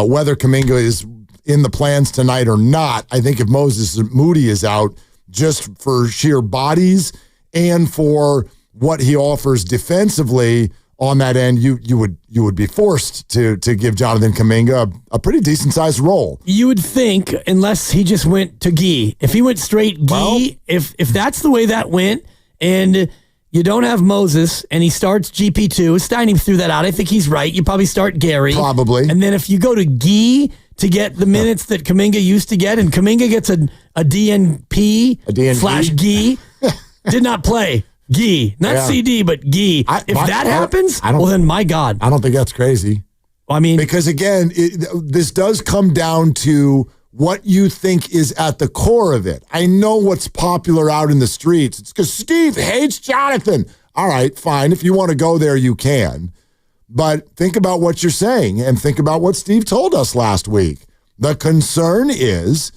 Whether Kaminga is in the plans tonight or not, I think if Moses Moody is out, just for sheer bodies and for what he offers defensively on that end, you would be forced to give Jonathan Kaminga a pretty decent sized role. You would think, unless he just went to Gee. If he went straight Gee, if that's the way that went, and you don't have Moses, and he starts GP2. Steiny threw that out. I think he's right. You probably start Gary. Probably. And then if you go to Gee to get the minutes that Kaminga used to get, and Kaminga gets a DNP / Gee, did not play. Gee. Not CD, but Gee. If that happens, well then, my God. I don't think that's crazy. I mean, because again, this does come down to what you think is at the core of it. I know what's popular out in the streets. It's because Steve hates Jonathan. All right, fine. If you want to go there, you can. But think about what you're saying and think about what Steve told us last week. The concern is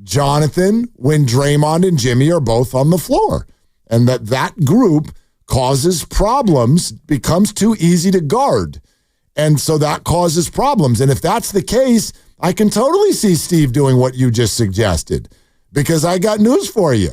Jonathan when Draymond and Jimmy are both on the floor, and that group causes problems, becomes too easy to guard. And so that causes problems. And if that's the case, I can totally see Steve doing what you just suggested, because I got news for you.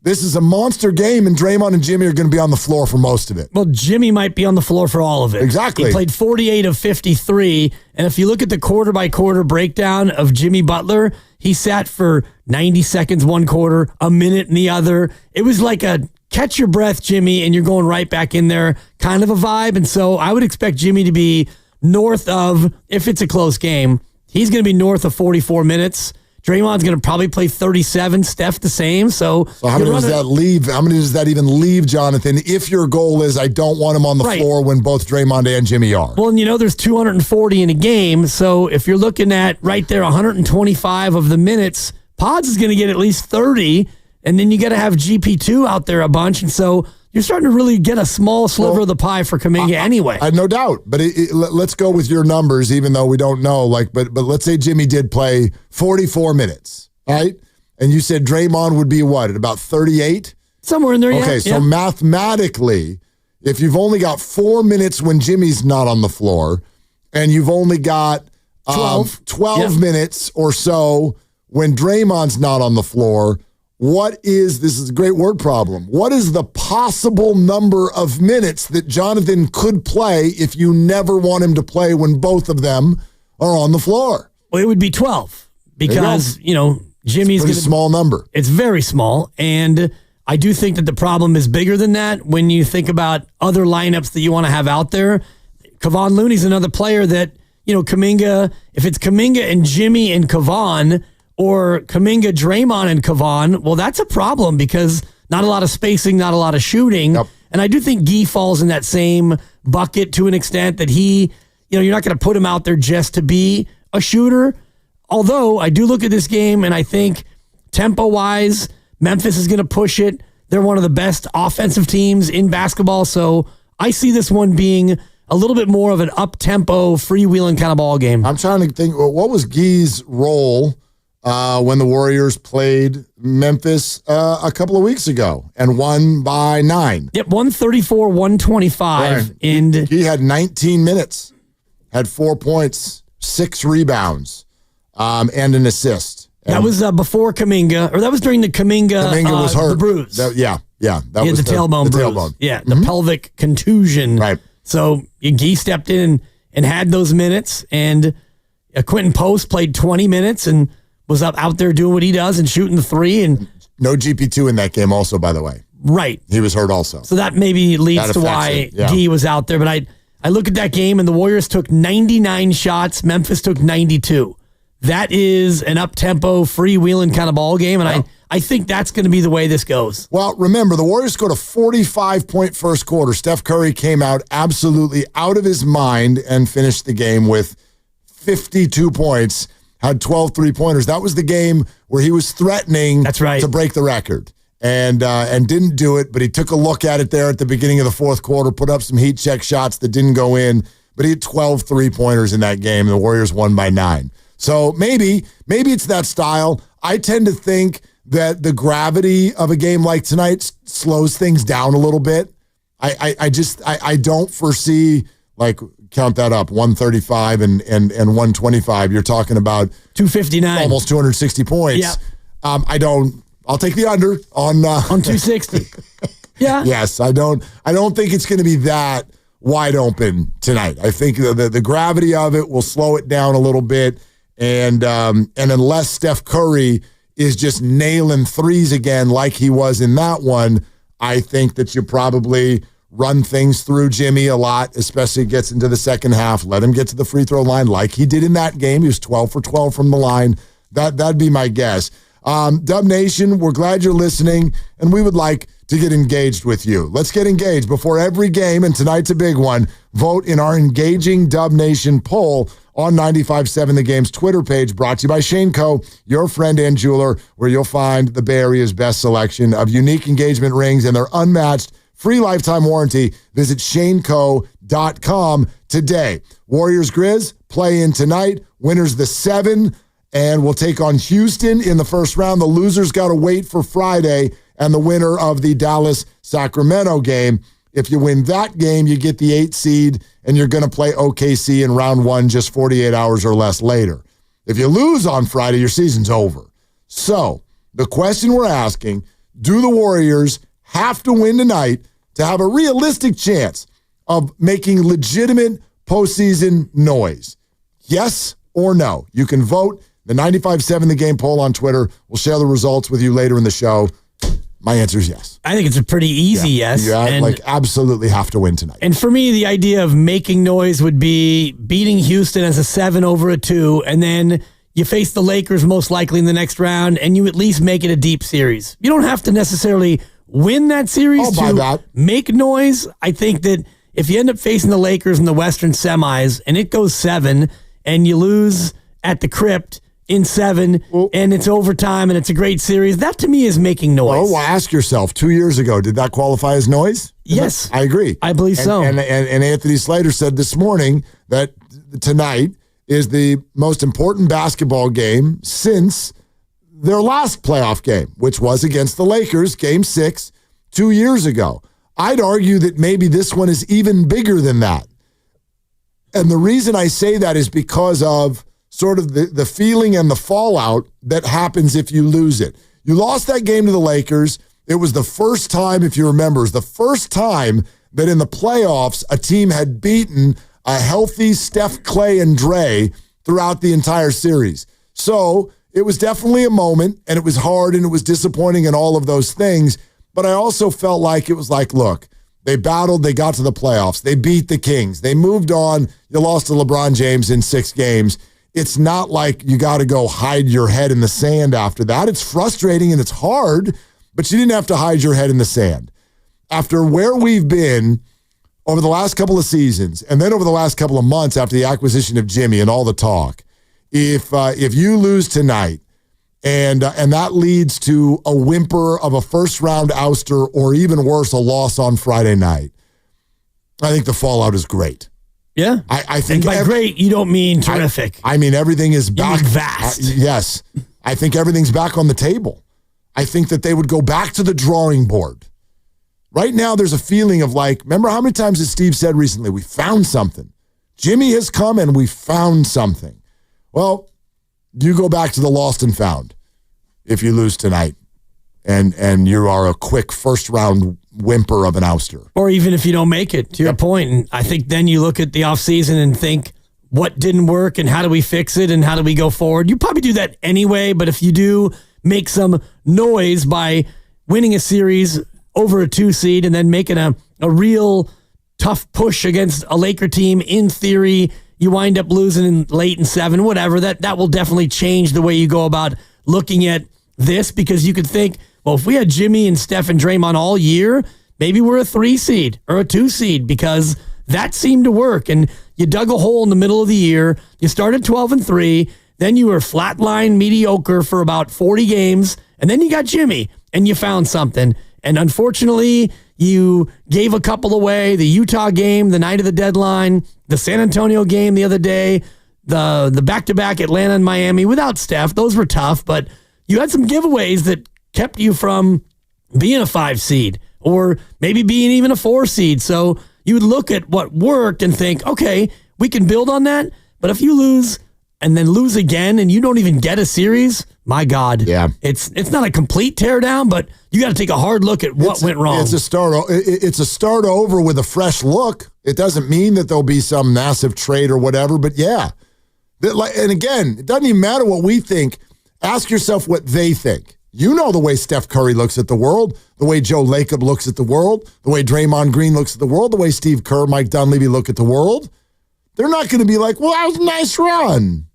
This is a monster game, and Draymond and Jimmy are going to be on the floor for most of it. Well, Jimmy might be on the floor for all of it. Exactly. He played 48 of 53, and if you look at the quarter-by-quarter breakdown of Jimmy Butler, he sat for 90 seconds one quarter, a minute in the other. It was like a catch your breath, Jimmy, and you're going right back in there kind of a vibe. And so I would expect Jimmy to be north of, if it's a close game, he's going to be north of 44 minutes. Draymond's going to probably play 37. Steph the same. So how many does that leave? How many does that even leave, Jonathan, if your goal is I don't want him on the floor when both Draymond and Jimmy are? Well, and there's 240 in a game. So if you're looking at right there 125 of the minutes, Pods is going to get at least 30. And then you got to have GP2 out there a bunch. And so you're starting to really get a small sliver of the pie for Kaminga anyway. No doubt. But let's go with your numbers, even though we don't know. But let's say Jimmy did play 44 minutes, right? And you said Draymond would be what, at about 38? Somewhere in there, yeah. Okay, so mathematically, if you've only got 4 minutes when Jimmy's not on the floor, and you've only got 12 minutes or so when Draymond's not on the floor, this is a great word problem. What is the possible number of minutes that Jonathan could play if you never want him to play when both of them are on the floor? Well, it would be 12 because, Jimmy's a small number. It's very small. And I do think that the problem is bigger than that when you think about other lineups that you want to have out there. Kevon Looney's another player that, Kaminga, if it's Kaminga and Jimmy and Kevon, or Kaminga, Draymond, and Kevon, well, that's a problem because not a lot of spacing, not a lot of shooting. Yep. And I do think Guy falls in that same bucket to an extent that he, you're not going to put him out there just to be a shooter. Although I do look at this game and I think tempo-wise, Memphis is going to push it. They're one of the best offensive teams in basketball. So I see this one being a little bit more of an up-tempo, freewheeling kind of ball game. I'm trying to think, what was Guy's role when the Warriors played Memphis a couple of weeks ago and won by 9? Yep, 134-125. Right. And he had 19 minutes, had 4 points, 6 rebounds, and an assist. That was before Kaminga, or that was during the Kaminga was hurt. The bruise. That was the tailbone bruise. Yeah, the pelvic contusion. Right. So Guy stepped in and had those minutes, and Quentin Post played 20 minutes and was out there doing what he does and shooting the three. And no GP2 in that game also, by the way. Right. He was hurt also. So that maybe leads to why Guy was out there. But I look at that game, and the Warriors took 99 shots. Memphis took 92. That is an up-tempo, freewheeling kind of ball game, and I think that's going to be the way this goes. Well, remember, the Warriors scored a 45-point first quarter. Steph Curry came out absolutely out of his mind and finished the game with 52 points, had 12 three-pointers. That was the game where he was threatening to break the record and didn't do it, but he took a look at it there at the beginning of the fourth quarter, put up some heat check shots that didn't go in, but he had 12 three-pointers in that game, and the Warriors won by 9. So maybe it's that style. I tend to think that the gravity of a game like tonight slows things down a little bit. I don't foresee, like, count that up, 135 and 125. You're talking about 259, almost 260 points. Yeah. I'll take the under on 260. Yeah. Yes, I don't think it's going to be that wide open tonight. I think the gravity of it will slow it down a little bit. And unless Steph Curry is just nailing threes again like he was in that one, I think that you probably run things through Jimmy a lot, especially gets into the second half. Let him get to the free throw line like he did in that game. He was 12 for 12 from the line. That'd be my guess. Dub Nation, we're glad you're listening, and we would like to get engaged with you. Let's get engaged before every game, and tonight's a big one. Vote in our Engaging Dub Nation poll on 95.7 The Game's Twitter page, brought to you by Shane Co., your friend and jeweler, where you'll find the Bay Area's best selection of unique engagement rings and their unmatched free lifetime warranty. Visit shaneco.com today. Warriors-Grizz play in tonight. Winners the 7, and we'll take on Houston in the first round. The losers got to wait for Friday, and the winner of the Dallas-Sacramento game. If you win that game, you get the 8 seed, and you're going to play OKC in round 1 just 48 hours or less later. If you lose on Friday, your season's over. So the question we're asking, do the Warriors have to win tonight to have a realistic chance of making legitimate postseason noise? Yes or no? You can vote. The 95.7 The Game poll on Twitter. We'll share the results with you later in the show. My answer is yes. I think it's a pretty easy yes. Yeah, and absolutely have to win tonight. And for me, the idea of making noise would be beating Houston as a 7 over a 2, and then you face the Lakers most likely in the next round, and you at least make it a deep series. You don't have to necessarily win that series to make noise. I think that if you end up facing the Lakers in the Western semis, and it goes 7, and you lose at the Crypt in 7, and it's overtime, and it's a great series. That, to me, is making noise. Well, ask yourself, 2 years ago, did that qualify as noise? Yes. I agree. I believe so. And Anthony Slater said this morning that tonight is the most important basketball game since their last playoff game, which was against the Lakers, Game 6, 2 years ago. I'd argue that maybe this one is even bigger than that. And the reason I say that is because of sort of the feeling and the fallout that happens if you lose it. You lost that game to the Lakers. It was the first time, if you remember, it was the first time that in the playoffs a team had beaten a healthy Steph, Clay, and Dre throughout the entire series. So it was definitely a moment, and it was hard, and it was disappointing and all of those things. but I also felt like it was like, look, they battled, they got to the playoffs, they beat the Kings, they moved on, you lost to LeBron James in 6 games. It's not like you got to go hide your head in the sand after that. It's frustrating and it's hard, but you didn't have to hide your head in the sand. After where we've been over the last couple of seasons, and then over the last couple of months after the acquisition of Jimmy and all the talk, if you lose tonight and that leads to a whimper of a first-round ouster or even worse, a loss on Friday night, I think the fallout is great. Yeah. I think and by great, you don't mean terrific. I mean, everything is back. You mean vast. Yes. I think everything's back on the table. I think that they would go back to the drawing board. Right now, there's a feeling of like, remember how many times has Steve said recently, we found something. Jimmy has come and we found something. Well, you go back to the lost and found if you lose tonight and you are a quick first-round whimper of an ouster. Or even if you don't make it, to your point. And I think then you look at the offseason and think, what didn't work and how do we fix it and how do we go forward? You probably do that anyway, but if you do make some noise by winning a series over a 2 seed and then making a real tough push against a Laker team, in theory, you wind up losing late in 7, whatever, that will definitely change the way you go about looking at this, because you could think, well, if we had Jimmy and Steph and Draymond all year, maybe we're a 3 seed or a 2 seed, because that seemed to work. And you dug a hole in the middle of the year. You started 12-3. Then you were flatline mediocre for about 40 games. And then you got Jimmy and you found something. And unfortunately, you gave a couple away. The Utah game, the night of the deadline, the San Antonio game the other day, the back-to-back Atlanta and Miami without Steph. Those were tough, but you had some giveaways that kept you from being a 5 seed or maybe being even a 4 seed. So you would look at what worked and think, okay, we can build on that. But if you lose and then lose again and you don't even get a series, my God, it's not a complete teardown, but you got to take a hard look at what went wrong. It's a start over with a fresh look. It doesn't mean that there'll be some massive trade or whatever, but yeah. And again, it doesn't even matter what we think. Ask yourself what they think. You know the way Steph Curry looks at the world, the way Joe Lacob looks at the world, the way Draymond Green looks at the world, the way Steve Kerr, Mike Dunleavy look at the world. They're not going to be like, well, that was a nice run.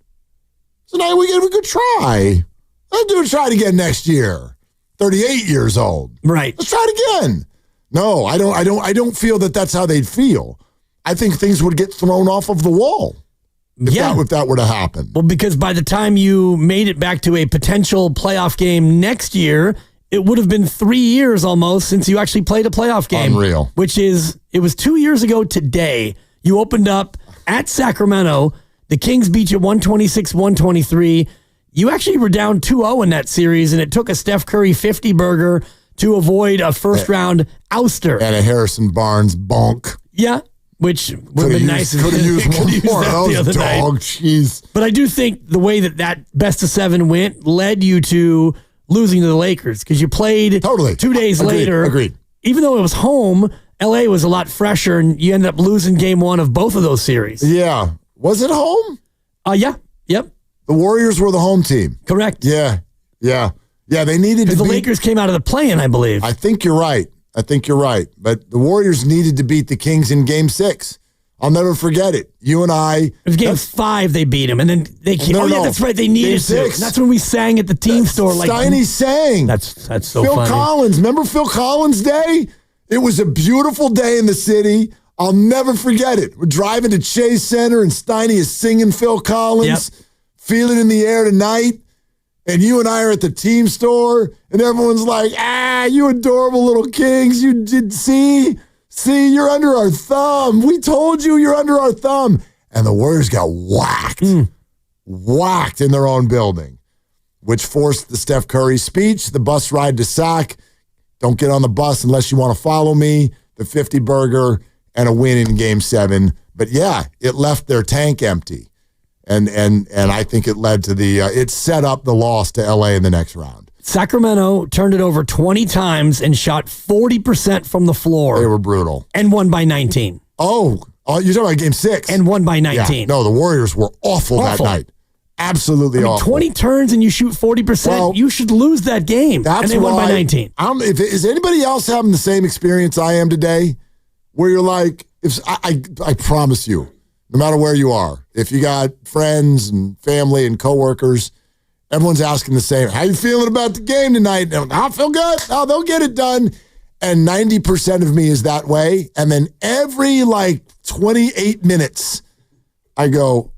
So now we could try. Let's try it again next year. 38 years old. Right. Let's try it again. No, I don't feel that that's how they'd feel. I think things would get thrown off of the wall. If that were to happen. Well, because by the time you made it back to a potential playoff game next year, it would have been 3 years almost since you actually played a playoff game. Unreal. It was 2 years ago today. You opened up at Sacramento. The Kings beat you 126-123. You actually were down 2-0 in that series, and it took a Steph Curry 50-burger to avoid a first-round ouster. And a Harrison Barnes bonk. Yeah. Which would have been nice if could have used one more of those, dog. Jeez. But I do think the way that best of 7 went led you to losing to the Lakers, because you played 2 days later. Agreed. Even though it was home, LA was a lot fresher, and you ended up losing game 1 of both of those series. Yeah. Was it home? Yeah. Yep. The Warriors were the home team. Correct. Yeah. They needed to beat. The Lakers came out of the play-in, I believe. I think you're right. But the Warriors needed to beat the Kings in Game 6. I'll never forget it. You and I. It was Game 5 they beat them, and then they came. Yeah, that's right. They needed to. That's when we sang at the team store. Steiny sang. That's so Phil funny. Collins. Remember Phil Collins' day? It was a beautiful day in the city. I'll never forget it. We're driving to Chase Center, and Steiny is singing Phil Collins, Feel It in the Air Tonight. And you and I are at the team store, and everyone's like, you adorable little Kings. You did see, you're under our thumb. We told you you're under our thumb. And the Warriors got whacked in their own building, which forced the Steph Curry speech, the bus ride to Sac. Don't get on the bus unless you want to follow me, the 50-burger, and a win in Game 7. But yeah, it left their tank empty. And I think it led to it set up the loss to LA in the next round. Sacramento turned it over 20 times and shot 40% from the floor. They were brutal. And won by 19. Oh, you're talking about Game 6. And won by 19. Yeah. No, the Warriors were awful that night. Absolutely awful. 20 turns and you shoot 40%, well, you should lose that game. That's and they won by 19. Is anybody else having the same experience I am today? Where you're like, I promise you, no matter where you are, if you got friends and family and coworkers, everyone's asking the same, how you feeling about the game tonight? And I feel good. Oh, they'll get it done. And 90% of me is that way. And then every 28 minutes, I go,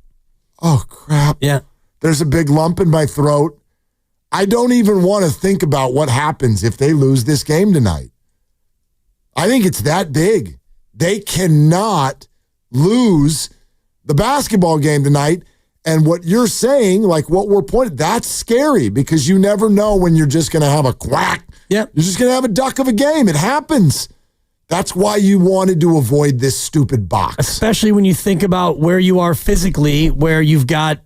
oh, crap. Yeah. There's a big lump in my throat. I don't even want to think about what happens if they lose this game tonight. I think it's that big. They cannot lose the basketball game tonight. And what you're saying, what we're pointing, that's scary because you never know when you're just going to have a quack. Yep. You're just going to have a duck of a game. It happens. That's why you wanted to avoid this stupid box. Especially when you think about where you are physically, where you've got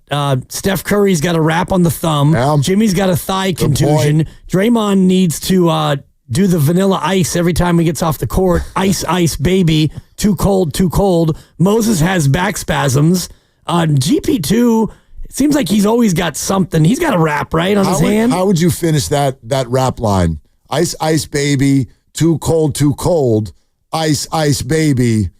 Steph Curry's got a wrap on the thumb. Yeah. Jimmy's got a thigh contusion. Draymond needs to do the vanilla ice every time he gets off the court. Ice, ice, baby. Too cold, too cold. Moses has back spasms. GP2, it seems like he's always got something. He's got a wrap, right, on his hand. How would you finish that rap line? Ice, ice, baby. Too cold, ice, ice, baby.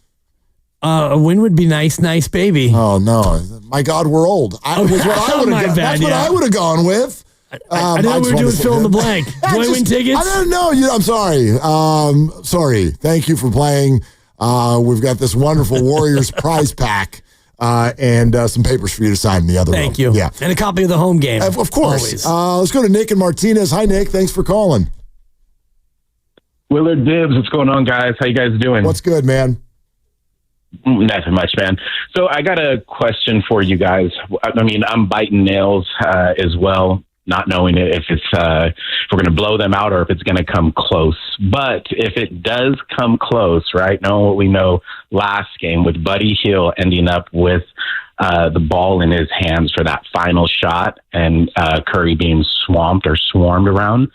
A win would be nice, nice, baby. Oh, no. My God, we're old. That's what I would have gone with. I know we were doing fill in the blank. Do I win tickets? I don't know. I'm sorry. Sorry. Thank you for playing. We've got this wonderful Warriors prize pack and some papers for you to sign in the other room. Thank you. Yeah. And a copy of the home game. Of course. Let's go to Nick and Martinez. Hi, Nick. Thanks for calling. Willard Dibbs, what's going on, guys? How you guys doing? What's good, man? Nothing much, man. So I got a question for you guys. I mean, I'm biting nails as well, not knowing if it's if we're going to blow them out or if it's going to come close. But if it does come close, right, knowing what we know last game with Buddy Hield ending up with the ball in his hands for that final shot and Curry being swamped or swarmed around,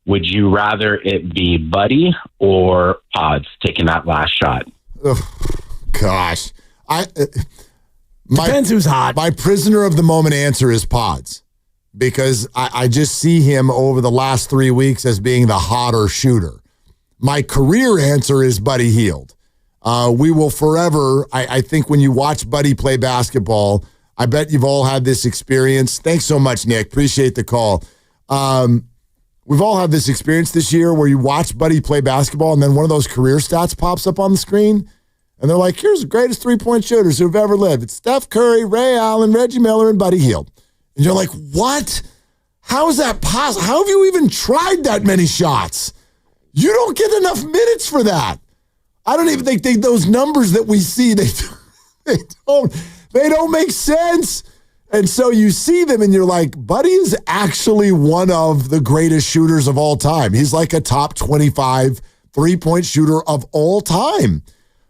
would you rather it be Buddy or Pods taking that last shot? Oh, gosh. Depends who's hot. My prisoner of the moment answer is Pods because I just see him over the last 3 weeks as being the hotter shooter. My career answer is Buddy Hield. We will forever, I think when you watch Buddy play basketball, I bet you've all had this experience. Thanks so much, Nick. Appreciate the call. We've all had this experience this year where you watch Buddy play basketball and then one of those career stats pops up on the screen and they're like, here's the greatest three-point shooters who've ever lived. It's Steph Curry, Ray Allen, Reggie Miller, and Buddy Hield. And you're like, what? How is that possible? How have you even tried that many shots? You don't get enough minutes for that. I don't even think those numbers that we see, they don't make sense. And so you see them and you're like, Buddy is actually one of the greatest shooters of all time. He's like a top 25 three-point shooter of all time.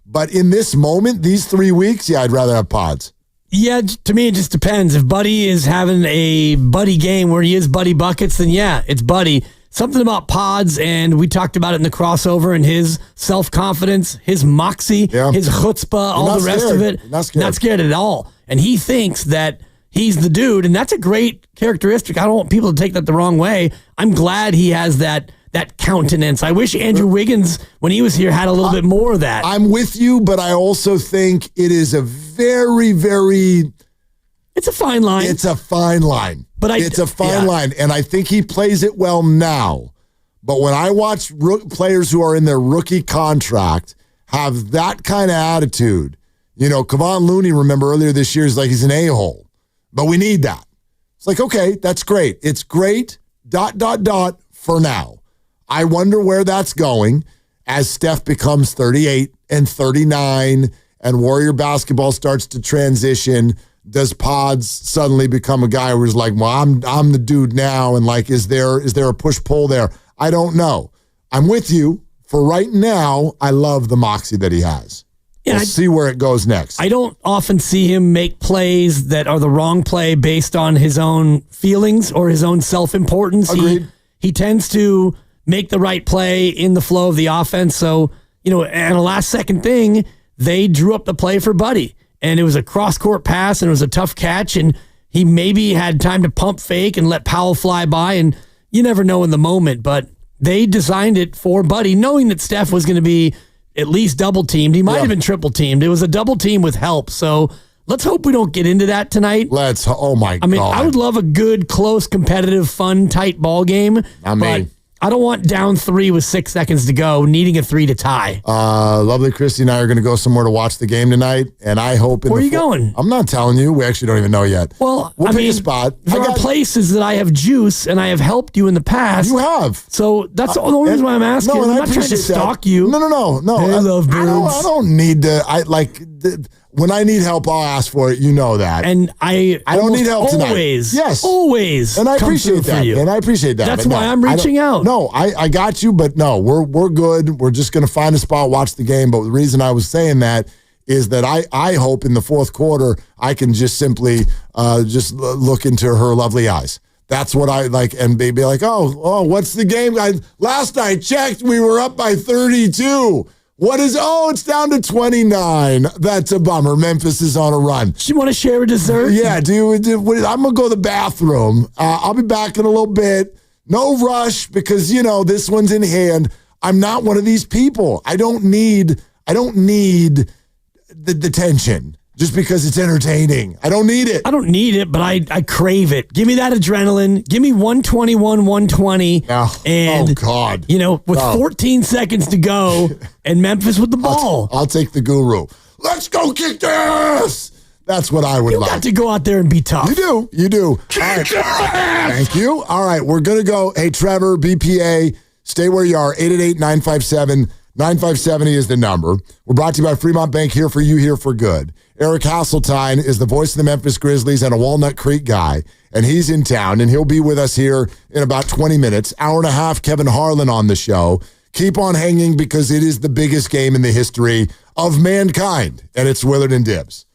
But in this moment, these 3 weeks, I'd rather have Pods. Yeah, to me, it just depends. If Buddy is having a Buddy game where he is Buddy buckets, then yeah, it's Buddy. Something about Pods, and we talked about it in the crossover, and his self-confidence, his moxie, his chutzpah, all the rest of it. Not scared at all. And he thinks that he's the dude, and that's a great characteristic. I don't want people to take that the wrong way. I'm glad he has that countenance. I wish Andrew Wiggins, when he was here, had a little bit more of that. I'm with you, but I also think it is a very, very... It's a fine line. It's a fine line. It's a fine line, and I think he plays it well now. But when I watch players who are in their rookie contract have that kind of attitude, Kevon Looney, remember earlier this year, is like he's an a-hole. But we need that. It's like, okay, that's great. It's great, ... for now. I wonder where that's going as Steph becomes 38 and 39 and Warrior basketball starts to transition. Does Pods suddenly become a guy who's like, well, I'm the dude now, and like, is there a push-pull there? I don't know. I'm with you. For right now, I love the moxie that he has. We'll see where it goes next. I don't often see him make plays that are the wrong play based on his own feelings or his own self-importance. Agreed. He tends to make the right play in the flow of the offense. So, and a last-second thing, they drew up the play for Buddy. And it was a cross-court pass, and it was a tough catch, and he maybe had time to pump fake and let Powell fly by, and you never know in the moment, but they designed it for Buddy, knowing that Steph was going to be at least double teamed. He might have been triple teamed. It was a double team with help. So let's hope we don't get into that tonight. Oh my God. I mean, I would love a good, close, competitive, fun, tight ball game. But I don't want down 3 with 6 seconds to go, needing a 3 to tie. Lovely Christy and I are going to go somewhere to watch the game tonight, and I hope. Where are you going? I'm not telling you. We actually don't even know yet. Well, we'll pick a spot. There are places that I have juice, and I have helped you in the past. You have. So that's the only reason why I'm asking. No, I'm not trying to stalk you. No. Hey, I love birds. I don't need to. When I need help, I'll ask for it. You know that. And I don't need help tonight. Always. Yes. Always. And I appreciate that. And I appreciate that. That's why I'm reaching out. No, I got you, but no, we're good. We're just going to find a spot, watch the game. But the reason I was saying that is that I hope in the fourth quarter I can just simply just look into her lovely eyes. That's what I like, and be like, oh, what's the game? Last I checked, we were up by 32. What is? Oh, it's down to 29. That's a bummer. Memphis is on a run. You want to share a dessert? Yeah, dude. I'm going to go to the bathroom. I'll be back in a little bit. No rush because, this one's in hand. I'm not one of these people. I don't need the tension just because it's entertaining. I don't need it. I don't need it, but I crave it. Give me that adrenaline. Give me 121, 120. And, oh, God. With 14 seconds to go and Memphis with the ball. I'll take the guru. Let's go kick their ass. That's what I would like. You got to go out there and be tough. You do. Kick their ass. Thank you. All right, we're going to go. Hey, Trevor, BPA, stay where you are. 888-957-9570 is the number. We're brought to you by Fremont Bank, here for you, here for good. Eric Hasseltine is the voice of the Memphis Grizzlies and a Walnut Creek guy, and he's in town, and he'll be with us here in about 20 minutes. Hour and a half, Kevin Harland on the show. Keep on hanging because it is the biggest game in the history of mankind, and it's Willard and Dibs.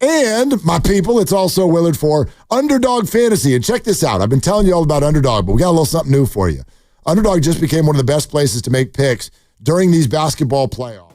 And, my people, it's also Willard for Underdog Fantasy. And check this out. I've been telling you all about Underdog, but we got a little something new for you. Underdog just became one of the best places to make picks during these basketball playoffs.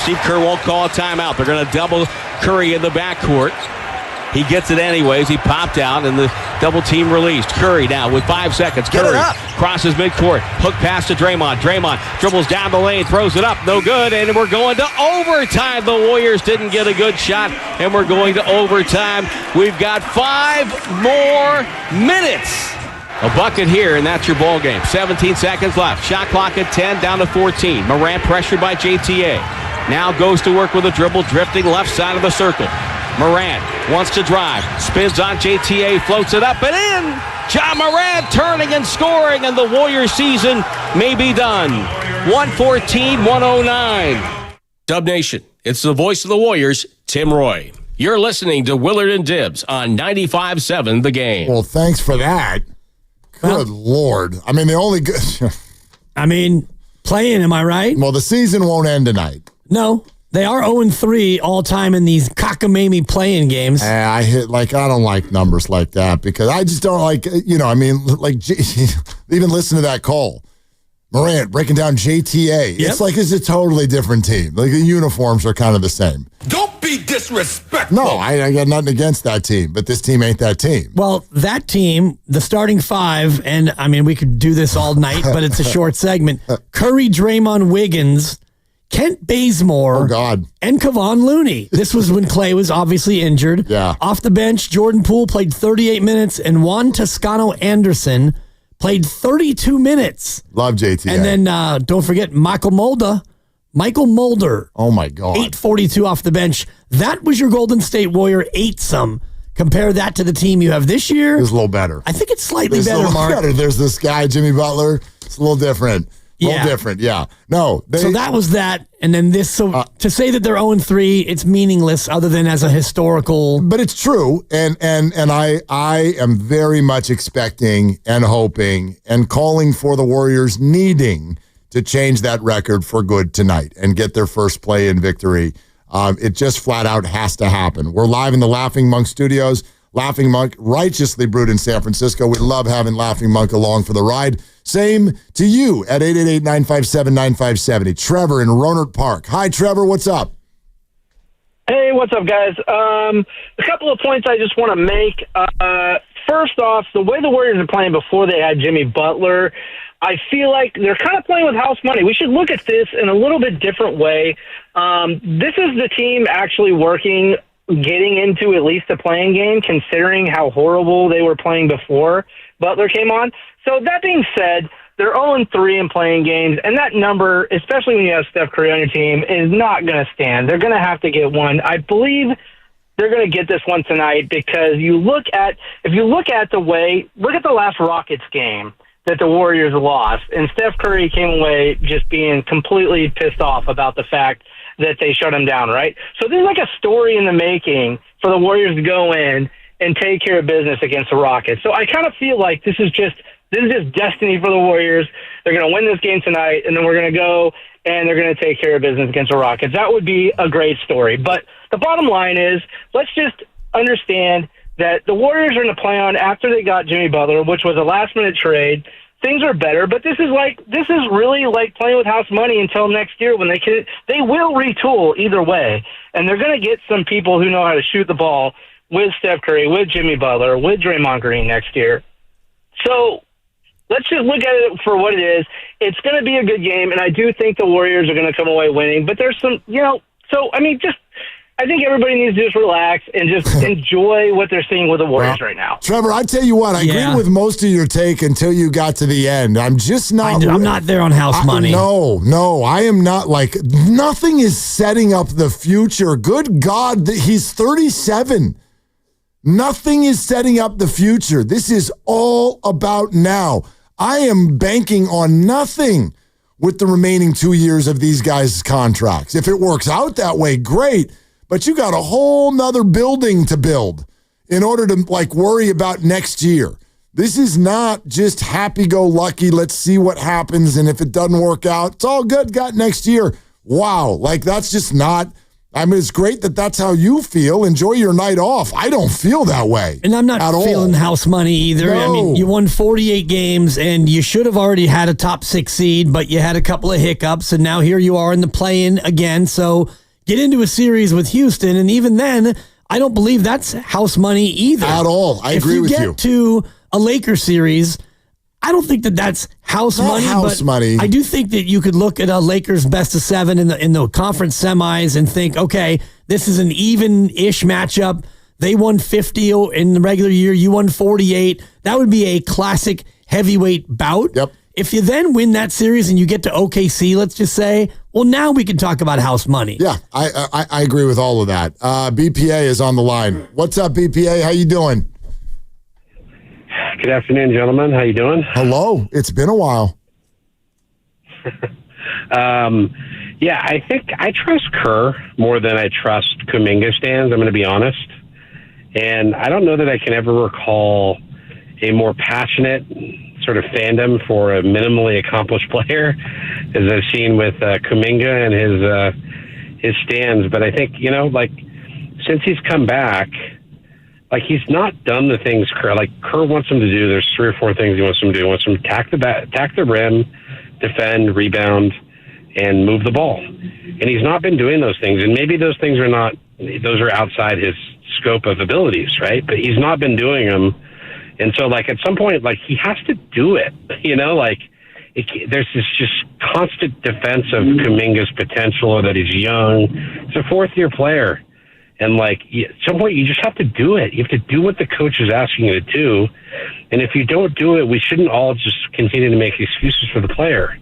Steve Kerr won't call a timeout. They're going to double Curry in the backcourt. He gets it anyways. He popped out, and the double team released. Curry now with 5 seconds. Curry crosses midcourt. Hook pass to Draymond. Draymond dribbles down the lane, throws it up. No good, and we're going to overtime. The Warriors didn't get a good shot, and we're going to overtime. We've got 5 more minutes. A bucket here, and that's your ball game. 17 seconds left. Shot clock at 10, down to 14. Morant pressured by JTA. Now goes to work with a dribble, drifting left side of the circle. Morant wants to drive, spins on JTA, floats it up and in. Ja Morant turning and scoring, and the Warriors season may be done. 114-109. Dub Nation, it's the voice of the Warriors, Tim Roy. You're listening to Willard and Dibbs on 95.7 The Game. Well, thanks for that. Good Lord. I mean, the only good... playing, am I right? Well, the season won't end tonight. No. They are 0-3 all time in these cockamamie playing games. I don't like numbers like that because I just don't like, even listen to that call. Morant breaking down JTA. Yep. It's a totally different team. Like the uniforms are kind of the same. Don't be disrespectful. No, I got nothing against that team, but this team ain't that team. Well, that team, the starting 5, and we could do this all night, but it's a short segment. Curry, Draymond, Wiggins, Kent Bazemore, and Kevon Looney. This was when Clay was obviously injured. Yeah. Off the bench, Jordan Poole played 38 minutes, and Juan Toscano Anderson played 32 minutes. Love JTA. And then don't forget Michael Mulder. Oh, my God. 8:42 off the bench. That was your Golden State Warrior 8-some. Compare that to the team you have this year. It's a little better. I think it's slightly better, Mark. There's this guy, Jimmy Butler. It's a little different. Different, yeah. No. So that was that, and then this. So to say that they're 0-3, it's meaningless other than as a historical. But it's true, and I am very much expecting and hoping and calling for the Warriors needing to change that record for good tonight and get their first play-in victory. It just flat out has to happen. We're live in the Laughing Monk Studios. Laughing Monk, righteously brewed in San Francisco. We love having Laughing Monk along for the ride. Same to you at 888-957-9570. Trevor in Rohnert Park. Hi, Trevor. What's up? Hey, what's up, guys? A couple of points I just want to make. First off, the way the Warriors are playing before they had Jimmy Butler, I feel like they're kind of playing with house money. We should look at this in a little bit different way. This is the team actually working, getting into at least a playing game, considering how horrible they were playing before Butler came on. So that being said, they're 0-3 in playing games, and that number, especially when you have Steph Curry on your team, is not going to stand. They're going to have to get one. I believe they're going to get this one tonight because if you look at the last Rockets game that the Warriors lost, and Steph Curry came away just being completely pissed off about the fact that they shut him down, right? So there's like a story in the making for the Warriors to go in and take care of business against the Rockets. So I kind of feel like this is just destiny for the Warriors. They're going to win this game tonight, and then we're going to go and they're going to take care of business against the Rockets. That would be a great story. But the bottom line is, let's just understand that the Warriors are in the play on after they got Jimmy Butler, which was a last-minute trade. Things are better, but this is really like playing with house money until next year when they will retool either way, and they're going to get some people who know how to shoot the ball with Steph Curry, with Jimmy Butler, with Draymond Green next year. So let's just look at it for what it is. It's going to be a good game, and I do think the Warriors are going to come away winning. But there's some, I think everybody needs to just relax and just enjoy what they're seeing with the Warriors right now. Trevor, I tell you what, I agree with most of your take until you got to the end. I'm just not. I'm not there on house money. No, I am not. Nothing is setting up the future. Good God, he's 37. Nothing is setting up the future. This is all about now. I am banking on nothing with the remaining 2 years of these guys' contracts. If it works out that way, great. But you got a whole nother building to build in order to worry about next year. This is not just happy-go-lucky, let's see what happens, and if it doesn't work out, it's all good, got next year. Wow, that's just not, I mean, it's great that that's how you feel. Enjoy your night off. I don't feel that way. And I'm not feeling house money either. No. I mean, you won 48 games, and you should have already had a top 6 seed, but you had a couple of hiccups, and now here you are in the play-in again. So get into a series with Houston, and even then, I don't believe that's house money either. At all. I agree with you. If you get to a Lakers series, I don't think that that's house money. I do think that you could look at a Lakers best of 7 in the conference semis and think, okay, this is an even-ish matchup. They won 50 in the regular year. You won 48. That would be a classic heavyweight bout. Yep. If you then win that series and you get to OKC, let's just say, well, now we can talk about house money. Yeah, I agree with all of that. BPA is on the line. What's up, BPA? How you doing? Good afternoon, gentlemen. How you doing? Hello. It's been a while. Yeah, I think I trust Kerr more than I trust Kaminga stands, I'm going to be honest. And I don't know that I can ever recall a more passionate sort of fandom for a minimally accomplished player as I've seen with Kaminga and his stands. But I think, since he's come back, he's not done the things Kerr wants him to do. There's 3 or 4 things he wants him to do. He wants him to attack the rim, defend, rebound, and move the ball. And he's not been doing those things. And maybe those things are outside his scope of abilities, right? But he's not been doing them. And so, at some point, he has to do it. There's this just constant defense of Kaminga's potential, or that he's young. He's a 4th-year player. And, at some point, you just have to do it. You have to do what the coach is asking you to do. And if you don't do it, we shouldn't all just continue to make excuses for the player.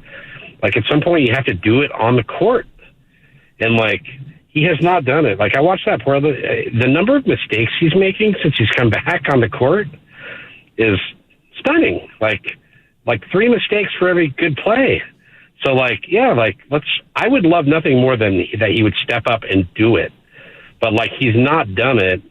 At some point, you have to do it on the court. And, he has not done it. I watched that part. The number of mistakes he's making since he's come back on the court is stunning. 3 mistakes for every good play. So, I would love nothing more than that he would step up and do it. But, he's not done it,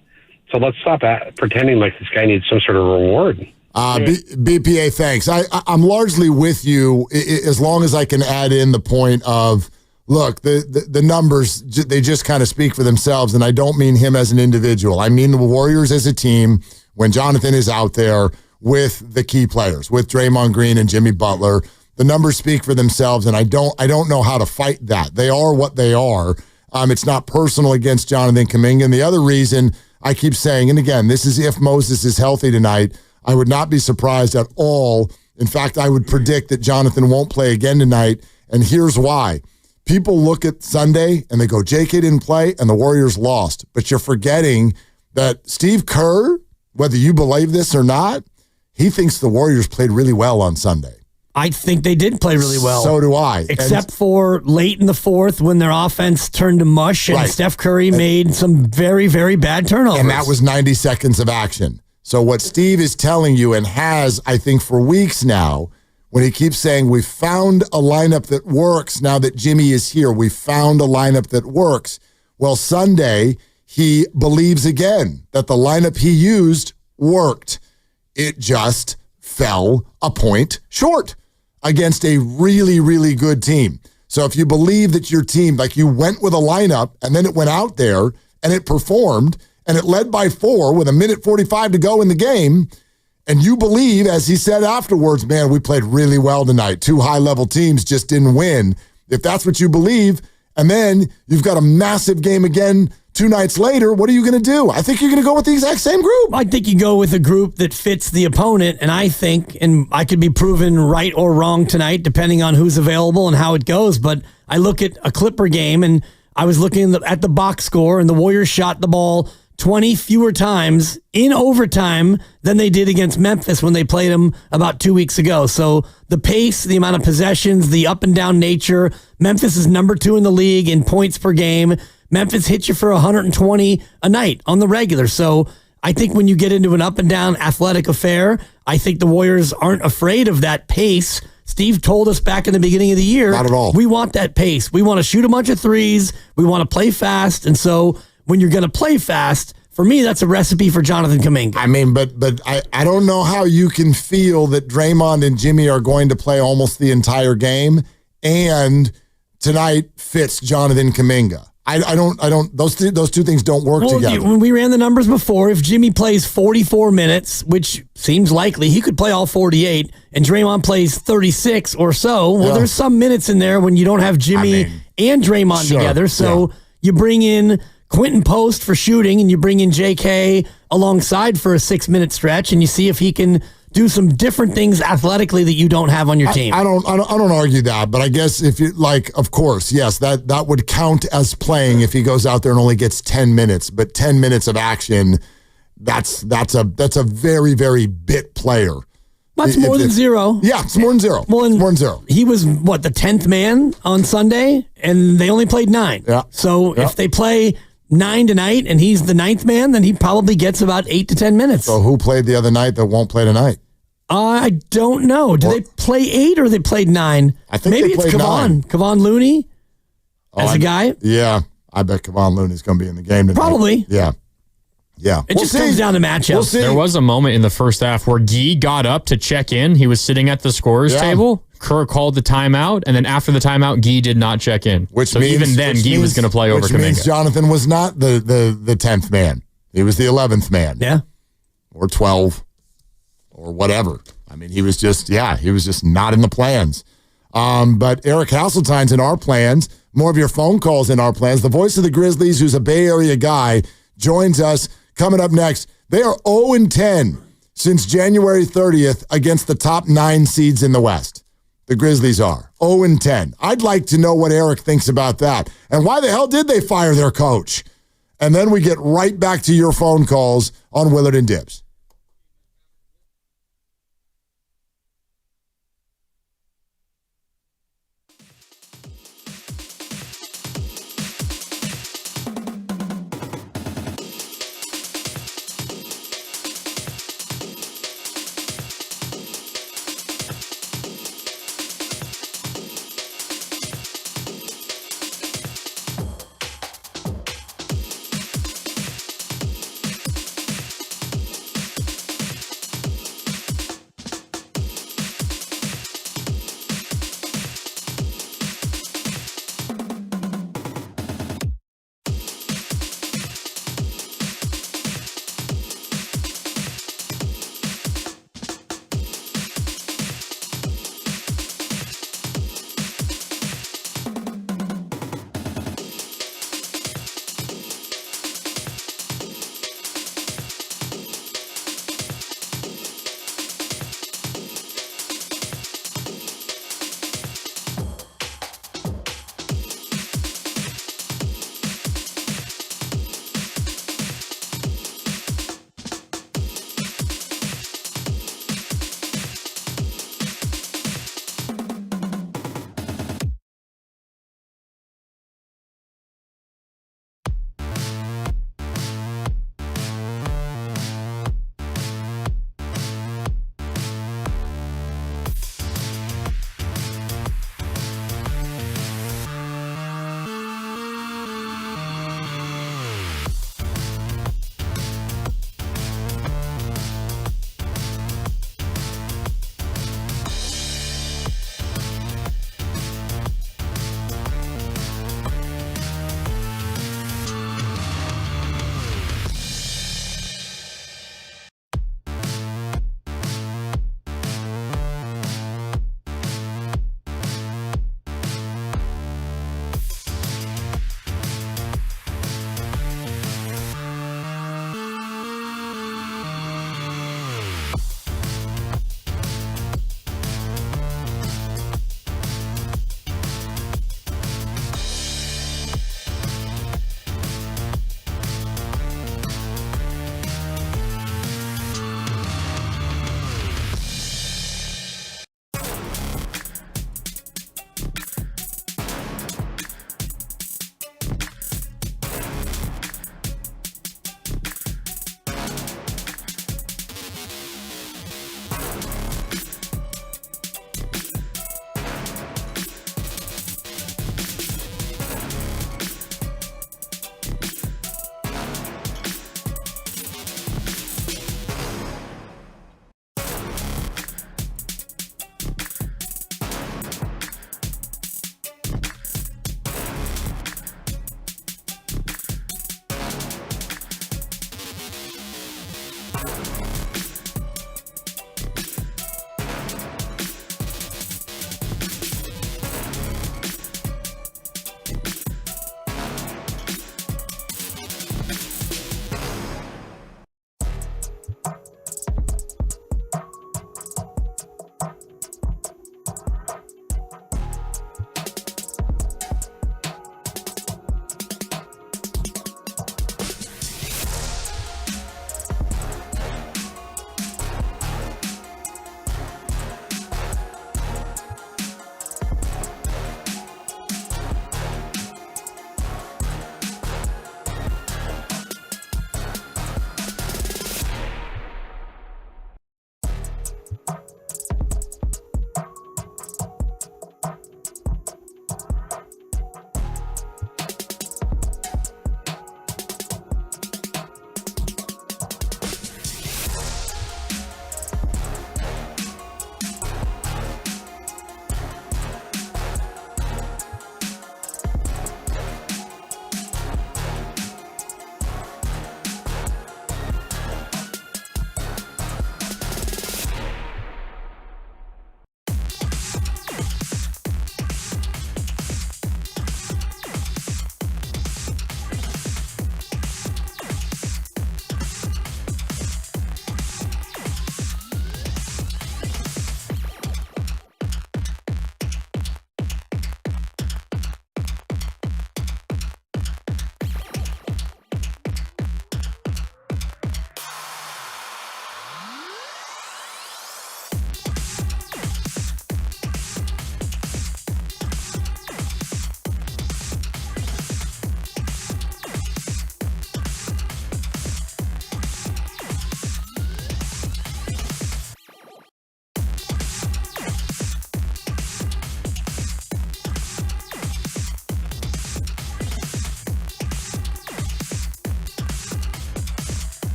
so let's stop pretending like this guy needs some sort of reward. BPA, thanks. I'm largely with you as long as I can add in the point of, look, the numbers, they just kind of speak for themselves, and I don't mean him as an individual. I mean the Warriors as a team when Jonathan is out there with the key players, with Draymond Green and Jimmy Butler. The numbers speak for themselves, and I don't know how to fight that. They are what they are. It's not personal against Jonathan Kaminga. And the other reason I keep saying, and again, this is if Moses is healthy tonight, I would not be surprised at all. In fact, I would predict that Jonathan won't play again tonight. And here's why. People look at Sunday and they go, JK didn't play and the Warriors lost. But you're forgetting that Steve Kerr, whether you believe this or not, he thinks the Warriors played really well on Sunday. I think they did play really well. So do I. Except for late in the 4th when their offense turned to mush and Steph Curry made some very, very bad turnovers. And that was 90 seconds of action. So what Steve is telling you, and has, I think, for weeks now, when he keeps saying, we found a lineup that works now that Jimmy is here. We found a lineup that works. Well, Sunday, he believes again that the lineup he used worked. It just fell a point short against a really, really good team. So if you believe that your team, you went with a lineup and then it went out there and it performed and it led by 4 with 1:45 to go in the game, and you believe, as he said afterwards, man, we played really well tonight. 2 high-level teams just didn't win. If that's what you believe, and then you've got a massive game again 2 nights later, what are you going to do? I think you're going to go with the exact same group. I think you go with a group that fits the opponent, and I think, and I could be proven right or wrong tonight, depending on who's available and how it goes, but I look at a Clipper game, and I was looking at the box score, and the Warriors shot the ball 20 fewer times in overtime than they did against Memphis when they played them about 2 weeks ago. So the pace, the amount of possessions, the up and down nature, Memphis is number 2 in the league in points per game. Memphis hits you for 120 a night on the regular. So I think when you get into an up and down athletic affair, I think the Warriors aren't afraid of that pace. Steve told us back in the beginning of the year, not at all. We want that pace. We want to shoot a bunch of threes. We want to play fast. And so when you're going to play fast, for me, that's a recipe for Jonathan Kaminga. I mean, but I don't know how you can feel that Draymond and Jimmy are going to play almost the entire game and tonight fits Jonathan Kaminga. I don't. Those two things don't work together. When we ran the numbers before, if Jimmy plays 44 minutes, which seems likely, he could play all 48, and Draymond plays 36 or so. Well, there's some minutes in there when you don't have Jimmy and Draymond together. So you bring in Quentin Post for shooting, and you bring in J.K. alongside for a 6-minute stretch, and you see if he can do some different things athletically that you don't have on your team. I don't argue that, but I guess if you of course, yes, that would count as playing if he goes out there and only gets 10 minutes. But 10 minutes of action, that's a very, very bit player. That's more than zero. Yeah, it's more than zero. More than zero. He was the 10th man on Sunday, and they only played 9. Yeah. So if they play 9 tonight and he's the 9th man, then he probably gets about 8 to 10 minutes. So who played the other night that won't play tonight? I don't know. Do they play 8 or they played 9? I think maybe they played it's Kevon. 9. Kevon Looney as a guy. Yeah, I bet Kevon Looney's going to be in the game tonight. Probably. Yeah. It just comes down to matchups. There was a moment in the first half where Guy got up to check in. He was sitting at the scorer's table. Kerr called the timeout, and then after the timeout, Guy did not check in. Which means, even then, Guy was going to play over Kaminga. Which means Jonathan was not the 10th man. He was the 11th man. Yeah. Or 12. Or whatever. I mean, he was just not in the plans. But Eric Hasseltine's in our plans. More of your phone calls in our plans. The voice of the Grizzlies, who's a Bay Area guy, joins us coming up next. They are 0-10 since January 30th against the top 9 seeds in the West. The Grizzlies are 0-10. I'd like to know what Eric thinks about that. And why the hell did they fire their coach? And then we get right back to your phone calls on Willard and Dibs.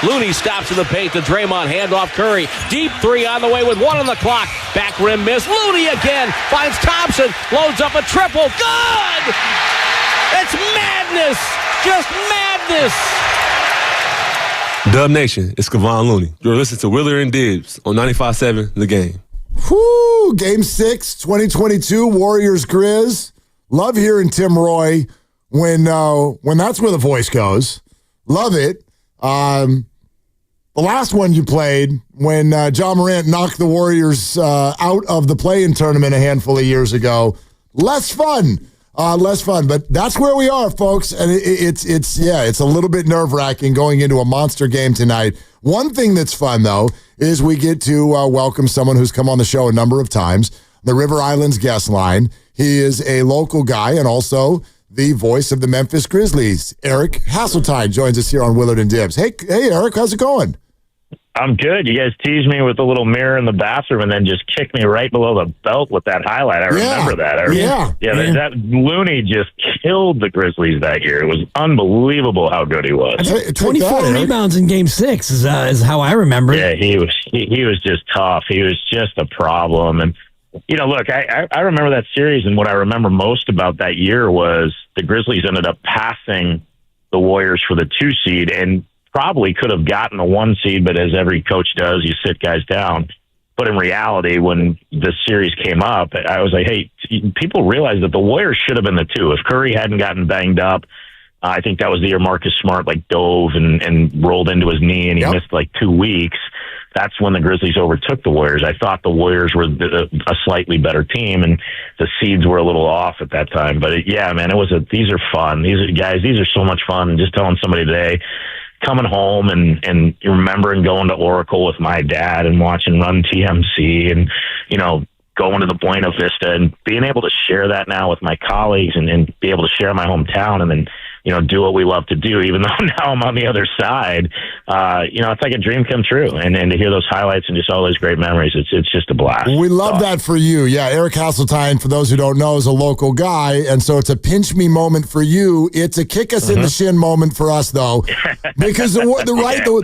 Looney stops in the paint to Draymond. Handoff Curry. Deep three on the way with 1 on the clock. Back rim miss. Looney again. Finds Thompson. Loads up a triple. Good! It's madness! Just madness! Dub Nation, it's Kevon Looney. You're listening to Willard and Dibbs on 95.7 The Game. Whoo! Game 6, 2022, Warriors-Grizz. Love hearing Tim Roy when that's where the voice goes. Love it. The last one you played when John Morant knocked the Warriors out of the play-in tournament a handful of years ago. Less fun, but that's where we are, folks. And it's a little bit nerve-wracking going into a monster game tonight. One thing that's fun, though, is we get to welcome someone who's come on the show a number of times, the River Islands guest line. He is a local guy and also the voice of the Memphis Grizzlies. Eric Hasseltine joins us here on Willard and Dibbs. Hey, Eric, how's it going? I'm good. You guys teased me with a little mirror in the bathroom and then just kicked me right below the belt with that highlight. I remember that. That Looney just killed the Grizzlies that year. It was unbelievable how good he was. 24 rebounds in Game 6 is how I remember it. Yeah, he was just tough. He was just a problem. And, look, I remember that series, and what I remember most about that year was the Grizzlies ended up passing the Warriors for the 2 seed and probably could have gotten the 1 seed, but as every coach does, you sit guys down. But in reality, when the series came up, I was like, hey, people realize that the Warriors should have been the 2. If Curry hadn't gotten banged up, I think that was the year Marcus Smart dove and rolled into his knee and he missed 2 weeks. That's when the Grizzlies overtook the Warriors. I thought the Warriors were a slightly better team, and the seeds were a little off at that time. But these are fun. These are so much fun. Just telling somebody today, coming home and remembering going to Oracle with my dad and watching Run TMC and, going to the Buena Vista and being able to share that now with my colleagues and be able to share my hometown and then, do what we love to do, even though now I'm on the other side. It's like a dream come true. And to hear those highlights and just all those great memories, it's just a blast. We love that for you. Yeah, Eric Hasseltine, for those who don't know, is a local guy. And so it's a pinch me moment for you. It's a kick us in the shin moment for us, though, because the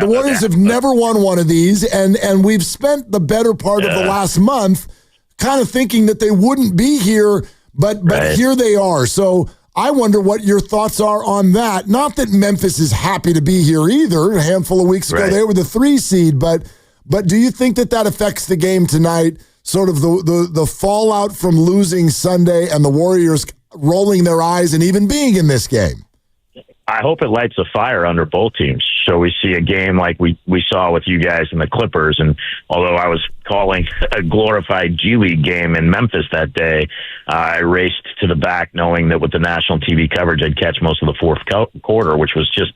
Warriors have never won one of these. And we've spent the better part of the last month kind of thinking that they wouldn't be here, but here they are. So I wonder what your thoughts are on that. Not that Memphis is happy to be here either. A handful of weeks ago, they were the 3 seed, but do you think that affects the game tonight? Sort of the fallout from losing Sunday and the Warriors rolling their eyes and even being in this game? I hope it lights a fire under both teams. So we see a game like we saw with you guys and the Clippers. And although I was calling a glorified G League game in Memphis that day, I raced to the back knowing that with the national TV coverage, I'd catch most of the fourth quarter, which was just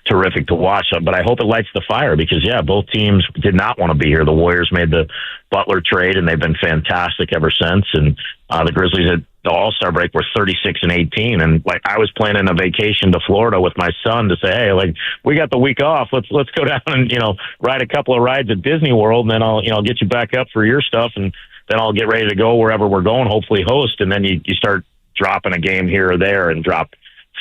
terrific to watch. But I hope it lights the fire because, both teams did not want to be here. The Warriors made the Butler trade, and they've been fantastic ever since. And the Grizzlies at the All-Star break were 36-18. And I was planning a vacation to Florida with my son to say, hey, we got the week off. Let's go down and, ride a couple of rides at Disney World, and then I'll get you back up for your stuff, and then I'll get ready to go wherever we're going, hopefully host. And then you start dropping a game here or there and drop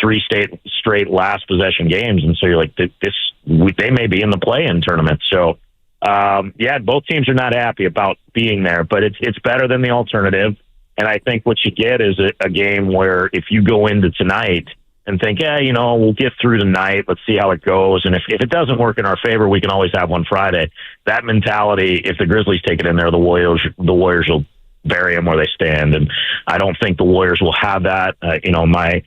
3 straight last possession games. And so you're like, they may be in the play-in tournament. So, both teams are not happy about being there, but it's better than the alternative. And I think what you get is a game where if you go into tonight and think, we'll get through tonight, let's see how it goes. And if it doesn't work in our favor, we can always have one Friday. That mentality, if the Grizzlies take it in there, the Warriors will bury them where they stand. And I don't think the Warriors will have that. My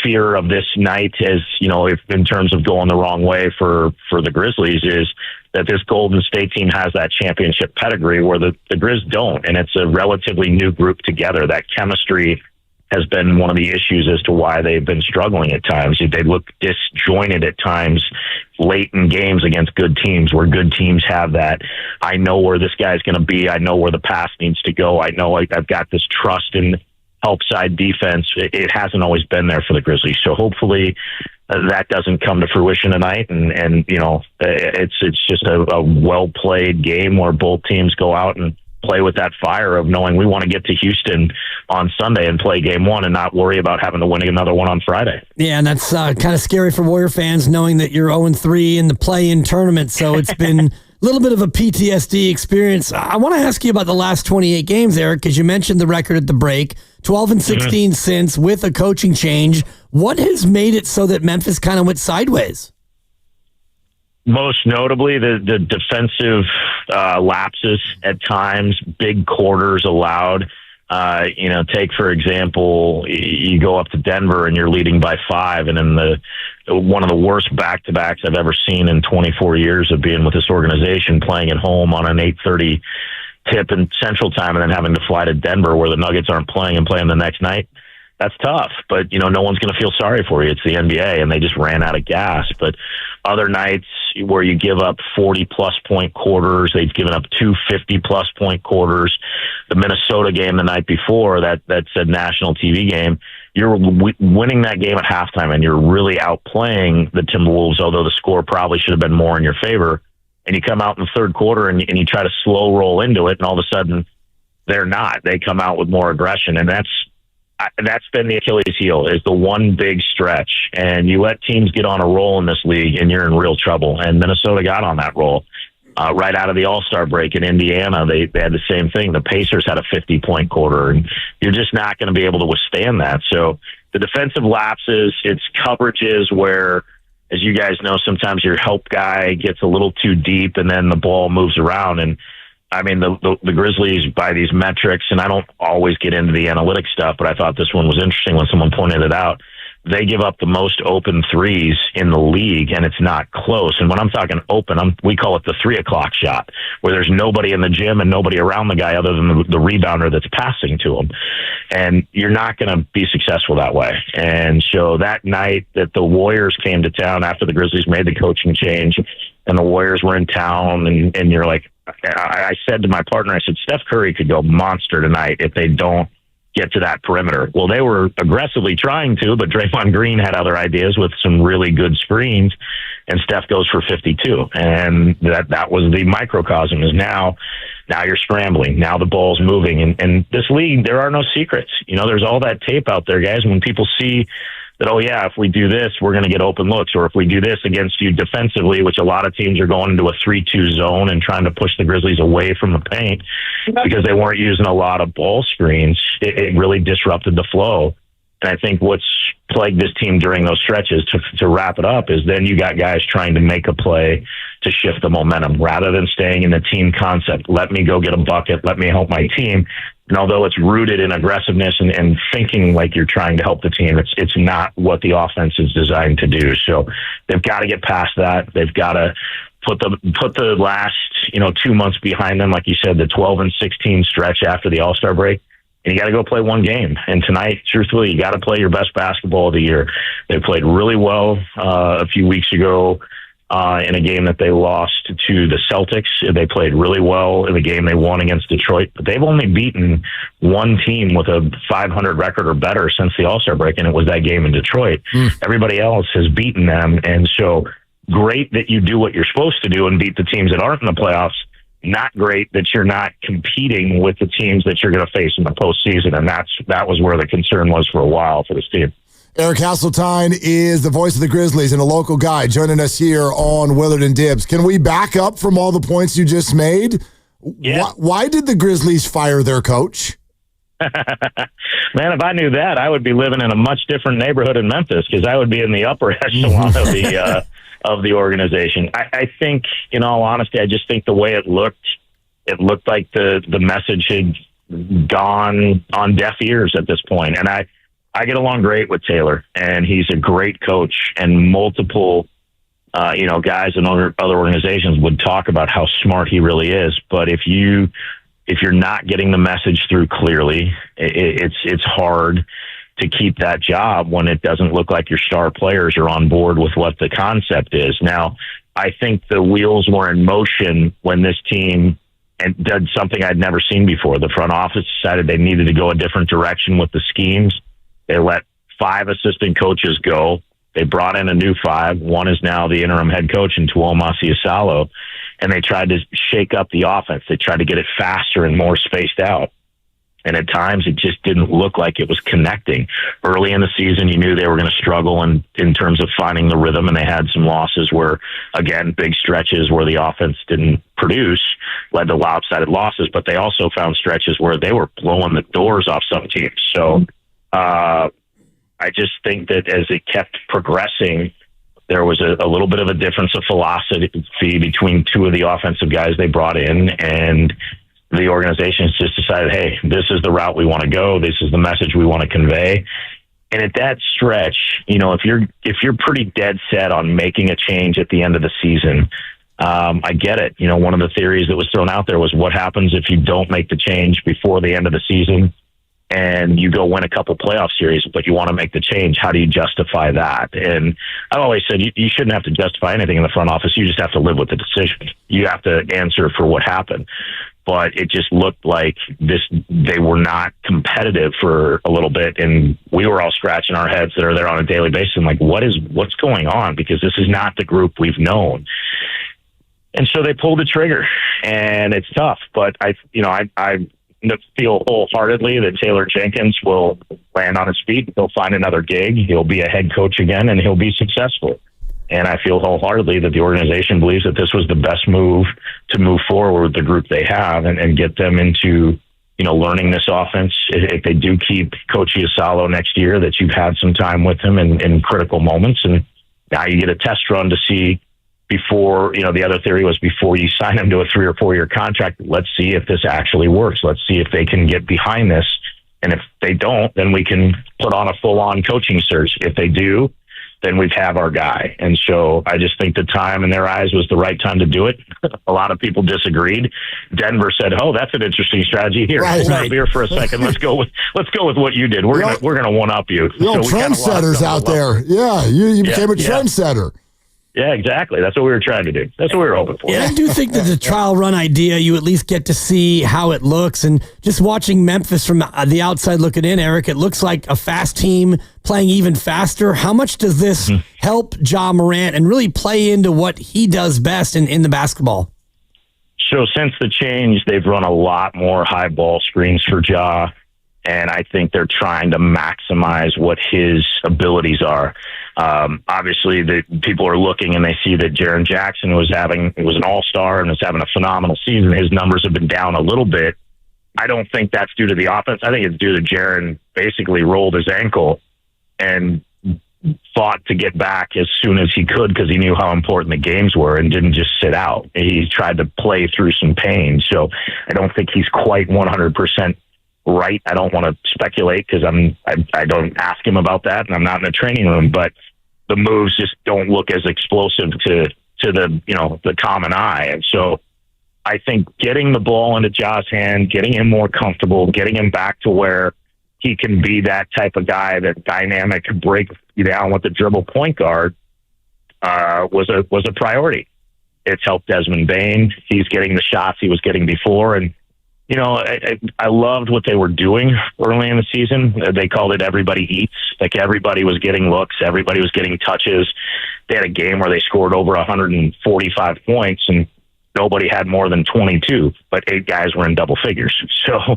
fear of this night is, if in terms of going the wrong way for the Grizzlies is that this Golden State team has that championship pedigree where the Grizz don't. And it's a relatively new group together. That chemistry has been one of the issues as to why they've been struggling at times. They look disjointed at times late in games against good teams where good teams have that. I know where this guy's going to be. I know where the pass needs to go. I know I've got this trust in help side defense. It hasn't always been there for the Grizzlies. So hopefully that doesn't come to fruition tonight. And it's just a well-played game where both teams go out and play with that fire of knowing we want to get to Houston on Sunday and play game one and not worry about having to win another one on Friday. Yeah, and that's kind of scary for Warrior fans knowing that you're 0-3 in the play-in tournament. So it's been a little bit of a PTSD experience. I want to ask you about the last 28 games, Eric, because you mentioned the record at the break, 12-16 since with a coaching change. What has made it so that Memphis kind of went sideways? Most notably, the defensive lapses at times, big quarters allowed. Take, for example, you go up to Denver and you're leading by 5, and in one of the worst back-to-backs I've ever seen in 24 years of being with this organization, playing at home on an 8:30 tip in Central Time and then having to fly to Denver where the Nuggets aren't playing and playing the next night. That's tough, but no one's going to feel sorry for you. It's the NBA, and they just ran out of gas. But other nights where you give up 40-plus point quarters, they've given up 2 50-plus point quarters. The Minnesota game the night before, that's a national TV game, you're winning that game at halftime, and you're really outplaying the Timberwolves, although the score probably should have been more in your favor. And you come out in the third quarter, and you try to slow roll into it, and all of a sudden they're not. They come out with more aggression, and that's been the Achilles heel, is the one big stretch. And you let teams get on a roll in this league, and you're in real trouble. And Minnesota got on that roll right out of the All-Star break in Indiana. They had the same thing. The Pacers had a 50-point quarter, and you're just not going to be able to withstand that. So the defensive lapses, it's coverages where, as you guys know, sometimes your help guy gets a little too deep, and then the ball moves around. And I mean, the Grizzlies, by these metrics, and I don't always get into the analytic stuff, but I thought this one was interesting when someone pointed it out. They give up the most open threes in the league, and it's not close. And when I'm talking open, we call it the 3 o'clock shot, where there's nobody in the gym and nobody around the guy other than the rebounder that's passing to him. And you're not going to be successful that way. And so that night that the Warriors came to town after the Grizzlies made the coaching change, and the Warriors were in town, and you're like, I said to my partner, I said, Steph Curry could go monster tonight if they don't get to that perimeter. Well, they were aggressively trying to, but Draymond Green had other ideas with some really good screens, and Steph goes for 52. And that was the microcosm, is now you're scrambling. Now the ball's moving. And this league, there are no secrets. There's all that tape out there, guys. When people see that, oh, yeah, if we do this, we're going to get open looks, or if we do this against you defensively, which a lot of teams are going into a 3-2 zone and trying to push the Grizzlies away from the paint because they weren't using a lot of ball screens, it really disrupted the flow. And I think what's plagued this team during those stretches, to wrap it up, is then you got guys trying to make a play to shift the momentum rather than staying in the team concept. Let me go get a bucket. Let me help my team. And although it's rooted in aggressiveness and thinking like you're trying to help the team, it's not what the offense is designed to do. So they've got to get past that. They've got to put the last 2 months behind them, like you said, the 12-16 stretch after the All-Star break. And you got to go play one game. And tonight, truthfully, you got to play your best basketball of the year. They played really well a few weeks ago in a game that they lost to the Celtics. They played really well in the game they won against Detroit. But they've only beaten one team with a 500 record or better since the All-Star break, and it was that game in Detroit. Everybody else has beaten them. And so great that you do what you're supposed to do and beat the teams that aren't in the playoffs. Not great that you're not competing with the teams that you're going to face in the postseason. And that was where the concern was for a while for this team. Eric Hasseltine is the voice of the Grizzlies and a local guy joining us here on Willard and Dibs. Can we back up from all the points you just made? Yeah. Why did the Grizzlies fire their coach? Man, if I knew that, I would be living in a much different neighborhood in Memphis, because I would be in the upper echelon of the organization. I think, in all honesty, I just think the way it looked like the message had gone on deaf ears at this point. And I get along great with Taylor, and he's a great coach, and multiple guys in other organizations would talk about how smart he really is. But if you're not getting the message through clearly, it's hard to keep that job when it doesn't look like your star players are on board with what the concept is. Now, I think the wheels were in motion when this team did something I'd never seen before. The front office decided they needed to go a different direction with the schemes. They let 5 assistant coaches go. They brought in a new 5. One is now the interim head coach in Tuomo Asiasalo. and they tried to shake up the offense. They tried to get it faster and more spaced out. And at times it just didn't look like it was connecting. Early in the season, you knew they were going to struggle in terms of finding the rhythm, and they had some losses where, again, big stretches where the offense didn't produce led to lopsided losses, but they also found stretches where they were blowing the doors off some teams. So I just think that as it kept progressing, there was a little bit of a difference of philosophy between two of the offensive guys they brought in, and the organization's just decided, hey, this is the route we want to go. This is the message we want to convey. And at that stretch, if you're pretty dead set on making a change at the end of the season, I get it. One of the theories that was thrown out there was what happens if you don't make the change before the end of the season and you go win a couple playoff series, but you want to make the change. How do you justify that? And I've always said you shouldn't have to justify anything in the front office. You just have to live with the decision. You have to answer for what happened. But it just looked like they were not competitive for a little bit, and we were all scratching our heads that are there on a daily basis and like, what's going on? Because this is not the group we've known. And so they pulled the trigger, and it's tough. But I feel wholeheartedly that Taylor Jenkins will land on his feet. He'll find another gig. He'll be a head coach again, and he'll be successful. And I feel wholeheartedly that the organization believes that this was the best move to move forward with the group they have and get them into, learning this offense. If they do keep Coach Iasalo next year, that you've had some time with him in critical moments. And now you get a test run to see before, the other theory was before you sign him to a 3 or 4 year contract, let's see if this actually works. Let's see if they can get behind this. And if they don't, then we can put on a full on coaching search. If they do, then we've have our guy. And so I just think the time in their eyes was the right time to do it. A lot of people disagreed. Denver said, "Oh, that's an interesting strategy. Here, hold on a beer for a second. Let's go with what you did. We're gonna one up you." Real trendsetters out there. Yeah, you became a trendsetter. Yeah, exactly. That's what we were trying to do. That's what we were hoping for. Yeah, I do think that the trial run idea, you at least get to see how it looks. And just watching Memphis from the outside looking in, Eric, it looks like a fast team playing even faster. How much does this help Ja Morant and really play into what he does best in the basketball? So since the change, they've run a lot more high ball screens for Ja. And I think they're trying to maximize what his abilities are. Obviously, the people are looking and they see that Jaren Jackson was an all-star and was having a phenomenal season. His numbers have been down a little bit. I don't think that's due to the offense. I think it's due to Jaren basically rolled his ankle and fought to get back as soon as he could because he knew how important the games were and didn't just sit out. He tried to play through some pain. So I don't think he's quite 100% right. I don't want to speculate because I don't ask him about that, and I'm not in the training room. But the moves just don't look as explosive to the common eye, and so I think getting the ball into Ja's hand, getting him more comfortable, getting him back to where he can be that type of guy, that dynamic, break you down with the dribble point guard, was a priority. It's helped Desmond Bane. He's getting the shots he was getting before, and I loved what they were doing early in the season. They called it everybody eats. Like everybody was getting looks. Everybody was getting touches. They had a game where they scored over 145 points and nobody had more than 22, but 8 guys were in double figures. So,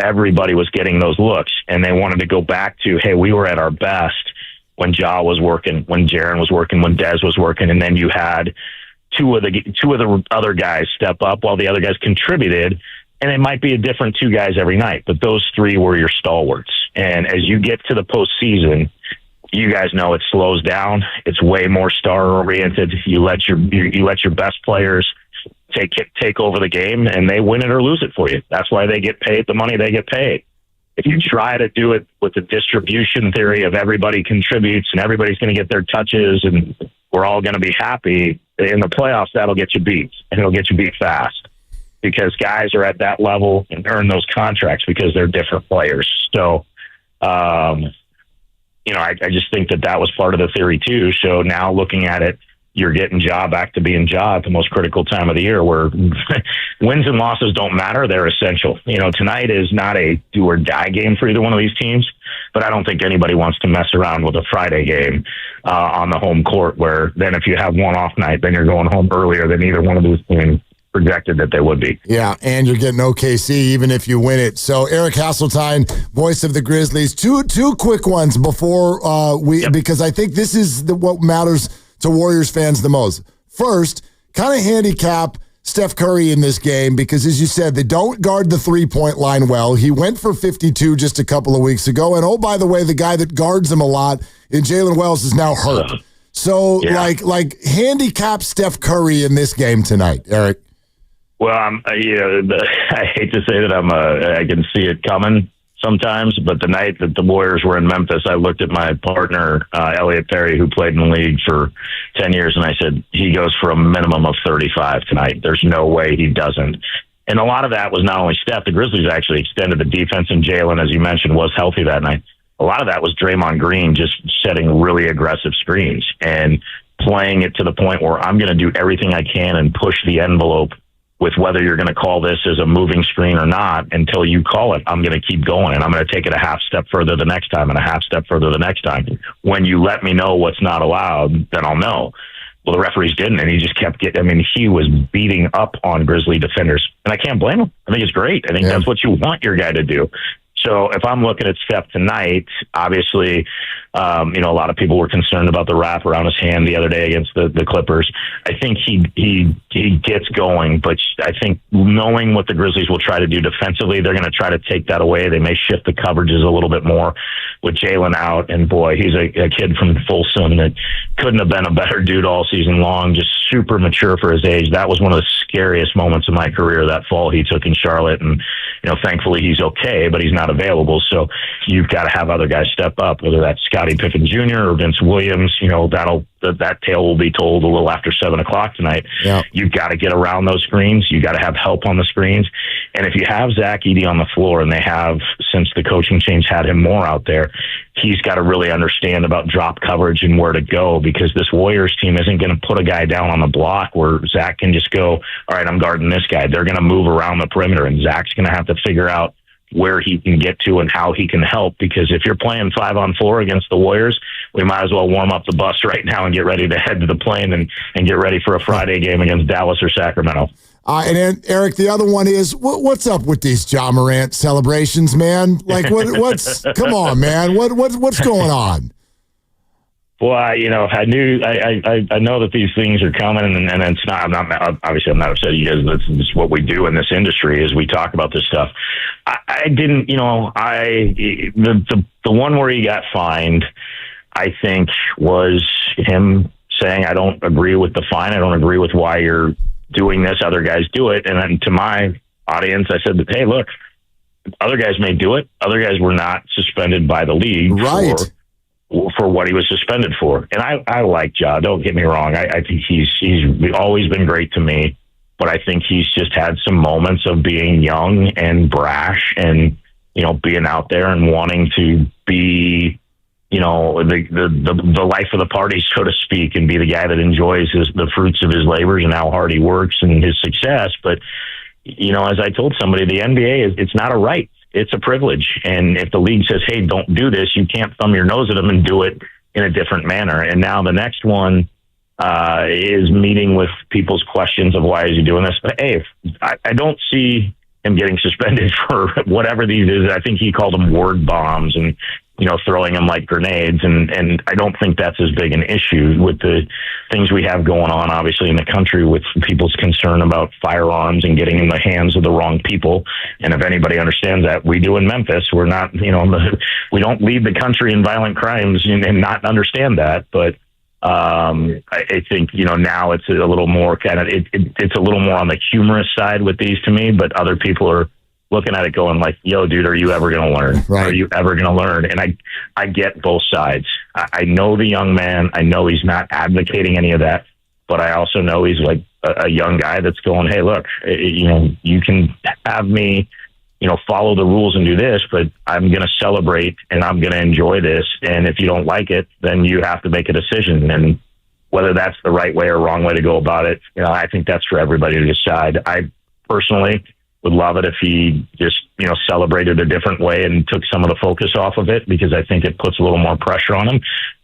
everybody was getting those looks, and they wanted to go back to, hey, we were at our best when Ja was working, when Jaren was working, when Dez was working. And then you had two of the other guys step up while the other guys contributed. And it might be a different 2 guys every night, but those 3 were your stalwarts. And as you get to the postseason, you guys know it slows down. It's way more star-oriented. You let your best players take over the game, and they win it or lose it for you. That's why they get paid the money they get paid. If you try to do it with the distribution theory of everybody contributes and everybody's going to get their touches and we're all going to be happy, in the playoffs, that'll get you beat, and it'll get you beat fast. Because guys are at that level and earn those contracts because they're different players. So, I just think that was part of the theory too. So now looking at it, you're getting Ja back to being Ja at the most critical time of the year, where wins and losses don't matter. They're essential. Tonight is not a do or die game for either one of these teams, but I don't think anybody wants to mess around with a Friday game on the home court, where then if you have one off night, then you're going home earlier than either one of those teams projected that they would be. Yeah, and you're getting OKC even if you win it. So Eric Hasseltine, voice of the Grizzlies. Two quick ones before because I think this is what matters to Warriors fans the most. First, kind of handicap Steph Curry in this game because, as you said, they don't guard the 3-point line well. He went for 52 just a couple of weeks ago. And, oh, by the way, the guy that guards him a lot in Jalen Wells is now hurt. So, like handicap Steph Curry in this game tonight, Eric. Well, I hate to say that I can see it coming sometimes, but the night that the Warriors were in Memphis, I looked at my partner, Elliot Perry, who played in the league for 10 years, and I said, he goes for a minimum of 35 tonight. There's no way he doesn't. And a lot of that was not only Steph. The Grizzlies actually extended the defense, and Jalen, as you mentioned, was healthy that night. A lot of that was Draymond Green just setting really aggressive screens and playing it to the point where I'm going to do everything I can and push the envelope with whether you're going to call this as a moving screen or not. Until you call it, I'm going to keep going, and I'm going to take it a half step further the next time and a half step further the next time. When you let me know what's not allowed, then I'll know. Well, the referees didn't, and he just kept he was beating up on Grizzly defenders, and I can't blame him. I think it's great. I think that's what you want your guy to do. So if I'm looking at Steph tonight, obviously, a lot of people were concerned about the wrap around his hand the other day against the Clippers. I think he gets going, but I think knowing what the Grizzlies will try to do defensively, they're going to try to take that away. They may shift the coverages a little bit more with Jalen out. And boy, he's a kid from Folsom that couldn't have been a better dude all season long, just super mature for his age. That was one of the scariest moments of my career, that fall he took in Charlotte. And, thankfully he's okay, but he's not available. So you've got to have other guys step up, whether that's Scottie Pippen Jr. or Vince Williams. That tale will be told a little after 7:00 tonight. Yeah. You've got to get around those screens. You got to have help on the screens. And if you have Zach Edey on the floor, and they have, since the coaching change, had him more out there, he's got to really understand about drop coverage and where to go, because this Warriors team isn't going to put a guy down on the block where Zach can just go, all right, I'm guarding this guy. They're going to move around the perimeter, and Zach's going to have to figure out where he can get to and how he can help, because if you're playing 5-on-4 against the Warriors, we might as well warm up the bus right now and get ready to head to the plane and get ready for a Friday game against Dallas or Sacramento. And then, Eric, the other one is, what's up with these Ja Morant celebrations, man? Like, what's come on, man? What's going on? Well, I knew, I know that these things are coming, and it's not. I'm not obviously. I'm not upset at you guys. That's what we do in this industry, is we talk about this stuff. I didn't, the one where he got fined, I think, was him saying, I don't agree with the fine. I don't agree with why you're doing this. Other guys do it. And then to my audience, I said, hey, look, other guys may do it. Other guys were not suspended by the league for what he was suspended for. And I like Ja, don't get me wrong. I think he's always been great to me, but I think he's just had some moments of being young and brash and, being out there and wanting to be, the life of the party, so to speak, and be the guy that enjoys the fruits of his labors and how hard he works and his success. But, as I told somebody, the NBA it's not a right. It's a privilege. And if the league says, hey, don't do this, you can't thumb your nose at them and do it in a different manner. And now the next one is meeting with people's questions of why is he doing this. But hey, I don't see him getting suspended for whatever these is. I think he called them word bombs and, throwing them like grenades. And I don't think that's as big an issue with the things we have going on, obviously, in the country, with people's concern about firearms and getting in the hands of the wrong people. And if anybody understands that, we do in Memphis. We're not, we don't lead the country in violent crimes and not understand that. But I think, now it's a little more it's a little more on the humorous side with these to me, but other people are looking at it going like, yo, dude, are you ever going to learn? Right. Are you ever going to learn? And I get both sides. I know the young man. I know he's not advocating any of that, but I also know he's like a young guy that's going, hey, look, you can have me, follow the rules and do this, but I'm going to celebrate and I'm going to enjoy this. And if you don't like it, then you have to make a decision. And whether that's the right way or wrong way to go about it, I think that's for everybody to decide. I personally would love it if he just, celebrated a different way and took some of the focus off of it, because I think it puts a little more pressure on him.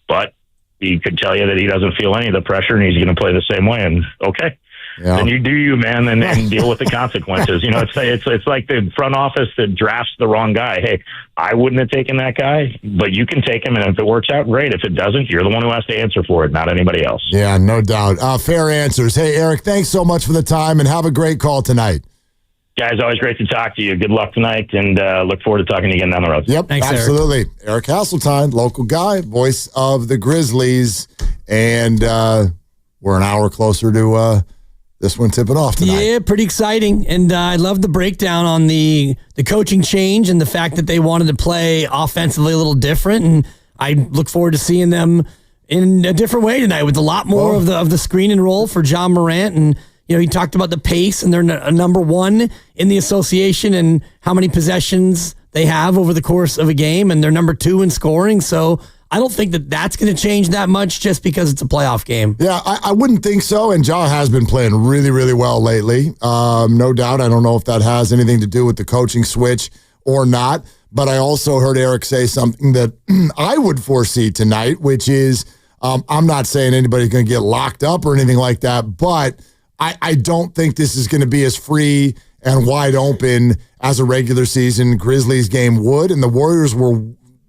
But he could tell you that he doesn't feel any of the pressure and he's going to play the same way. And okay. Yeah. Then you do you, man, and deal with the consequences. It's like the front office that drafts the wrong guy. Hey, I wouldn't have taken that guy, but you can take him, and if it works out, great. If it doesn't, you're the one who has to answer for it, not anybody else. Yeah, no doubt. Fair answers. Hey, Eric, thanks so much for the time, and have a great call tonight. Guys, always great to talk to you. Good luck tonight, and look forward to talking to you again down the road. Yep, thanks, absolutely. Eric Hasseltine, local guy, voice of the Grizzlies, and we're an hour closer to this one tipping off tonight. Yeah, pretty exciting. And I love the breakdown on the coaching change and the fact that they wanted to play offensively a little different. And I look forward to seeing them in a different way tonight with a lot more of the screen and roll for John Morant. And, he talked about the pace, and they're number one in the association and how many possessions they have over the course of a game. And they're number two in scoring. So I don't think that that's going to change that much just because it's a playoff game. Yeah, I wouldn't think so. And Ja has been playing really, really well lately. No doubt. I don't know if that has anything to do with the coaching switch or not. But I also heard Eric say something that I would foresee tonight, which is I'm not saying anybody's going to get locked up or anything like that, but I don't think this is going to be as free and wide open as a regular season Grizzlies game would. And the Warriors were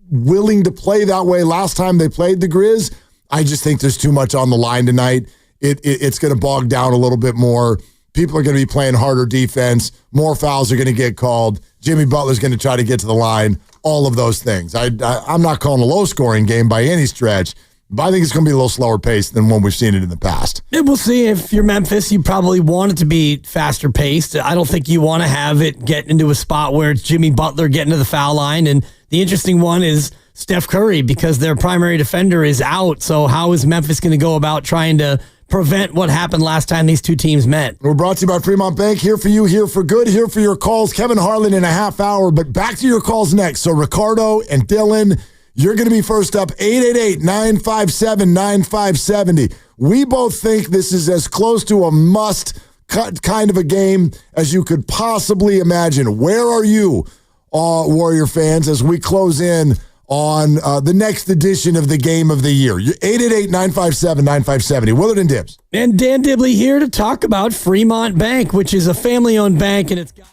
willing to play that way last time they played the Grizz. I just think there's too much on the line tonight. It's going to bog down a little bit more. People are going to be playing harder defense. More fouls are going to get called. Jimmy Butler's going to try to get to the line. All of those things. I'm not calling a low-scoring game by any stretch, but I think it's going to be a little slower paced than when we've seen it in the past. Yeah, we'll see. If you're Memphis, you probably want it to be faster paced. I don't think you want to have it get into a spot where it's Jimmy Butler getting to the foul line. And the interesting one is Steph Curry, because their primary defender is out. So how is Memphis going to go about trying to prevent what happened last time these two teams met? We're brought to you by Fremont Bank. Here for you, here for good, here for your calls. Kevin Harland in a half hour, but back to your calls next. So Ricardo and Dylan, you're going to be first up, 888-957-9570. We both think this is as close to a must-cut kind of a game as you could possibly imagine. Where are you, Warrior fans, as we close in on the next edition of the Game of the Year? 888-957-9570. Willard and Dibbs. And Dan Dibley here to talk about Fremont Bank, which is a family-owned bank, and it's got...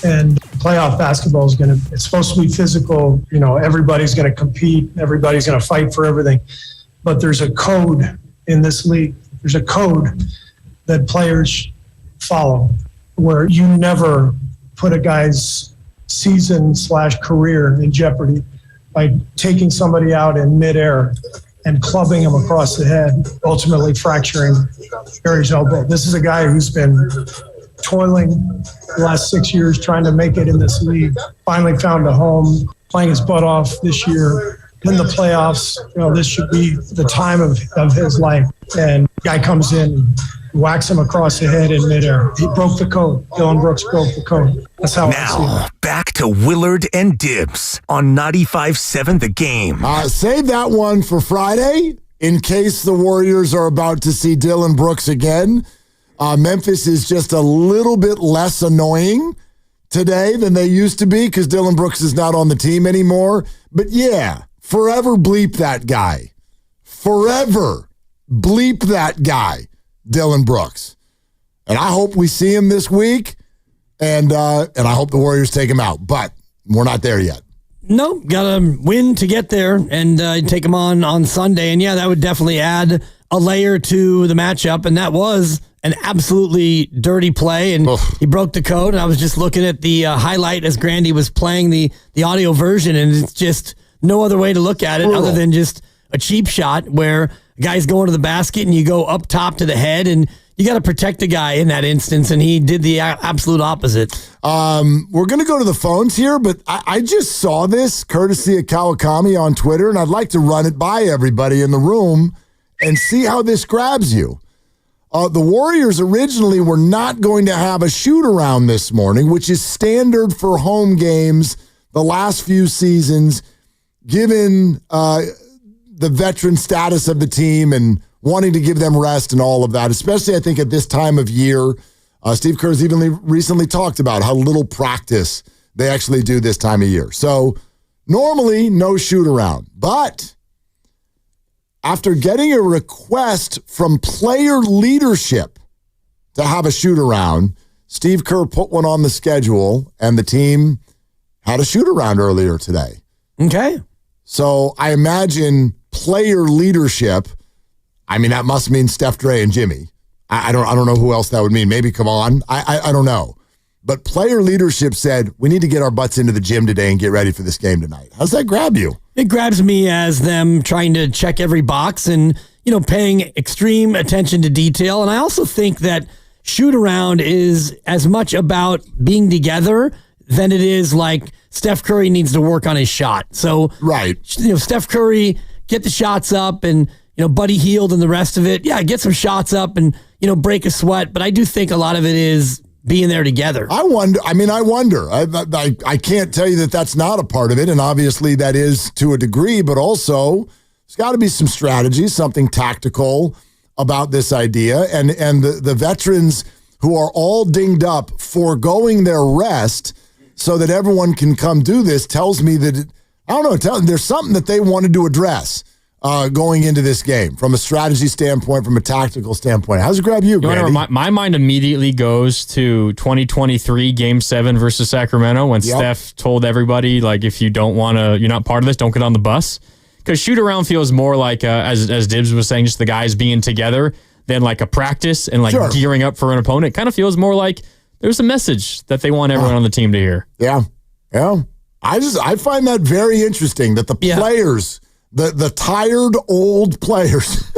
And playoff basketball it's supposed to be physical. Everybody's going to compete. Everybody's going to fight for everything. But there's a code in this league. There's a code that players follow where you never put a guy's season/career in jeopardy by taking somebody out in midair and clubbing him across the head, ultimately fracturing Gary's elbow. This is a guy who's been toiling the last 6 years trying to make it in this league, finally found a home, playing his butt off this year in the playoffs. This should be the time of his life. And guy comes in, whacks him across the head in midair. He broke the code. Dylan Brooks broke the code. That's how I see it. Now, back to Willard and Dibs on 95.7 The Game. Save that one for Friday in case the Warriors are about to see Dylan Brooks again. Memphis is just a little bit less annoying today than they used to be because Dylan Brooks is not on the team anymore. But yeah, forever bleep that guy. Forever bleep that guy, Dylan Brooks. And I hope we see him this week, and I hope the Warriors take him out. But we're not there yet. No, got to win to get there and take him on Sunday. And yeah, that would definitely add a layer to the matchup, and that was an absolutely dirty play, and he broke the code. And I was just looking at the highlight as Grandy was playing the audio version, and it's just no other way to look at it other than just a cheap shot where a guy's going to the basket and you go up top to the head, and you got to protect the guy in that instance, and he did the absolute opposite. We're going to go to the phones here, but I just saw this courtesy of Kawakami on Twitter, and I'd like to run it by everybody in the room and see how this grabs you. The Warriors originally were not going to have a shoot-around this morning, which is standard for home games the last few seasons, given the veteran status of the team and wanting to give them rest and all of that, especially, I think, at this time of year. Steve Kerr's even recently talked about how little practice they actually do this time of year. So normally, no shoot-around. But after getting a request from player leadership to have a shoot-around, Steve Kerr put one on the schedule, and the team had a shoot-around earlier today. Okay. So I imagine player leadership, that must mean Steph, Dre, and Jimmy. I don't know who else that would mean. Maybe come on. I don't know. But player leadership said, we need to get our butts into the gym today and get ready for this game tonight. How's that grab you? It grabs me as them trying to check every box and, paying extreme attention to detail. And I also think that shoot-around is as much about being together than it is like Steph Curry needs to work on his shot. So, right. Steph Curry, get the shots up, and, Buddy Hield and the rest of it. Yeah, get some shots up and, break a sweat. But I do think a lot of it is being there together. I wonder. I can't tell you that that's not a part of it, and obviously that is to a degree, but also there's got to be some strategy, something tactical about this idea, and the veterans who are all dinged up foregoing their rest so that everyone can come do this tells me that, there's something that they wanted to address going into this game from a strategy standpoint, from a tactical standpoint. How's it grab you, Grandy? My mind immediately goes to 2023 Game 7 versus Sacramento when Steph told everybody, if you don't want to, you're not part of this, don't get on the bus. Because shoot-around feels more like, as Dibs was saying, just the guys being together than like a practice and gearing up for an opponent. Kind of feels more like there's a message that they want everyone on the team to hear. Yeah. I find that very interesting that the players... The tired old players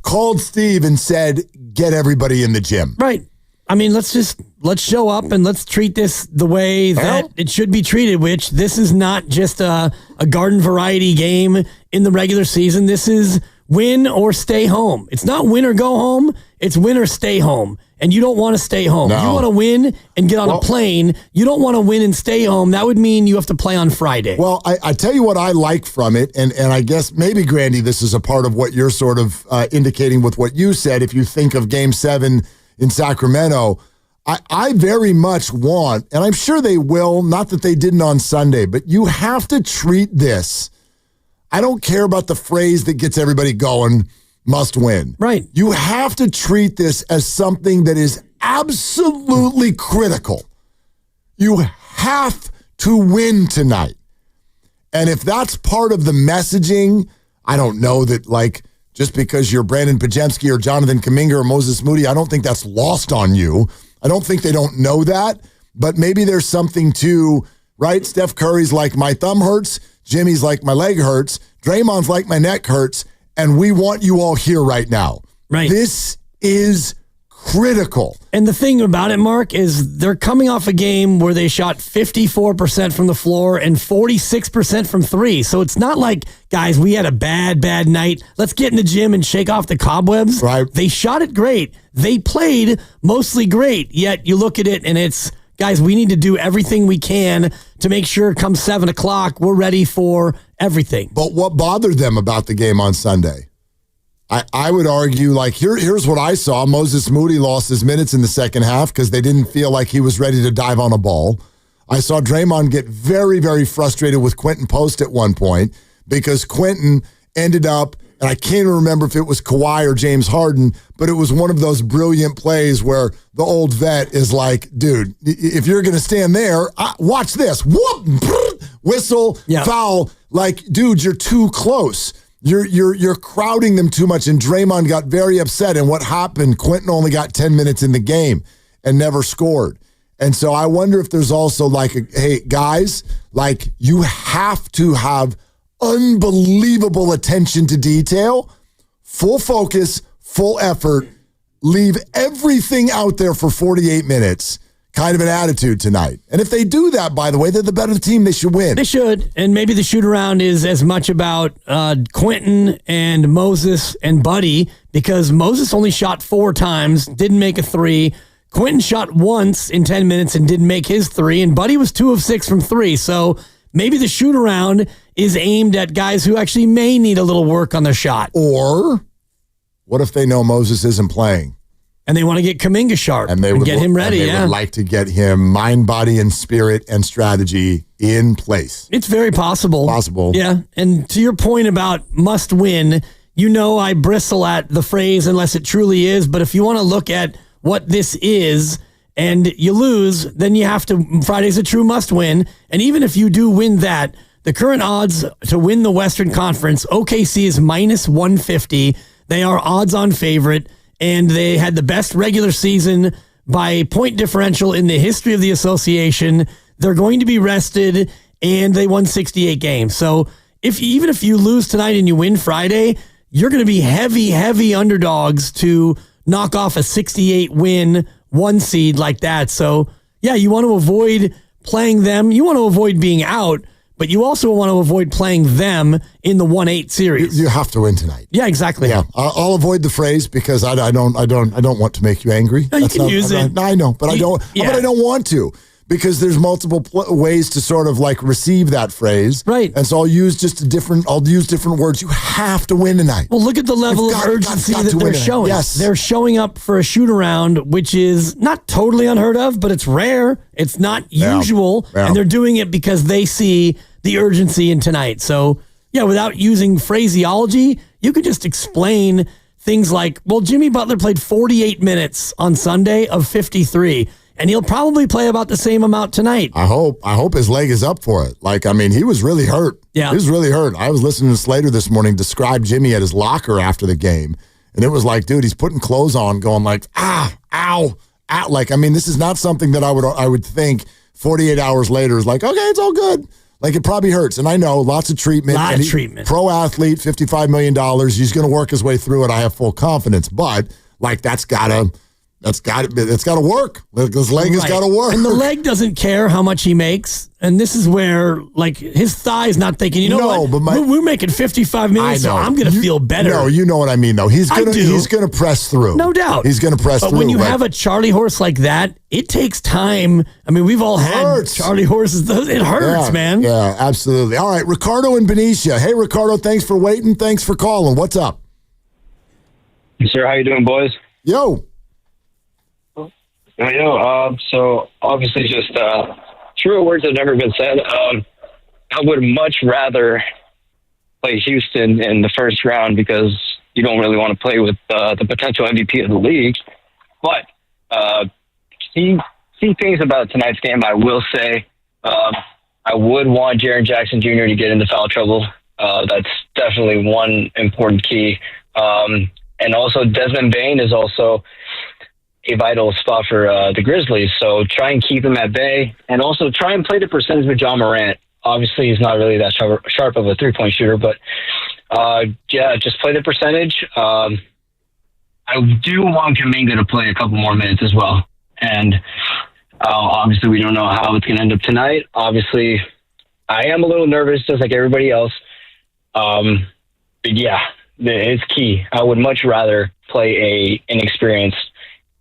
called Steve and said, get everybody in the gym. Right. Let's show up and let's treat this the way that it should be treated, which this is not just a garden variety game in the regular season. This is win or stay home. It's not win or go home. It's win or stay home. And you don't want to stay home. No. You want to win and get on a plane. You don't want to win and stay home. That would mean you have to play on Friday. Well, I tell you what I like from it, and I guess maybe, Grandy, this is a part of what you're sort of indicating with what you said. If you think of Game 7 in Sacramento, I very much want, and I'm sure they will, not that they didn't on Sunday, but you have to treat this. I don't care about the phrase that gets everybody going, must win. Right. You have to treat this as something that is absolutely critical. You have to win tonight. And if that's part of the messaging, I don't know that, like, just because you're Brandon Pajemski or Jonathan Kaminga or Moses Moody, I don't think that's lost on you. I don't think they don't know that, but maybe there's something to, right? Steph Curry's like, my thumb hurts. Jimmy's like, my leg hurts. Draymond's like, my neck hurts. And we want you all here right now. Right. This is critical. And the thing about it, Mark, is they're coming off a game where they shot 54% from the floor and 46% from three. So it's not like, guys, we had a bad night. Let's get in the gym and shake off the cobwebs. Right. They shot it great. They played mostly great. Yet you look at it and it's, guys, we need to do everything we can to make sure come 7 o'clock, we're ready for everything. But what bothered them about the game on Sunday? I would argue, like, here's what I saw. Moses Moody lost his minutes in the second half because they didn't feel like he was ready to dive on a ball. I saw Draymond get very, very frustrated with Quentin Post at one point because Quentin ended up, and I can't even remember if it was Kawhi or James Harden, but it was one of those brilliant plays where the old vet is like, dude, if you're going to stand there, watch this. Whoop, whistle, foul. Like, dude, you're too close. You're crowding them too much, and Draymond got very upset. And what happened? Quentin only got 10 minutes in the game and never scored. And so I wonder if there's also like, hey, guys, like, you have to have unbelievable attention to detail, full focus, full effort, leave everything out there for 48 minutes. Kind of an attitude tonight. And if they do that, by the way, they're the better team. They should win. They should. And maybe the shoot around is as much about Quentin and Moses and Buddy, because Moses only shot 4 times, didn't make a 3. Quentin shot once in 10 minutes and didn't make his 3. And Buddy was 2 of 6 from 3. So maybe the shoot around is aimed at guys who actually may need a little work on their shot. Or what if they know Moses isn't playing? And they want to get Kaminga sharp and get him ready. And they would like to get him mind, body, and spirit and strategy in place. It's very possible. Possible. Yeah. And to your point about must win, you know I bristle at the phrase unless it truly is. But if you want to look at what this is and you lose, then you have to. Friday's a true must win. And even if you do win that, the current odds to win the Western Conference, OKC is minus 150. They are odds on favorite. And they had the best regular season by point differential in the history of the association. They're going to be rested, and they won 68 games. So even if you lose tonight and you win Friday, you're going to be heavy underdogs to knock off a 68-win 1 seed like that. So, yeah, you want to avoid playing them. You want to avoid being out, but you also want to avoid playing them in the 1-8 series. You have to win tonight. Yeah, exactly. Yeah, I'll avoid the phrase because I don't want to make you angry. No, you can use it. I know, but I don't. Yeah. But I don't want to because there's multiple ways to sort of like receive that phrase. Right. And so I'll use different words. You have to win tonight. Well, look at the level of urgency that they're showing. Yes. They're showing up for a shoot around, which is not totally unheard of, but it's rare. It's not usual. Yeah. And they're doing it because they see the urgency in tonight. So, yeah, without using phraseology, you could just explain things like, well, Jimmy Butler played 48 minutes on Sunday of 53, and he'll probably play about the same amount tonight. I hope his leg is up for it. Like, I mean, he was really hurt. Yeah. He was really hurt. I was listening to Slater this morning describe Jimmy at his locker after the game, and it was like, dude, he's putting clothes on going like, ow. Like, I mean, this is not something that I would think 48 hours later is like, okay, it's all good. Like, it probably hurts. And I know lots of treatment. Pro athlete, $55 million. He's going to work his way through it. I have full confidence. But, like, that's got to work. This leg has got to work. And the leg doesn't care how much he makes. And this is where, like, his thigh's not thinking, you know what? But we're making $55 million, so I'm going to feel better. No, you know what I mean, though. He's going to press through. No doubt. He's going to press through. But when you have a Charlie horse like that, it takes time. I mean, we've all had Charlie horses. It hurts, man. Yeah, absolutely. All right, Ricardo and Benicia. Hey, Ricardo, thanks for waiting. Thanks for calling. What's up? Sir, how you doing, boys? Yo. So obviously just truer words have never been said. I would much rather play Houston in the first round because you don't really want to play with the potential MVP of the league. But key few things about tonight's game I will say. I would want Jaren Jackson Jr. to get into foul trouble. That's definitely one important key. And also Desmond Bane is also a vital spot for the Grizzlies. So try and keep him at bay, and also try and play the percentage with John Morant. Obviously, he's not really that sharp of a three-point shooter, but just play the percentage. I do want Kaminga to play a couple more minutes as well. And obviously, we don't know how it's going to end up tonight. Obviously, I am a little nervous, just like everybody else. But yeah, it's key. I would much rather play an inexperienced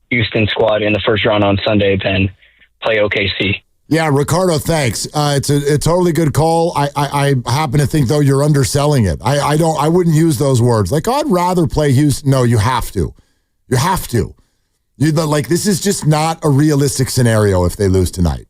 Houston squad in the first round on Sunday than play OKC. Yeah, Ricardo, thanks. It's a totally good call. I happen to think, though, you're underselling it. I wouldn't use those words. Like, I'd rather play Houston. No, you have to. You have to. This is just not a realistic scenario if they lose tonight.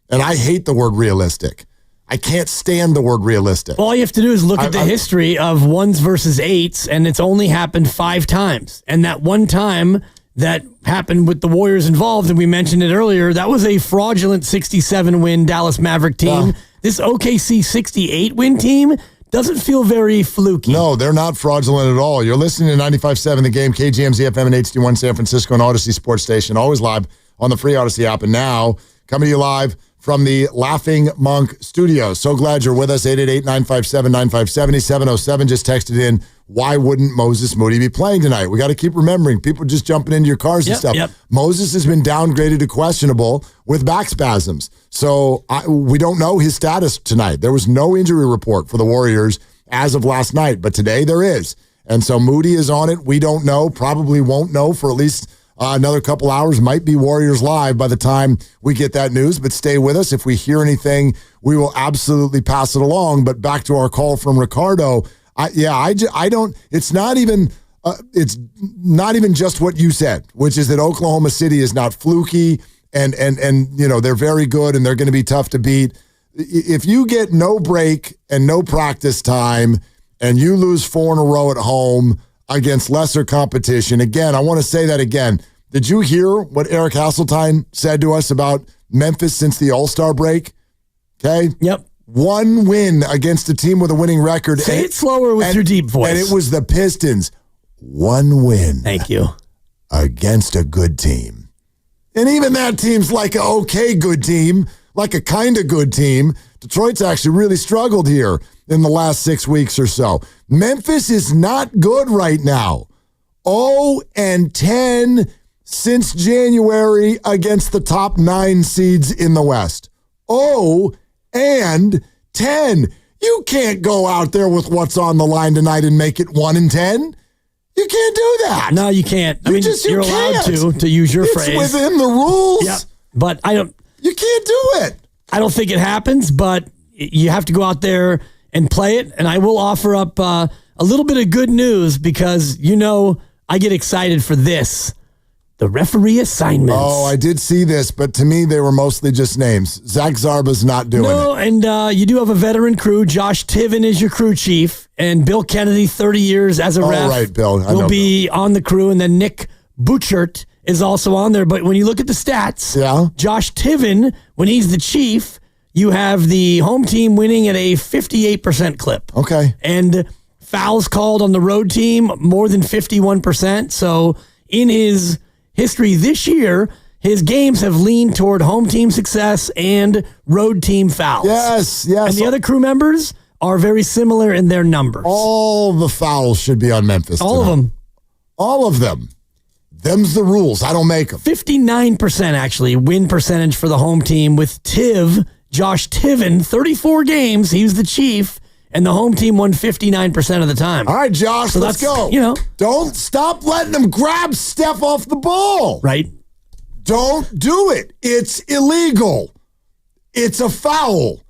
And I hate the word realistic. I can't stand the word realistic. All you have to do is look at the history of 1s versus 8s, and it's only happened 5 times. And that one time that happened with the Warriors involved, and we mentioned it earlier, that was a fraudulent 67-win Dallas Maverick team. This OKC 68-win team doesn't feel very fluky. No, they're not fraudulent at all. You're listening to 95.7 The Game, KGMZ FM and HD1 San Francisco and Odyssey Sports Station, always live on the free Odyssey app. And now, coming to you live from the Laughing Monk Studios. So glad you're with us. 888-957-9570. 707 just texted in, why wouldn't Moses Moody be playing tonight? We got to keep remembering, people just jumping into your cars and stuff. Yep. Moses has been downgraded to questionable with back spasms. So we don't know his status tonight. There was no injury report for the Warriors as of last night, but today there is. And so Moody is on it. We don't know, probably won't know for at least another couple hours. Might be Warriors Live by the time we get that news, but stay with us. If we hear anything, we will absolutely pass it along. But back to our call from Ricardo, it's not even just what you said, which is that Oklahoma City is not fluky and they're very good and they're going to be tough to beat. If you get no break and no practice time and you lose 4 in a row at home against lesser competition, again, I want to say that again. Did you hear what Eric Hasseltine said to us about Memphis since the All-Star break? Okay? Yep. 1 win against a team with a winning record. Say it slower with your deep voice. And it was the Pistons. 1 win. Thank you. Against a good team. And even that team's like an okay good team, like a kind of good team. Detroit's actually really struggled here in the last 6 weeks or so. Memphis is not good right now. 0-10 since January against the top 9 seeds in the West. 0-10. You can't go out there with what's on the line tonight and make it 1-10. You can't do that. No, you can't. You're allowed to use your phrase. It's within the rules. Yep. But you can't do it. I don't think it happens, but you have to go out there and play it. And I will offer up a little bit of good news because, I get excited for this. The referee assignments. Oh, I did see this, but to me, they were mostly just names. Zach Zarba's not doing it. No, and you do have a veteran crew. Josh Tiven is your crew chief, and Bill Kennedy, 30 years as a ref. Oh, right, Bill. Will be on the crew, and then Nick Butchert is also on there. But when you look at the stats, Josh Tiven, when he's the chief, you have the home team winning at a 58% clip. Okay. And fouls called on the road team, more than 51%. So in his history this year, his games have leaned toward home team success and road team fouls. Yes. And the other crew members are very similar in their numbers. All the fouls should be on Memphis All tonight. of them. All of them. Them's the rules. I don't make them. 59% actually win percentage for the home team with Josh Tiven, 34 games. He was the chief. And the home team won 59% of the time. All right, Josh, so let's go. Don't stop letting them grab Steph off the ball. Right. Don't do it. It's illegal. It's a foul.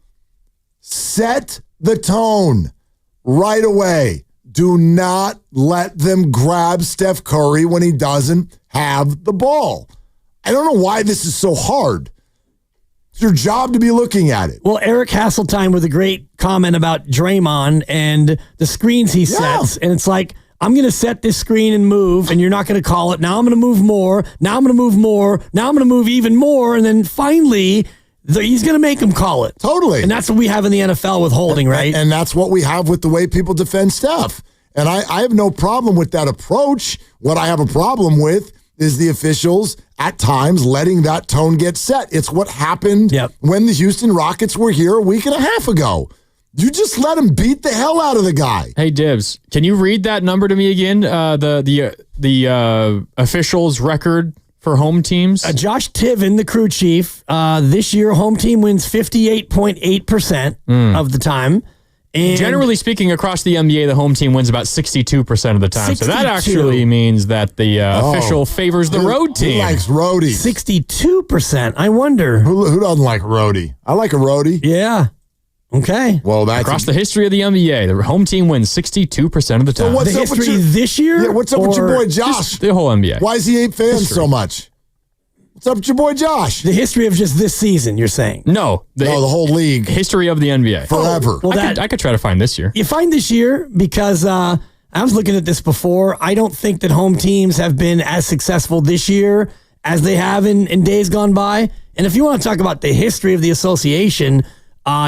Set the tone right away. Do not let them grab Steph Curry when he doesn't have the ball. I don't know why this is so hard. It's your job to be looking at it. Well, Eric Hasseltine with a great comment about Draymond and the screens he sets. And it's like, I'm going to set this screen and move, and you're not going to call it. Now I'm going to move more. Now I'm going to move more. Now I'm going to move even more. And then finally, he's going to make them call it. Totally. And that's what we have in the NFL with holding, right? And that's what we have with the way people defend Steph. And I have no problem with that approach. What I have a problem with is the officials at times letting that tone get set. It's what happened when the Houston Rockets were here a week and a half ago. You just let him beat the hell out of the guy. Hey, Dibs, can you read that number to me again? The officials' record for home teams? Josh Tiven, the crew chief, this year home team wins 58.8% of the time. And generally speaking, across the NBA, the home team wins about 62% of the time. 62. So that actually means that the official favors the road team. He likes roadies. 62%. I wonder. Who doesn't like roadie? I like a roadie. Yeah. Okay. Well, that's across the history of the NBA, the home team wins 62% of the time. So what's the up history with this year? Yeah, what's up with your boy Josh? The whole NBA. Why is he hate fans so much? What's up with your boy Josh? The history of just this season, you're saying? No. The whole league. History of the NBA. Forever. Well, I could try to find this year. You find this year because I was looking at this before. I don't think that home teams have been as successful this year as they have in days gone by. And if you want to talk about the history of the association,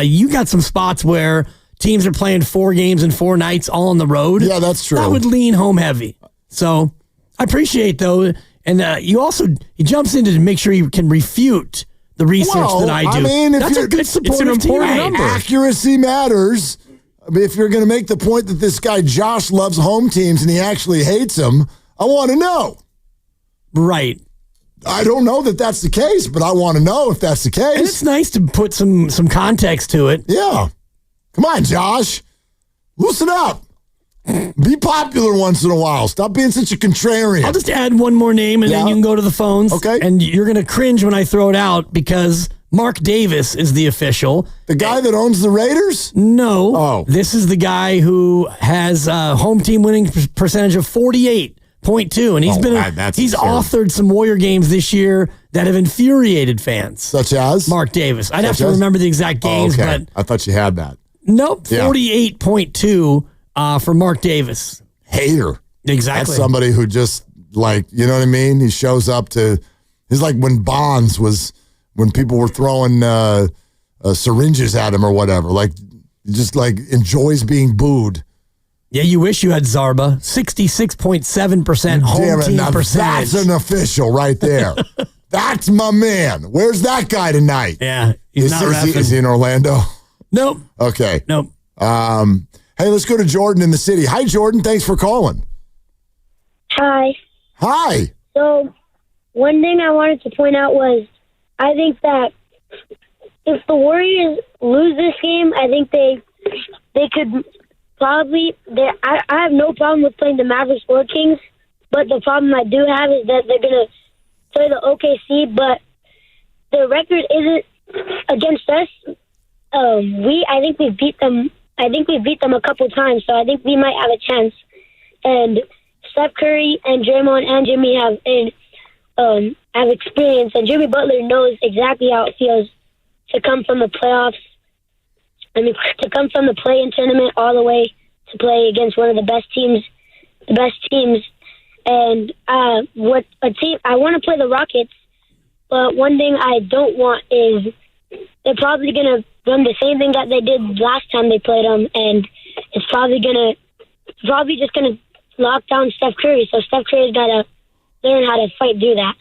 you got some spots where teams are playing 4 games and 4 nights all on the road. Yeah, that's true. That would lean home heavy. So I appreciate, though. And he jumps in to make sure he can refute the research that I do. I mean, that's a good supportive team. Accuracy matters. I mean, if you're going to make the point that this guy Josh loves home teams and he actually hates them, I want to know. Right. I don't know that that's the case, but I want to know if that's the case. And it's nice to put some context to it. Yeah. Come on, Josh. Loosen up. Be popular once in a while. Stop being such a contrarian. I'll just add one more name, and then you can go to the phones. Okay. And you're going to cringe when I throw it out because Mark Davis is the official. The guy that owns the Raiders? No. Oh. This is the guy who has a home team winning percentage of 48.2, and he's authored some Warrior games this year that have infuriated fans. Such as? Mark Davis. I'd have to remember the exact games, but I thought you had that. Nope. 48.2 for Mark Davis. Hater. Exactly. That's somebody who just, like, you know what I mean? He shows up he's like when Bonds was, when people were throwing syringes at him or whatever. Like, he just, like, enjoys being booed. Yeah, you wish you had Zarba. 66.7% home team percentage. That's an official right there. That's my man. Where's that guy tonight? Yeah. Is he in Orlando? Nope. Okay. Nope. Hey, let's go to Jordan in the city. Hi, Jordan. Thanks for calling. Hi. Hi. So, one thing I wanted to point out was I think that if the Warriors lose this game, I think they could probably. I have no problem with playing the Mavericks or Kings, but the problem I do have is that they're going to play the OKC, but the record isn't against us. I think we beat them. I think we beat them a couple times, so I think we might have a chance. And Steph Curry and Draymond and Jimmy have experience, and Jimmy Butler knows exactly how it feels to come from the playoffs. I mean, to come from the play-in tournament all the way to play against one of the best teams. And I want to play the Rockets, but one thing I don't want is they're probably going to run the same thing that they did last time they played them, and it's probably just going to lock down Steph Curry. So Steph Curry's got to learn how to fight through that.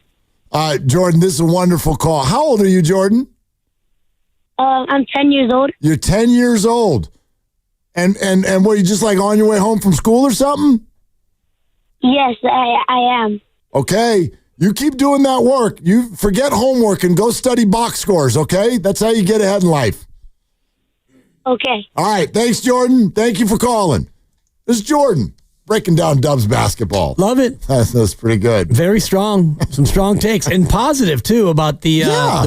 Jordan, this is a wonderful call. How old are you, Jordan? I'm 10 years old. You're 10 years old. And were you just like on your way home from school or something? Yes, I am. Okay. You keep doing that work. You forget homework and go study box scores, okay? That's how you get ahead in life. Okay. All right. Thanks, Jordan. Thank you for calling. This is Jordan, breaking down Dubs basketball. Love it. That's pretty good. Very strong. Some strong takes. And positive, too, about the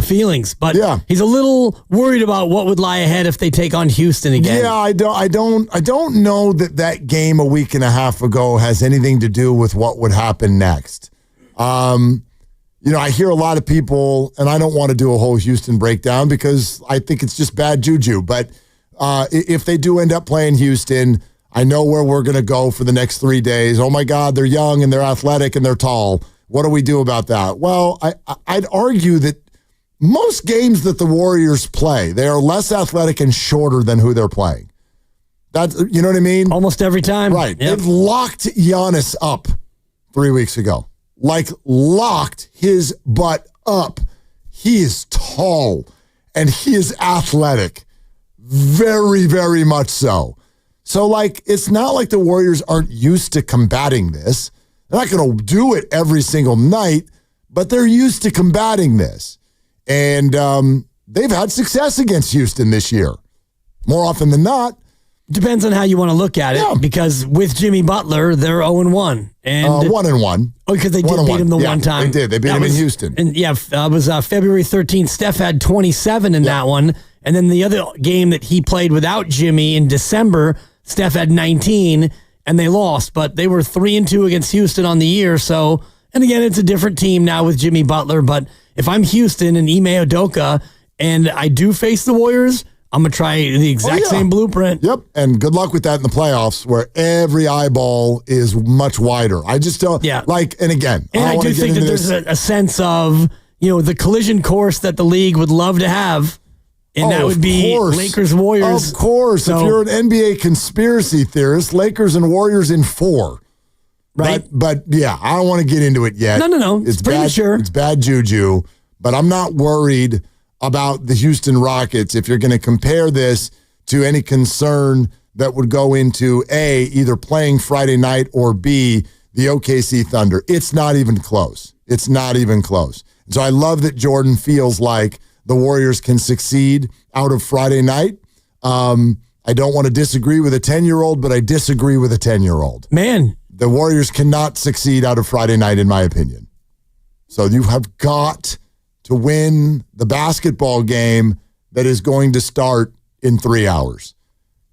feelings. But he's a little worried about what would lie ahead if they take on Houston again. Yeah, I don't know that game a week and a half ago has anything to do with what would happen next. I hear a lot of people, and I don't want to do a whole Houston breakdown because I think it's just bad juju. But if they do end up playing Houston, I know where we're going to go for the next 3 days. Oh, my God, they're young and they're athletic and they're tall. What do we do about that? Well, I'd argue that most games that the Warriors play, they are less athletic and shorter than who they're playing. That's, you know what I mean? Almost every time. Right. Yep. They've locked Giannis up 3 weeks ago. Like, locked his butt up. He is tall and he is athletic. Very, very much so. So, like, it's not like the Warriors aren't used to combating this. They're not going to do it every single night, but they're used to combating this. And they've had success against Houston this year. More often than not. Depends on how you want to look at it, because with Jimmy Butler, they're 0-1. And 1-1. Oh, because they did beat him the one time. They did. They beat him in Houston. And yeah, it was February 13th. Steph had 27 in that one. And then the other game that he played without Jimmy in December, Steph had 19, and they lost. But they were 3-2 against Houston on the year. So, and again, it's a different team now with Jimmy Butler. But if I'm Houston and Ime Udoka, and I do face the Warriors, I'm going to try the exact same blueprint. Yep, and good luck with that in the playoffs where every eyeball is much wider. I just don't, and again. And I do think that there's a sense of, the collision course that the league would love to have, and that would be Lakers-Warriors. Of course, if you're an NBA conspiracy theorist, Lakers and Warriors in 4. Right. But yeah, I don't want to get into it yet. No. It's premature. It's bad juju, but I'm not worried about the Houston Rockets if you're going to compare this to any concern that would go into A, either playing Friday night, or B, the OKC Thunder. It's not even close. It's not even close. So I love that Jordan feels like the Warriors can succeed out of Friday night. I don't want to disagree with a 10-year-old, but I disagree with a 10-year-old. Man. The Warriors cannot succeed out of Friday night, in my opinion. So you have got to win the basketball game that is going to start in 3 hours.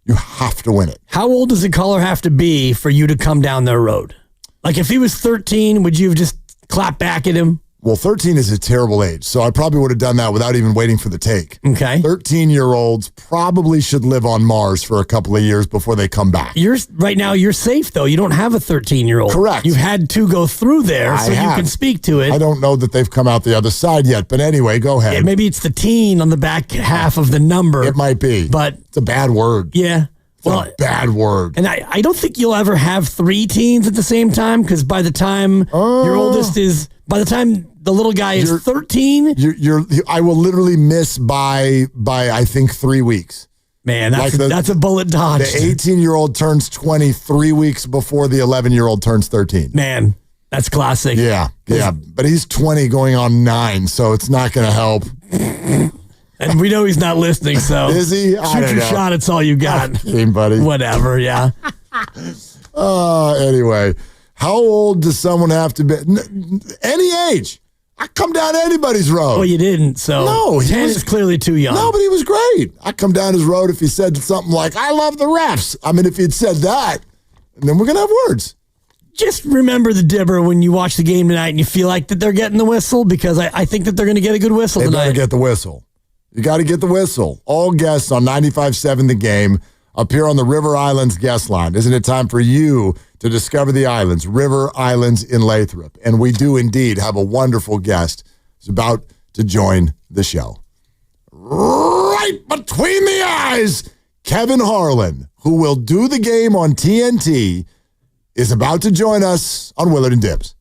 You have to win it. How old does a caller have to be for you to come down their road? Like, if he was 13, would you have just clapped back at him? Well, 13 is a terrible age, so I probably would have done that without even waiting for the take. Okay. 13-year-olds probably should live on Mars for a couple of years before they come back. Right now, you're safe, though. You don't have a 13-year-old. Correct. You've had to go through there, so you can speak to it. I don't know that they've come out the other side yet, but anyway, go ahead. Yeah, maybe it's the teen on the back half of the number. It might be. But it's a bad word. Yeah. It's a bad word. And I don't think you'll ever have 3 teens at the same time, because by the time your oldest is, by the time the little guy is 13, I will literally miss by I think 3 weeks. Man, that's a bullet dodge. The 18-year-old turns 20 3 weeks before the 11-year-old turns 13. Man, that's classic. Yeah. But he's 20 going on 9, so it's not going to help. And we know he's not listening, so is he? Shoot your shot. It's all you got. Game, buddy. Whatever. Yeah. Anyway, how old does someone have to be? Any age. I come down anybody's road. Well, you didn't, so no, 10 is clearly too young. No, but he was great. I come down his road if he said something like, "I love the refs." I mean, if he'd said that, and then we're gonna have words. Just remember the dibber when you watch the game tonight and you feel like that they're getting the whistle, because I think that they're going to get a good whistle tonight. They better get the whistle. You got to get the whistle. All guests on 95.7 The Game appear on the River Islands guest line. Isn't it time for you to discover the islands, River Islands in Lathrop? And we do indeed have a wonderful guest who's about to join the show. Right between the eyes, Kevin Harland, who will do the game on TNT, is about to join us on Willard and Dibs.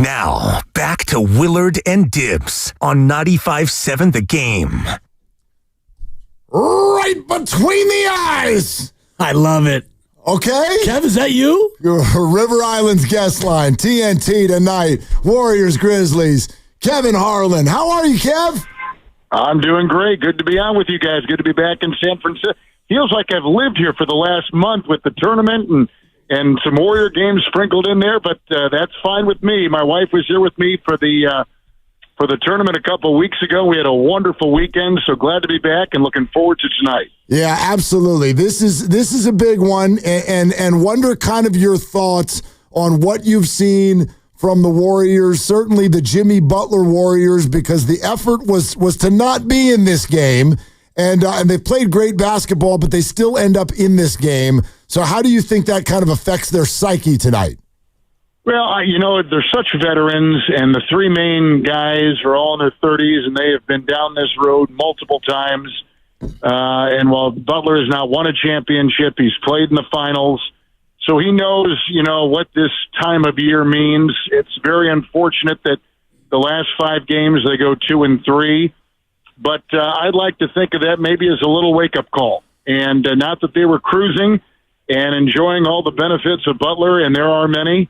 Now, back to Willard and Dibs on 95.7 The Game. Right between the eyes. I love it. Okay? Kev, is that you? River Island's guest line. TNT tonight. Warriors-Grizzlies. Kevin Harland. How are you, Kev? I'm doing great. Good to be on with you guys. Good to be back in San Francisco. Feels like I've lived here for the last month with the tournament and some Warrior games sprinkled in there, but that's fine with me. My wife was here with me for the tournament a couple of weeks ago. We had a wonderful weekend, so glad to be back and looking forward to tonight. Yeah, absolutely. This is a big one, and wonder kind of your thoughts on what you've seen from the Warriors, certainly the Jimmy Butler Warriors, because the effort was to not be in this game, and they played great basketball, but they still end up in this game. So how do you think that kind of affects their psyche tonight? Well, they're such veterans, and the three main guys are all in their 30s, and they have been down this road multiple times. And while Butler has not won a championship, he's played in the finals. So he knows, what this time of year means. It's very unfortunate that the last 5 games they go 2-3. But I'd like to think of that maybe as a little wake-up call. And not that they were cruising and enjoying all the benefits of Butler, and there are many,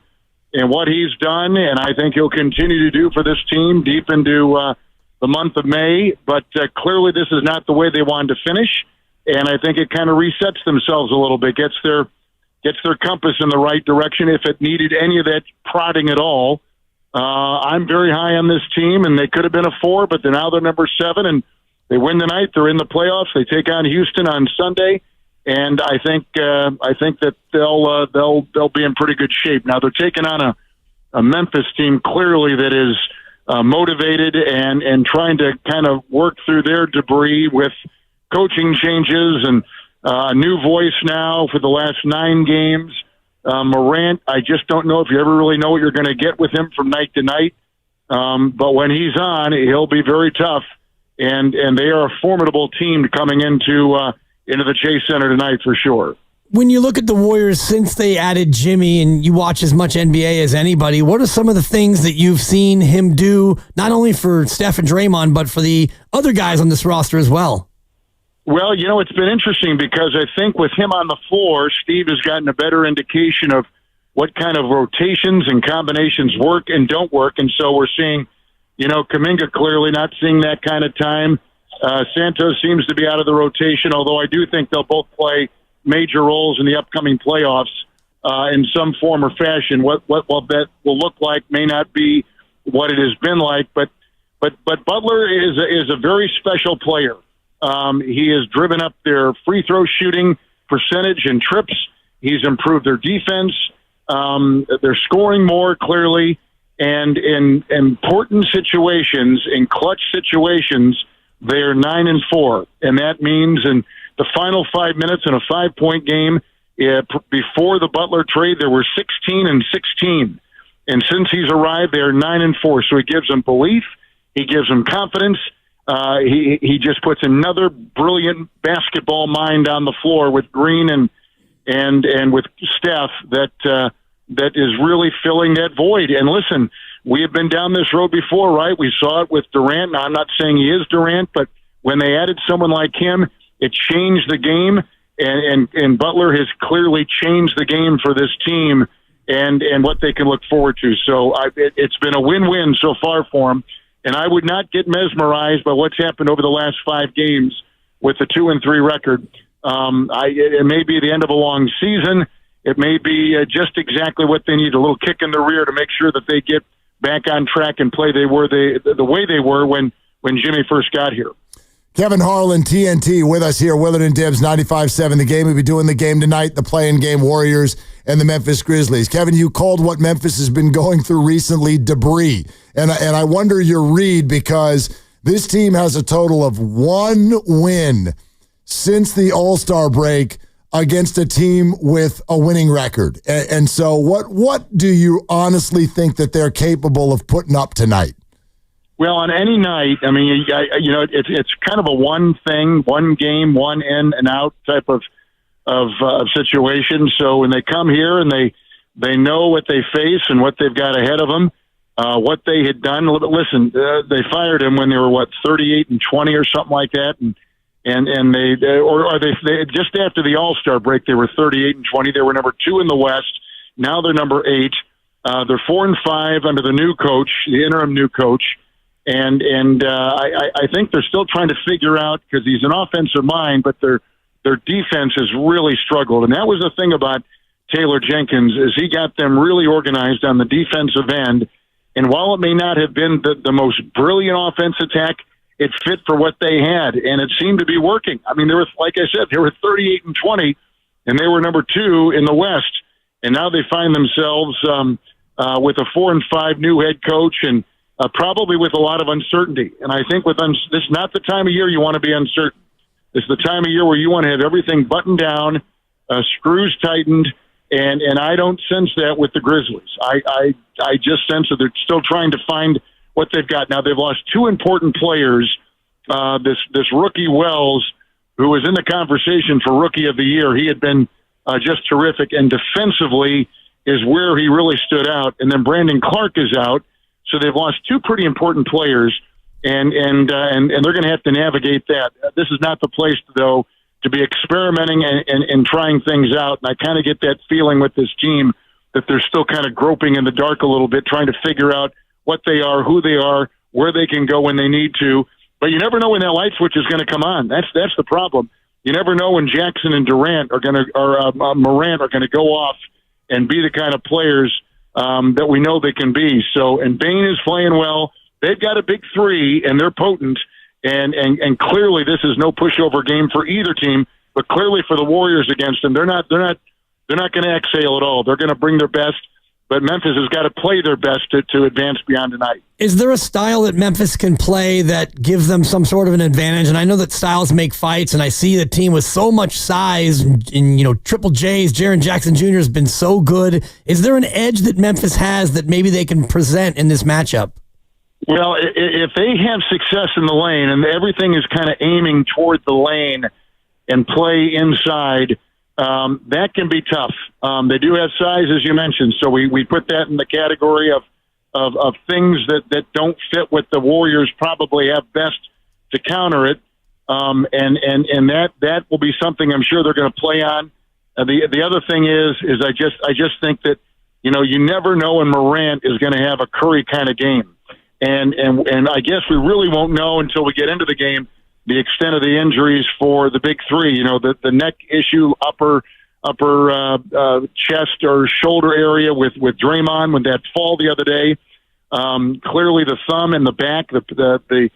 and what he's done, and I think he'll continue to do for this team deep into the month of May. But clearly this is not the way they wanted to finish, and I think it kind of resets themselves a little bit, gets their compass in the right direction if it needed any of that prodding at all. I'm very high on this team, and they could have been a 4, but now they're number 7, and they win tonight. They're in the playoffs. They take on Houston on Sunday. And I think that they'll be in pretty good shape. Now they're taking on a Memphis team clearly that is motivated and trying to kind of work through their debris with coaching changes and a new voice now for the last 9 games. Morant, I just don't know if you ever really know what you're going to get with him from night to night. But when he's on, he'll be very tough. And they are a formidable team coming into the Chase Center tonight for sure. When you look at the Warriors since they added Jimmy, and you watch as much NBA as anybody, what are some of the things that you've seen him do, not only for Steph and Draymond, but for the other guys on this roster as well? Well, it's been interesting because I think with him on the floor, Steve has gotten a better indication of what kind of rotations and combinations work and don't work. And so we're seeing, Kaminga clearly not seeing that kind of time. Santos seems to be out of the rotation, although I do think they'll both play major roles in the upcoming playoffs in some form or fashion. What that will look like may not be what it has been like, but Butler is a very special player. He has driven up their free throw shooting percentage and trips. He's improved their defense. They're scoring more clearly, and in important situations, in clutch situations, they're 9-4, and that means in the final 5 minutes in a 5-point game before the Butler trade, there were 16-16, and since he's arrived, they're 9-4. So he gives them belief, he gives them confidence. He just puts another brilliant basketball mind on the floor with Green and with Steph that is really filling that void. And listen, we have been down this road before, right? We saw it with Durant. Now, I'm not saying he is Durant, but when they added someone like him, it changed the game, and Butler has clearly changed the game for this team and what they can look forward to. So it's been a win-win so far for him, and I would not get mesmerized by what's happened over the last 5 games with the 2-3 record. It may be the end of a long season. It may be just exactly what they need, a little kick in the rear to make sure that they get back on track and play the way they were when Jimmy first got here. Kevin Harland, TNT, with us here, Willard and Dibs, 95.7 The Game. We'll be doing the game tonight, the play-in game, Warriors and the Memphis Grizzlies. Kevin, you called what Memphis has been going through recently debris. And I wonder your read, because this team has a total of 1 win since the All-Star break against a team with a winning record. And so what do you honestly think that they're capable of putting up tonight? Well, on any night, I mean, it's kind of a one thing, one game, one in and out type of situation. So when they come here and they know what they face and what they've got ahead of them, what they had done. Listen, they fired him when they were 38-20 or something like that, and they just after the All-Star break they were 38-20. They were number 2 in the West. Now they're number 8. They're 4-5 under the new coach, the interim new coach, and I think they're still trying to figure out, because he's an offensive mind, but their defense has really struggled, and that was the thing about Taylor Jenkins, is he got them really organized on the defensive end. And while it may not have been the most brilliant offense attack, it fit for what they had, and it seemed to be working. I mean, like I said, they were 38-20, and they were number 2 in the West. And now they find themselves with a 4-5 new head coach, and probably with a lot of uncertainty. And I think this is not the time of year you want to be uncertain. This is the time of year where you want to have everything buttoned down, screws tightened, and I don't sense that with the Grizzlies. I just sense that they're still trying to find what they've got. Now, they've lost 2 important players. This rookie Wells, who was in the conversation for Rookie of the Year, he had been just terrific, and defensively is where he really stood out. And then Brandon Clark is out, so they've lost 2 pretty important players, and they're going to have to navigate that. This is not the place, though, to be experimenting and trying things out. And I kind of get that feeling with this team that they're still kind of groping in the dark a little bit, trying to figure out what they are, who they are, where they can go when they need to. But you never know when that light switch is going to come on. That's the problem. You never know when Jackson and Morant are going to go off and be the kind of players that we know they can be. So, and Bane is playing well. They've got a big 3, and they're potent. And clearly this is no pushover game for either team, but clearly for the Warriors against them, they're not going to exhale at all. They're going to bring their best, but Memphis has got to play their best to advance beyond tonight. Is there a style that Memphis can play that gives them some sort of an advantage? And I know that styles make fights, and I see the team with so much size and Triple J's, Jaren Jackson Jr. has been so good. Is there an edge that Memphis has that maybe they can present in this matchup? Well, if they have success in the lane and everything is kind of aiming toward the lane and play inside, that can be tough. They do have size, as you mentioned, so we put that in the category of things that don't fit what the Warriors probably have best to counter it, and that will be something I'm sure they're going to play on. The other thing is I just think that you never know when Morant is going to have a Curry kind of game. And I guess we really won't know until we get into the game the extent of the injuries for the big 3. The neck issue, upper chest or shoulder area with Draymond with that fall the other day. Clearly, the thumb and the back, the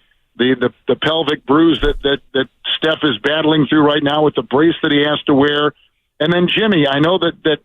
pelvic bruise that Steph is battling through right now with the brace that he has to wear, and then Jimmy. I know that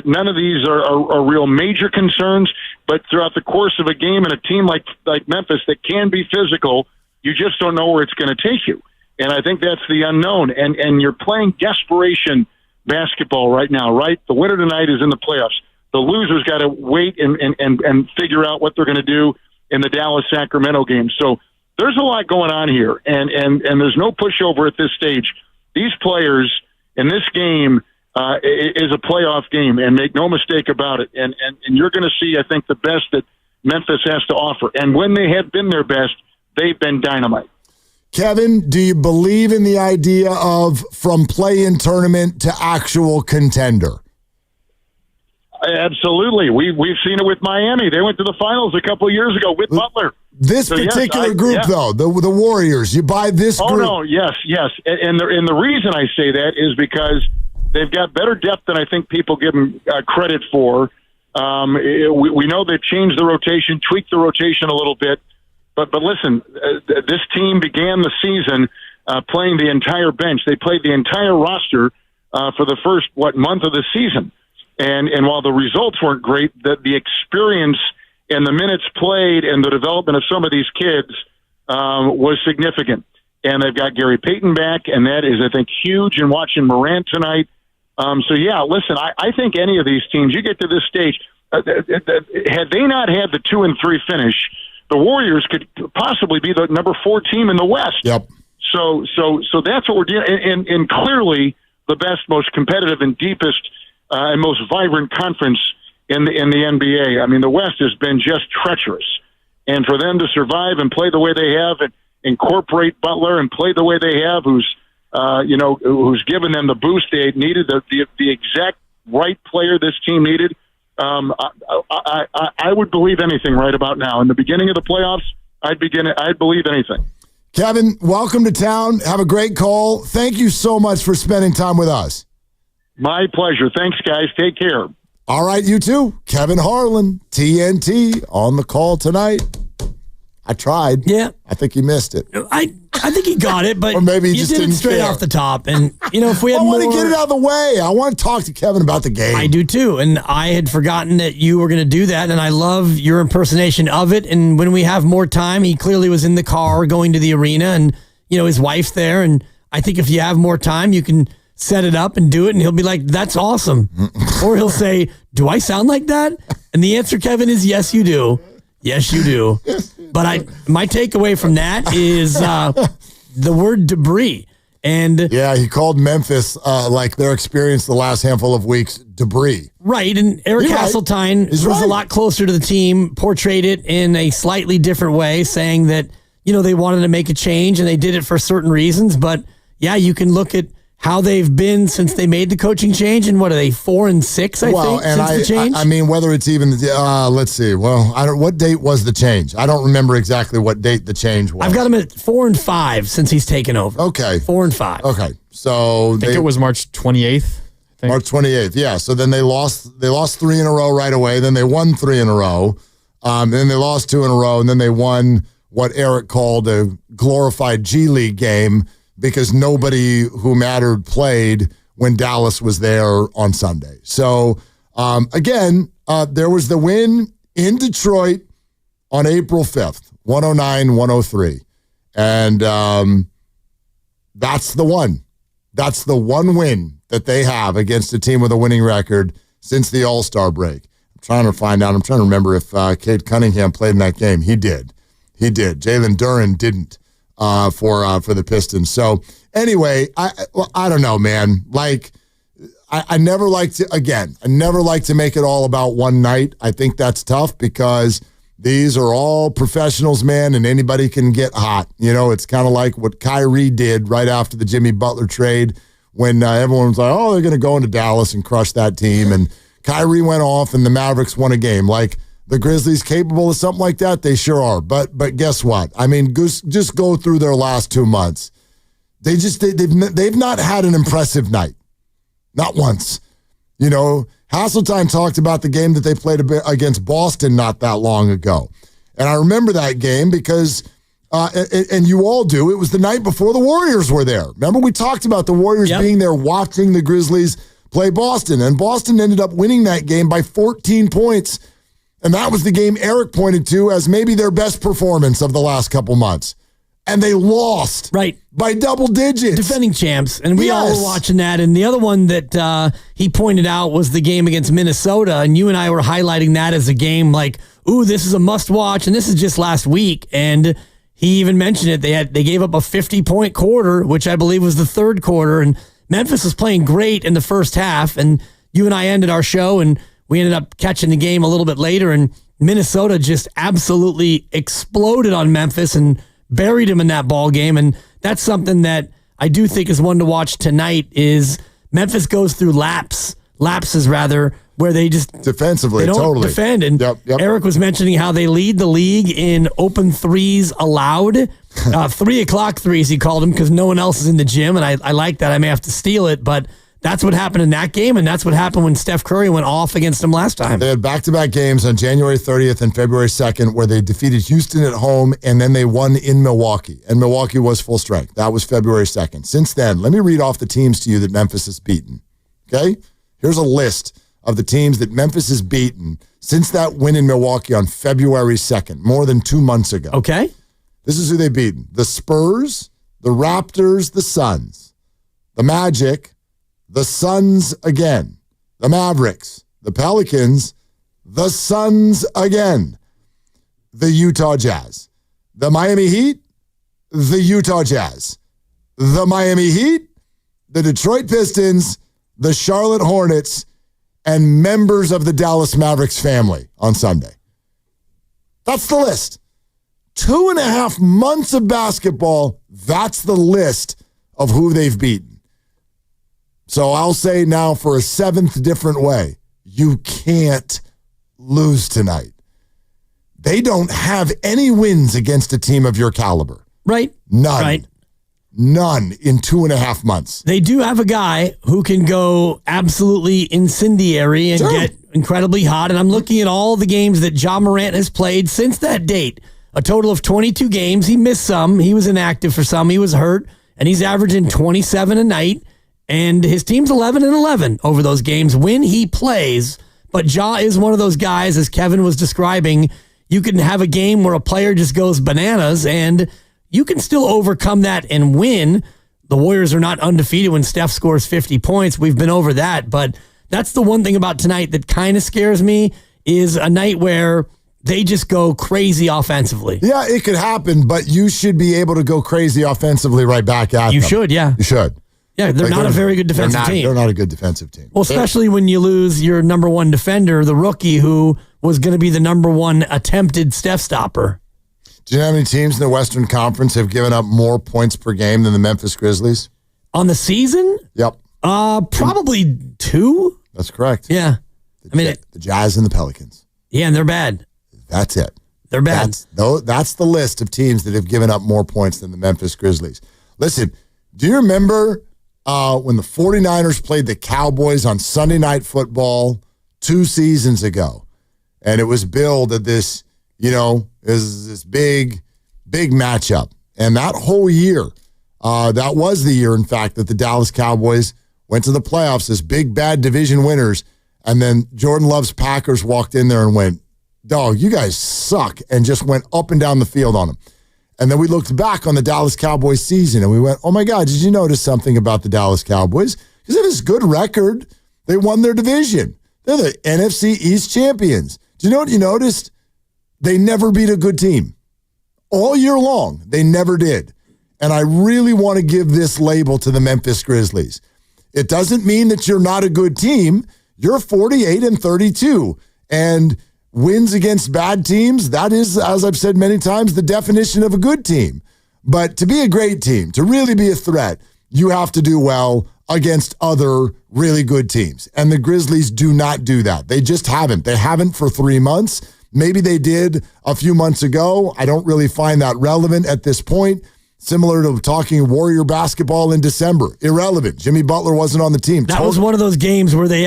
none of these are real major concerns, but throughout the course of a game and a team like Memphis that can be physical, you just don't know where it's going to take you. And I think that's the unknown. And you're playing desperation basketball right now, right? The winner tonight is in the playoffs. The loser's got to wait and figure out what they're going to do in the Dallas-Sacramento game. So there's a lot going on here, and there's no pushover at this stage. These players in this game is a playoff game, and make no mistake about it. And you're going to see, I think, the best that Memphis has to offer. And when they have been their best, they've been dynamite. Kevin, do you believe in the idea of from play-in tournament to actual contender? Absolutely. We've seen it with Miami. They went to the finals a couple of years ago with Butler. This particular group, though, the Warriors, you buy this group? Oh, no, yes. And the reason I say that is because they've got better depth than I think people give them credit for. We know they've changed the rotation, tweaked the rotation a little bit. But listen, this team began the season playing the entire bench. They played the entire roster for the first, month of the season. And while the results weren't great, the experience and the minutes played and the development of some of these kids was significant. And they've got Gary Payton back, and that is, I think, huge in watching Morant tonight. Listen, I think any of these teams, you get to this stage, had they not had the 2 and 3 finish, the Warriors could possibly be the number 4 team in the West. Yep. So that's what we're dealing, and clearly the best, most competitive, and deepest and most vibrant conference in the NBA. I mean, the West has been just treacherous, and for them to survive and play the way they have, and incorporate Butler and play the way they have, who's given them the boost they needed, the exact right player this team needed. I would believe anything right about now. In the beginning of the playoffs, I'd believe anything. Kevin, welcome to town. Have a great call. Thank you so much for spending time with us. My pleasure. Thanks, guys. Take care. All right, you too. Kevin Harland, TNT, on the call tonight. I tried. Yeah. I think he missed it. I think he got it, but or maybe he you just did it didn't straight care. off the top. And, if we had I want more, to get it out of the way. I want to talk to Kevin about the game. I do too. And I had forgotten that you were going to do that. And I love your impersonation of it. And when we have more time, he clearly was in the car going to the arena and, his wife's there. And I think if you have more time, you can set it up and do it. And he'll be like, that's awesome. Or he'll say, do I sound like that? And the answer, Kevin, is yes, you do. Yes, you do. But my takeaway from that is the word debris. And yeah, he called Memphis like their experience the last handful of weeks debris. Right, and Eric Hasseltine was a lot closer to the team, portrayed it in a slightly different way, saying that they wanted to make a change and they did it for certain reasons. But yeah, you can look at how they've been since they made the coaching change, and what are they, 4-6? I think since the change. I mean, whether it's even let's see. Well, what date was the change? I don't remember exactly what date the change was. I've got him at 4-5 since he's taken over. Okay, 4-5. Okay, so I think it was March 28th. March 28th. Yeah. So then they lost 3 in a row right away. Then they won 3 in a row. Then they lost 2 in a row, and then they won what Eric called a glorified G League game, because nobody who mattered played when Dallas was there on Sunday. So, again, there was the win in Detroit on April 5th, 109-103. And that's the one. That's the one win that they have against a team with a winning record since the All-Star break. I'm trying to remember if Cade Cunningham played in that game. He did. Jalen Duren didn't. For the Pistons. So anyway, I don't know, man. Like, I never like to make it all about one night. I think that's tough because these are all professionals, man, and anybody can get hot. It's kind of like what Kyrie did right after the Jimmy Butler trade when everyone was like, oh, they're going to go into Dallas and crush that team. And Kyrie went off and the Mavericks won a game. Like, the Grizzlies capable of something like that? They sure are. But guess what? I mean, just go through their last 2 months. They've not had an impressive night. Not once. Hasseltine talked about the game that they played against Boston not that long ago. And I remember that game because, and you all do, it was the night before the Warriors were there. Remember we talked about the Warriors being there watching the Grizzlies play Boston. And Boston ended up winning that game by 14 points. And that was the game Eric pointed to as maybe their best performance of the last couple months. And they lost by double digits. Defending champs. And we all were watching that. And the other one that he pointed out was the game against Minnesota. And you and I were highlighting that as a game like, ooh, this is a must watch. And this is just last week. And he even mentioned it. They gave up a 50-point quarter, which I believe was the third quarter. And Memphis was playing great in the first half. And you and I ended our show and we ended up catching the game a little bit later, and Minnesota just absolutely exploded on Memphis and buried him in that ball game. And that's something that I do think is one to watch tonight is Memphis goes through lapses rather, where they just defensively they don't defend. And Eric was mentioning how they lead the league in open threes allowed. 3 o'clock threes, he called them, because no one else is in the gym. And I like that. I may have to steal it, but that's what happened in that game, and that's what happened when Steph Curry went off against them last time. They had back-to-back games on January 30th and February 2nd where they defeated Houston at home, and then they won in Milwaukee. And Milwaukee was full strength. That was February 2nd. Since then, let me read off the teams to you that Memphis has beaten. Okay? Here's a list of the teams that Memphis has beaten since that win in Milwaukee on February 2nd, more than 2 months ago. Okay. This is who they've beaten. The Spurs, the Raptors, the Suns, the Magic, the Suns again, the Mavericks, the Pelicans, the Suns again, the Utah Jazz, the Miami Heat, the Utah Jazz, the Miami Heat, the Detroit Pistons, the Charlotte Hornets, and members of the Dallas Mavericks family on Sunday. That's the list. 2.5 months of basketball, that's the list of who they've beaten. So I'll say now for a seventh different way, you can't lose tonight. They don't have any wins against a team of your caliber. Right. None. Right. None in 2.5 months. They do have a guy who can go absolutely incendiary and get incredibly hot. And I'm looking at all the games that Ja Morant has played since that date. A total of 22 games. He missed some. He was inactive for some. He was hurt. And he's averaging 27 a night. And his team's 11-11 over those games when he plays. But Ja is one of those guys, as Kevin was describing, you can have a game where a player just goes bananas and you can still overcome that and win. The Warriors are not undefeated when Steph scores 50 points. We've been over that. But that's the one thing about tonight that kind of scares me is a night where they just go crazy offensively. Yeah, it could happen, but you should be able to go crazy offensively right back at them. You should, yeah. You should. Yeah, they're not a very good defensive team. They're not a good defensive team. Well, especially when you lose your number one defender, the rookie who was going to be the number one attempted Steph stopper. Do you know how many teams in the Western Conference have given up more points per game than the Memphis Grizzlies? On the season? Yep. Probably 2. That's correct. Yeah. The Jazz and the Pelicans. Yeah, and they're bad. That's it. They're bad. That's the list of teams that have given up more points than the Memphis Grizzlies. Listen, do you remember when the 49ers played the Cowboys on Sunday Night Football 2 seasons ago? And it was billed at this, this big matchup. And that whole year, that was the year, in fact, that the Dallas Cowboys went to the playoffs as big, bad division winners. And then Jordan Love's Packers walked in there and went, dog, you guys suck, and just went up and down the field on them. And then we looked back on the Dallas Cowboys season and we went, oh my God, did you notice something about the Dallas Cowboys? Because they have this good record. They won their division. They're the NFC East champions. Do you know what you noticed? They never beat a good team. All year long, they never did. And I really want to give this label to the Memphis Grizzlies. It doesn't mean that you're not a good team. You're 48-32. And wins against bad teams, that is, as I've said many times, the definition of a good team. But to be a great team, to really be a threat, you have to do well against other really good teams. And the Grizzlies do not do that. They just haven't. They haven't for 3 months. Maybe they did a few months ago. I don't really find that relevant at this point. Similar to talking Warrior basketball in December. Irrelevant. Jimmy Butler wasn't on the team. That was one of those games where they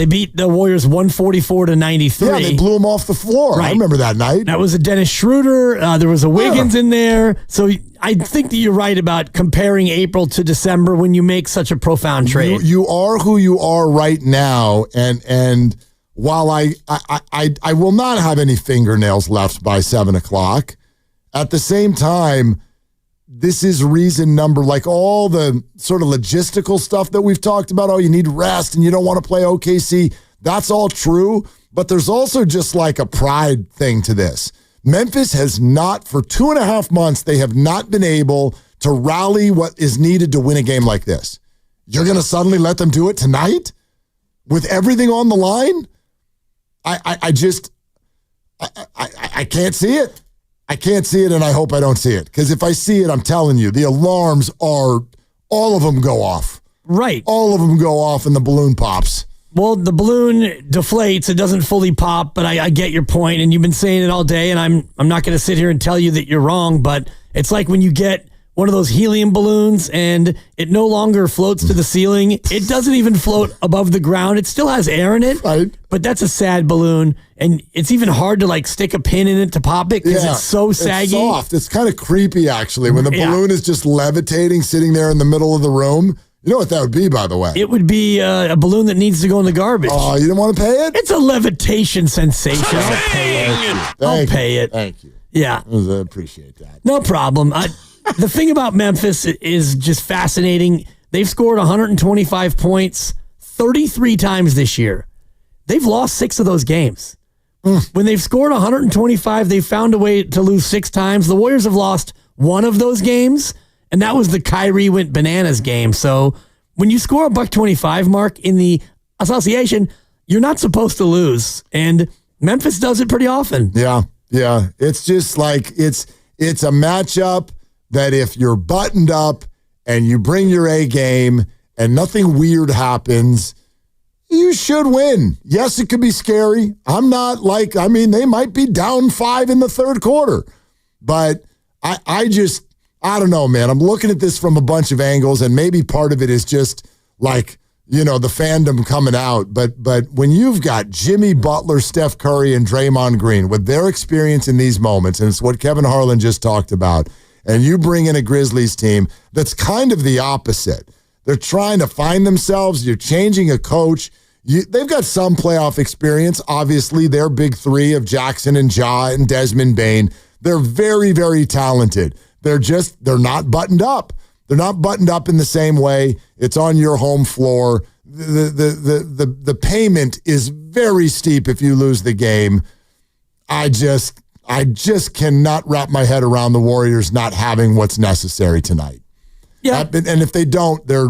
beat the Warriors 144-93. Yeah, they blew them off the floor. Right. I remember that night. That was a Dennis Schroeder. There was a Wiggins in there. So I think that you're right about comparing April to December when you make such a profound trade. You are who you are right now, and while I will not have any fingernails left by 7 o'clock, at the same time, this is reason number, like all the sort of logistical stuff that we've talked about. Oh, you need rest and you don't want to play OKC. That's all true. But there's also just like a pride thing to this. Memphis has not, for 2.5 months, they have not been able to rally what is needed to win a game like this. You're going to suddenly let them do it tonight with everything on the line? I can't see it. I can't see it, and I hope I don't see it. Because if I see it, I'm telling you, the alarms are, all of them go off. Right. All of them go off and the balloon pops. Well, the balloon deflates. It doesn't fully pop, but I get your point, and you've been saying it all day, and I'm not going to sit here and tell you that you're wrong, but it's like when you get one of those helium balloons and it no longer floats to the ceiling. It doesn't even float above the ground. It still has air in it, right? But that's a sad balloon, and it's even hard to like stick a pin in it to pop it because it's so saggy. It's soft. It's kind of creepy, actually, when the balloon is just levitating, sitting there in the middle of the room. You know what that would be, by the way? It would be a balloon that needs to go in the garbage. Oh, you didn't want to pay it? It's a levitation sensation. I'll pay it. I'll pay it. Thank you. Yeah. I appreciate that. No problem. The thing about Memphis is just fascinating. They've scored 125 points 33 times this year. They've lost 6 of those games. When they've scored 125, they've found a way to lose 6 times. The Warriors have lost 1 of those games, and that was the Kyrie went bananas game. So when you score $125, Mark, in the association, you're not supposed to lose. And Memphis does it pretty often. Yeah. It's just like it's a matchup that if you're buttoned up and you bring your A game and nothing weird happens, you should win. Yes, it could be scary. They might be down 5 in the third quarter. But I don't know, man. I'm looking at this from a bunch of angles, and maybe part of it is just like, the fandom coming out. But when you've got Jimmy Butler, Steph Curry, and Draymond Green with their experience in these moments, and it's what Kevin Harland just talked about, and you bring in a Grizzlies team that's kind of the opposite. They're trying to find themselves. You're changing a coach. They've got some playoff experience. Obviously, their big three of Jackson and Ja and Desmond Bane. They're very, very talented. They're not buttoned up. They're not buttoned up in the same way. It's on your home floor. The payment is very steep if you lose the game. I just cannot wrap my head around the Warriors not having what's necessary tonight. Yeah. And if they don't, I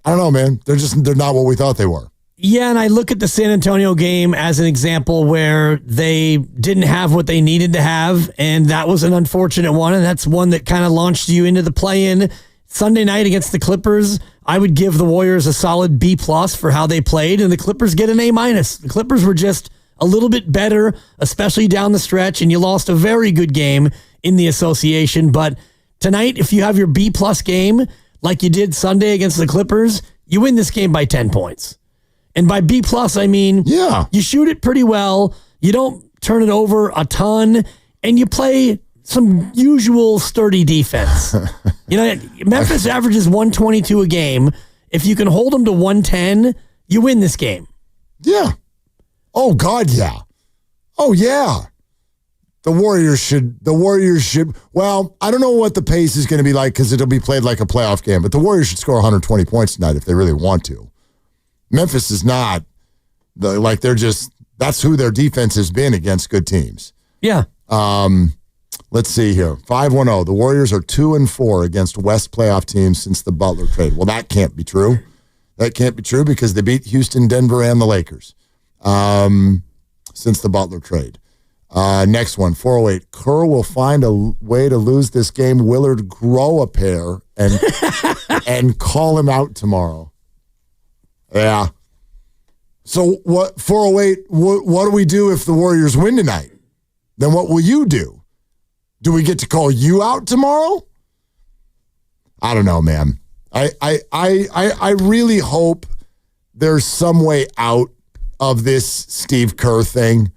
don't know, man. They're not what we thought they were. Yeah, and I look at the San Antonio game as an example where they didn't have what they needed to have, and that was an unfortunate one, and that's one that kind of launched you into the play-in. Sunday night against the Clippers, I would give the Warriors a solid B+ for how they played, and the Clippers get an A-. The Clippers were just a little bit better, especially down the stretch, and you lost a very good game in the association. But tonight, if you have your B+ game, like you did Sunday against the Clippers, you win this game by 10 points. And by B+, I mean, you shoot it pretty well, you don't turn it over a and you play some usual sturdy defense. Memphis averages 122 a game. If you can hold them to 110, you win this game. Yeah. Oh, God, yeah. Oh, yeah. The Warriors should, well, I don't know what the pace is going to be like because it'll be played like a playoff game, but the Warriors should score 120 points tonight if they really want to. Memphis is not, that's who their defense has been against good teams. Yeah. Let's see here. 5-1-0. The Warriors are 2-4 against West playoff teams since the Butler trade. Well, that can't be true. That can't be true because they beat Houston, Denver, and the Lakers since the Butler trade. Next one, 408. Kerr will find a way to lose this game. Willard grow a pair and call him out tomorrow. Yeah. So what? 408. What do we do if the Warriors win tonight? Then what will you do? Do we get to call you out tomorrow? I don't know, man. I really hope there's some way out of this Steve Kerr thing.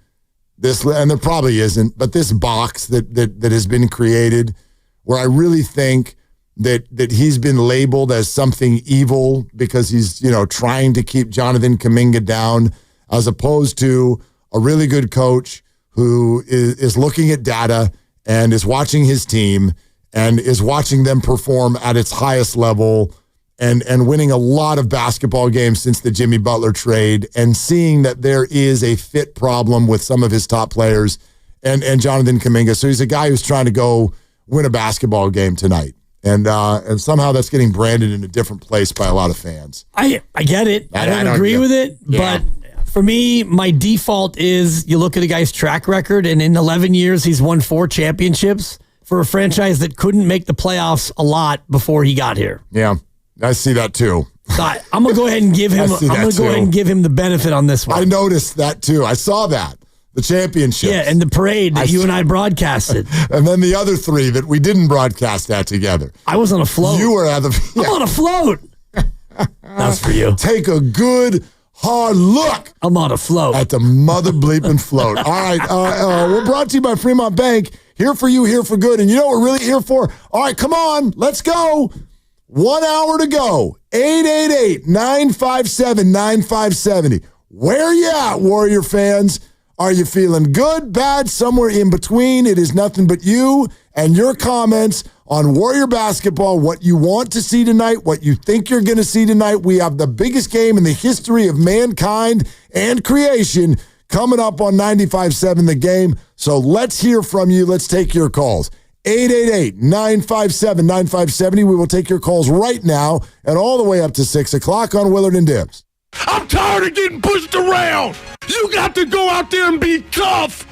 And there probably isn't, but this box that has been created, where I really think that he's been labeled as something evil because he's, trying to keep Jonathan Kaminga down, as opposed to a really good coach who is looking at data and is watching his team and is watching them perform at its highest level and winning a lot of basketball games since the Jimmy Butler trade, and seeing that there is a fit problem with some of his top players and Jonathan Kaminga. So he's a guy who's trying to go win a basketball game tonight. And somehow that's getting branded in a different place by a lot of fans. I get it. I don't agree with it. Yeah. But for me, my default is you look at a guy's track record, and in 11 years, he's won 4 championships for a franchise that couldn't make the playoffs a lot before he got here. Yeah, I see that too. So I'm going to go ahead and give him the benefit on this one. I noticed that too. I saw that. The championships. Yeah, and the parade that you and I broadcasted. And then the other 3 that we didn't broadcast that together. I was on a float. You were at I'm on a float. That's for you. Take a good, hard look. I'm on a float. At the mother bleeping float. All right. We're brought to you by Fremont Bank. Here for you, here for good. And you know what we're really here for? All right, come on. Let's go. 1 hour to go. 888-957-9570. Where you at, Warrior fans? Are you feeling good, bad, somewhere in between? It is nothing but you and your comments on Warrior basketball, what you want to see tonight, what you think you're going to see tonight. We have the biggest game in the history of mankind and creation coming up on 95.7 The Game. So let's hear from you. Let's take your calls. 888-957-9570. We will take your calls right now and all the way up to 6 o'clock on Willard and Dibs. I'm tired of getting pushed around. You got to go out there and be tough.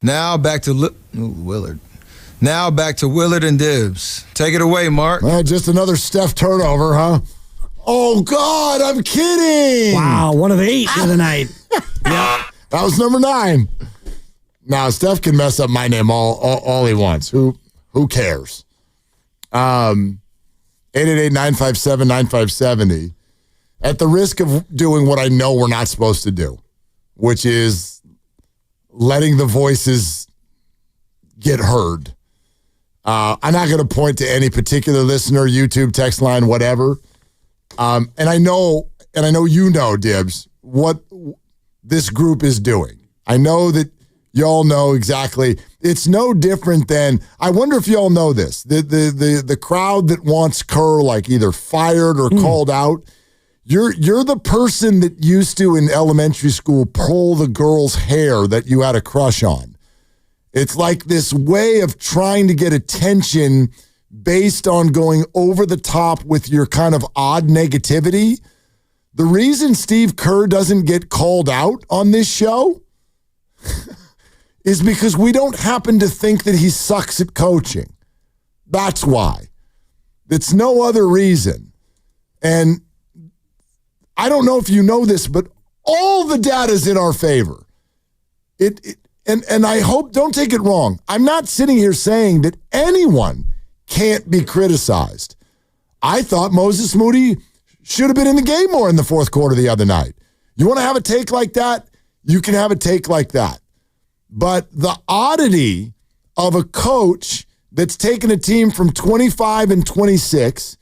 Now back to Willard. Now back to Willard and Dibbs. Take it away, Mark. Just another Steph turnover, huh? Oh, God, I'm kidding. Wow, 1 of 8 of the night. Yeah, that was number 9. Now, Steph can mess up my name all he wants. Who cares? 888-957-9570. At the risk of doing what I know we're not supposed to do, which is letting the voices get heard. I'm not going to point to any particular listener, YouTube, text line, whatever. And I know you know, Dibbs, what this group is doing. I know that y'all know exactly. It's no different than, I wonder if y'all know this. The crowd that wants Kerr like either fired or called out. You're the person that used to in elementary school pull the girl's hair that you had a crush on. It's like this way of trying to get attention based on going over the top with your kind of odd negativity. The reason Steve Kerr doesn't get called out on this show is because we don't happen to think that he sucks at coaching. That's why. It's no other reason. And I don't know if you know this, but all the data is in our favor. And I hope, don't take it wrong. I'm not sitting here saying that anyone can't be criticized. I thought Moses Moody should have been in the game more in the fourth quarter the other night. You want to have a take like that? You can have a take like that. But the oddity of a coach that's taken a team from 25-26,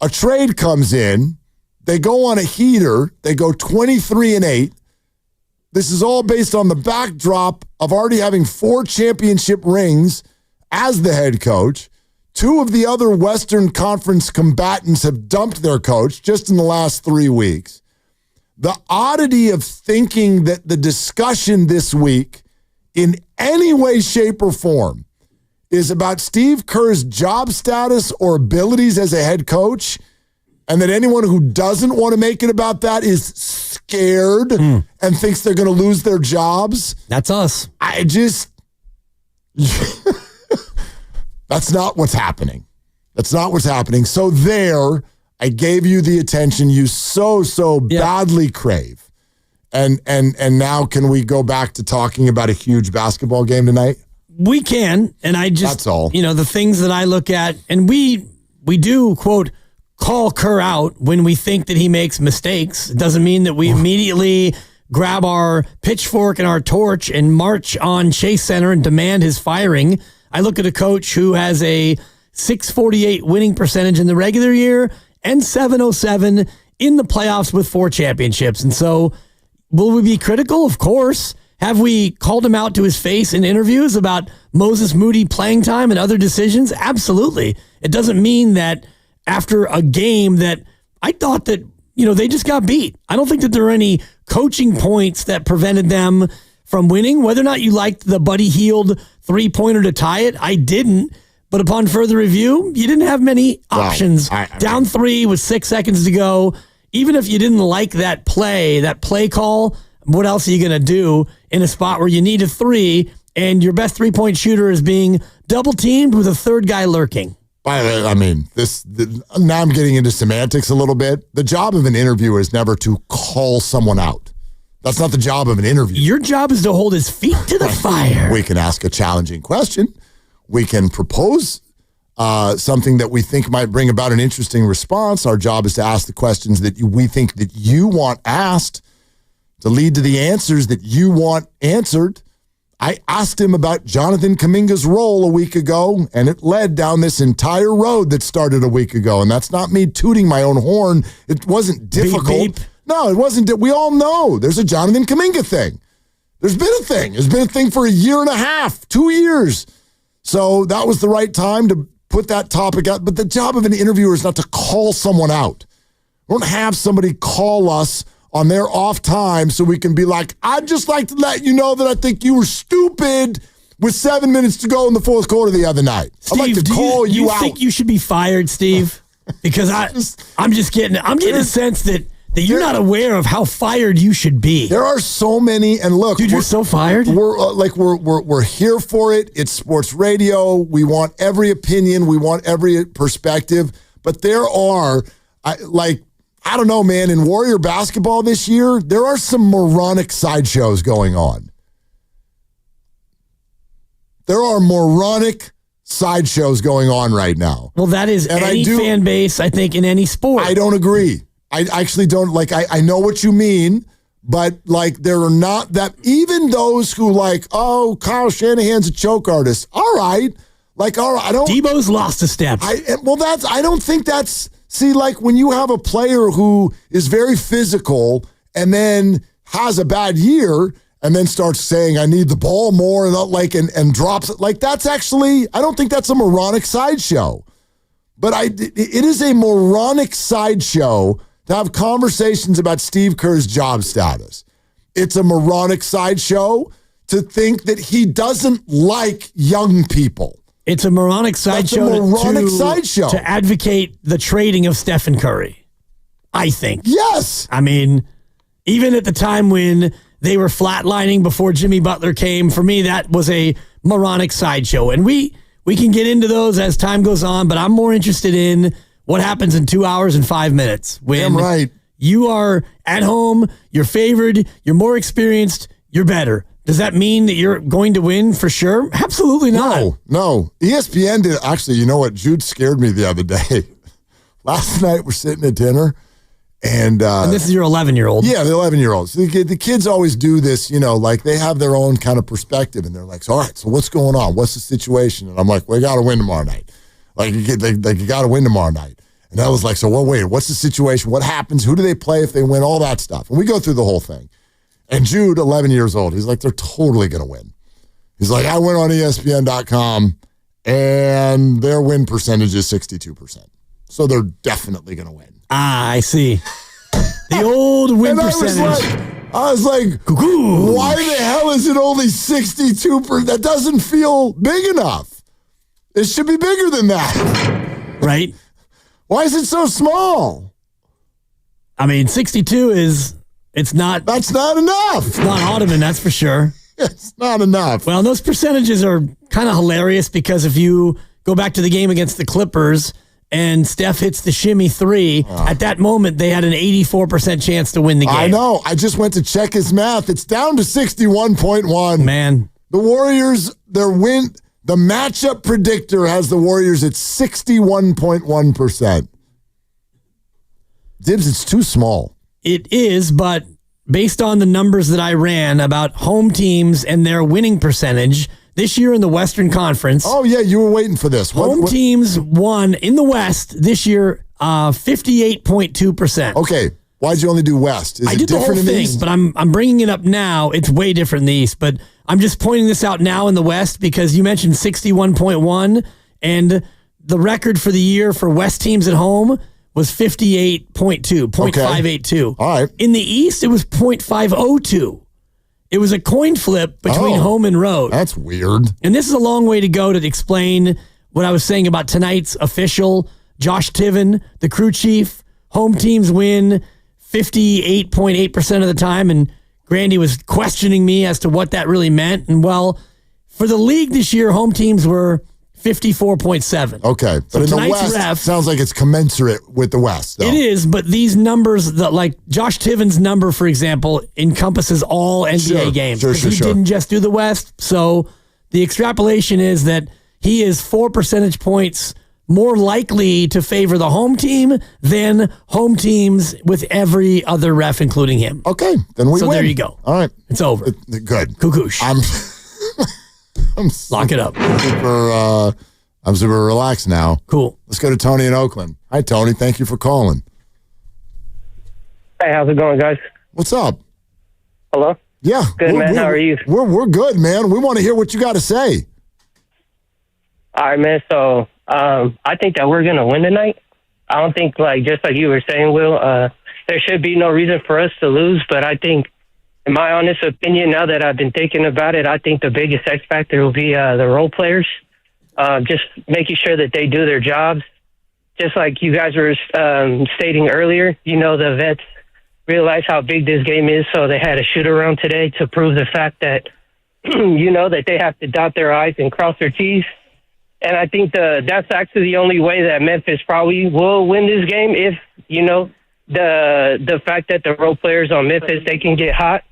a trade comes in, they go on a heater, they go 23-8. This is all based on the backdrop of already having 4 championship rings as the head coach. 2 of the other Western Conference combatants have dumped their coach just in the last 3 weeks. The oddity of thinking that the discussion this week in any way, shape, or form is about Steve Kerr's job status or abilities as a head coach, and that anyone who doesn't want to make it about that is scared and thinks they're going to lose their jobs. That's us. That's not what's happening. That's not what's happening. So there, I gave you the attention you so badly crave. And now can we go back to talking about a huge basketball game tonight? We can. And I just, that's all. The things that I look at, and we do, quote, call Kerr out when we think that he makes mistakes. It doesn't mean that we immediately grab our pitchfork and our torch and march on Chase Center and demand his firing. I look at a coach who has a .648 winning percentage in the regular year and .707 in the playoffs with 4 championships. And so will we be critical? Of course. Have we called him out to his face in interviews about Moses Moody playing time and other decisions? Absolutely. It doesn't mean that after a game that I thought that, they just got beat. I don't think that there are any coaching points that prevented them from winning. Whether or not you liked the Buddy Hield 3-pointer to tie it, I didn't. But upon further review, you didn't have many options. Down 3 with 6 seconds to go. Even if you didn't like that play call, what else are you going to do in a spot where you need a 3 and your best 3-point shooter is being double teamed with a third guy lurking? I mean, now I'm getting into semantics a little bit. The job of an interviewer is never to call someone out. That's not the job of an interview. Your job is to hold his feet to the fire. We can ask a challenging question. We can propose something that we think might bring about an interesting response. Our job is to ask the questions that we think that you want asked to lead to the answers that you want answered. I asked him about Jonathan Kaminga's role a week ago, and it led down this entire road that started a week ago. And that's not me tooting my own horn. It wasn't difficult. Beep, beep. No, it wasn't. We all know there's a Jonathan Kaminga thing. There's been a thing. There's been a thing for a year and a half, 2 years. So that was the right time to put that topic out. But the job of an interviewer is not to call someone out. We don't have somebody call us on their off time so we can be like, I'd just like to let you know that I think you were stupid with 7 minutes to go in the fourth quarter the other night. Steve, I'd like to call you out. You think you should be fired, Steve? Because I'm getting a sense that that you're not aware of how fired you should be. There are so many, and look, dude, you're so fired. We're here for it. It's sports radio. We want every opinion. We want every perspective. But there are, I don't know, man. In Warrior basketball this year, there are some moronic sideshows going on. There are moronic sideshows going on right now. Well, that is any fan base, I think, in any sport. I don't agree. I actually don't. I know what you mean, but there are not that, even those who Kyle Shanahan's a choke artist. All right. All right, I don't. Debo's lost a step. I don't think that's, when you have a player who is very physical and then has a bad year and then starts saying, I need the ball more and drops it. That's actually, I don't think that's a moronic sideshow. But it is a moronic sideshow to have conversations about Steve Kerr's job status. It's a moronic sideshow to think that he doesn't like young people. It's a moronic sideshow to advocate the trading of Stephen Curry, I think. Yes. I mean, even at the time when they were flatlining before Jimmy Butler came, for me, that was a moronic sideshow. And we can get into those as time goes on, but I'm more interested in what happens in 2 hours and 5 minutes. When you are at home, you're favored, you're more experienced, you're better. Does that mean that you're going to win for sure? Absolutely not. No. ESPN did. Actually, you know what? Jude scared me the other day. Last night, we're sitting at dinner, and this is your 11-year-old. Yeah, the 11-year-old. So the kids always do this, they have their own kind of perspective, and they're like, all right, so what's going on? What's the situation? And I'm like, we got to win tomorrow night. You got to win tomorrow night. And I was like, so wait, what's the situation? What happens? Who do they play if they win? All that stuff. And we go through the whole thing. And Jude, 11 years old, he's like, they're totally going to win. He's like, I went on ESPN.com, and their win percentage is 62%. So they're definitely going to win. I see. The old win percentage. I was like, why the hell is it only 62%? That doesn't feel big enough. It should be bigger than that. Right? Why is it so small? I mean, 62 is... That's not enough. It's not Ottoman, that's for sure. It's not enough. Well, those percentages are kind of hilarious because if you go back to the game against the Clippers and Steph hits the shimmy three, at that moment they had an 84% chance to win the game. I know. I just went to check his math. It's down to 61.1. Man. The Warriors, the matchup predictor has the Warriors at 61.1%. Dibs, it's too small. It is, but based on the numbers that I ran about home teams and their winning percentage this year in the Western Conference. Oh, yeah, you were waiting for this. Home teams won in the West this year 58.2%. Okay, why'd you only do West? Is I it did the whole different in the thing, East? but I'm bringing it up now. It's way different in the East, but I'm just pointing this out now in the West because you mentioned 61.1, and the record for the year for West teams at home was 58.2, 0.582. All right. In the East, it was 0.502. It was a coin flip between home and road. That's weird. And this is a long way to go to explain what I was saying about tonight's official, Josh Tiven, the crew chief. Home teams win 58.8% of the time, and Grandy was questioning me as to what that really meant. And, well, for the league this year, home teams were 54.7. Okay. But in the West, sounds like it's commensurate with the West, though. It is, but these numbers, like Josh Tiven's number, for example, encompasses all NBA games. Sure. He didn't just do the West. So the extrapolation is that he is 4 percentage points more likely to favor the home team than home teams with every other ref, including him. Okay. Then we win. So there you go. All right. It's over. Good. Kukush. Lock it up. I'm super relaxed now. Cool. Let's go to Tony in Oakland. Hi, Tony. Thank you for calling. Hey, how's it going, guys? What's up? Hello? Yeah. Good, man. How are you? We're good, man. We want to hear what you got to say. All right, man. So I think that we're going to win tonight. I don't think, just like you were saying, Will, there should be no reason for us to lose, but I think, in my honest opinion, now that I've been thinking about it, I think the biggest X factor will be the role players. Just making sure that they do their jobs. Just like you guys were stating earlier, the vets realize how big this game is, so they had a shoot-around today to prove the fact that, that they have to dot their I's and cross their T's. And I think that's actually the only way that Memphis probably will win this game if, the fact that the role players on Memphis, they can get hot.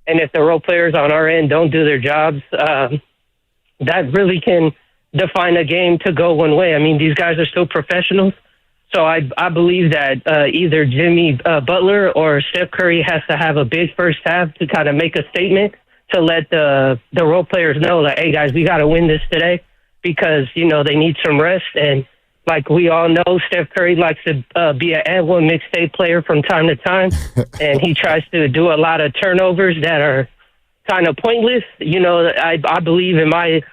And if the role players on our end don't do their jobs, that really can define a game to go one way. I mean, these guys are still professionals. So I believe that either Jimmy Butler or Steph Curry has to have a big first half to kind of make a statement to let the role players know, like, hey, guys, we got to win this today because, they need some rest. And like we all know, Steph Curry likes to be an and-one mixtape player from time to time, and he tries to do a lot of turnovers that are kind of pointless. I believe in my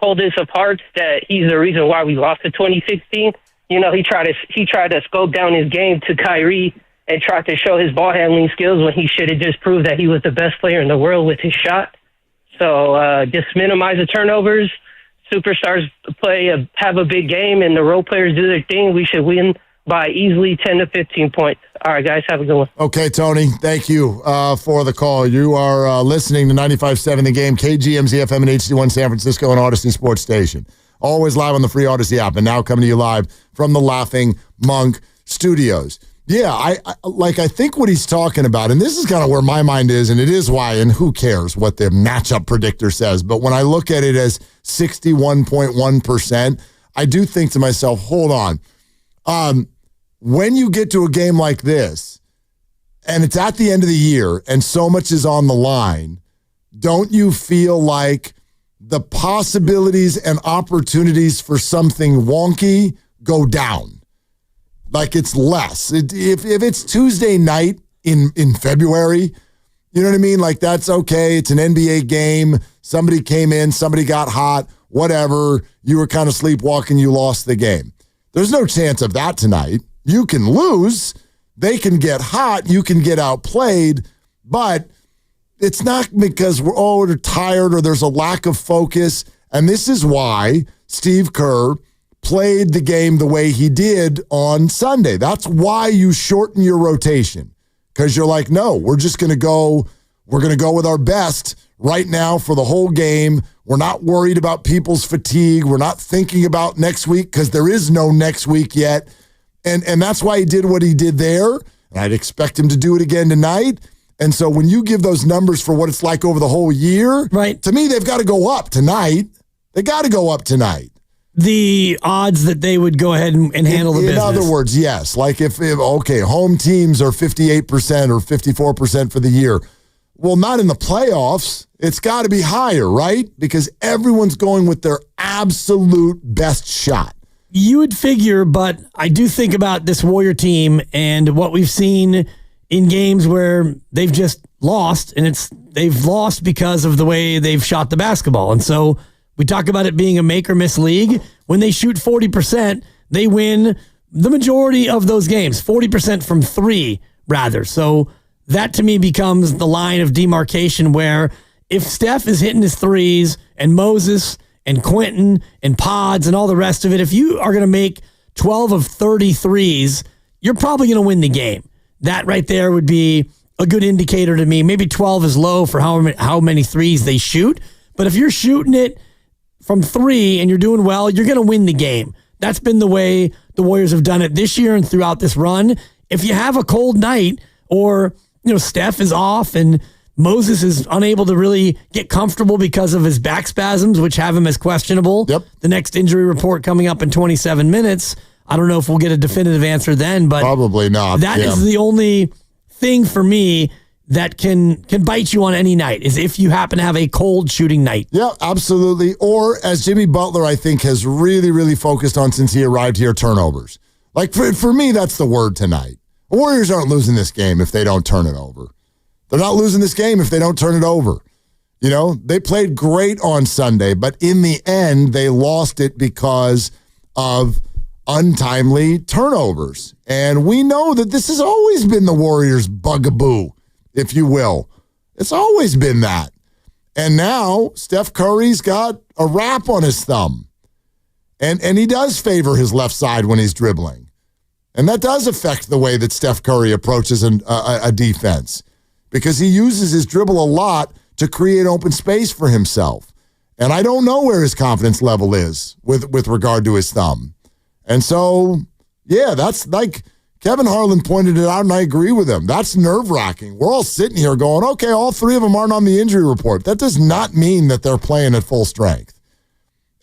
coldest of hearts that he's the reason why we lost to 2016. He tried to scope down his game to Kyrie and tried to show his ball handling skills when he should have just proved that he was the best player in the world with his shot. So just minimize the turnovers. Superstars have a big game, and the role players do their thing. We should win by easily 10 to 15 points. All right, guys, have a good one. Okay, Tony, thank you for the call. You are listening to 95.7 The Game, KGMZ FM and HD1 San Francisco and Odyssey Sports Station. Always live on the free Odyssey app, and now coming to you live from the Laughing Monk Studios. Yeah, I think what he's talking about, and this is kind of where my mind is, and it is why, and who cares what the matchup predictor says, but when I look at it as 61.1%, I do think to myself, hold on. When you get to a game like this, and it's at the end of the year, and so much is on the line, don't you feel like the possibilities and opportunities for something wonky go down? Like it's less. If it's Tuesday night in February, you know what I mean? Like that's okay. It's an NBA game. Somebody came in, somebody got hot, whatever. You were kind of sleepwalking, you lost the game. There's no chance of that tonight. You can lose. They can get hot. You can get outplayed. But it's not because we're tired or there's a lack of focus. And this is why Steve Kerr played the game the way he did on Sunday. That's why you shorten your rotation, because you're like, no, we're just going to go. We're going to go with our best right now for the whole game. We're not worried about people's fatigue. We're not thinking about next week because there is no next week yet. And that's why he did what he did there. And I'd expect him to do it again tonight. And so when you give those numbers for what it's like over the whole year, right? To me, they've got to go up tonight. They got to go up tonight. The odds that they would go ahead and handle the business. In other words, yes. Like if home teams are 58% or 54% for the year. Well, not in the playoffs. It's got to be higher, right? Because everyone's going with their absolute best shot. You would figure, but I do think about this Warrior team and what we've seen in games where they've just lost, and they've lost because of the way they've shot the basketball. And so we talk about it being a make or miss league. When they shoot 40%, they win the majority of those games, 40% from three, rather. So that to me becomes the line of demarcation where if Steph is hitting his threes and Moses and Quentin and Pods and all the rest of it, if you are going to make 12 of 30 threes, you're probably going to win the game. That right there would be a good indicator to me. Maybe 12 is low for how many threes they shoot. But if you're shooting it from three and you're doing well, you're going to win the game. That's been the way the Warriors have done it this year and throughout this run. If you have a cold night or, Steph is off and Moses is unable to really get comfortable because of his back spasms, which have him as questionable. Yep. The next injury report coming up in 27 minutes. I don't know if we'll get a definitive answer then, but probably not. That is the only thing for me that can bite you on any night, is if you happen to have a cold shooting night. Yeah, absolutely. Or as Jimmy Butler, I think, has really, really focused on since he arrived here, turnovers. Like for me, that's the word tonight. The Warriors aren't losing this game if they don't turn it over. They're not losing this game if they don't turn it over. They played great on Sunday, but in the end, they lost it because of untimely turnovers. And we know that this has always been the Warriors' bugaboo, if you will. It's always been that. And now Steph Curry's got a wrap on his thumb. And he does favor his left side when he's dribbling. And that does affect the way that Steph Curry approaches a defense because he uses his dribble a lot to create open space for himself. And I don't know where his confidence level is with regard to his thumb. And so, yeah, that's like Kevin Harland pointed it out, and I agree with him. That's nerve-wracking. We're all sitting here going, okay, all three of them aren't on the injury report. That does not mean that they're playing at full strength.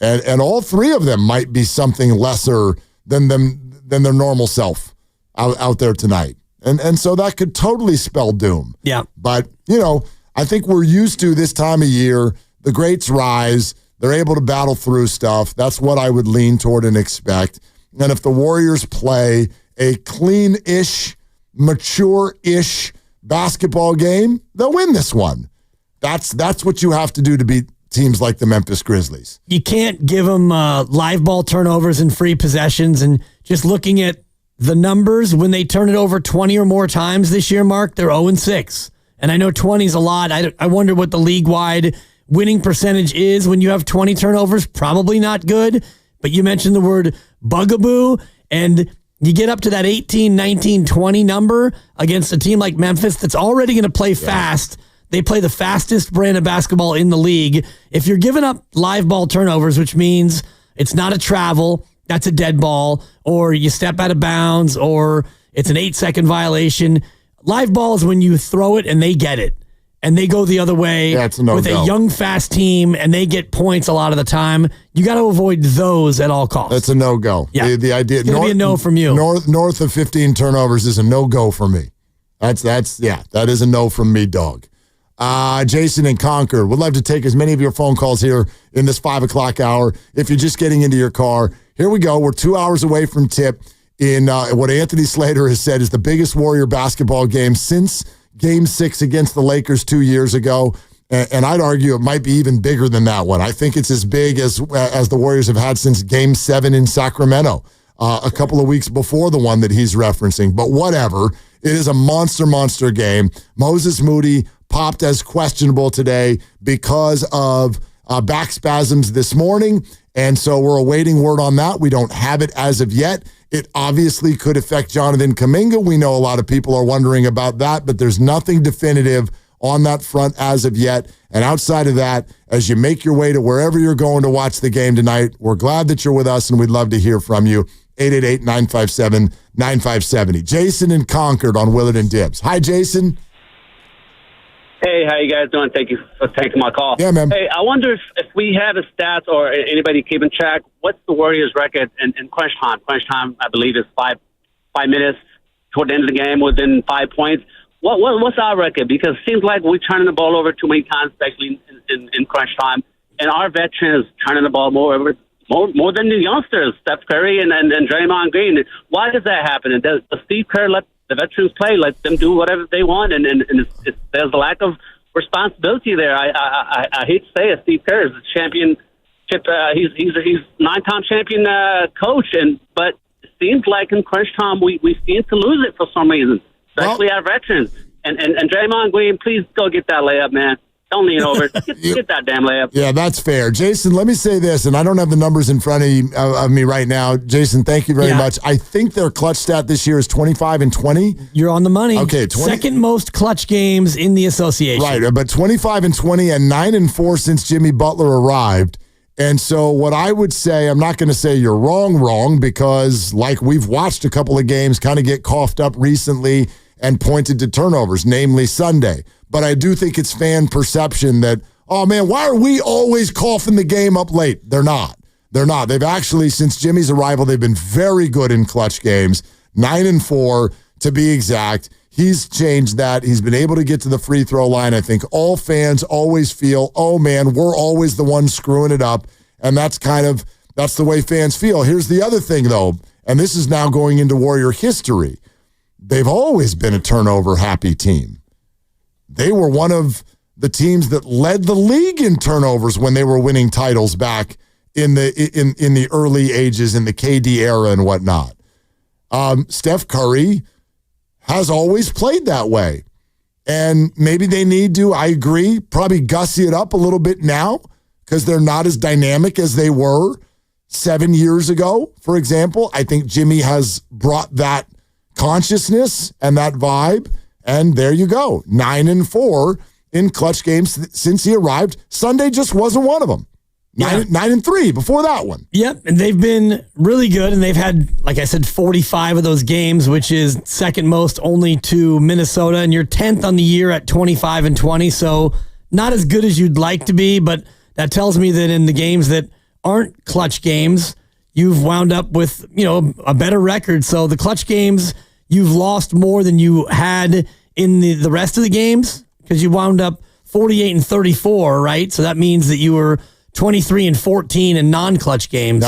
And all three of them might be something lesser than their normal self out there tonight. And so that could totally spell doom. Yeah. But, I think we're used to this time of year, the greats rise. They're able to battle through stuff. That's what I would lean toward and expect. And if the Warriors play a clean-ish, mature-ish basketball game, they'll win this one. That's what you have to do to beat teams like the Memphis Grizzlies. You can't give them live ball turnovers and free possessions. And just looking at the numbers, when they turn it over 20 or more times this year, Mark, they're 0-6. And I know 20 is a lot. I wonder what the league-wide winning percentage is when you have 20 turnovers. Probably not good. But you mentioned the word bugaboo, and you get up to that 18, 19, 20 number against a team like Memphis that's already going to play fast. They play the fastest brand of basketball in the league. If you're giving up live ball turnovers, which means it's not a travel, that's a dead ball, or you step out of bounds, or it's an 8-second violation. Live ball is when you throw it and they get it, and they go the other way with a young, fast team, and they get points a lot of the time. You got to avoid those at all costs. That's a no-go. Yeah. The idea it's going to be a no from you. North of 15 turnovers is a no-go for me. That is a no from me, dog. Jason in Concord, would love to take as many of your phone calls here in this 5 o'clock hour. If you're just getting into your car, here we go. We're 2 hours away from tip in what Anthony Slater has said is the biggest Warrior basketball game since Game 6 against the Lakers 2 years ago. And I'd argue it might be even bigger than that one. I think it's as big as the Warriors have had since Game 7 in Sacramento, a couple of weeks before the one that he's referencing. But whatever, it is a monster game. Moses Moody popped as questionable today because of back spasms this morning. And so we're awaiting word on that. We don't have it as of yet. It obviously could affect Jonathan Kaminga. We know a lot of people are wondering about that, but there's nothing definitive on that front as of yet. And outside of that, as you make your way to wherever you're going to watch the game tonight, we're glad that you're with us, and we'd love to hear from you. 888-957-9570. Jason in Concord on Willard and Dibbs. Hi, Jason. Hey, how you guys doing? Thank you for taking my call. Yeah, man. Hey, I wonder if we have a stats or anybody keeping track. What's the Warriors' record in crunch time? Crunch time, I believe, is five minutes toward the end of the game within 5 points. What's our record? Because it seems like we're turning the ball over too many times, especially in crunch time. And our veterans turning the ball more than the youngsters, Steph Curry and Draymond Green. Why does that happen? And does Steve Kerr let the veterans play, let them do whatever they want, and there's a lack of responsibility there. I hate to say it, Steve Kerr is a championship. He's 9-time champion coach, but it seems like in crunch time we seem to lose it for some reason, especially our veterans. And Draymond Green, please go get that layup, man. Don't lean over. Get that damn layup. Yeah, that's fair. Jason, let me say this, and I don't have the numbers in front of me right now. Jason, thank you very much. I think their clutch stat this year is 25-20. You're on the money. Okay, second most clutch games in the association. Right, but 25-20 and 9-4 since Jimmy Butler arrived. And so what I would say, I'm not going to say you're wrong, because like we've watched a couple of games kind of get coughed up recently and pointed to turnovers, namely Sunday. But I do think it's fan perception that, oh, man, why are we always coughing the game up late? They're not. They've actually, since Jimmy's arrival, they've been very good in clutch games, 9-4 to be exact. He's changed that. He's been able to get to the free throw line. I think all fans always feel, oh, man, we're always the ones screwing it up. And that's the way fans feel. Here's the other thing, though, and this is now going into Warrior history. They've always been a turnover-happy team. They were one of the teams that led the league in turnovers when they were winning titles back in the early ages, in the KD era and whatnot. Steph Curry has always played that way. And maybe they need to, I agree, probably gussy it up a little bit now because they're not as dynamic as they were 7 years ago, for example. I think Jimmy has brought that consciousness and that vibe, and there you go. 9-4 in clutch games since he arrived. Sunday just wasn't one of them. 9-3 before that one. Yep, and they've been really good, and they've had, like I said, 45 of those games, which is second most only to Minnesota, and you're 10th on the year at 25-20, so not as good as you'd like to be, but that tells me that in the games that aren't clutch games, you've wound up with, a better record. So the clutch games, you've lost more than you had in the rest of the games, because you wound up 48-34, right? So that means that you were 23-14 in non-clutch games,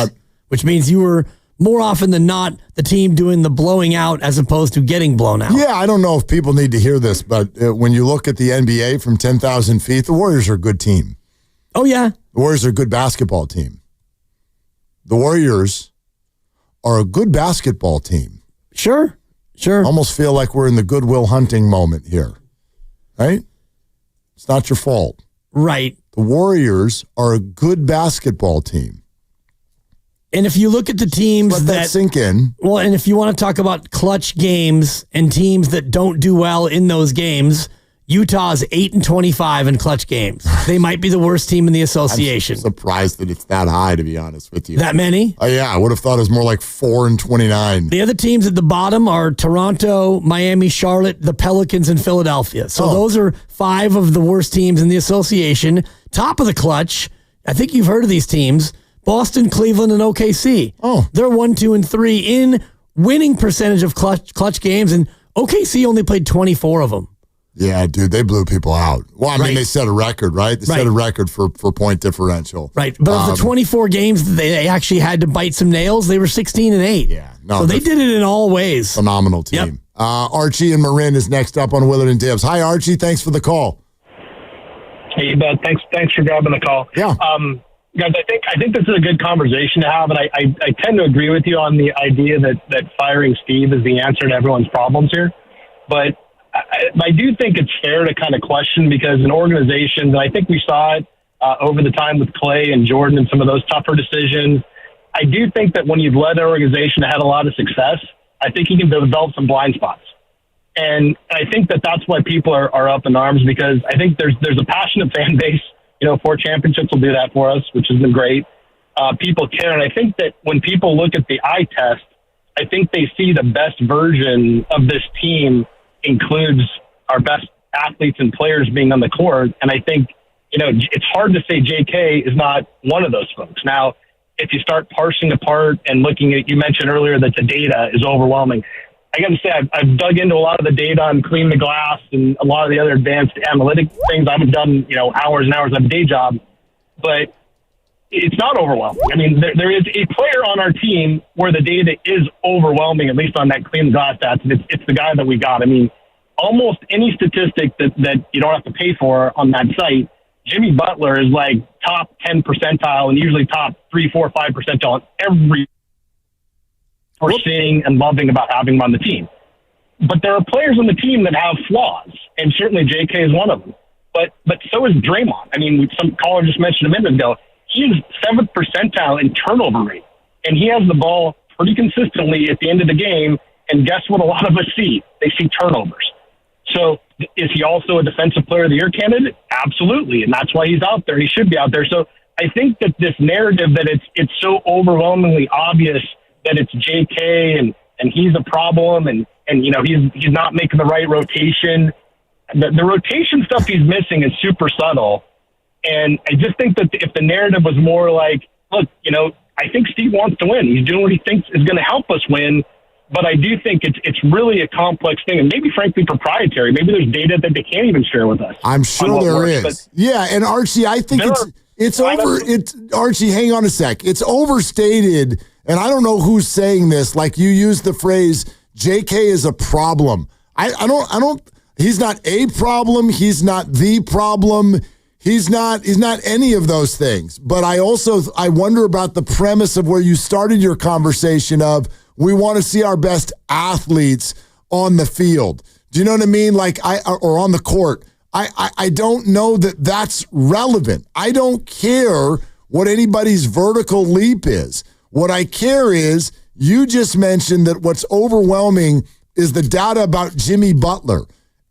which means you were more often than not the team doing the blowing out as opposed to getting blown out. Yeah, I don't know if people need to hear this, but when you look at the NBA from 10,000 feet, the Warriors are a good team. Oh, yeah. The Warriors are a good basketball team. The Warriors are a good basketball team. Sure. Almost feel like we're in the Goodwill Hunting moment here, right? It's not your fault. Right. The Warriors are a good basketball team. And if you look at the teams let that sink in. Well, and if you want to talk about clutch games and teams that don't do well in those games, Utah's 8-25 in clutch games. They might be the worst team in the association. I'm surprised that it's that high, to be honest with you. That many? Yeah, I would have thought it was more like 4-29. The other teams at the bottom are Toronto, Miami, Charlotte, the Pelicans, and Philadelphia. So those are 5 of the worst teams in the association. Top of the clutch, I think you've heard of these teams, Boston, Cleveland, and OKC. They're 1, 2, and 3 in winning percentage of clutch games, and OKC only played 24 of them. Yeah, dude, they blew people out. Well, I mean, they set a record, right? They set a record for point differential. Right, but of the 24 games that they actually had to bite some nails, they were 16-8. Yeah. So they did it in all ways. Phenomenal team. Yep. Archie and Marin is next up on Willard and Dibs. Hi, Archie. Thanks for the call. Hey, bud. Thanks for grabbing the call. Yeah. Guys, I think this is a good conversation to have, and I tend to agree with you on the idea that firing Steve is the answer to everyone's problems here. But I do think it's fair to kind of question, because an organization, and I think we saw it over the time with Clay and Jordan and some of those tougher decisions. I do think that when you've led an organization that had a lot of success, I think you can develop some blind spots. And I think that's why people are up in arms, because I think there's a passionate fan base. 4 championships will do that for us, which has been great. People care. And I think that when people look at the eye test, I think they see the best version of this team includes our best athletes and players being on the court. And I think, it's hard to say JK is not one of those folks. Now, if you start parsing apart and looking at, you mentioned earlier that the data is overwhelming. I got to say, I've dug into a lot of the data on Clean the Glass and a lot of the other advanced analytic things. I haven't done, hours and hours of a day job, but it's not overwhelming. I mean, there is a player on our team where the data is overwhelming, at least on that Clean the Glass stats, and it's the guy that we got. I mean, almost any statistic that you don't have to pay for on that site, Jimmy Butler is like top 10 percentile and usually top 3, 4, 5 percentile on every we're seeing and loving about having him on the team. But there are players on the team that have flaws, and certainly JK is one of them. But so is Draymond. I mean, some caller just mentioned a minute ago, he is 7th percentile in turnover rate, and he has the ball pretty consistently at the end of the game, and guess what a lot of us see? They see turnovers. So is he also a Defensive Player of the Year candidate? Absolutely, and that's why he's out there. He should be out there. So I think that this narrative that it's so overwhelmingly obvious that it's JK and he's a problem and he's not making the right rotation. The rotation stuff he's missing is super subtle. And I just think that if the narrative was more like, look, I think Steve wants to win. He's doing what he thinks is going to help us win. But I do think it's really a complex thing, and maybe frankly proprietary. Maybe there's data that they can't even share with us. I'm sure there is. Yeah, and Archie, I think Archie, hang on a sec. It's overstated. And I don't know who's saying this. Like, you used the phrase, JK is a problem. I don't, he's not a problem. He's not the problem. He's not any of those things. But I wonder about the premise of where you started your conversation of, we want to see our best athletes on the field. Do you know what I mean? Or on the court. I don't know that that's relevant. I don't care what anybody's vertical leap is. What I care is you just mentioned that what's overwhelming is the data about Jimmy Butler.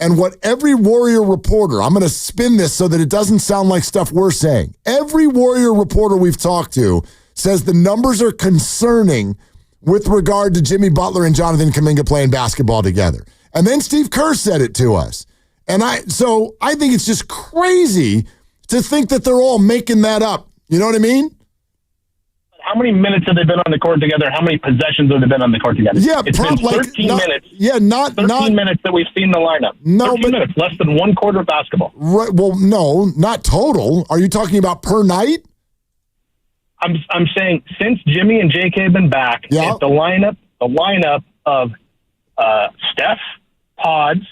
And what every Warrior reporter, I'm going to spin this so that it doesn't sound like stuff we're saying. Every Warrior reporter we've talked to says the numbers are concerning with regard to Jimmy Butler and Jonathan Kaminga playing basketball together. And then Steve Kerr said it to us. And I think it's just crazy to think that they're all making that up. You know what I mean? How many minutes have they been on the court together? How many possessions have they been on the court together? Yeah, it's been 13 minutes. Yeah, not 13 minutes that we've seen the lineup. No, 13 minutes, less than one quarter of basketball. Right. Well, no, not total. Are you talking about per night? I'm saying since Jimmy and JK have been back, it's the lineup of Steph, Pods,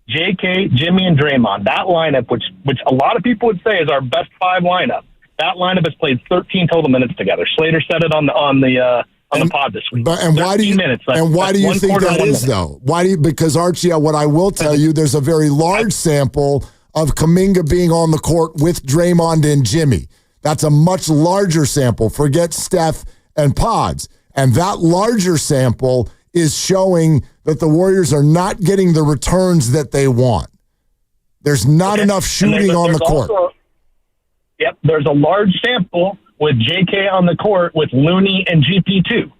JK, Jimmy, and Draymond. That lineup, which a lot of people would say is our best 5 lineup. That lineup has played 13 total minutes together. Slater said it on the pod this week. And why do you think that is, though? Because Archie, what I will tell you, there's a very large sample of Kaminga being on the court with Draymond and Jimmy. That's a much larger sample. Forget Steph and Pods. And that larger sample is showing that the Warriors are not getting the returns that they want. There's not enough shooting on the court. Yep, there's a large sample with JK on the court with Looney and GP2.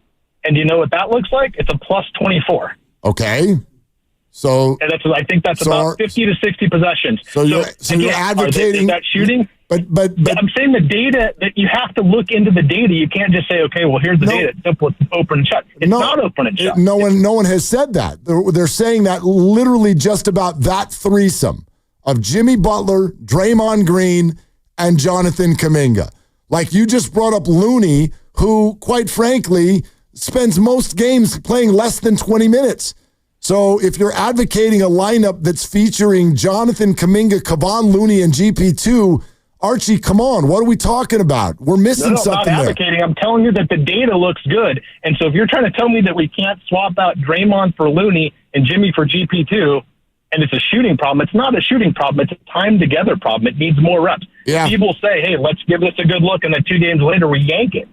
And do you know what that looks like? It's a plus 24. Okay. So and I think that's about 50 to 60 possessions. So you're advocating is that shooting? But I'm saying the data, that you have to look into the data. You can't just say, okay, well, here's the data. It's simple, it's open and shut. It's not open and shut. No one has said that. They're saying that literally just about that threesome of Jimmy Butler, Draymond Green, and Jonathan Kaminga. Like you just brought up Looney, who, quite frankly, spends most games playing less than 20 minutes. So if you're advocating a lineup that's featuring Jonathan Kaminga, Kevon Looney, and GP2, Archie, come on. What are we talking about? We're missing something there. I'm not advocating. I'm telling you that the data looks good. And so if you're trying to tell me that we can't swap out Draymond for Looney and Jimmy for GP2, and it's a shooting problem, it's not a shooting problem. It's a time together problem. It needs more reps. Yeah. People say, hey, let's give this a good look, and then 2 games later we yank it.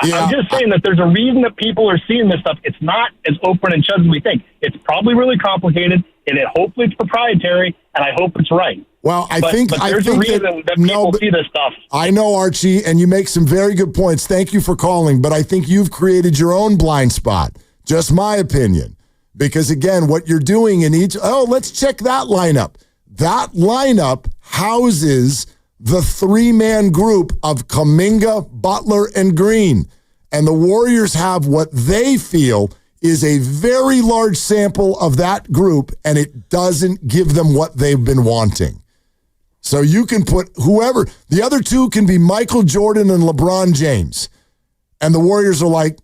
I'm just saying that there's a reason that people are seeing this stuff. It's not as open and shut as we think. It's probably really complicated, and hopefully it's proprietary, and I hope it's right. Well, I think there's a reason that people see this stuff. I know, Archie, and you make some very good points. Thank you for calling, but I think you've created your own blind spot. Just my opinion. Because, again, what you're doing in let's check that lineup. That lineup houses the 3-man group of Kaminga, Butler, and Green. And the Warriors have what they feel is a very large sample of that group, and it doesn't give them what they've been wanting. So you can put whoever, the other 2 can be Michael Jordan and LeBron James. And the Warriors are like,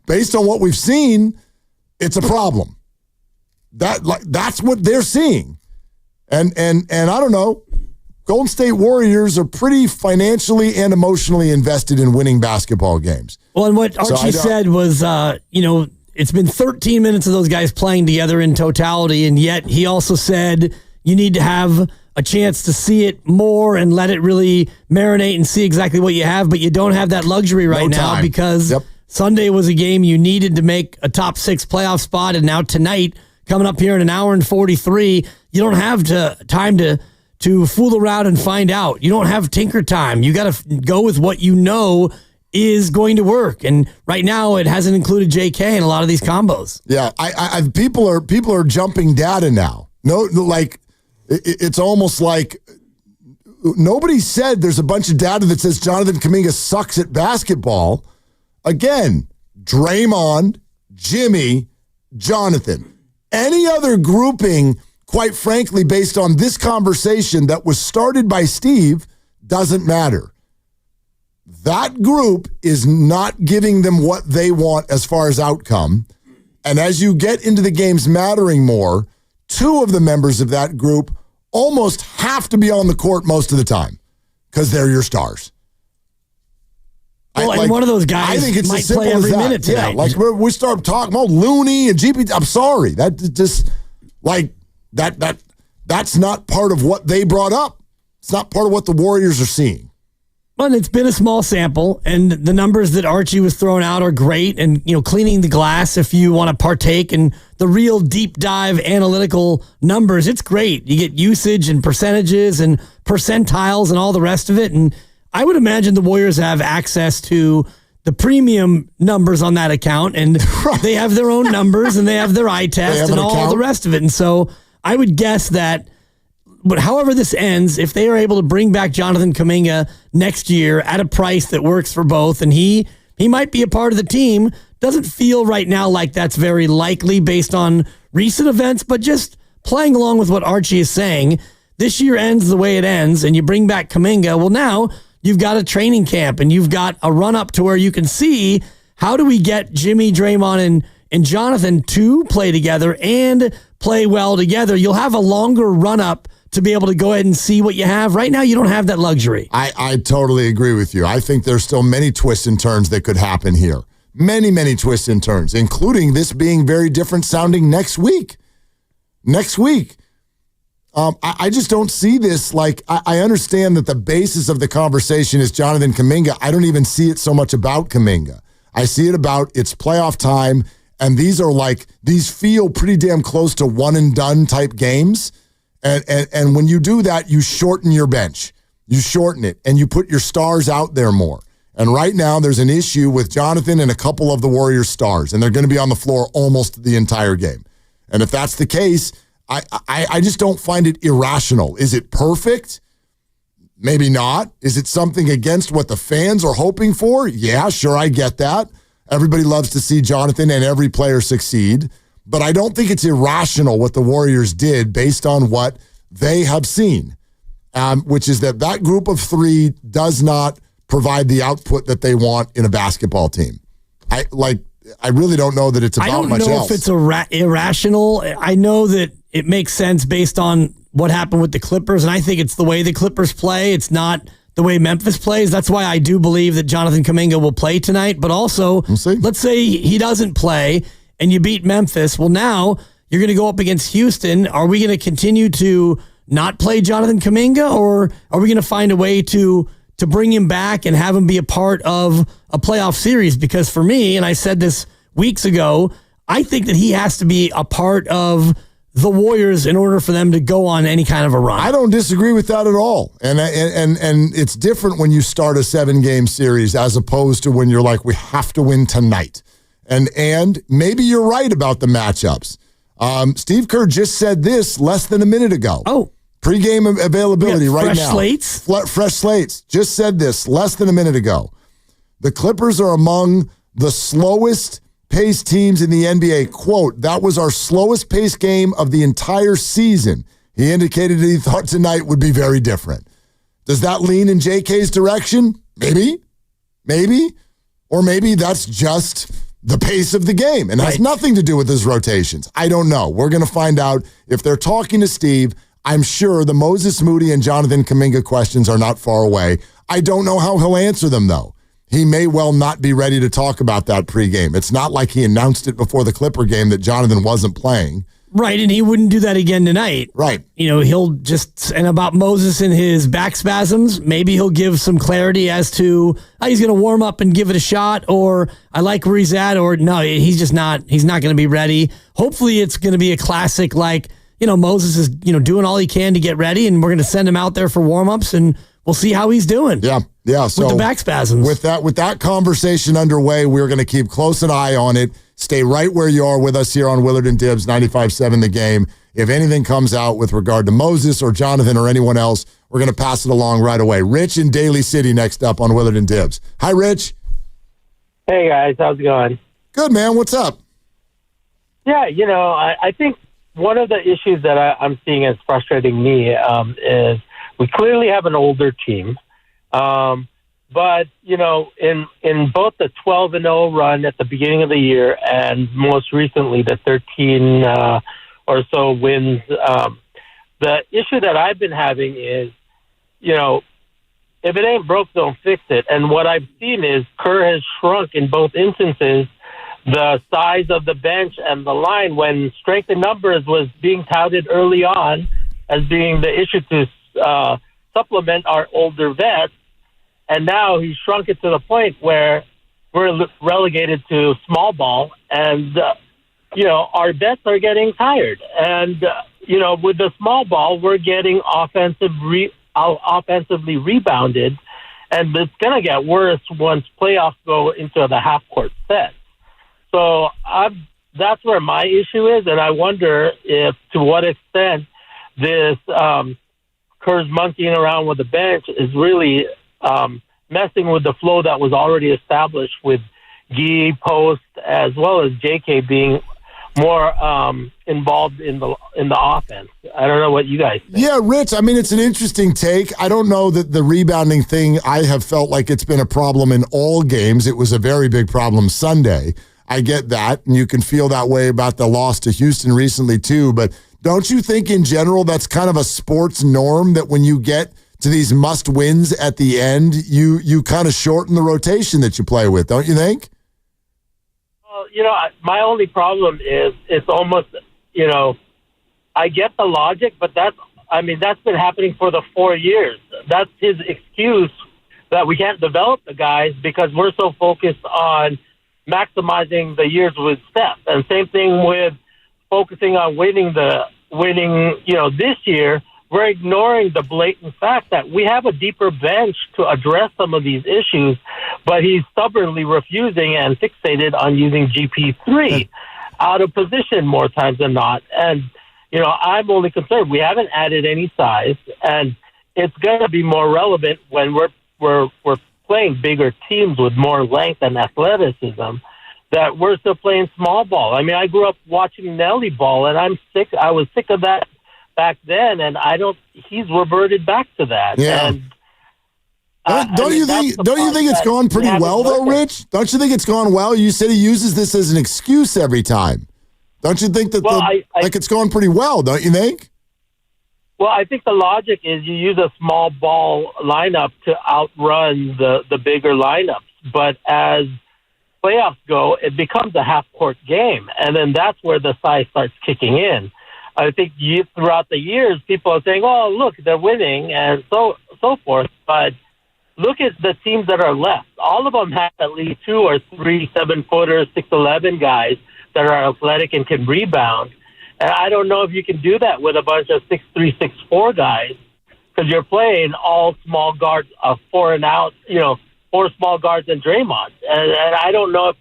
based on what we've seen, it's a problem. That's what they're seeing. And I don't know, Golden State Warriors are pretty financially and emotionally invested in winning basketball games. Well, and what Archie said was, it's been 13 minutes of those guys playing together in totality, and yet he also said you need to have a chance to see it more and let it really marinate and see exactly what you have, but you don't have that luxury right now because Sunday was a game you needed to make a top 6 playoff spot, and now tonight, coming up here in an hour and 43, you don't have time to fool around and find out. You don't have tinker time. You got to go with what you know is going to work. And right now, it hasn't included JK in a lot of these combos. Yeah, people are jumping data now. No, like it's almost like nobody said there's a bunch of data that says Jonathan Kaminga sucks at basketball. Again, Draymond, Jimmy, Jonathan. Any other grouping, quite frankly, based on this conversation that was started by Steve, doesn't matter. That group is not giving them what they want as far as outcome. And as you get into the games mattering more, 2 of the members of that group almost have to be on the court most of the time because they're your stars. Well, and one of those guys I think it's might play every minute tonight. Yeah, like we start talking about Looney and GP. I'm sorry. That just that's not part of what they brought up. It's not part of what the Warriors are seeing. Well, it's been a small sample, and the numbers that Archie was throwing out are great. And, cleaning the glass, if you want to partake in the real deep dive analytical numbers, it's great. You get usage and percentages and percentiles and all the rest of it. And I would imagine the Warriors have access to the premium numbers on that account, and they have their own numbers, and they have their eye test and all the rest of it. And so I would guess that, but however this ends, if they are able to bring back Jonathan Kaminga next year at a price that works for both, and he might be a part of the team, doesn't feel right now like that's very likely based on recent events, but just playing along with what Archie is saying, this year ends the way it ends, and you bring back Kaminga, well, now you've got a training camp, and you've got a run-up to where you can see, how do we get Jimmy, Draymond, and Jonathan to play together and play well together? You'll have a longer run-up to be able to go ahead and see what you have. Right now, you don't have that luxury. I totally agree with you. I think there's still many twists and turns that could happen here. Many, many twists and turns, including this being very different sounding next week. I just don't see this. Like, I understand that the basis of the conversation is Jonathan Kaminga. I don't even see it so much about Kaminga. I see it about it's playoff time, and these feel pretty damn close to one and done type games. And when you do that, you shorten your bench. You shorten it, and you put your stars out there more. And right now, there's an issue with Jonathan and a couple of the Warriors' stars, and they're going to be on the floor almost the entire game. And if that's the case, I just don't find it irrational. Is it perfect? Maybe not. Is it something against what the fans are hoping for? Yeah, sure, I get that. Everybody loves to see Jonathan and every player succeed. But I don't think it's irrational what the Warriors did based on what they have seen, which is that group of three does not provide the output that they want in a basketball team. I really don't know that it's about much else. I don't know if it's irrational. I know that it makes sense based on what happened with the Clippers, and I think it's the way the Clippers play. It's not the way Memphis plays. That's why I do believe that Jonathan Kaminga will play tonight. But also, let's say he doesn't play, and you beat Memphis. Well, now you're going to go up against Houston. Are we going to continue to not play Jonathan Kaminga, or are we going to find a way to bring him back and have him be a part of a playoff series? Because for me, and I said this weeks ago, I think that he has to be a part of the Warriors in order for them to go on any kind of a run. I don't disagree with that at all. And it's different when you start a 7-game series as opposed to when you're like, we have to win tonight. And maybe you're right about the matchups. Steve Kerr just said this less than a minute ago. Oh. Pre-game availability right now. Fresh slates? Just said this less than a minute ago. The Clippers are among the slowest paced teams in the NBA. Quote, that was our slowest paced game of the entire season. He indicated that he thought tonight would be very different. Does that lean in JK's direction? Maybe. Or maybe that's just the pace of the game and has nothing to do with his rotations. I don't know. We're going to find out. If they're talking to Steve, I'm sure the Moses Moody and Jonathan Kaminga questions are not far away. I don't know how he'll answer them, though. He may well not be ready to talk about that pregame. It's not like he announced it before the Clipper game that Jonathan wasn't playing. Right, and he wouldn't do that again tonight. Right. He'll just, and about Moses and his back spasms, maybe he'll give some clarity as to he's going to warm up and give it a shot, or I like where he's at, or no, he's not going to be ready. Hopefully it's going to be a classic like, Moses is, doing all he can to get ready, and we're going to send him out there for warm-ups, and we'll see how he's doing. Yeah. So with the back spasms. With that conversation underway, we're going to keep close an eye on it. Stay right where you are with us here on Willard and Dibbs, 95.7 The Game. If anything comes out with regard to Moses or Jonathan or anyone else, we're going to pass it along right away. Rich in Daly City next up on Willard and Dibbs. Hi, Rich. Hey, guys. How's it going? Good, man. What's up? Yeah, I think one of the issues that I'm seeing as frustrating me is we clearly have an older team. But, in both the 12-0 run at the beginning of the year and most recently the 13 or so wins, the issue that I've been having is, if it ain't broke, don't fix it. And what I've seen is Kerr has shrunk in both instances the size of the bench and the line when strength in numbers was being touted early on as being the issue to supplement our older vets. And now he's shrunk it to the point where we're relegated to small ball, and, our vets are getting tired. And, with the small ball, we're getting offensively rebounded, and it's going to get worse once playoffs go into the half-court set. So that's where my issue is, and I wonder if, to what extent, this Kerr's monkeying around with the bench is really messing with the flow that was already established with Gee, Post, as well as JK being more involved in the offense. I don't know what you guys think. Yeah, Rich, I mean, it's an interesting take. I don't know that the rebounding thing, I have felt like it's been a problem in all games. It was a very big problem Sunday. I get that, and you can feel that way about the loss to Houston recently too, but don't you think in general that's kind of a sports norm that when you get to these must-wins at the end, you kind of shorten the rotation that you play with, don't you think? Well, my only problem is it's almost, I get the logic, but that's been happening for the 4 years. That's his excuse that we can't develop the guys because we're so focused on maximizing the years with Steph. And same thing with focusing on winning, this year. We're ignoring the blatant fact that we have a deeper bench to address some of these issues, but he's stubbornly refusing and fixated on using GP3 out of position more times than not. And, I'm only concerned we haven't added any size, and it's going to be more relevant when we're playing bigger teams with more length and athleticism, that we're still playing small ball. I mean, I grew up watching Nelly ball, and I was sick of that back then, and he's reverted back to that. Yeah. And don't you think it's gone pretty well though, Rich? Don't you think it's gone well? You said he uses this as an excuse every time. Don't you think that it's gone pretty well, don't you think? Well, I think the logic is you use a small ball lineup to outrun the bigger lineups. But as playoffs go, it becomes a half-court game, and then that's where the size starts kicking in. I think throughout the years, people are saying, oh, look, they're winning, and so forth. But look at the teams that are left. All of them have at least 2 or 3 7-footers, 6'11" guys that are athletic and can rebound. And I don't know if you can do that with a bunch of 6'3", 6'4" guys, because you're playing all small guards, 4 and out, 4 small guards and Draymond. And I don't know if,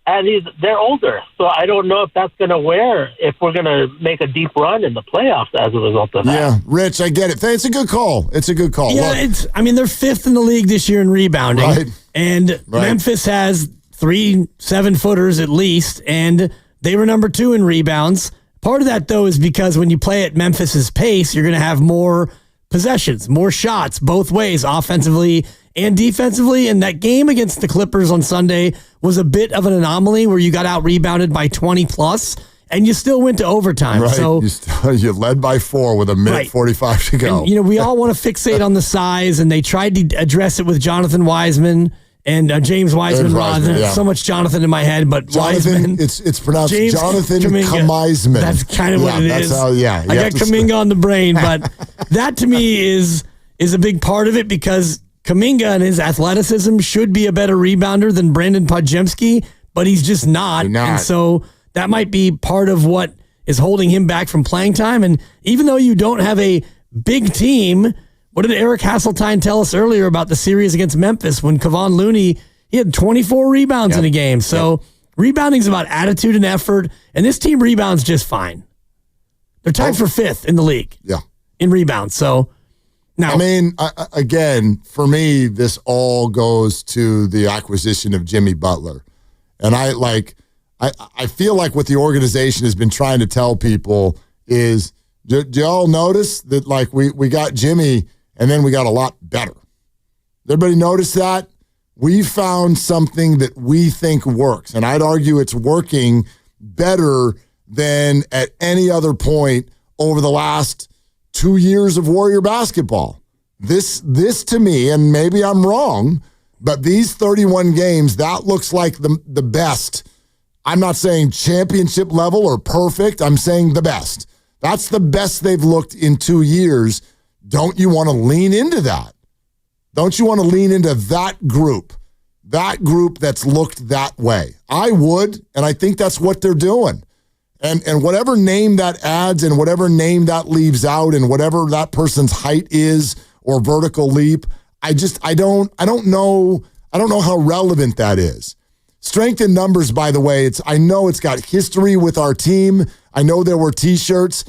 and they're older, so I don't know if that's going to wear if we're going to make a deep run in the playoffs as a result of that. Yeah, Rich, I get it. It's a good call. Yeah, they're 5th in the league this year in rebounding, right. And Memphis has 3 7-footers at least, and they were number 2 in rebounds. Part of that, though, is because when you play at Memphis's pace, you're going to have more possessions, more shots both ways, offensively and defensively. And that game against the Clippers on Sunday was a bit of an anomaly where you got out-rebounded by 20-plus, and you still went to overtime. Right. So you led by 4 with a minute 45 to go. And, we all want to fixate on the size, and they tried to address it with Jonathan Wiseman and James Wiseman. So much Jonathan in my head, but Jonathan, Wiseman. It's pronounced James Jonathan Kaminga. Kamaisman. That's kind of what it is. I got Kaminga on the brain, but that to me is a big part of it because Kaminga and his athleticism should be a better rebounder than Brandon Podziemski, but he's just not. And so that might be part of what is holding him back from playing time. And even though you don't have a big team, what did Eric Hasseltine tell us earlier about the series against Memphis when Kevon Looney, he had 24 rebounds in a game. So rebounding is about attitude and effort, and this team rebounds just fine. They're tied for 5th in the league in rebounds. So now, I mean, again, for me, this all goes to the acquisition of Jimmy Butler. And I feel like what the organization has been trying to tell people is, do y'all notice that we got Jimmy and then we got a lot better? Everybody notice that? We found something that we think works. And I'd argue it's working better than at any other point over the last 2 years of Warrior basketball. This to me, and maybe I'm wrong, but these 31 games, that looks like the best. I'm not saying championship level or perfect. I'm saying the best. That's the best they've looked in 2 years. Don't you want to lean into that? Don't you want to lean into that group that's looked that way? I would, and I think that's what they're doing. And whatever name that adds and whatever name that leaves out and whatever that person's height is or vertical leap, I don't know how relevant that is. Strength in numbers, by the way, I know it's got history with our team. I know there were T-shirts.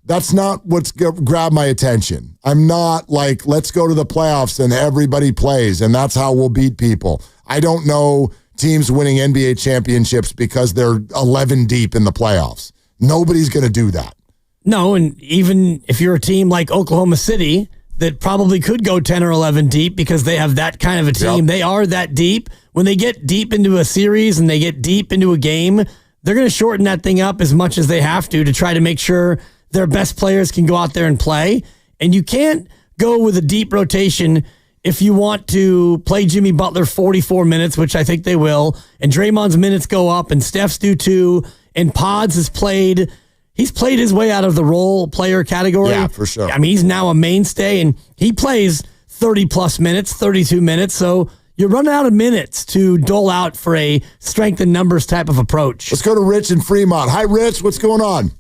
That's not what's grabbed my attention. I'm not like, let's go to the playoffs and everybody plays and that's how we'll beat people. I don't know teams winning NBA championships because they're 11 deep in the playoffs. Nobody's going to do that. No, and even if you're a team like Oklahoma City that probably could go 10 or 11 deep because they have that kind of a team, They are that deep. When they get deep into a series and they get deep into a game, they're going to shorten that thing up as much as they have to try to make sure their best players can go out there and play. And you can't go with a deep rotation if you want to play Jimmy Butler 44 minutes, which I think they will, and Draymond's minutes go up, and Steph's do too, and Pods he's played his way out of the role player category. Yeah, for sure. I mean, he's now a mainstay, and he plays 30-plus minutes, 32 minutes, so you're running out of minutes to dole out for a strength in numbers type of approach. Let's go to Rich in Fremont. Hi, Rich. What's going on?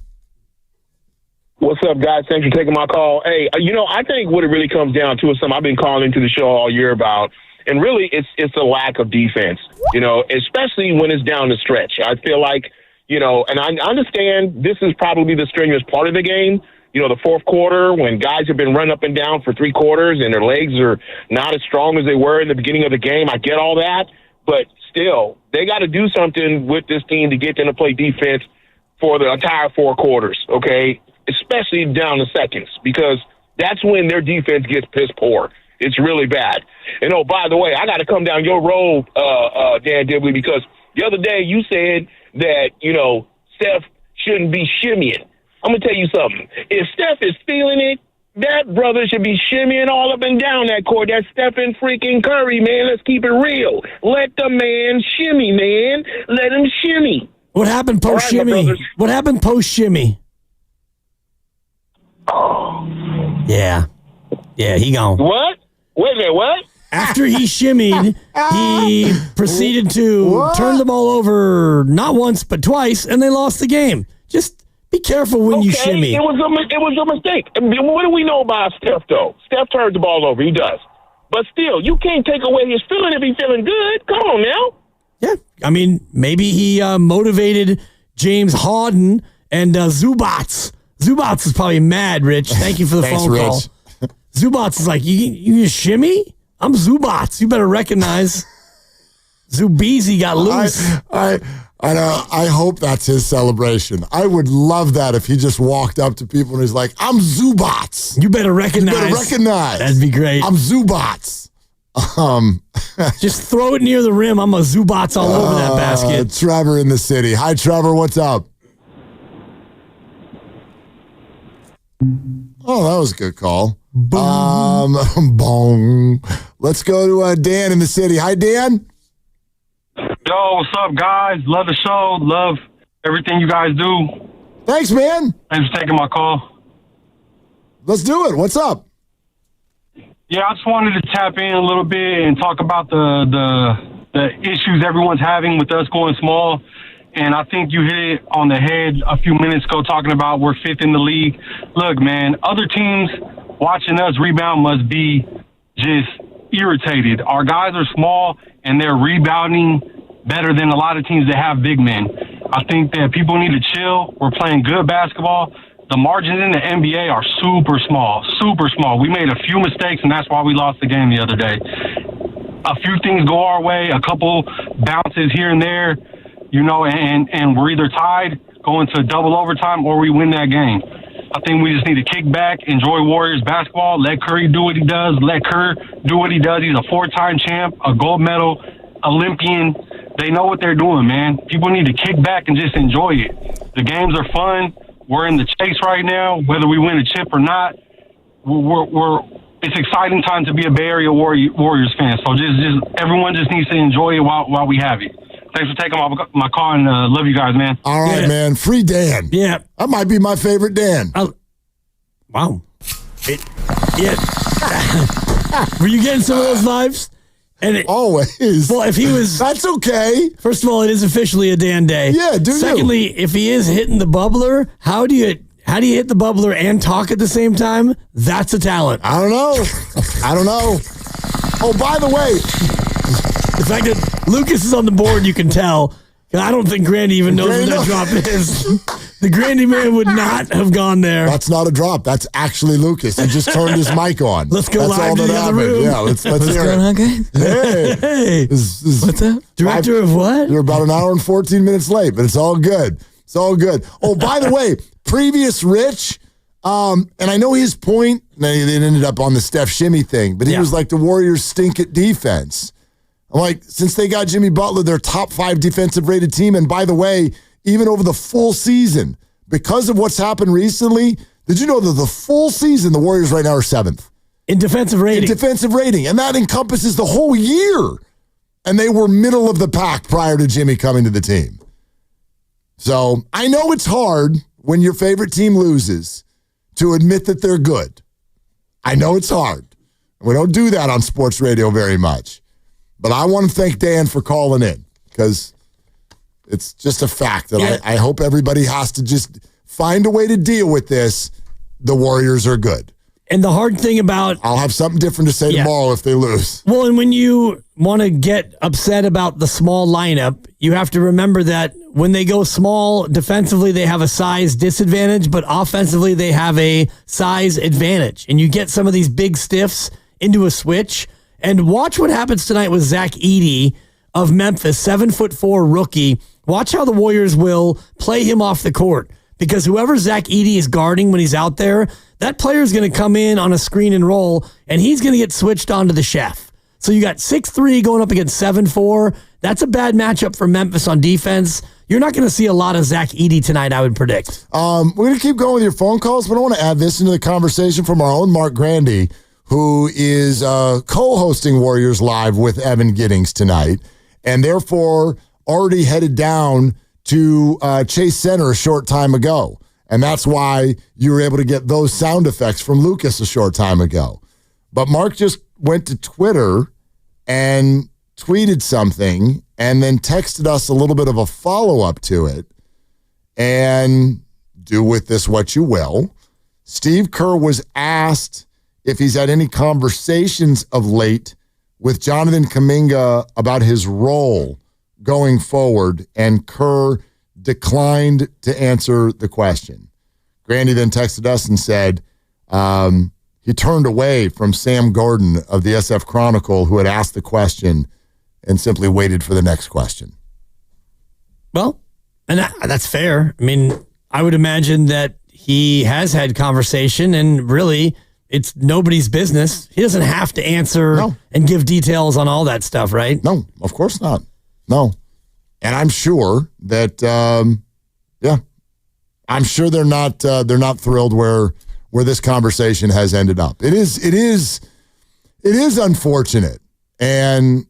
What's up, guys? Thanks for taking my call. Hey, I think what it really comes down to is something I've been calling into the show all year about, and really it's a lack of defense, especially when it's down the stretch. I feel like, and I understand this is probably the strenuous part of the game, the fourth quarter when guys have been run up and down for 3 quarters and their legs are not as strong as they were in the beginning of the game. I get all that, but still, they got to do something with this team to get them to play defense for the entire 4 quarters, okay? Especially down the seconds, because that's when their defense gets piss poor. It's really bad. And, oh, by the way, I got to come down your road, Dan Dibley, because the other day you said that, Steph shouldn't be shimmying. I'm going to tell you something. If Steph is feeling it, that brother should be shimmying all up and down that court. That's Stephen freaking Curry, man. Let's keep it real. Let the man shimmy, man. Let him shimmy. What happened post-shimmy? What happened post-shimmy? Oh. Yeah, he gone. What? Wait a minute, what? After he shimmied, he proceeded to turn the ball over not once but twice, and they lost the game. Just be careful when you shimmy. It was a mistake. I mean, what do we know about Steph, though? Steph turned the ball over. He does. But still, you can't take away his feeling if he's feeling good. Come on now. Yeah, I mean, maybe he motivated James Harden and Zubats. Zubats is probably mad, Rich. Thank you for the phone call. Zubats is like, you shimmy? I'm Zubats. You better recognize. Zubeezy got loose. I hope that's his celebration. I would love that if he just walked up to people and he's like, I'm Zubats. You better recognize. That'd be great. I'm Zubats. Just throw it near the rim. I'm a Zubats all over that basket. Trevor in the city. Hi, Trevor. What's up? Oh, that was a good call. Bong. Let's go to Dan in the city. Hi, Dan. Yo, what's up, guys? Love the show. Love everything you guys do. Thanks, man. Thanks for taking my call. Let's do it. What's up? Yeah, I just wanted to tap in a little bit and talk about the issues everyone's having with us going small. And I think you hit it on the head a few minutes ago talking about we're 5th in the league. Look, man, other teams watching us rebound must be just irritated. Our guys are small, and they're rebounding better than a lot of teams that have big men. I think that people need to chill. We're playing good basketball. The margins in the NBA are super small, super small. We made a few mistakes, and that's why we lost the game the other day. A few things go our way, a couple bounces here and there, and we're either tied, going to double overtime, or we win that game. I think we just need to kick back, enjoy Warriors basketball, let Curry do what he does, let Kerr do what he does. He's a 4-time champ, a gold medal, Olympian. They know what they're doing, man. People need to kick back and just enjoy it. The games are fun. We're in the chase right now, whether we win a chip or not. It's exciting time to be a Bay Area Warriors fan. So just everyone just needs to enjoy it while we have it. Thanks for taking my call, and love you guys, man. All right, man. Free Dan. Yeah. That might be my favorite Dan. Wow. Were you getting some of those vibes? And always. Well, if he was, that's okay. First of all, it is officially a Dan day. Yeah. Secondly, if he is hitting the bubbler, how do you hit the bubbler and talk at the same time? That's a talent. I don't know. Oh, by the way, the fact that Lucas is on the board, you can tell. I don't think Grandy even knows what that drop is. The Grandy man would not have gone there. That's not a drop. That's actually Lucas. He just turned his mic on. Let's go That's live all to that the other happened. room. Yeah, let's What's hear going it. on, guys? Hey. What's up? Director of what? You're about an hour and 14 minutes late, but it's all good. It's all good. Oh, by the way, previous Rich, and I know his point, and it ended up on the Steph Shimmy thing, but he was like, the Warriors stink at defense. I'm like, since they got Jimmy Butler, their top 5 defensive rated team, and by the way, even over the full season, because of what's happened recently, did you know that the full season, the Warriors right now are 7th? In defensive rating. And that encompasses the whole year. And they were middle of the pack prior to Jimmy coming to the team. So I know it's hard when your favorite team loses to admit that they're good. I know it's hard. We don't do that on sports radio very much. But I want to thank Dan for calling in because it's just a fact that I hope everybody has to just find a way to deal with this. The Warriors are good. And the hard thing about... I'll have something different to say tomorrow if they lose. Well, and when you want to get upset about the small lineup, you have to remember that when they go small, defensively, they have a size disadvantage, but offensively, they have a size advantage. And you get some of these big stiffs into a switch. And watch what happens tonight with Zach Edey of Memphis, 7'4" rookie. Watch how the Warriors will play him off the court. Because whoever Zach Edey is guarding when he's out there, that player is going to come in on a screen and roll, and he's going to get switched onto the chef. So you got 6'3" going up against 7'4". That's a bad matchup for Memphis on defense. You're not going to see a lot of Zach Edey tonight, I would predict. We're going to keep going with your phone calls, but I want to add this into the conversation from our own Mark Grandy, who is co-hosting Warriors Live with Evan Giddings tonight, and therefore already headed down to Chase Center a short time ago. And that's why you were able to get those sound effects from Lucas a short time ago. But Mark just went to Twitter and tweeted something and then texted us a little bit of a follow-up to it. And do with this what you will. Steve Kerr was asked if he's had any conversations of late with Jonathan Kaminga about his role going forward, and Kerr declined to answer the question. Grandy then texted us and said he turned away from Sam Gordon of the SF Chronicle, who had asked the question, and simply waited for the next question. Well, and that's fair. I mean, I would imagine that he has had conversation, and really, it's nobody's business. He doesn't have to answer and give details on all that stuff, right? No, of course not. No. And I'm sure that, I'm sure they're not thrilled where this conversation has ended up. It is unfortunate, and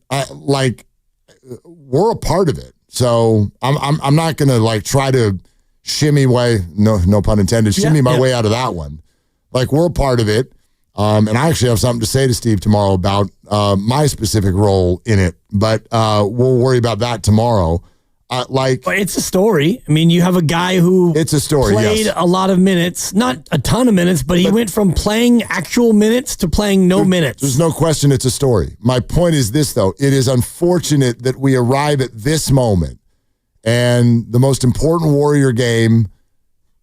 we're a part of it. So I'm not gonna try to shimmy way, no pun intended, shimmy my way out of that one. We're a part of it. And I actually have something to say to Steve tomorrow about my specific role in it, but we'll worry about that tomorrow. It's a story. I mean, you have a guy who played a lot of minutes, not a ton of minutes, but he went from playing actual minutes to playing no minutes. There's no question it's a story. My point is this, though. It is unfortunate that we arrive at this moment, and the most important Warrior game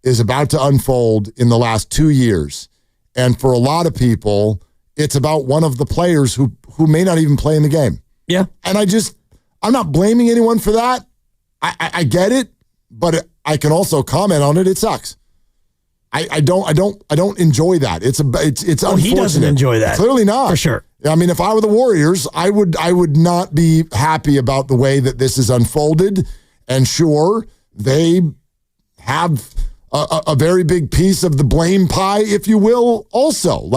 is about to unfold in the last 2 years. And for a lot of people, it's about one of the players who may not even play in the game. Yeah. And I'm not blaming anyone for that. I get it, but I can also comment on it. It sucks. I don't enjoy that. It's unfortunate. He doesn't enjoy that. Clearly not. For sure. I mean, if I were the Warriors, I would not be happy about the way that this is unfolded. And sure, they have a very big piece of the blame pie, if you will, also.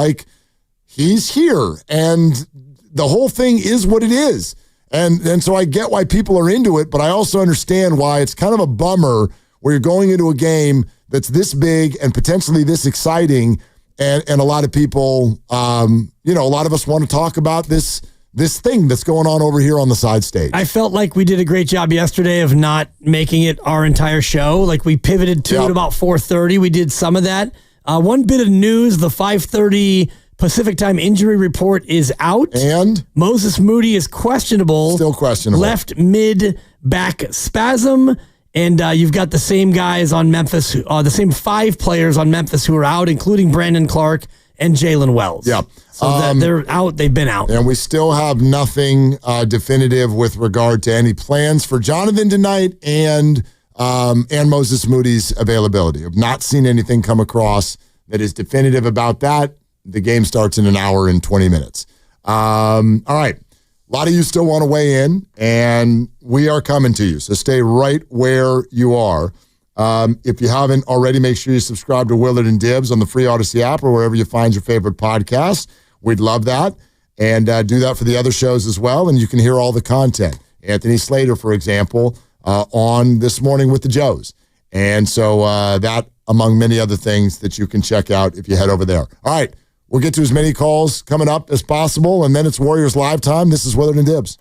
He's here, and the whole thing is what it is. And so I get why people are into it, but I also understand why it's kind of a bummer where you're going into a game that's this big and potentially this exciting, and a lot of people, a lot of us want to talk about this thing that's going on over here on the side stage. I felt like we did a great job yesterday of not making it our entire show. Like we pivoted to it about 4:30. We did some of that. One bit of news, the 5:30 Pacific time injury report is out. And? Moses Moody is questionable. Still questionable. Left mid-back spasm. And you've got the same guys on Memphis, the same 5 players on Memphis who are out, including Brandon Clark and Jalen Wells. Yeah. So they're out. They've been out. And we still have nothing definitive with regard to any plans for Jonathan tonight and Moses Moody's availability. I've not seen anything come across that is definitive about that. The game starts in an hour and 20 minutes. All right. A lot of you still want to weigh in, and we are coming to you. So stay right where you are. If you haven't already, make sure you subscribe to Willard and Dibs on the free Odyssey app or wherever you find your favorite podcast. We'd love that. And do that for the other shows as well, and you can hear all the content. Anthony Slater, for example, on This Morning with the Joes. And so that, among many other things that you can check out if you head over there. All right. We'll get to as many calls coming up as possible, and then it's Warriors Live time. This is Willard and Dibs.